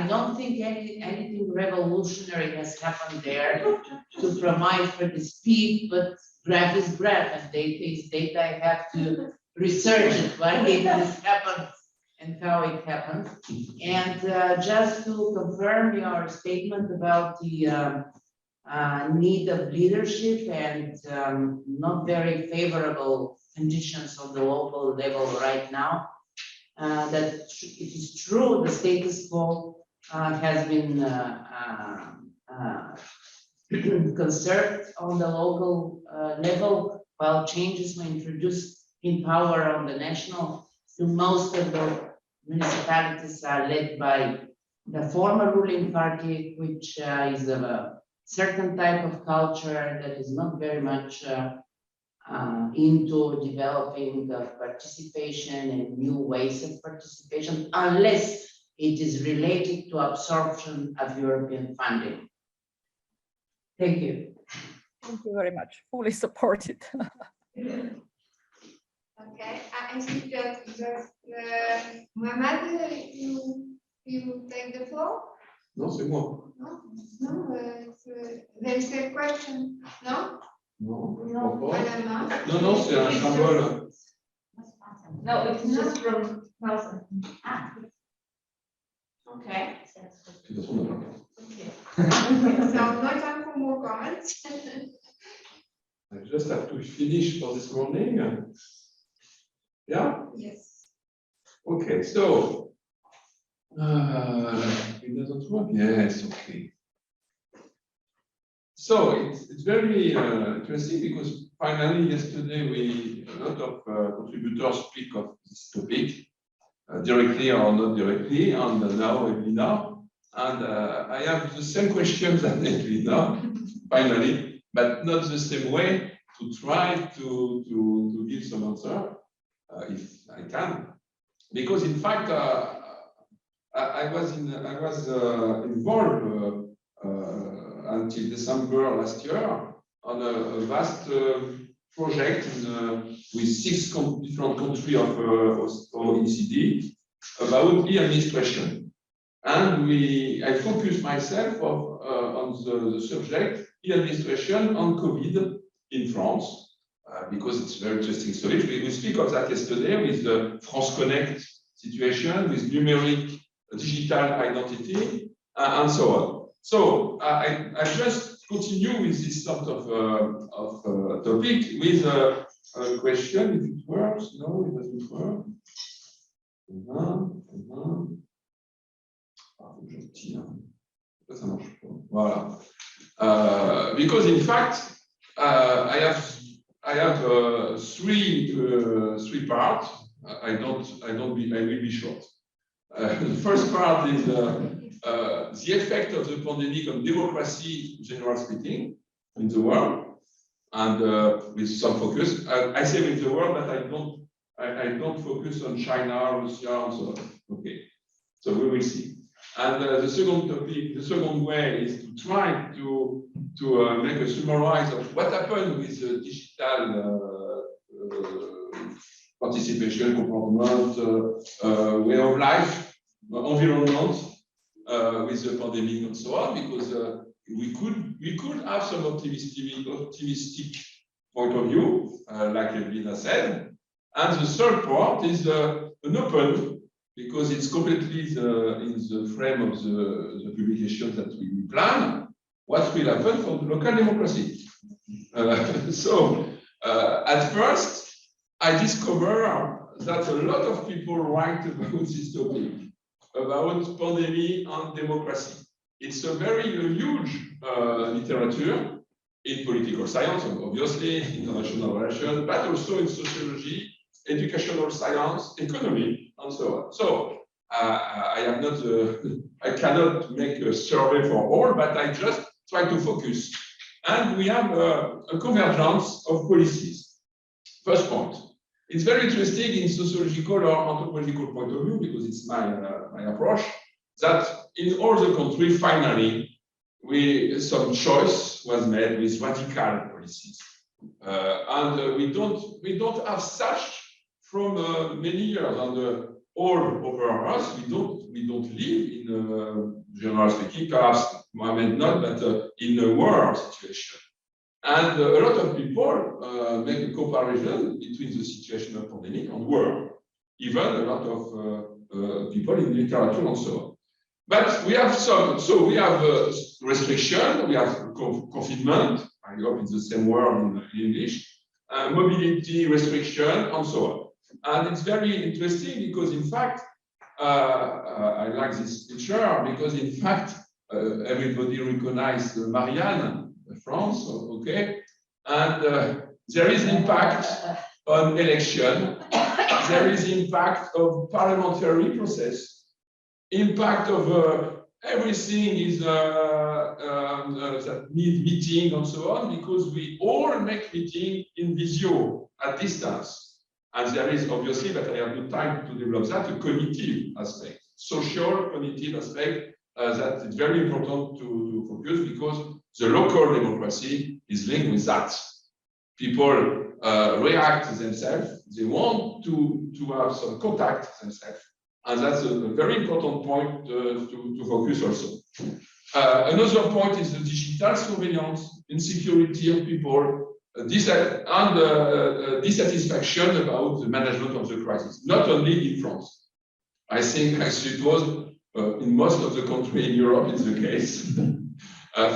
don't think anything revolutionary has happened there to provide for this peak, but graph is graph and data is data. I have to research it, why this happened and how it happened. And just to confirm your statement about the need of leadership and not very favorable conditions on the local level right now, that it is true the status quo has been conserved on the local level while changes were introduced in power on the national. Most of the municipalities are led by the former ruling party, which is of a certain type of culture that is not very much into developing the participation and new ways of participation, unless it is related to absorption of European funding. Thank you. Thank you very much. Fully supported. Okay, I think that Mohamed, you take the floor? Non, c'est moi. No, there is a question, no? Non, No, non, c'est un symbole. No, it's just from Nelson. Ah. Okay. C'est son nom. Okay. So no time for more comments. I just have to finish for this morning. Yeah? Yes. Okay, so it doesn't work? Yes, okay. So it's very interesting because finally yesterday a lot of contributors speak of this topic, directly or not directly, and now Elina. And I have the same questions as Elina, finally, but not the same way, to try to give some answer, if I can. Because in fact, I was involved until December last year on a vast project with 6 different countries of OECD about e-administration. And I focused myself on the subject e-administration on COVID in France, because it's a very interesting story. We speak of that yesterday with the France Connect situation, with numeric digital identity, and so on. So I just continue with this sort of topic with a question, if it works. No, it doesn't work. Ça marche pas. Voilà. Because in fact, I have three parts. I will be short. The first part is the effect of the pandemic on democracy, generally speaking, in the world, and with some focus. I say with the world, but I don't focus on China, Russia, and so on. Okay, so we will see. And the second topic, the second way, is to try to make a summary of what happened with the digital participation, comportment, way of life, environment, with the pandemic and so on, because we could have some optimistic point of view, like Elvina said. And the third part is an open, because it's completely in the frame of the publication that we plan, what will happen for the local democracy. So at first, I discovered that a lot of people write about this topic, about pandemic and democracy. It's a very huge literature in political science, obviously, international relations, but also in sociology, educational science, economy, and so on. So I cannot make a survey for all, but I just try to focus. And we have a convergence of policies. First point. It's very interesting in sociological or anthropological point of view, because it's my approach, that in all the countries, finally, some choice was made with radical policies. And we don't have such from many years, and all over us, we don't live in generally speaking, perhaps Mohamed not, but in a war situation. And a lot of people make a comparison between the situation of pandemic and war. Even a lot of people in literature and so on. But we have so we have restriction, we have confinement. I hope it's the same word in English. Mobility restriction and so on. And it's very interesting because, in fact, I like this picture because, in fact, everybody recognizes Marianne, France, okay? And there is impact on election. There is impact of parliamentary process, impact of everything is that need meeting and so on, because we all make meeting in visio at distance. And there is obviously, but I have no time to develop that, a cognitive aspect, social cognitive aspect that is very important to focus, because the local democracy is linked with that. People react themselves, they want to have some contact themselves. And that's a very important point to focus also. Another point is the digital surveillance, insecurity of people, dissatisfaction about the management of the crisis, not only in France. I think, I suppose, in most of the countries in Europe, it's the case,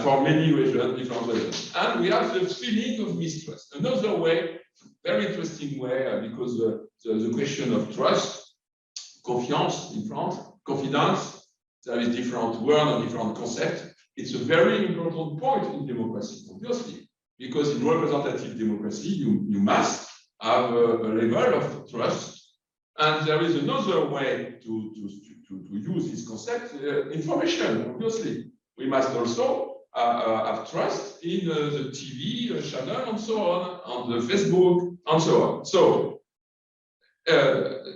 for many regions, different regions. And we have the feeling of mistrust. Another way, very interesting way, because the question of trust, confiance in France, confidence, there is different word and different concept. It's a very important point in democracy, obviously, because in representative democracy, you must have a level of trust. And there is another way to use this concept, information, obviously. We must also have trust in the TV channel and so on the Facebook and so on. So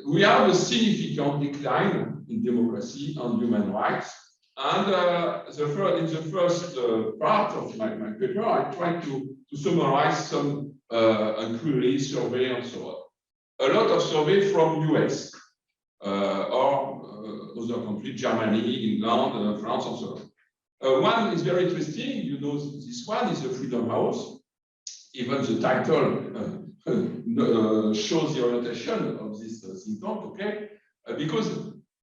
we have a significant decline in democracy and human rights. And in the first part of my paper, I tried to summarize some inquiry, survey, and so on. A lot of survey from US or other countries, Germany, England, France, and so on. One is very interesting, you know, this one is the Freedom House. Even the title shows the orientation of this think tank, okay? Because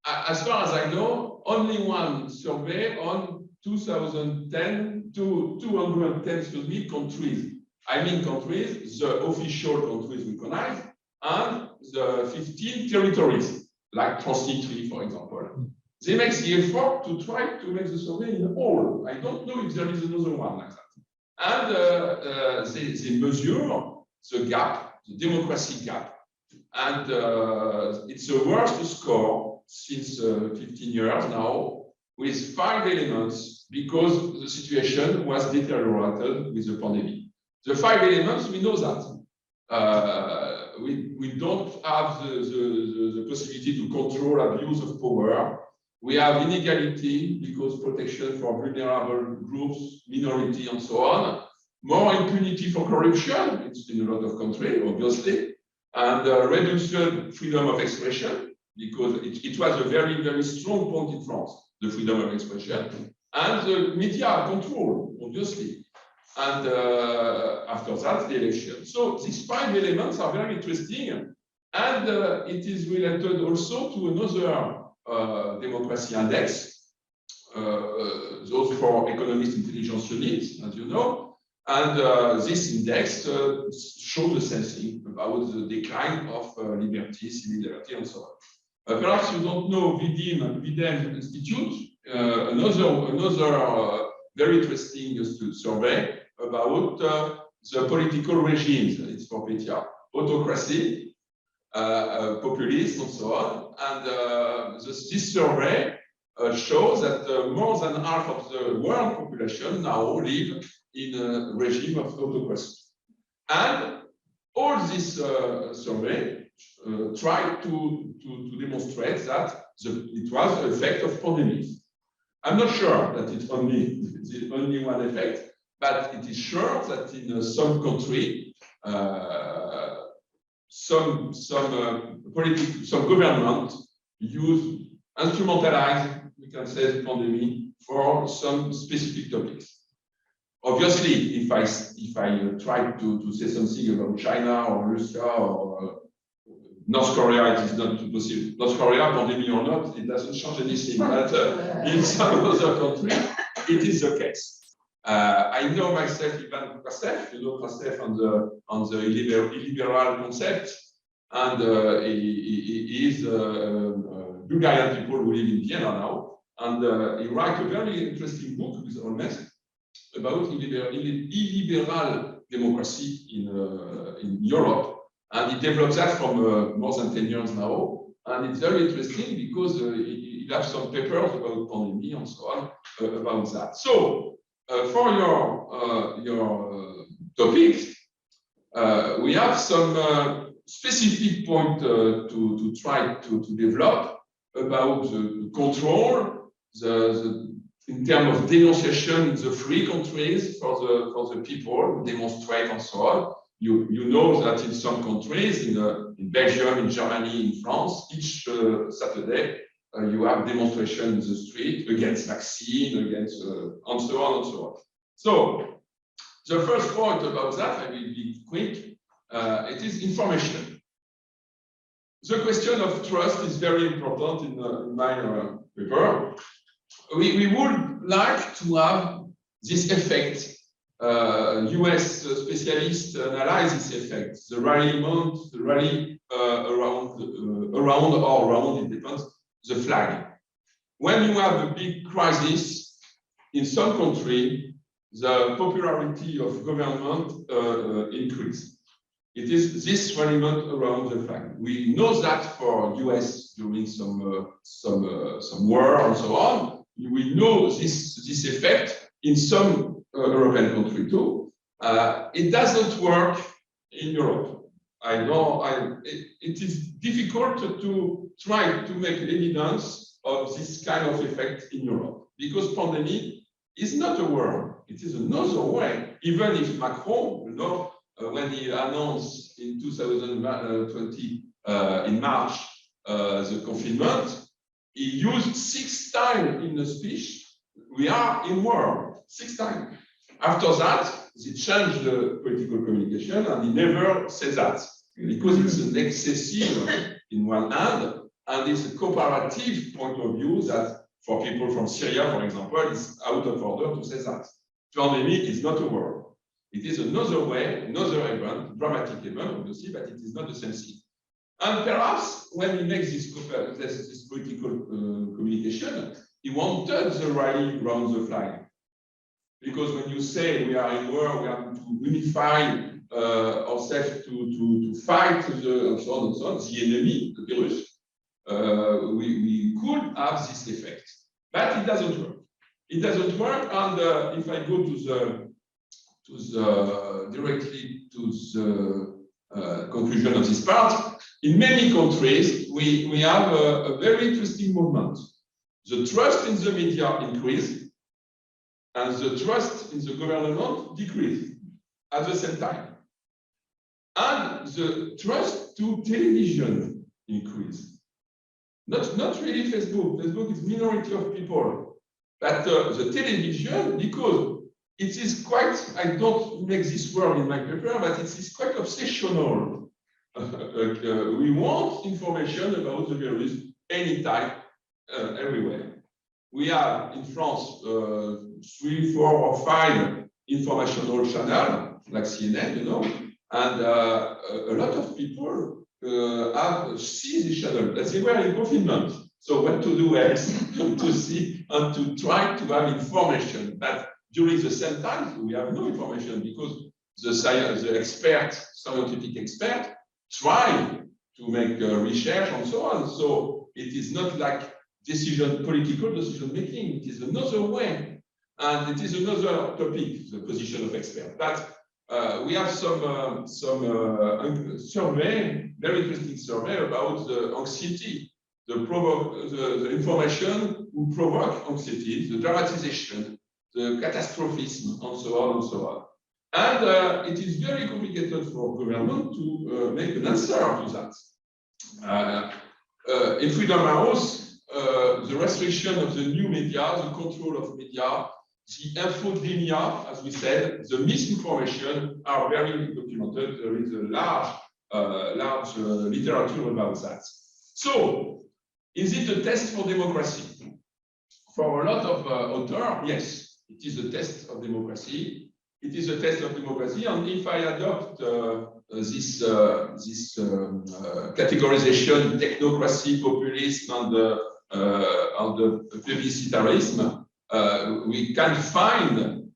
as far as I know, only one survey on 2010 to 210 countries. I mean countries, the official countries recognized, and the 15 territories, like Transnistria, for example. They make the effort to try to make the survey in all. I don't know if there is another one like that. And they measure the gap, the democracy gap. And it's the worst score since 15 years now, with 5 elements, because the situation was deteriorated with the pandemic. The 5 elements, we know that. We don't have the possibility to control abuse of power. We have inequality because protection for vulnerable groups, minority, and so on. More impunity for corruption, it's in a lot of countries, obviously. And reduction freedom of expression, because it was a very, very strong point in France, the freedom of expression. And the media control, obviously. And after that, the election. So these 5 elements are very interesting. And it is related also to another democracy index, those for economist intelligence units, as you know. And this index shows the same thing about the decline of liberty, civil liberty, and so on. Perhaps you don't know Videm Institute, another very interesting survey about the political regimes. It's for Petia, autocracy, populism, and so on. And this survey shows that more than half of the world population now live in a regime of autocracy. And all this survey tried to demonstrate that it was the effect of pandemic. I'm not sure that it's only the only one effect, but it is sure that in some country, some government instrumentalize, we can say, the pandemic for some specific topics. Obviously, if I try to say something about China or Russia or North Korea, it is not possible. North Korea, pandemic or not, it doesn't change anything. But in some other countries, it is the case. I know myself, Ivan Krastev, you know Krastev on the illiberal concept, and he is Bulgarian people who live in Vienna now, and he wrote a very interesting book with Olmes about illiberal democracy in Europe, And he developed that from more than 10 years now. And it's very interesting because he has some papers about pandemic and so on about that. So for your topic, we have some specific point to try to develop about the control, in terms of denunciation in the free countries for the people who demonstrate and so on. You know that in some countries, in Belgium, in Germany, in France, each Saturday, you have demonstration in the street against vaccine, against and so on and so on. So the first point about that, I will be quick, it is information. The question of trust is very important in my paper. We would like to have this effect. US specialists analyze this effect, the rallying, the rally around or around, it depends, the flag. When you have a big crisis in some country, the popularity of government increases. It is this rallying around the flag. We know that for US during some war and so on. We know this effect in some European country too. It doesn't work in Europe. I know it is difficult to try to make evidence of this kind of effect in Europe because pandemic is not a war. It is another way. Even if Macron, you know, when he announced in 2020 in March the confinement, he used 6 times in the speech, we are in war, 6 times. After that, he changed the political communication and he never said that because it's an excessive in one hand and it's a comparative point of view that for people from Syria, for example, it's out of order to say that. Pandemic is not a war. It is another way, another event, dramatic event, obviously, but it is not the same thing. And perhaps when he makes this political communication, he wanted the rally around the flag. Because when you say we are in war, we have to unify ourselves to fight and so on, the enemy, the virus, we could have this effect. But it doesn't work. It doesn't work, and if I go directly to the conclusion of this part, in many countries, we have a very interesting movement. The trust in the media increased, and the trust in the government decreased at the same time. And the trust to television increased. Not really Facebook. Facebook is minority of people. But the television, because it is quite, I don't make this word in my paper, but it is quite obsessional. We want information about the virus anytime, everywhere. We have in France 3, 4, or 5 informational channels, like CNN, you know, and a lot of people see this channel, but they were in confinement. So what to do else to see and to try to have information. But during the same time, we have no information because the scientific expert try to make research and so on. So it is not like political decision making. It is another way, and it is another topic, the position of expert. But we have some survey, very interesting survey about the anxiety, the information who provoke anxiety, the dramatization, the catastrophism, and so on and so on. And it is very complicated for government to make an answer to that. In Freedom House, the restriction of the new media, the control of media, the infodemia, as we said, the misinformation are very documented. There is a large literature about that. So, is it a test for democracy? For a lot of authors, yes, it is a test of democracy. It is a test of democracy, and if I adopt this categorization, technocracy, populism, and the plebiscitarism, we can find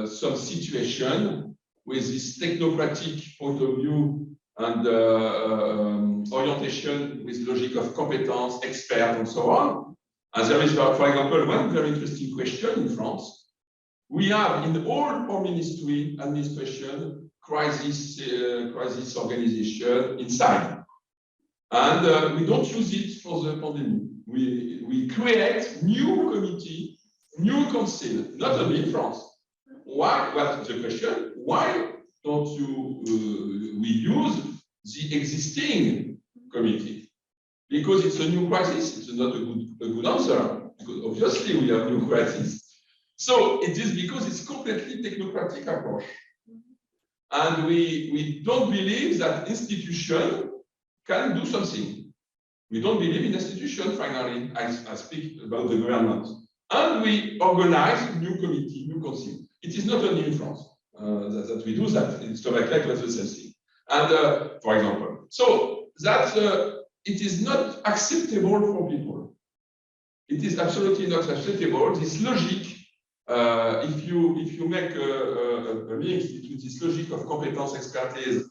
some situation with this technocratic point of view and orientation with logic of competence, expert, and so on. And there is, for example, one very interesting question in France. We have in all our ministry, administration, crisis organization inside. And we don't use it for the pandemic. We create new committee, new council, not only in France. Why? What's the question? Why don't we use the existing committee? Because it's a new crisis. It's not a good answer, because obviously we have new crisis. So it is because it's completely technocratic approach. And we don't believe that institution can do something. We don't believe in institution, finally. I speak about the government. And we organize new committee, new council. It is not only in France that we do that. In Slovakia, it was the same thing. And for example, so that it is not acceptable for people. It is absolutely not acceptable. This logic, if you make a link between this logic of competence, expertise,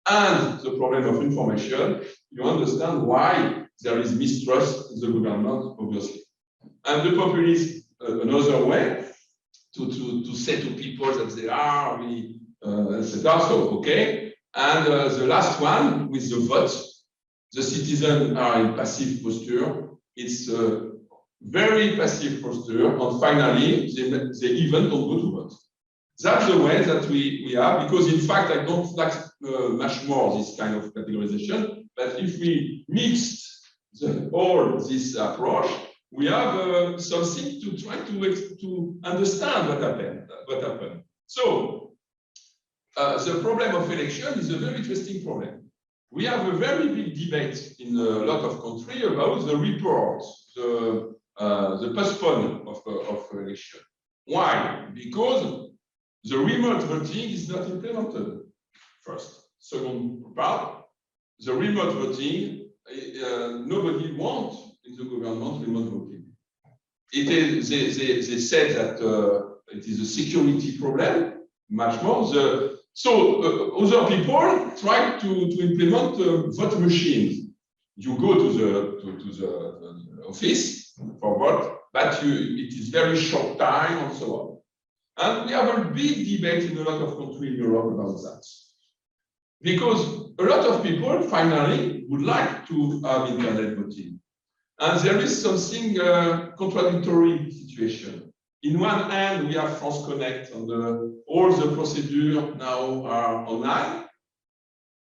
and the problem of information, you understand why there is mistrust in the government, obviously. And the populist, another way to say to people that they are, etc. So, okay. And the last one with the vote, the citizens are in passive posture. It's a very passive posture, and finally, they even don't go to vote. That's the way that we have, because in fact, I don't like much more this kind of categorization, but if we mix all this approach, we have something to try to understand what happened. So, the problem of election is a very interesting problem. We have a very big debate in a lot of countries about the report, the postponement of election. Why? Because the remote voting is not implemented. First. Second part, the remote voting, nobody wants in the government remote voting. It is, they said that it is a security problem, much more. Other people try to implement vote machines. You go to the office for vote, but it is very short time and so on. And we have a big debate in a lot of countries in Europe about that. Because a lot of people finally would like to have internet voting. And there is something contradictory situation. In one hand, we have France Connect, and all the procedures now are online.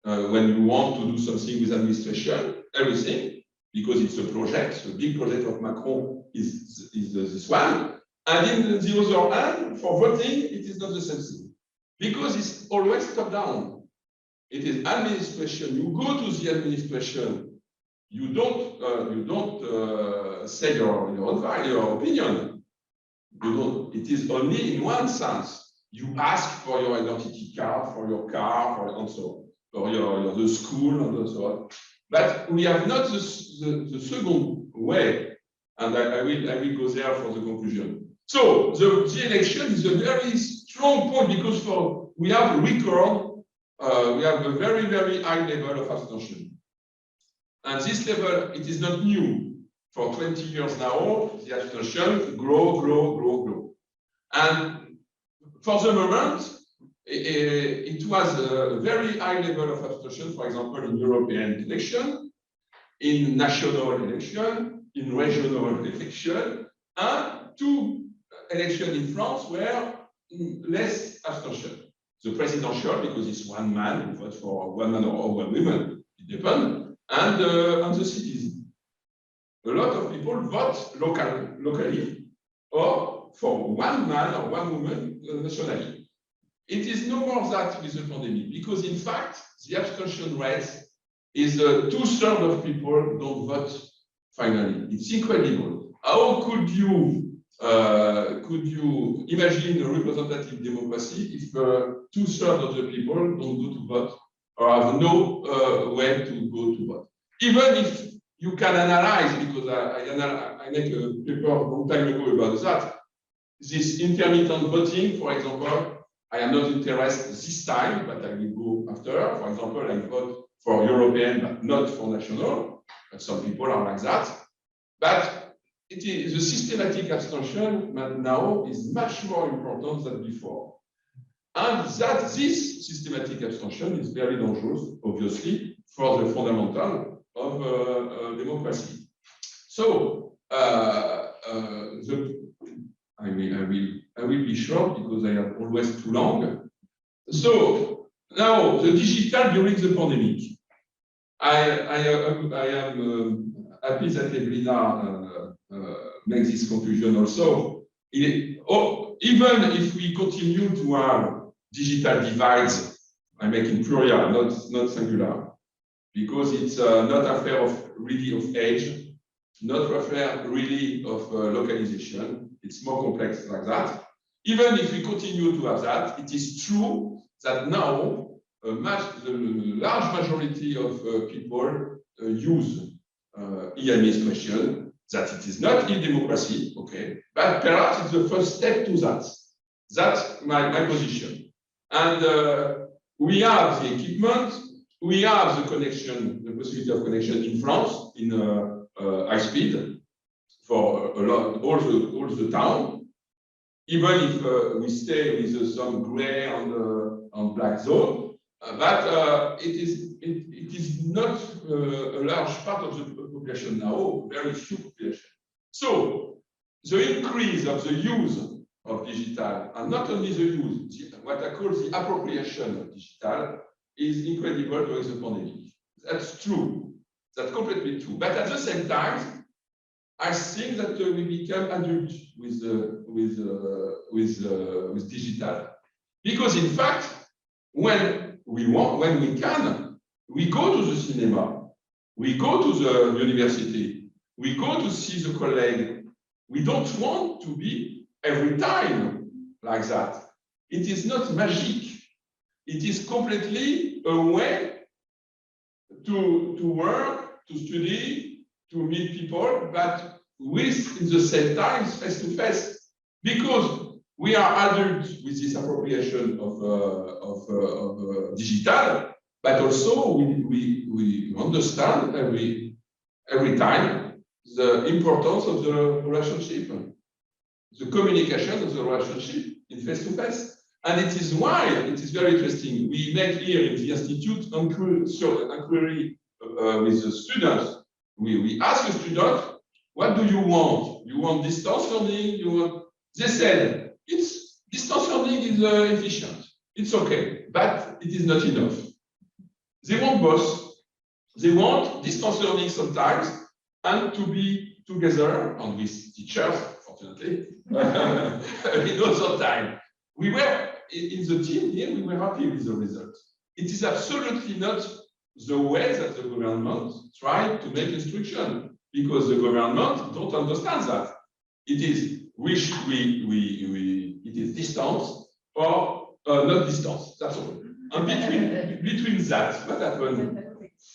When you want to do something with administration, everything, because it's a project, a big project of Macron is this one. And in the other hand, for voting, it is not the same thing. Because it's always top-down. It is administration. You go to the administration, you don't say your opinion. You don't. It is only in one sense. You ask for your identity card, for your car, and so on, for the school and so on. But we have not the second way, and I will go there for the conclusion. So the election is a very strong point because we have a record, we have a very, very high level of abstention. And this level, it is not new. For 20 years now, the abstention grow. And for the moment, it was a very high level of abstention, for example, in European election, in national election, in regional election, and two elections in France were less abstention. The presidential, because it's one man who votes for one man or one woman, it depends, and the citizen. A lot of people vote locally or for one man or one woman nationally. It is no more that with the pandemic, because in fact, the abstention rate is 2/3 of people don't vote finally. It's incredible. How could you imagine a representative democracy if 2/3 of the people don't go to vote or have no way to go to vote? Even if you can analyze, because I make a paper a long time ago about that, this intermittent voting, for example, I am not interested this time, but I will go after. For example, I vote for European, but not for national. But some people are like that. But it is the systematic abstention now is much more important than before. And that this systematic abstention is very dangerous, obviously, for the fundamental of democracy. So I will be short because I am always too long. So now the digital during the pandemic. I am happy that Evelina makes this conclusion also. Even if we continue to have digital divides, I'm making plural, not singular, because it's not affair of really of age, not affair really of localization. It's more complex like that. Even if we continue to have that, it is true that now the large majority of people use e-administration, that it is not e-democracy, okay, but perhaps it's the first step to that. That's my position. And we have the equipment, we have the connection, the possibility of connection in France, in high speed, for a lot, all the town, even if we stay with some gray on black zone, but it is not a large part of the population now, very few population. So the increase of the use of digital, and not only the use, what I call the appropriation of digital, is incredible during the pandemic. That's true. That's completely true. But at the same time, I think that we become adult with digital, because in fact, when we can, we go to the cinema, we go to the university, we go to see the colleague. We don't want to be every time like that. It is not magic. It is completely a way to work, to study, to meet people, but with, in the same time, face to face. Because we are adults with this appropriation of digital, but also we understand every time the importance of the relationship, the communication of the relationship in face to face. And it is why it is very interesting. We make here in the Institute inquiry with the students. We ask the student, what do you want? You want distance learning? They said, distance learning is efficient. It's okay, but it is not enough. They want both. They want distance learning sometimes and to be together and with teachers, fortunately, in other time. We were in the team here, we were happy with the results. It is absolutely not the way that the government tried to make instruction, because the government don't understand that. It is it is distance or not distance. That's all. And between that, what happened?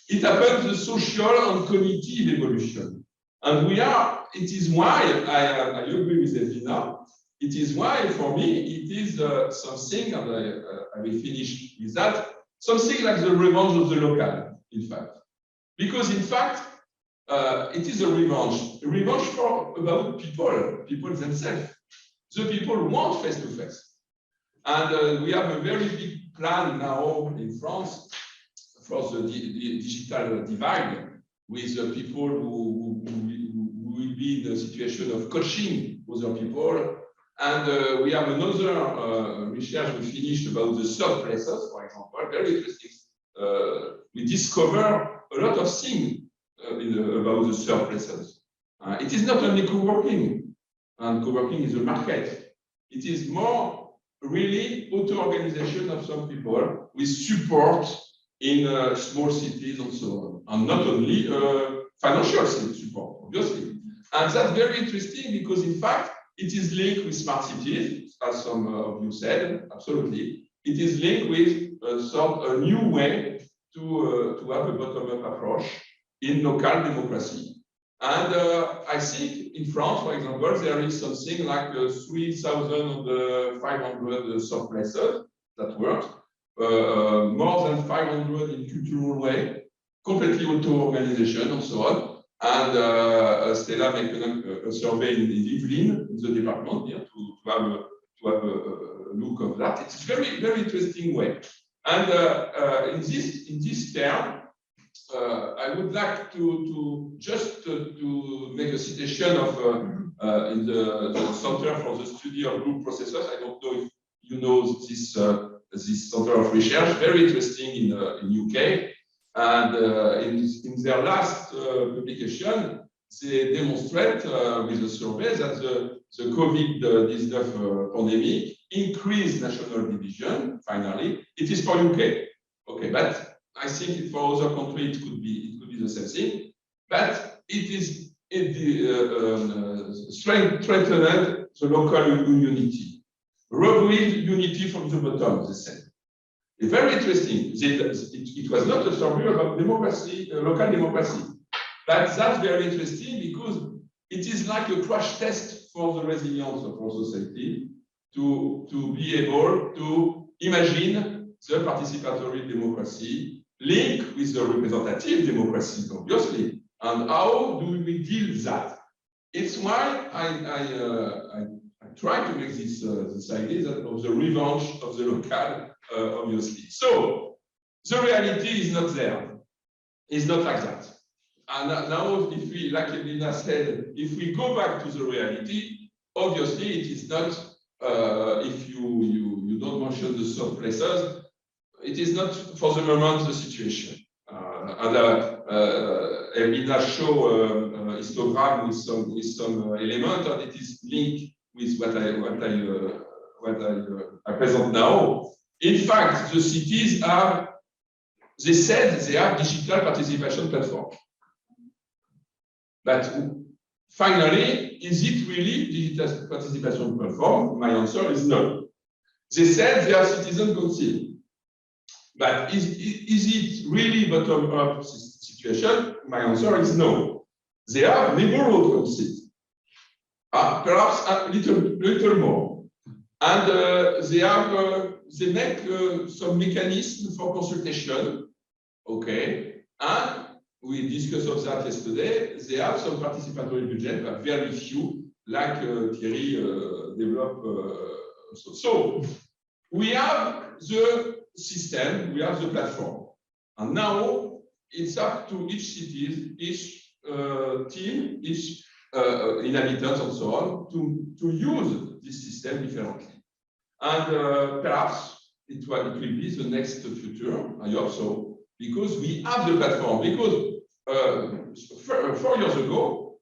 It happened the social and cognitive evolution. And it is why I agree with Elvina. It is why, for me, it is something, and I will finish with that, something like the revenge of the local, in fact. Because, in fact, it is a revenge about people themselves. The people want face-to-face. And we have a very big plan now in France for the digital divide, with people who will be in a situation of coaching other people. And we have another research we finished about the third places, for example, very interesting. We discover a lot of things about the third places. It is not only co-working, and co-working is a market. It is more really auto-organization of some people with support in small cities and so on. And not only financial support, obviously. And that's very interesting because, in fact, it is linked with smart cities, as some of you said, absolutely. It is linked with a new way to have a bottom-up approach in local democracy. And I think in France, for example, there is something like 3,500 surplaces that work. more than 500 in cultural way, completely auto-organization and so on. And Stella made a survey in Yvelines, in the department here, to have a look of that. It's very, very interesting way. And in this term, I would like to just to make a citation of in the Center for the Study of Group Processes. I don't know if you know this this center of research, very interesting in UK. And in their last publication, they demonstrate with a survey that the COVID-19 pandemic increased national division. Finally, it is for UK. Okay, but I think for other countries it could be the same thing. But it strengthened the local unity, rebuild unity from the bottom. They said. It's very interesting. It was not a survey about democracy, local democracy, but that's very interesting because it is like a crash test for the resilience of our society to be able to imagine the participatory democracy linked with the representative democracy, obviously, and how do we deal with that? It's why I try to make this idea of the revenge of the local, obviously. So the reality is not there. It's not like that. And now, if we, like Elena said, if we go back to the reality, obviously it is not. If you don't mention the third places, it is not for the moment the situation. Elena show histogram with some element, and it is linked with what I present now. In fact, the cities are, they said they are digital participation platform. But finally, is it really digital participation platform? My answer is no. They said they are citizen council. But is it really bottom-up situation? My answer is no. They are neighborhood council. Perhaps a little more. And they make some mechanism for consultation. Okay. And we discussed of that yesterday. They have some participatory budget, but very few, like Thierry developed. So we have the system, we have the platform. And now it's up to each city, each team, each inhabitants and so on to use this system differently. And perhaps it will be the next future, I hope so, because we have the platform. Because 4 years ago,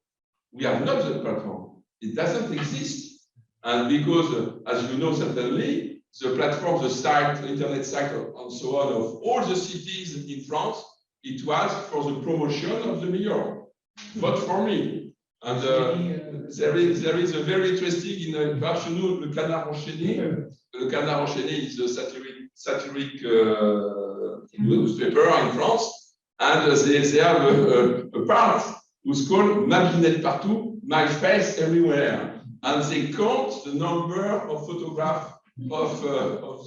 we have not the platform. It doesn't exist. And because, as you know, certainly, the platform, the site, the internet site, and so on, of all the cities in France, it was for the promotion of the mayor. Vote for me. And there is a very interesting, perhaps you know, Le Canard Enchaîné. Le Canard Enchaîné is a satiric newspaper in France. And they have a part who's called Ma Binette Partout, My Face Everywhere. And they count the number of photographs of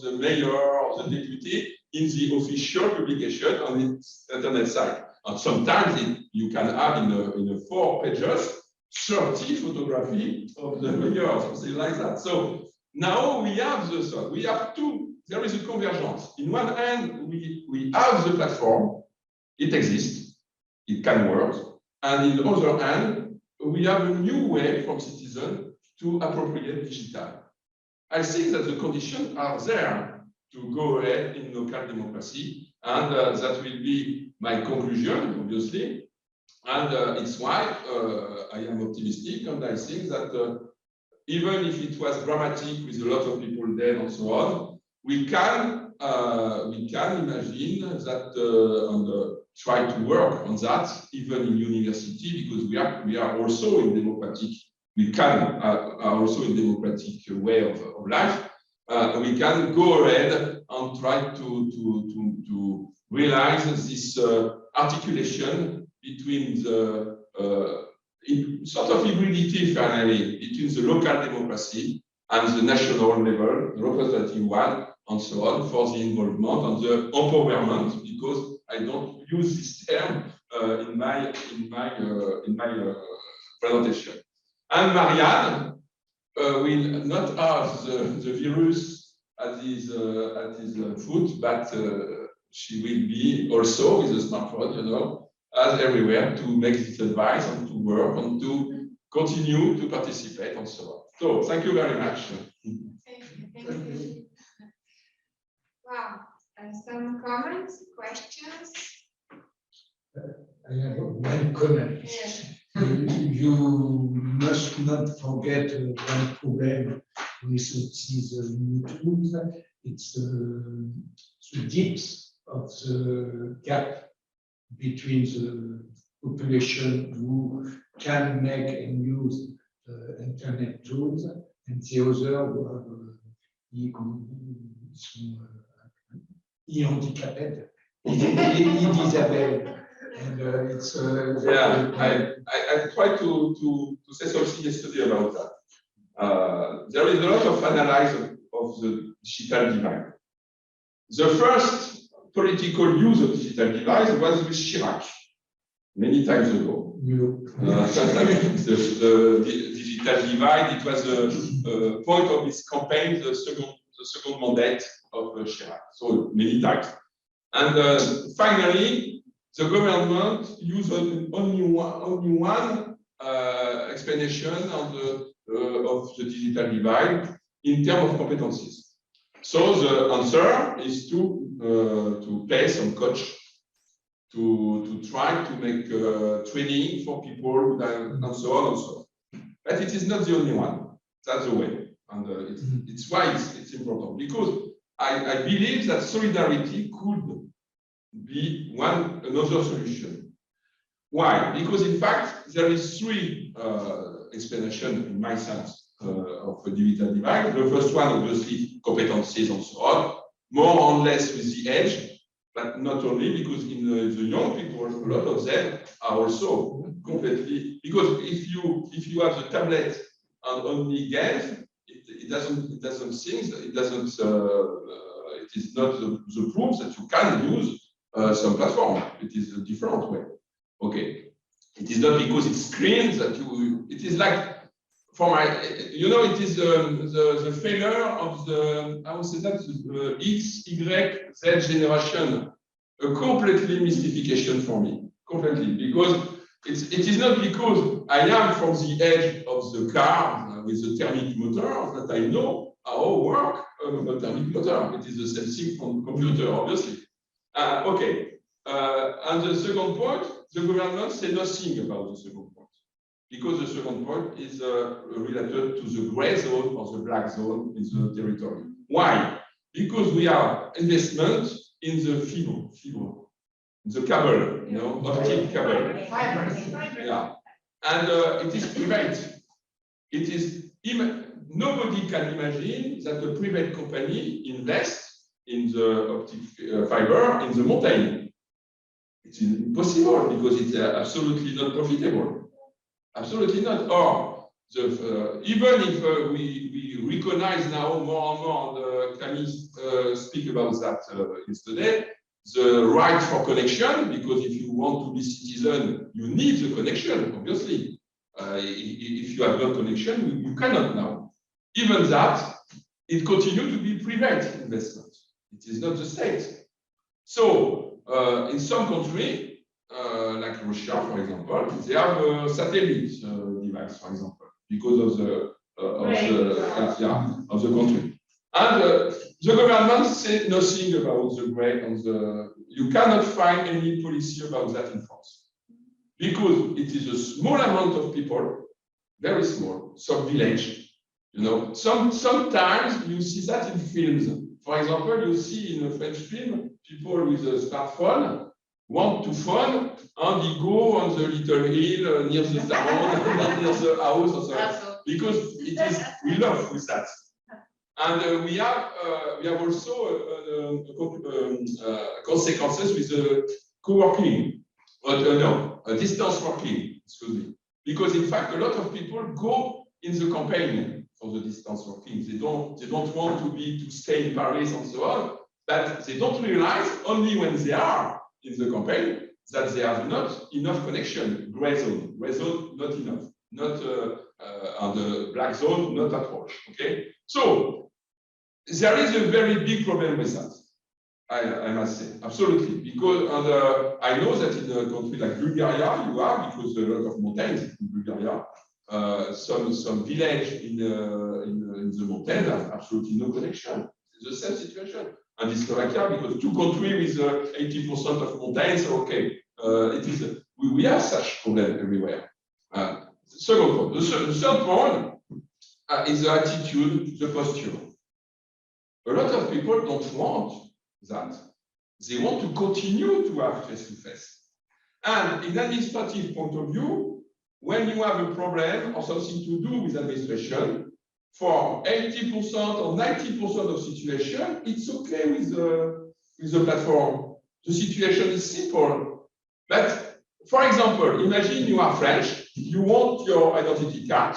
the mayor or the deputy in the official publication on its internet site. And sometimes you can have in a 4 pages 30 photography of the mayor, something like that. So now we have there is a convergence. In one hand, we have the platform, it exists, it can work. And in the other hand, we have a new way from citizens to appropriate digital. I think that the conditions are there to go ahead in local democracy, and that will be my conclusion, obviously. And it's why I am optimistic, and I think that even if it was dramatic with a lot of people dead and so on, we can imagine that and try to work on that even in university, because we are also in democratic. We can are also in democratic way of life. We can go ahead and try to realize this articulation between the sort of hybridity, finally, between the local democracy and the national level, the representative one, and so on for the involvement and the empowerment, because I don't use this term in my presentation. And Marianne will not have the virus at his foot, but she will be also with a smartphone, you know, as everywhere, to make this advice and to work and to continue to participate and so on. So thank you very much. Thank you. Wow, and some comments, questions? I have one comment. Yes. You must not forget one problem with these new tools. It's the depth of the gap between the population who can make and use internet tools and the other who handicaped, disabled. And it's yeah, I tried to say something yesterday about that. There is a lot of analysis of the digital divide. The first political use of digital divide was with Chirac, many times ago. The digital divide, it was a point of his campaign, the second mandate of Chirac, so many times. And finally, the government used only one explanation of the digital divide in terms of competencies. So the answer is to pay some coach to try to make training for people and so on and so on. But it is not the only one. That's the way, and it's why it's important, because I believe that solidarity could be another solution. Why? Because in fact there is three explanations in my sense of a digital divide. The first one, obviously, competencies and so on, more or less with the age, but not only, because in the young people, a lot of them are also completely, because if you have the tablet and only games, it is not the proof that you can use some platform. It is a different way. Okay. It is not because it's screens that it is like, for my, it is the failure of the, I would say that, X, Y, Z generation, a completely mystification for me, completely, because it is not because I am from the edge of the car with the thermic motor that I know how work a thermic motor. It is the same thing from computer, obviously. Okay, and the second point, the government says nothing about the second point, because the second point is related to the gray zone or the black zone in the territory. Why? Because we have investment in the fiber, the cable, optic cable. Yeah, and it is private. It is nobody can imagine that a private company invests in the optic fiber in the mountain. It's impossible because it's absolutely not profitable. Absolutely not. Or even if we recognize now more and more, and Camille speak about that yesterday, the right for connection, because if you want to be citizen, you need the connection, obviously. If you have no connection, you cannot now. Even that, it continues to be private investment. It is not the state. So, in some countries, like Russia, for example, they have a satellite device, for example, because of the country. And the government says nothing about the gray and the. You cannot find any policy about that in France, because it is a small amount of people, very small, some village. Sometimes you see that in films. For example, you see in a French film, people with a smartphone want to phone and they go on the little hill near the town, near the house, or so, because it is, we love with that. And we have also consequences with the co-working, distance working, excuse me. Because in fact, a lot of people go in the campaign for the distance working. They don't want to stay in Paris and so on, but they don't realize only when they are in the campaign that they have not enough connection. Gray zone not enough, not and the black zone not at all. Okay, so there is a very big problem with that. I must say, absolutely, because I know that in a country like Bulgaria, you have, because there are a lot of mountains in Bulgaria, some village in the mountains have absolutely no connection. It's the same situation. And in Slovakia, because two countries with 80% of mountains, okay, it is we have such problem everywhere. Second point. The third point is the attitude, the posture. A lot of people don't want that. They want to continue to have face-to-face. And in administrative point of view, when you have a problem or something to do with administration, for 80% or 90% of situation, it's okay with the platform. The situation is simple. But for example, imagine you are French, you want your identity card,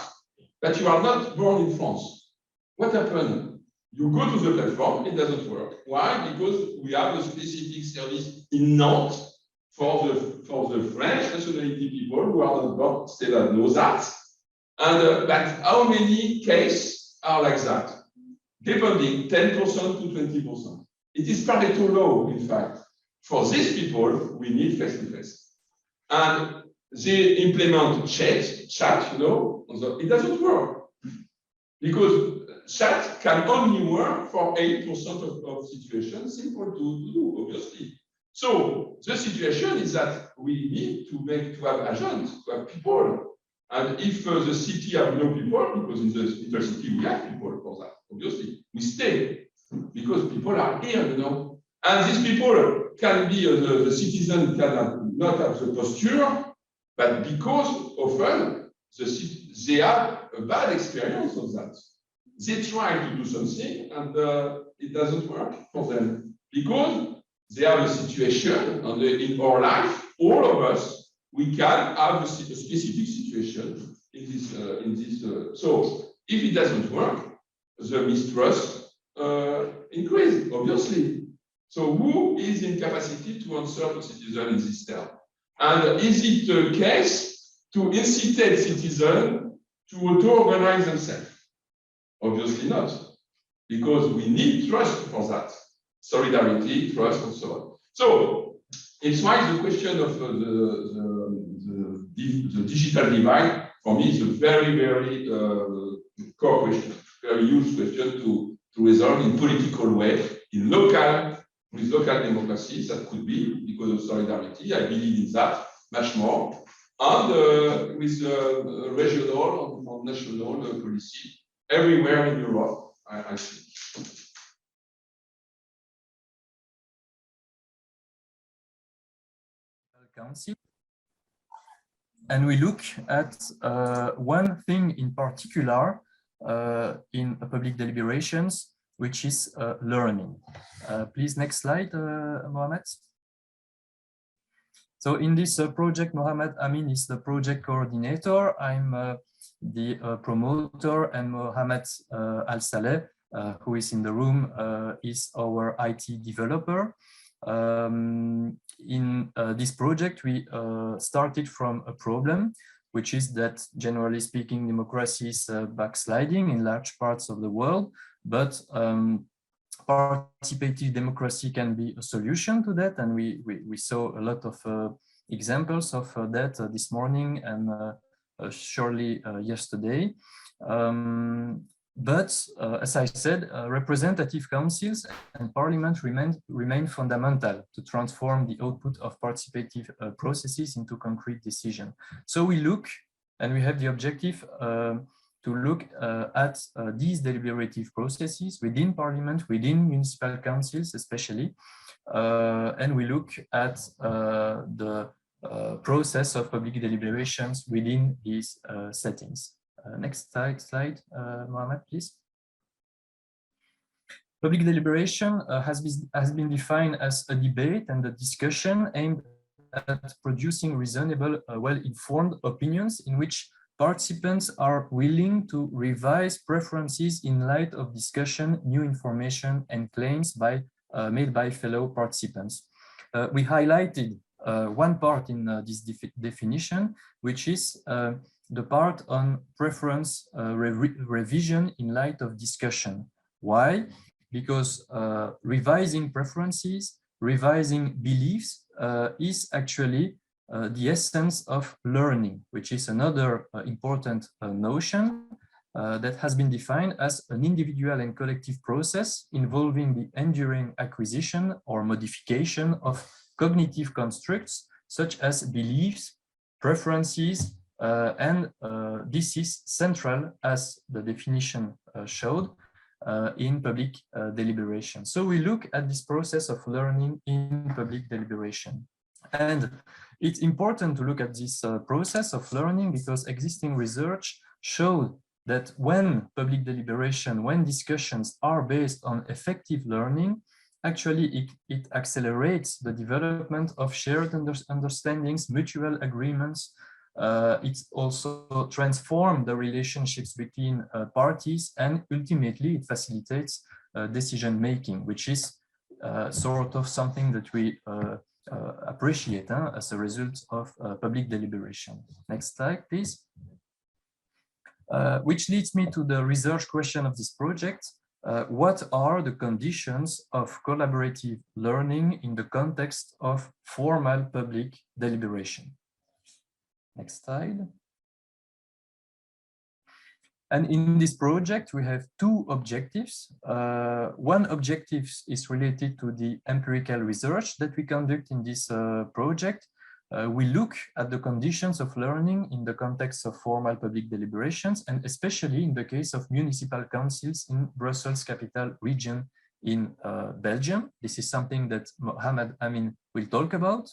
but you are not born in France. What happened? You go to the platform, it doesn't work. Why? Because we have a specific service in Nantes for the French nationality people who are not born, still know that. And but how many cases are like that? Depending 10% to 20%. It is Pareto law, in fact. For these people, we need face-to-face. And they implement chat, you know, it doesn't work. Because chat can only work for 8% of situations, simple to do, obviously. So the situation is that we need to have agents, to have people. And if the city have no people, because in the city we have people for that, obviously, we stay because people are here, you know. And these people can be the citizen can not have the posture, but because often they have a bad experience of that. They try to do something and it doesn't work for them because they have a situation and in our life, all of us, we can have a specific situation in this. So if it doesn't work, the mistrust increases, obviously. So who is in capacity to answer to citizen in this term? And is it the case to incite citizens to auto-organize themselves? Obviously not, because we need trust for that. Solidarity, trust, and so on. So it's why the question of the digital divide, for me, is a very, very core question, very huge question to resolve in political way, with local democracies. That could be because of solidarity. I believe in that much more. And with regional or national policy everywhere in Europe, I think. Council. And we look at one thing in particular in public deliberations, which is learning. Please, next slide, Mohamed. So in this project, Mohamed Amin is the project coordinator. I'm the promoter, and Mohamed Al-Saleh, who is in the room, is our IT developer. In this project, we started from a problem, which is that, generally speaking, democracy is backsliding in large parts of the world, but participative democracy can be a solution to that, and we saw a lot of examples of that this morning and surely yesterday. But as I said, representative councils and parliament remain fundamental to transform the output of participative processes into concrete decision. So we look, and we have the objective to look at these deliberative processes within parliament, within municipal councils especially, and we look at the process of public deliberations within these settings. Next slide, Mohamed, please. Public deliberation has been defined as a debate and a discussion aimed at producing reasonable, well-informed opinions in which participants are willing to revise preferences in light of discussion, new information, and claims made by fellow participants. We highlighted one part in this definition, which is the part on preference revision in light of discussion. Why? Because revising preferences, revising beliefs is actually the essence of learning, which is another important notion that has been defined as an individual and collective process involving the enduring acquisition or modification of cognitive constructs such as beliefs, preferences, and this is central, as the definition showed, in public deliberation. So we look at this process of learning in public deliberation. And it's important to look at this process of learning because existing research showed that when public deliberation, when discussions are based on effective learning, actually it accelerates the development of shared understandings, mutual agreements. It's also transformed the relationships between parties, and ultimately it facilitates decision making, which is sort of something that we appreciate as a result of public deliberation. Next slide, please. Which leads me to the research question of this project. What are the conditions of collaborative learning in the context of formal public deliberation? Next slide. And in this project, we have two objectives. One objective is related to the empirical research that we conduct in this project. We look at the conditions of learning in the context of formal public deliberations, and especially in the case of municipal councils in Brussels capital region in Belgium. This is something that Mohamed Amin will talk about.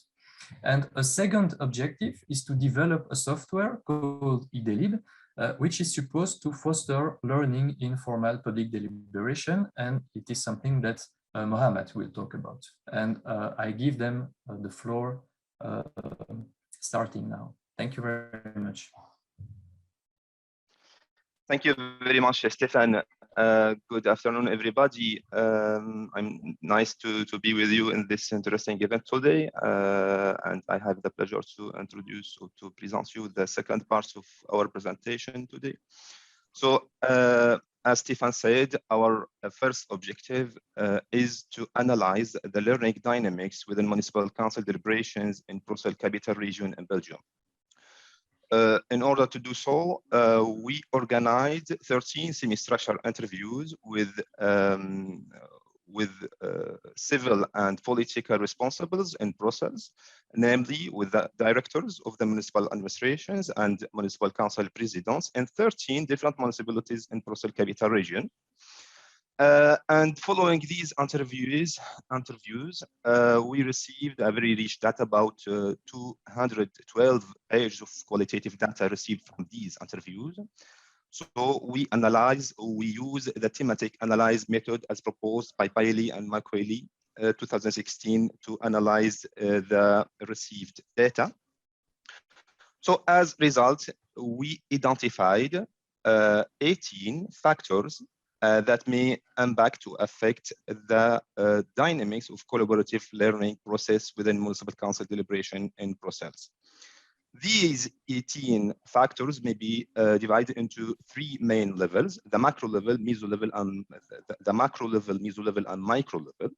And a second objective is to develop a software called IDELIB, which is supposed to foster learning in formal public deliberation. And it is something that Mohamed will talk about. And I give them the floor starting now. Thank you very much. Thank you very much, Stefan. Good afternoon, everybody. I'm nice to be with you in this interesting event today. And I have the pleasure to introduce or to present you the second part of our presentation today. So, as Stefan said, our first objective is to analyze the learning dynamics within municipal council deliberations in Brussels capital region in Belgium. In order to do so, we organized 13 semi-structured interviews with civil and political responsibles in Brussels, namely with the directors of the municipal administrations and municipal council presidents in 13 different municipalities in Brussels capital region. And following these interviews, we received a very rich data, about 212 pages of qualitative data received from these interviews. So we use the thematic analyze method as proposed by Bailey and McQuailey 2016 to analyze the received data. So as a result, we identified 18 factors that may impact to affect the dynamics of collaborative learning process within municipal council deliberation in Brussels. These 18 factors may be divided into three main levels: the macro level, meso level, and the macro level, meso level, and micro level.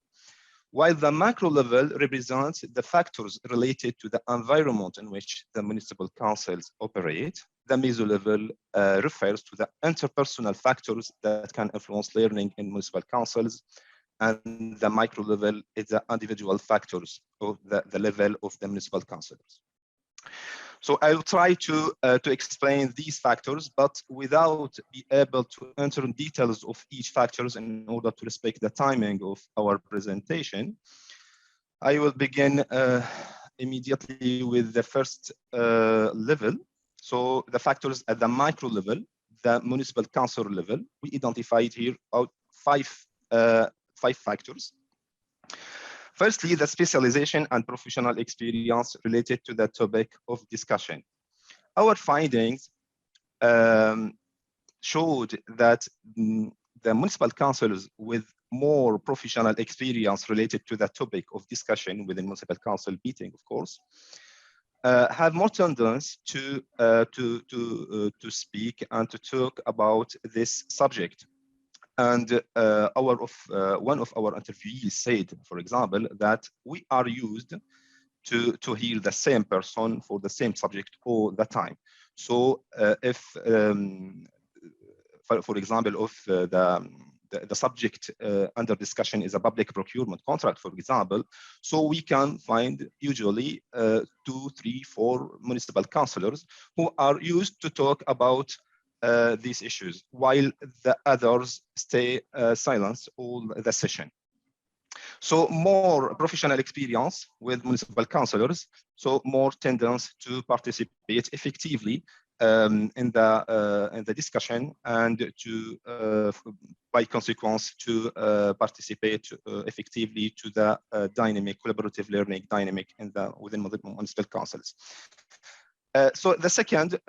While the macro level represents the factors related to the environment in which the municipal councils operate, the meso level refers to the interpersonal factors that can influence learning in municipal councils, and the micro level is the individual factors of the level of the municipal councils. So I will try to explain these factors, but without being able to enter in details of each factors in order to respect the timing of our presentation. I will begin immediately with the first level. So the factors at the micro level, the municipal council level, we identified here five factors. Firstly, the specialization and professional experience related to the topic of discussion. Our findings showed that the municipal councils with more professional experience related to the topic of discussion within municipal council meeting, of course, have more tendency to speak and to talk about this subject. And one of our interviewees said, for example, that we are used to hear the same person for the same subject all the time. So if, for example, if the subject under discussion is a public procurement contract, for example, so we can find usually 2, 3, 4 municipal councillors who are used to talk about these issues, while the others stay silent all the session. So more professional experience with municipal councillors, so more tendency to participate effectively in the discussion, and to by consequence to participate effectively to the dynamic collaborative learning dynamic within municipal councils. So the second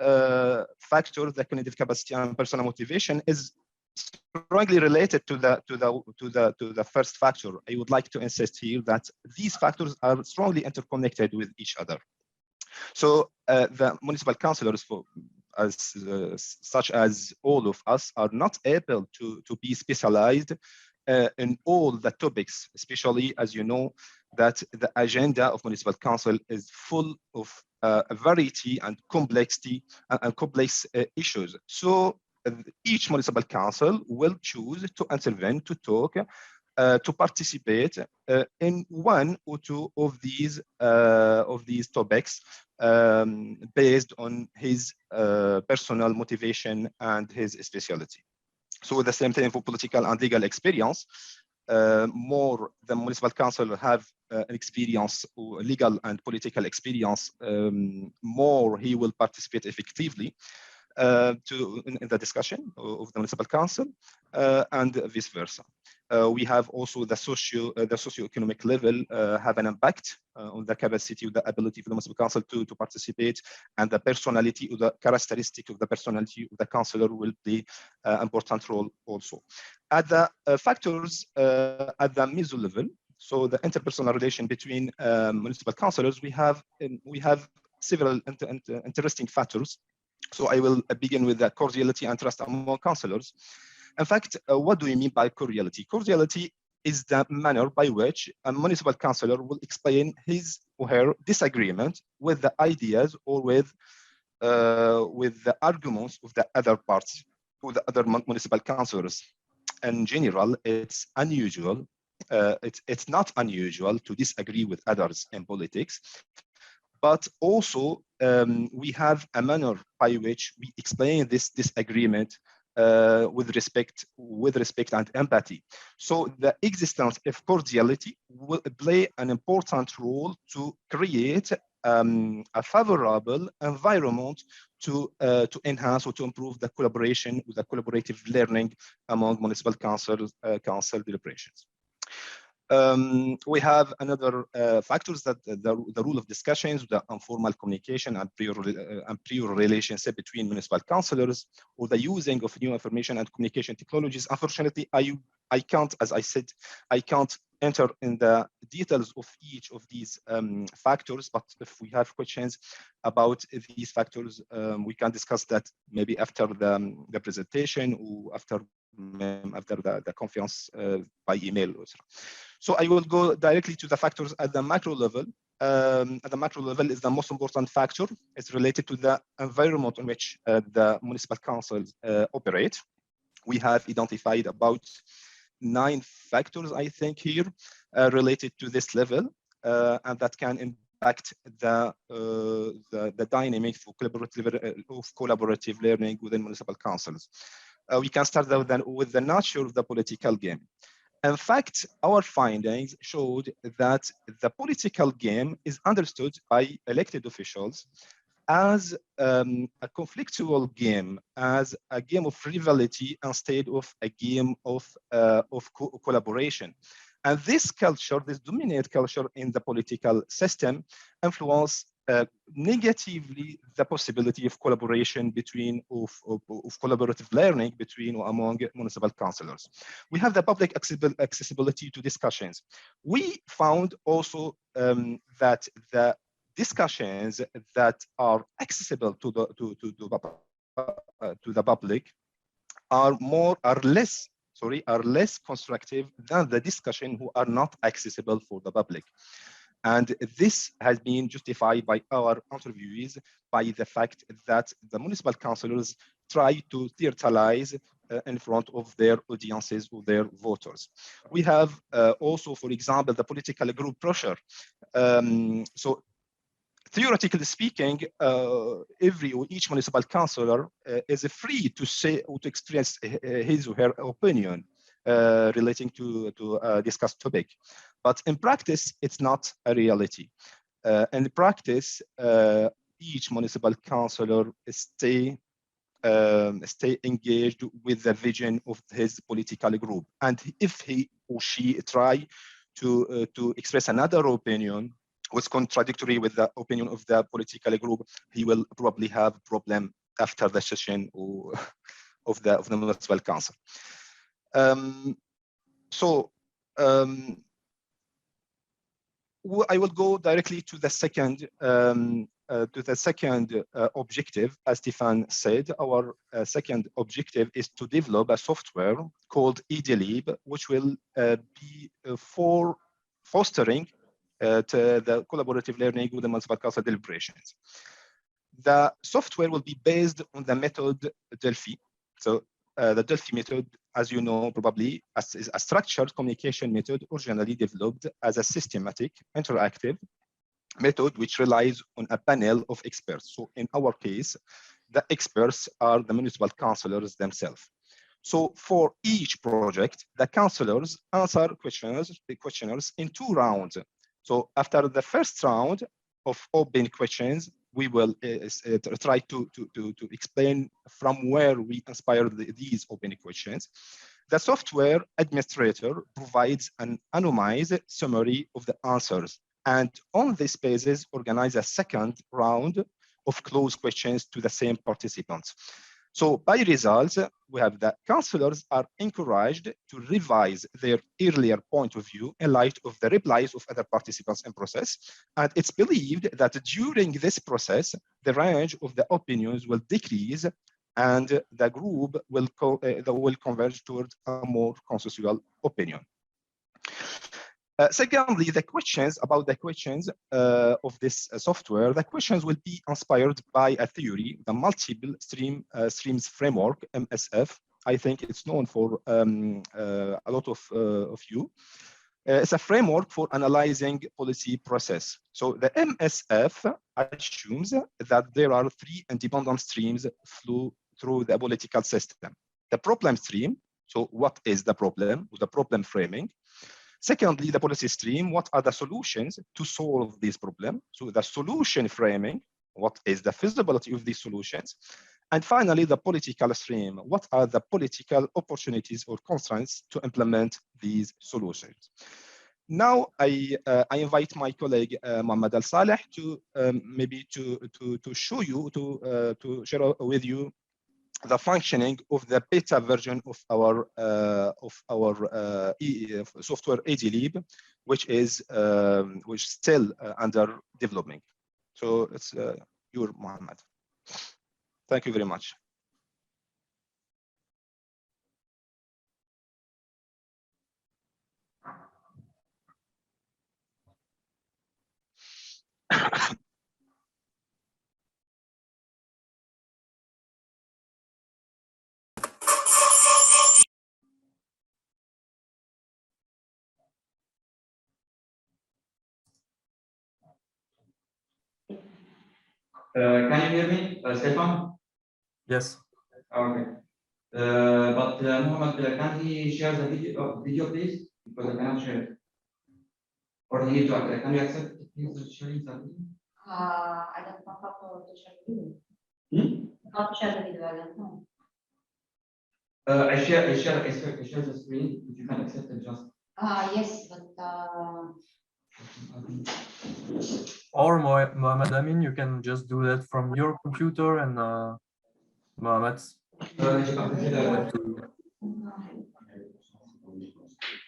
factor, the cognitive capacity and personal motivation, is strongly related to the first factor. I would like to insist here that these factors are strongly interconnected with each other. So the municipal councillors, such as all of us, are not able to be specialized in all the topics, especially as you know that the agenda of municipal council is full of variety and complexity and complex issues. So each municipal council will choose to intervene, to talk, to participate in one or two of these topics based on his personal motivation and his specialty. So the same thing for political and legal experience. More the municipal council have an experience, legal and political experience, more he will participate effectively in the discussion of the municipal council, and vice versa. We have also the socio-economic level have an impact on the capacity, the ability for the municipal council to participate, and the personality or the characteristic of the personality of the councillor will play an important role also. At the factors at the meso level, so the interpersonal relation between municipal councillors, we have several interesting factors. So I will begin with the cordiality and trust among councillors. In fact, what do we mean by cordiality? Cordiality is the manner by which a municipal councillor will explain his or her disagreement with the ideas or with the arguments of the other parts, or the other municipal councillors. In general, it's unusual. It's not unusual to disagree with others in politics, but also we have a manner by which we explain this disagreement with respect and empathy. So the existence of cordiality will play an important role to create a favorable environment to enhance or to improve the collaboration, the collaborative learning among municipal council deliberations. We have another factors that the rule of discussions, the informal communication and prior relationship between municipal councillors, or the using of new information and communication technologies. Unfortunately, I can't, as I said, I can't enter in the details of each of these factors, but if we have questions about these factors, we can discuss that maybe after the presentation or after the conference by email. So I will go directly to the factors at the macro level. At the macro level is the most important factor. It's related to the environment in which the municipal councils operate. We have identified about 9 factors, I think, here related to this level, and that can impact the dynamics of collaborative learning within municipal councils. We can start with the nature of the political game. In fact, our findings showed that the political game is understood by elected officials as a conflictual game, as a game of rivalry instead of a game of collaboration. And this culture, this dominant culture in the political system, influence negatively the possibility of collaboration between of collaborative learning between or among municipal councillors. We have the public accessibility to discussions. We found also that the discussions that are accessible to the public are less constructive than the discussion who are not accessible for the public. And this has been justified by our interviewees by the fact that the municipal councillors try to theatralize in front of their audiences or their voters. We have also, for example, the political group pressure. So theoretically speaking, each municipal councillor is free to say or to express his or her opinion relating to a discussed topic. But in practice, it's not a reality. In practice, each municipal councillor stay engaged with the vision of his political group. And if he or she try to express another opinion, was contradictory with the opinion of the political group, he will probably have a problem after the session or of the municipal council. I will go directly to the second objective. As Stefan said, our second objective is to develop a software called EDLib, which will be for fostering to the collaborative learning with the municipal council deliberations. The software will be based on the method Delphi. So the Delphi method, as you know, probably is a structured communication method originally developed as a systematic, interactive method which relies on a panel of experts. So in our case, the experts are the municipal councillors themselves. So for each project, the councillors answer questionnaires in 2 rounds. So after the first round of open questions, we will try to explain from where we inspired these open questions. The software administrator provides an anonymized summary of the answers, and on this basis, organize a second round of closed questions to the same participants. So by results, we have that councillors are encouraged to revise their earlier point of view in light of the replies of other participants in process. And it's believed that during this process, the range of the opinions will decrease and the group will converge towards a more consensual opinion. Secondly, the questions of this software, the questions will be inspired by a theory, the multiple streams framework, MSF. I think it's known for a lot of you. It's a framework for analyzing policy process. So the MSF assumes that there are 3 independent streams flow through the political system. The problem stream, so what is the problem, the problem framing. Secondly, the policy stream, what are the solutions to solve this problem? So the solution framing, what is the feasibility of these solutions? And finally, the political stream, what are the political opportunities or constraints to implement these solutions? Now, I invite my colleague Mohammed Al Saleh to maybe to show you, to share with you the functioning of the beta version of our software EDLib, which is still under development. So it's your Mohammed. Thank you very much. Can you hear me, Stefan? Yes. Okay. But Mohammed, can he share the video, please? Because I cannot share it. Or he needs to can you accept his sharing the video? I don't know how to share the video. How to share the video, I don't know. I share the screen. If you can accept it, just. Yes, but Or Mohammed Amin, you can just do that from your computer and Mohammed.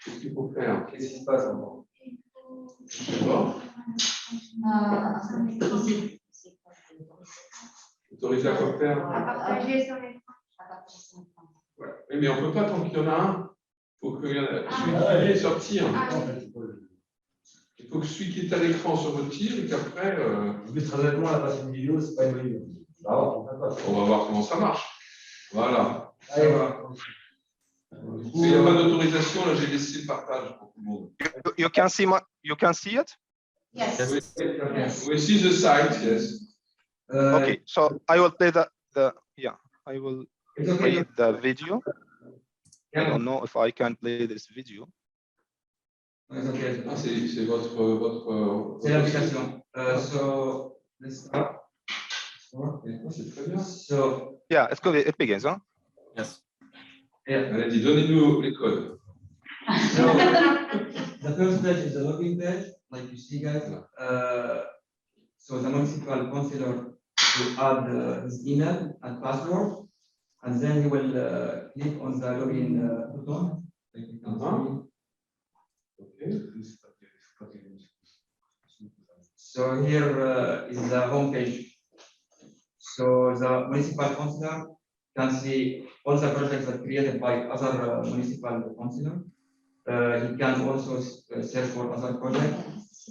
Qu'est-ce qu'il faut faire? Qu'est-ce qui se passe encore? Autorisé à quoi faire? Ouais. Oui, mais on ne peut pas tant qu'il y en a un. Il faut que celui qui est sortir. Il faut que celui qui est à l'écran se retire et qu'après. Mais très honnêtement, la passion vidéo, c'est pas une bonne idée. On va voir comment ça marche. Voilà. Ça va. Il n'y a pas d'autorisation, là j'ai laissé le partage pour tout le monde. You can see it? Yes. We see the site, yes. Okay, so I will play I will play the video. I don't know if I can play this video. C'est votre. C'est l'application. So let's start. C'est très bien. So yeah, it begins, huh? Yes. Allez, donnez-nous les codes. So the first page is the login page, like you see, guys. So the municipal councillor will add his email and password, and then he will click on the login button. Like you can see. So here is the home page. So the municipal councillor can see all the projects that created by other municipal councillor. He can also search for other projects.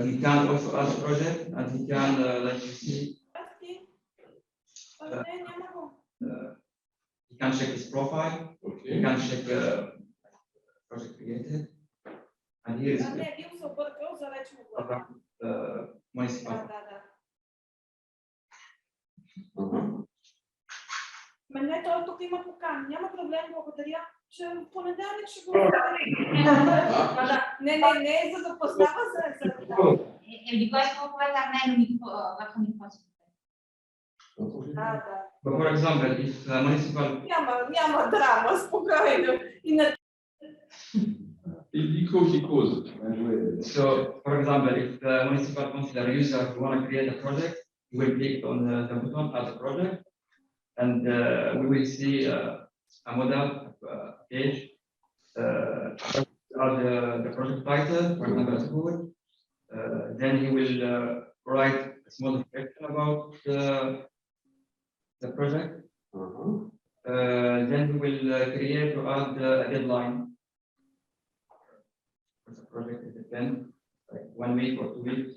He can also add a project, and he can, like you see, he can check his profile. Okay. He can check project created, and here is municipal. Мене тук има покан. Няма проблем, благодаря, че в понеделник ще го Не е за да познава се. For example, if municipal... Няма драма, спокойно. So, for example, if the municipal councillor user want to create a project, he will click on the button add a project, and we will see a model page, the project title, for example, school. Then he will write a small description about the project. Then he will create or add a deadline. The project is depend, like 1 week or 2 weeks.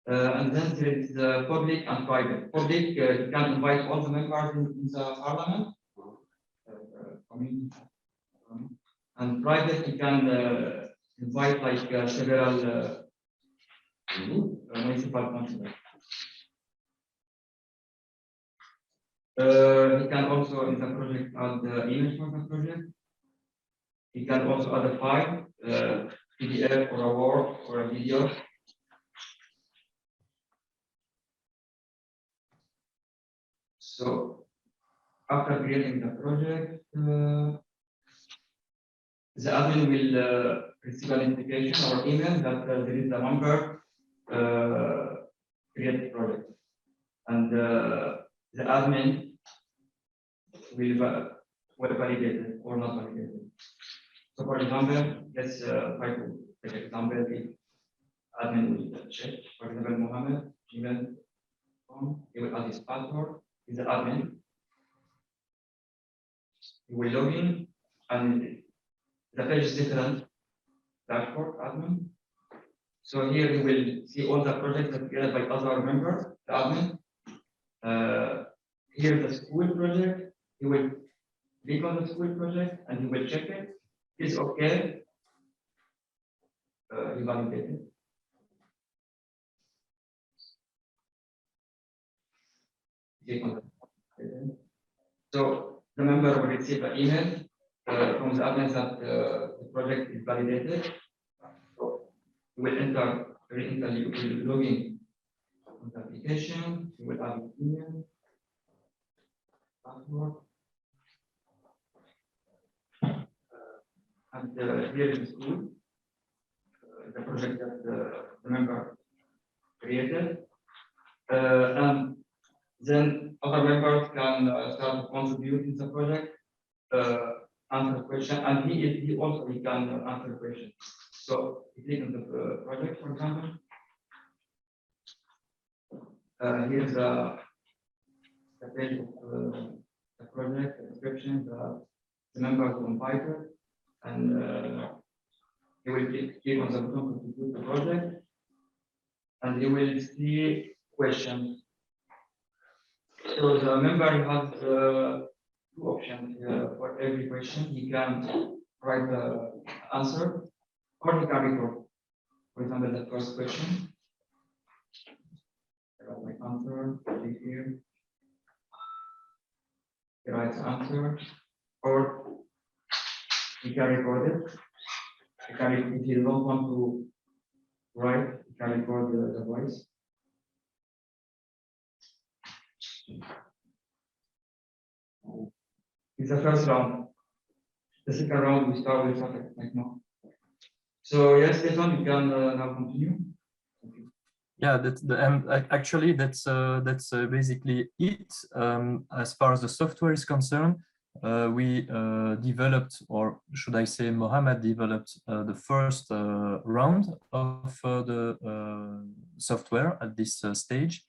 And then there is public and private. Public, you can invite all the members in the parliament. And private, you can invite like several municipal councillors. You can also in the project add the image for the project. You can also add a file, PDF or a Word or a video. So after creating the project, the admin will receive a notification or email that there is a member create the project, and the admin will validate it or not validate it. So for example, let's try to take an example. If admin will check, for example, Mohammed, Gmail, he will add his password. Is the admin. He will log in, and the page is different. Dashboard admin. So here he will see all the projects that created by other members, the admin. Here the school project. He will click on the school project and he will check it. It's okay. He validated. So the member will receive an email from the admin that the project is validated. So you will re-enter, you will log in on the application, you will add an email, password, and here in the school, the project that the member created. And then other members can start to contribute in the project, answer question, and he also can answer questions. So click on the project, for example. Here's the page of the project, the description, the members who invited, and you will click on the button to conclude the project, and you will see questions. So the member has two options for every question. He can write the answer, or he can record. For example, the first question. I write my answer, click here. He writes the answer, or he can record it. He can, if you don't want to write, you can record the voice. It's the first round. The second round we start with something like now. So yes, Stefan, you can now continue. Yeah, that's the actually that's basically it. As far as the software is concerned, we developed, or should I say, Mohammed developed the first round of the software at this stage,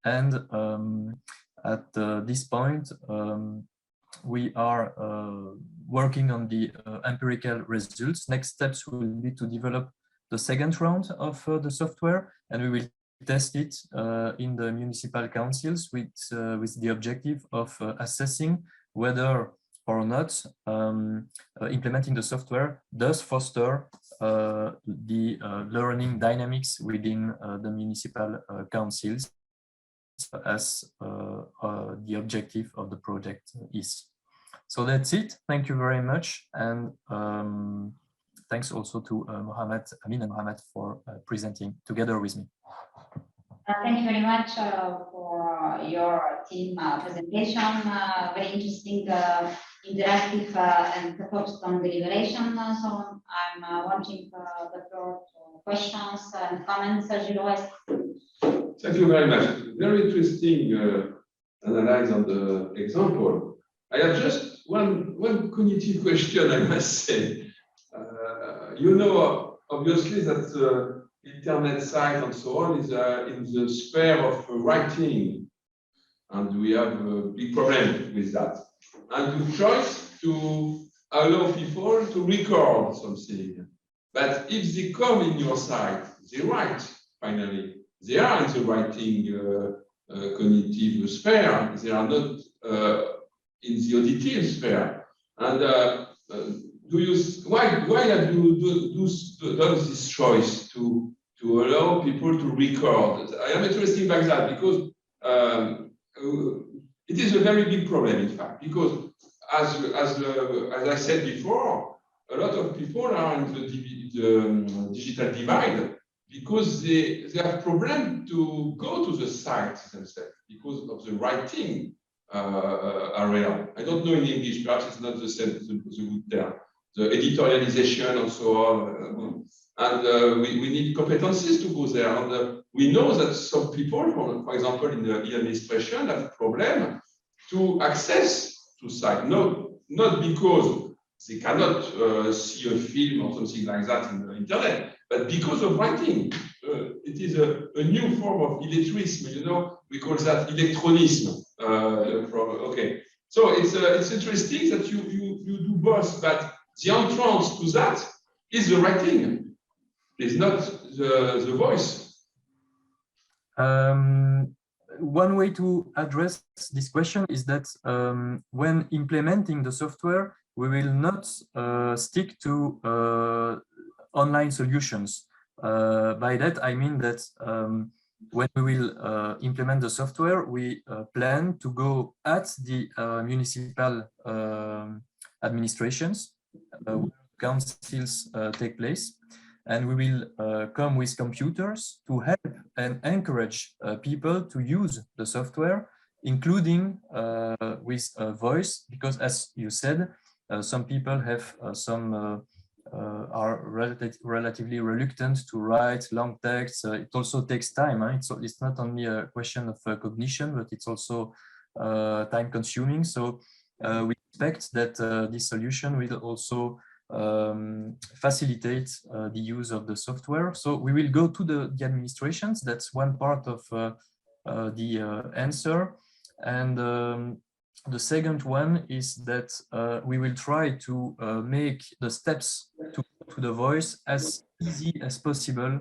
and at this point we are working on the empirical results. Next steps will be to develop the second round of the software, and we will test it in the municipal councils with the objective of assessing whether or not implementing the software does foster the learning dynamics within the municipal councils, as the objective of the project is. So that's it. Thank you very much, and thanks also to Mohammed, Amin and Mohammed for presenting together with me. Thank you very much for your team presentation. Very interesting, interactive, and focused on deliberation. So I'm watching the floor to questions and comments. Gilles. Thank you very much. Very interesting analysis on the example. I have just one cognitive question, I must say. You know, obviously, that internet site and so on is in the sphere of writing, and we have a big problem with that. And you choose to allow people to record something, but if they come in your site, they write finally. They are in the writing cognitive sphere. They are not in the auditive sphere. And why have you done this choice to allow people to record? I am interested by that because it is a very big problem, in fact, because as I said before, a lot of people are in the digital divide because they have problem to go to the site themselves because of the writing area. I don't know in English, perhaps it's not the same, the good term. The editorialization and so on. And we need competencies to go there. And we know that some people, for example, in the administration, have problem to access to site. Not because they cannot see a film or something like that in the internet, but because of writing. It is a new form of illettrism, you know, we call that electronism. Okay, so it's interesting that you do both, but the entrance to that is the writing, is not the voice. One way to address this question is that when implementing the software, we will not stick to online solutions. By that, I mean that when we will implement the software, we plan to go at the municipal administrations where councils take place, and we will come with computers to help and encourage people to use the software, including with voice, because as you said, some people have some are relatively reluctant to write long texts. It also takes time. It's not only a question of cognition, but it's also time consuming. So we expect that this solution will also facilitate the use of the software. So we will go to the administrations. That's one part of the answer. And the second one is that we will try to make the steps to the voice as easy as possible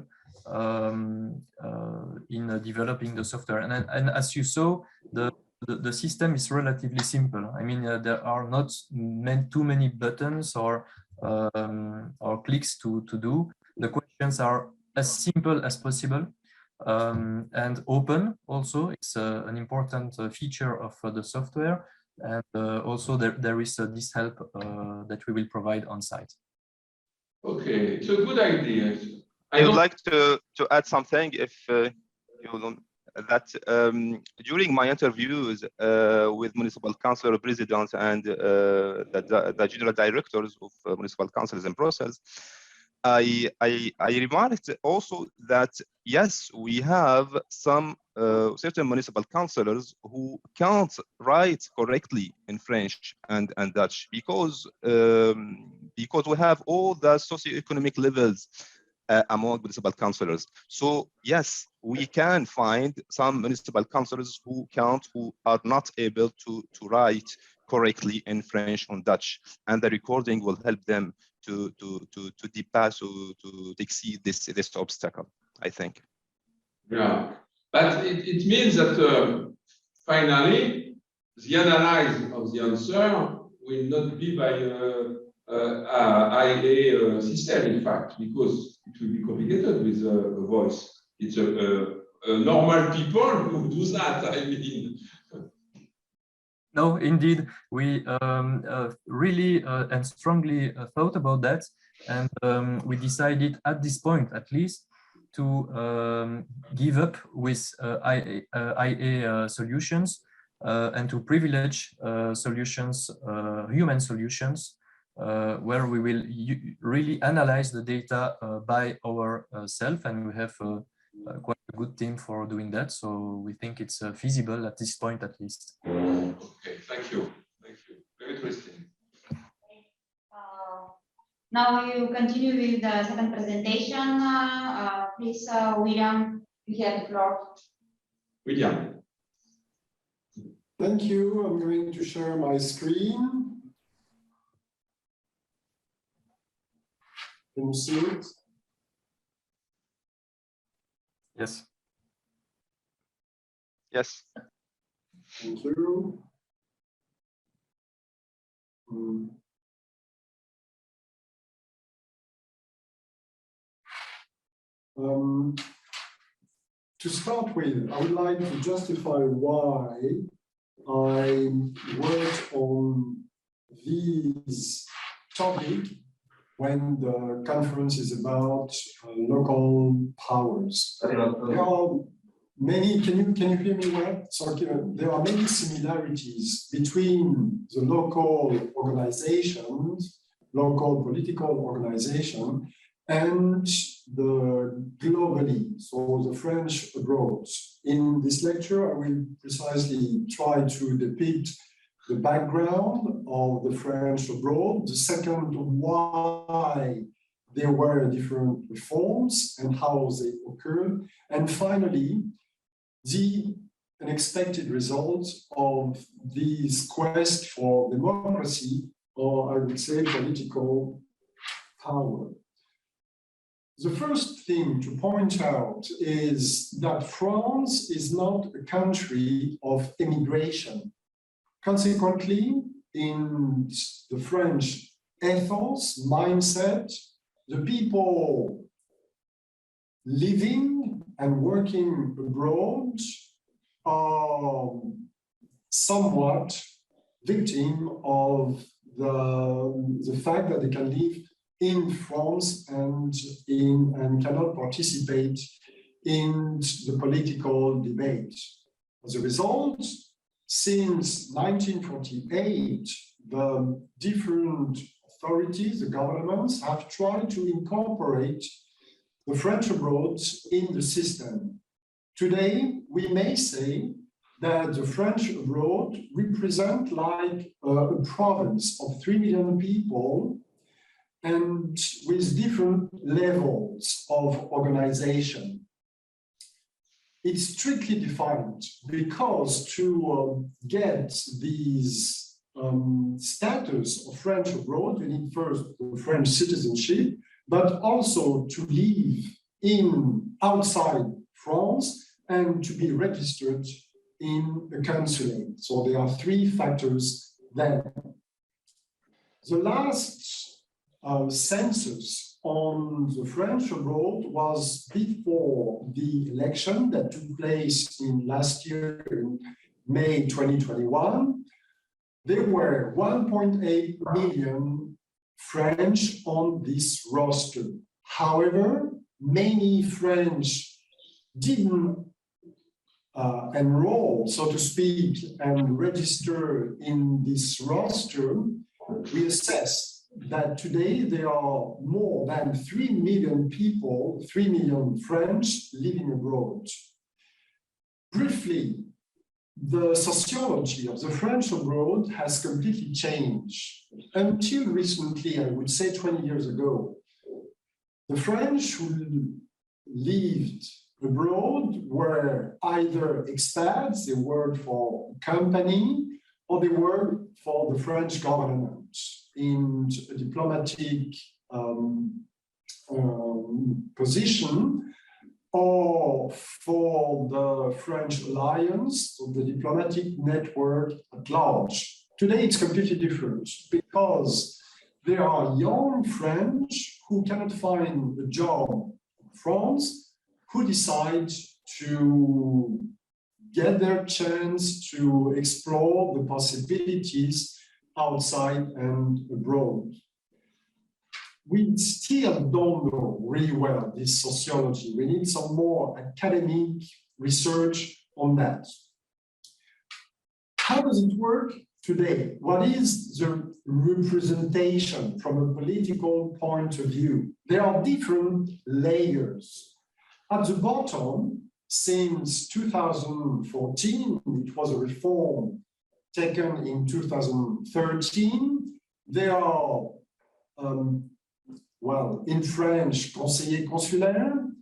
in developing the software. And as you saw, the system is relatively simple. I mean, there are not too many buttons or clicks to do. The questions are as simple as possible. And open also, it's an important feature of the software. And also there is this help that we will provide on site. Okay, it's a good idea. I would like to add something, if you don't, that during my interviews with municipal council presidents and the general directors of municipal councils in Brussels, I remarked also that yes, we have some certain municipal councillors who can't write correctly in French and Dutch because we have all the socioeconomic levels among municipal councillors. So yes, we can find some municipal councillors who are not able to write correctly in French or Dutch, and the recording will help them to depass or to exceed this obstacle, I think. Yeah, but it means that finally the analysis of the answer will not be by IA system, in fact, because it will be complicated with a voice. It's a normal people who do that, I mean. No, indeed, we really and strongly thought about that, and we decided at this point, at least, to give up with IA solutions and to privilege solutions, human solutions, where we will really analyze the data by ourselves, and we have quite a good team for doing that. So we think it's feasible at this point, at least. Okay, thank you. Thank you. Very interesting. Now we will continue with the second presentation. Please, William, you have the floor. William. Thank you. I'm going to share my screen. Can you see it? Yes. Yes. Thank you. To start with, I would like to justify why I worked on this topic when the conference is about local powers. There are many, can you hear me well? So there are many similarities between the local organizations, local political organization, and the globally, so the French abroad. In this lecture, I will precisely try to depict the background of the French abroad, the second, why there were different reforms and how they occurred, and finally, the unexpected results of this quest for democracy, or I would say political power. The first thing to point out is that France is not a country of immigration. Consequently, in the French ethos, mindset, the people living and working abroad are somewhat victim of the fact that they can live in France and cannot participate in the political debate. As a result, since 1948, the different authorities, the governments, have tried to incorporate the French abroad in the system. Today, we may say that the French abroad represent like a province of 3 million people and with different levels of organization. It's strictly defined because to get these status of French abroad, you need first the French citizenship, but also to live outside France and to be registered in a consulate. So there are 3 factors there. The last census on the French abroad was before the election that took place in last year, in May 2021. There were 1.8 million French on this roster. However, many French didn't enroll, so to speak, and register in this roster. We assess that today there are more than 3 million people, 3 million French living abroad. Briefly, the sociology of the French abroad has completely changed. Until recently, I would say 20 years ago, the French who lived abroad were either expats, they worked for a company, or they worked for the French government in a diplomatic position, or for the French alliance, or the diplomatic network at large. Today it's completely different because there are young French who cannot find a job in France, who decide to get their chance to explore the possibilities outside and abroad. We still don't know really well this sociology. We need some more academic research on that. How does it work today? What is the representation from a political point of view? There are different layers. At the bottom, since 2014, it was a reform taken in 2013. There are, well, in French, conseillers consulaires.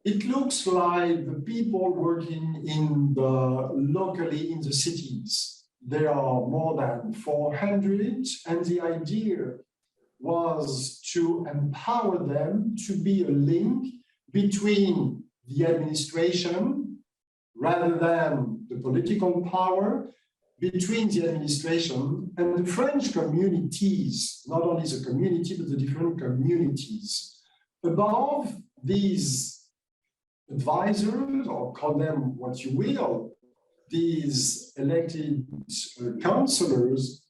It looks like the people working locally in the cities. There are more than 400, and the idea was to empower them to be a link between the administration, rather than the political power, between the administration and the French communities, not only the community, but the different communities. Above these advisors, or call them what you will, these elected councillors,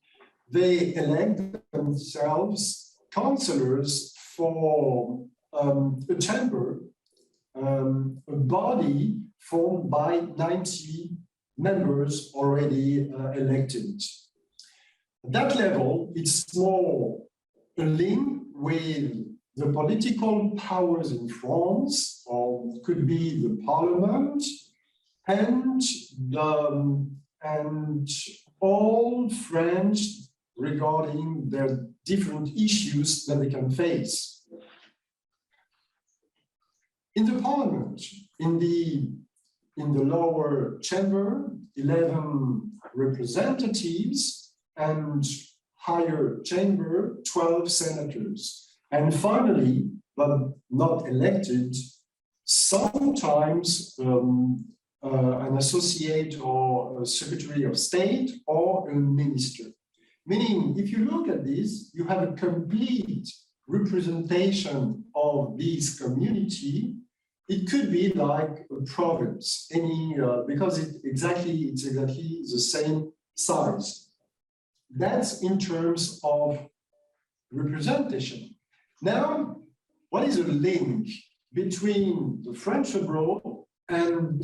they elect themselves councillors for a chamber, a body formed by 90 members already elected. At that level, it's more a link with the political powers in France, or could be the parliament, and all French regarding their different issues that they can face. In the parliament, in the lower chamber, 11 representatives, and higher chamber, 12 senators. And finally, but not elected, sometimes an associate or a secretary of state or a minister. Meaning, if you look at this, you have a complete representation of this community. It could be like a province, because it's exactly the same size. That's in terms of representation. Now, what is a link between the French abroad and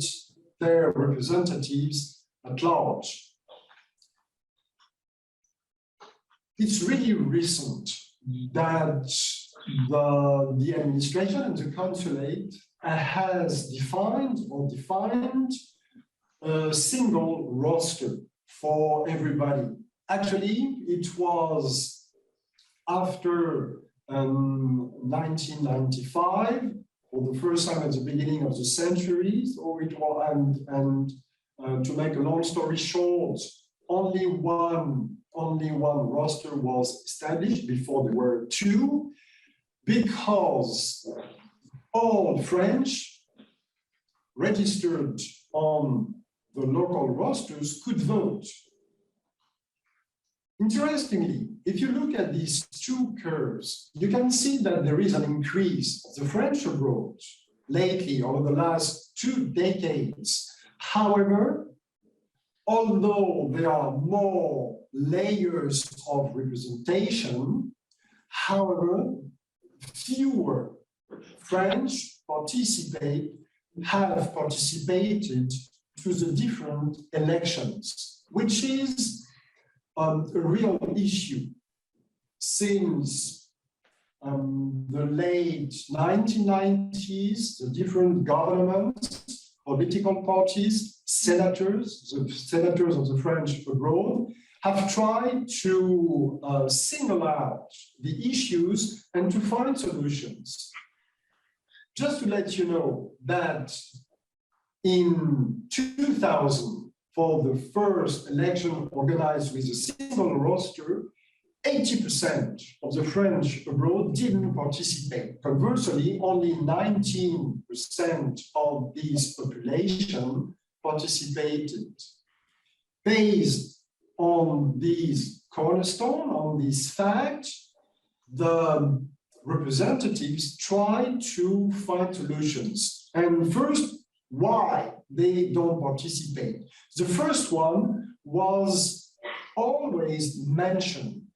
their representatives at large? it's really recent that the administration and the consulate has defined a single roster for everybody. Actually, it was after 1995, for the first time at the beginning of the century, or it was, to make a long story short, only one roster was established. Before there were two, because all French registered on the local rosters could vote. Interestingly, if you look at these two curves, you can see that there is an increase of the French abroad lately over the last 2 decades. However, although there are more layers of representation, however, fewer French have participated to the different elections, which is a real issue since the late 1990s. The different governments, political parties, senators, the senators of the French abroad, have tried to single out the issues and to find solutions. Just to let you know that in 2000, for the first election organized with a single roster, 80% of the French abroad didn't participate. Conversely, only 19% of this population participated. Based on this cornerstone, on this fact, the representatives tried to find solutions. And first, why they don't participate? The first one was always mentioned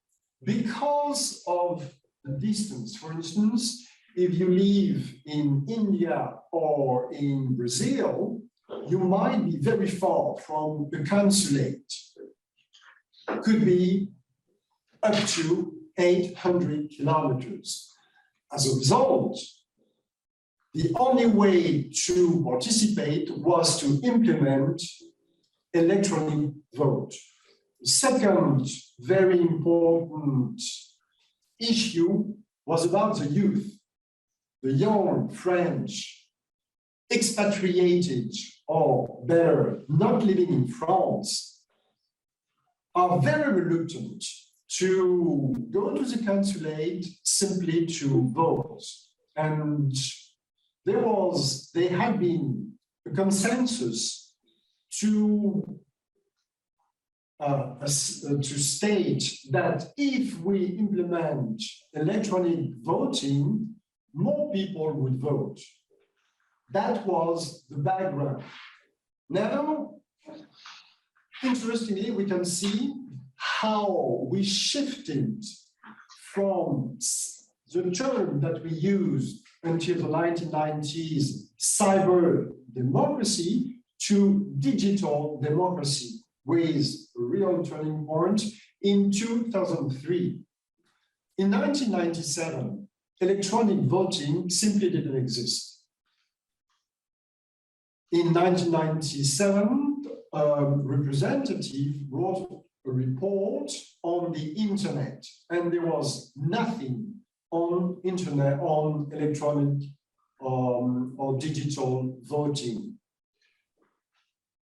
because of the distance. For instance, if you live in India or in Brazil, you might be very far from the consulate. Could be up to 800 kilometers. As a result, the only way to participate was to implement electronic vote. The second very important issue was about the youth. The young French expatriated, or better, not living in France, are very reluctant to go to the consulate simply to vote. And there had been a consensus to state that if we implement electronic voting, more people would vote. That was the background. Now, interestingly, we can see how we shifted from the term that we used until the 1990s, cyber democracy, to digital democracy, with a real turning point in 2003. In 1997, electronic voting simply didn't exist. In 1997, a representative wrote a report on the internet, and there was nothing on internet, on electronic or digital voting.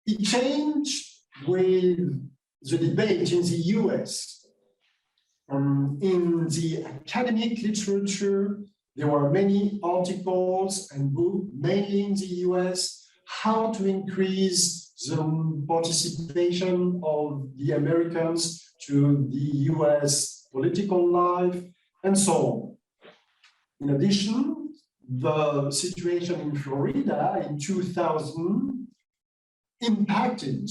It changed with the debate in the US. In the academic literature, there were many articles and books, mainly in the US, how to increase the participation of the Americans to the US political life, and so on. In addition, the situation in Florida in 2000 impacted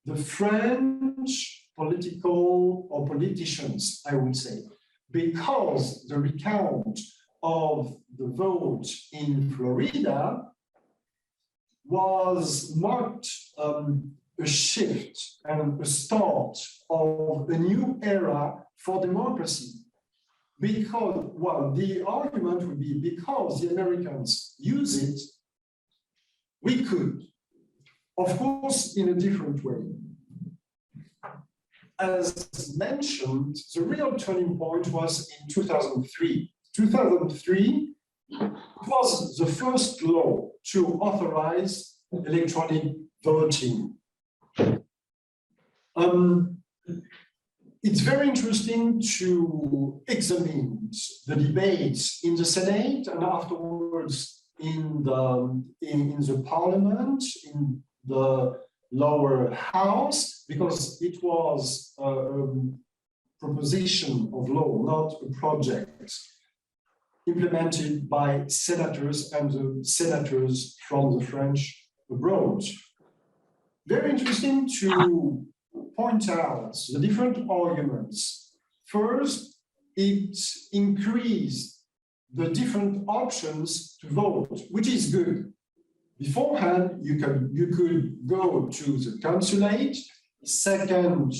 the French political or politicians, I would say, because the recount of the vote in Florida was marked a shift and a start of a new era for democracy. Because, well, the argument would be because the Americans use it, we could. Of course, in a different way. As mentioned, the real turning point was in 2003. 2003 was the first law to authorize electronic voting. It's very interesting to examine the debates in the Senate and afterwards in the Parliament, in the lower house, because it was a proposition of law, not a project, implemented by senators and the senators from the French abroad. Very interesting to point out the different arguments. First, it increased the different options to vote, which is good. Beforehand, you could go to the consulate. Second,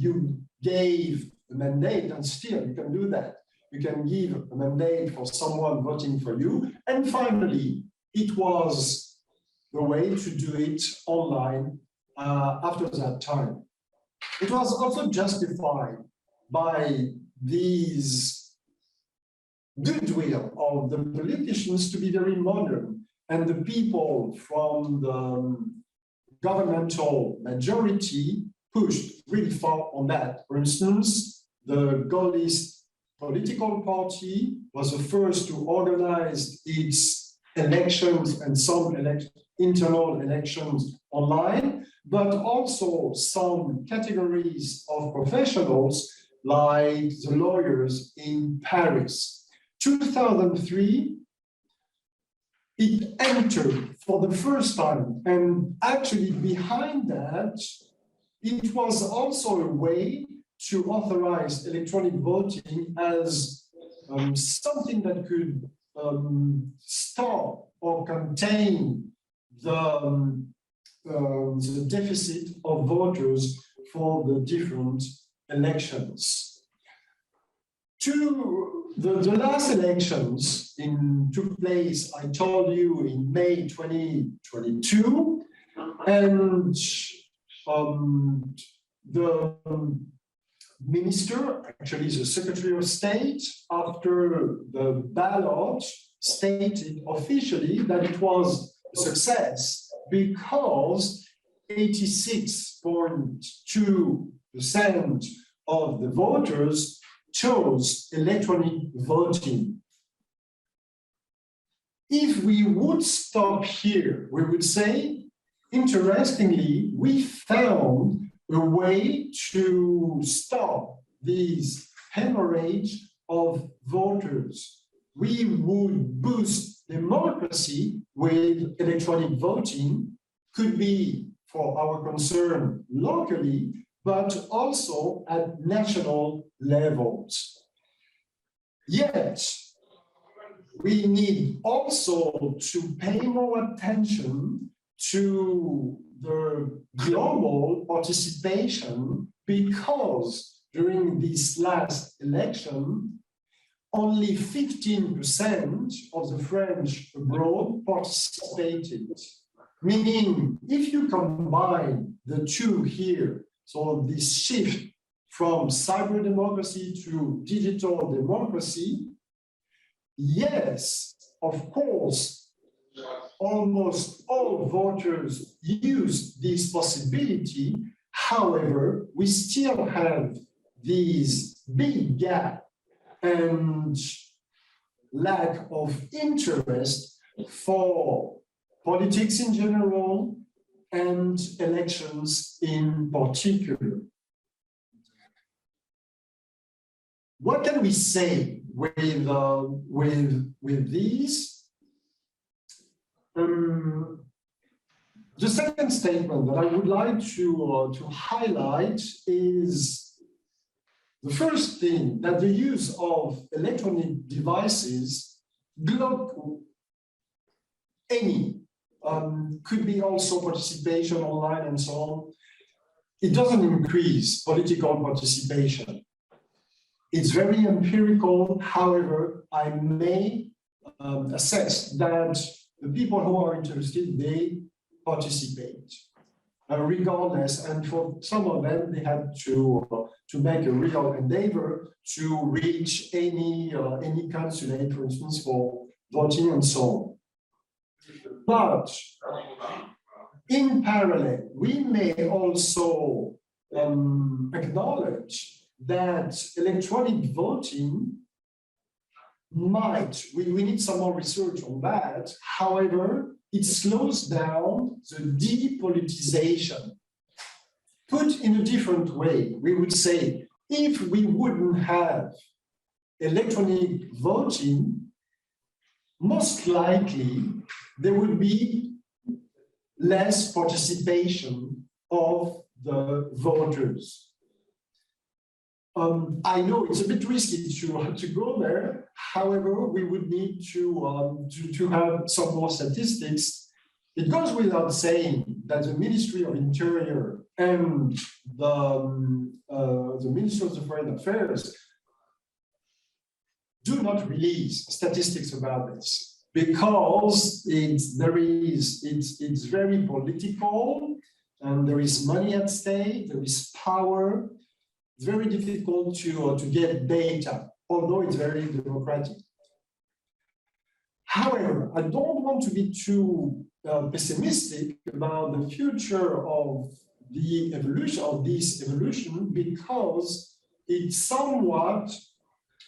you gave a mandate, and still you can do that. You can give a mandate for someone voting for you. And finally, it was the way to do it online after that time. It was also justified by these goodwill of the politicians to be very modern, and the people from the governmental majority pushed really far on that. For instance, the Gaullist political party was the first to organize its elections and some internal elections online, but also some categories of professionals like the lawyers in Paris. 2003, it entered for the first time, and actually behind that, it was also a way to authorize electronic voting as something that could stop or contain the deficit of voters for the different elections. The last elections took place, I told you, in May 2022, and the minister, actually the Secretary of State, after the ballot, stated officially that it was a success because 86.2% of the voters chose electronic voting. If we would stop here, we would say, interestingly, we found a way to stop this hemorrhage of voters. We would boost democracy with electronic voting, could be for our concern locally, but also at national levels. Yet, we need also to pay more attention to the global participation, because during this last election, only 15% of the French abroad participated. Meaning, if you combine the two here, so this shift from cyber democracy to digital democracy, yes, of course, almost all voters use this possibility. However, we still have these big gap and lack of interest for politics in general and elections in particular. What can we say with these? The second statement that I would like to highlight is the first thing, that the use of electronic devices, could be also participation online and so on. It doesn't increase political participation. It's very empirical. However, I may assess that the people who are interested, they participate regardless. And for some of them, they had to make a real endeavor to reach any consulate, for instance, for voting and so on. But in parallel, we may also acknowledge that electronic voting might, we need some more research on that. However, it slows down the depoliticization. Put in a different way, we would say, if we wouldn't have electronic voting, most likely there would be less participation of the voters. I know it's a bit risky to go there. However, we would need to have some more statistics. It goes without saying that the Ministry of Interior and the Ministry of Foreign Affairs do not release statistics about this because it's very political and there is money at stake, there is power. It's very difficult to get data, although it's very democratic. However, I don't want to be too pessimistic about the future of the evolution of this evolution because it somewhat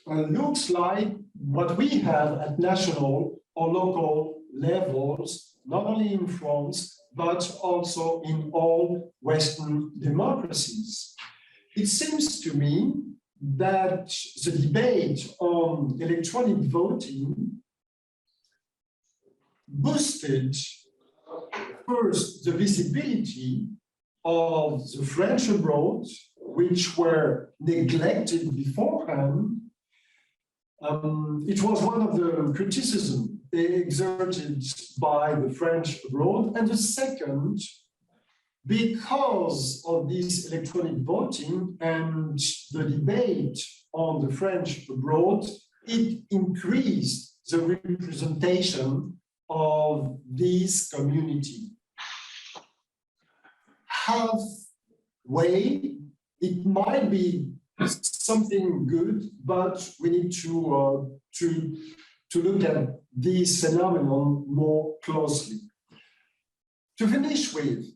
looks like what we have at national or local levels, not only in France, but also in all Western democracies. It seems to me that the debate on electronic voting boosted first the visibility of the French abroad, which were neglected beforehand. It was one of the criticisms exerted by the French abroad. And the second, because of this electronic voting and the debate on the French abroad, it increased the representation of this community. Halfway, it might be something good, but we need to look at this phenomenon more closely. To finish with,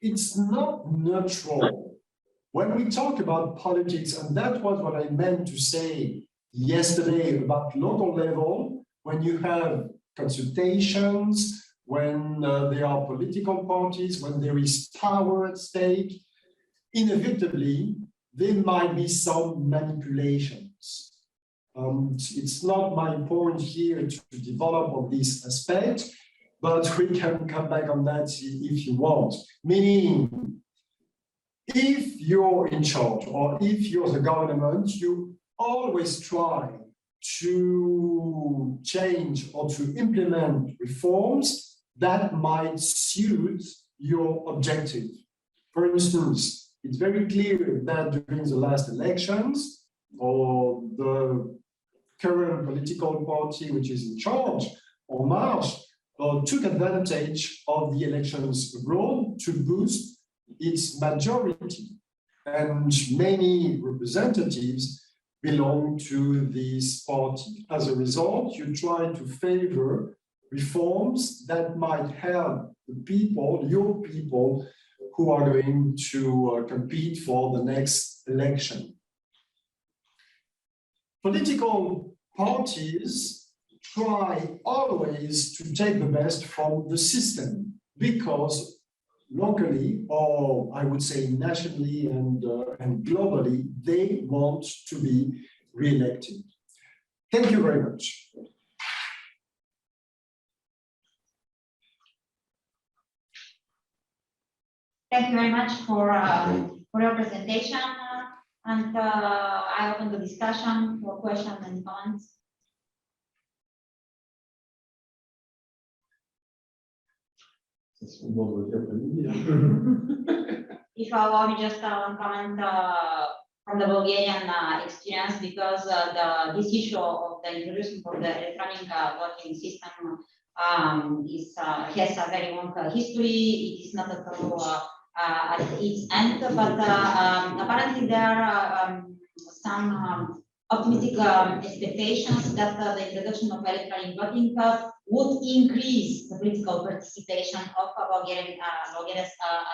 it's not natural when we talk about politics, and that was what I meant to say yesterday about local level, when you have consultations, when there are political parties, when there is power at stake, inevitably, there might be some manipulations. It's not my point here to develop on this aspect, but we can come back on that if you want. Meaning, if you're in charge or if you're the government, you always try to change or to implement reforms that might suit your objective. For instance, it's very clear that during the last elections, or the current political party which is in charge, En Marche, took advantage of the elections abroad to boost its majority. And many representatives belong to this party. As a result, you try to favor reforms that might help the people, your people, who are going to compete for the next election. Political parties try always to take the best from the system because locally, or I would say nationally and globally, they want to be re-elected. Thank you very much. Thank you very much for your presentation, and I open the discussion for questions and comments. If I allow me just one comment from the Bulgarian experience, because this issue of the introduction of the electronic voting system has a very long history. It is not at all at its end, but apparently there are some optimistic expectations that the introduction of electronic voting would increase the political participation of Bulgarians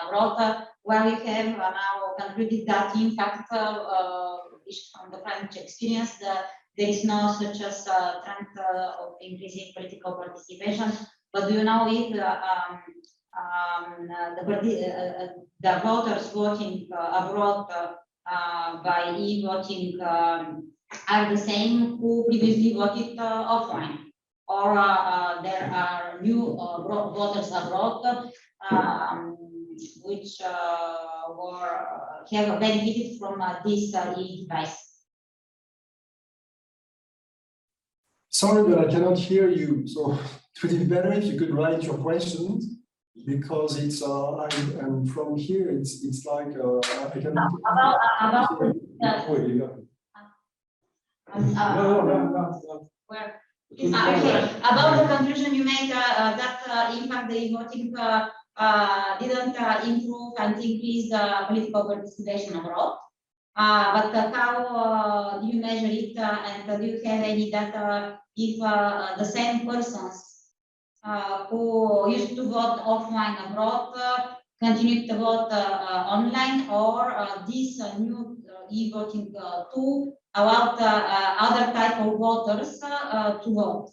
abroad, where we have now concluded that, in fact, from the French experience, there is no such a trend of increasing political participation. But do you know if the voters voting abroad by e-voting are the same who previously voted offline, or there are new voters abroad which have benefited from this e-device? Sorry, but I cannot hear you. So it would be better if you could write your questions, because it's and from here it's like I can. About the conclusion you made that in fact the voting didn't improve and increase the political participation abroad. But how do you measure it, and do you have any data if the same persons who used to vote offline abroad continue to vote online, or this new e-voting tool allowed other type of voters to vote?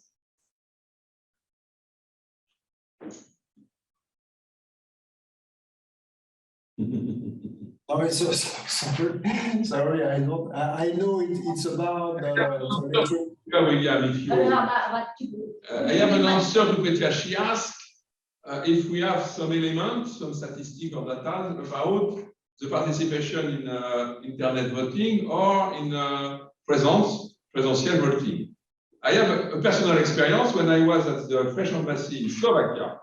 Oh, it's sorry, I don't. I know it's about William, if you, I have an answer to Petra. She asked if we have some elements, some statistics or data about the participation in internet voting or in presential voting. I have a personal experience when I was at the French embassy in Slovakia.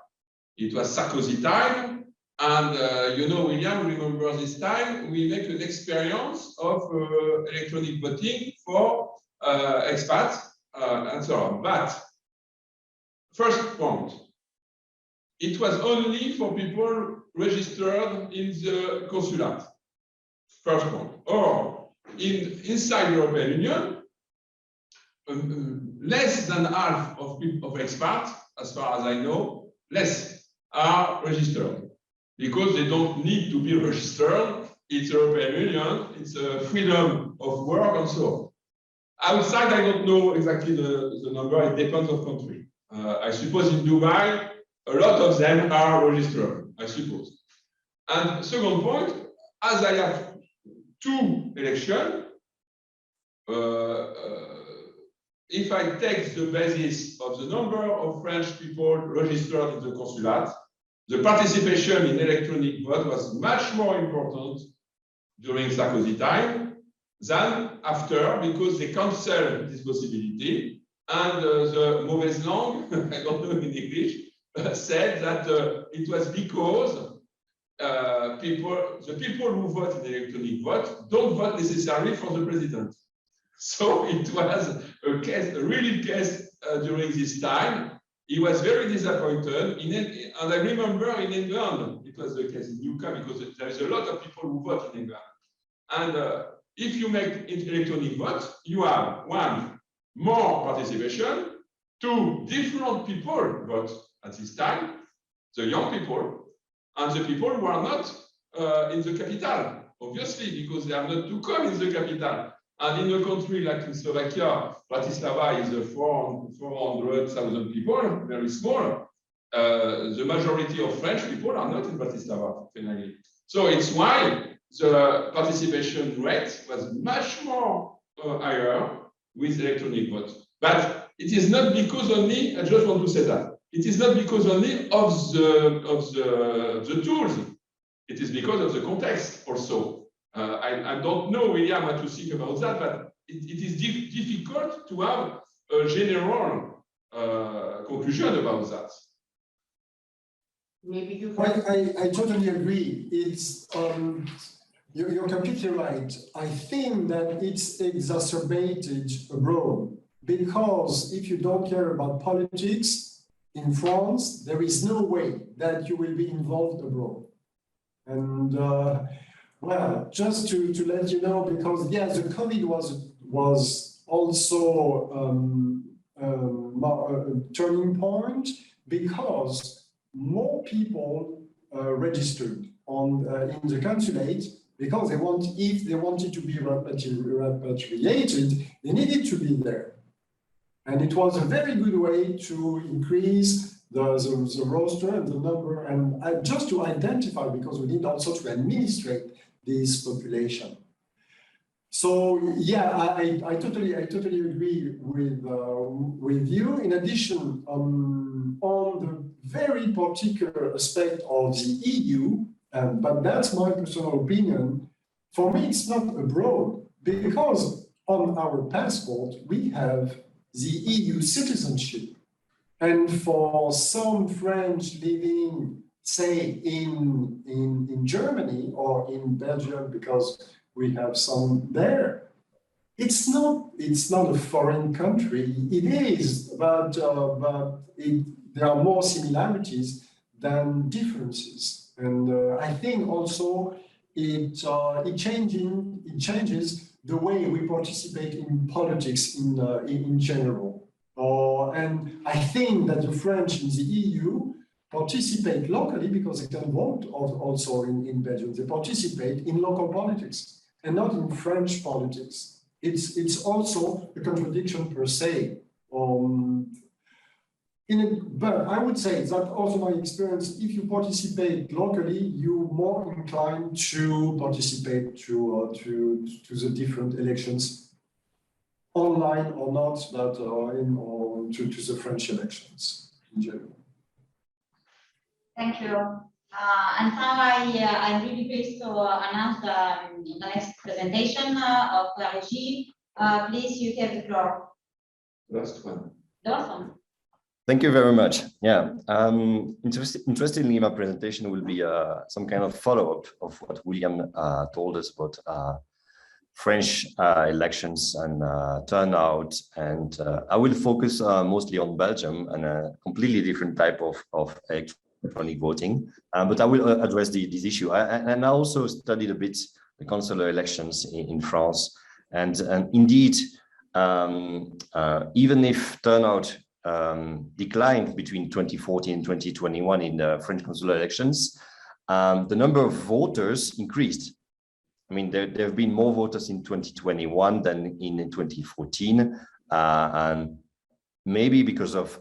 It was Sarkozy time. And you know, William, remember this time, we make an experience of electronic voting for expats and so on. But first point, it was only for people registered in the consulate. First point. Or inside the European Union, less than half of expats, as far as I know, less are registered, because they don't need to be registered. It's European Union, it's a freedom of work and so on. Outside, I don't know exactly the number, it depends on country. I suppose in Dubai, a lot of them are registered, I suppose. And second point, as I have two elections, if I take the basis of the number of French people registered in the consulate, the participation in electronic vote was much more important during Sarkozy time than after, because they canceled this possibility. And the mauvaise langue, I don't know in English, said that it was because the people who vote in electronic vote don't vote necessarily for the president. So it was a case, a real case during this time. He was very disappointed. And I remember in England, it was the case in UK, because there is a lot of people who vote in England. And if you make electronic vote, you have one, more participation, two, different people vote at this time, the young people, and the people who are not in the capital, obviously, because they are not to come in the capital. And in a country like in Slovakia, Bratislava is 400,000 people, very small. The majority of French people are not in Bratislava, finally. So it's why the participation rate was much more higher with electronic vote. But it is not because only, I just want to say that, it is not because only of the tools. It is because of the context also. I don't know, William, what to think about that, but it is difficult to have a general conclusion about that. Maybe you I totally agree. It's you're completely right. I think that it's exacerbated abroad because if you don't care about politics in France, there is no way that you will be involved abroad. And well, just to let you know, because yes, the COVID was also a turning point because more people registered on in the consulate because if they wanted to be repatriated, they needed to be there. And it was a very good way to increase the roster and the number, and just to identify, because we need also to administrate this population. So yeah, I totally agree with you. In addition, on the very particular aspect of the EU, but that's my personal opinion. For me, it's not abroad because on our passport we have the EU citizenship, and for some French living, say in Germany or in Belgium, because we have some there. It's not a foreign country. It is, but there are more similarities than differences. And I think also it changes the way we participate in politics in general. And I think that the French in the EU participate locally because they can vote also in Belgium. They participate in local politics and not in French politics. It's also a contradiction per se. But I would say that also my experience, if you participate locally, you're more inclined to participate to the different elections, online or not, but to the French elections in general. Thank you. And now I'm really pleased to announce the next presentation of Régie. Please, you have the floor. Last one. Last one. Thank you very much. Yeah, interestingly, my presentation will be some kind of follow-up of what William told us about French elections and turnout, and I will focus mostly on Belgium and a completely different type of electronic voting, but I will address this issue. And I also studied a bit the consular elections in France, and indeed, even if turnout declined between 2014 and 2021 in the French consular elections, the number of voters increased. I mean, there have been more voters in 2021 than in 2014, and maybe because of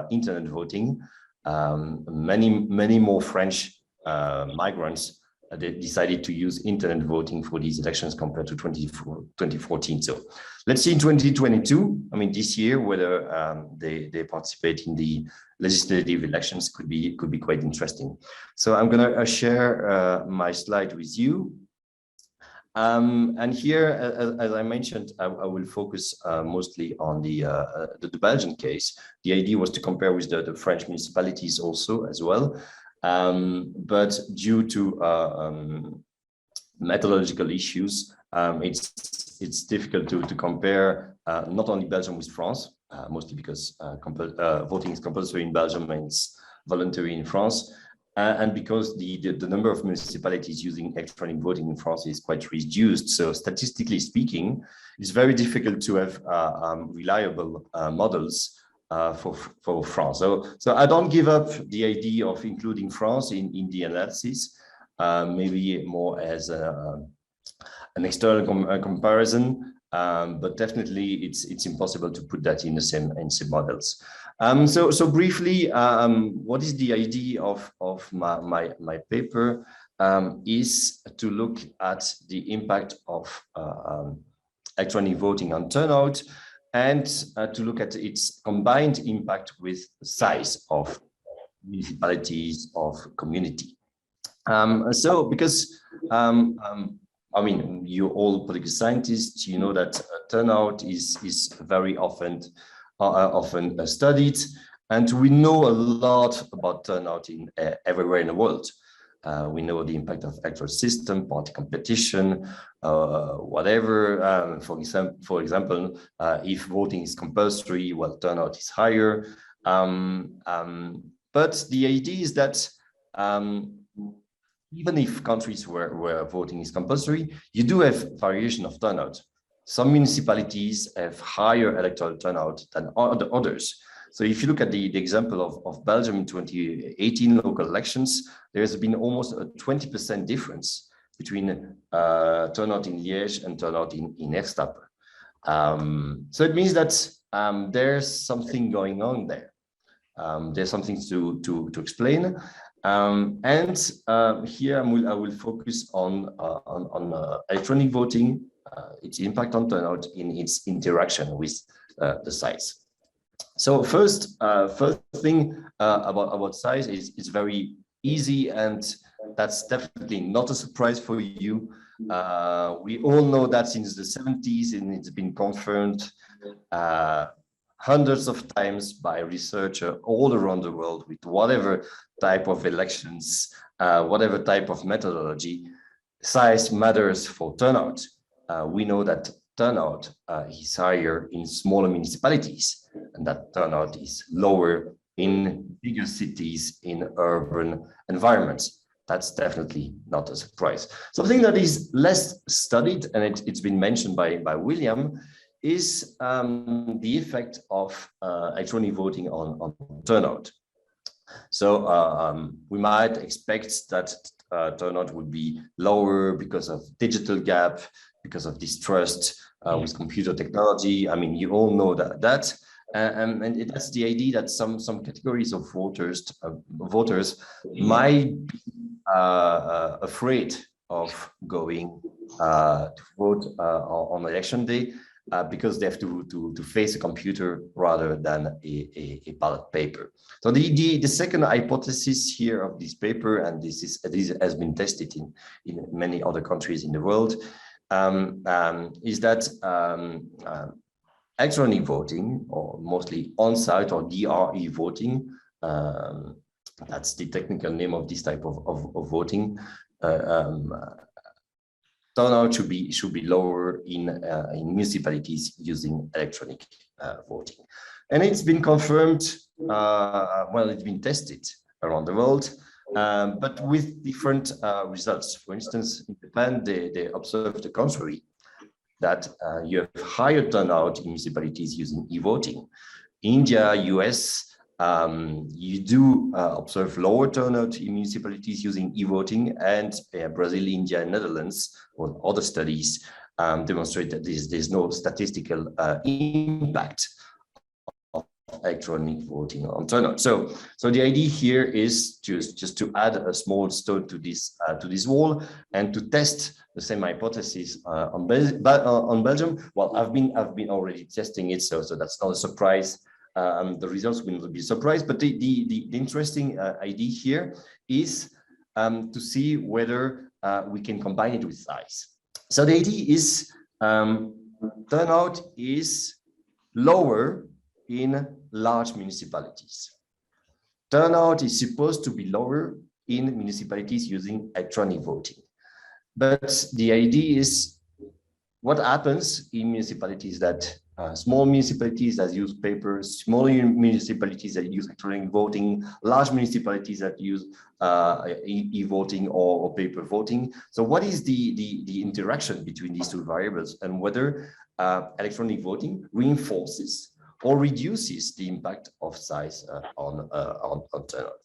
internet voting, many more French migrants they decided to use internet voting for these elections compared to 2014. So let's see in 2022, I mean, this year, whether they participate in the legislative elections could be quite interesting. So I'm going to share my slide with you. And here, as I mentioned, I will focus mostly on the Belgian case. The idea was to compare with the French municipalities also as well. But due to methodological issues, it's difficult to compare not only Belgium with France, mostly because voting is compulsory in Belgium and it's voluntary in France, and because the number of municipalities using electronic voting in France is quite reduced. So statistically speaking, it's very difficult to have reliable models for France. So I don't give up the idea of including France in the analysis, maybe more as an external comparison, but definitely it's impossible to put that in the same models. So briefly, what is the idea of my paper is to look at the impact of electronic voting on turnout, and to look at its combined impact with the size of municipalities, of community. So because, I mean, you're all political scientists, you know that turnout is very often studied. And we know a lot about turnout in everywhere in the world. We know the impact of electoral system, party competition, whatever. For example, if voting is compulsory, well, turnout is higher. But the idea is that even if countries where voting is compulsory, you do have variation of turnout. Some municipalities have higher electoral turnout than others. So if you look at the example of Belgium in 2018 local elections, there's been almost a 20% difference between turnout in Liège and turnout in Eerstappe. So it means that there's something going on there. There's something to explain. Here I will focus on electronic voting, its impact on turnout in its interaction with the size. So first thing about size is it's very easy, and that's definitely not a surprise for you. We all know that since the 70s, and it's been confirmed hundreds of times by researchers all around the world with whatever type of elections, whatever type of methodology, size matters for turnout. We know that turnout is higher in smaller municipalities, and that turnout is lower in bigger cities, in urban environments. That's definitely not a surprise. Something that is less studied, and it's been mentioned by William, is the effect of electronic voting on turnout. So we might expect that turnout would be lower because of digital gap, because of distrust with computer technology. I mean, you all know that. And that's the idea that some categories of voters might be afraid of going to vote on election day because they have to face a computer rather than a ballot paper. So the second hypothesis here of this paper, and this has been tested in many other countries in the world, is that electronic voting, or mostly on-site or DRE voting, that's the technical name of this type of voting, turnout should be lower in municipalities using electronic voting. And it's been confirmed, well, it's been tested around the world, but with different results. For instance, in Japan, they observed the contrary, that you have higher turnout in municipalities using e-voting. India, US, you do observe lower turnout in municipalities using e-voting, and Brazil, India, and Netherlands, or other studies demonstrate that there's no statistical impact of electronic voting on turnout. So the idea here is just to add a small stone to this wall and to test the same hypothesis on Belgium. Well, I've been already testing it, so that's not a surprise. The results will not be surprised, but the interesting idea here is to see whether we can combine it with size. So the idea is turnout is lower in large municipalities. Turnout is supposed to be lower in municipalities using electronic voting. But the idea is what happens in municipalities that small municipalities that use paper, small municipalities that use electronic voting, large municipalities that use e-voting or paper voting. So what is the interaction between these two variables, and whether electronic voting reinforces or reduces the impact of size on turnout?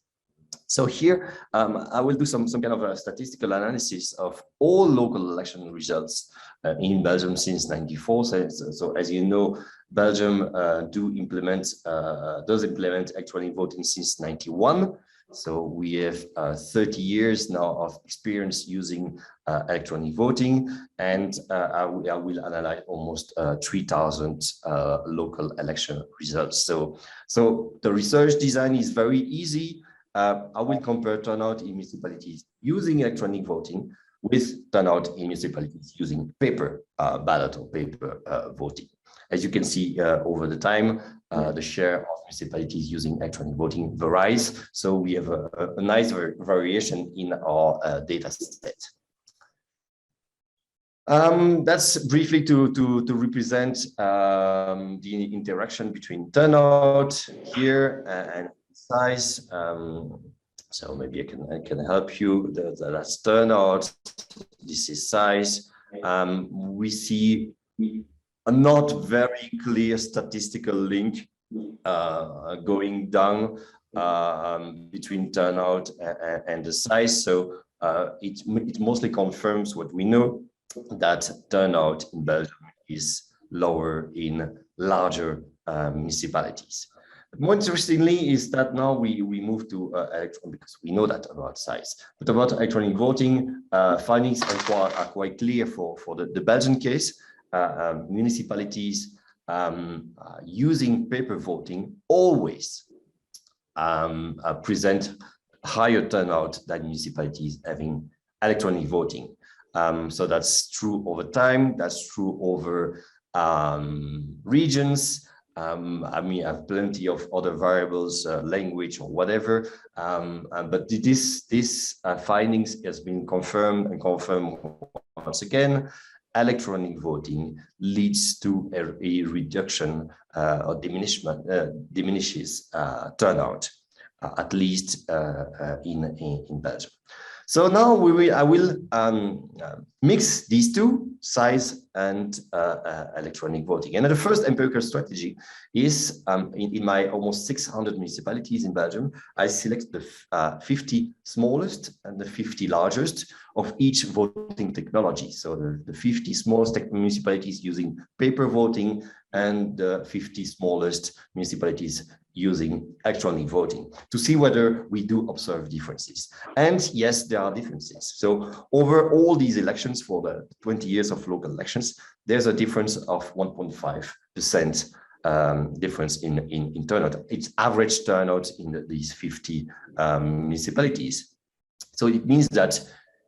So here, I will do some kind of a statistical analysis of all local election results in Belgium since '94. So as you know, Belgium does implement electronic voting since '91. So we have 30 years now of experience using electronic voting, and I will analyze almost 3,000 local election results. So the research design is very easy. I will compare turnout in municipalities using electronic voting with turnout in municipalities using paper ballot or paper voting. As you can see over the time, the share of municipalities using electronic voting varies. So we have a nice variation in our data set. That's briefly to represent the interaction between turnout here and size. So maybe I can help you. That's turnout. This is size. We see a not very clear statistical link going down between turnout and the size. So it mostly confirms what we know, that turnout in Belgium is lower in larger municipalities. But more interestingly is that now we move to electronic, because we know that about size. But about electronic voting, findings are quite clear for the Belgian case. Municipalities using paper voting always present higher turnout than municipalities having electronic voting. So that's true over time, that's true over regions. I mean, I have plenty of other variables, language or whatever, but this findings has been confirmed and confirmed once again. Electronic voting leads to a reduction or diminishes turnout, at least in Belgium. So now I will mix these two, size and electronic voting. And the first empirical strategy is in my almost 600 municipalities in Belgium, I select the 50 smallest and the 50 largest of each voting technology. So the 50 smallest municipalities using paper voting and the 50 smallest municipalities using electronic voting to see whether we do observe differences. And yes, there are differences. So over all these elections for the 20 years of local elections, there's a difference of 1.5% difference in turnout. It's average turnout in these 50 municipalities. So it means that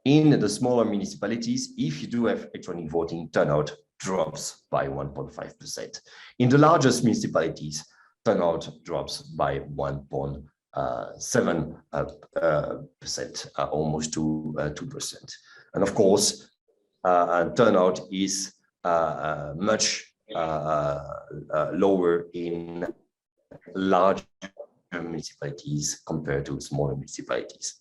in the smaller municipalities, if you do have electronic voting, turnout drops by 1.5%. In the largest municipalities, turnout drops by 1.7%, almost to 2%. And of course, turnout is much lower in large municipalities compared to smaller municipalities.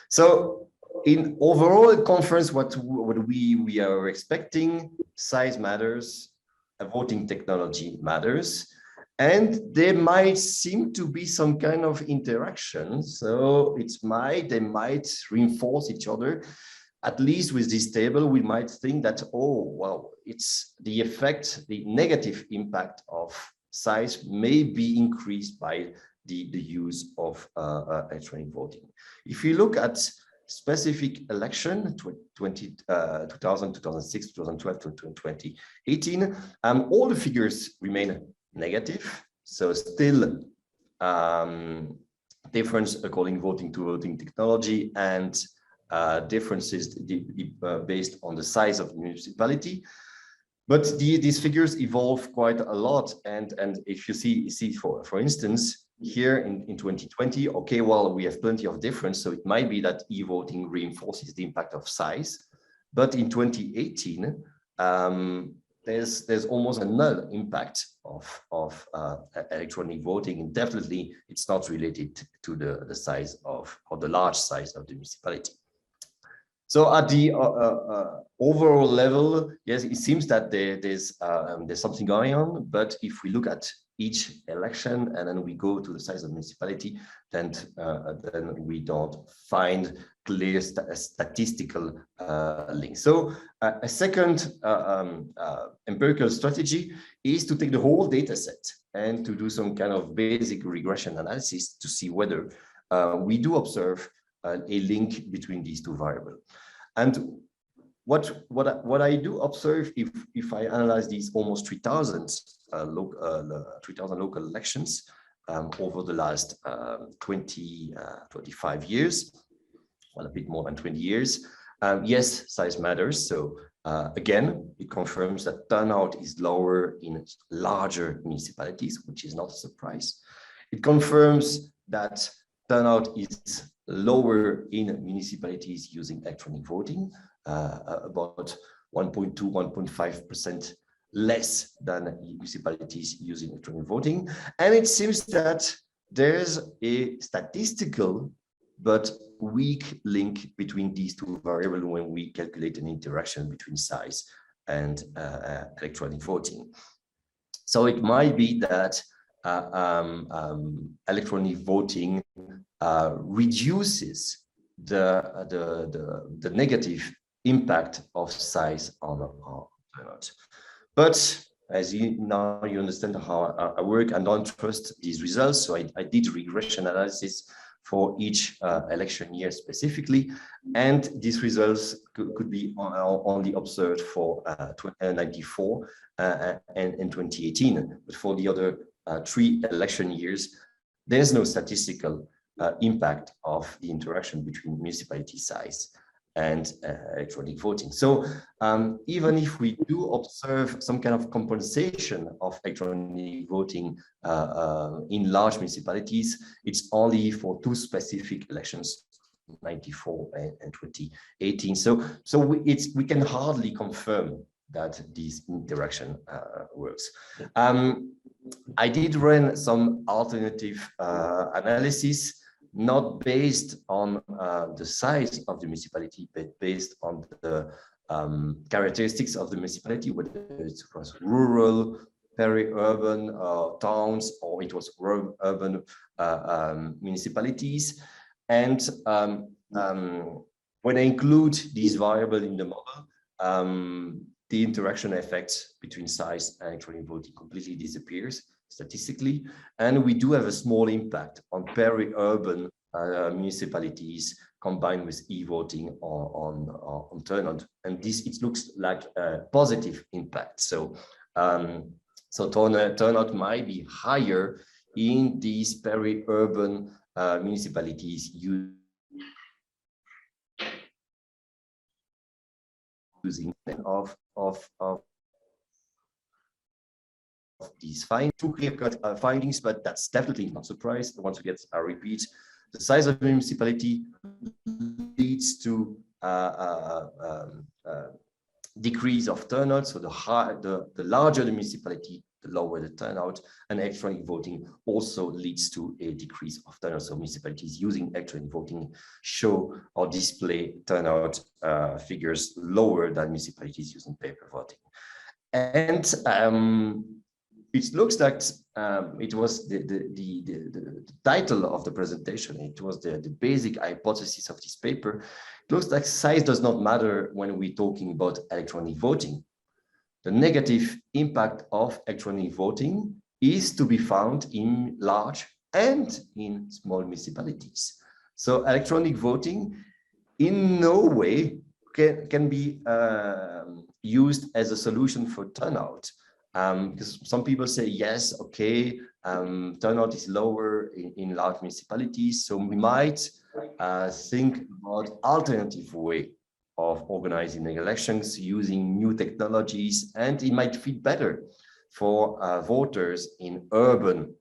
So in overall conference, what we are expecting, size matters, voting technology matters, and there might seem to be some kind of interaction. So they might reinforce each other. At least with this table, we might think that, oh, well, it's the effect, the negative impact of size may be increased by the use of electronic voting. If you look at specific election, 2000, 2006, 2012 to 2018, all the figures remain negative. So still difference according voting to voting technology and differences based on the size of the municipality. But these figures evolve quite a lot. And if you see for instance, here in 2020, okay, well, we have plenty of difference. So it might be that e-voting reinforces the impact of size. But in 2018, there's almost a null impact of electronic voting, and definitely it's not related to the size of, or the large size of the municipality. So at the overall level, yes, it seems that there's something going on, but if we look at each election and then we go to the size of municipality, then we don't find clear statistical links. So a second empirical strategy is to take the whole data set and to do some kind of basic regression analysis to see whether we do observe a link between these two variables. And what I do observe if I analyze these almost 3,000 local elections over the last 25 years, well, a bit more than 20 years, Yes, size matters. So again, it confirms that turnout is lower in larger municipalities, which is not a surprise. It confirms that turnout is lower in municipalities using electronic voting, about 1.2, 1.5% less than municipalities using electronic voting. And it seems that there's a statistical but weak link between these two variables when we calculate an interaction between size and electronic voting. So it might be that electronic voting reduces the negative impact of size on turnout. But as you understand how I work, and don't trust these results. So I did regression analysis for each election year specifically, and these results could be only observed for 1994 and 2018. But for the other 3 election years, there's no statistical impact of the interaction between municipality size and electronic voting. So even if we do observe some kind of compensation of electronic voting in large municipalities, it's only for 2 specific elections, 94 and 2018. So we can hardly confirm that this interaction works. I did run some alternative analysis, not based on the size of the municipality, but based on the characteristics of the municipality, whether it was rural, peri-urban towns, or it was urban municipalities. And when I include these variables in the model, the interaction effect between size and electronic voting completely disappears statistically, and we do have a small impact on peri-urban municipalities combined with e-voting on turnout, and this it looks like a positive impact. So so turnout might be higher in these peri-urban municipalities using of these two clear-cut findings, but that's definitely not surprised. Once we get a repeat, the size of the municipality leads to decrease of turnout. So the larger the municipality, the lower the turnout, and electronic voting also leads to a decrease of turnout. So municipalities using electronic voting show or display turnout figures lower than municipalities using paper voting. And it looks like it was the title of the presentation. It was the basic hypothesis of this paper. It looks like size does not matter when we're talking about electronic voting. The negative impact of electronic voting is to be found in large and in small municipalities. So electronic voting in no way can be used as a solution for turnout. Because some people say, yes, okay, turnout is lower in large municipalities, so we might think about alternative way of organizing elections using new technologies, and it might fit better for voters in urban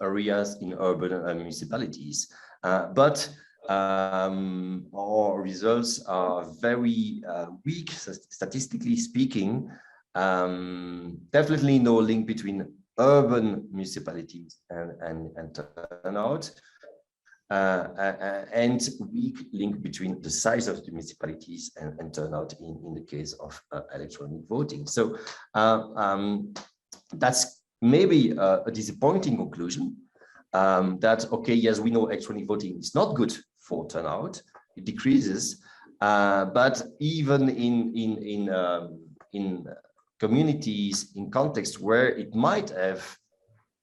areas, in urban municipalities. But our results are very weak, statistically speaking. Definitely no link between urban municipalities and turnout, and weak link between the size of the municipalities and turnout in the case of electronic voting. So that's maybe a disappointing conclusion, that, okay, yes, we know electronic voting is not good for turnout, it decreases, but even in communities, in contexts where it might have,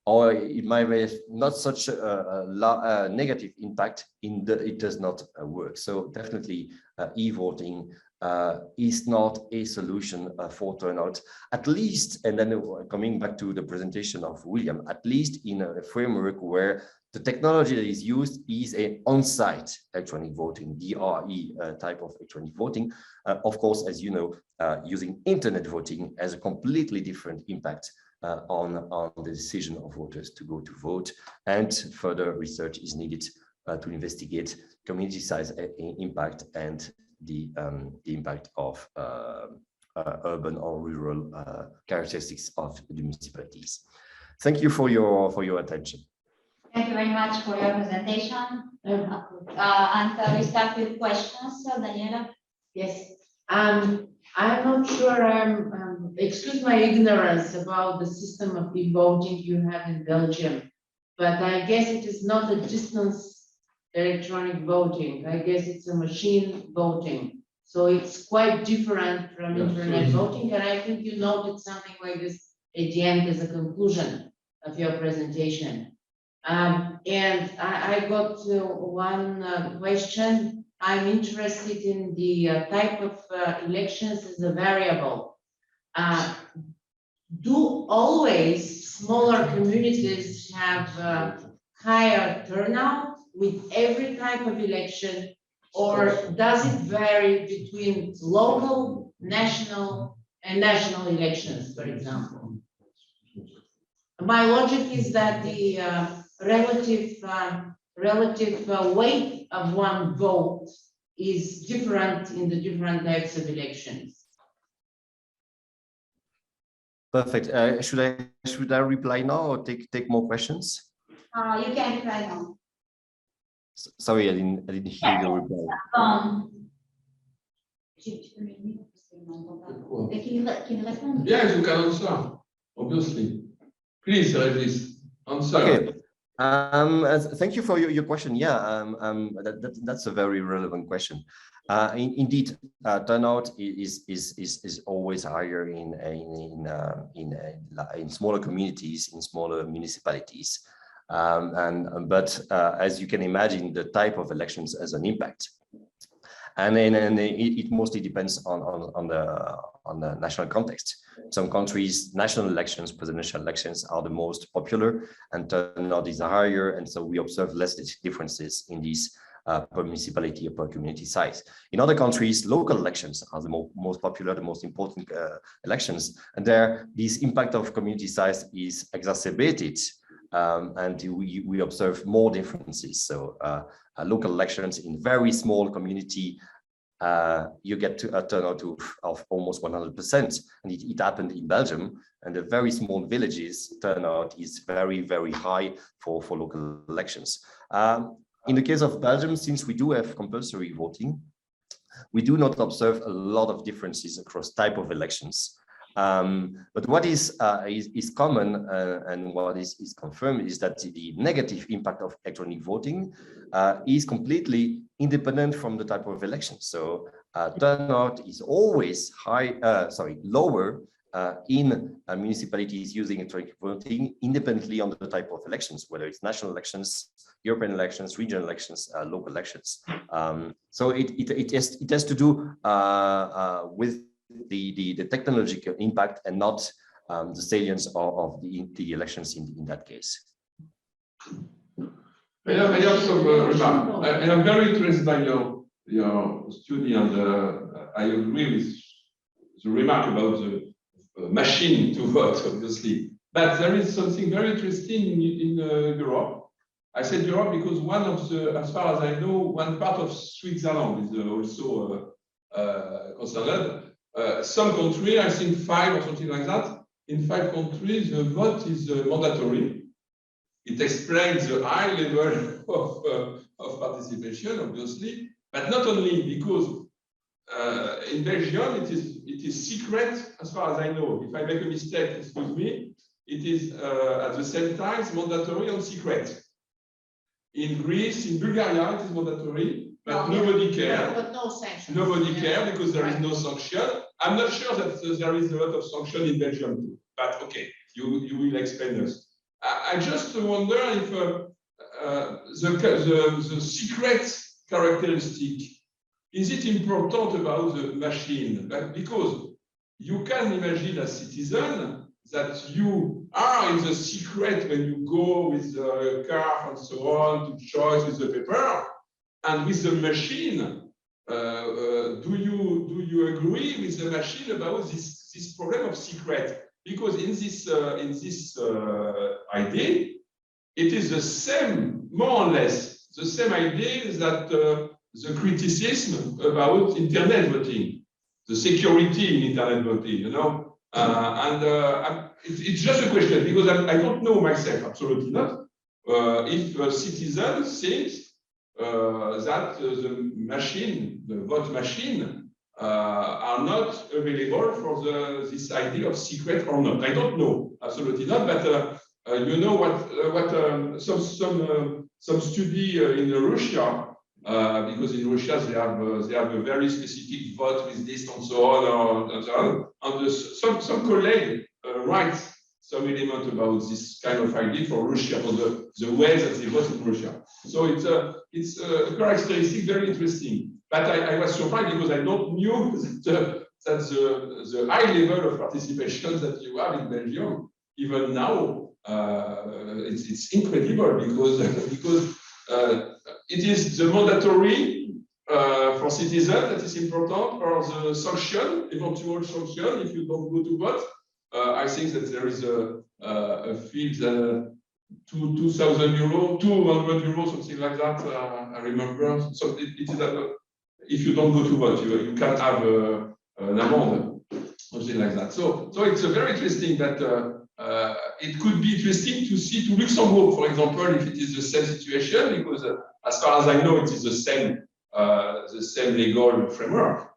or it might have not such a negative impact, it does not work. So definitely e-voting is not a solution for turnout, at least, and then coming back to the presentation of William, at least in a framework where the technology that is used is a on-site electronic voting, DRE type of electronic voting. Of course, as you know, using internet voting has a completely different impact on the decision of voters to go to vote, and further research is needed to investigate community size impact and the impact of urban or rural characteristics of the municipalities. Thank you for your attention. Thank you very much for your presentation. And we start with questions. Daniela? Yes. I'm not sure. Excuse my ignorance about the system of e-voting you have in Belgium, but I guess it is not a distance electronic voting. I guess it's a machine voting. So it's quite different from internet voting. And I think you noted something like this at the end as a conclusion of your presentation. And I got one question. I'm interested in the type of elections as a variable. Do always smaller communities have higher turnout with every type of election, or does it vary between local, national, and national elections, for example? My logic is that the relative weight of one vote is different in the different types of elections. Perfect. Should I reply now or take more questions? You can reply now. Sorry, I didn't hear your reply. Yes, you can answer, obviously. Please, Regis, answer. Okay. Thank you for your question. Yeah, that's a very relevant question. Indeed, turnout is always higher in smaller communities, in smaller municipalities. But as you can imagine, the type of elections has an impact, and it mostly depends on the national context. Some countries, national elections, presidential elections are the most popular, and turnout is higher, and so we observe less differences in these per municipality or per community size. In other countries, local elections are the most popular, the most important elections, and there this impact of community size is exacerbated. And we observe more differences. So local elections in very small community, you get to a turnout of almost 100%. And it happened in Belgium, and the very small villages turnout is very, very high for local elections. In the case of Belgium, since we do have compulsory voting, we do not observe a lot of differences across type of elections. But what is common and what is confirmed is that the negative impact of electronic voting is completely independent from the type of election. So turnout is always lower in municipalities using electronic voting, independently on the type of elections, whether it's national elections, European elections, regional elections, local elections. So it has to do with the technological impact and not the salience of the elections in that case. I have some remark. I am very interested by your study, and I agree with the remark about the machine to vote, obviously. But there is something very interesting in Europe. I said Europe because one of the, as far as I know, one part of Switzerland is also concerned. Some countries, I think 5 or something like that, in 5 countries, the vote is mandatory. It explains the high level of participation, obviously, but not only because in Belgium it is secret, as far as I know. If I make a mistake, excuse me. It is at the same time mandatory and secret. In Greece, in Bulgaria, it is mandatory. But nobody cares. But no sanction. Nobody cares because there is no sanction. I'm not sure that there is a lot of sanction in Belgium too. But okay, you will explain us. I just wonder if the secret characteristic is it important about the machine? Because you can imagine as citizen that you are in the secret when you go with the car and so on to choose with the paper, and with the machine. Do you agree with the machine about this problem of secret? Because in this idea, it is the same, more or less, the same idea that the criticism about internet voting, the security in internet voting, you know. It's just a question, because I don't know myself, absolutely not, if a citizen thinks that the machine, the vote machine, are not available for this idea of secret or not. I don't know, absolutely not, but you know what some study in Russia, because in Russia they have a very specific vote with this and so on, and some colleague writes some element about this kind of idea for Russia, for the way that they vote in Russia. So it's a characteristic very interesting. But I was surprised because I don't knew that the high level of participation that you have in Belgium, even now, it's incredible because it is the mandatory for citizens that is important, or the sanction, eventual sanction if you don't go to vote. I think that there is a field 2,000 euro, 200 euros, something like that. I remember. So it is that if you don't go to vote, you can have an amende, something like that. So it's very interesting that it could be interesting to see to Luxembourg, for example, if it is the same situation, because as far as I know, it is the same legal framework.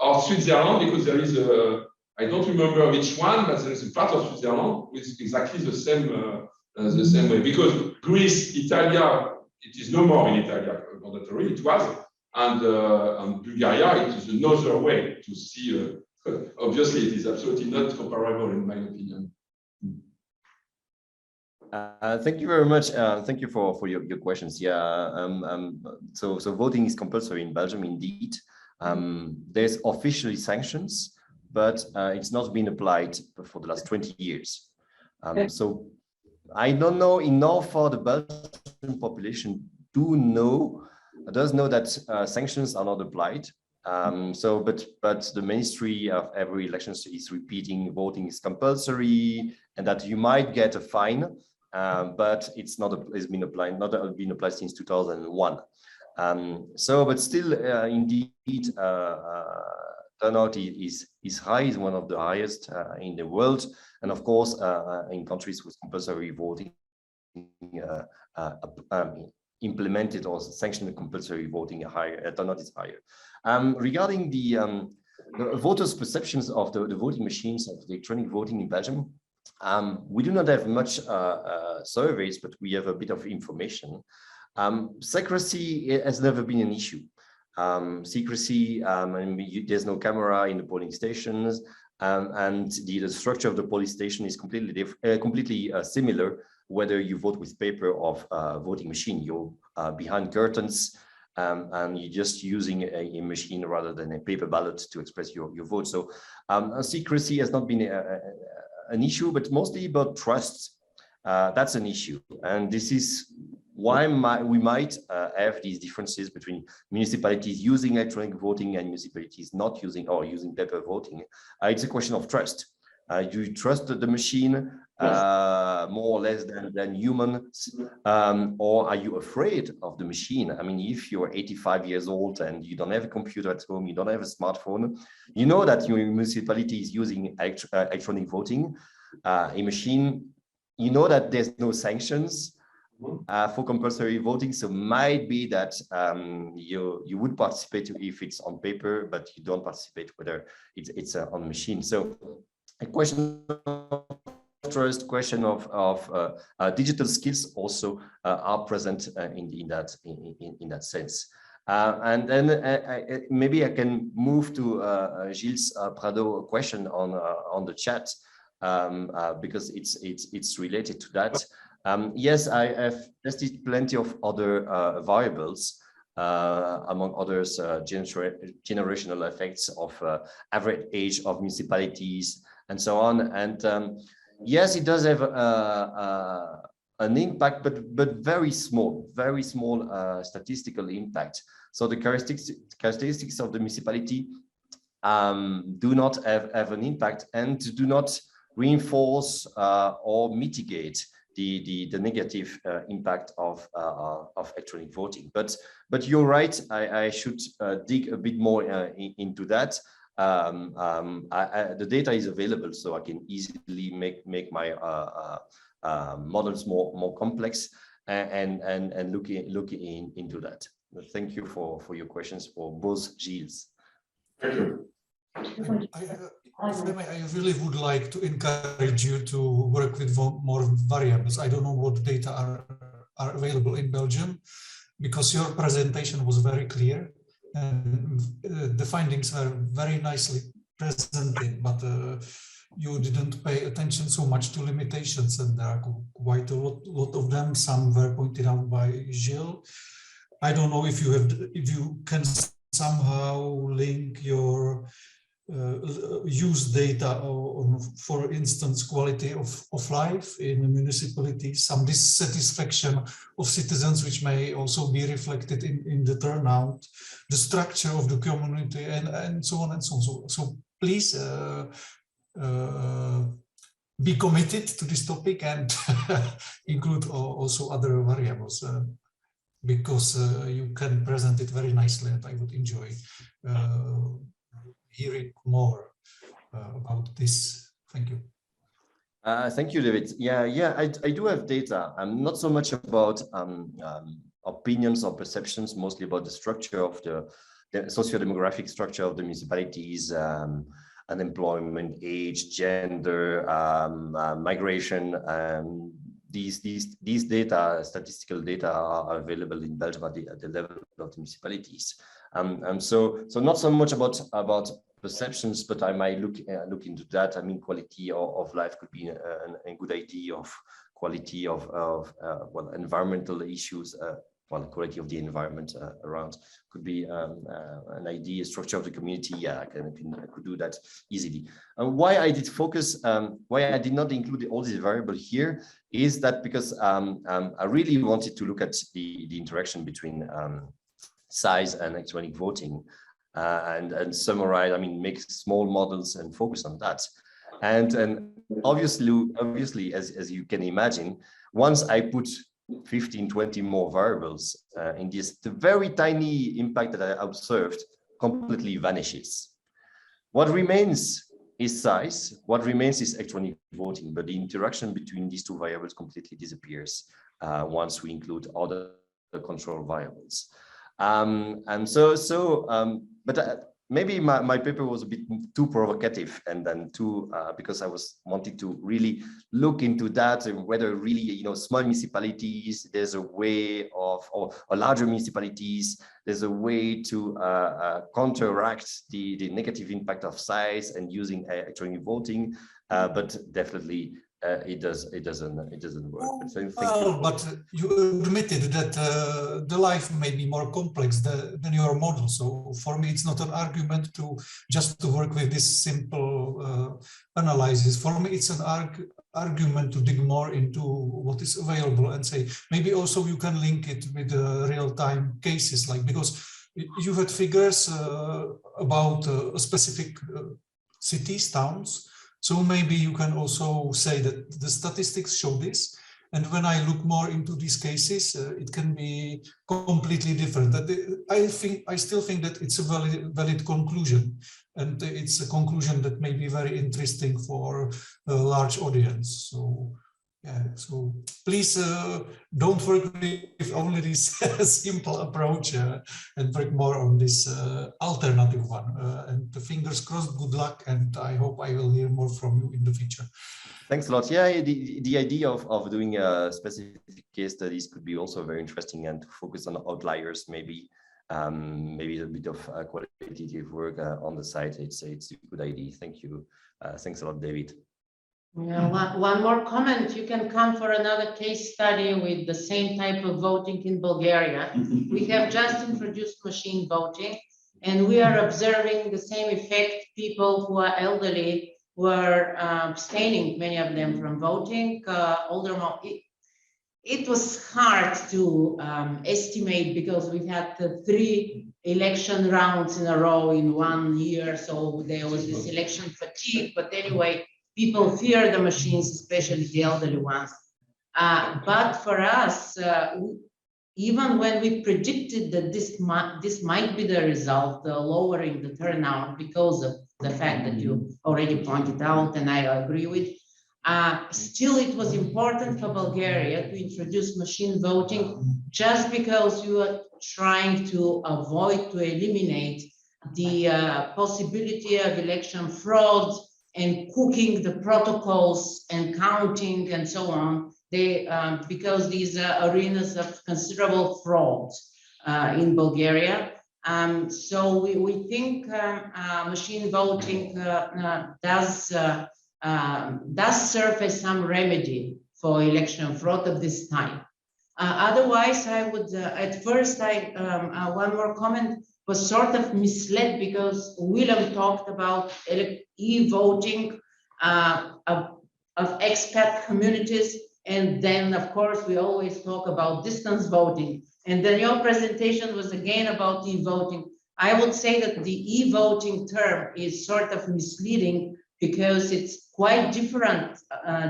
Or Switzerland, because there is I don't remember which one, but there is a part of Switzerland with exactly the same way. Because Greece, Italia, it is no more in Italia mandatory, it was, and Bulgaria, it is another way to see. Obviously, it is absolutely not comparable in my opinion. Thank you very much. Thank you for your questions. Yeah, so voting is compulsory in Belgium, indeed. There's officially sanctions, but it's not been applied for the last 20 years. So I don't know enough for the Belgian population does know that sanctions are not applied. But the ministry of every election is repeating voting is compulsory and that you might get a fine, but it's been applied since 2001. But still, indeed, turnout is high, is one of the highest in the world, and of course, in countries with compulsory voting implemented or sanctioned compulsory voting, turnout is higher. Regarding the voters' perceptions of the voting machines, of the electronic voting in Belgium, we do not have much surveys, but we have a bit of information. Secrecy has never been an issue. Secrecy, there's no camera in the polling stations, and the structure of the polling station is completely similar, whether you vote with paper or voting machine. You're behind curtains, and you're just using a machine rather than a paper ballot to express your vote. So secrecy has not been an issue, but mostly about trust. That's an issue, and this is why we might have these differences between municipalities using electronic voting and municipalities not using or using paper voting. It's a question of trust. Do you trust the machine more or less than humans, or are you afraid of the machine? I mean, if you're 85 years old and you don't have a computer at home, you don't have a smartphone, you know that your municipality is using electronic voting, a machine, you know that there's no sanctions for compulsory voting, so might be that you would participate if it's on paper, but you don't participate whether it's on machine. So a question of trust, question of digital skills also are present in that sense. And then maybe I can move to Gilles Prado question on the chat, because it's related to that. Yes, I have tested plenty of other variables. among others, generational effects of average age of municipalities and so on. And yes, it does have an impact, but very small statistical impact. So the characteristics of the municipality do not have an impact and do not reinforce or mitigate the negative impact of electronic voting. But you're right, I should dig a bit more into that. The data is available, so I can easily make my models more complex and look into that. Thank you for your questions for both Gilles. I really would like to encourage you to work with more variables. I don't know what data are available in Belgium, because your presentation was very clear and the findings were very nicely presented, but you didn't pay attention so much to limitations, and there are quite a lot of them. Some were pointed out by Gilles. I don't know if you can somehow link your use data on, for instance, quality of life in a municipality, some dissatisfaction of citizens, which may also be reflected in the turnout, the structure of the community, and so on and so on. So please be committed to this topic and include also other variables, because you can present it very nicely, and I would enjoy hearing more about this. Thank you. Thank you, David. Yeah, I do have data. Not so much about opinions or perceptions, mostly about the structure of the socio-demographic structure of the municipalities, unemployment, age, gender, migration. These data, statistical data, are available in Belgium at the level of the municipalities. So not so much about perceptions, but I might look into that. I mean, quality of life could be a good idea of quality of well, environmental issues. Well, the quality of the environment around could be an idea. Structure of the community. Yeah, I could do that easily. And why I did focus, why I did not include all these variables here, is that because I really wanted to look at the interaction between size and electronic voting, and summarize. I mean, make small models and focus on that. And obviously, as you can imagine, once I put 15, 20 more variables in this, the very tiny impact that I observed completely vanishes. What remains is size, what remains is electronic voting, but the interaction between these two variables completely disappears once we include other control variables. But maybe my paper was a bit too provocative, and then too because I was wanting to really look into that, and whether really, you know, small municipalities, there's a way of, or larger municipalities, there's a way to counteract the negative impact of size and using electronic voting, but definitely it doesn't work. But you admitted that the life may be more complex than your model. So for me, it's not an argument to just to work with this simple analysis. For me, it's an argument to dig more into what is available and say, maybe also you can link it with real-time cases, like, because you had figures about a specific cities, towns. So maybe you can also say that the statistics show this, and when I look more into these cases, it can be completely different. I still think that it's a valid conclusion, and it's a conclusion that may be very interesting for a large audience. So yeah, so please don't work with only this simple approach and work more on this alternative one. And fingers crossed, good luck, and I hope I will hear more from you in the future. Thanks a lot. Yeah, the idea of doing specific case studies could be also very interesting, and to focus on outliers, maybe maybe a bit of qualitative work on the site. It's a good idea. Thank you. Thanks a lot, David. Yeah, one more comment. You can come for another case study with the same type of voting in Bulgaria. We have just introduced machine voting, and we are observing the same effect. People who are elderly were abstaining, many of them, from voting. It was hard to estimate because we had 3 election rounds in a row in 1 year, so there was this election fatigue. But anyway, people fear the machines, especially the elderly ones. But for us, even when we predicted that this might be the result, lowering the turnout because of the fact that you already pointed out, and I agree with, still it was important for Bulgaria to introduce machine voting just because you are trying to avoid, to eliminate the possibility of election fraud and cooking the protocols and counting and so on. Because these are arenas of considerable fraud in Bulgaria. So we think machine voting does serve as some remedy for election fraud of this type. Otherwise, I would, at first, one more comment, was sort of misled because William talked about e-voting of expat communities. And then, of course, we always talk about distance voting. And then your presentation was again about e-voting. I would say that the e-voting term is sort of misleading because it's quite different.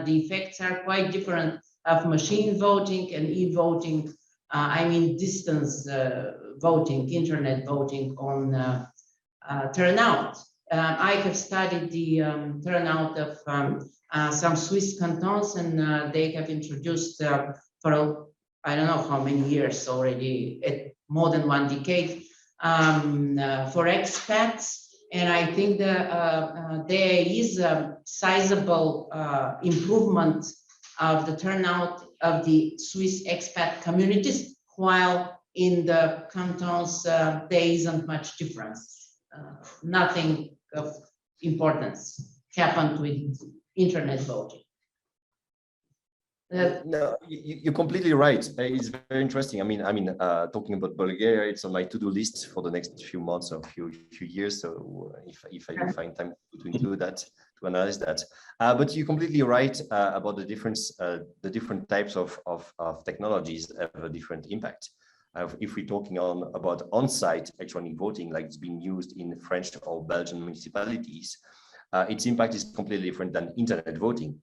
The effects are quite different of machine voting and e-voting. I mean, distance voting, internet voting on turnout. I have studied the turnout of some Swiss cantons, and they have introduced for I don't know how many years already, more than 1 decade, for expats. And I think there is a sizable improvement of the turnout of the Swiss expat communities, while in the cantons there isn't much difference. Nothing of importance happened with internet voting. No, you're completely right. It's very interesting. I mean, talking about Bulgaria, it's on my to-do list for the next few months or few years. So if I find time to include that, to analyze that. But you're completely right about the difference. The different types of technologies have a different impact. If we're talking about on-site electronic voting, like it's being used in French or Belgian municipalities, its impact is completely different than internet voting.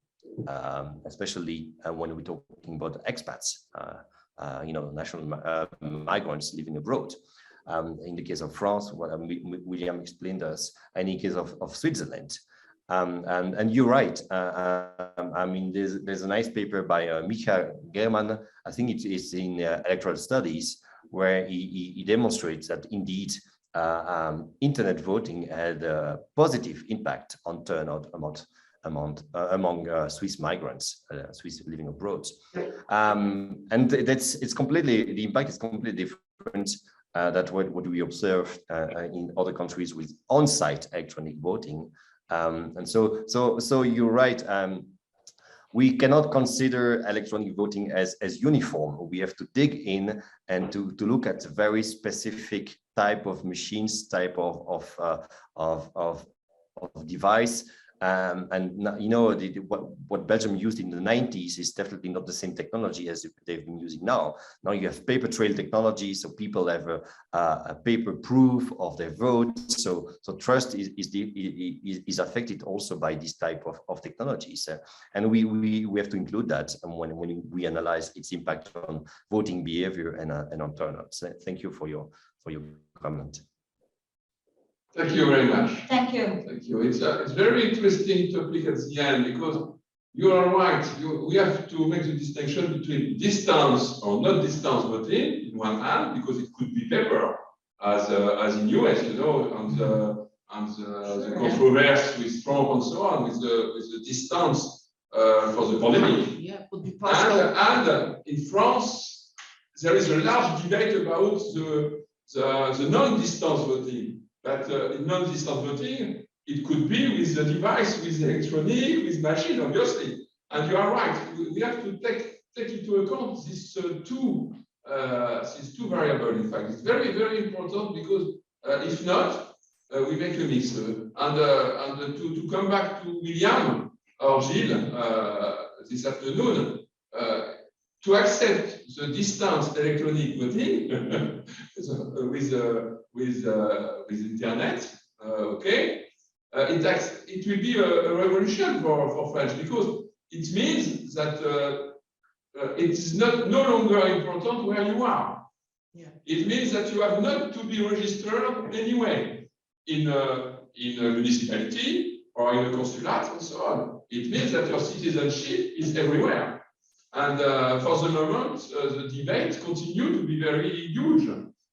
Especially when we're talking about expats, national migrants living abroad. In the case of France, what William explained us, and in the case of Switzerland. And you're right. I mean, there's a nice paper by Michael German, I think it is in electoral studies, where he demonstrates that indeed internet voting had a positive impact on turnout among Swiss migrants, Swiss living abroad. And the impact is completely different than what we observe in other countries with on-site electronic voting. And so you're right. We cannot consider electronic voting as uniform. We have to dig in and to look at very specific type of machines, type of device. And what Belgium used in the 90s is definitely not the same technology as they've been using now. Now you have paper trail technology, so people have a paper proof of their vote. So trust is affected also by this type of technologies, and we have to include that when we analyze its impact on voting behavior and on turnout. So thank you for your comment. Thank you very much. Thank you. Thank you. It's very interesting topic at the end, because you are right. We have to make the distinction between distance or not distance voting in one hand, because it could be paper, as in US, on the controversy with Trump and so on, with the distance for the pandemic. Yeah, could be possible. And in France, there is a large debate about the non-distance voting. But in non-distance voting, It could be with the device, with the electronic, with machine, obviously. And you are right. We have to take into account these two variables. In fact, it's very, very important because if not, we make a mix. And to come back to William or Gilles this afternoon, to accept the distance electronic voting with internet, okay, it will be a revolution for French, because it means that it is no longer important where you are. Yeah. It means that you have not to be registered anyway in a municipality or in a consulate and so on. It means that your citizenship is everywhere. And for the moment, the debate continues to be very huge.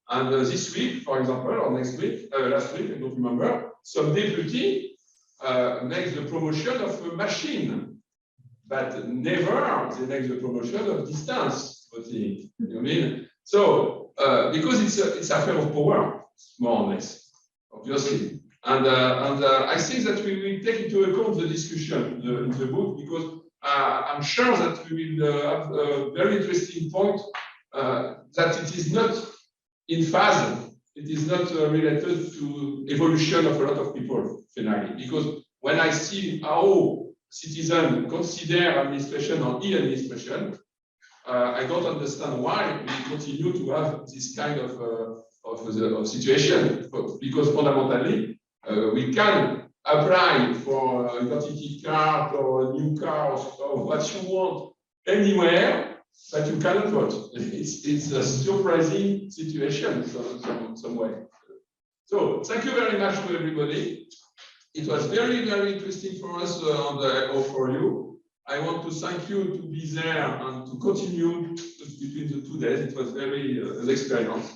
And this week, for example, or next week, last week, I don't remember, some deputy makes the promotion of a machine, but never they make the promotion of distance voting. You know what I mean? So because it's a affair of power, more or less, obviously. And I think that we will take into account the discussion in the book, because I'm sure that we will have a very interesting point that it is not in phase. It is not related to evolution of a lot of people, finally. Because when I see how citizens consider administration or e-administration, I don't understand why we continue to have this kind of situation. Because fundamentally, we can apply for an identity card or a new car or what you want anywhere, but you cannot vote. It's a surprising situation in some way. So thank you very much to everybody. It was very, very interesting for us or for you. I want to thank you to be there and to continue between the 2 days. It was very an experience.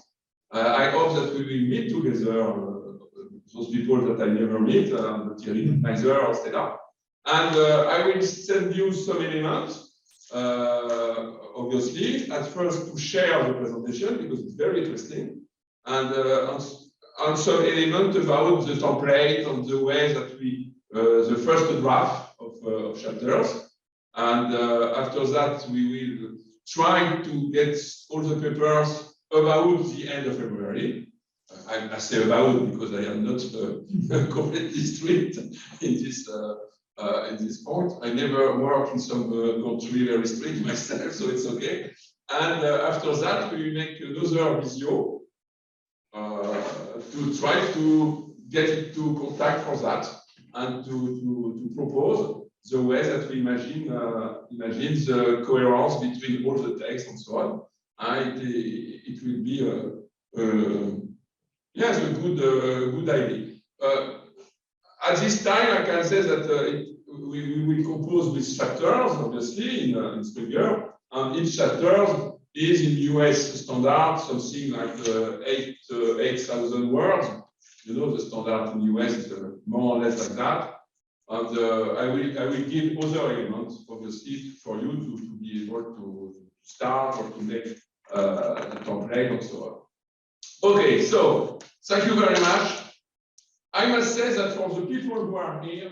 I hope that we will meet together, those people that I never meet, Thierry, Kaiser, or Stella. And I will send you some elements, obviously, at first to share the presentation, because it's very interesting, and some element about the template and the way that we, the first draft of chapters. And after that, we will try to get all the papers about the end of February. I say about because I am not completely strict in this point. I never work in some country very strict myself, so it's okay. And after that, we will make another video to try to get into contact for that and to propose the way that we imagine the coherence between all the texts and so on. And it will be yes, a good idea. At this time, I can say that we will compose with chapters, obviously, in Springer, and each chapter is in US standard, something like 8,000 words. You know, the standard in US is more or less like that. And I will give other elements, obviously, for you to be able to start or to make the template and so on. Okay, so thank you very much. I must say that for the people who are here,